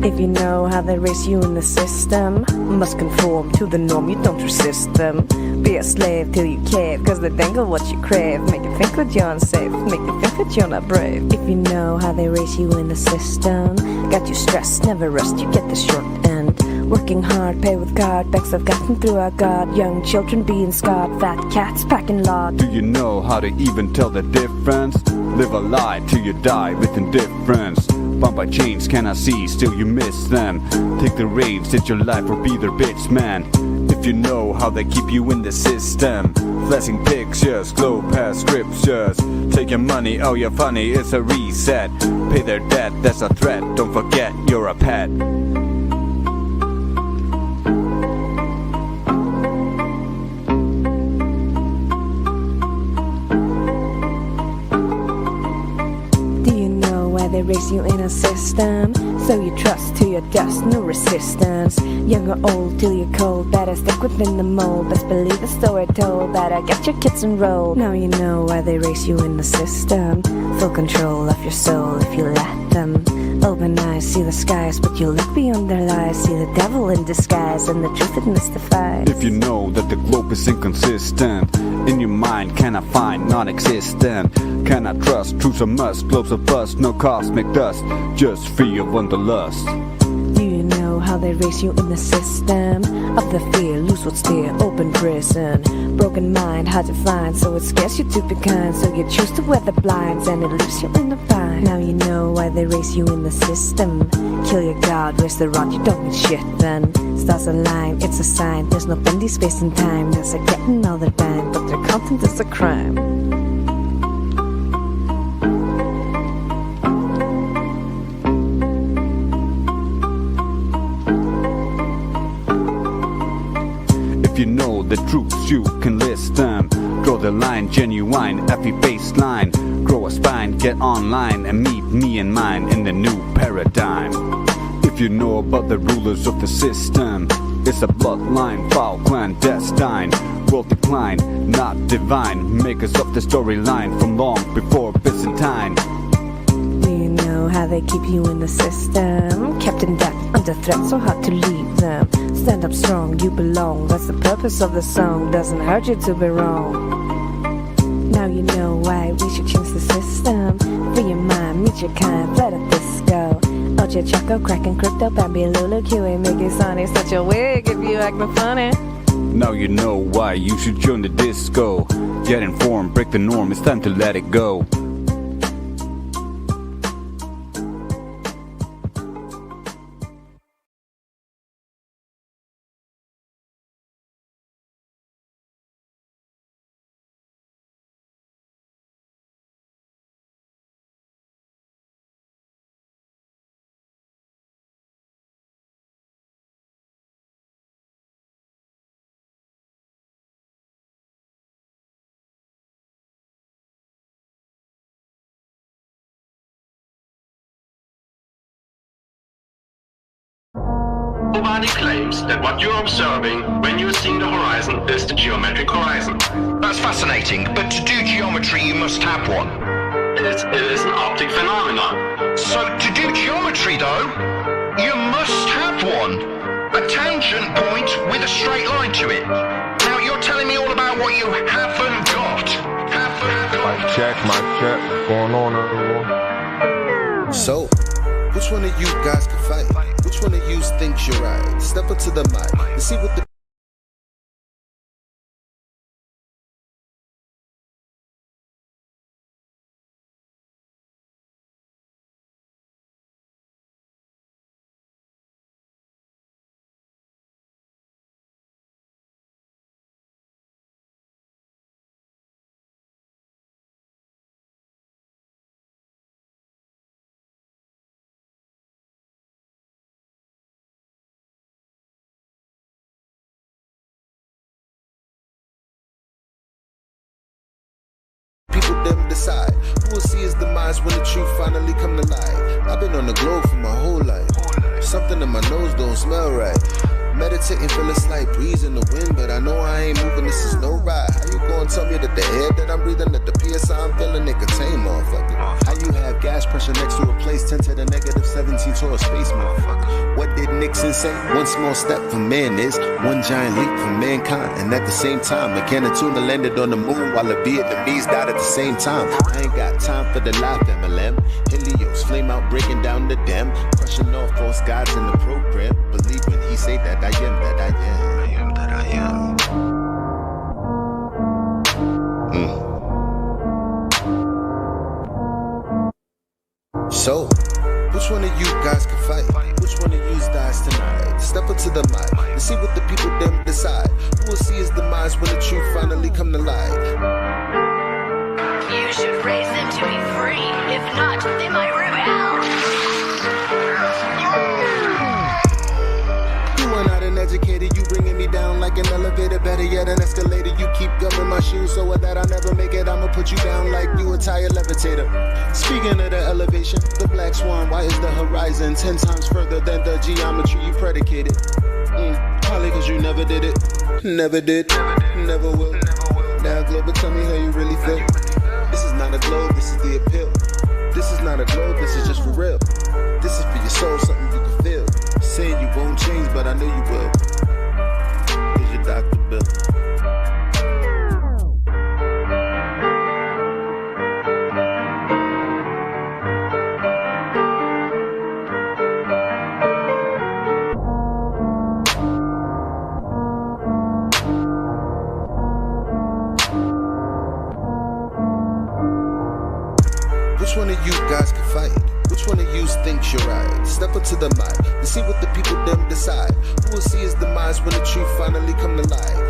If you know how they race you in the system, must conform to the norm, you don't resist them. Be a slave till you cave, cause they dangle what you crave. Make you think that you're unsafe, make you think that you're not brave. If you know how they race you in the system, got you stressed, never rest, you get the short end. Working hard, pay with God, becks I've gotten through our God. Young children being scarred, fat cats packing lard. Do you know how to even tell the difference? Live a lie till you die with indifference. Bound by chains, cannot see, still you miss them. Take the reins, it's your life or be their bitch, man. If you know how they keep you in the system, flashing pictures, glow past scriptures. Take your money, oh you're funny, it's a reset. Pay their debt, that's a threat, don't forget you're a pet. raise you in a system, so you trust to your dust, no resistance. Young or old till you're cold, better stick within the mold. Best believe the story told, better get your kids enrolled. Now you know why they raise you in the system. Full control of your soul if you let them. Open eyes, see the skies, but you look beyond their lies. See the devil in disguise, and the truth it mystifies. If you know that the globe is inconsistent, in your mind cannot find non-existent. Cannot trust, truths are must, globes are bust, no cosmic dust, just free of wanderlust. Do you know how they raise you in the system? Of the fear, lose what's dear, open prison. Broken mind, hard to find, so it scares you to be kind. So you choose to wear the blinds, and it leaves you in the bind. Now you know why they raise you in the system. Kill your god, raise the rod, you don't need shit then. Stars align, it's a sign, there's no bendy space and time. There's a getting all the time, but their content is a crime. If you know the truths, you can list them. Draw the line, genuine, every baseline. Grow a spine, get online, and meet me and mine in the new paradigm. If you know about the rulers of the system, it's a bloodline, foul, clandestine. World decline, not divine. Makers of the storyline from long before Byzantine. Do you know how they keep you in the system? Kept in debt, under threat, so hard to leave them. Stand up strong, you belong, that's the purpose of the song. Doesn't hurt you to be wrong. Now you know why we should change the system. Free your mind, meet your kind, flat at disco. Ocha Choco, cracking crypto, Bambi, Lulu, QA, Mickey, Sonny, such a wig if you acting funny. Now you know why you should join the disco. Get informed, break the norm, it's time to let it go. Nobody claims that what you're observing when you're seeing the horizon is the geometric horizon. That's fascinating, but to do geometry you must have one. It is an optic phenomenon. So to do geometry though, you must have one. A tangent point with a straight line to it. Now you're telling me all about what you haven't got. Mic check, what's going on everyone? So, which one of you guys can fight? Which one of you thinks you're right? Step up to the mic and see what the people them decide. Who will see his demise when the truth finally come to light? I've been on the globe for my whole life. Something in my nose don't smell right. Meditating, feel a slight breeze in the wind, but I know I ain't moving, this is no ride. How you gonna tell me that the air that I'm breathing, that the PSI I'm feeling, it contain, motherfucker? How you have gas pressure next to a place 10 to the negative 17 to a space, motherfucker? What did Nixon say? One small step for man is one giant leap for mankind. And at the same time, McKenna Tuna landed on the moon while the Vietnamese died at the same time. I ain't got time for the life MLM. Helios, flame out, breaking down the dam, crushing off false gods in the program. Believe when he say that I am that I am. I am that I am. So, which one of you guys can fight? Which one of you dies tonight? Step up to the mic and see what the people them decide. Who will see his demise when the truth finally come to light? You should raise them to be free. If not, they might rebel. You went out and educated, you bringing me down like an elevator. Better yet, an escalator. You keep gumming my shoes so that I never make it. I'ma put you down like you a tire levitator. Speaking of the elevation, the black swan, why is the horizon 10 times further than the geometry you predicated? Probably cause you never did it. Never did, never will. Now Global, tell me how you really feel. This is not a globe, this is the appeal. This is not a globe, this is just for real. This is for your soul, something you can feel. Saying you won't change, but I know you will. Here's your Dr. Bill. Which one of you guys can fight? Which one of you thinks you're right? Step up to the mic and see what the people them decide. Who will see his demise when the truth finally come to light?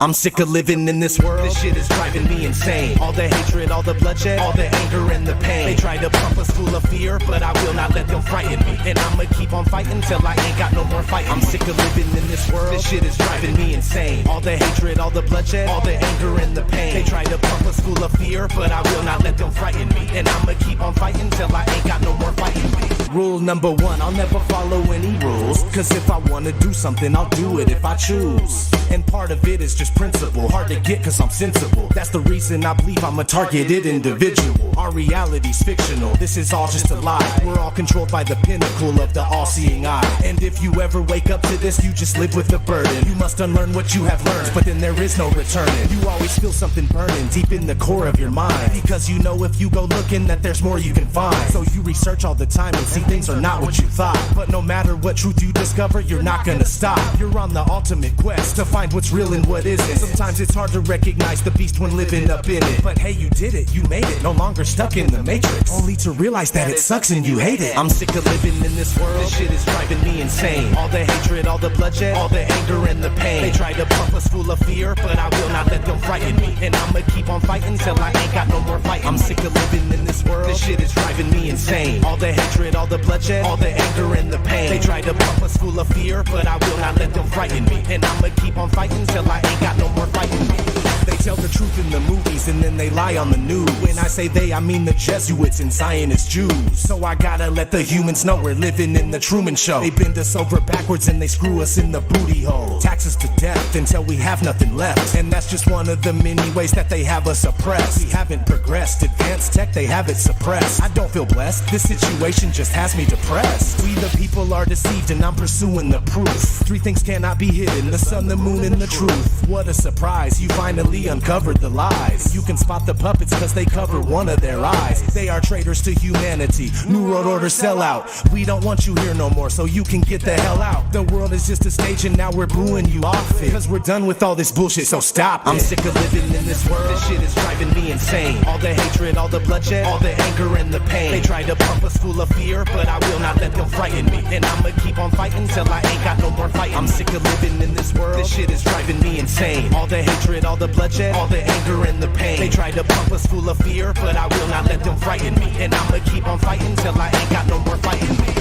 I'm sick of living in this world. This shit is driving me insane. All the hatred, all the bloodshed, all the anger and the pain. They try to pump us full of fear, but I will not let them frighten me. And I'ma keep on fighting till I ain't got no more fight. I'm sick of living in this world. This shit is driving me insane. All the hatred, all the bloodshed, all the anger and the pain. They try to pump us full of fear, but I will not let them frighten me. And I'ma keep on fighting till I ain't got no more fighting me. Rule number one, I'll never follow any rules. Cause if I wanna do something, I'll do it if I choose. And part of it is just principle. Hard to get cause I'm sensible. That's the reason I believe I'm a targeted individual. Our reality's fictional. This is all just a lie. We're all controlled by the pinnacle of the all-seeing eye. And if you ever wake up to this, you just live with the burden. You must unlearn what you have learned, but then there is no returning. You always feel something burning deep in the core of your mind. Because you know if you go looking that there's more you can find. So you research all the time and see things are not what you thought. But no matter what truth you discover, you're not gonna stop. You're on the ultimate quest to find what's real and what isn't. Sometimes it's hard to recognize the beast when living up in it. But hey, you did it, you made it. No longer stuck in the matrix, only to realize that it sucks and you hate it. I'm sick of living in this world. This shit is driving me insane. All the hatred, all the bloodshed, all the anger and the pain. They try to pump us full of fear, but I will not let them frighten me. And I'ma keep on fighting till I ain't got no more fight. I'm sick of living in this world. This shit is driving me insane. All the hatred, all the bloodshed, all the anger and the pain. They try to pump us full of fear, but I will not let them frighten me. And I'ma keep on fighting till I ain't got no more fighting me. They tell the truth in the movies and then they lie on the news. When I say they, I mean the Jesuits and Zionist Jews. So I gotta let the humans know we're living in the Truman Show. They bend us over backwards and they screw us in the booty hole. Tax us to death until we have nothing left. And that's just one of the many ways that they have us oppressed. We haven't progressed, advanced tech, they have it suppressed. I don't feel blessed, this situation just has me depressed. We the people are deceived and I'm pursuing the proof. Three things cannot be hidden, the sun, the moon, and the truth. What a surprise, you finally uncovered the lies. You can spot the puppets cause they cover one of their eyes. They are traitors to humanity, New World Order sellout. We don't want you here no more, so you can get the hell out. The world is just a stage and now we're booing you off it. Cause we're done with all this bullshit, so stop it. I'm sick of living in this world. This shit is driving me insane. All the hatred, all the bloodshed, all the anger and the pain. They try to pump us full of fear, but I will not let them frighten me. And I'ma keep on fighting till I ain't got no more fight. I'm sick of living in this world. This shit is driving me insane. All the hatred, all the bloodshed, all the anger and the pain. They try to pump us full of fear, but I will not let them frighten me. And I'ma keep on fighting till I ain't got no more fighting me.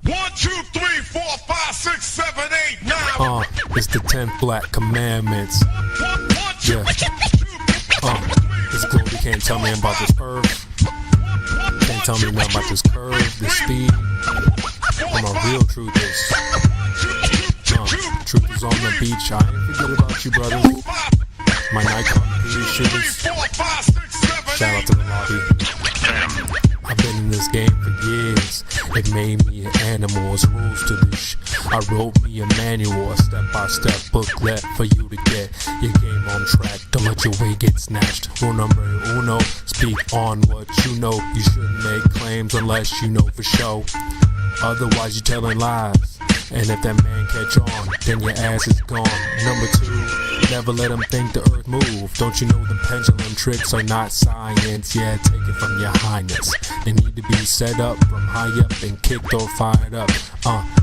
1, 2, 3, 4, 5, 6, 7, 8, 9. It's the 10 Black Commandments. Yeah. This Globy can't tell me about this curve. Can't tell me nothing about this curve, this speed. I'm a real truth is. Truth is on the beach. I ain't forget about you, brothers. My Nikon police shooters. Shout out to the lobby. I've been in this game for years. It made me an animal. It's rules to this. I wrote me a manual, a step-by-step booklet for you to get your game on track. Don't let your way get snatched. Rule number uno, speak on what you know. You shouldn't make claims unless you know for sure. Otherwise you're telling lies. And if that man catch on, then your ass is gone. Number 2, never let them think the earth move. Don't you know the pendulum tricks are not science? Yeah, take it from your highness. They need to be set up from high up and kicked or fired up.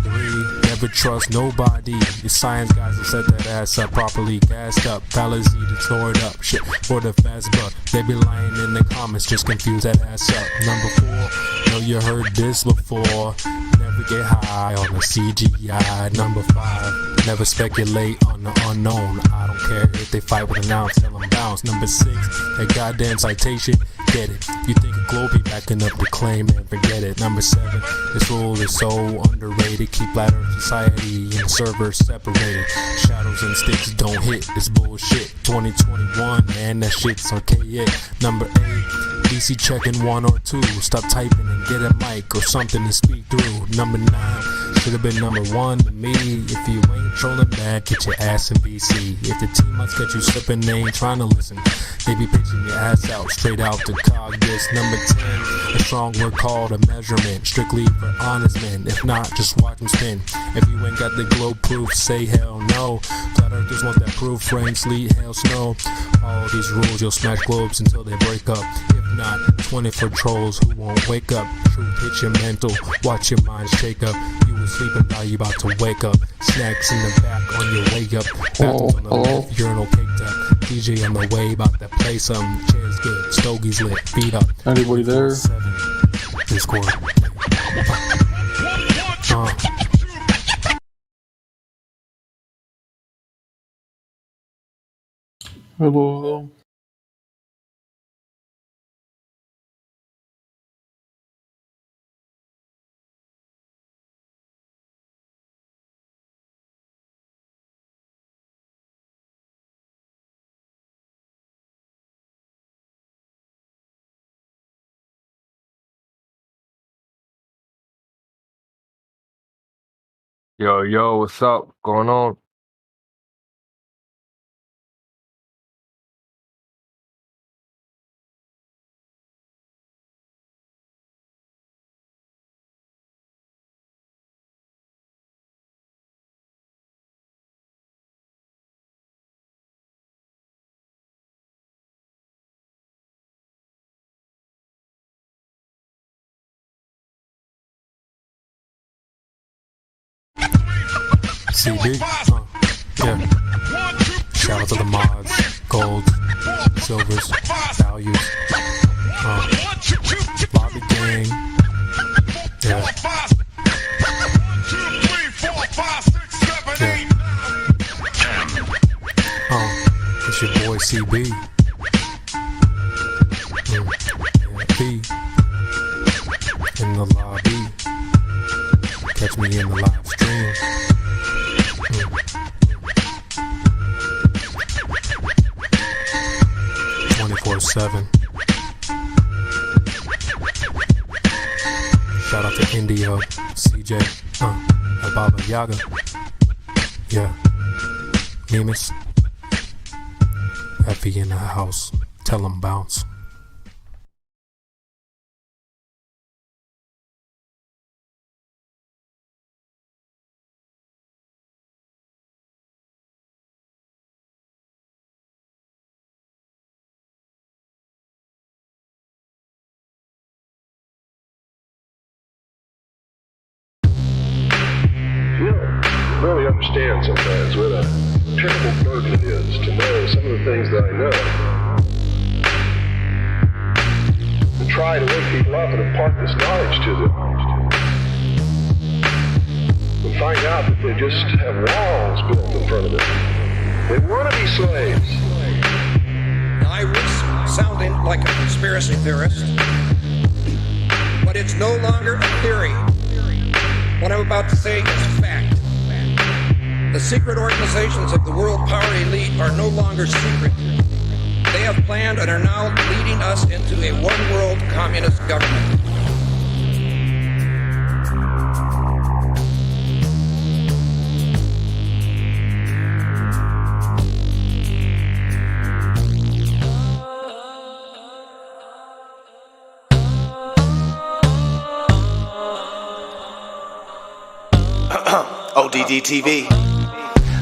3, never trust nobody. The science guys will set that ass up properly gassed up. Fallacy to store it up. Shit for the fast buck. They be lying in the comments, just confuse that ass up. Number 4, know you heard this before. Never get high on the CGI. Number 5, never speculate on the unknown. I don't care if they fight with an ounce, tell them bounce. Number 6, that goddamn citation, get it. You think a Globy backing up the claim and forget it. Number 7, this rule is so underrated. Keep ladder of society and servers separated. Shadows and sticks don't hit this bullshit. 2021, man, that shit's archaic. Number 8, DC checking 1 or 2. Stop typing and get a mic or something to speak through. Number 9, should have been number 1 to me. If you ain't trolling back, get your ass in BC. If the team must get you slipping, they ain't trying to listen. They be pitching your ass out, straight out to cog this. Number 10, a strong word called a measurement. Strictly for honest men. If not, just watch them spin. If you ain't got the globe proof, say hell no. Flat earthers want that proof, rain, sleet, hail, snow. All these rules, you'll smash globes until they break up. If not, 24 trolls who won't wake up. Truth hit your mental, watch your mind shake up. You were sleeping, now you about to wake up. Snacks in the back on your way up. Bathrooms on the left, urinal caked up. DJ on the way, about to play some. Chairs good, stogies lit, feet up. Anybody there? Discord. Hello. Yo, what's up? Going on? CB, yeah. Shout out to the mods, gold, silvers, values, lobby gang, yeah. It's your boy CB. B in the lobby. Catch me in the live stream. 24/7. Shout out to Indio, CJ, Baba Yaga, yeah, Nemus, Effie in the house, tell him bounce. Really understand sometimes what a terrible burden it is to know some of the things that I know. And try to wake people up and impart this knowledge to them. find out that they just have walls built in front of them. They want to be slaves. I risk sounding like a conspiracy theorist, but it's no longer a theory. What I'm about to say is fact. The secret organizations of the world power elite are no longer secret. They have planned and are now leading us into a one-world communist government. ODD TV.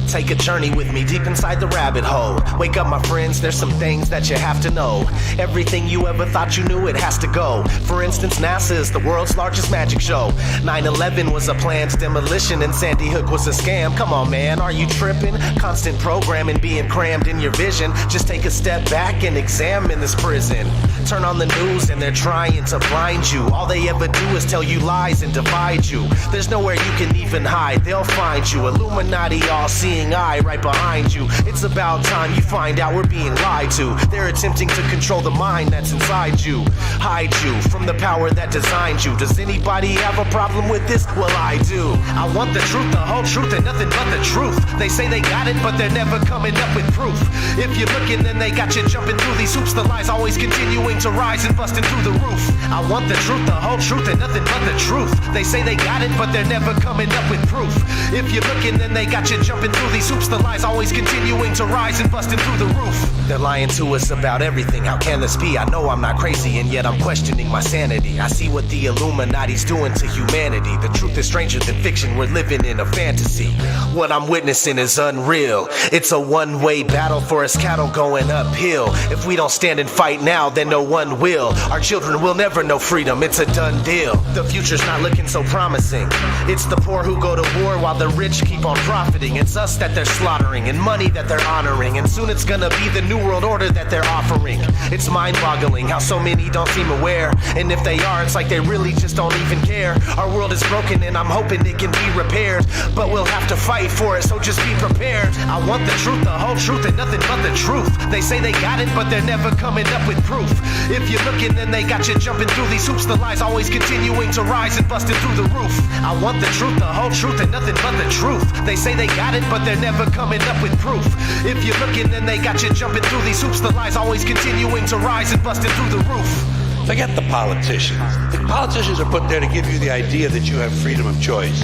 Take a journey with me deep inside the rabbit hole. Wake up, my friends, there's some things that you have to know. Everything you ever thought you knew, it has to go. For instance, NASA is the world's largest magic show. 9/11 was a planned demolition and Sandy Hook was a scam. Come on, man, are you tripping? Constant programming being crammed in your vision. Just take a step back and examine this prison. Turn on the news and they're trying to blind you. All they ever do is tell you lies and divide you. There's nowhere you can even hide, they'll find you. Illuminati all-seeing eye right behind you. It's about time you find out we're being lied to. They're attempting to control the mind that's inside you. Hide you from the power that designed you. Does anybody have a problem with this? Well, I do. I want the truth, the whole truth, and nothing but the truth. They say they got it, but they're never coming up with proof. If you're looking, then they got you jumping through these hoops. The lies always continuing to rise and busting through the roof. I want the truth, the whole truth, and nothing but the truth. They say they got it, but they're never coming up with proof. If you're looking, then they got you jumping through these hoops. The lies always continuing to rise and busting through the roof. They're lying to us about everything. How can this be? I know I'm not crazy, and yet I'm questioning my sanity. I see what the Illuminati's doing to humanity. The truth is stranger than fiction. We're living in a fantasy. What I'm witnessing is unreal. It's a one-way battle for us cattle going uphill. If we don't stand and fight now, then no one will. Our children will never know freedom. It's a done deal. The future's not looking so promising. It's the poor who go to war while the rich keep on profiting. It's us that they're slaughtering and money that they're honoring. And soon it's gonna be the new world order that they're offering. It's mind-boggling how so many don't seem aware. And if they are, it's like they really just don't even care. Our world is broken and I'm hoping it can be repaired. But we'll have to fight for it, so just be prepared. I want the truth, the whole truth, and nothing but the truth. They say they got it, but they're never coming up with proof. If you're looking, then they got you jumping through these hoops. The lies always continuing to rise and busting through the roof. I want the truth, the whole truth, and nothing but the truth. They say they got it, but they're never coming up with proof. If you're looking, then they got you jumping through these hoops. The lies always continuing to rise and busting through the roof. Forget the politicians. The politicians are put there to give you the idea that you have freedom of choice.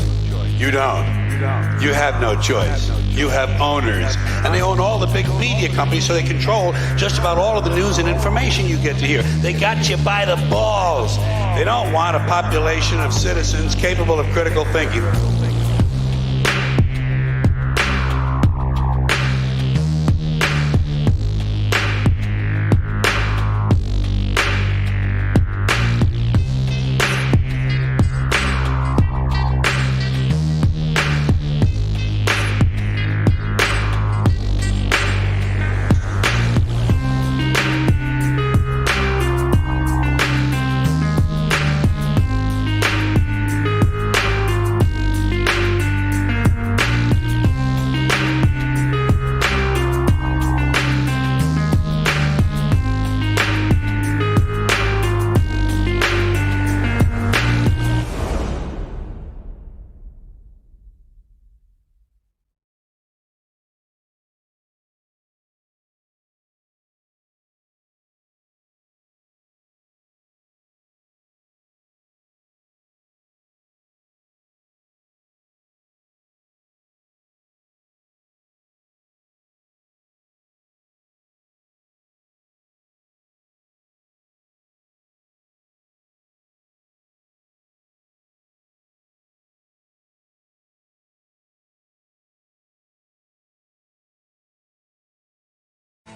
You don't. You have no choice. You have owners, and they own all the big media companies, so they control just about all of the news and information you get to hear. They got you by the balls. They don't want a population of citizens capable of critical thinking.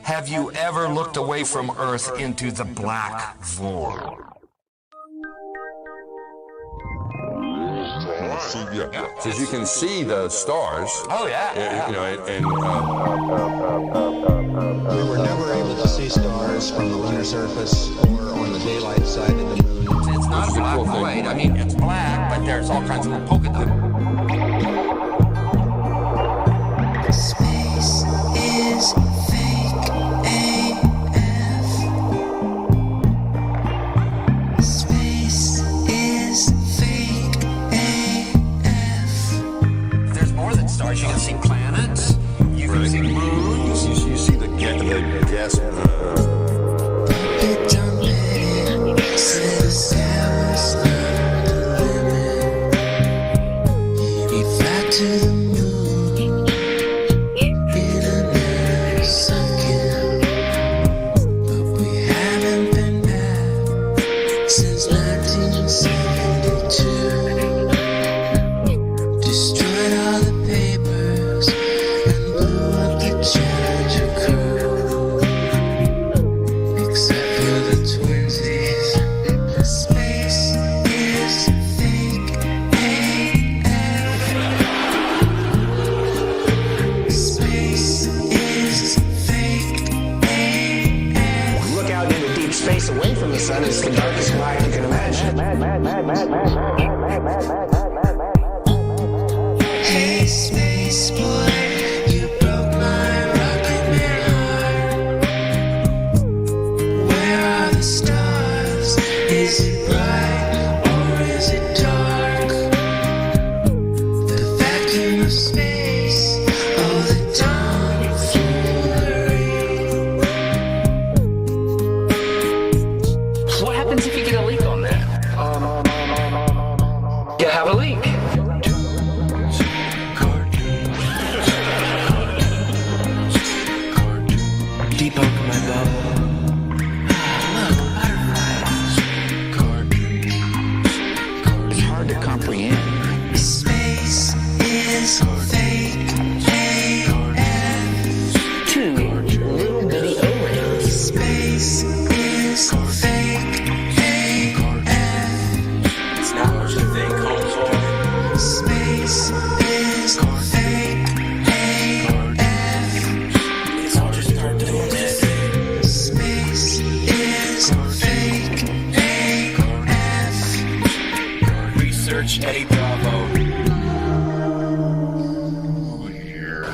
Have you ever looked away from Earth into the black void? Because you can see the stars. Oh, yeah. You know, we were never able to see stars from the lunar surface or on the daylight side of the moon. It's not a black void. I mean, it's black, but there's all kinds of polka dots. Space is fake AF. There's more than stars. You can see planets. You can see moons. You see the gas. It don't make sense. There was not a limit. We fly to the moon in a second, but we haven't been back since 1972. Destroyed all the papers and blew up the Challenger crew, except for the twinsies. Space is fake AF. Space is fake AF. Look out into deep space away from the sun. It's the darkest night you can imagine. Hey, space boy, you broke my rocket man heart. Where are the stars? Is it bright or is it dark? The vacuum of space, oh, the tomfoolery. What happens if you get a leak on that? You have a leak. Deep open my bubble. Look, butterflies. It's hard to comprehend. Space is fake AF. Two little bitty O-rings. Space is fake AF. It's not what you think, homeboy. Space is fake AF. It's all just start doing this. Space is fake AF. Research Eddie Bravo.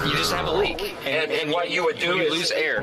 You just have a leak, and what you would do is lose air.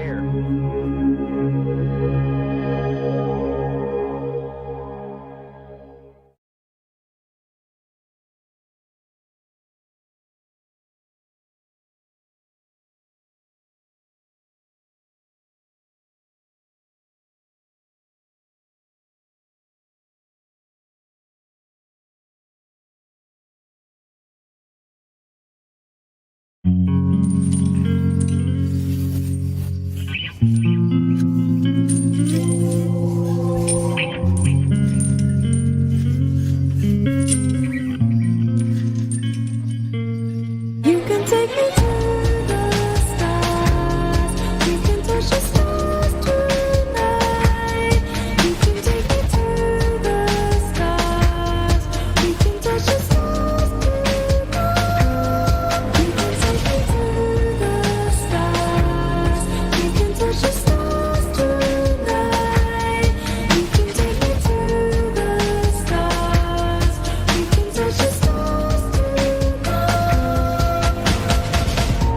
You can take me to the stars. We can touch the stars tonight. You can take me to the stars. We can touch the stars tonight. You can take me to the stars. We can touch the stars tonight. You can take me to the stars. We can touch the stars tonight.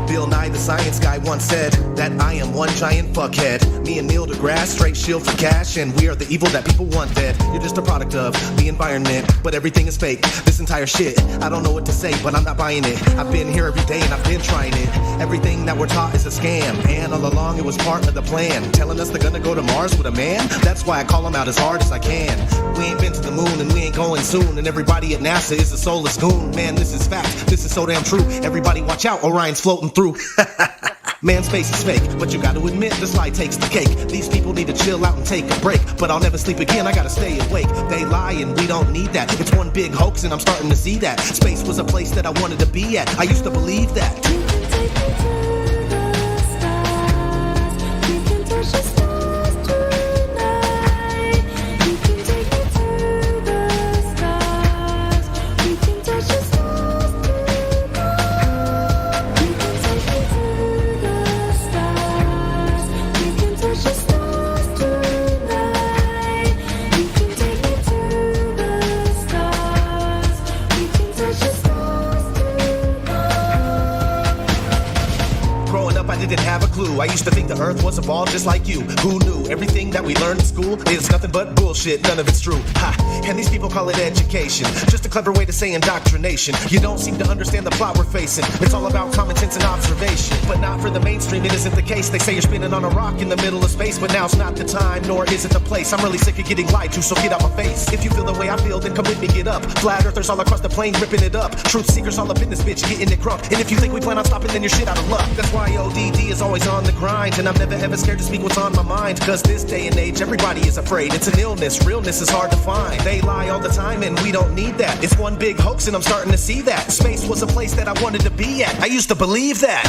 Bill Nye, the science guy, once said that I am one giant fuckhead. Me and Neil deGrasse, straight shield for cash, and we are the evil that people want dead. You're just a product of the environment, but everything is fake. This entire shit, I don't know what to say, but I'm not buying it. I've been here every day and I've been trying it. Everything that we're taught is a scam, and all along it was part of the plan. Telling us they're gonna go to Mars with a man? That's why I call them out as hard as I can. We ain't been to the moon and we ain't going soon, and everybody at NASA is a soulless goon. Man, this is fact, this is so damn true. Everybody watch out, Orion's floating through. Man, space is fake, but you gotta admit this lie takes the cake. These people need to chill out and take a break, but I'll never sleep again, I gotta stay awake. They lie and we don't need that. It's one big hoax and I'm starting to see that. Space was a place that I wanted to be at. I used to believe that. You can take me to the stars. We can touch the stars tonight. You can take me to the stars. We can touch the stars tonight. You can take me to the stars. We can touch the stars tonight. You can take me to the stars. We can touch the stars tonight. used to think the earth was a ball just like you. Who knew? Everything that we learned in school is nothing but bullshit. None of it's true. Ha! And these people call it education. Just a clever way to say indoctrination. You don't seem to understand the plot we're facing. It's all about common sense and observation. But not for the mainstream, it isn't the case. They say you're spinning on a rock in the middle of space, but now's not the time, nor is it the place. I'm really sick of getting lied to, so get out my face. If you feel the way I feel, then come with me, get up. Flat earthers all across the plane, ripping it up. Truth seekers all up in this bitch, getting it crunk. And if you think we plan on stopping, then you're shit out of luck. That's why ODD is always on the grind, and I'm never ever scared to speak what's on my mind. Cause this day and age, everybody is afraid. It's an illness, realness is hard to find. They lie all the time, and we don't need that. It's one big hoax, and I'm starting to see that. Space was a place that I wanted to be at. I used to believe that.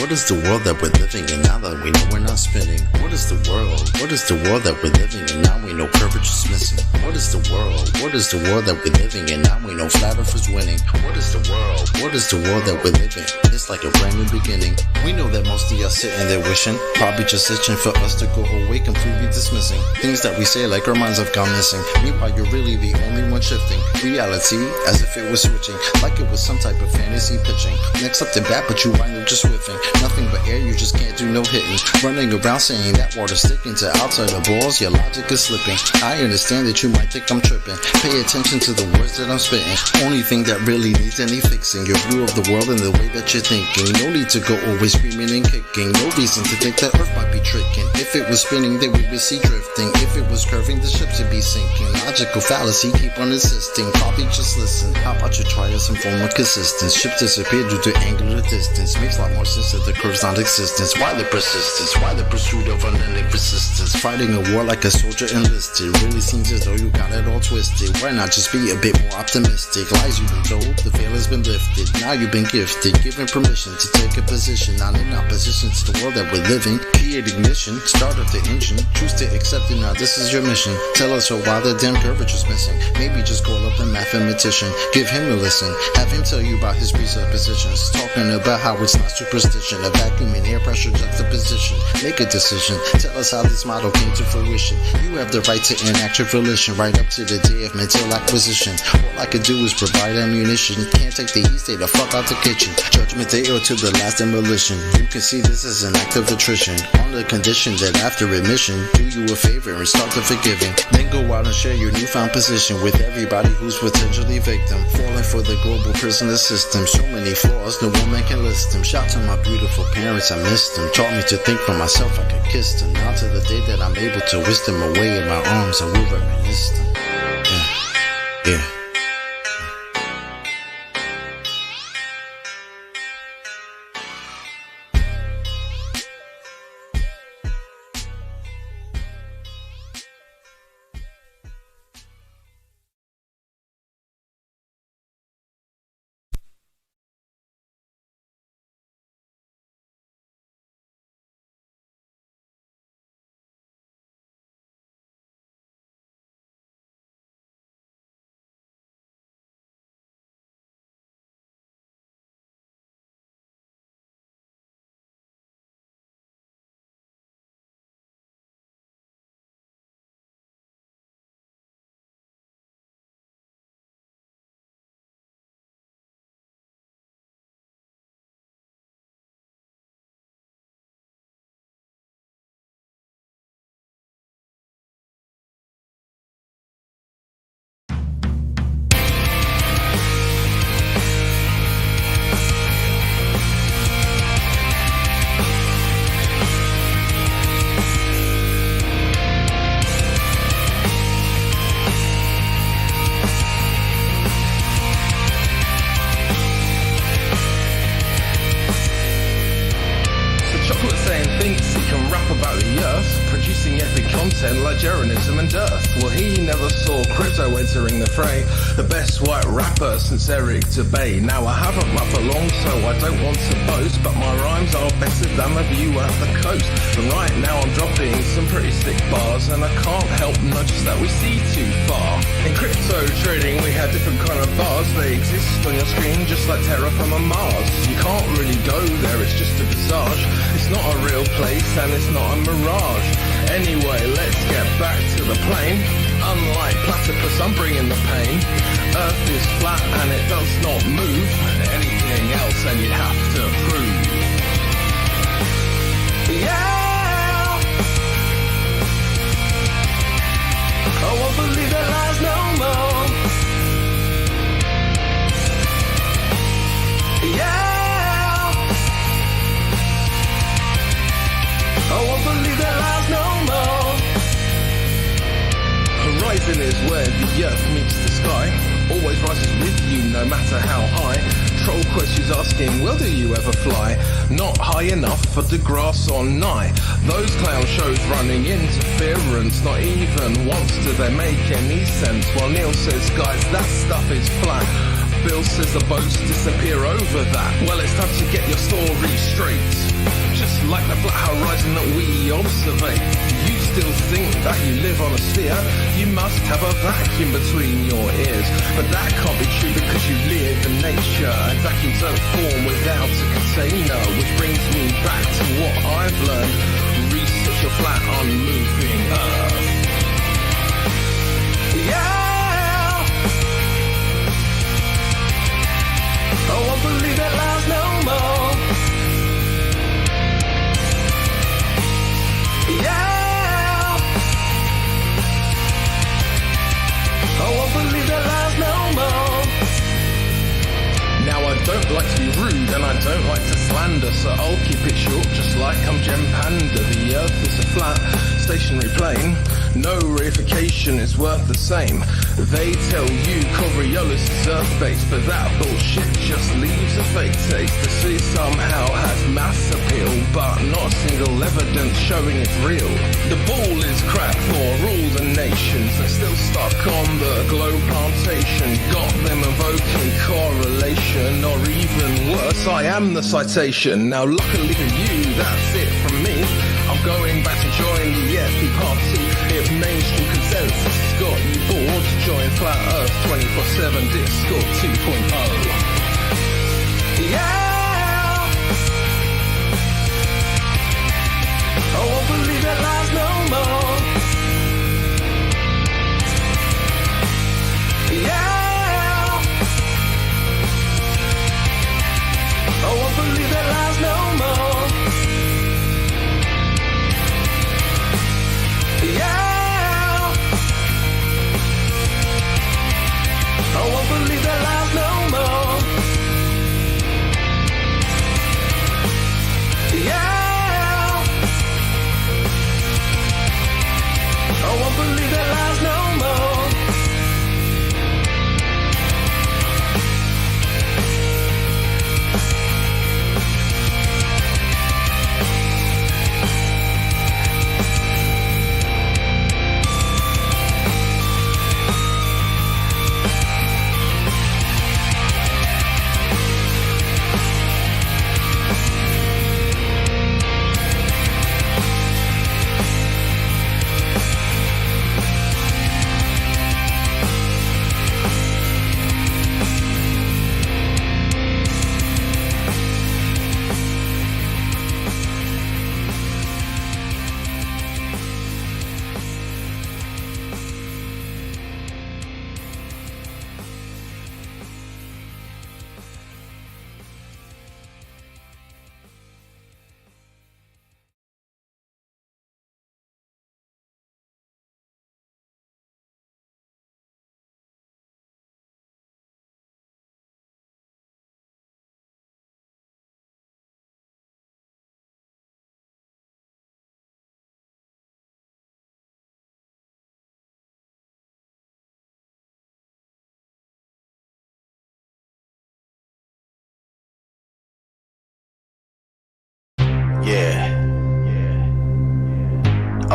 What is the world that we're living in now that we know we're not spinning? What is the world? What is the world that we're living in now we know curvature's missing? What is the world? What is the world that we're living in now we know flat earth is winning? What is the world? What is the world that we're living? It's like a brand new beginning. We know that most of y'all sitting there wishing, probably just itching for us to go away, completely dismissing things that we say like our minds have gone missing. Meanwhile, you're really the only one shifting reality as if it was switching, like it was some type of fantasy pitching. Next up to bat, but you wind up just whiffing. Nothing but air, you just can't do no hitting. Running around saying that water's sticking to outside the balls, your logic is slipping. I understand that you might think I'm tripping. Pay attention to the words that I'm spitting. Only thing that really needs any fixing, your view of the world and the way that you're thinking. No need to go always screaming and kicking. No reason to think that Earth might be tricking. If it was spinning, then we would see drifting. If it was curving, the ships would be sinking. Logical fallacy, keep on insisting. Probably just listen. How about you try some form of consistence? Ships disappear due to angular distance. Makes a lot more sense that the curve's not existence. Why the persistence? Why the pursuit of unending resistance? Fighting a war like a soldier enlisted. Really seems as though you got it all twisted. Why not just be a bit more optimistic? Lies you've been told, the veil has been lifted. Now you've been gifted, given permission to take a position. Not in opposition to the world that we're living. Create ignition, start up the engine. Choose to accept it now, this is your mission. Tell us why the damn curvature's missing. Maybe just call up the mathematician. Give him a listen. Have him tell you about his presuppositions. Talking about how it's not superstition. A vacuum and air pressure juxtaposition. Make a decision. Tell us how this model came to fruition. You have the right to enact your volition right up to the day of mental acquisition. All I could do is provide ammunition. Can't take the heat, stay the fuck out the kitchen. Judgment day or to the last demolition. You can see this as an act of attrition. On the condition that after admission, do you a favor and start the forgiving. Then go out and share your newfound position with everybody who's potentially victim. Falling for the global prisoner system. So many flaws, no woman can list them. Shout to my beautiful parents, I missed them. Taught me to think for myself, I could kiss them. Now to the day that I'm able to whisk them away in my arms, I will reminisce them. Yeah. can rap about the earth, producing epic content like Jeranism and Dearth. Well, he never saw crypto entering the fray. The best white rapper since Eric Dubay. Now I haven't rapped for long, so I don't want to boast, but my rhymes are better than the view at the coast. And right now I'm dropping some pretty sick bars, and I can't help notice that we see too far. In crypto trading we have different kind of bars. They exist on your screen just like terraform on Mars. You can't really go there, it's just a visage. It's not a real place and it's not a mirage. Anyway, let's get back to the plane. Unlike platypus, I'm bringing the pain. Earth is flat and it does not move. Anything else and you'd have to prove. Yeah, I won't believe that lies no more. Yeah, I won't believe that lies no more. Horizon is where the earth meets the sky. Always rises with you no matter how high. Troll questions asking, well, do you ever fly? Not high enough for the grass or nigh. Those clown shows running interference. Not even once do they make any sense. While Neil says, guys, that stuff is flat. Bill says the boats disappear over that. Well, it's time to get your story straight. Just like the flat horizon that we observe. You still think that you live on a sphere? You must have a vacuum between your ears. But that can't be true because you live in nature, and vacuums don't form without a container. Which brings me back to what I've learned. Research your flat unmoving earth. Yeah, I won't believe that lies no more. Yeah, I won't believe that lies no more. Now I don't like to be rude and I don't like to slander, so I'll keep it short just like I'm Gem Panda. The earth is a flat, stationary plane. No reification is worth the same. They tell you Coriolis is earth-based, but that bullshit just leaves a fake taste. The sea somehow has mass appeal, but not a single evidence showing it's real. The ball is cracked for all the nations. They're still stuck on the globe plantation. Got them evoking correlation, or even worse, I am the citation. Now luckily for you, that's it from me. I'm going back to join the FP party. If mainstream consensus has got you bored, join Flat Earth 24/7 Discord 2.0. Yeah, I won't believe that lies no more. Yeah, I won't believe that lies no more. Yeah, I won't believe that lies no more.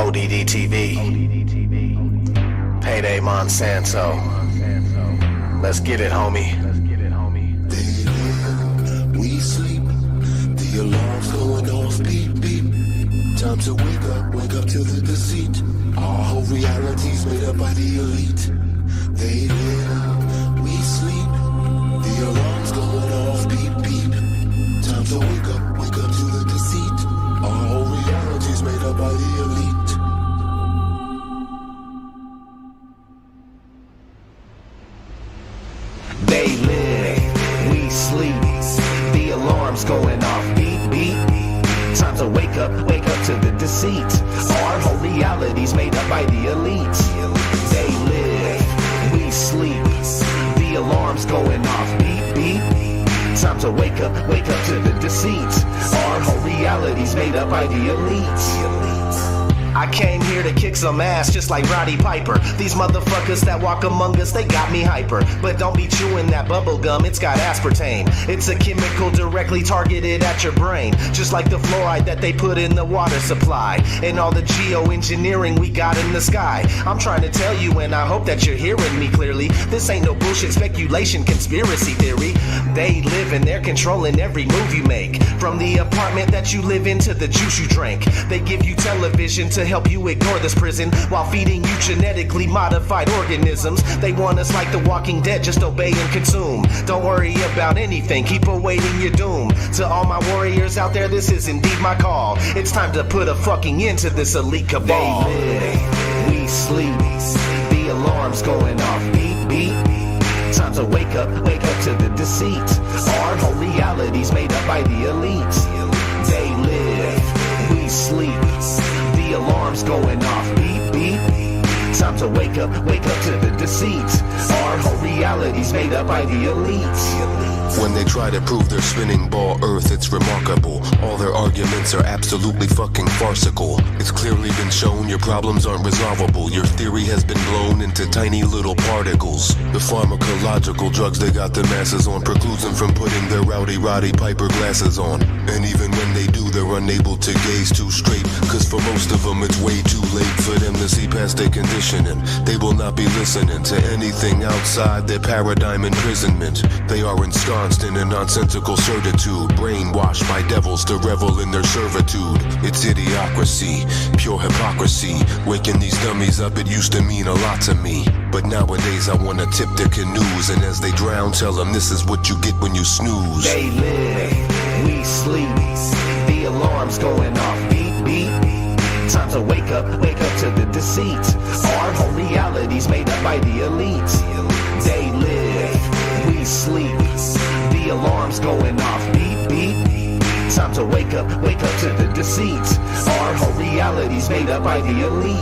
ODD TV. Payday Monsanto. Let's get it, homie. We sleep, the alarm's going off, beep, beep. Time to wake up to the deceit. Our whole reality's made up by the elite. They live, we sleep, the alarm's going off, beep, beep. Time to wake up to the deceit. Our whole reality's made up by the elite. They live, we sleep, the alarm's going off, beep, beep. Time to wake up to the deceit. Our whole reality's made up by the elite. They live, we sleep, the alarm's going off, beep, beep. Time to wake up to the deceit. Our whole reality's made up by the elite. I came here to kick some ass just like Roddy Piper. These motherfuckers that walk among us, they got me hyper. But don't be chewing that bubble gum, it's got aspartame. It's a chemical directly targeted at your brain, just like the fluoride that they put in the water supply and all the geoengineering we got in the sky. I'm trying to tell you, and I hope that you're hearing me clearly, this ain't no bullshit speculation, conspiracy theory. They live and they're controlling every move you make, from the apartment that you live in to the juice you drink. They give you television to help you ignore this prison while feeding you genetically modified organisms. They want us like the Walking Dead, just obey and consume. Don't worry about anything, keep awaiting your doom. To all my warriors out there, this is indeed my call. It's time to put a fucking end to this elite cabal. They live, we sleep, the alarm's going off, beep, beep. Time to wake up to the deceit. Our whole reality's made up by the elite. They live, we sleep, the alarm's going off, beep, beep. Time to wake up to the deceit. Our whole reality's made up by the elite. When they try to prove their spinning ball Earth, it's remarkable. All their arguments are absolutely fucking farcical. It's clearly been shown your problems aren't resolvable. Your theory has been blown into tiny little particles. The pharmacological drugs they got the masses on precludes them from putting their rowdy Roddy Piper glasses on. And even when they do, they're unable to gaze too straight, cause for most of them it's way too late for them to see past their conditioning. They will not be listening to anything outside their paradigm imprisonment. They are ensconced in a nonsensical certitude, brainwashed by devils to revel in their servitude. It's idiocracy, pure hypocrisy. Waking these dummies up, it used to mean a lot to me, but nowadays I wanna tip their canoes, and as they drown, tell them this is what you get when you snooze. They live, we sleep, the alarm's going off, beep, beep. Time to wake up to the deceit. Our whole reality's made up by the elite. They live, we sleep, the alarm's going off, beep, beep. Time to wake up to the deceit. Our whole reality's made up by the elite.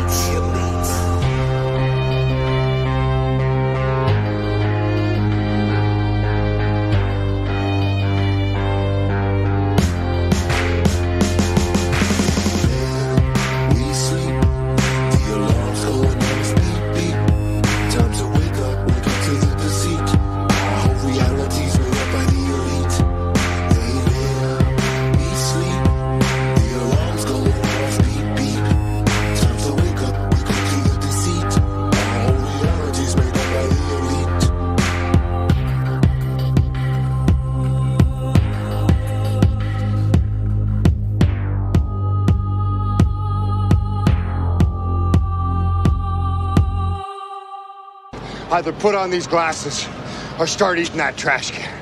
Either put on these glasses or start eating that trash can.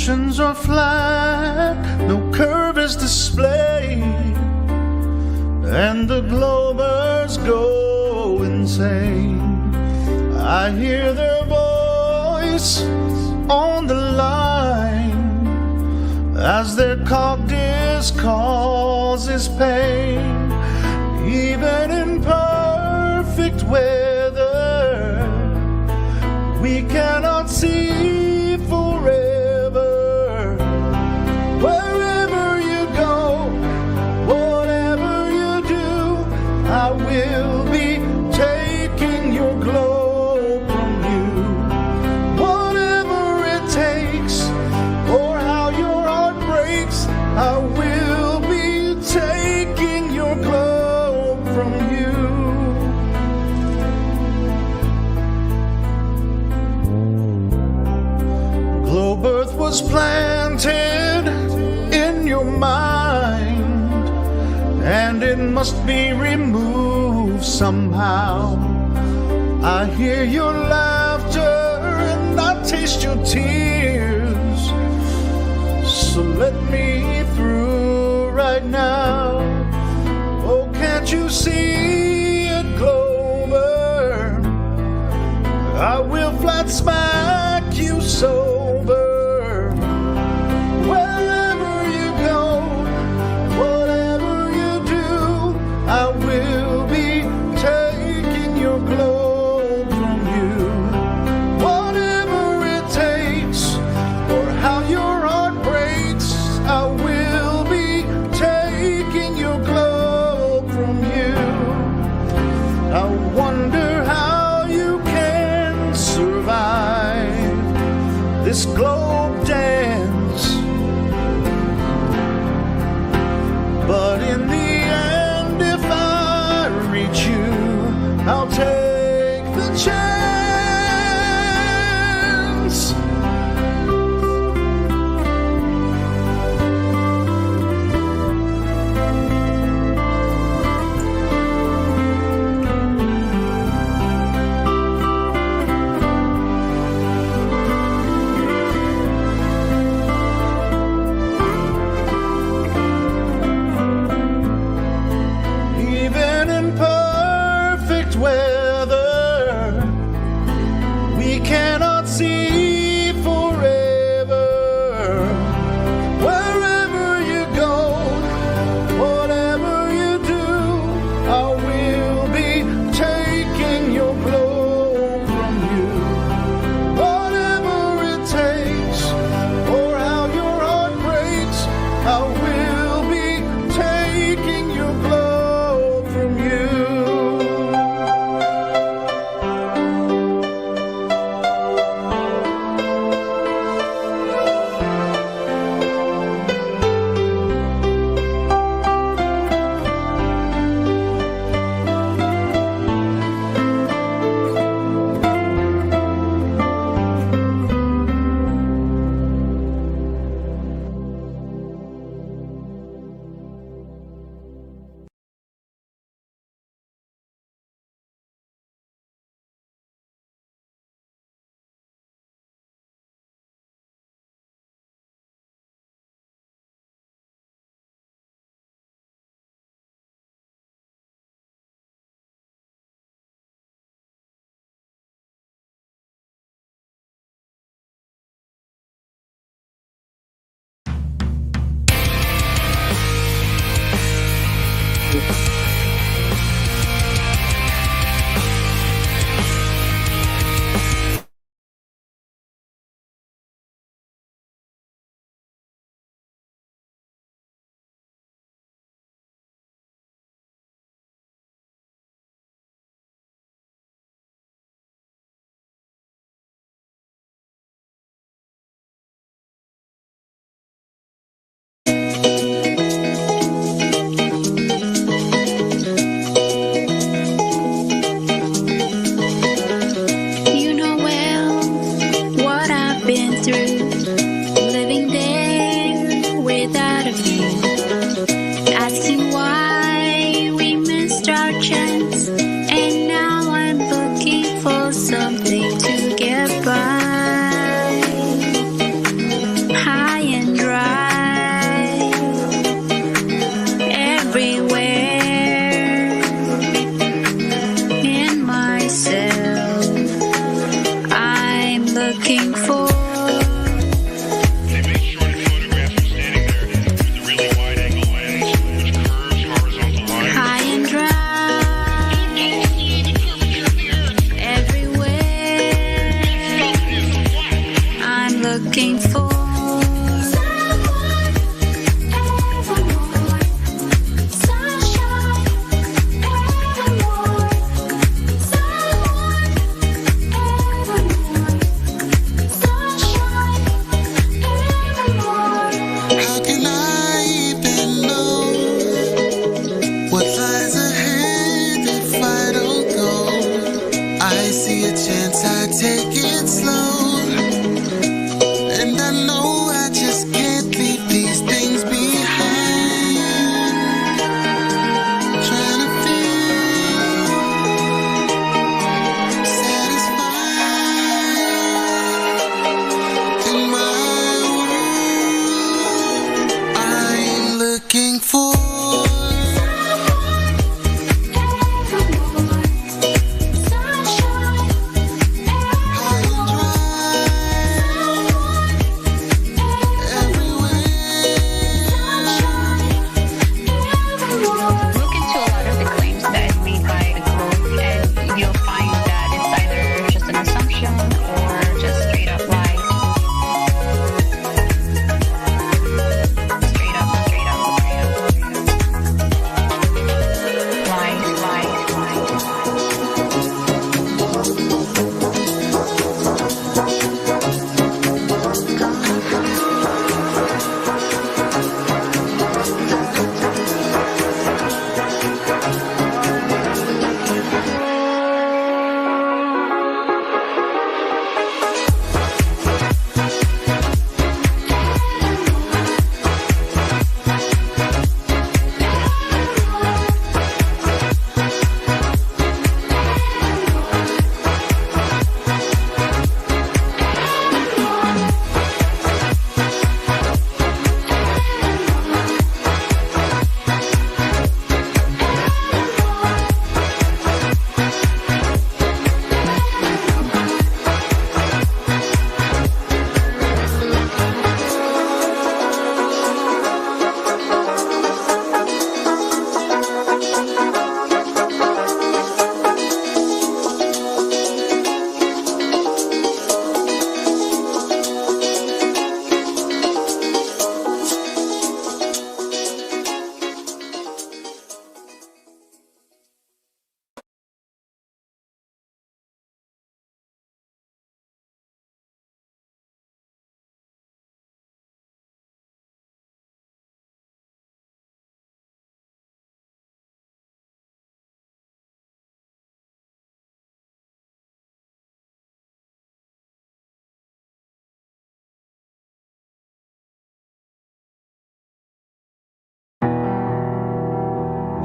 oceans are flat, no curve is displayed, and the globers go insane. I hear their voice on the line as their cogdice causes pain. Even in perfect weather, we cannot see forever. Wherever you go, whatever you do, I will be taking your globe from you. Whatever it takes, or how your heart breaks, I will be taking your globe from you. Globe Earth was planted in your mind, and it must be removed somehow. I hear your laughter and I taste your tears, so let me through right now. Oh, can't you see it, Glober? I will flat smack you sober. Wherever you go, whatever you do, I will be taking your globe from you. Whatever it takes, or how your heart breaks, I will be taking your globe from you. I wonder how you can survive this globe dance, but in the end, if I reach you, I'll take the chance. Even in perfect weather, we cannot see forever. Wherever you go, whatever you do, I will be taking your globe from you. Whatever it takes, or how your heart breaks, I will be taking your globe from you. looking for. They make sure to photograph you standing there with the really wide-angle lens, which curves horizontal lines. High and dry. Everywhere. I'm looking for. How can I even know what lies ahead if I don't go? I see a chance, I take it slow, and I know I just can't leave these things behind. Trying to feel satisfied in my I'm looking for. Look into a lot of the claims that is made by the group, and you'll find that it's either just an assumption or just straight up lies. Straight up. Lies.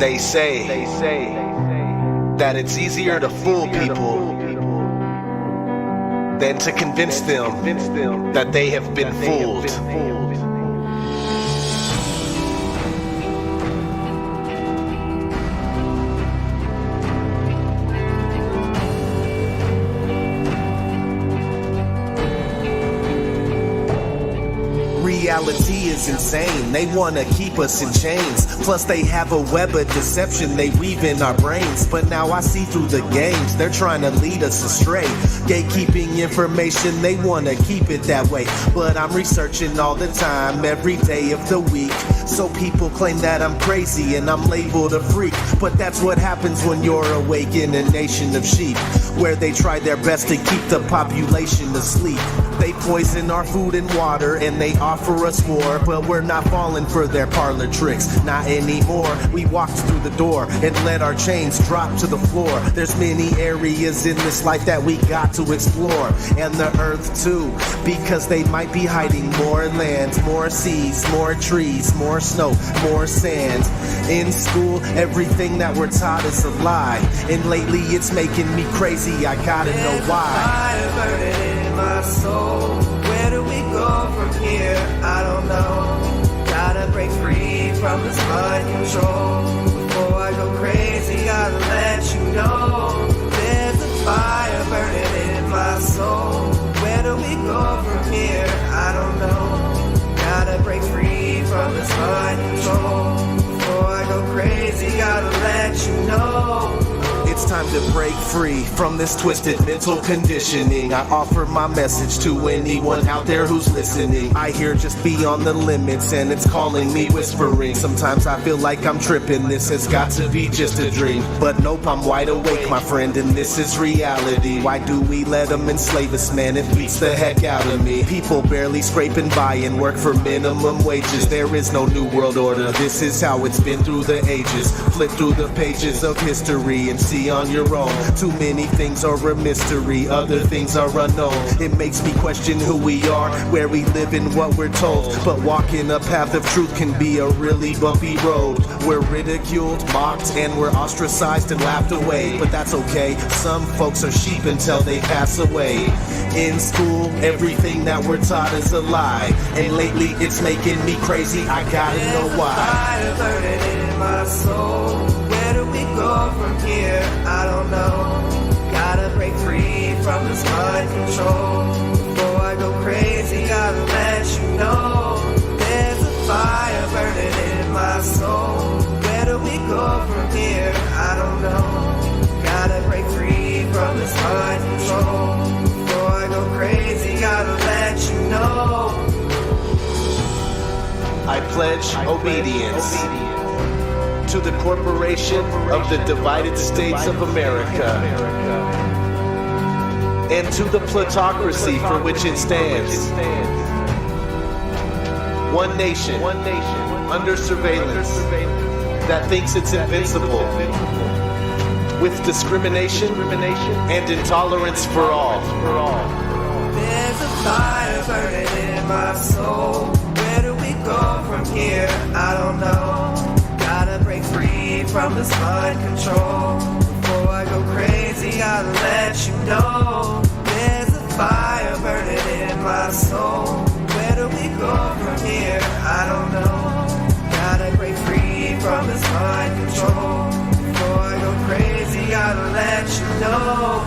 They say that it's easier to fool people than to convince them that they have been fooled. Reality is insane. They wanna keep us in chains. Plus they have a web of deception they weave in our brains. But now I see through the games. They're trying to lead us astray. Gatekeeping information, they wanna keep it that way. But I'm researching all the time, every day of the week. So people claim that I'm crazy and I'm labeled a freak. But that's what happens when you're awake in a nation of sheep, where they try their best to keep the population asleep. They poison our food and water and they offer us war, but we're not falling for their parlor tricks, not anymore. We walked through the door and let our chains drop to the floor. There's many areas in this life that we got to explore, and the earth too, because they might be hiding more land, more seas, more trees, more snow, more sand. In school, everything that we're taught is a lie, and lately it's making me crazy. I gotta know why. Fire burning in my soul. Where do we go from here? I don't know. Gotta break free from this mind control. Before I go crazy, gotta let you know. There's a fire burning in my soul. Where do we time to break free from this twisted mental conditioning. I offer my message to anyone out there who's listening. I hear just beyond the limits and it's calling me whispering. Sometimes I feel like I'm tripping, this has got to be just a dream. But nope, I'm wide awake, my friend, and this is reality. Why do we let them enslave us, man? It beats the heck out of me. People barely scraping by and work for minimum wages. There is no new world order, this is how it's been through the ages. Flip through the pages of history and see on your own. Too many things are a mystery, other things are unknown. It makes me question who we are, where we live and what we're told. But walking a path of truth can be a really bumpy road. We're ridiculed, mocked, and we're ostracized and laughed away. But that's okay, some folks are sheep until they pass away. In school, everything that we're taught is a lie. And lately it's making me crazy, I gotta know why. Fire burning in my soul. Where do we go from here? I don't know. Gotta break free from this mind control. Before I go crazy, gotta let you know. There's a fire burning in my soul. Where do we go from here? I don't know. Gotta break free from this mind control. Before I go crazy, gotta let you know. I pledge obedience to the corporation of the Divided States of America and to the plutocracy for which it stands. One nation under surveillance that thinks it's invincible, with discrimination and intolerance for all. There's a fire burning in my soul. Where do we go from here? I don't know. Gotta break free from this mind control. Before I go crazy, gotta let you know. There's a fire burning in my soul. Where do we go from here? I don't know. Gotta break free from this mind control. Before I go crazy, gotta let you know.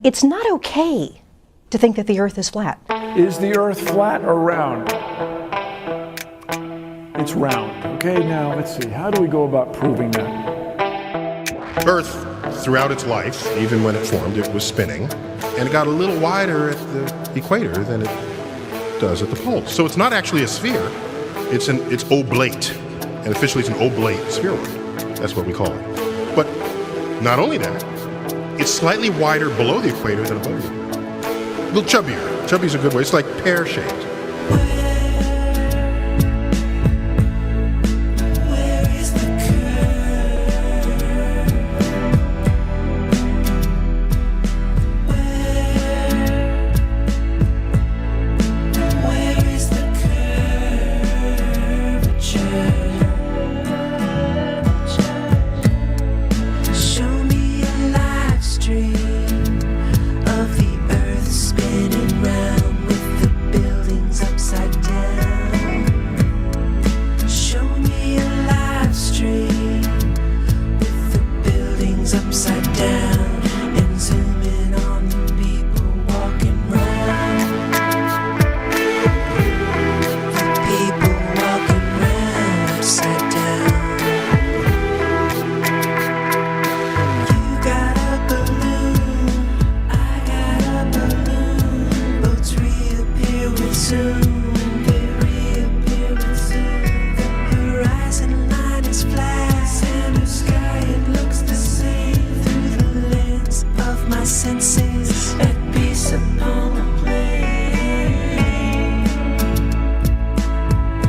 It's not okay to think that the Earth is flat. Is the Earth flat or round? It's round. Okay, now let's see. How do we go about proving that? Earth, throughout its life, even when it formed, it was spinning, and it got a little wider at the equator than it does at the poles. So it's not actually a sphere. It's oblate, and officially it's an oblate spheroid. That's what we call it. But not only that, it's slightly wider below the equator than above it. A little chubbier. Chubby is a good way. It's like pear-shaped.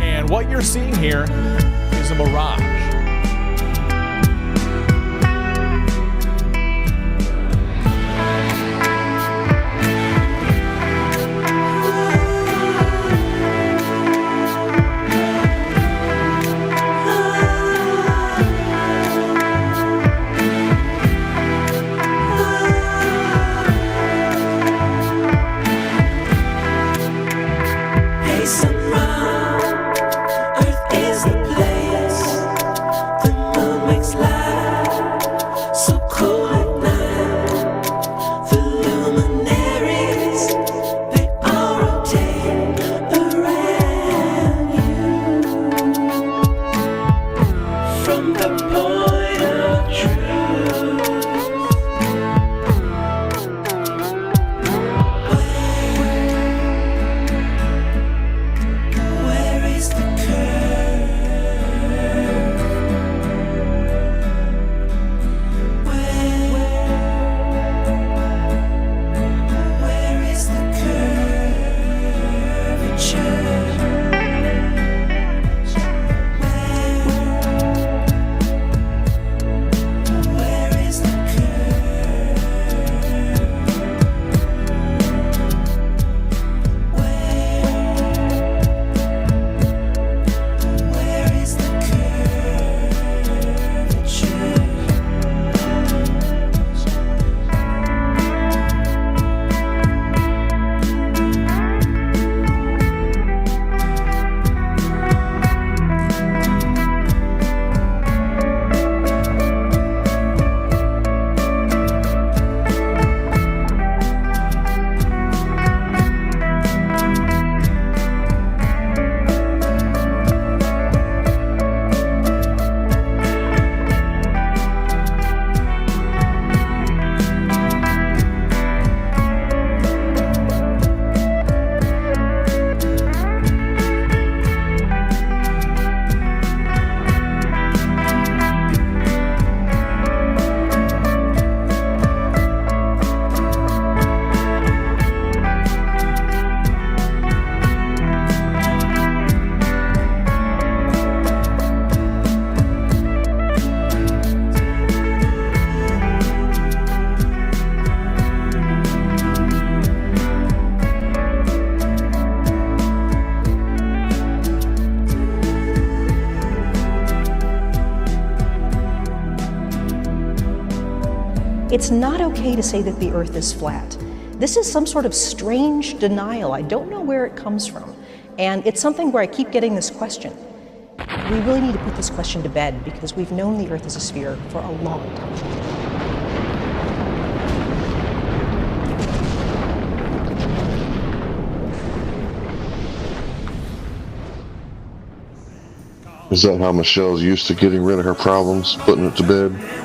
And what you're seeing here is a mirage. It's not okay to say that the Earth is flat. This is some sort of strange denial. I don't know where it comes from. And it's something where I keep getting this question. We really need to put this question to bed because we've known the Earth is a sphere for a long time. Is that how Michelle's used to getting rid of her problems, putting it to bed?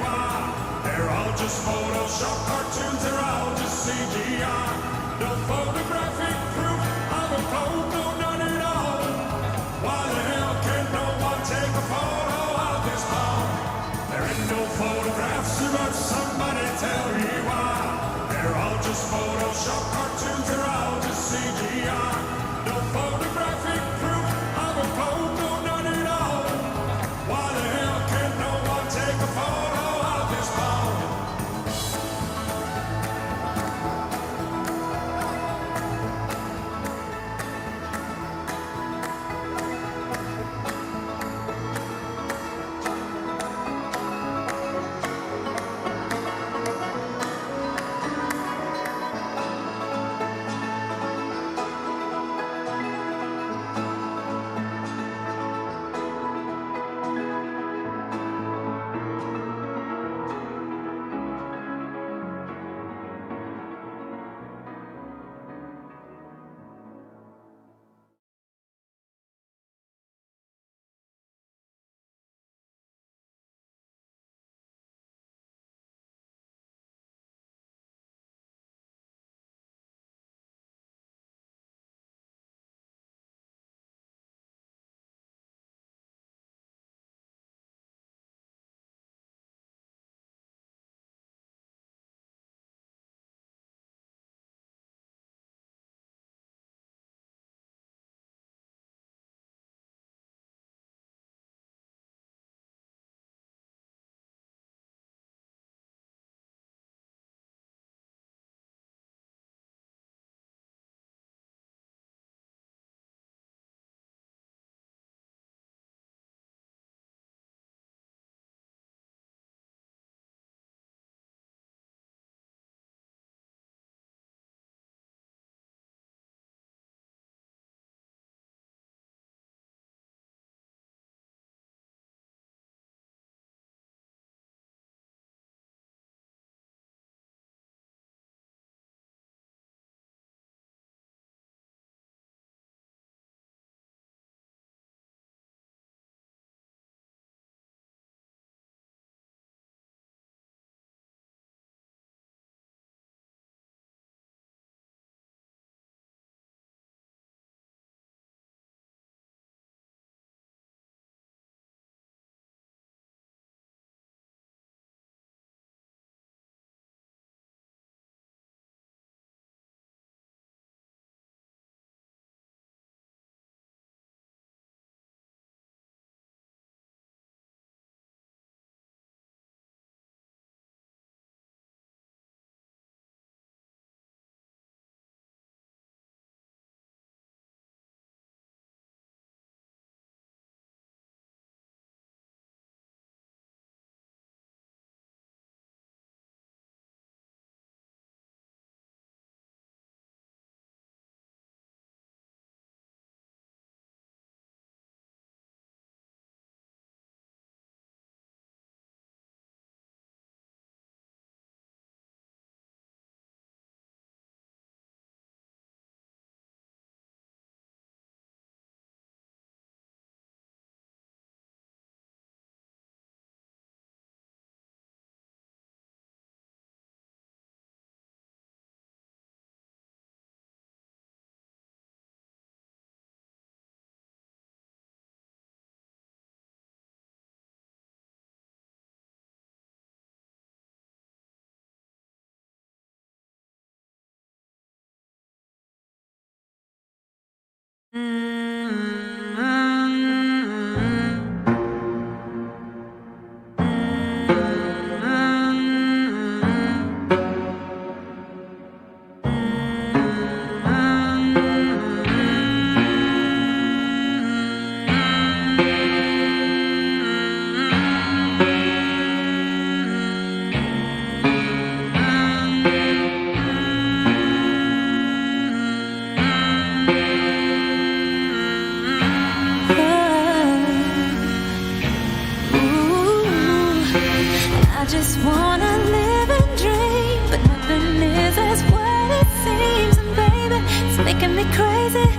I just wanna live and dream, but nothing is as what it seems. And baby, it's making me crazy.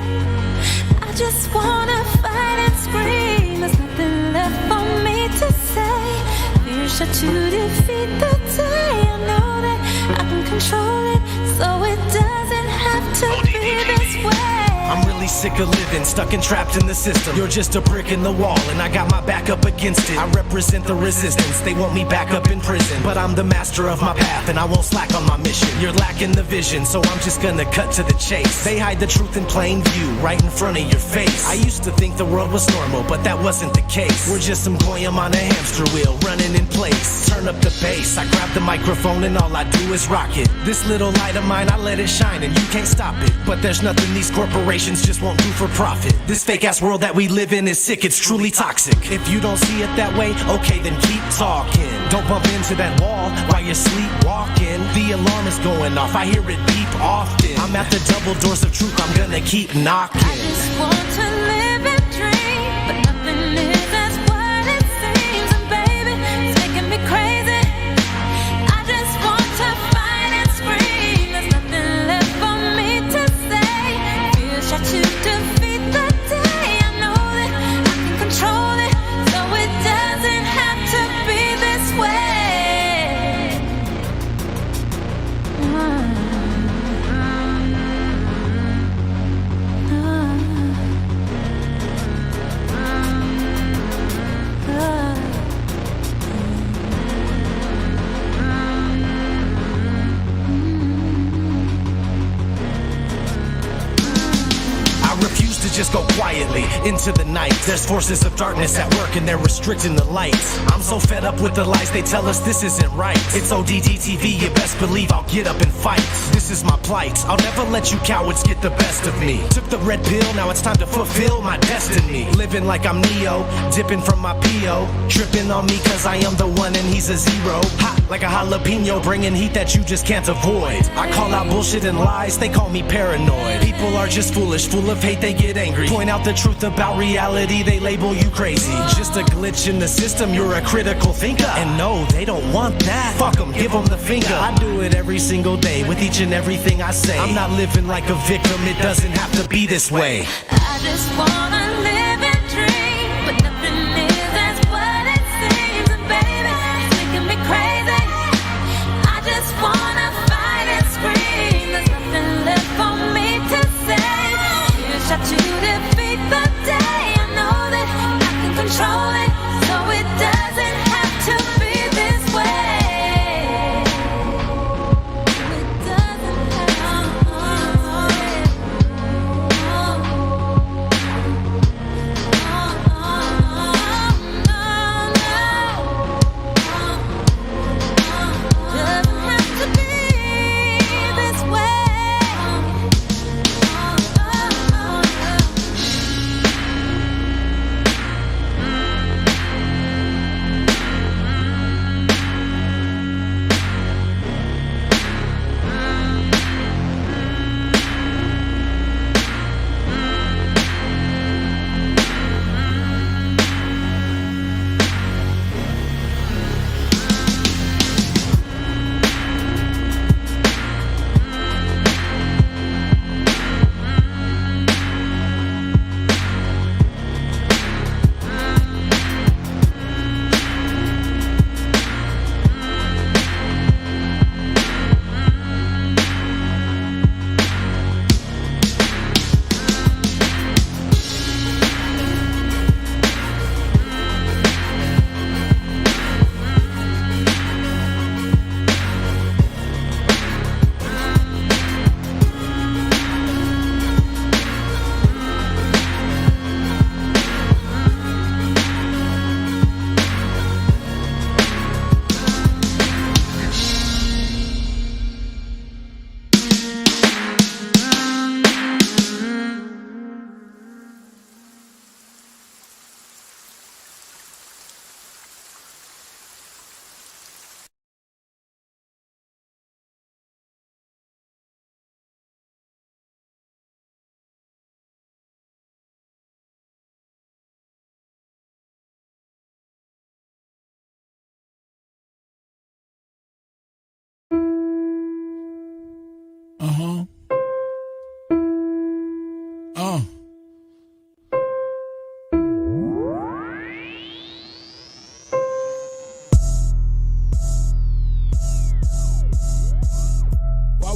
I just wanna fight and scream. There's nothing say. Fear shot to defeat the day. I know that I can control it, so it doesn't have to be this way. I'm really sick of living, stuck and trapped in the system. You're just a brick in the wall, and I got my back up against it. I represent the resistance, they want me back up in prison. But I'm the master of my path, and I won't slack on my mission. You're lacking the vision, so I'm just gonna cut to the chase. They hide the truth in plain view, right in front of your face. I used to think the world was normal, but that wasn't the case. We're just some goyim on a hamster wheel, running in place. Turn up the bass, I grab the microphone and all I do is rock it. This little light of mine, I let it shine and you can't stop it. But there's nothing these corporations just won't do for profit. This fake ass world that we live in is sick, it's truly toxic. If you don't see it that way, okay then keep talking. Don't bump into that wall while you're sleepwalking. The alarm is going off, I hear it beep often. I'm at the double doors of truth, I'm gonna keep knocking. I just want to live and dream, but nothing is as what it seems. And baby, it's making me crazy. I just want to fight and scream. There's nothing left for me to say. Fear shot to defeat the day. I know that I can control it, so it doesn't have to be this way. Just go quietly into the night. There's forces of darkness at work and they're restricting the lights. I'm so fed up with the lies, they tell us this isn't right. It's ODD TV, you best believe I'll get up and fight. This is my plight, I'll never let you cowards get the best of me. Took the red pill, now it's time to fulfill my destiny. Living like I'm Neo, dipping from my P.O. Tripping on me cause I am the one and he's a zero. Hot like a jalapeno, bringing heat that you just can't avoid. I call out bullshit and lies, they call me paranoid. People are just foolish, full of hate, they get angry. Point out the truth about reality, they label you crazy. Just a glitch in the system, you're a critical thinker. And no, they don't want that. Fuck them, give them the finger. I do it every single day with each and everything I say. I'm not living like a victim, it doesn't have to be this way. I just wanna live and dream, but nothing is as what it seems. And baby, it's making me crazy. I just wanna fight and scream. There's nothing left for me to say. Here's shot to defeat the day. I know that I can control it, so it doesn't have to be this way. It doesn't have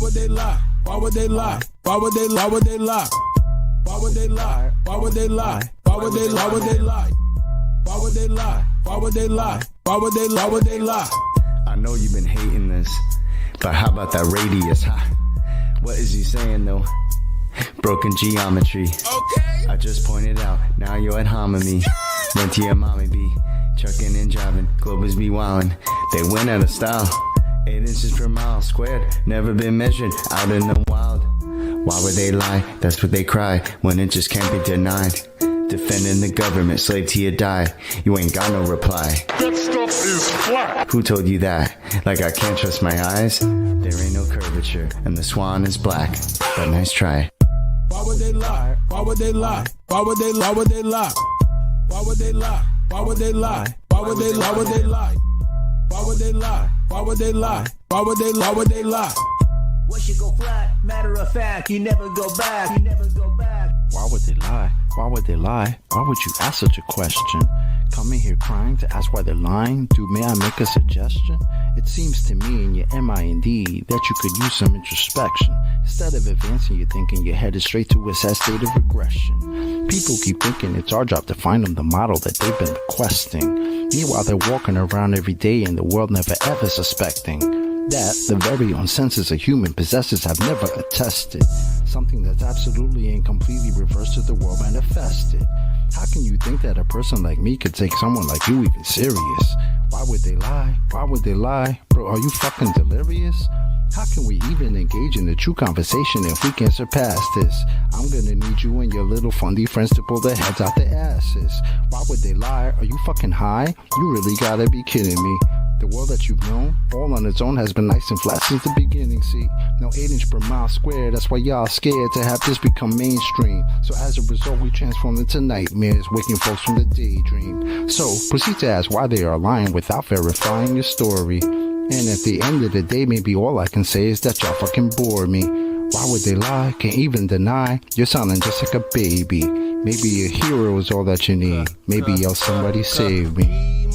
would they lie? Why would they lie? Why would they lie? Why would they lie? Why would they lie? Why would they lie? Why would they lie? Why would they lie? Why would they lie? Why would they lie? Why would they lie? Why would they lie? I know you've been hating this, but how about that radius, huh? What is he saying though? Broken geometry. Okay. I just pointed out, now you're at hominy. Went to your mommy be trucking and driving, Globers be wildin'. They win out of style. 8 inches per mile squared, never been measured out in the wild. Why would they lie? That's what they cry when it just can't be denied. Defending the government, slave till you die. You ain't got no reply. That stuff is flat. Who told you that? Like I can't trust my eyes? There ain't no curvature, and the swan is black. But nice try. Why would they lie? Why would they lie? Why would they lie? Why would they lie? Why would they lie? Why would they lie? Why would they lie? Why would they lie? Why would they lie? Why would they lie? Why would they lie? Why would they lie? Once you go flat, matter of fact, you never go back. You never go back. Why would they lie? Why would they lie? Why would you ask such a question? Coming here crying to ask why they're lying? Dude, may I make a suggestion? It seems to me in your mind that you could use some introspection. Instead of advancing your thinking, you're headed straight to a sad state of regression. People keep thinking it's our job to find them the model that they've been requesting. Meanwhile, they're walking around every day in the world never ever suspecting that the very own senses a human possesses have never attested. Something that's absolutely and completely reversed to the world manifested. How can you think that a person like me could take someone like you even serious? Why would they lie? Why would they lie? Bro, are you fucking delirious? How can we even engage in a true conversation if we can surpass this? I'm gonna need you and your little fundy friends to pull their heads out their asses. Why would they lie? Are you fucking high? You really gotta be kidding me. The world that you've known, all on its own, has been nice and flat since the beginning, see? No 8 inch per mile square, that's why y'all scared to have this become mainstream. So as a result, we transform into nightmares, waking folks from the daydream. So, proceed to ask why they are lying without verifying your story. And at the end of the day, maybe all I can say is that y'all fucking bore me. Why would they lie? Can't even deny. You're sounding just like a baby. Maybe a hero is all that you need. Maybe y'all somebody save me.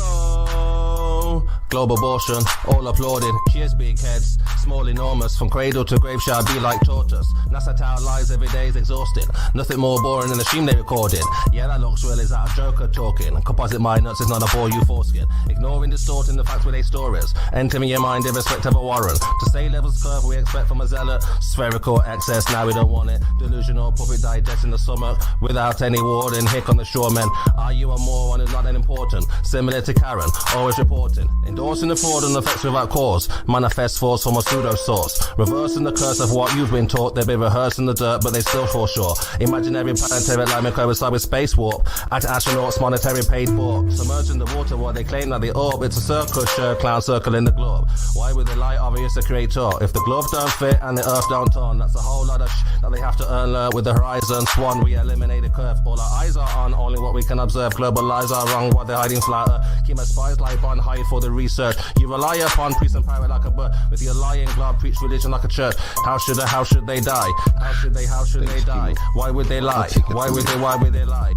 Global abortion, all applauded. Cheers, big heads, small, enormous. From cradle to grave shall be like tortoise. NASA Tower lies every day is exhausting. Nothing more boring than the stream they recorded. Yeah, that looks real, is that a joker talking? Composite mind nuts is not a bore you foreskin. Ignoring, distorting the facts with their stories. Entering your mind irrespective of warrant. To say levels curve we expect from a zealot. Spherical excess, now we don't want it. Delusional puppet digesting the stomach. Without any warning, hick on the shoremen. Are you a moron who's not that important? Similar to Karen, always reporting. Endorsing the fraud and effects without cause. Manifest force from a pseudo source. Reversing the curse of what you've been taught. They've been rehearsed in the dirt, but they still fall short. Imaginary planetary alignment coincide with space warp. At astronauts monetary paid for. Submerging the water while they claim that they orb. It's a circus show, clown circle in the globe. Why would they lie? Obvious the creator. If the glove don't fit and the earth don't turn, that's a whole lot of that they have to earn with the horizon swan. We eliminate the curve. All our eyes are on only what we can observe. Global lies are wrong, what they're hiding flatter. Keep my spies like on hide for the research. You rely upon priest and pirate like a bird. With your lying glove, preach religion like a church. How should they die? How should they die? Why would they lie? Why would they lie?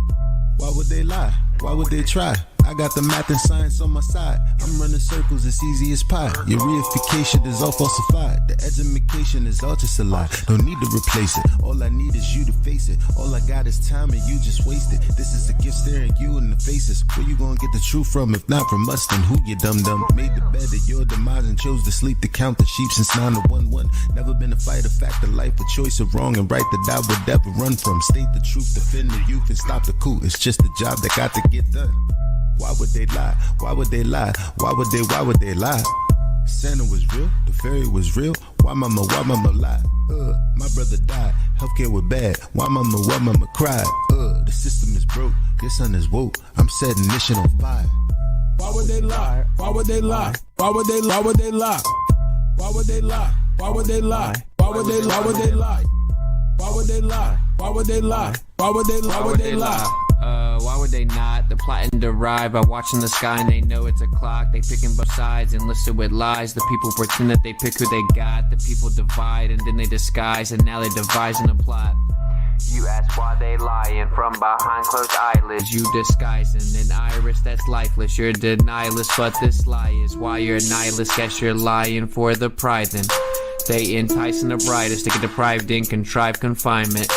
Why would they lie? Why would they try? I got the math and science on my side. I'm running circles, it's easy as pie. Your reification is all falsified. The education is all just a lie. No need to replace it. All I need is you to face it. All I got is time and you just waste it. This is a gift staring you in the faces. Where you gonna get the truth from? If not from us, then who you dum-dum? Made the bed of your demise and chose to sleep to count the sheep since 9 to 1-1. Never been a fight, a fact of life, a choice of wrong and right that I would never run from. State the truth, defend the youth and stop the coup. It's just a job that got to get done. Why would they lie? Why would they lie? Why would they lie? Santa was real, the fairy was real. Why mama lie? My brother died, healthcare was bad. Why mama cried? The system is broke, your son is woke. I'm setting this shit on fire. Why would they lie? Why would they lie? Why would they lie? Why would they lie? Why would they lie? Why would they lie? Why would they lie? Why would they lie? Why would they lie? Why would they lie? Why would they lie? Why would they lie? Why would they not? The plot and derive by watching the sky and they know it's a clock. They picking both sides and listen with lies. The people pretend that they pick who they got. The people divide and then they disguise and now they devising a plot. You ask why they lying from behind closed eyelids. You disguising an iris that's lifeless. You're denialist, but this lie is why you're a nihilist. Guess you're lying for the pride then. They enticing the brightest to get deprived in contrived confinement.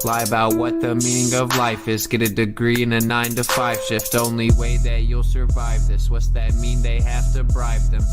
Lie about what the meaning of life is. Get a degree in a 9-to-5 shift. Only way that you'll survive this. What's that mean? They have to bribe them.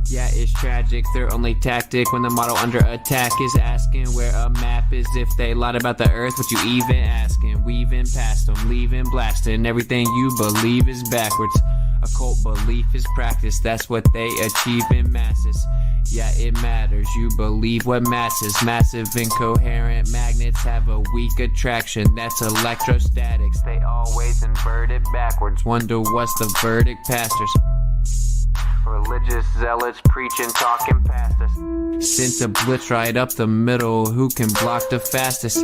Yeah, it's tragic. Their only tactic when the model under attack is asking where a map is. If they lied about the earth, what you even asking? Weaving past them, leaving blasting. Everything you believe is backwards. Occult belief is practice. That's what they achieve in masses. Yeah, it matters. You believe what masses. Massive incoherent magnets have a weak attraction. That's electrostatics. They always invert it backwards. Wonder what's the verdict, pastors? Religious zealots preaching, talking past us. Sent a blitz right up the middle. Who can block the fastest?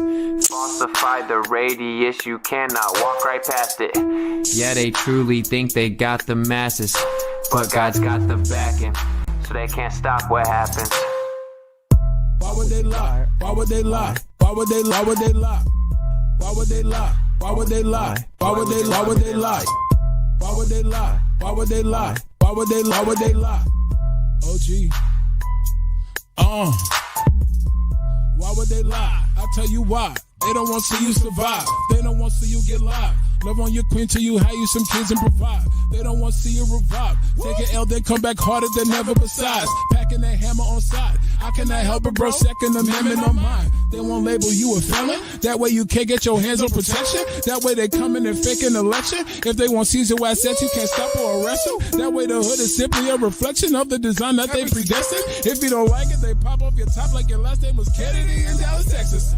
Falsify the radius. You cannot walk right past it. Yeah, they truly think they got the masses, but God's got the backing, so they can't stop what happens. Why would they lie? Why would they lie? Why would they lie? Why would they lie? Why would they lie? Why would they lie? Why would they lie? Why would they lie? Why would they lie? Why would they lie? Why would they lie? Why would they lie? OG. Why would they lie? I'll tell you why. They don't want to see you survive. They don't want to see you get live. Love on your queen till you have you some kids and provide. They don't want to see you revive. Take an L, then come back harder than ever besides. Packing that hammer on side. I cannot help it, bro. Second Amendment on mine. They won't label you a felon. That way you can't get your hands on protection. That way they come in and fake an election. If they want seize your assets, you can't stop or arrest them. That way the hood is simply a reflection of the design that they predestined. If you don't like it, they pop off your top like your last name was Kennedy in Dallas, Texas.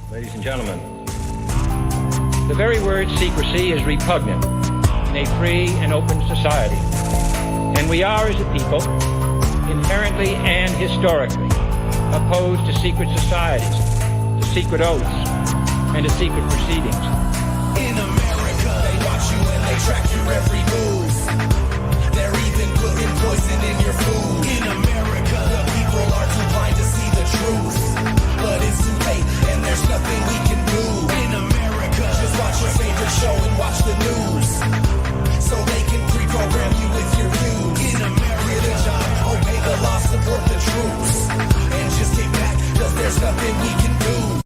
Ladies and gentlemen, the very word secrecy is repugnant in a free and open society. And we are, as a people, inherently and historically opposed to secret societies, to secret oaths, and to secret proceedings. In America, they watch you and they track your every move. They're even putting poison in your food. In America, the people are too blind to see the truth. But it's too late, and there's nothing we can do. In America, just watch your favorite show and watch the news, so they can pre-program you with your views. In America, get a job, obey the law, support the troops, and just get back, cause there's nothing we can do.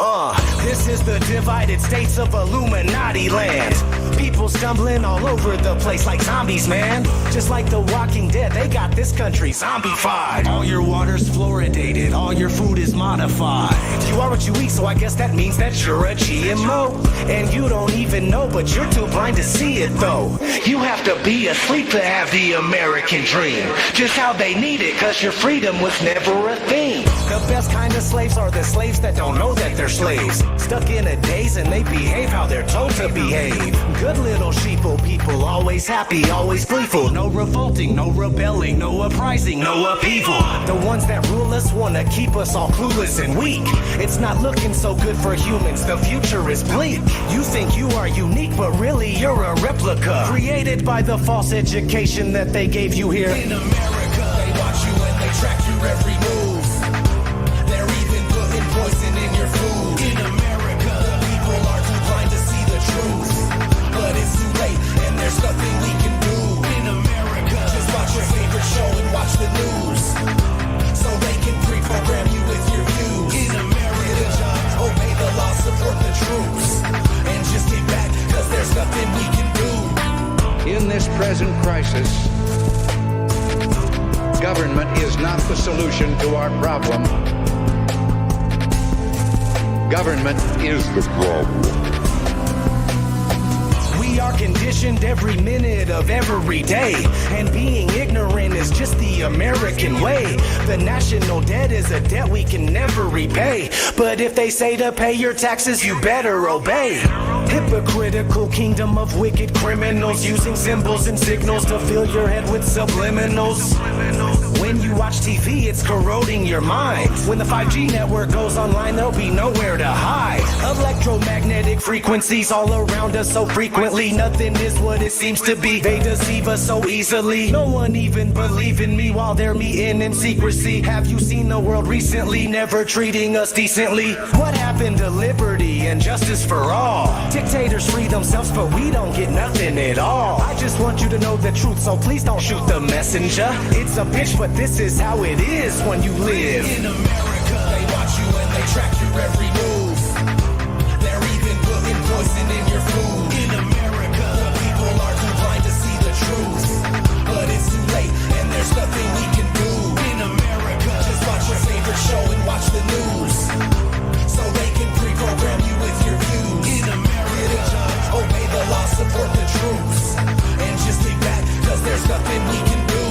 This is the divided states of Illuminati land. People stumbling all over the place like zombies, man. Just like the Walking Dead, they got this country zombified. All your water's fluoridated, all your food is modified. You are what you eat, so I guess that means that you're a GMO. And you don't even know, but you're too blind to see it though. You have to be asleep to have the American dream. Just how they need it, cause your freedom was never a thing. The best kind of slaves are the slaves that don't know that they're slaves. Stuck in a daze and they behave how they're told to behave. Good little sheeple people, always happy, always gleeful. No revolting, no rebelling, no uprising, no upheaval. The ones that rule us wanna keep us all clueless and weak. It's not looking so good for humans, the future is bleak. You think you are unique, but really you're a replica, created by the false education that they gave you here. In America, they watch you and they track your every move. They're even putting poison in your food. In America, the people are too blind to see the truth, but it's too late and there's nothing we can do. In America, just watch your favorite show and watch the news, so they can pre-program you with your views. In America, get a job, obey the law, support the troops, and just get back, cause there's nothing we can do. In this present crisis, government is not the solution to our problem. Government is the problem. We are conditioned every minute of every day, and being ignorant is just the American way. The national debt is a debt we can never repay, but if they say to pay your taxes, you better obey. Hypocritical kingdom of wicked criminals, using symbols and signals to fill your head with subliminals. When When you watch TV, it's corroding your mind. When the 5G network goes online, there'll be nowhere to hide. Electromagnetic frequencies all around us so frequently. Nothing is what it seems to be. They deceive us so easily. No one even believe in me while they're meeting in secrecy. Have you seen the world recently? Never treating us decently. What happened to liberty and justice for all? Dictators free themselves, but we don't get nothing at all. I just want you to know the truth, so please don't shoot the messenger. It's a bitch, but this is how it is when you live. In America, they watch you and they track your every move. They're even putting poison in your food. In America, the people are too blind to see the truth. But it's too late and there's nothing we can do. In America, just watch your favorite show and watch the news, so they can pre-program you with your views. In America, get a judge, obey the law, support the troops, and just kick back, cause there's nothing we can do.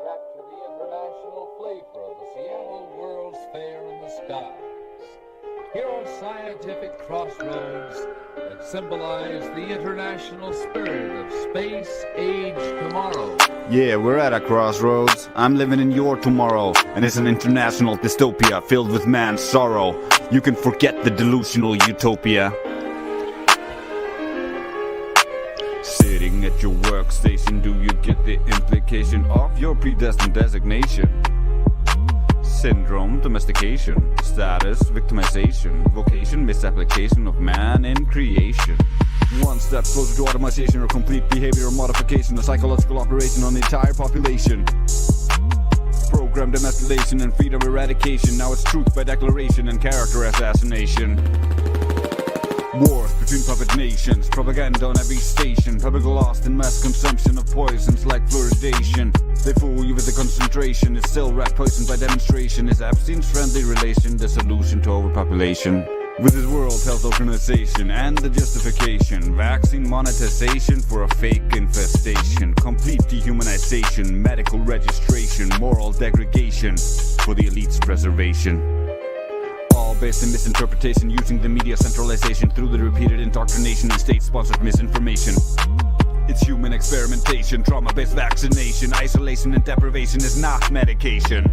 Capture the international flavor of the Seattle World's Fair in the skies. Here are scientific crossroads that symbolize the international spirit of space, age, tomorrow. Yeah, we're at a crossroads. I'm living in your tomorrow, and it's an international dystopia filled with man's sorrow. You can forget the delusional utopia. Sitting at your workstation, do you get the implication of your predestined designation? Syndrome, domestication, status, victimization, vocation, misapplication of man in creation. One step closer to automation or complete behavioral modification, a psychological operation on the entire population. Programmed emasculation and freedom eradication. Now it's truth by declaration and character assassination. Wars between puppet nations, propaganda on every station, public lost in mass consumption of poisons like fluoridation. They fool you with the concentration, it's still rat poison by demonstration. Is Epstein's friendly relation the solution to overpopulation? With his World Health Organization and the justification, vaccine monetization for a fake infestation, complete dehumanization, medical registration, moral degradation for the elite's preservation. All based in misinterpretation, using the media centralization through the repeated indoctrination and state-sponsored misinformation. It's human experimentation, trauma-based vaccination, isolation and deprivation is not medication.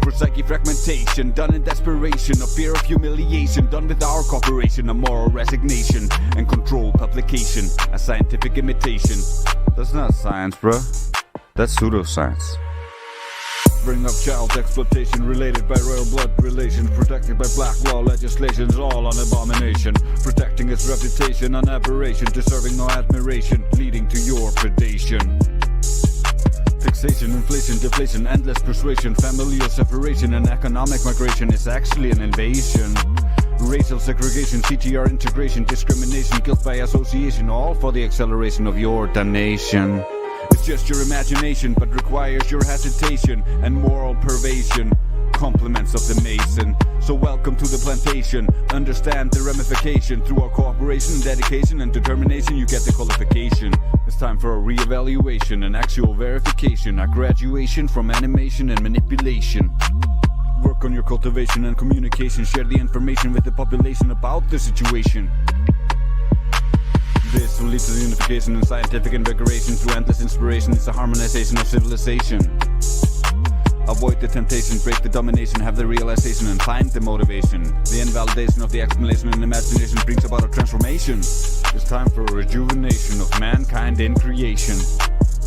For psyche fragmentation, done in desperation, a fear of humiliation, done with our cooperation, a moral resignation, and controlled publication, a scientific imitation. That's not science, bruh. That's pseudoscience. Bring up child exploitation related by royal blood relations, protected by black law legislation is all an abomination. Protecting its reputation, an aberration, deserving no admiration, leading to your predation. Fixation, inflation, deflation, endless persuasion, familial separation, and economic migration is actually an invasion. Racial segregation, CTR integration, discrimination, guilt by association, all for the acceleration of your damnation. It's just your imagination, but requires your hesitation and moral pervasion. Compliments of the Mason. So welcome to the plantation. Understand the ramification. Through our cooperation, dedication, and determination, you get the qualification. It's time for a re-evaluation, an actual verification, a graduation from animation and manipulation. Work on your cultivation and communication. Share the information with the population about the situation. This will lead to the unification and scientific invigoration. Through endless inspiration, it's a harmonization of civilization. Avoid the temptation, break the domination, have the realization and find the motivation. The invalidation of the explanation and imagination brings about a transformation. It's time for a rejuvenation of mankind in creation.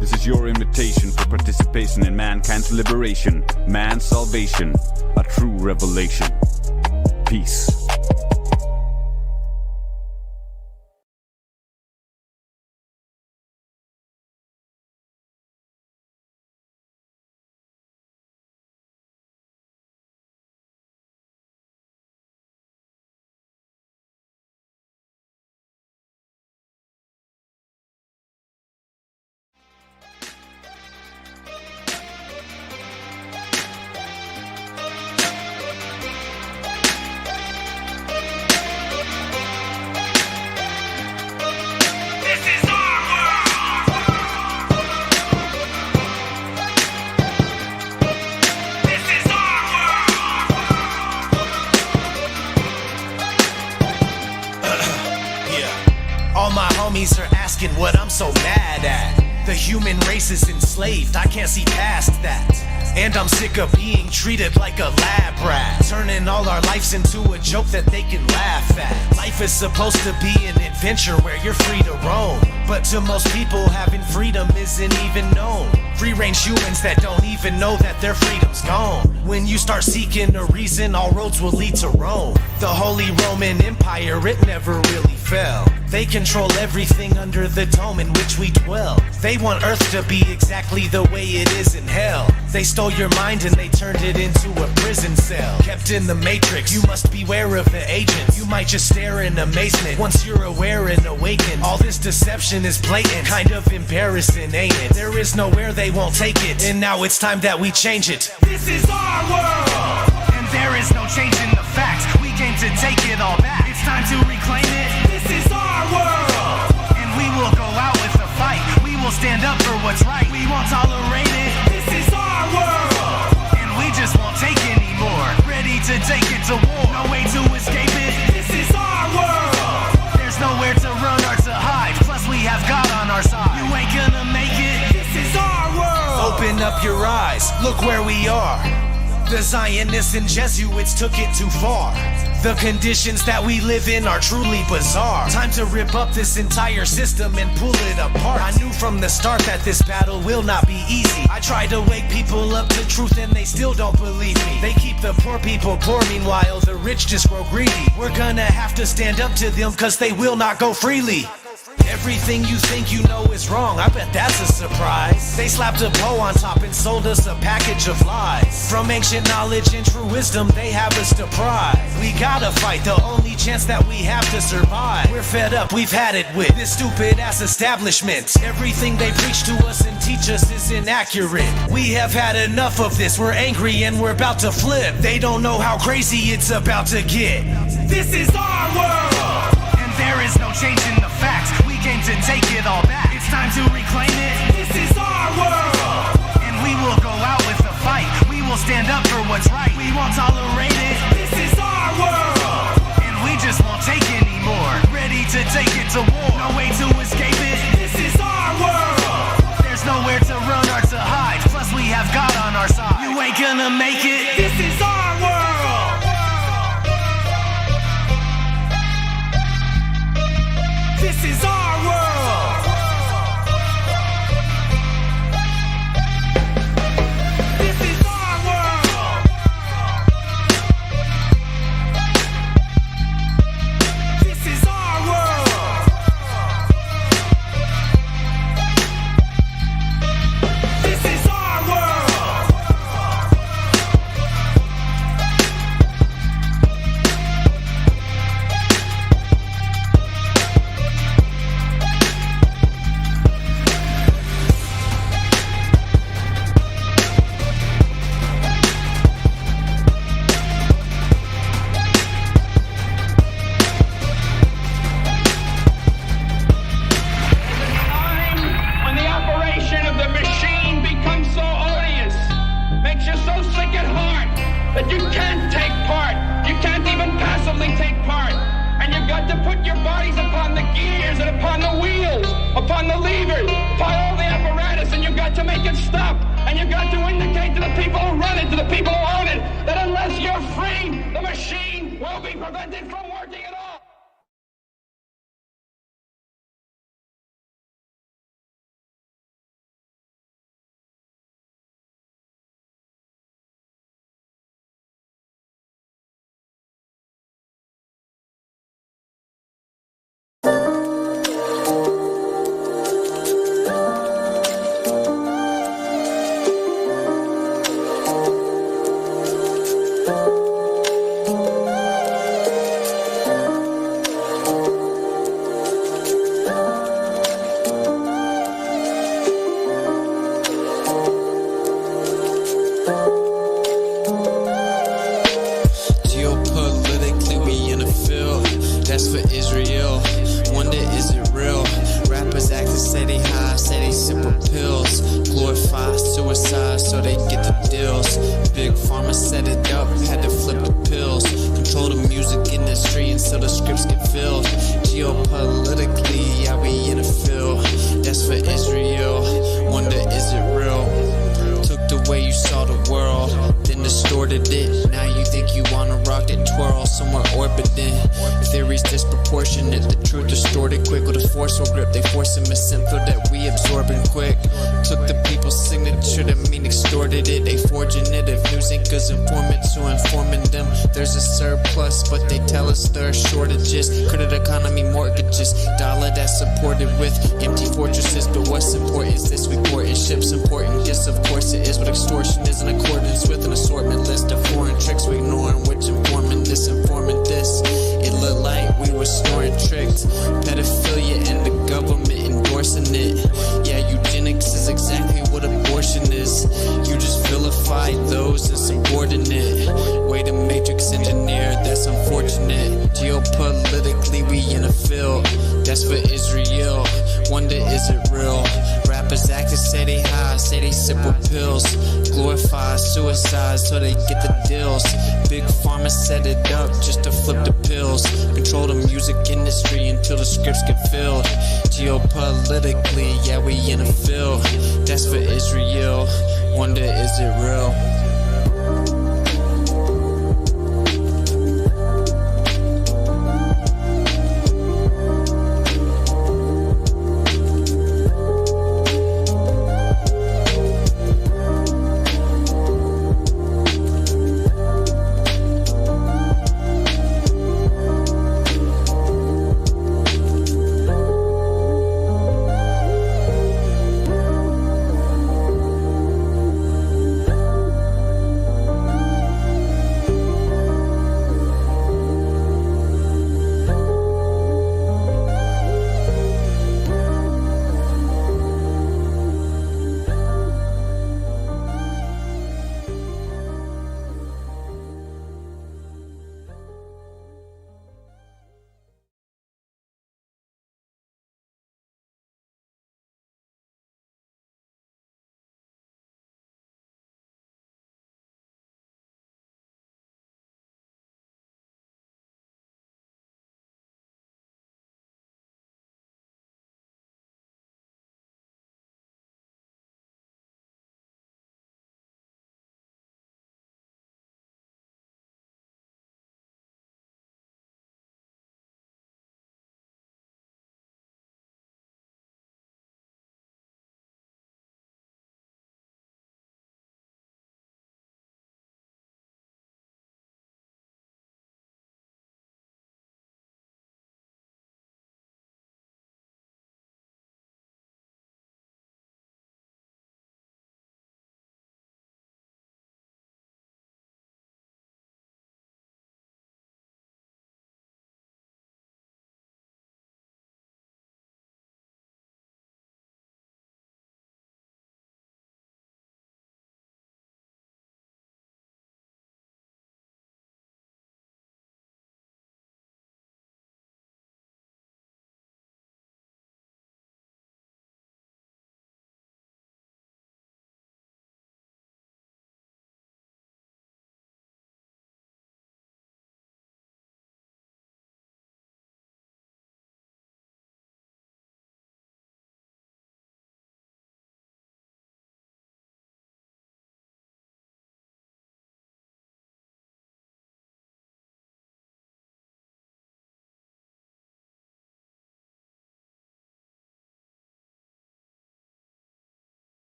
This is your invitation for participation in mankind's liberation, man's salvation, a true revelation. Peace. All my homies are asking what I'm so mad at. The human race is enslaved, I can't see past that. And I'm sick of being treated like a lab rat, turning all our lives into a joke that they can laugh at. Life is supposed to be an adventure where you're free to roam, but to most people having freedom isn't even known. Free-range humans that don't even know that their freedom's gone. When you start seeking a reason, all roads will lead to Rome. The Holy Roman Empire, it never really fell. They control everything under the dome in which we dwell. They want Earth to be exactly the way it is in hell. They stole your mind and they turned it into a prison cell. Kept in the matrix, you must beware of the agents. You might just stare in amazement once you're aware and awakened. All this deception is blatant, kind of embarrassing, ain't it? There is nowhere they won't take it, and now it's time that we change it. This is our world, and there is no changing the facts. We came to take it all back. It's time to reclaim it. This is our world, and we will go out with a fight. We will stand up for what's right. We won't tolerate it. This is our world, and we just won't take anymore. Ready to take it to war. No way to escape it. This is our world. There's nowhere to run or to hide. Plus we have God on our side. You ain't gonna make it. This is our world. Open up your eyes, look where we are. The Zionists and Jesuits took it too far. The conditions that we live in are truly bizarre. Time to rip up this entire system and pull it apart. I knew from the start that this battle will not be easy. I try to wake people up to truth and they still don't believe me. They keep the poor people poor, meanwhile the rich just grow greedy. We're gonna have to stand up to them cause they will not go freely. Everything you think you know is wrong, I bet that's a surprise. They slapped a bow on top and sold us a package of lies. From ancient knowledge and true wisdom, they have us deprived. We gotta fight, the only chance that we have to survive. We're fed up, we've had it with this stupid ass establishment. Everything they preach to us and teach us is inaccurate. We have had enough of this, we're angry and we're about to flip. They don't know how crazy it's about to get. This is our world, and there is no changing the facts. We came to take it all back. It's time to reclaim it. This is our world, and we will go out with a fight. We will stand up for what's right. We won't tolerate it. This is our world, and we just won't take anymore. Ready to take it to war. No way to escape it. This is our world. There's nowhere to run or to hide. Plus we have God on our side. You ain't gonna make it. This is our world. This is our world. This is our world. This is our world. This is our world. people who run it to the people who own it, that unless you're free, the machine will be prevented from working at all. Geopolitically, we in a field that's for Israel. Wonder, is it real? Rappers acting say they high, say they simple pills. Glorify suicide so they get the deals. Big pharma set it up, had to flip the pills. Control the music industry until the scripts get filled. Geopolitically, yeah, we in a field that's for Israel. Wonder, is it real? Took the way you saw the world, then distorted it. Now you think you wanna rock that twirl somewhere orbiting. Theories disproportionate, the truth distorted quick with a forceful grip. They force a misinfo that we absorbing quick. Took the people's signature, that mean extorted it. They forging it. If news ain't cause informants who informing them, there's a surplus, but they tell us there are shortages. Credit economy mortgages, dollar that's supported with empty fortresses. But what's important is this: we porting ships, important gifts. Of course it is, but extortion is in accordance with an assortment list of foreign tricks. We ignoring which informant this, informant this. It looked like we were snoring tricked. Pedophilia and the government endorsing it. Yeah, eugenics is exactly what abortion is. You just vilify those insubordinate. Way to matrix engineer, that's unfortunate. Geopolitically, we in a field that's for Israel. Wonder, is it real? Rappers acting say they high, say they simple pills. Glorify suicide so they get the deals. Big pharma set it up just to flip the pills. Control the music industry until the scripts get filled. Geopolitically, yeah, we in a field that's for Israel. Wonder, is it real?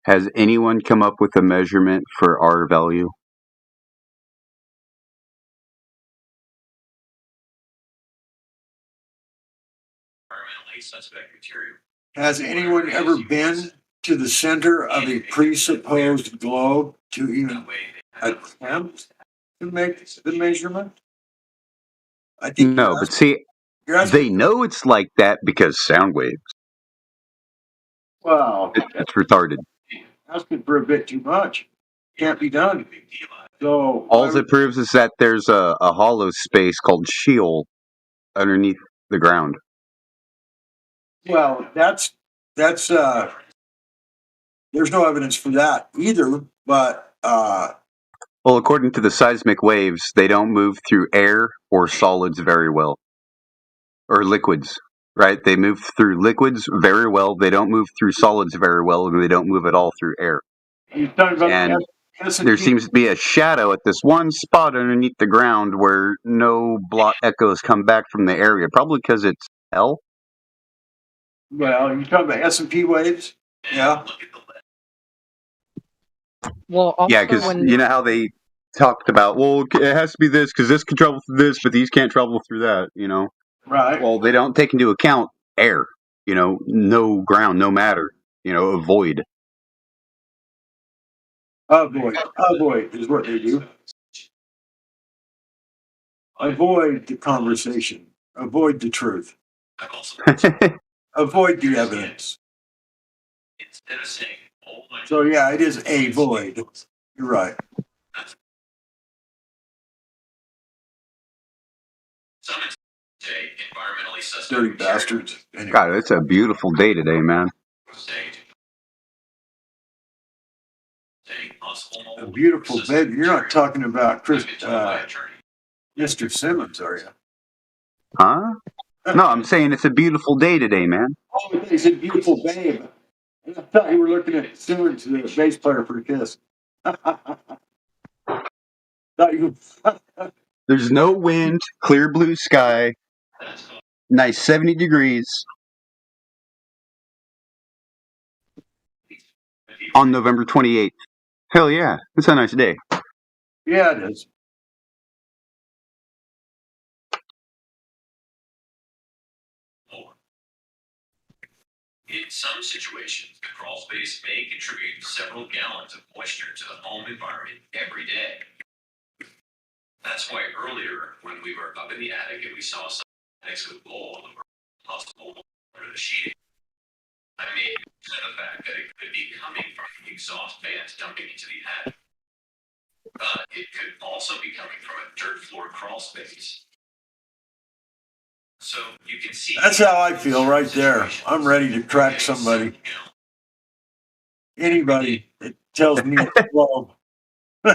Has anyone come up with a measurement for R value? Has anyone ever been to the center of a presupposed globe to even attempt to make the measurement? I think No, but see, they know it's like that because sound waves. Wow, It's retarded. asking for a bit too much. Can't be done. So All it proves is that there's a hollow space called Sheol underneath the ground. well, that's there's no evidence for that either. But Well, according to the seismic waves, they don't move through air or solids very well. Or liquids, right? They move through liquids very well. They don't move through solids very well, and they don't move at all through air. you're talking about And S&P. there seems to be a shadow at this one spot underneath the ground where no block echoes come back from the area, probably because it's hell. Well, you're talking about S&P waves. Yeah. Well, also Yeah, because when you know how they talked about, well, it has to be this because this can travel through this, but these can't travel through that, you know? Right. Well, they don't take into account air, you know, no ground, no matter, you know, a void. Avoid is what they do. Avoid the conversation. Avoid the truth. Avoid the evidence. So yeah, it is a void. You're right. Dirty bastards. Anyway. God, it's a beautiful day today, man. A beautiful bed. You're not talking about Mr. Simmons, are you? Huh? No, I'm saying it's a beautiful day today, man. Oh, he said beautiful babe. I thought you were looking at Simmons, the bass player for Kiss. Thought you. There's no wind, clear blue sky, nice 70 degrees on November 28th. Hell yeah, it's a nice day. Yeah, it is. In some situations, the crawl space may contribute several gallons of moisture to the home environment every day. That's why earlier, when we were up in the attic and we saw some attics with mold or possible mold under the sheeting, I made use of the fact that it could be coming from the exhaust fans dumping into the attic. But it could also be coming from a dirt floor crawl space. So you can see. That's how I feel right there. I'm ready to crack somebody. Anybody that tells me it's wrong. A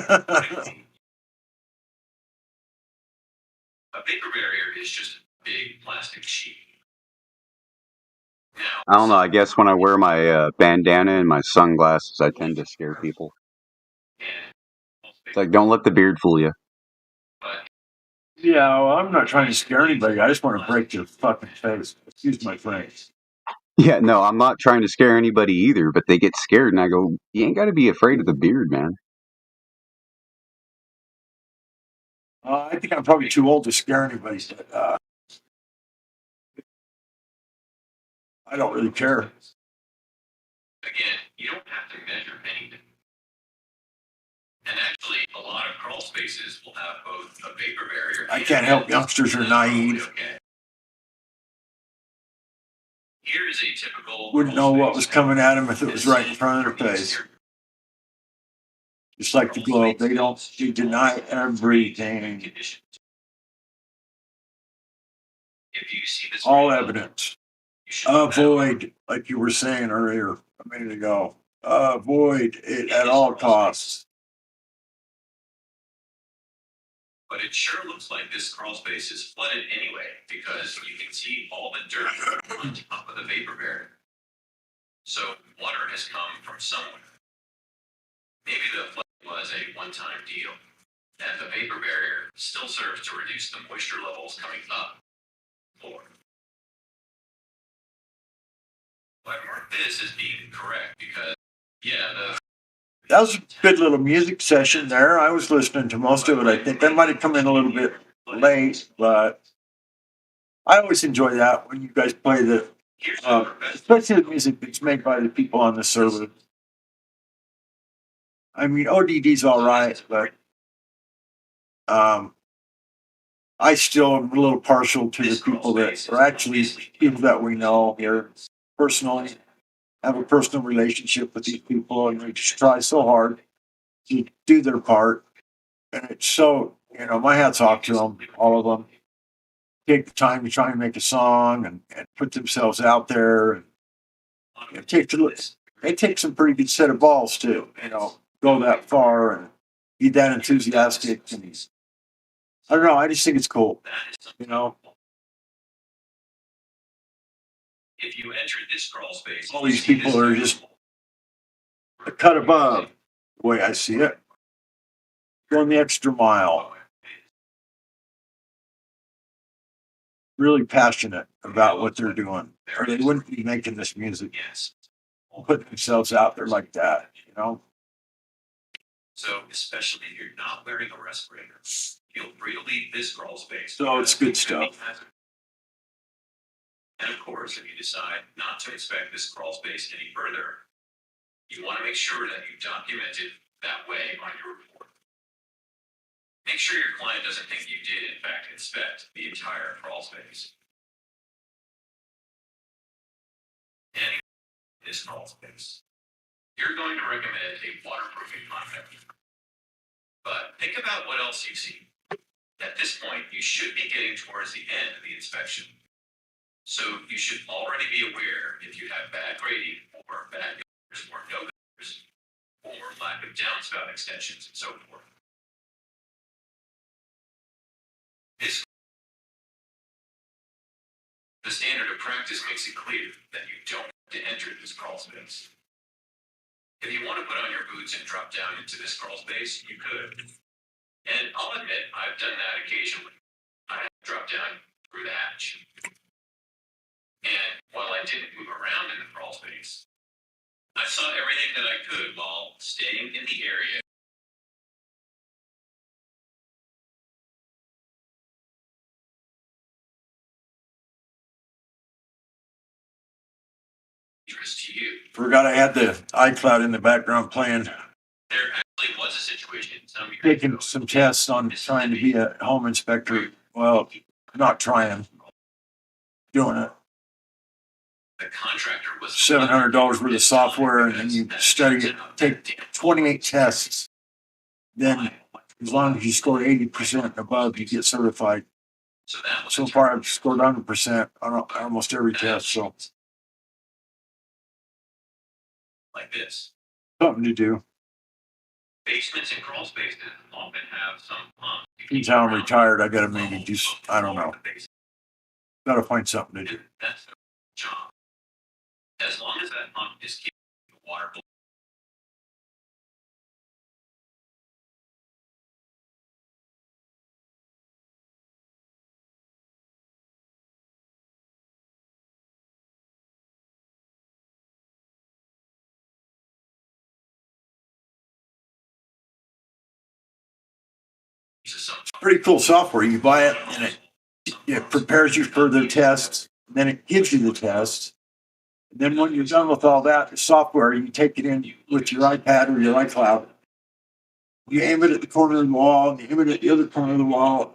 vapor barrier is just a big plastic sheet. I don't know, I guess when I wear my bandana and my sunglasses, I tend to scare people. It's like, don't let the beard fool you. Yeah, well, I'm not trying to scare anybody. I just want to break your fucking face. Excuse my French. Yeah, no, I'm not trying to scare anybody either, but they get scared and I go, you ain't got to be afraid of the beard, man. I think I'm probably too old to scare anybody. But, I don't really care. Again, you don't have to measure anything. And actually, a lot of crawl spaces will have both a vapor barrier. I can't help youngsters are naive. Here is a typical. Wouldn't know what was coming at them if it was right in front of their face. Just like the globe, they deny everything. If you see this, all evidence. Avoid, like you were saying earlier a minute ago, avoid it at all costs. But it sure looks like this crawl space is flooded anyway, because you can see all the dirt on top of the vapor barrier. So water has come from somewhere. Maybe the flood was a one-time deal, and the vapor barrier still serves to reduce the moisture levels coming up. But mark this as being correct, because Yeah, That was a good little music session there. I was listening to most of it. I think that might have come in a little bit late, but I always enjoy that when you guys play the, especially the music that's made by the people on the server. I mean, ODD's all right, but I still am a little partial to the people that are actually people that we know here personally, have a personal relationship with these people, and they just try so hard to do their part. And it's so, my hat's off to them, all of them. Take the time to try and make a song and put themselves out there. And it takes some pretty good set of balls to, go that far and be that enthusiastic. And I don't know, I just think it's cool, if you entered this crawl space, all these people are just a cut above the way I see it. Going the extra mile. Really passionate about what they're doing, or they wouldn't be making this music. Putting themselves out there like that, So, especially if you're not wearing a respirator, feel free to leave this crawl space. So it's good stuff. And of course, if you decide not to inspect this crawl space any further, you want to make sure that you document it that way on your report. Make sure your client doesn't think you did, in fact, inspect the entire crawl space. And this crawl space, you're going to recommend a waterproofing contract. But think about what else you see. At this point, you should be getting towards the end of the inspection. So you should already be aware if you have bad grading or bad gutters or no gutters or lack of downspout extensions and so forth. The standard of practice makes it clear that you don't have to enter this crawl space. If you want to put on your boots and drop down into this crawl space, you could. And I'll admit, I've done that occasionally. I have dropped down through the hatch. And while I didn't move around in the crawl space, I saw everything that I could while staying in the area. Interest to you. Forgot I had the iCloud in the background playing. There actually was a situation. Taking some tests on trying to be a home inspector. Well, not trying, doing it. The contractor was $700 worth of software, and then you study it, take 28 tests. Then, as long as you score 80% above, you get certified. So far, I've scored 100% on almost every test. So, like this. Something to do. Basements and crawl spaces often have some pumps. Since I'm retired, I gotta maybe do, I don't know. Gotta find something to do. That's the job. As long as that pump is keeping the water below. Pretty cool software. You buy it and it prepares you for the test. Then it gives you the test. Then when you're done with all that, the software, you take it in with your iPad or your iCloud. You aim it at the corner of the wall, and you aim it at the other corner of the wall.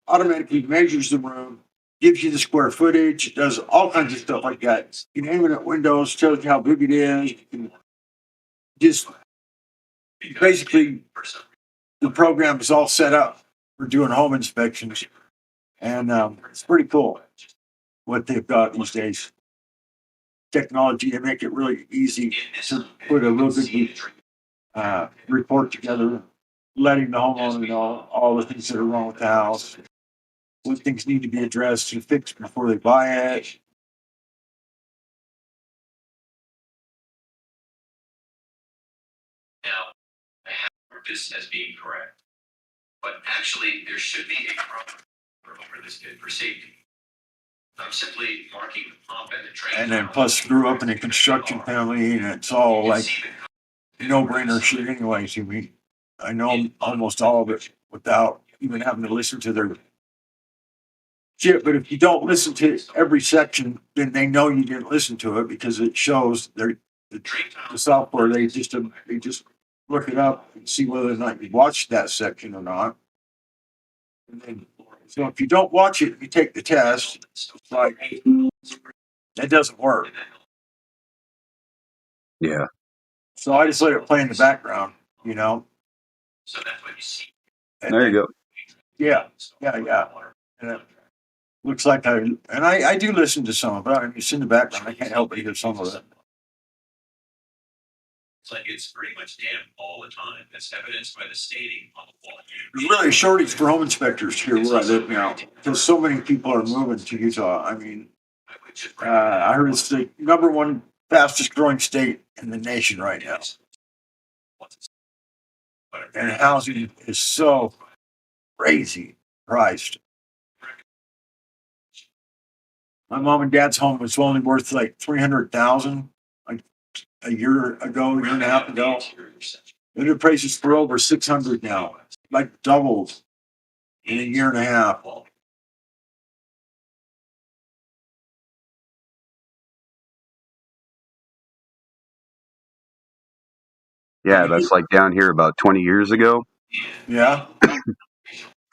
Automatically measures the room, gives you the square footage, does all kinds of stuff like that. You can aim it at windows, tells you how big it is. You can just basically, the program is all set up for doing home inspections. And it's pretty cool what they've got these days. Technology to make it really easy to put a real good report together, letting the homeowner know all the things that are wrong with the house, what things need to be addressed and fixed before they buy it. Now, I have this as being correct, but actually there should be a proper over this bid for safety. I'm simply marking the pump and the drain. And then plus grew up in a construction family, and it's all like no-brainer shit anyway to me. I know almost all of it without even having to listen to their shit. But if you don't listen to every section, then they know you didn't listen to it because it shows the software. They just look it up and see whether or not you watched that section or not. And then, so if you don't watch it, you take the test. It's like that doesn't work. Yeah. So I just let it play in the background, you know. So that's what you see. There you go. Yeah. And it looks like I do listen to some of it. I mean, it's in the background. I can't help but hear some of it. It's like it's pretty much damp all the time. That's evidenced by the staining on the wall. There's really a shortage for home inspectors here where I live now because so many people are moving to Utah. I mean, I heard it's the number one fastest growing state in the nation right now. And housing is so crazy priced. My mom and dad's home was only worth like $300,000 like a year and a half ago. And the prices for over $600 now, like doubled in a year and a half. Yeah, that's like down here about 20 years ago. Yeah.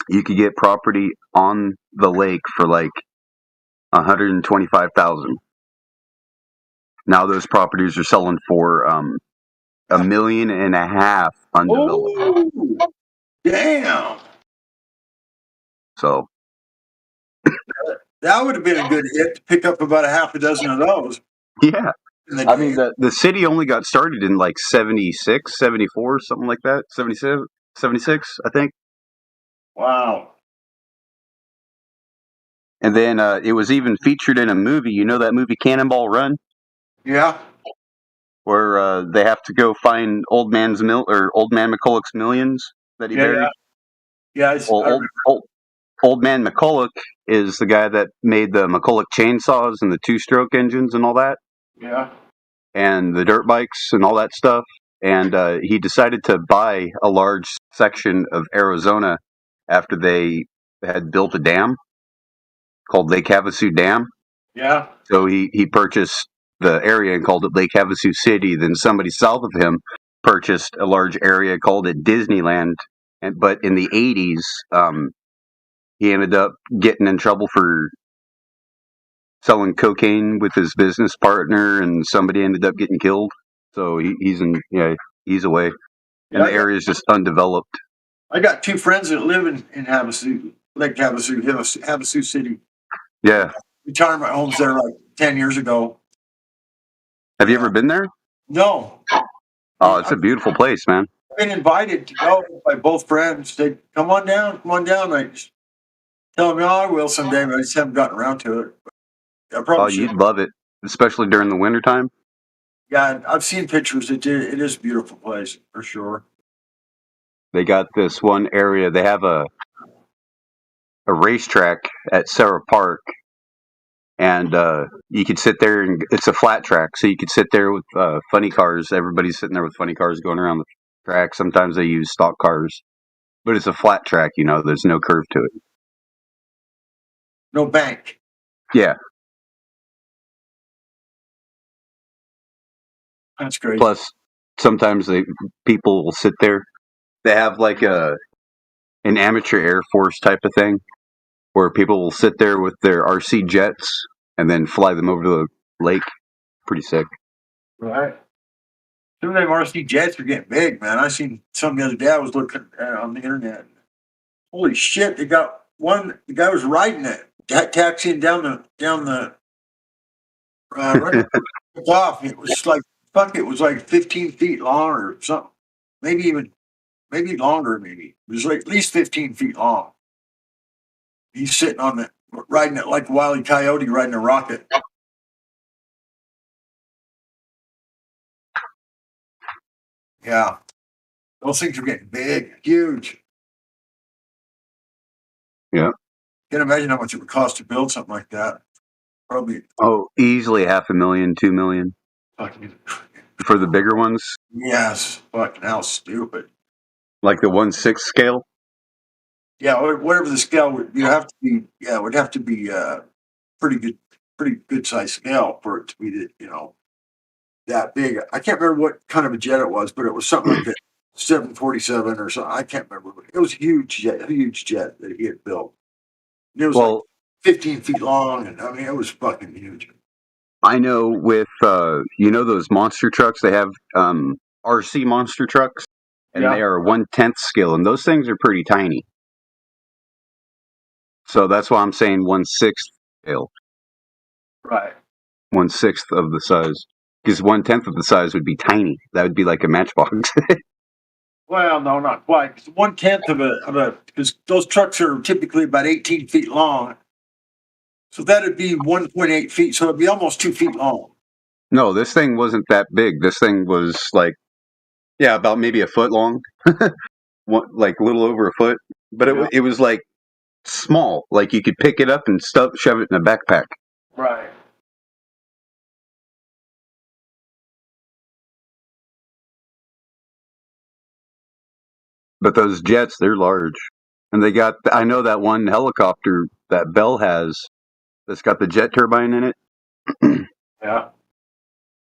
You could get property on the lake for like $125,000. Now those properties are selling for $1.5 million undeveloped. Oh, damn. So that would have been a good hit to pick up about a half a dozen of those. Yeah. I mean, the city only got started in like 76, 74, something like that. 77, 76, I think. Wow. And then it was even featured in a movie. You know that movie Cannonball Run? Yeah. Where they have to go find Old Man McCulloch's millions that he buried. Yeah. Old Man McCulloch is the guy that made the McCulloch chainsaws and the two-stroke engines and all that. Yeah. And the dirt bikes and all that stuff. And he decided to buy a large section of Arizona after they had built a dam called Lake Havasu Dam. Yeah. So he purchased the area and called it Lake Havasu City. Then somebody south of him purchased a large area, called it Disneyland. But in the 80s, he ended up getting in trouble for selling cocaine with his business partner, and somebody ended up getting killed. So he's away. And the area is just undeveloped. I got two friends that live in Havasu, Lake Havasu City. Yeah. Retirement homes there like 10 years ago. Have you ever been there? No. Oh, it's a beautiful place, man. I've been invited to go by both friends. They come on down. I just tell them, I will someday, but I just haven't gotten around to it. I probably should. You'd love it, especially during the wintertime. Yeah, I've seen pictures. It is a beautiful place for sure. They got this one area. They have a racetrack at Sarah Park, and you could sit there, and it's a flat track, so you could sit there with funny cars. Everybody's sitting there with funny cars going around the track. Sometimes they use stock cars, but it's a flat track. There's no curve to it. No bank. Yeah. That's great. Plus, sometimes people will sit there. They have like an amateur Air Force type of thing, where people will sit there with their RC jets and then fly them over the lake. Pretty sick. Right. Some of them RC jets are getting big, man. I seen some the other day. I was looking on the internet. Holy shit! They got one. The guy was riding it, taxiing down the off. It was like it was like 15 feet long or something. Maybe longer. Maybe it was like at least 15 feet long. He's sitting on it, riding it like Wile E. Coyote riding a rocket. Yeah. Those things are getting big, huge. Yeah. Can't imagine how much it would cost to build something like that. Probably. Oh, easily $500,000, $2 million. For the bigger ones. Yes, fucking how stupid. Like the 1/6 scale. Yeah, whatever the scale would, you have to be. Yeah, it would have to be pretty good size scale for it to be that big. I can't remember what kind of a jet it was, but it was something like that, 747 or something. I can't remember. It was a huge jet that he had built. And it was like 15 feet long, and I mean, it was fucking huge. I know with those monster trucks, they have RC monster trucks, and Yeah. they are 1/10 scale, and those things are pretty tiny. So that's why I'm saying 1/6 scale, Right. 1/6 of the size, because 1/10 of the size would be tiny. That would be like a matchbox. Well, no, not quite. 1/10 because those trucks are typically about 18 feet long. So that'd be 1.8 feet. So it'd be almost 2 feet long. No, this thing wasn't that big. This thing was like, about maybe a foot long, like a little over a foot. But it was like small, like you could pick it up and shove it in a backpack. Right. But those jets, they're large. And I know that one helicopter that Bell has that's got the jet turbine in it. Yeah.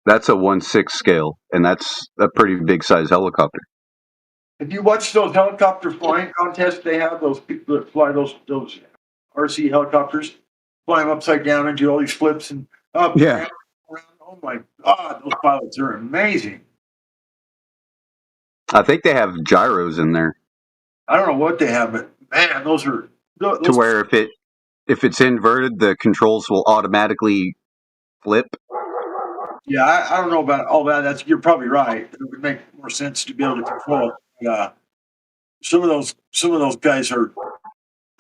That's a 1/6 scale, and that's a pretty big size helicopter. If you watch those helicopter flying contests, they have those people that fly those RC helicopters, fly them upside down and do all these flips and up. Yeah. And around. Oh my God, those pilots are amazing. I think they have gyros in there. I don't know what they have, but man, those are to where if it's inverted, the controls will automatically flip. Yeah, I don't know about all that. You're probably right. It would make more sense to be able to control it. Some of those guys are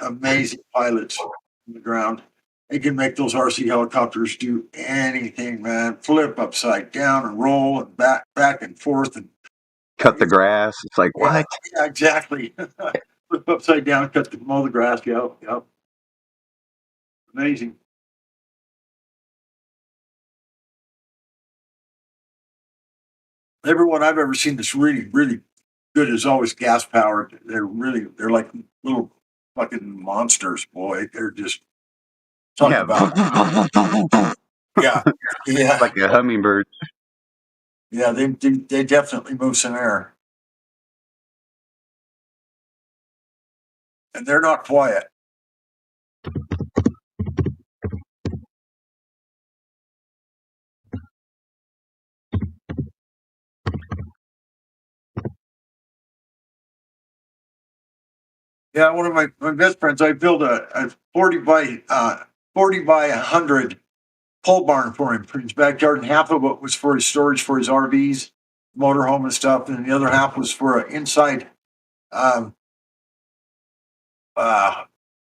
amazing pilots on the ground. They can make those RC helicopters do anything, man. Flip upside down and roll and back and forth and cut the grass. It's like what? Yeah, exactly. Flip upside down, mow the grass. Yep. Amazing. Everyone I've ever seen that's really, really good is always gas powered. They're like little fucking monsters, boy. They're just talking about. Yeah. Like a hummingbird. Yeah, they definitely move some air. And they're not quiet. Yeah, one of my best friends, I built a 40 by 100 pole barn for him for his backyard, and half of it was for his storage for his RVs, motorhome and stuff, and the other half was for an inside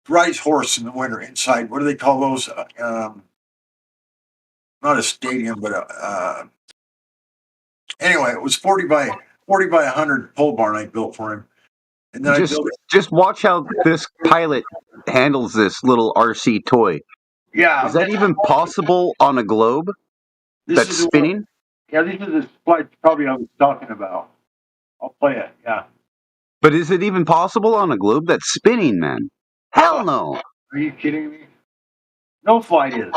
rise horse in the winter inside. What do they call those? Not a stadium, but anyway, it was 40 by 100 pole barn I built for him. And then just watch how this pilot handles this little RC toy. Yeah. Is that even possible on a globe that's spinning? Yeah, this is the flight probably I was talking about. I'll play it, yeah. But is it even possible on a globe that's spinning, man? Hell no. Are you kidding me? No flight is.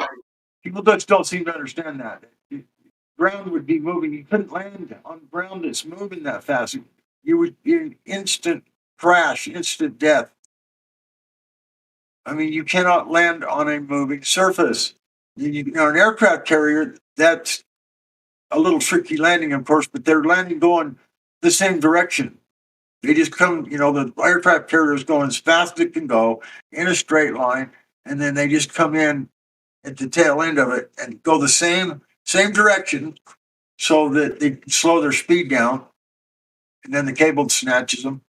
People just don't seem to understand that. The ground would be moving. You couldn't land on ground that's moving that fast. You would be an instant crash, instant death. I mean, you cannot land on a moving surface. An aircraft carrier, that's a little tricky landing, of course, but they're landing going the same direction. They just come, the aircraft carrier is going as fast as it can go in a straight line, and then they just come in at the tail end of it and go the same direction so that they slow their speed down, and then the cable snatches them.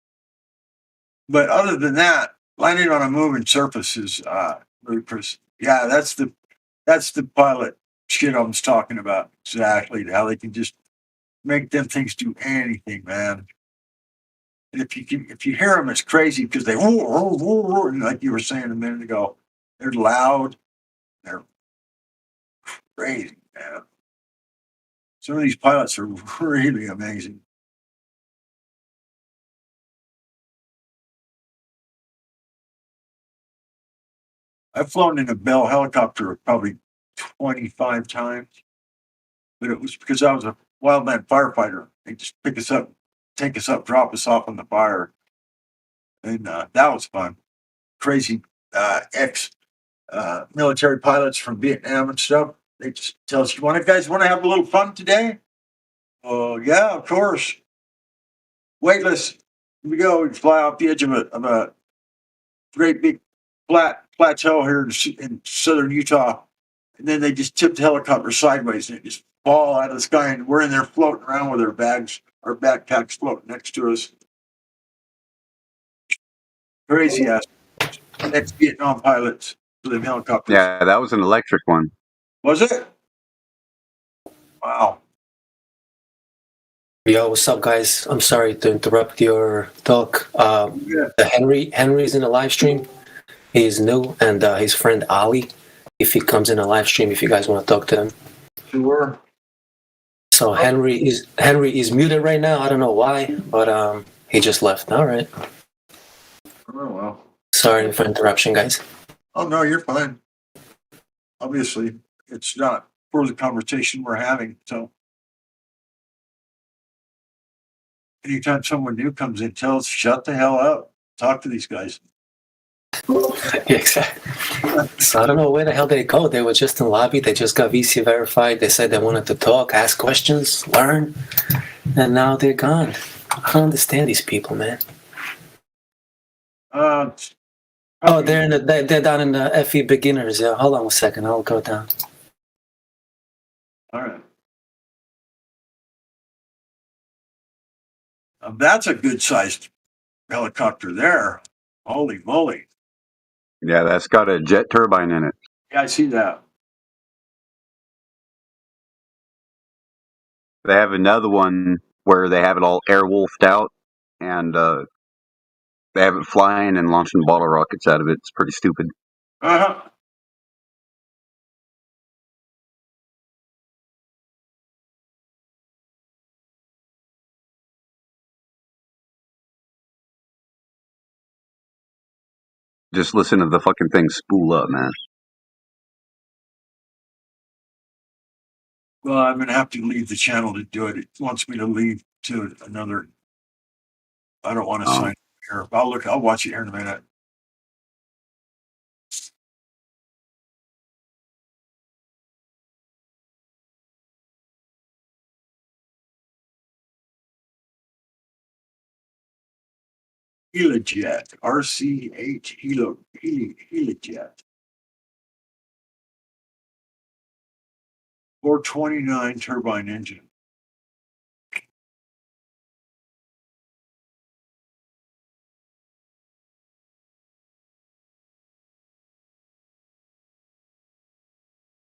But other than that, landing on a moving surface is ludicrous. Yeah, that's the pilot shit I was talking about. Exactly how they can just make them things do anything, man. And if you hear them, it's crazy because they like you were saying a minute ago. They're loud. They're crazy, man. Some of these pilots are really amazing. I've flown in a Bell helicopter probably 25 times, but it was because I was a wildland firefighter. They just pick us up, take us up, drop us off on the fire. And that was fun. Crazy ex military pilots from Vietnam and stuff. They just tell us, guys want to have a little fun today? Oh, yeah, of course. Weightless. Here we go. We fly off the edge of a great big flat plateau here in southern Utah. And then they just tip the helicopter sideways and it just fall out of the sky. And we're in there floating around with our backpacks floating next to us. Crazy ass. Ex-Vietnam pilots for them helicopters. Yeah, that was an electric one. Was it? Wow. Yo, what's up, guys? I'm sorry to interrupt your talk. Henry's in the live stream. He's new, and his friend Ali. If he comes in a live stream, if you guys want to talk to him. Sure. So Henry is muted right now. I don't know why, but he just left. All right. Oh well. Sorry for interruption, guys. Oh no, you're fine. Obviously, it's not for the conversation we're having. So, anytime someone new comes in, tell us shut the hell up. Talk to these guys. Exactly. So I don't know where the hell they go. They were just in lobby. They just got VC verified. They said they wanted to talk, ask questions, learn, and now they're gone. I don't understand these people, man. They're down in the FE beginners. Yeah, hold on a second. I'll go down. All right. That's a good sized helicopter there. Holy moly. Yeah, that's got a jet turbine in it. Yeah, I see that. They have another one where they have it all air-wolfed out, and they have it flying and launching bottle rockets out of it. It's pretty stupid. Uh-huh. Just listen to the fucking thing spool up, man. Well, I'm going to have to leave the channel to do it. It wants me to leave to another. I don't want to sign here. I'll watch it here in a minute. Helijet, RCH Helijet. 429 turbine engine.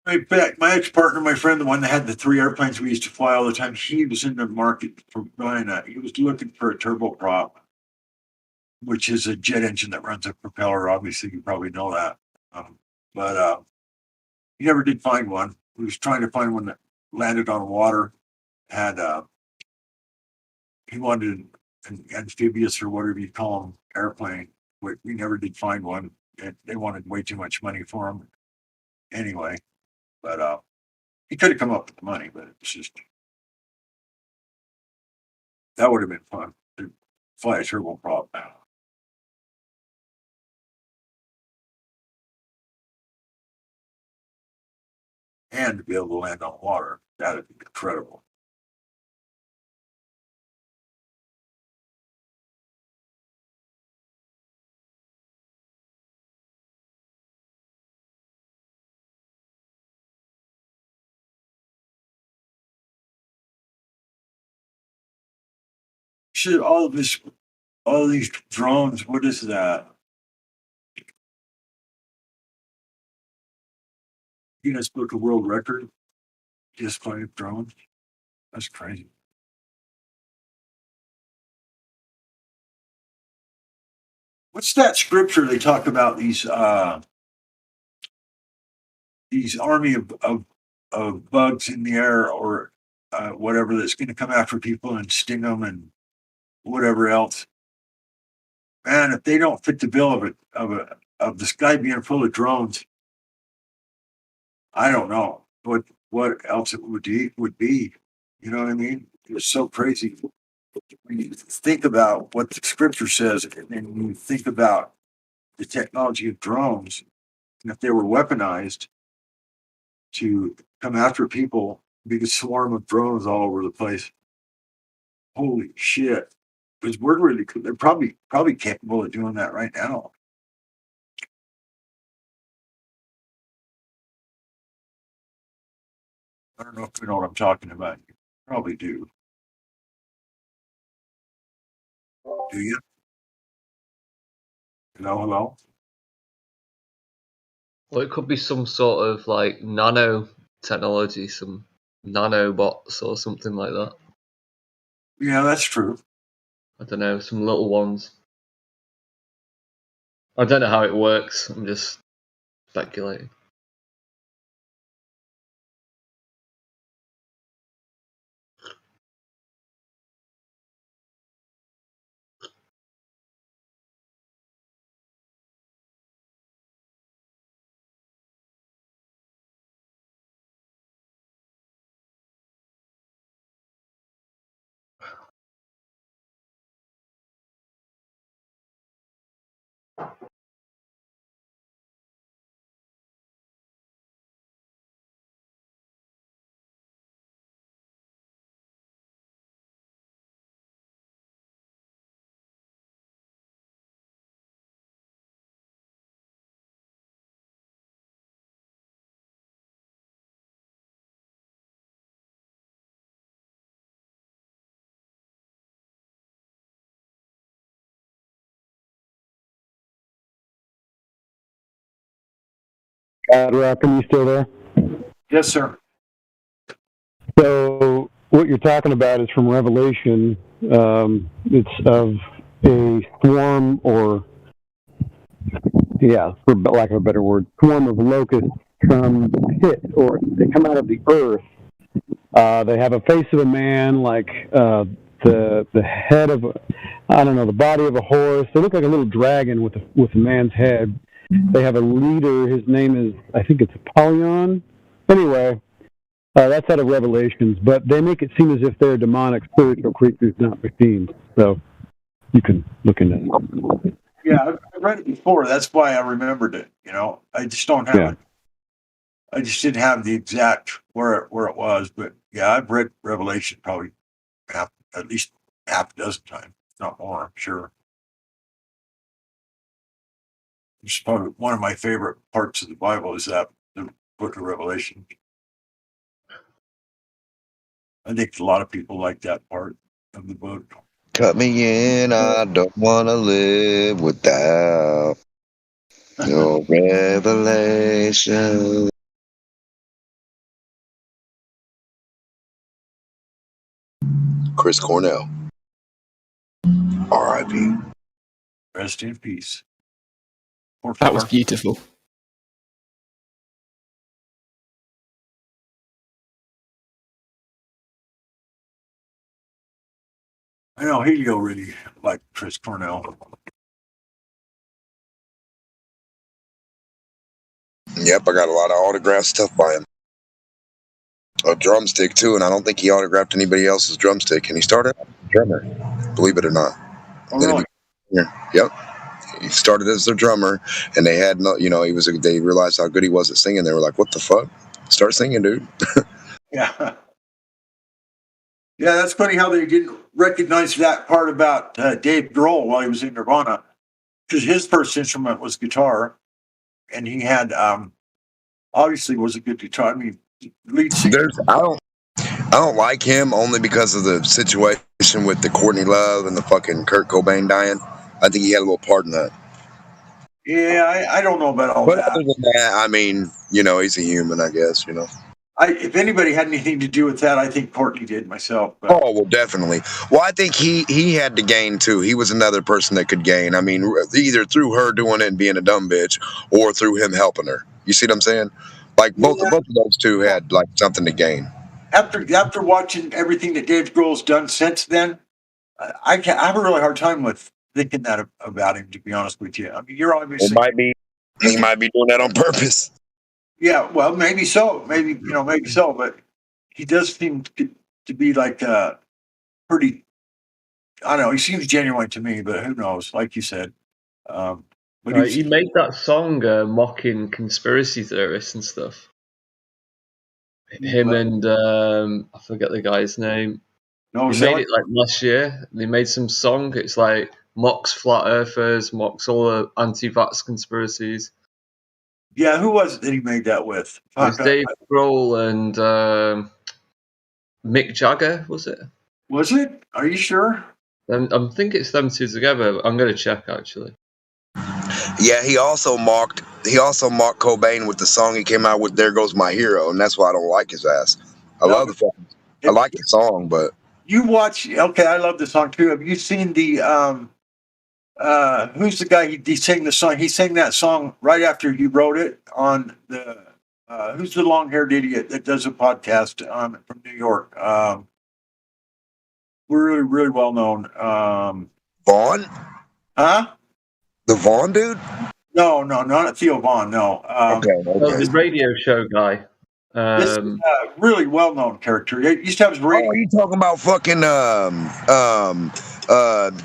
In fact, my ex-partner, my friend, the one that had the 3 airplanes we used to fly all the time, he was in the market for buying he was looking for a turboprop, which is a jet engine that runs a propeller. Obviously, you probably know that. But he never did find one. He was trying to find one that landed on water, he wanted an amphibious or whatever you call them airplane. We never did find one. They wanted way too much money for him. Anyway, but he could have come up with the money, but it's just that would have been fun to fly a turboprop now. And to be able to land on water, that would be incredible. Shit, all these drones, what is that? Guinness Book of World Record, just flying drones. That's crazy. What's that scripture they talk about these army of bugs in the air, or whatever that's going to come after people and sting them and whatever else. Man, if they don't fit the bill of the sky being full of drones, I don't know what else it would be. You know what I mean? It's so crazy when you think about what the scripture says, and then you think about the technology of drones, and if they were weaponized to come after people, big swarm of drones all over the place. Holy shit! Because we're really, they're probably capable of doing that right now. I don't know if you know what I'm talking about. You probably do. Do you? Hello? Well, it could be some sort of like nano technology, some nanobots or something like that. Yeah, that's true. I don't know, some little ones. I don't know how it works. I'm just speculating. Rock, are you still there? Yes, sir. So what you're talking about is from Revelation. It's of a swarm, or for lack of a better word, swarm of locusts from the pit, or they come out of the earth. They have a face of a man, like the head of, the body of a horse. They look like a little dragon with a man's head. They have a leader. His name is, I think it's Apollyon. Anyway, that's out of Revelations. But they make it seem as if they're demonic spiritual creatures, not machines. So you can look into it. Yeah, I've read it before. That's why I remembered it. I just don't have it. I just didn't have the exact where it was. But yeah, I've read Revelation probably at least half a dozen times, if not more, I'm sure. It's probably one of my favorite parts of the Bible is that the book of Revelation. I think a lot of people like that part of the book. Cut me in, I don't want to live without your revelation. Chris Cornell. R.I.P. Rest in peace. That was beautiful. I know Helio really liked Chris Cornell. Yep, I got a lot of autographed stuff by him. A drumstick too, and I don't think he autographed anybody else's drumstick. And he started as a drummer, believe it or not. Oh, really? Yep. He started as their drummer, and they had no, they realized how good he was at singing. They were like, "What the fuck? Start singing, dude." Yeah. Yeah, that's funny how they didn't recognize that part about Dave Grohl while he was in Nirvana, because his first instrument was guitar, and he had obviously was a good guitar. I mean, lead singer. I don't like him only because of the situation with the Courtney Love and the fucking Kurt Cobain dying. I think he had a little part in that. Yeah, I don't know about all but that. Other than that, I mean, he's a human, I guess, If anybody had anything to do with that, I think Courtney did myself. But. Oh, well, definitely. Well, I think he had to gain, too. He was another person that could gain. I mean, either through her doing it and being a dumb bitch or through him helping her. You see what I'm saying? Like, both of those two had, like, something to gain. after watching everything that Dave Grohl's done since then, I have a really hard time with thinking that about him. To be honest with you, I mean, you're It obviously might be he might be doing that on purpose. yeah. Well, maybe so. Maybe so. But he does seem to be like pretty. I don't know. He seems genuine to me, but who knows? Like you said, but He made that song mocking conspiracy theorists and stuff. Him and I forget the guy's name. No, he made it like last year. They made some song. It's like mocks flat earthers, mocks all the anti-vax conspiracies. Yeah, who was it that he made that with? It was Dave Grohl and Mick Jagger, was it? Was it? Are you sure? I think it's them two together. I'm going to check actually. Yeah, he also mocked Cobain with the song he came out with, "There Goes My Hero," and that's why I don't like his ass. I like the song, but you watch. Okay, I love the song too. Have you seen the who's the guy? He sang the song. He sang that song right after he wrote it on the. Who's the long-haired idiot that does a podcast from New York? Really, really well known. Vaughn? Huh? The Vaughn dude? No, not Theo Vaughn. No. Okay. The radio show guy. This really well-known character. He used to have his radio. Oh, you talking about fucking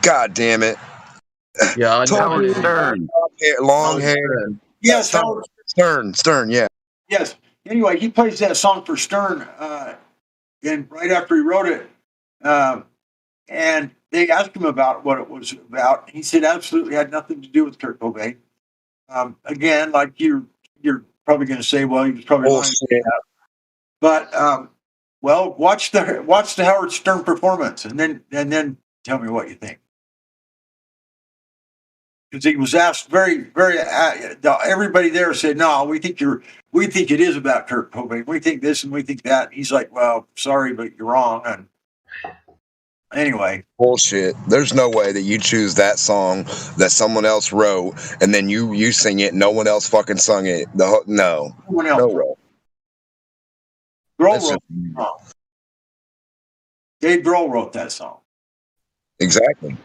God damn it. Yeah, I know. Stern. Long hair. Yes, Howard Stern, yeah. Yes. Anyway, he plays that song for Stern, and right after he wrote it, and they asked him about what it was about. He said absolutely had nothing to do with Kurt Cobain. Again, like you're probably going to say, well, he was probably lying to that. But well, watch the Howard Stern performance, and then tell me what you think. Because he was asked very, very. Everybody there said, "No, we think it is about Kurt Cobain. We think this and we think that." He's like, "Well, sorry, but you're wrong." And anyway, bullshit. There's no way that you choose that song that someone else wrote and then you sing it. No one else fucking sung it. No one else. No way. Grohl wrote the song. Dave Grohl wrote that song. Exactly.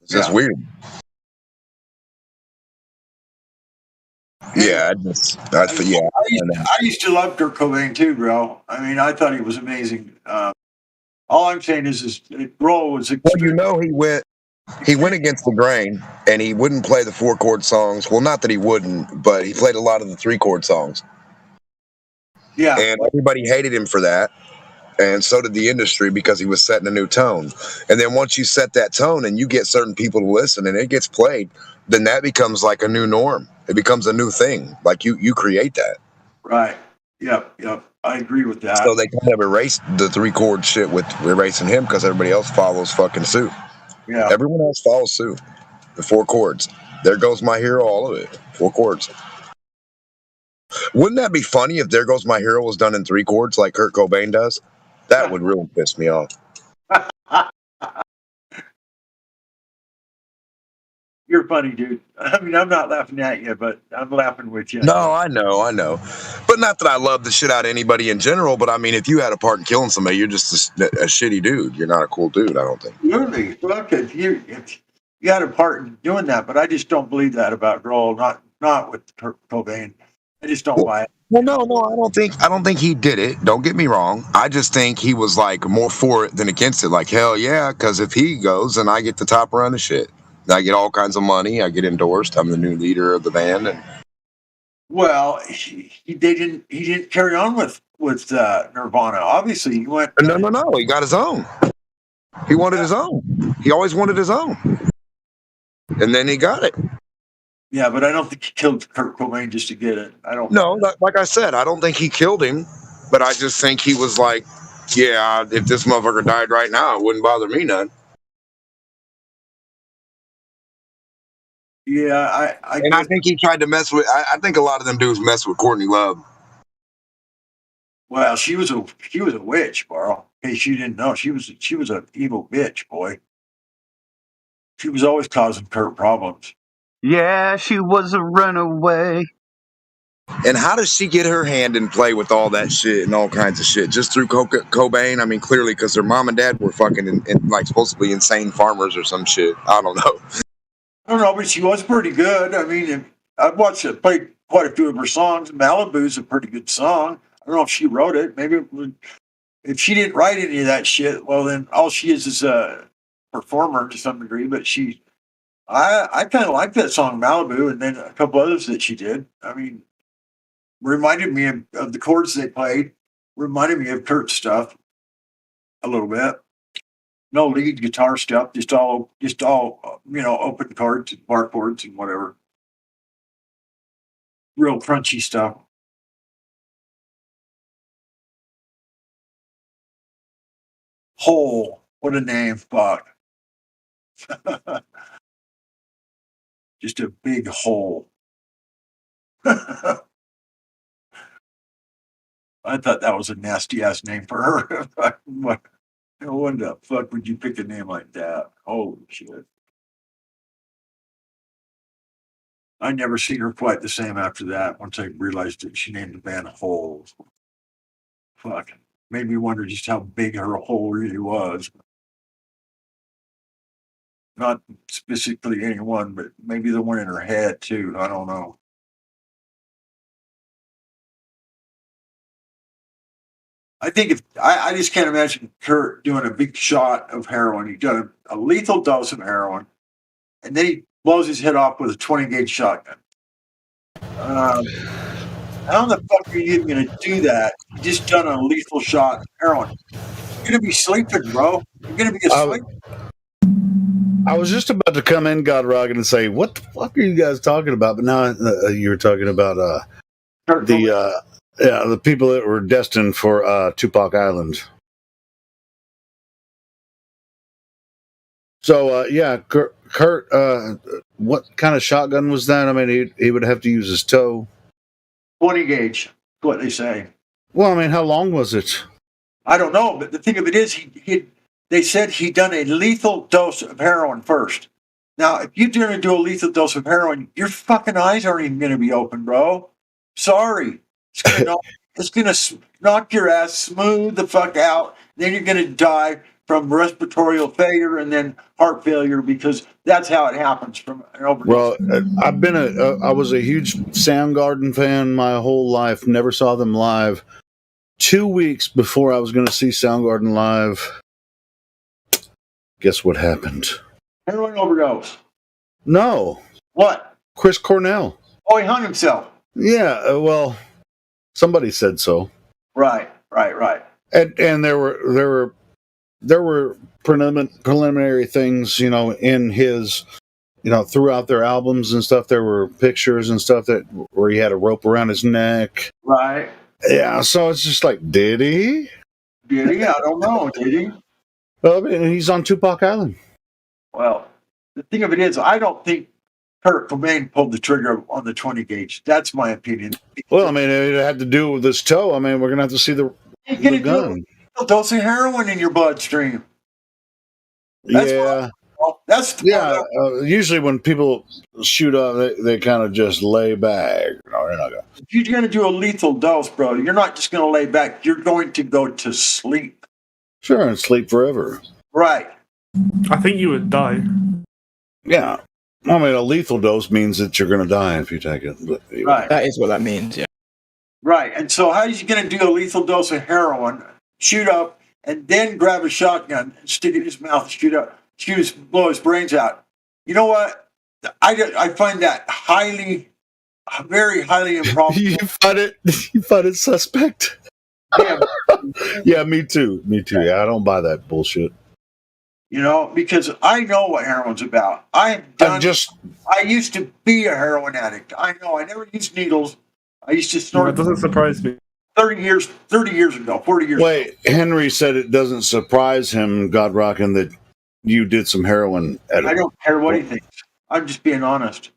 It's just weird. Yeah, I used to love Kurt Cobain too, bro. I mean, I thought he was amazing. All I'm saying is Grohl was. Well, he went against the grain, and he wouldn't play the 4-chord songs. Well, not that he wouldn't, but he played a lot of the 3-chord songs. Yeah, and everybody hated him for that, and so did the industry because he was setting a new tone. And then once you set that tone, and you get certain people to listen, and it gets played, then that becomes like a new norm. It becomes a new thing. Like you create that. Right. Yep. I agree with that. So they kind of erased the 3-chord shit with erasing him because everybody else follows fucking suit. Yeah. Everyone else follows suit. The 4 chords. There Goes My Hero, all of it. 4 chords. Wouldn't that be funny if There Goes My Hero was done in 3 chords like Kurt Cobain does? That would really piss me off. You're funny, dude. I mean, I'm not laughing at you, but I'm laughing with you. No, I know. But not that I love the shit out of anybody in general, but I mean, if you had a part in killing somebody, you're just a shitty dude. You're not a cool dude, I don't think. Absolutely. Look, if you had a part in doing that, but I just don't believe that about Grohl, not with Kurt Cobain. I just don't buy it. Well, no, I don't think he did it. Don't get me wrong. I just think he was like more for it than against it. Like, hell yeah, because if he goes, then I get the top run of shit. I get all kinds of money. I get endorsed. I'm the new leader of the band. And well, he didn't carry on with Nirvana. Obviously, he went. No. He got his own. He wanted his own. He always wanted his own. And then he got it. Yeah, but I don't think he killed Kurt Cobain just to get it. I don't. No, like I said, I don't think he killed him, but I just think he was like, yeah, if this motherfucker died right now, it wouldn't bother me none. Yeah, I think he tried to mess with. I think a lot of them dudes mess with Courtney Love. Well, she was a witch, Barl. In case you didn't know, she was an evil bitch, boy. She was always causing Kurt problems. Yeah, she was a runaway. And how does she get her hand in play with all that shit and all kinds of shit? Just through Cobain? I mean, clearly, because her mom and dad were fucking like supposedly insane farmers or some shit. I don't know. I don't know, but she was pretty good. I mean, I've watched it, played quite a few of her songs. Malibu's a pretty good song. I don't know if she wrote it. Maybe if she didn't write any of that shit, well, then all she is a performer to some degree. But I kind of like that song Malibu, and then a couple others that she did. I mean, reminded me of the chords they played. Reminded me of Kurt's stuff a little bit. No lead guitar stuff, just all open chords and bar chords and whatever. Real crunchy stuff. Hole, what a name, fuck. Just a big hole. I thought that was a nasty ass name for her. What the fuck would you pick a name like that? Holy shit. I never seen her quite the same after that once I realized that she named the band Hole. Fuck. Made me wonder just how big her hole really was. Not specifically anyone, but maybe the one in her head too. I don't know. I think if I just can't imagine Kurt doing a big shot of heroin. He done a lethal dose of heroin, and then he blows his head off with a 20 gauge shotgun. How the fuck are you even going to do that? You just done a lethal shot of heroin. You're going to be sleeping, bro. You're going to be asleep. I was just about to come in, God Rogan, and say, "What the fuck are you guys talking about?" But now you were talking about the people that were destined for Tupac Island. So Kurt, what kind of shotgun was that? I mean, he would have to use his toe. 20 gauge, what they say. Well, I mean, how long was it? I don't know, but the thing of it is, they said he'd done a lethal dose of heroin first. Now, if you're going to do a lethal dose of heroin, your fucking eyes aren't even going to be open, bro. Sorry. It's going to knock your ass smooth the fuck out. Then you're going to die from respiratory failure and then heart failure, because that's how it happens from an overdose. Well, I was a huge Soundgarden fan my whole life. Never saw them live. 2 weeks before I was going to see Soundgarden live, guess what happened? Heroin overdose. No. What? Chris Cornell. Oh, he hung himself. Yeah, well, somebody said so. Right. And there were preliminary things, in his, throughout their albums and stuff. There were pictures and stuff where he had a rope around his neck. Right. Yeah, so it's just like, did he? Did he? I don't know. Did he? Well, I mean, he's on Tupac Island. Well, the thing of it is, I don't think Kurt Cobain pulled the trigger on the 20 gauge. That's my opinion. Well, I mean, it had to do with his toe. I mean, we're going to have to see the gun. A dose of heroin in your bloodstream. Usually when people shoot up, they kind of just lay back. No, they're not gonna. If you're going to do a lethal dose, bro, you're not just going to lay back. You're going to go to sleep. Sure, and sleep forever. Right. I think you would die. Yeah. I mean, a lethal dose means that you're going to die if you take it. But right. That is what that means, yeah. Right. And so how is he going to do a lethal dose of heroin, shoot up, and then grab a shotgun and stick it in his mouth and blow his brains out? You know what? I find that very highly improbable. You find it suspect? Yeah. Yeah, me too. Yeah, I don't buy that bullshit. Because I know what heroin's about. I used to be a heroin addict. I know. I never used needles. I used to snort. That doesn't surprise me. 40 years ago. Wait, Henry said it doesn't surprise him, God Rockin', that you did some heroin editing. I don't care what he thinks. I'm just being honest.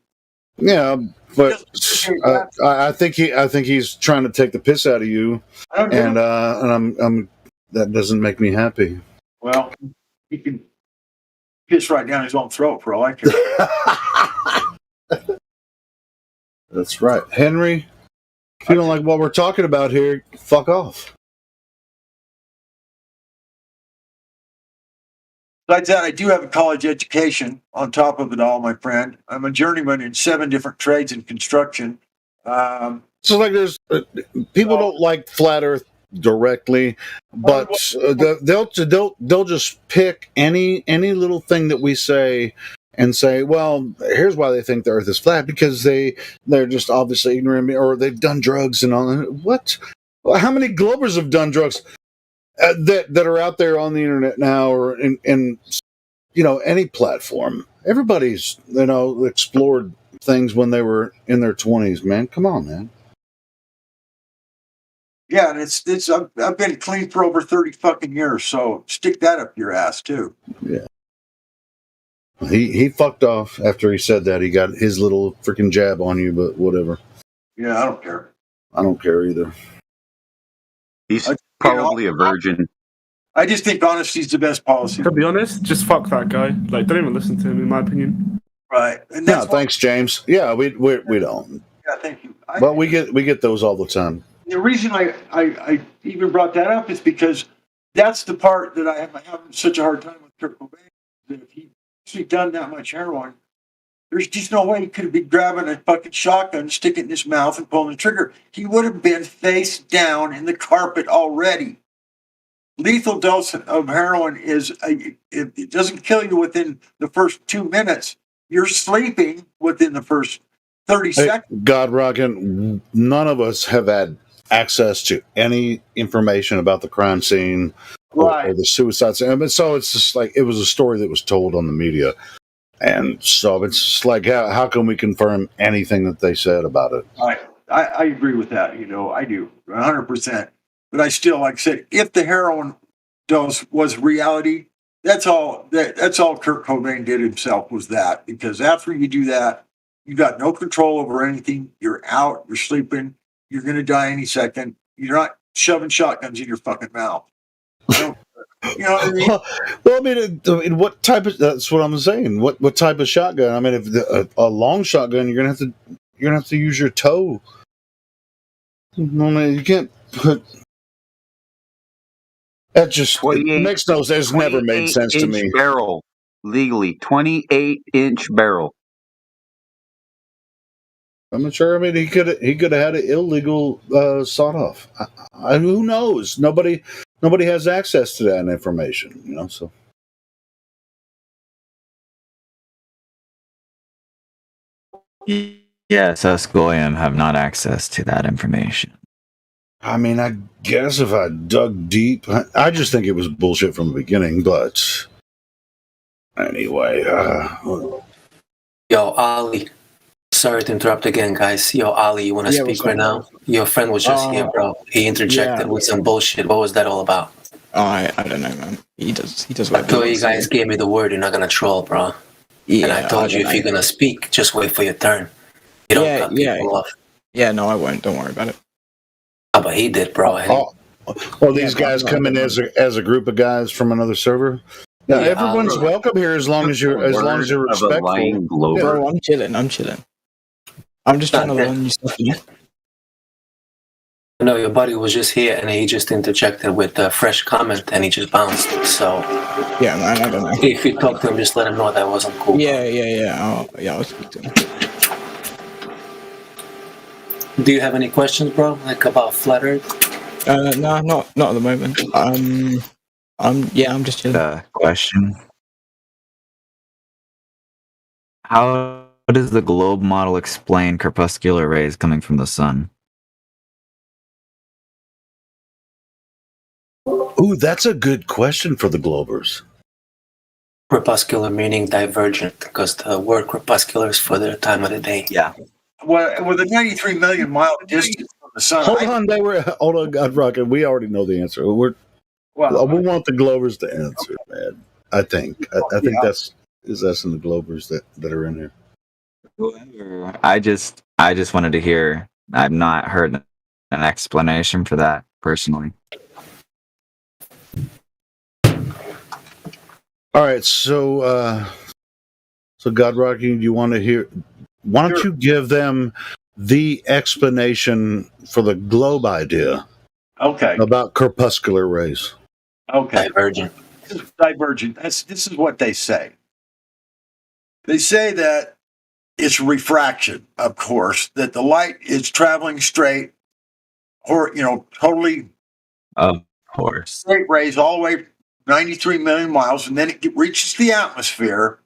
Yeah, but I think he's trying to take the piss out of you, and I'm that doesn't make me happy. Well, he can piss right down his own throat for all I care. That's right, Henry. If you don't like what we're talking about here, fuck off. Besides that, I do have a college education on top of it all, my friend. I'm a journeyman in 7 different trades in construction. So like, there's people don't like flat Earth directly, but they'll just pick any little thing that we say and say, well, here's why they think the Earth is flat, because they're just obviously ignorant, or they've done drugs and all that. What? How many Globers have done drugs that are out there on the internet now, or in any platform? Everybody's explored things when they were in their 20s, man. Come on, man. Yeah, and it's I've been clean for over 30 fucking years, so stick that up your ass too. Yeah. He fucked off after he said that. He got his little freaking jab on you, but whatever. Yeah, I don't care. I don't care either. He's probably a virgin. I just think honesty's the best policy. To be honest, just fuck that guy. Like, don't even listen to him, in my opinion. Right. And No, thanks, James. Yeah, we don't. Yeah, thank you. But we get those all the time. The reason I even brought that up is because that's the part that I am having such a hard time with Kurt Cobain. That if he actually done that much heroin, there's just no way he could have been grabbing a fucking shotgun, sticking it in his mouth, and pulling the trigger. He would have been face down in the carpet already. Lethal dose of heroin it doesn't kill you within the first 2 minutes. You're sleeping within the first 30 seconds. God Rockin', none of us have had access to any information about the crime scene or the suicide scene. So it's just like, it was a story that was told on the media. And so it's just like, how can we confirm anything that they said about it? I agree with that. I do 100%. But I still, like I said, if the heroin dose was reality, that's all Kurt Cobain did himself was that. Because after you do that, you got no control over anything. You're out. You're sleeping. You're going to die any second. You're not shoving shotguns in your fucking mouth. You know what I mean? Well, I mean, what type of? That's what I'm saying. What type of shotgun? I mean, if a long shotgun, you're gonna have to use your toe. I mean, you can't put. That just it makes no sense. It's never made sense to me. Barrel, legally 28-inch barrel. I'm not sure. I mean, he could have had an illegal sawed off. Who knows? Nobody has access to that information. So. Yes, us Goyim have not access to that information. I mean, I guess if I dug deep, I just think it was bullshit from the beginning. But anyway, Yo, Ali. Sorry to interrupt again, guys. Yo, Ali, you want to speak right now? Your friend was just here, bro. He interjected with some bullshit. What was that all about? I don't know, man. He does. I thought you guys gave me the word. You're not gonna troll, bro. Yeah, and I told you if you're gonna speak, just wait for your turn. You don't cut people off. Yeah, no, I won't. Don't worry about it. Oh, but he did, bro. These guys come in as a group of guys from another server. Yeah, everyone's welcome here as long as you're respectful. Bro, I'm chilling. I'm just trying to learn new stuff. No, your buddy was just here and he just interjected with a fresh comment and he just bounced. So yeah, man, I don't know. If you talk to him, just let him know that wasn't cool. Yeah. I'll speak to him. Do you have any questions, bro? Like about Flat Earth? No, not at the moment. I'm just chilling. Question: How does the globe model explain corpuscular rays coming from the sun? Ooh, that's a good question for the Globers. Crepuscular meaning divergent, because the word crepuscular is for the time of the day. Yeah. Well, with a 93 million mile distance from the sun. Hold on, God Rocket. We already know the answer. We want the Globers to answer, man. I think that's in the Globers that are in here. I just wanted to hear. I've not heard an explanation for that personally. All right, so God Rocky, do you want to hear? Why don't you give them the explanation for the globe idea Okay. about corpuscular rays. Okay. Divergent. Divergent. This is what they say. They say that it's refraction, of course, that the light is traveling straight, or totally Of course. straight rays all the way 93 million miles, and then it reaches the atmosphere,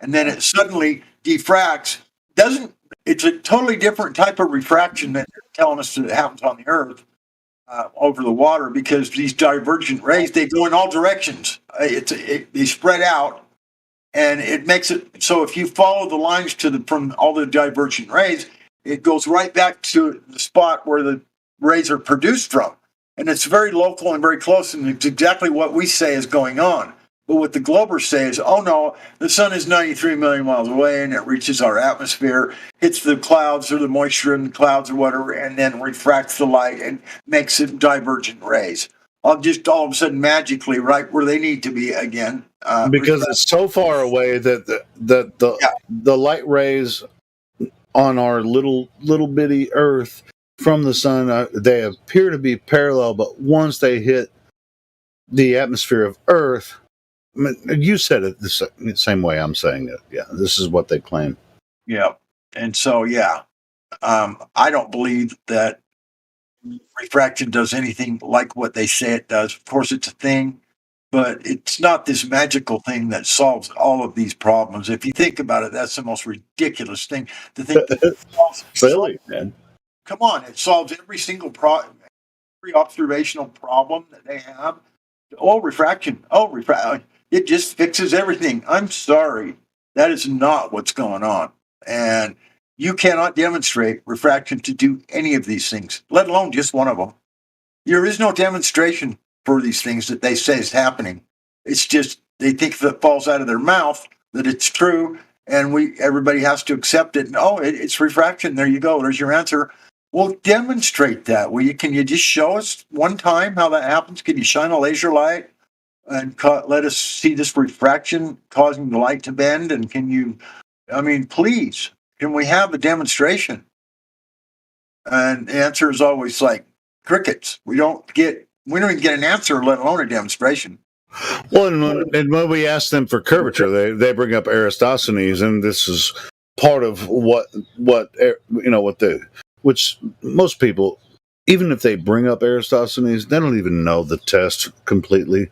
and then it suddenly diffracts. It's a totally different type of refraction that they're telling us that happens on the Earth over the water, because these divergent rays, they go in all directions. They spread out, and it makes it so if you follow the lines from all the divergent rays, it goes right back to the spot where the rays are produced from. And it's very local and very close, and it's exactly what we say is going on. But what the globers say is, oh no, the sun is 93 million miles away, and it reaches our atmosphere, hits the clouds or the moisture in the clouds or whatever, and then refracts the light and makes it divergent rays. Just all of a sudden, magically, right where they need to be again. Because it's so far away that the light rays on our little bitty Earth from the sun, they appear to be parallel, but once they hit the atmosphere of Earth, I mean, you said it the same way I'm saying it. Yeah, this is what they claim. Yeah. And so, I don't believe that refraction does anything like what they say it does. Of course, it's a thing, but it's not this magical thing that solves all of these problems. If you think about it, that's the most ridiculous thing to think that it solves. Silly, man. Come on, it solves every single every observational problem that they have. Refraction. It just fixes everything. I'm sorry. That is not what's going on. And you cannot demonstrate refraction to do any of these things, let alone just one of them. There is no demonstration for these things that they say is happening. It's just they think if it falls out of their mouth that it's true, and everybody has to accept it. And, it's refraction. There you go. There's your answer. Well, demonstrate that. Can you just show us one time how that happens? Can you shine a laser light and let us see this refraction causing the light to bend? And please, can we have a demonstration? And the answer is always like crickets. We don't even get an answer, let alone a demonstration. Well, and when we ask them for curvature, they bring up Aristophanes, and this is part of which most people, even if they bring up Aristophanes, they don't even know the test completely,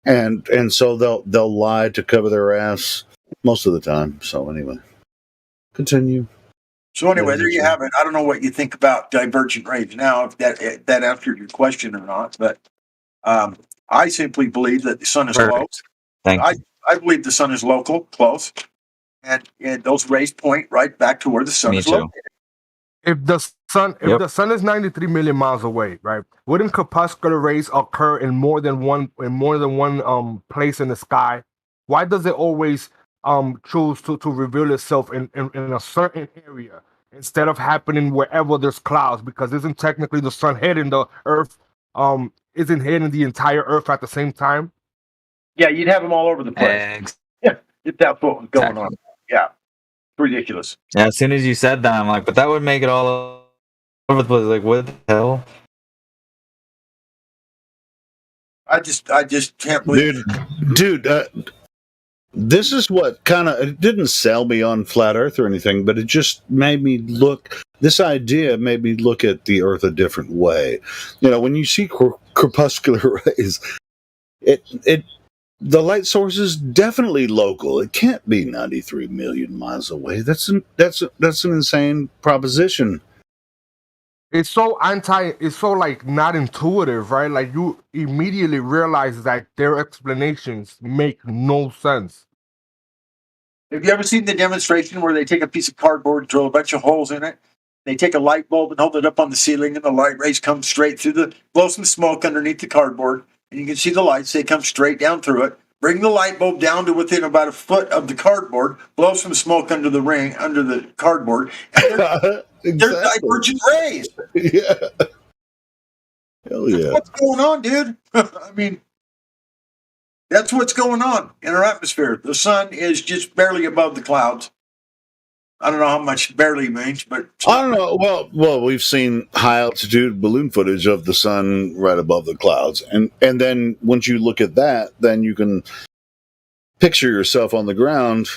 and so they'll lie to cover their ass most of the time. So anyway, continue. So anyway, there you have it. I don't know what you think about divergent rays now, if that answered your question or not, but I simply believe that the sun is close. I believe the sun is close, and those rays point right back to where the sun is located. If the sun is 93 million miles away, right? Wouldn't corpuscular rays occur in more than one place in the sky? Why does it always choose to reveal itself in a certain area instead of happening wherever there's clouds? Because isn't technically the sun hitting the Earth? Isn't hitting the entire Earth at the same time? Yeah, you'd have them all over the place. Yeah, if that's what was going on. Yeah. Ridiculous. Yeah, as soon as you said that, I'm like, but that would make it all over the place. Like, what the hell? I just can't believe dude. This is what it didn't sell me on flat Earth or anything, but it just made me look. This idea made me look at the Earth a different way. When you see corpuscular rays, the light source is definitely local. It can't be 93 million miles away. That's an insane proposition. It's so not intuitive, right? Like you immediately realize that their explanations make no sense. Have you ever seen the demonstration where they take a piece of cardboard, drill a bunch of holes in it, they take a light bulb and hold it up on the ceiling, and the light rays come straight through blow some smoke underneath the cardboard, and you can see the lights, they come straight down through it. Bring the light bulb down to within about a foot of the cardboard, blow some smoke under the cardboard, and they're divergent rays. Yeah. Hell yeah. That's what's going on, dude. I mean, that's what's going on in our atmosphere. The sun is just barely above the clouds. I don't know how much barely means, but I don't know. Well, we've seen high altitude balloon footage of the sun right above the clouds, and then once you look at that, then you can picture yourself on the ground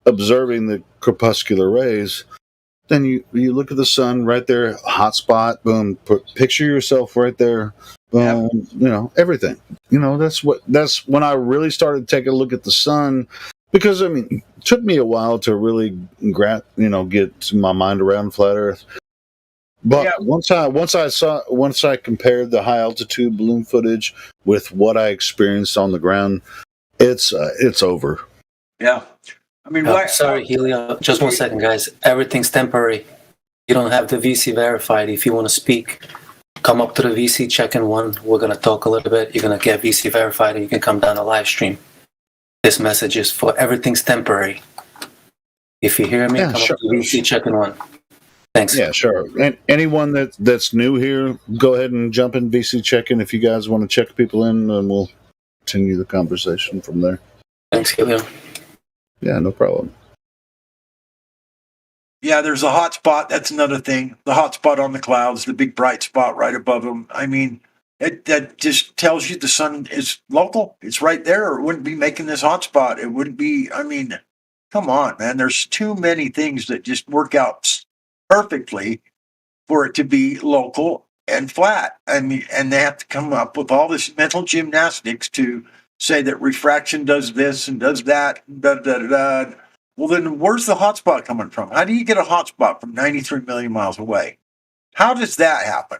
observing the crepuscular rays. Then you look at the sun right there, hot spot, boom. Picture yourself right there, boom. You know, everything. You know, that's when I really started taking a look at the sun, because I mean, it took me a while to really get my mind around flat Earth. But once I compared the high altitude balloon footage with what I experienced on the ground, it's over. Yeah. I mean, sorry, Helio. Just 1 second, guys. Everything's temporary. You don't have the VC verified. If you want to speak, come up to the VC check-in one. We're going to talk a little bit. You're going to get VC verified, and you can come down the live stream. This message is for everything's temporary. If you hear me, come up to the VC check-in one. Thanks. Yeah, sure. And anyone that's new here, go ahead and jump in VC check-in if you guys want to check people in, and we'll continue the conversation from there. Thanks, Helio. Yeah, no problem. Yeah, there's a hot spot. That's another thing. The hot spot on the clouds, the big bright spot right above them. I mean, that just tells you the sun is local. It's right there, or it wouldn't be making this hot spot. It wouldn't be, I mean, come on, man. There's too many things that just work out perfectly for it to be local and flat. I mean, and they have to come up with all this mental gymnastics to say that refraction does this and does that, Well, then where's the hotspot coming from? How do you get a hotspot from 93 million miles away? How does that happen?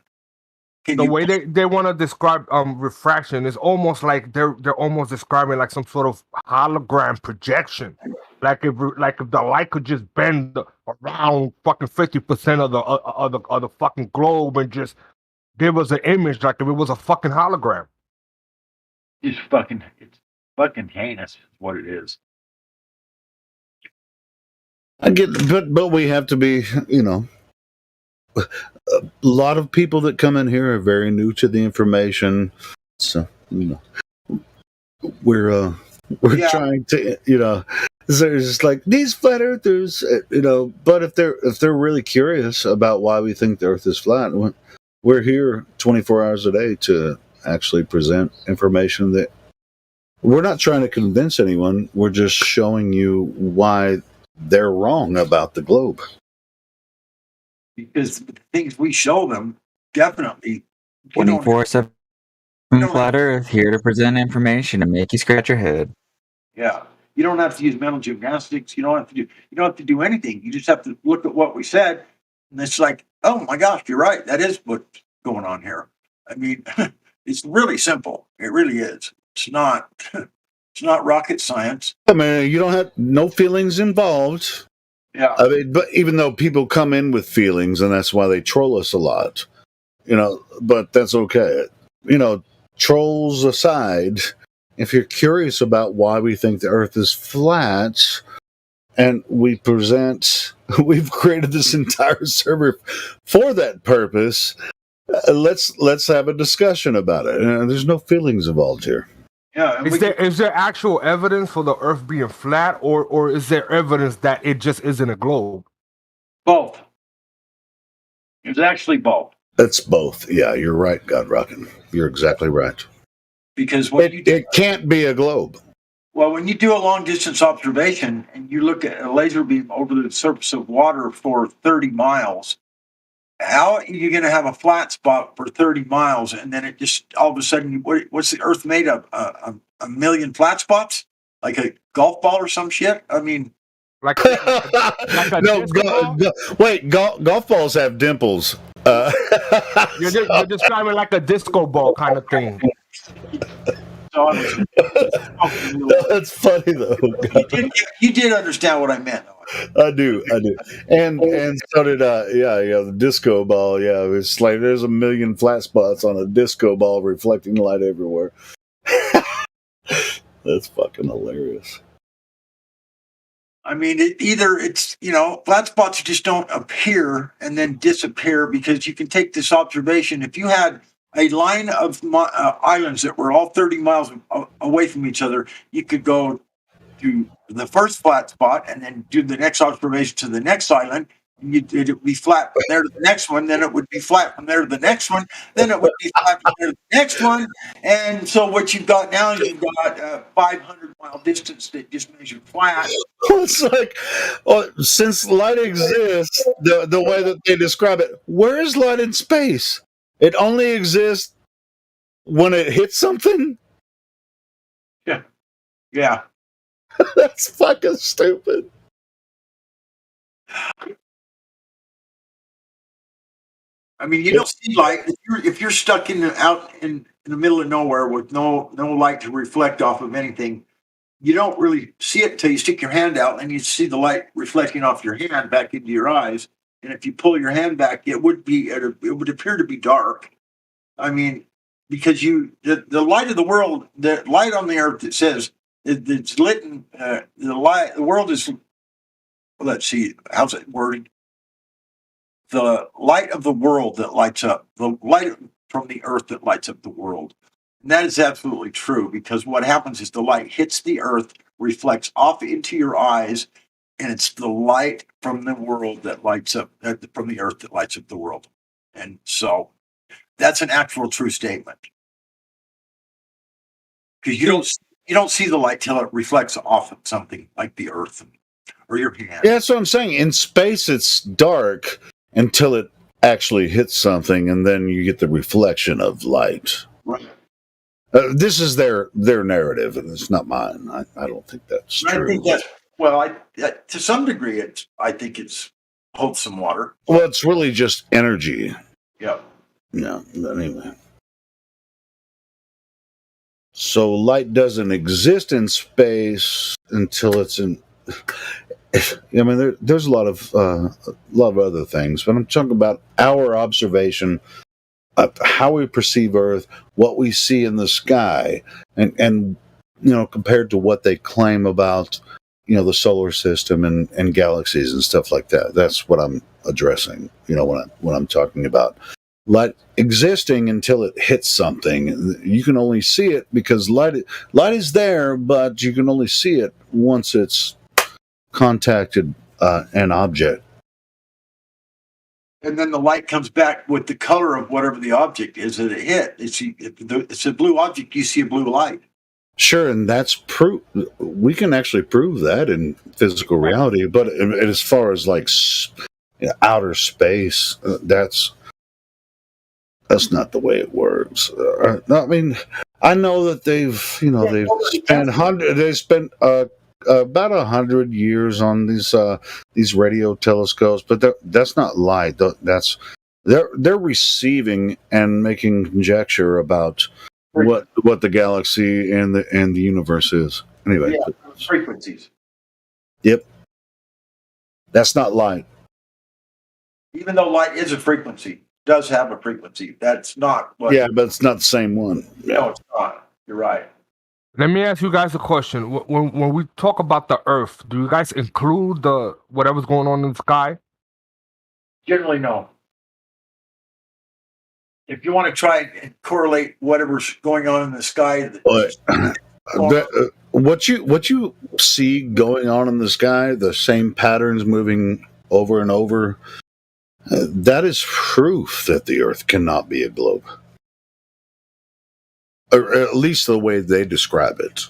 Way they want to describe refraction is almost like they're almost describing like some sort of hologram projection. Like if the light could just bend around fucking 50% of the fucking globe and just give us an image like if it was a fucking hologram. It's fucking heinous, is what it is. I get, but we have to be, a lot of people that come in here are very new to the information, so we're trying to, there's like these flat earthers, but if they're really curious about why we think the Earth is flat, we're here 24 hours a day to actually present information that we're not trying to convince anyone. We're just showing you why they're wrong about the globe. Because the things we show them, definitely 24/7 flat Earth, here to present information and make you scratch your head. Yeah, you don't have to use mental gymnastics. You don't have to do anything. You just have to look at what we said, and it's like, oh my gosh, you're right. That is what's going on here. I mean, it's really simple. It really is. It's not rocket science. I mean, you don't have no feelings involved. Yeah. I mean, but even though people come in with feelings, and that's why they troll us a lot, but that's okay. Trolls aside, if you're curious about why we think the Earth is flat, and we've created this entire server for that purpose, let's have a discussion about it. There's no feelings involved here. Yeah, is there actual evidence for the Earth being flat, or is there evidence that it just isn't a globe? Both. It's actually both. It's both. Yeah, you're right, God Rockin'. You're exactly right. Because it can't be a globe. Well, when you do a long distance observation and you look at a laser beam over the surface of water for 30 miles, how are you going to have a flat spot for 30 miles and then it just all of a sudden, what's the Earth made of? A million flat spots? Like a golf ball or some shit? I mean, like no, golf balls have dimples. You're describing like a disco ball kind of thing. That's funny though. You did understand what I meant. I do, and so did I. Yeah, the disco ball. Yeah, it's like there's a million flat spots on a disco ball reflecting light everywhere. That's fucking hilarious. I mean, it's flat spots just don't appear and then disappear, because you can take this observation. If you had a line of islands that were all 30 miles away from each other, you could go to the first flat spot and then do the next observation to the next island, it would be flat from there to the next one, then it would be flat from there to the next one, then it would be flat from there to the next one. And so what you've got now is you've got a 500-mile distance that just measured flat. It's like, since light exists, the way that they describe it, where is light in space? It only exists when it hits something? Yeah. That's fucking stupid. I mean, you don't see light if you're stuck out in the middle of nowhere with no light to reflect off of anything. You don't really see it until you stick your hand out, and you see the light reflecting off your hand back into your eyes. And if you pull your hand back, it would appear to be dark. I mean, because the light of the world, the light on the earth, it says it's lit. The world is. Let's see, how's it worded? The light of the world that lights up, the light from the earth that lights up the world. And that is absolutely true, because what happens is the light hits the earth, reflects off into your eyes, and it's the light from the world that lights up, from the earth that lights up the world. And so that's an actual true statement. Because you don't see the light till it reflects off of something like the earth or your hand. Yeah, that's what I'm saying. In space, it's dark until it actually hits something, and then you get the reflection of light. Right. This is their narrative, and it's not mine. I don't think that's true. I think to some degree, I think it's holds some water. Well, it's really just energy. Yeah. Yeah. Anyway. So light doesn't exist in space until it's in. I mean, there's a lot of other things, but I'm talking about our observation of how we perceive Earth, what we see in the sky, and compared to what they claim about the solar system and galaxies and stuff like that. That's what I'm addressing. When I'm talking about light existing until it hits something. You can only see it because light is there, but you can only see it once it's contacted an object. And then the light comes back with the color of whatever the object is that it hit. It's a blue object, you see a blue light. Sure, and that's proof. We can actually prove that in physical reality, but as far as like outer space, that's not the way it works. I mean, I know that they've spent about 100 years on these radio telescopes, but that's not light. That's they're receiving and making conjecture about what the galaxy and the universe is. Anyway, frequencies. Yep, that's not light. Even though light is a frequency, does have a frequency. That's not what. Yeah, but it's not the same one. No, it's not. You're right. Let me ask you guys a question. When we talk about the Earth, do you guys include whatever's going on in the sky? Generally, no. If you want to try and correlate whatever's going on in the sky, what you see going on in the sky, the same patterns moving over and over, that is proof that the Earth cannot be a globe. Or at least the way they describe it.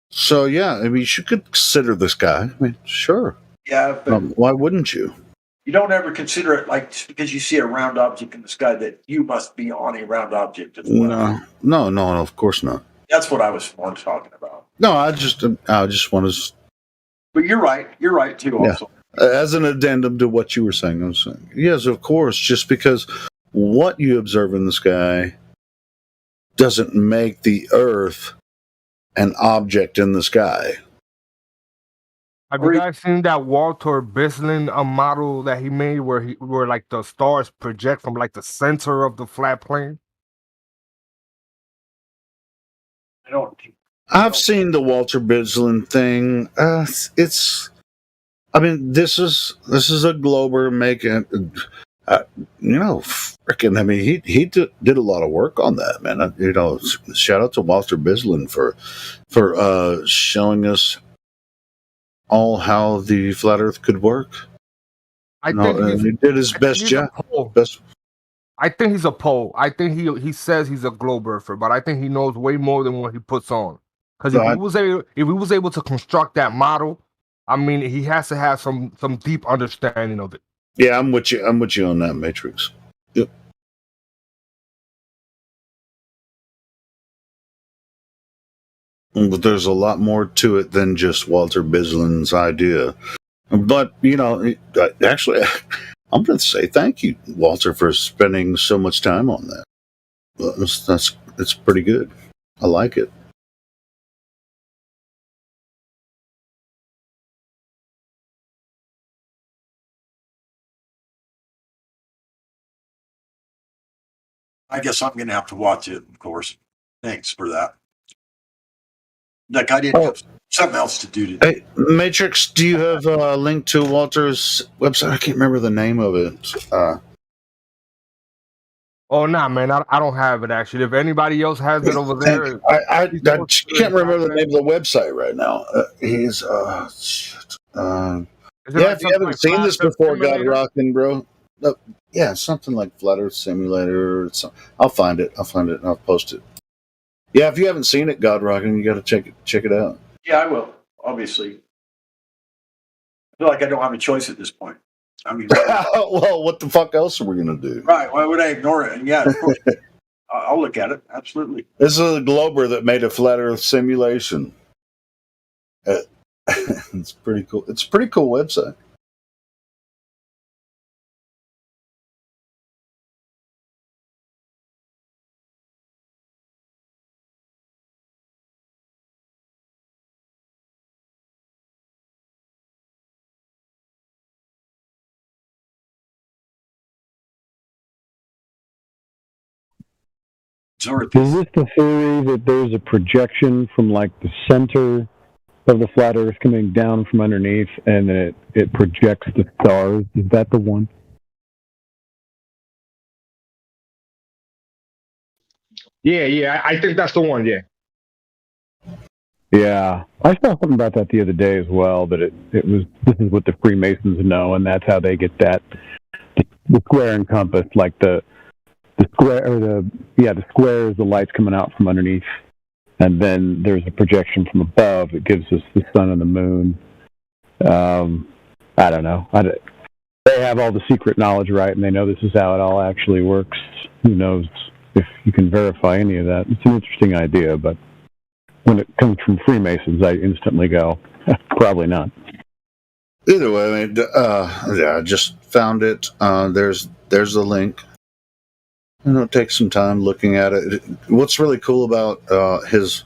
So, yeah, I mean, you should consider the sky. I mean, sure. Yeah, but why wouldn't you? You don't ever consider it like just because you see a round object in the sky that you must be on a round object as well. No, of course not. That's what I was more talking about. No, I just want to. But you're right. You're right too. Also, as an addendum to what you were saying, I was saying, yes, of course. Just because what you observe in the sky doesn't make the Earth an object in the sky. Have you guys seen that Walter Bislin model that he made where like the stars project from like the center of the flat plane? I don't. I've seen the Walter Bislin thing. I mean, this is a glober making. Freaking, I mean, he did a lot of work on that, man. Shout out to Walter Bislin for showing us all how the flat Earth could work. I think he did his best job. I think he's a pole. I think he says he's a globe earther, but I think he knows way more than what he puts on. Because if he was able to construct that model, I mean, he has to have some deep understanding of it. Yeah, I'm with you on that, Matrix. Yep. But there's a lot more to it than just Walter Bislin's idea. But, actually, I'm going to say thank you, Walter, for spending so much time on that. It's pretty good. I like it. I guess I'm going to have to watch it, of course. Thanks for that. Like, I didn't have something else to do today. Hey, Matrix, do you have a link to Walter's website? I can't remember the name of it. Oh, nah, man, I don't have it, actually. If anybody else has it over there... I can't remember the name of the website right now. If you haven't seen this before, God Rockin', bro. Yeah, something like Flat Earth Simulator. I'll find it. And I'll post it. Yeah, if you haven't seen it, God Rockin', you got to check it out. Yeah, I will, obviously. I feel like I don't have a choice at this point. I mean, well, what the fuck else are we going to do? Right, why would I ignore it? And yeah, of course, I'll look at it, absolutely. This is a Glober that made a Flat Earth simulation. It's pretty cool. It's a pretty cool website. Is this the theory that there's a projection from like the center of the flat Earth coming down from underneath, and then it projects the stars? Is that the one? Yeah, I think that's the one. Yeah. Yeah, I saw something about that the other day as well. That this is what the Freemasons know, and that's how they get that the square and compass, like the square or the square is the lights coming out from underneath, and then there's a projection from above that gives us the sun and the moon. I don't know. They have all the secret knowledge, right? And they know this is how it all actually works. Who knows if you can verify any of that? It's an interesting idea, but when it comes from Freemasons, I instantly go, probably not. Either way, I mean, I just found it. There's the link. Take some time looking at it. What's really cool about his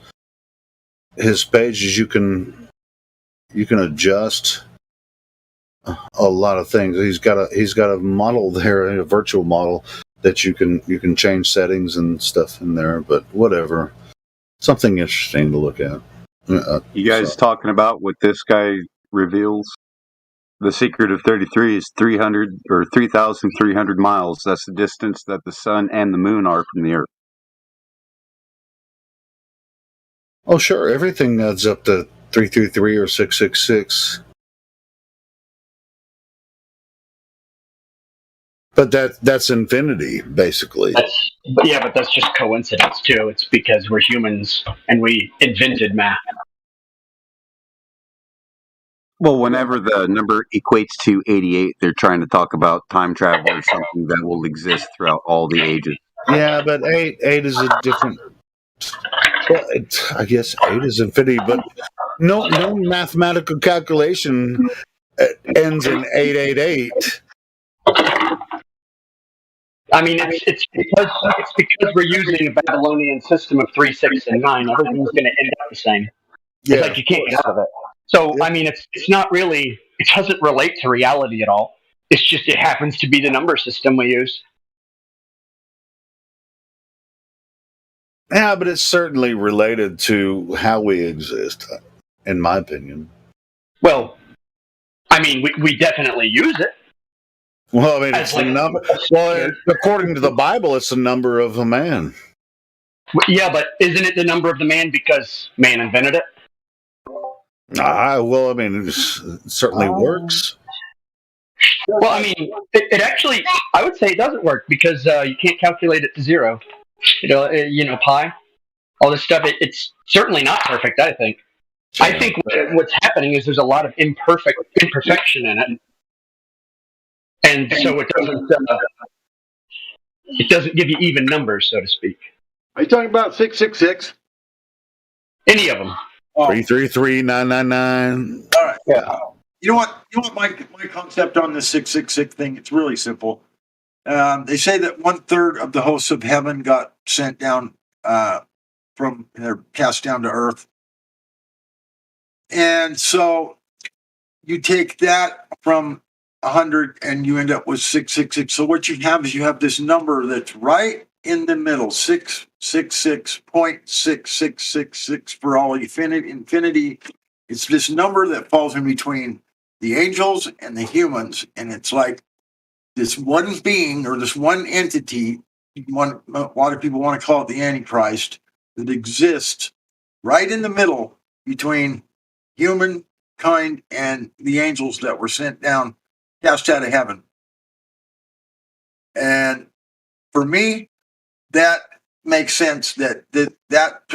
page is you can adjust a lot of things. He's got a model there, a virtual model that you can change settings and stuff in there. But whatever, something interesting to look at. You guys talking about what this guy reveals? The secret of 33 is 300 or 3,300 miles. That's the distance that the sun and the moon are from the Earth. Oh, sure. Everything adds up to 333 or 666. But that's infinity, basically. But that's just coincidence, too. It's because we're humans and we invented math. Well, whenever the number equates to 88, they're trying to talk about time travel or something that will exist throughout all the ages. Yeah, but eight is a different. Well, I guess 8 is infinity, but no mathematical calculation ends in 888. I mean, it's because we're using a Babylonian system of 3, 6, and 9. Everything's going to end up the same. Yeah, it's like you can't get out of it. So, I mean, it's not really, it doesn't relate to reality at all. It's just, it happens to be the number system we use. Yeah, but it's certainly related to how we exist, in my opinion. Well, I mean, we definitely use it. Well, I mean, it's the number. Well, according to the Bible, it's the number of a man. Yeah, but isn't it the number of the man because man invented it? Well, I mean, it certainly works. Well, I mean, it actually, I would say it doesn't work because you can't calculate it to zero. You know, pi, all this stuff. It's certainly not perfect. I think. I think what's happening is there's a lot of imperfection in it, and so it doesn't give you even numbers, so to speak. Are you talking about 666? Any of them? 333 999. All right. Yeah. You know what? My concept on this 666 thing. It's really simple. They say that 1/3 of the hosts of heaven got sent down they're cast down to earth, and so you take that from 100 and you end up with 666. So what you have is you have this number that's right in the middle, 666.6666 for all infinity. It's this number that falls in between the angels and the humans, and it's like this one being or this one entity. A lot of people want to call it the Antichrist, that exists right in the middle between humankind and the angels that were sent down, cast out of heaven. And for me, that makes sense that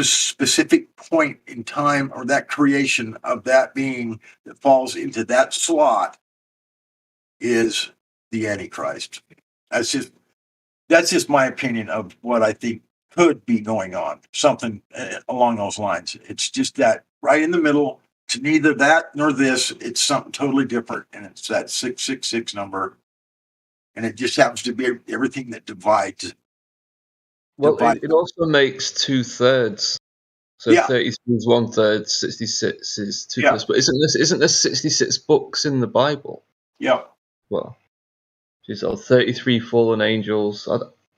specific point in time, or that creation of that being that falls into that slot, is the Antichrist. That's just my opinion of what I think could be going on. Something along those lines. It's just that right in the middle. It's neither that nor this. It's something totally different, and it's that 666 number, and it just happens to be everything that divides. Well, it also makes 2/3. So Yeah. 33 is 1/3, 66 is 2/3. But isn't there 66 books in the Bible? Yeah. Well, geez, 33 fallen angels.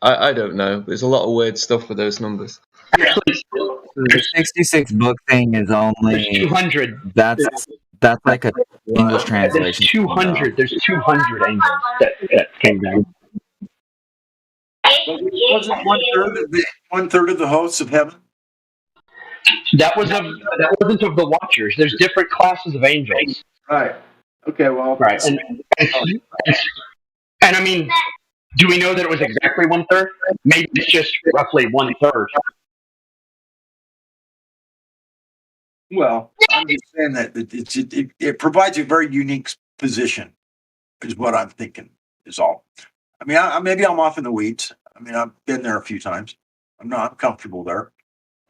I don't know. There's a lot of weird stuff with those numbers. The 66 book thing is only 200. That's like a English translation. There's 200. There's 200 angels that came down. Wasn't 1/3 of the hosts of heaven? That wasn't of the Watchers. There's different classes of angels. Right. Okay. Well. Right. And I mean, do we know that it was exactly 1/3? Maybe it's just roughly 1/3. Well, I'm just saying that it provides a very unique position, is what I'm thinking. Is all. I mean, maybe I'm off in the weeds. I mean, I've been there a few times. I'm comfortable there.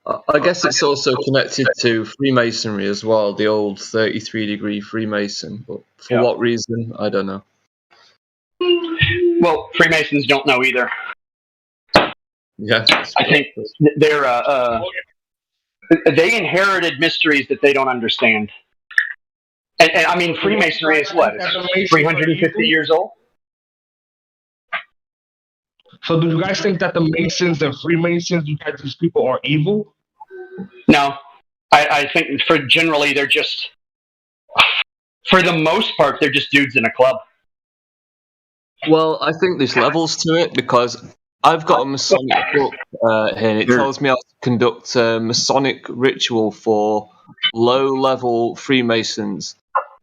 I guess it's also connected to Freemasonry as well, the old 33-degree Freemason. But for what reason, I don't know. Well, Freemasons don't know either. Yeah, I think they inherited mysteries that they don't understand. And I mean, Freemasonry is what? It's 350 years old? So do you guys think that the Masons and Freemasons, these people are evil? No. I think generally they're just, for the most part, they're just dudes in a club. Well, I think there's levels to it, because I've got a Masonic book here, and it tells me how to conduct a Masonic ritual for low-level Freemasons.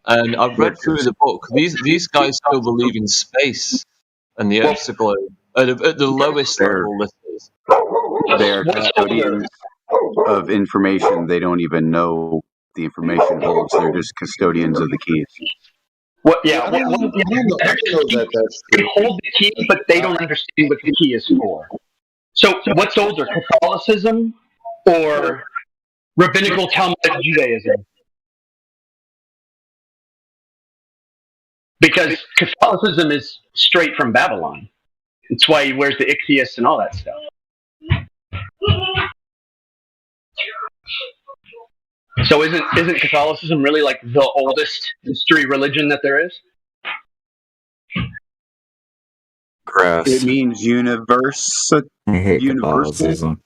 And I've read through the book. These guys still believe in space and the Earth's a globe. At the lowest level, this is. They're custodians of information. They don't even know the information holds. They're just custodians of the keys. What? Yeah. They hold the key, but they don't understand what the key is for. So, what's older, Catholicism or Rabbinical Talmudic Judaism? Because Catholicism is straight from Babylon. It's why he wears the ichthyists and all that stuff. So isn't Catholicism really like the oldest mystery religion that there is? Gross. It means universal. I hate Universal. Catholicism.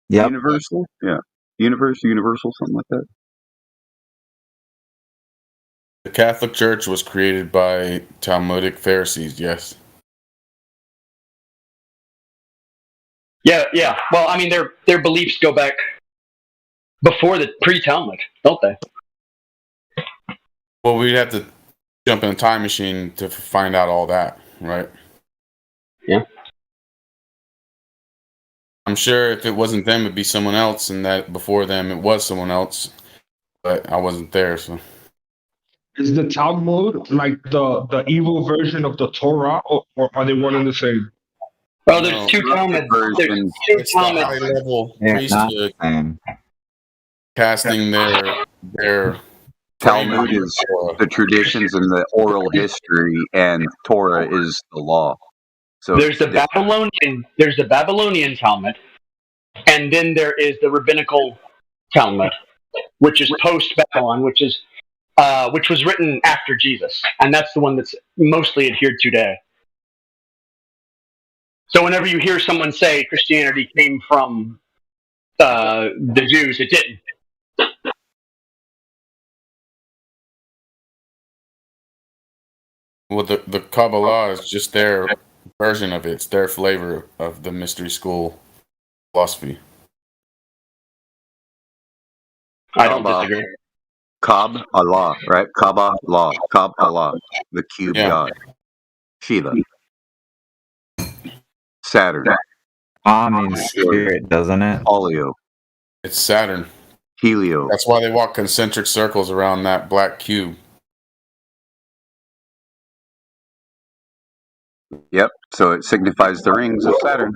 Yep. Universal? Yeah. Universal, something like that. The Catholic Church was created by Talmudic Pharisees, yes. Yeah. Well, I mean, their beliefs go back before the pre-Talmud, don't they? Well, we'd have to jump in a time machine to find out all that, right? Yeah. I'm sure if it wasn't them, it'd be someone else, and that before them, it was someone else. But I wasn't there, so. Is the Talmud like the evil version of the Torah, or are they one and the same? Oh, there's two Talmuds. There's two It's the Talmuds. high-level Yeah, priesthood casting their Talmud is the traditions and the oral history, and Torah is the law. So There's the Babylonian Talmud, and then there is the rabbinical Talmud, which is post Babylon, which was written after Jesus, and that's the one that's mostly adhered to today. So whenever you hear someone say Christianity came from the Jews, it didn't. Well, the Kabbalah is just their version of it. It's their flavor of the mystery school philosophy. I don't disagree. Kab Allah, right? Kabbalah, Kab Allah, the cube god. Shiva. Saturn. Means spirit, doesn't it? Olio. It's Saturn. Helio. That's why they walk concentric circles around that black cube. Yep. So it signifies the rings of Saturn.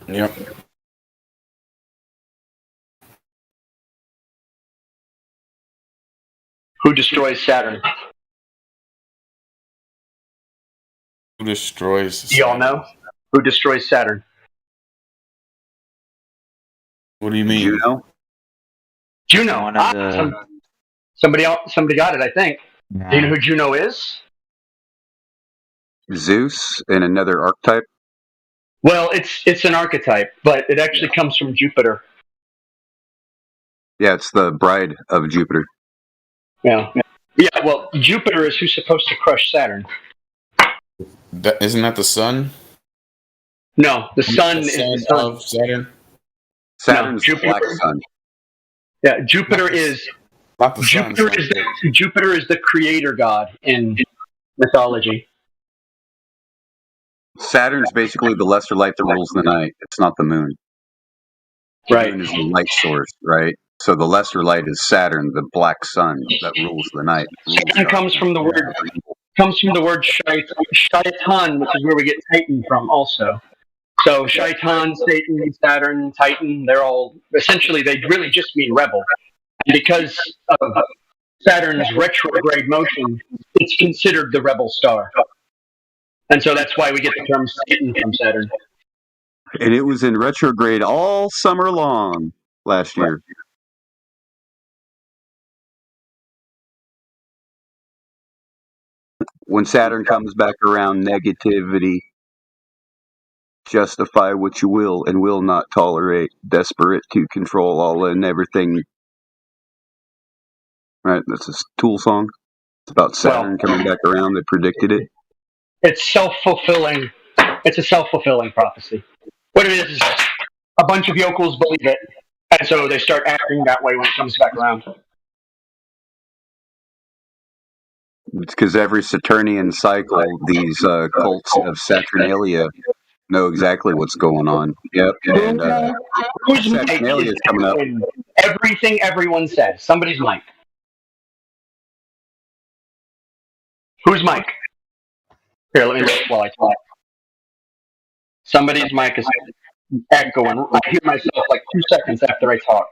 Yep. Who destroys Saturn? Who destroys? Do y'all know? Who destroys Saturn? What do you mean? Juno. Somebody got it, I think. Do you know who Juno is? Zeus and another archetype. Well, it's an archetype, but it actually comes from Jupiter. Yeah, it's the bride of Jupiter. Yeah. Well, Jupiter is who's supposed to crush Saturn. Isn't that the sun? No, the sun is the sun of Saturn. Saturn's the black sun. Yeah, Jupiter is not the sun. Jupiter is the creator god in mythology. Saturn's basically the lesser light that rules the night. It's not the moon. Right. The moon is the light source, right? So the lesser light is Saturn, the black sun that rules the night. Saturn comes from the word shaitan, which is where we get Titan from also. So shaitan, Satan, Saturn, Titan, they're all essentially, they really just mean rebel. And because of Saturn's retrograde motion, it's considered the rebel star. And so that's why we get the term Satan from Saturn. And it was in retrograde all summer long last year. When Saturn comes back around, negativity. Justify what you will and will not tolerate. Desperate to control all and everything. Right, that's a Tool song. It's about Saturn coming back around. They predicted it. It's self-fulfilling. It's a self-fulfilling prophecy. What it is a bunch of yokels believe it, and so they start acting that way when it comes back around. It's because every Saturnian cycle, these cults of Saturnalia know exactly what's going on. Yep. And Whose mic Saturnalia is coming up. Everything everyone says. Somebody's mic. Whose mic? Here, let me look while I talk. Somebody's mic is echoing. I hear myself like 2 seconds after I talk.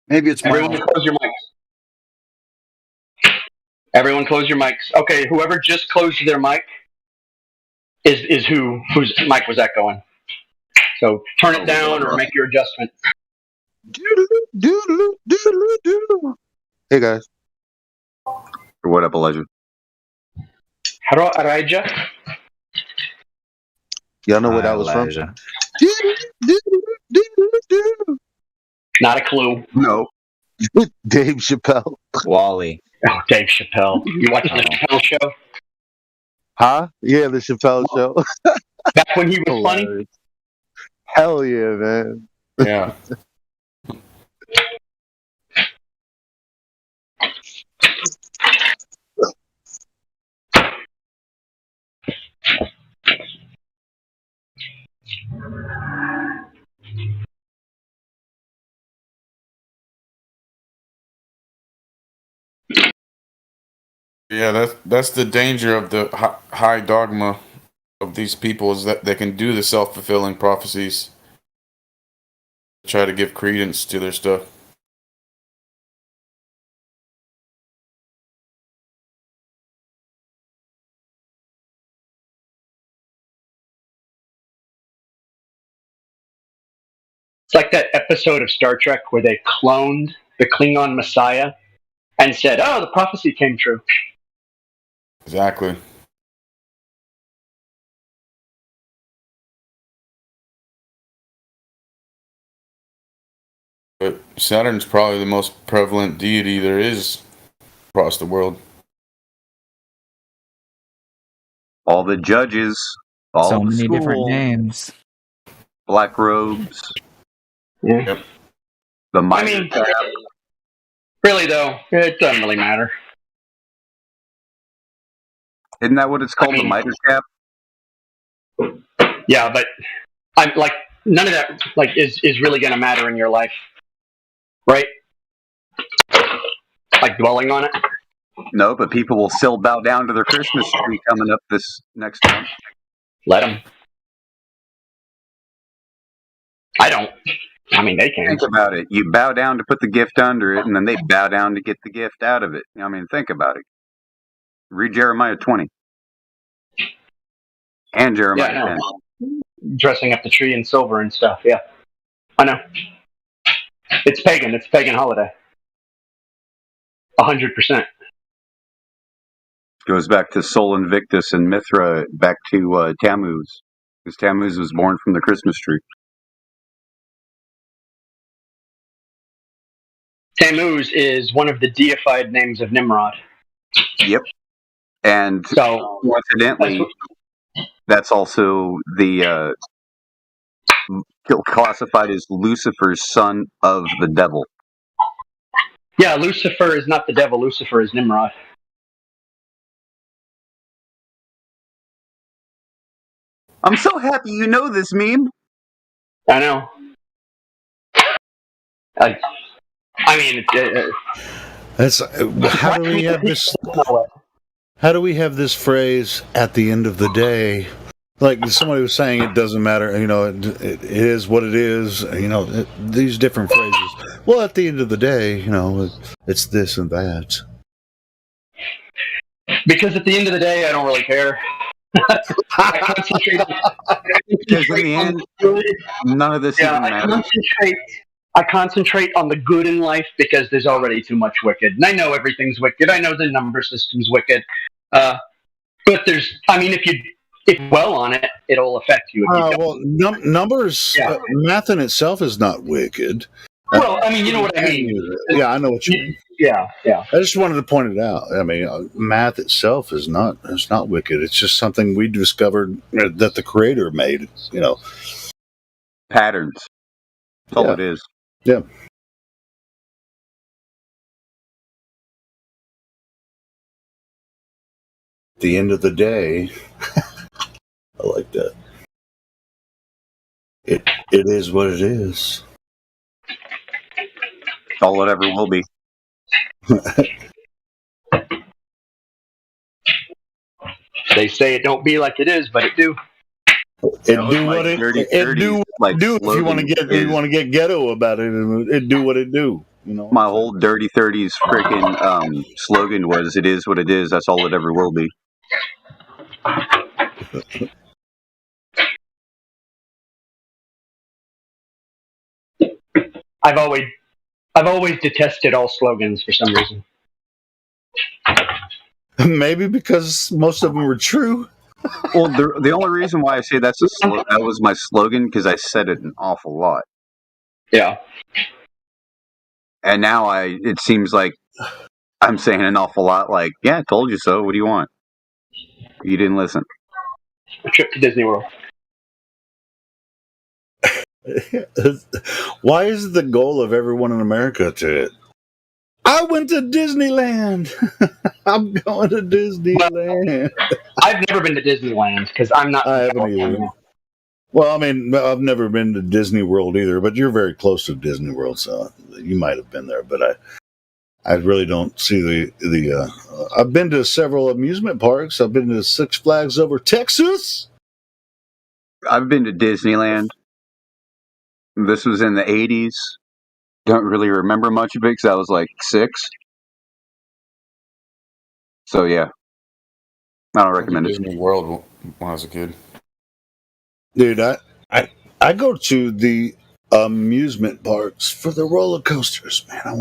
Maybe it's everyone close your mics. Everyone close your mics. Okay, whoever just closed their mic is whose mic was echoing. So turn it down or make your adjustment. Hey guys. What up, Elijah? Hello, Elijah. Y'all know where that was from? Not a clue. No. Dave Chappelle. Wally. Oh, Dave Chappelle. You watching the Chappelle show? Huh? Yeah, the Chappelle show. Back when he was funny? Hilarious. Hell yeah, man. Yeah. Yeah, that's the danger of the high dogma of these people, is that they can do the self-fulfilling prophecies, try to give credence to their stuff. It's like that episode of Star Trek where they cloned the Klingon Messiah and said, "Oh, the prophecy came true." Exactly. But Saturn's probably the most prevalent deity there is across the world. All the judges, all So the many different school, names. black robes, Yeah. the I mitre mean, cap. really though, it doesn't really matter. Isn't that what it's called, the mitre cap? Yeah, but I'm like, none of that is really going to matter in your life, right? Like dwelling on it. No, but people will still bow down to their Christmas tree coming up this next month. Let them. I don't. I mean, they can. Think about it. You bow down to put the gift under it, and then they bow down to get the gift out of it. I mean, think about it. Read Jeremiah 20. And Jeremiah Yeah, I 10. know. Dressing up the tree in silver and stuff. Yeah, I know. It's pagan. It's a pagan holiday. 100%. Goes back to Sol Invictus and Mithra, back to Tammuz. Because Tammuz was born from the Christmas tree. Tammuz is one of the deified names of Nimrod. Yep. And so, coincidentally, that's also the classified as Lucifer's son of the devil. Yeah, Lucifer is not the devil. Lucifer is Nimrod. I'm so happy you know this meme. I know. I mean, That's how do we have this? How do we have this phrase at the end of the day? Like somebody was saying, it doesn't matter. You know, it is what it is. You know, these different phrases. Well, at the end of the day, you know, it's this and that. Because at the end of the day, I don't really care. I concentrate on. Because in the end, none of this even matters. I concentrate on the good in life because there's already too much wicked. And I know everything's wicked. I know the number system's wicked. But there's, I mean, if you dwell on it, it'll affect you. Well, numbers, math in itself is not wicked. Well, I mean, you know what I mean. Yeah, I know what you mean. Yeah. I just wanted to point it out. I mean, math itself is not wicked. It's just something we discovered that the Creator made. You know, patterns. That's all it is. Yeah. At the end of the day, I like that. It is what it is. All it ever will be. They say it don't be like it is, but it do. It do what it do. If you want to get ghetto about it, it do what it do. You know, my whole Dirty 30s freaking slogan was, "It is what it is. That's all it ever will be." I've always detested all slogans for some reason. Maybe because most of them were true. Well, the only reason why I say that was my slogan, because I said it an awful lot. Yeah. And now it seems like I'm saying an awful lot like, yeah, I told you so. What do you want? You didn't listen. A trip to Disney World. Why is it the goal of everyone in America to? I went to Disneyland. I'm going to Disneyland. I've never been to Disneyland because I'm not. I haven't either. Well, I mean, I've never been to Disney World either, but you're very close to Disney World, so you might have been there. But I really don't see the. I've been to several amusement parks. I've been to Six Flags Over Texas. I've been to Disneyland. This was in the 80s. Don't really remember much of it because I was like 6. So yeah, I don't recommend it. Disney World when I was a kid. Dude, I go to the amusement parks for the roller coasters, man. I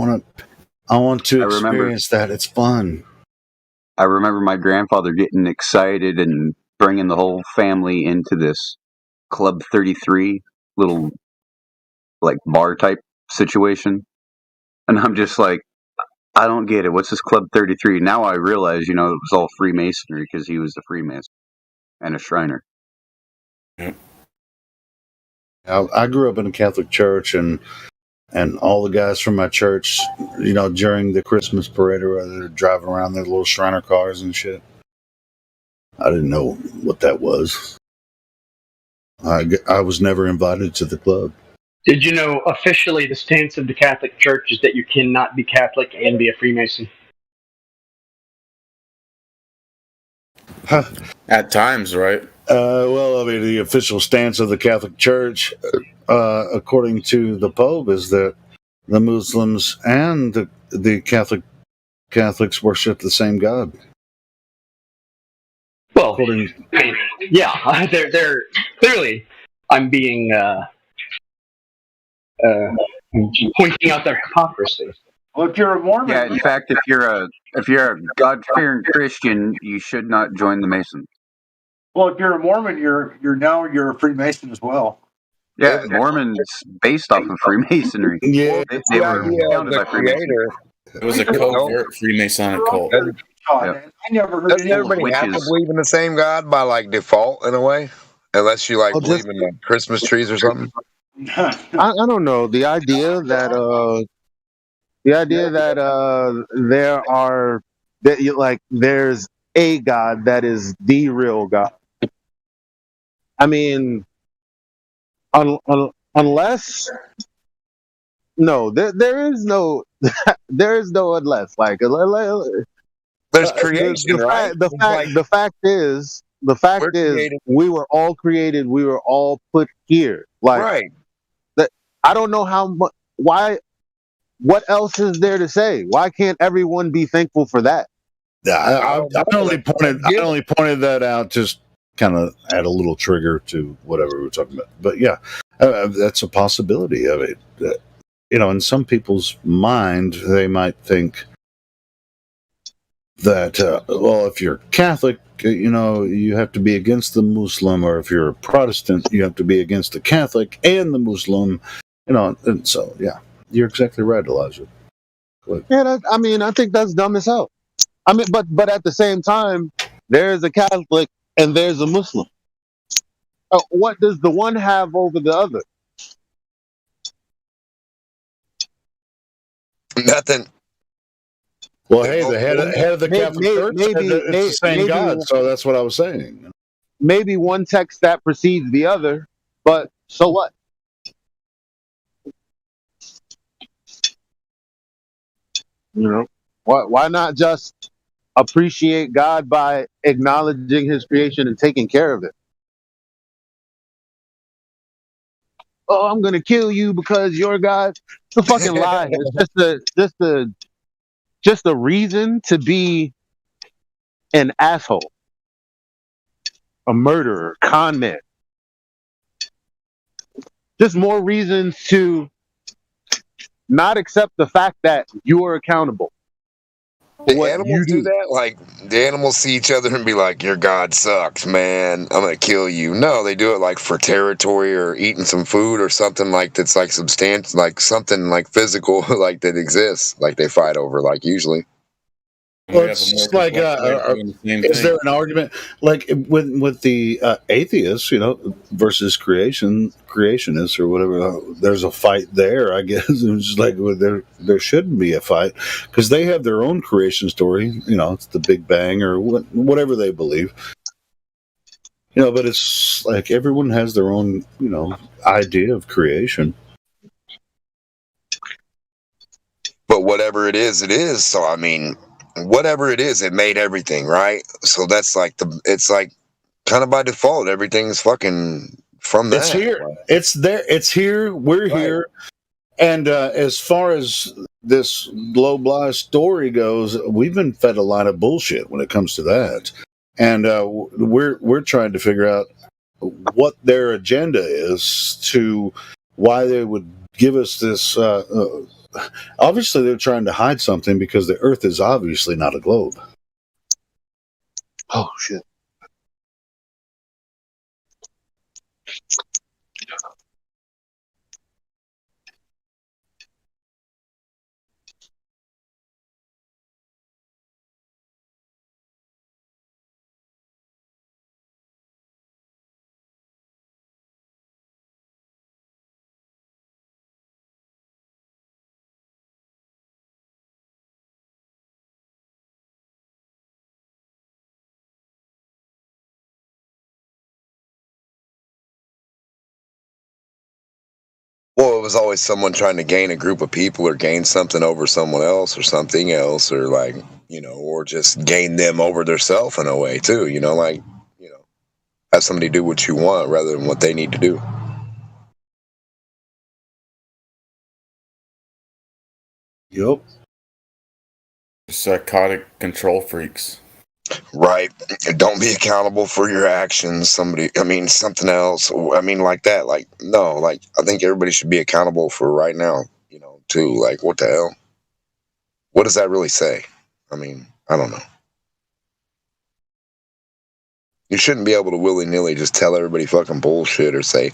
want to experience that. It's fun. I remember my grandfather getting excited and bringing the whole family into this Club 33 little like bar type situation, and I'm just like, I don't get it. What's this Club 33? Now I realize, it was all Freemasonry because he was a Freemason and a Shriner. I grew up in a Catholic church, and all the guys from my church, during the Christmas parade or whatever, they're driving around their little Shriner cars and shit. I didn't know what that was. I was never invited to the club. Did you know officially the stance of the Catholic Church is that you cannot be Catholic and be a Freemason? At times, right? Well, I mean, the official stance of the Catholic Church, according to the Pope, is that the Muslims and the Catholics worship the same God. Well, yeah, they're clearly. I'm being pointing out their hypocrisy. Well, if you're a Mormon, Yeah, in fact, if you're a God-fearing Christian, you should not join the Masons. well, if you're a Mormon, you're a Freemason as well. Yeah, Mormon's based off of Freemasonry. Yeah, they were founded by Freemasonry. It was a covert Freemasonic cult. Doesn't I never heard everybody have to believe in the same God by like default in a way? Unless you believe in like Christmas trees or something? I don't know. The idea that there's a God that is the real God. I mean, unless there is no unless. Like, there's creation, right? The fact is, we were all created. We were all put here. Like, right. I don't know how much. Why? What else is there to say? Why can't everyone be thankful for that? Yeah, I only pointed that out just kind of add a little trigger to whatever we were talking about. But yeah, that's a possibility of it. In some people's mind, they might think that, if you're Catholic, you have to be against the Muslim, or if you're a Protestant, you have to be against the Catholic and the Muslim. And so, yeah, you're exactly right, Elijah. Yeah, I think that's dumb as hell. But at the same time, there's a Catholic and there's a Muslim. What does the one have over the other? Nothing. Well, hey, the head of the Catholic Church said that it's the same God, so that's what I was saying. Maybe one text that precedes the other, but so what? Why not just appreciate God by acknowledging His creation and taking care of it? Oh, I'm gonna kill you because you're God. It's a fucking lie. It's just a reason to be an asshole, a murderer, con man. Just more reasons to not accept the fact that you are accountable. The what animals you do do. that? Like, the animals see each other and be like, your God sucks, man. I'm going to kill you. No, they do it like for territory or eating some food or something like that's like substantial, like something like physical, like that exists, like they fight over, like usually. We Well, have a it's more just like, complex way of doing the same is there thing. an argument like with the atheists, versus creationists or whatever? There's a fight there, I guess. It's just like, well, there shouldn't be a fight because they have their own creation story. It's the Big Bang or whatever they believe. But it's like everyone has their own idea of creation. But whatever it is, it is. So, I mean, whatever it is, it made everything, right? So that's like it's like kind of by default, everything's fucking from that. It's here. It's there. It's here. We're here. And as far as this low blah story goes, we've been fed a lot of bullshit when it comes to that, and we're trying to figure out what their agenda is to why they would give us this. Obviously, they're trying to hide something because the Earth is obviously not a globe. Oh shit. Well, it was always someone trying to gain a group of people or gain something over someone else or something else or like, or just gain them over theirself in a way too, like, have somebody do what you want rather than what they need to do. Yep. Psychotic control freaks. Right. Don't be accountable for your actions. Something else. Like that. Like, no, like, I think everybody should be accountable for right now, too. Like, what the hell? What does that really say? I don't know. You shouldn't be able to willy-nilly just tell everybody fucking bullshit or say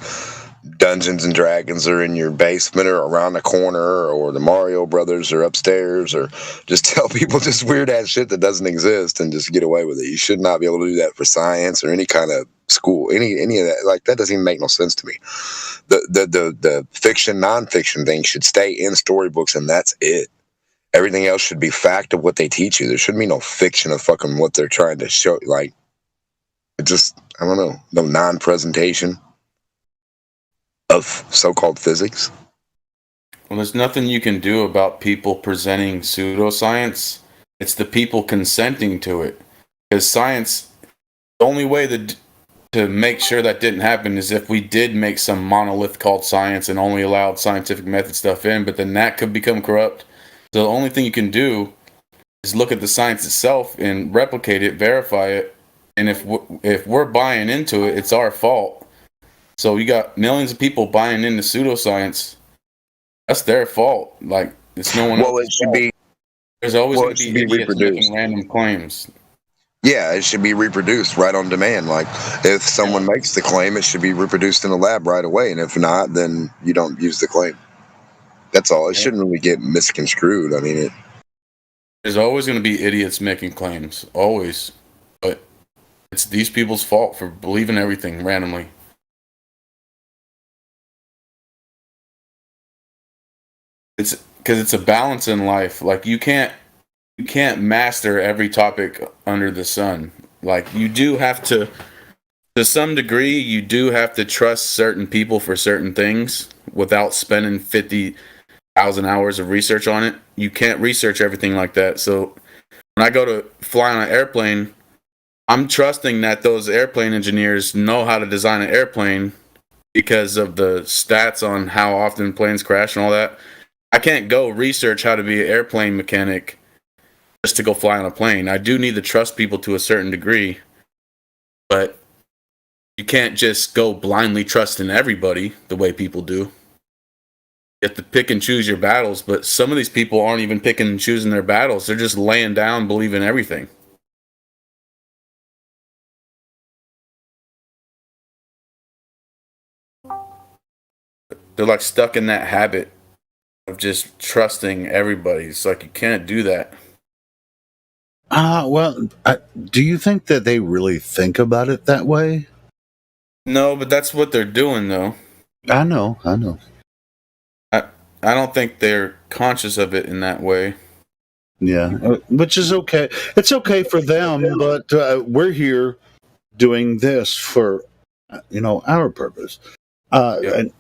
Dungeons and Dragons are in your basement or around the corner or the Mario Brothers are upstairs or just tell people just weird-ass shit that doesn't exist and just get away with it. You should not be able to do that for science or any kind of school, any of that. Like, that doesn't even make no sense to me. The fiction, nonfiction thing should stay in storybooks and that's it. Everything else should be fact of what they teach you. There shouldn't be no fiction of fucking what they're trying to show. Like, it just, I don't know, no non-presentation of so-called physics. Well, there's nothing you can do about people presenting pseudoscience. It's the people consenting to it. Because science, the only way to make sure that didn't happen is if we did make some monolith called science and only allowed scientific method stuff in, but then that could become corrupt. So the only thing you can do is look at the science itself and replicate it, verify it, and if we're buying into it, it's our fault. So you got millions of people buying into pseudoscience. That's their fault. Like, it's no one else's Well, it should fault. be. There's always Well, going it to should be be idiots reproduced. making random claims. Yeah, it should be reproduced right on demand. Like, if someone makes the claim, it should be reproduced in the lab right away. And if not, then you don't use the claim. That's all. It shouldn't really get misconstrued. There's always going to be idiots making claims. Always. But it's these people's fault for believing everything randomly. It's because it's a balance in life. Like, you can't master every topic under the sun. Like, you do have to some degree, you do have to trust certain people for certain things without spending 50,000 hours of research on it. You can't research everything like that. So when I go to fly on an airplane, I'm trusting that those airplane engineers know how to design an airplane because of the stats on how often planes crash and all that. I can't go research how to be an airplane mechanic just to go fly on a plane. I do need to trust people to a certain degree, but you can't just go blindly trusting everybody the way people do. You have to pick and choose your battles, but some of these people aren't even picking and choosing their battles. They're just laying down, believing everything. They're like stuck in that habit of just trusting everybody. It's like you can't do that. Do you think that they really think about it that way? No, but that's what they're doing, though. I know. I don't think they're conscious of it in that way. Yeah, which is okay. It's okay for them, but we're here doing this for, our purpose. And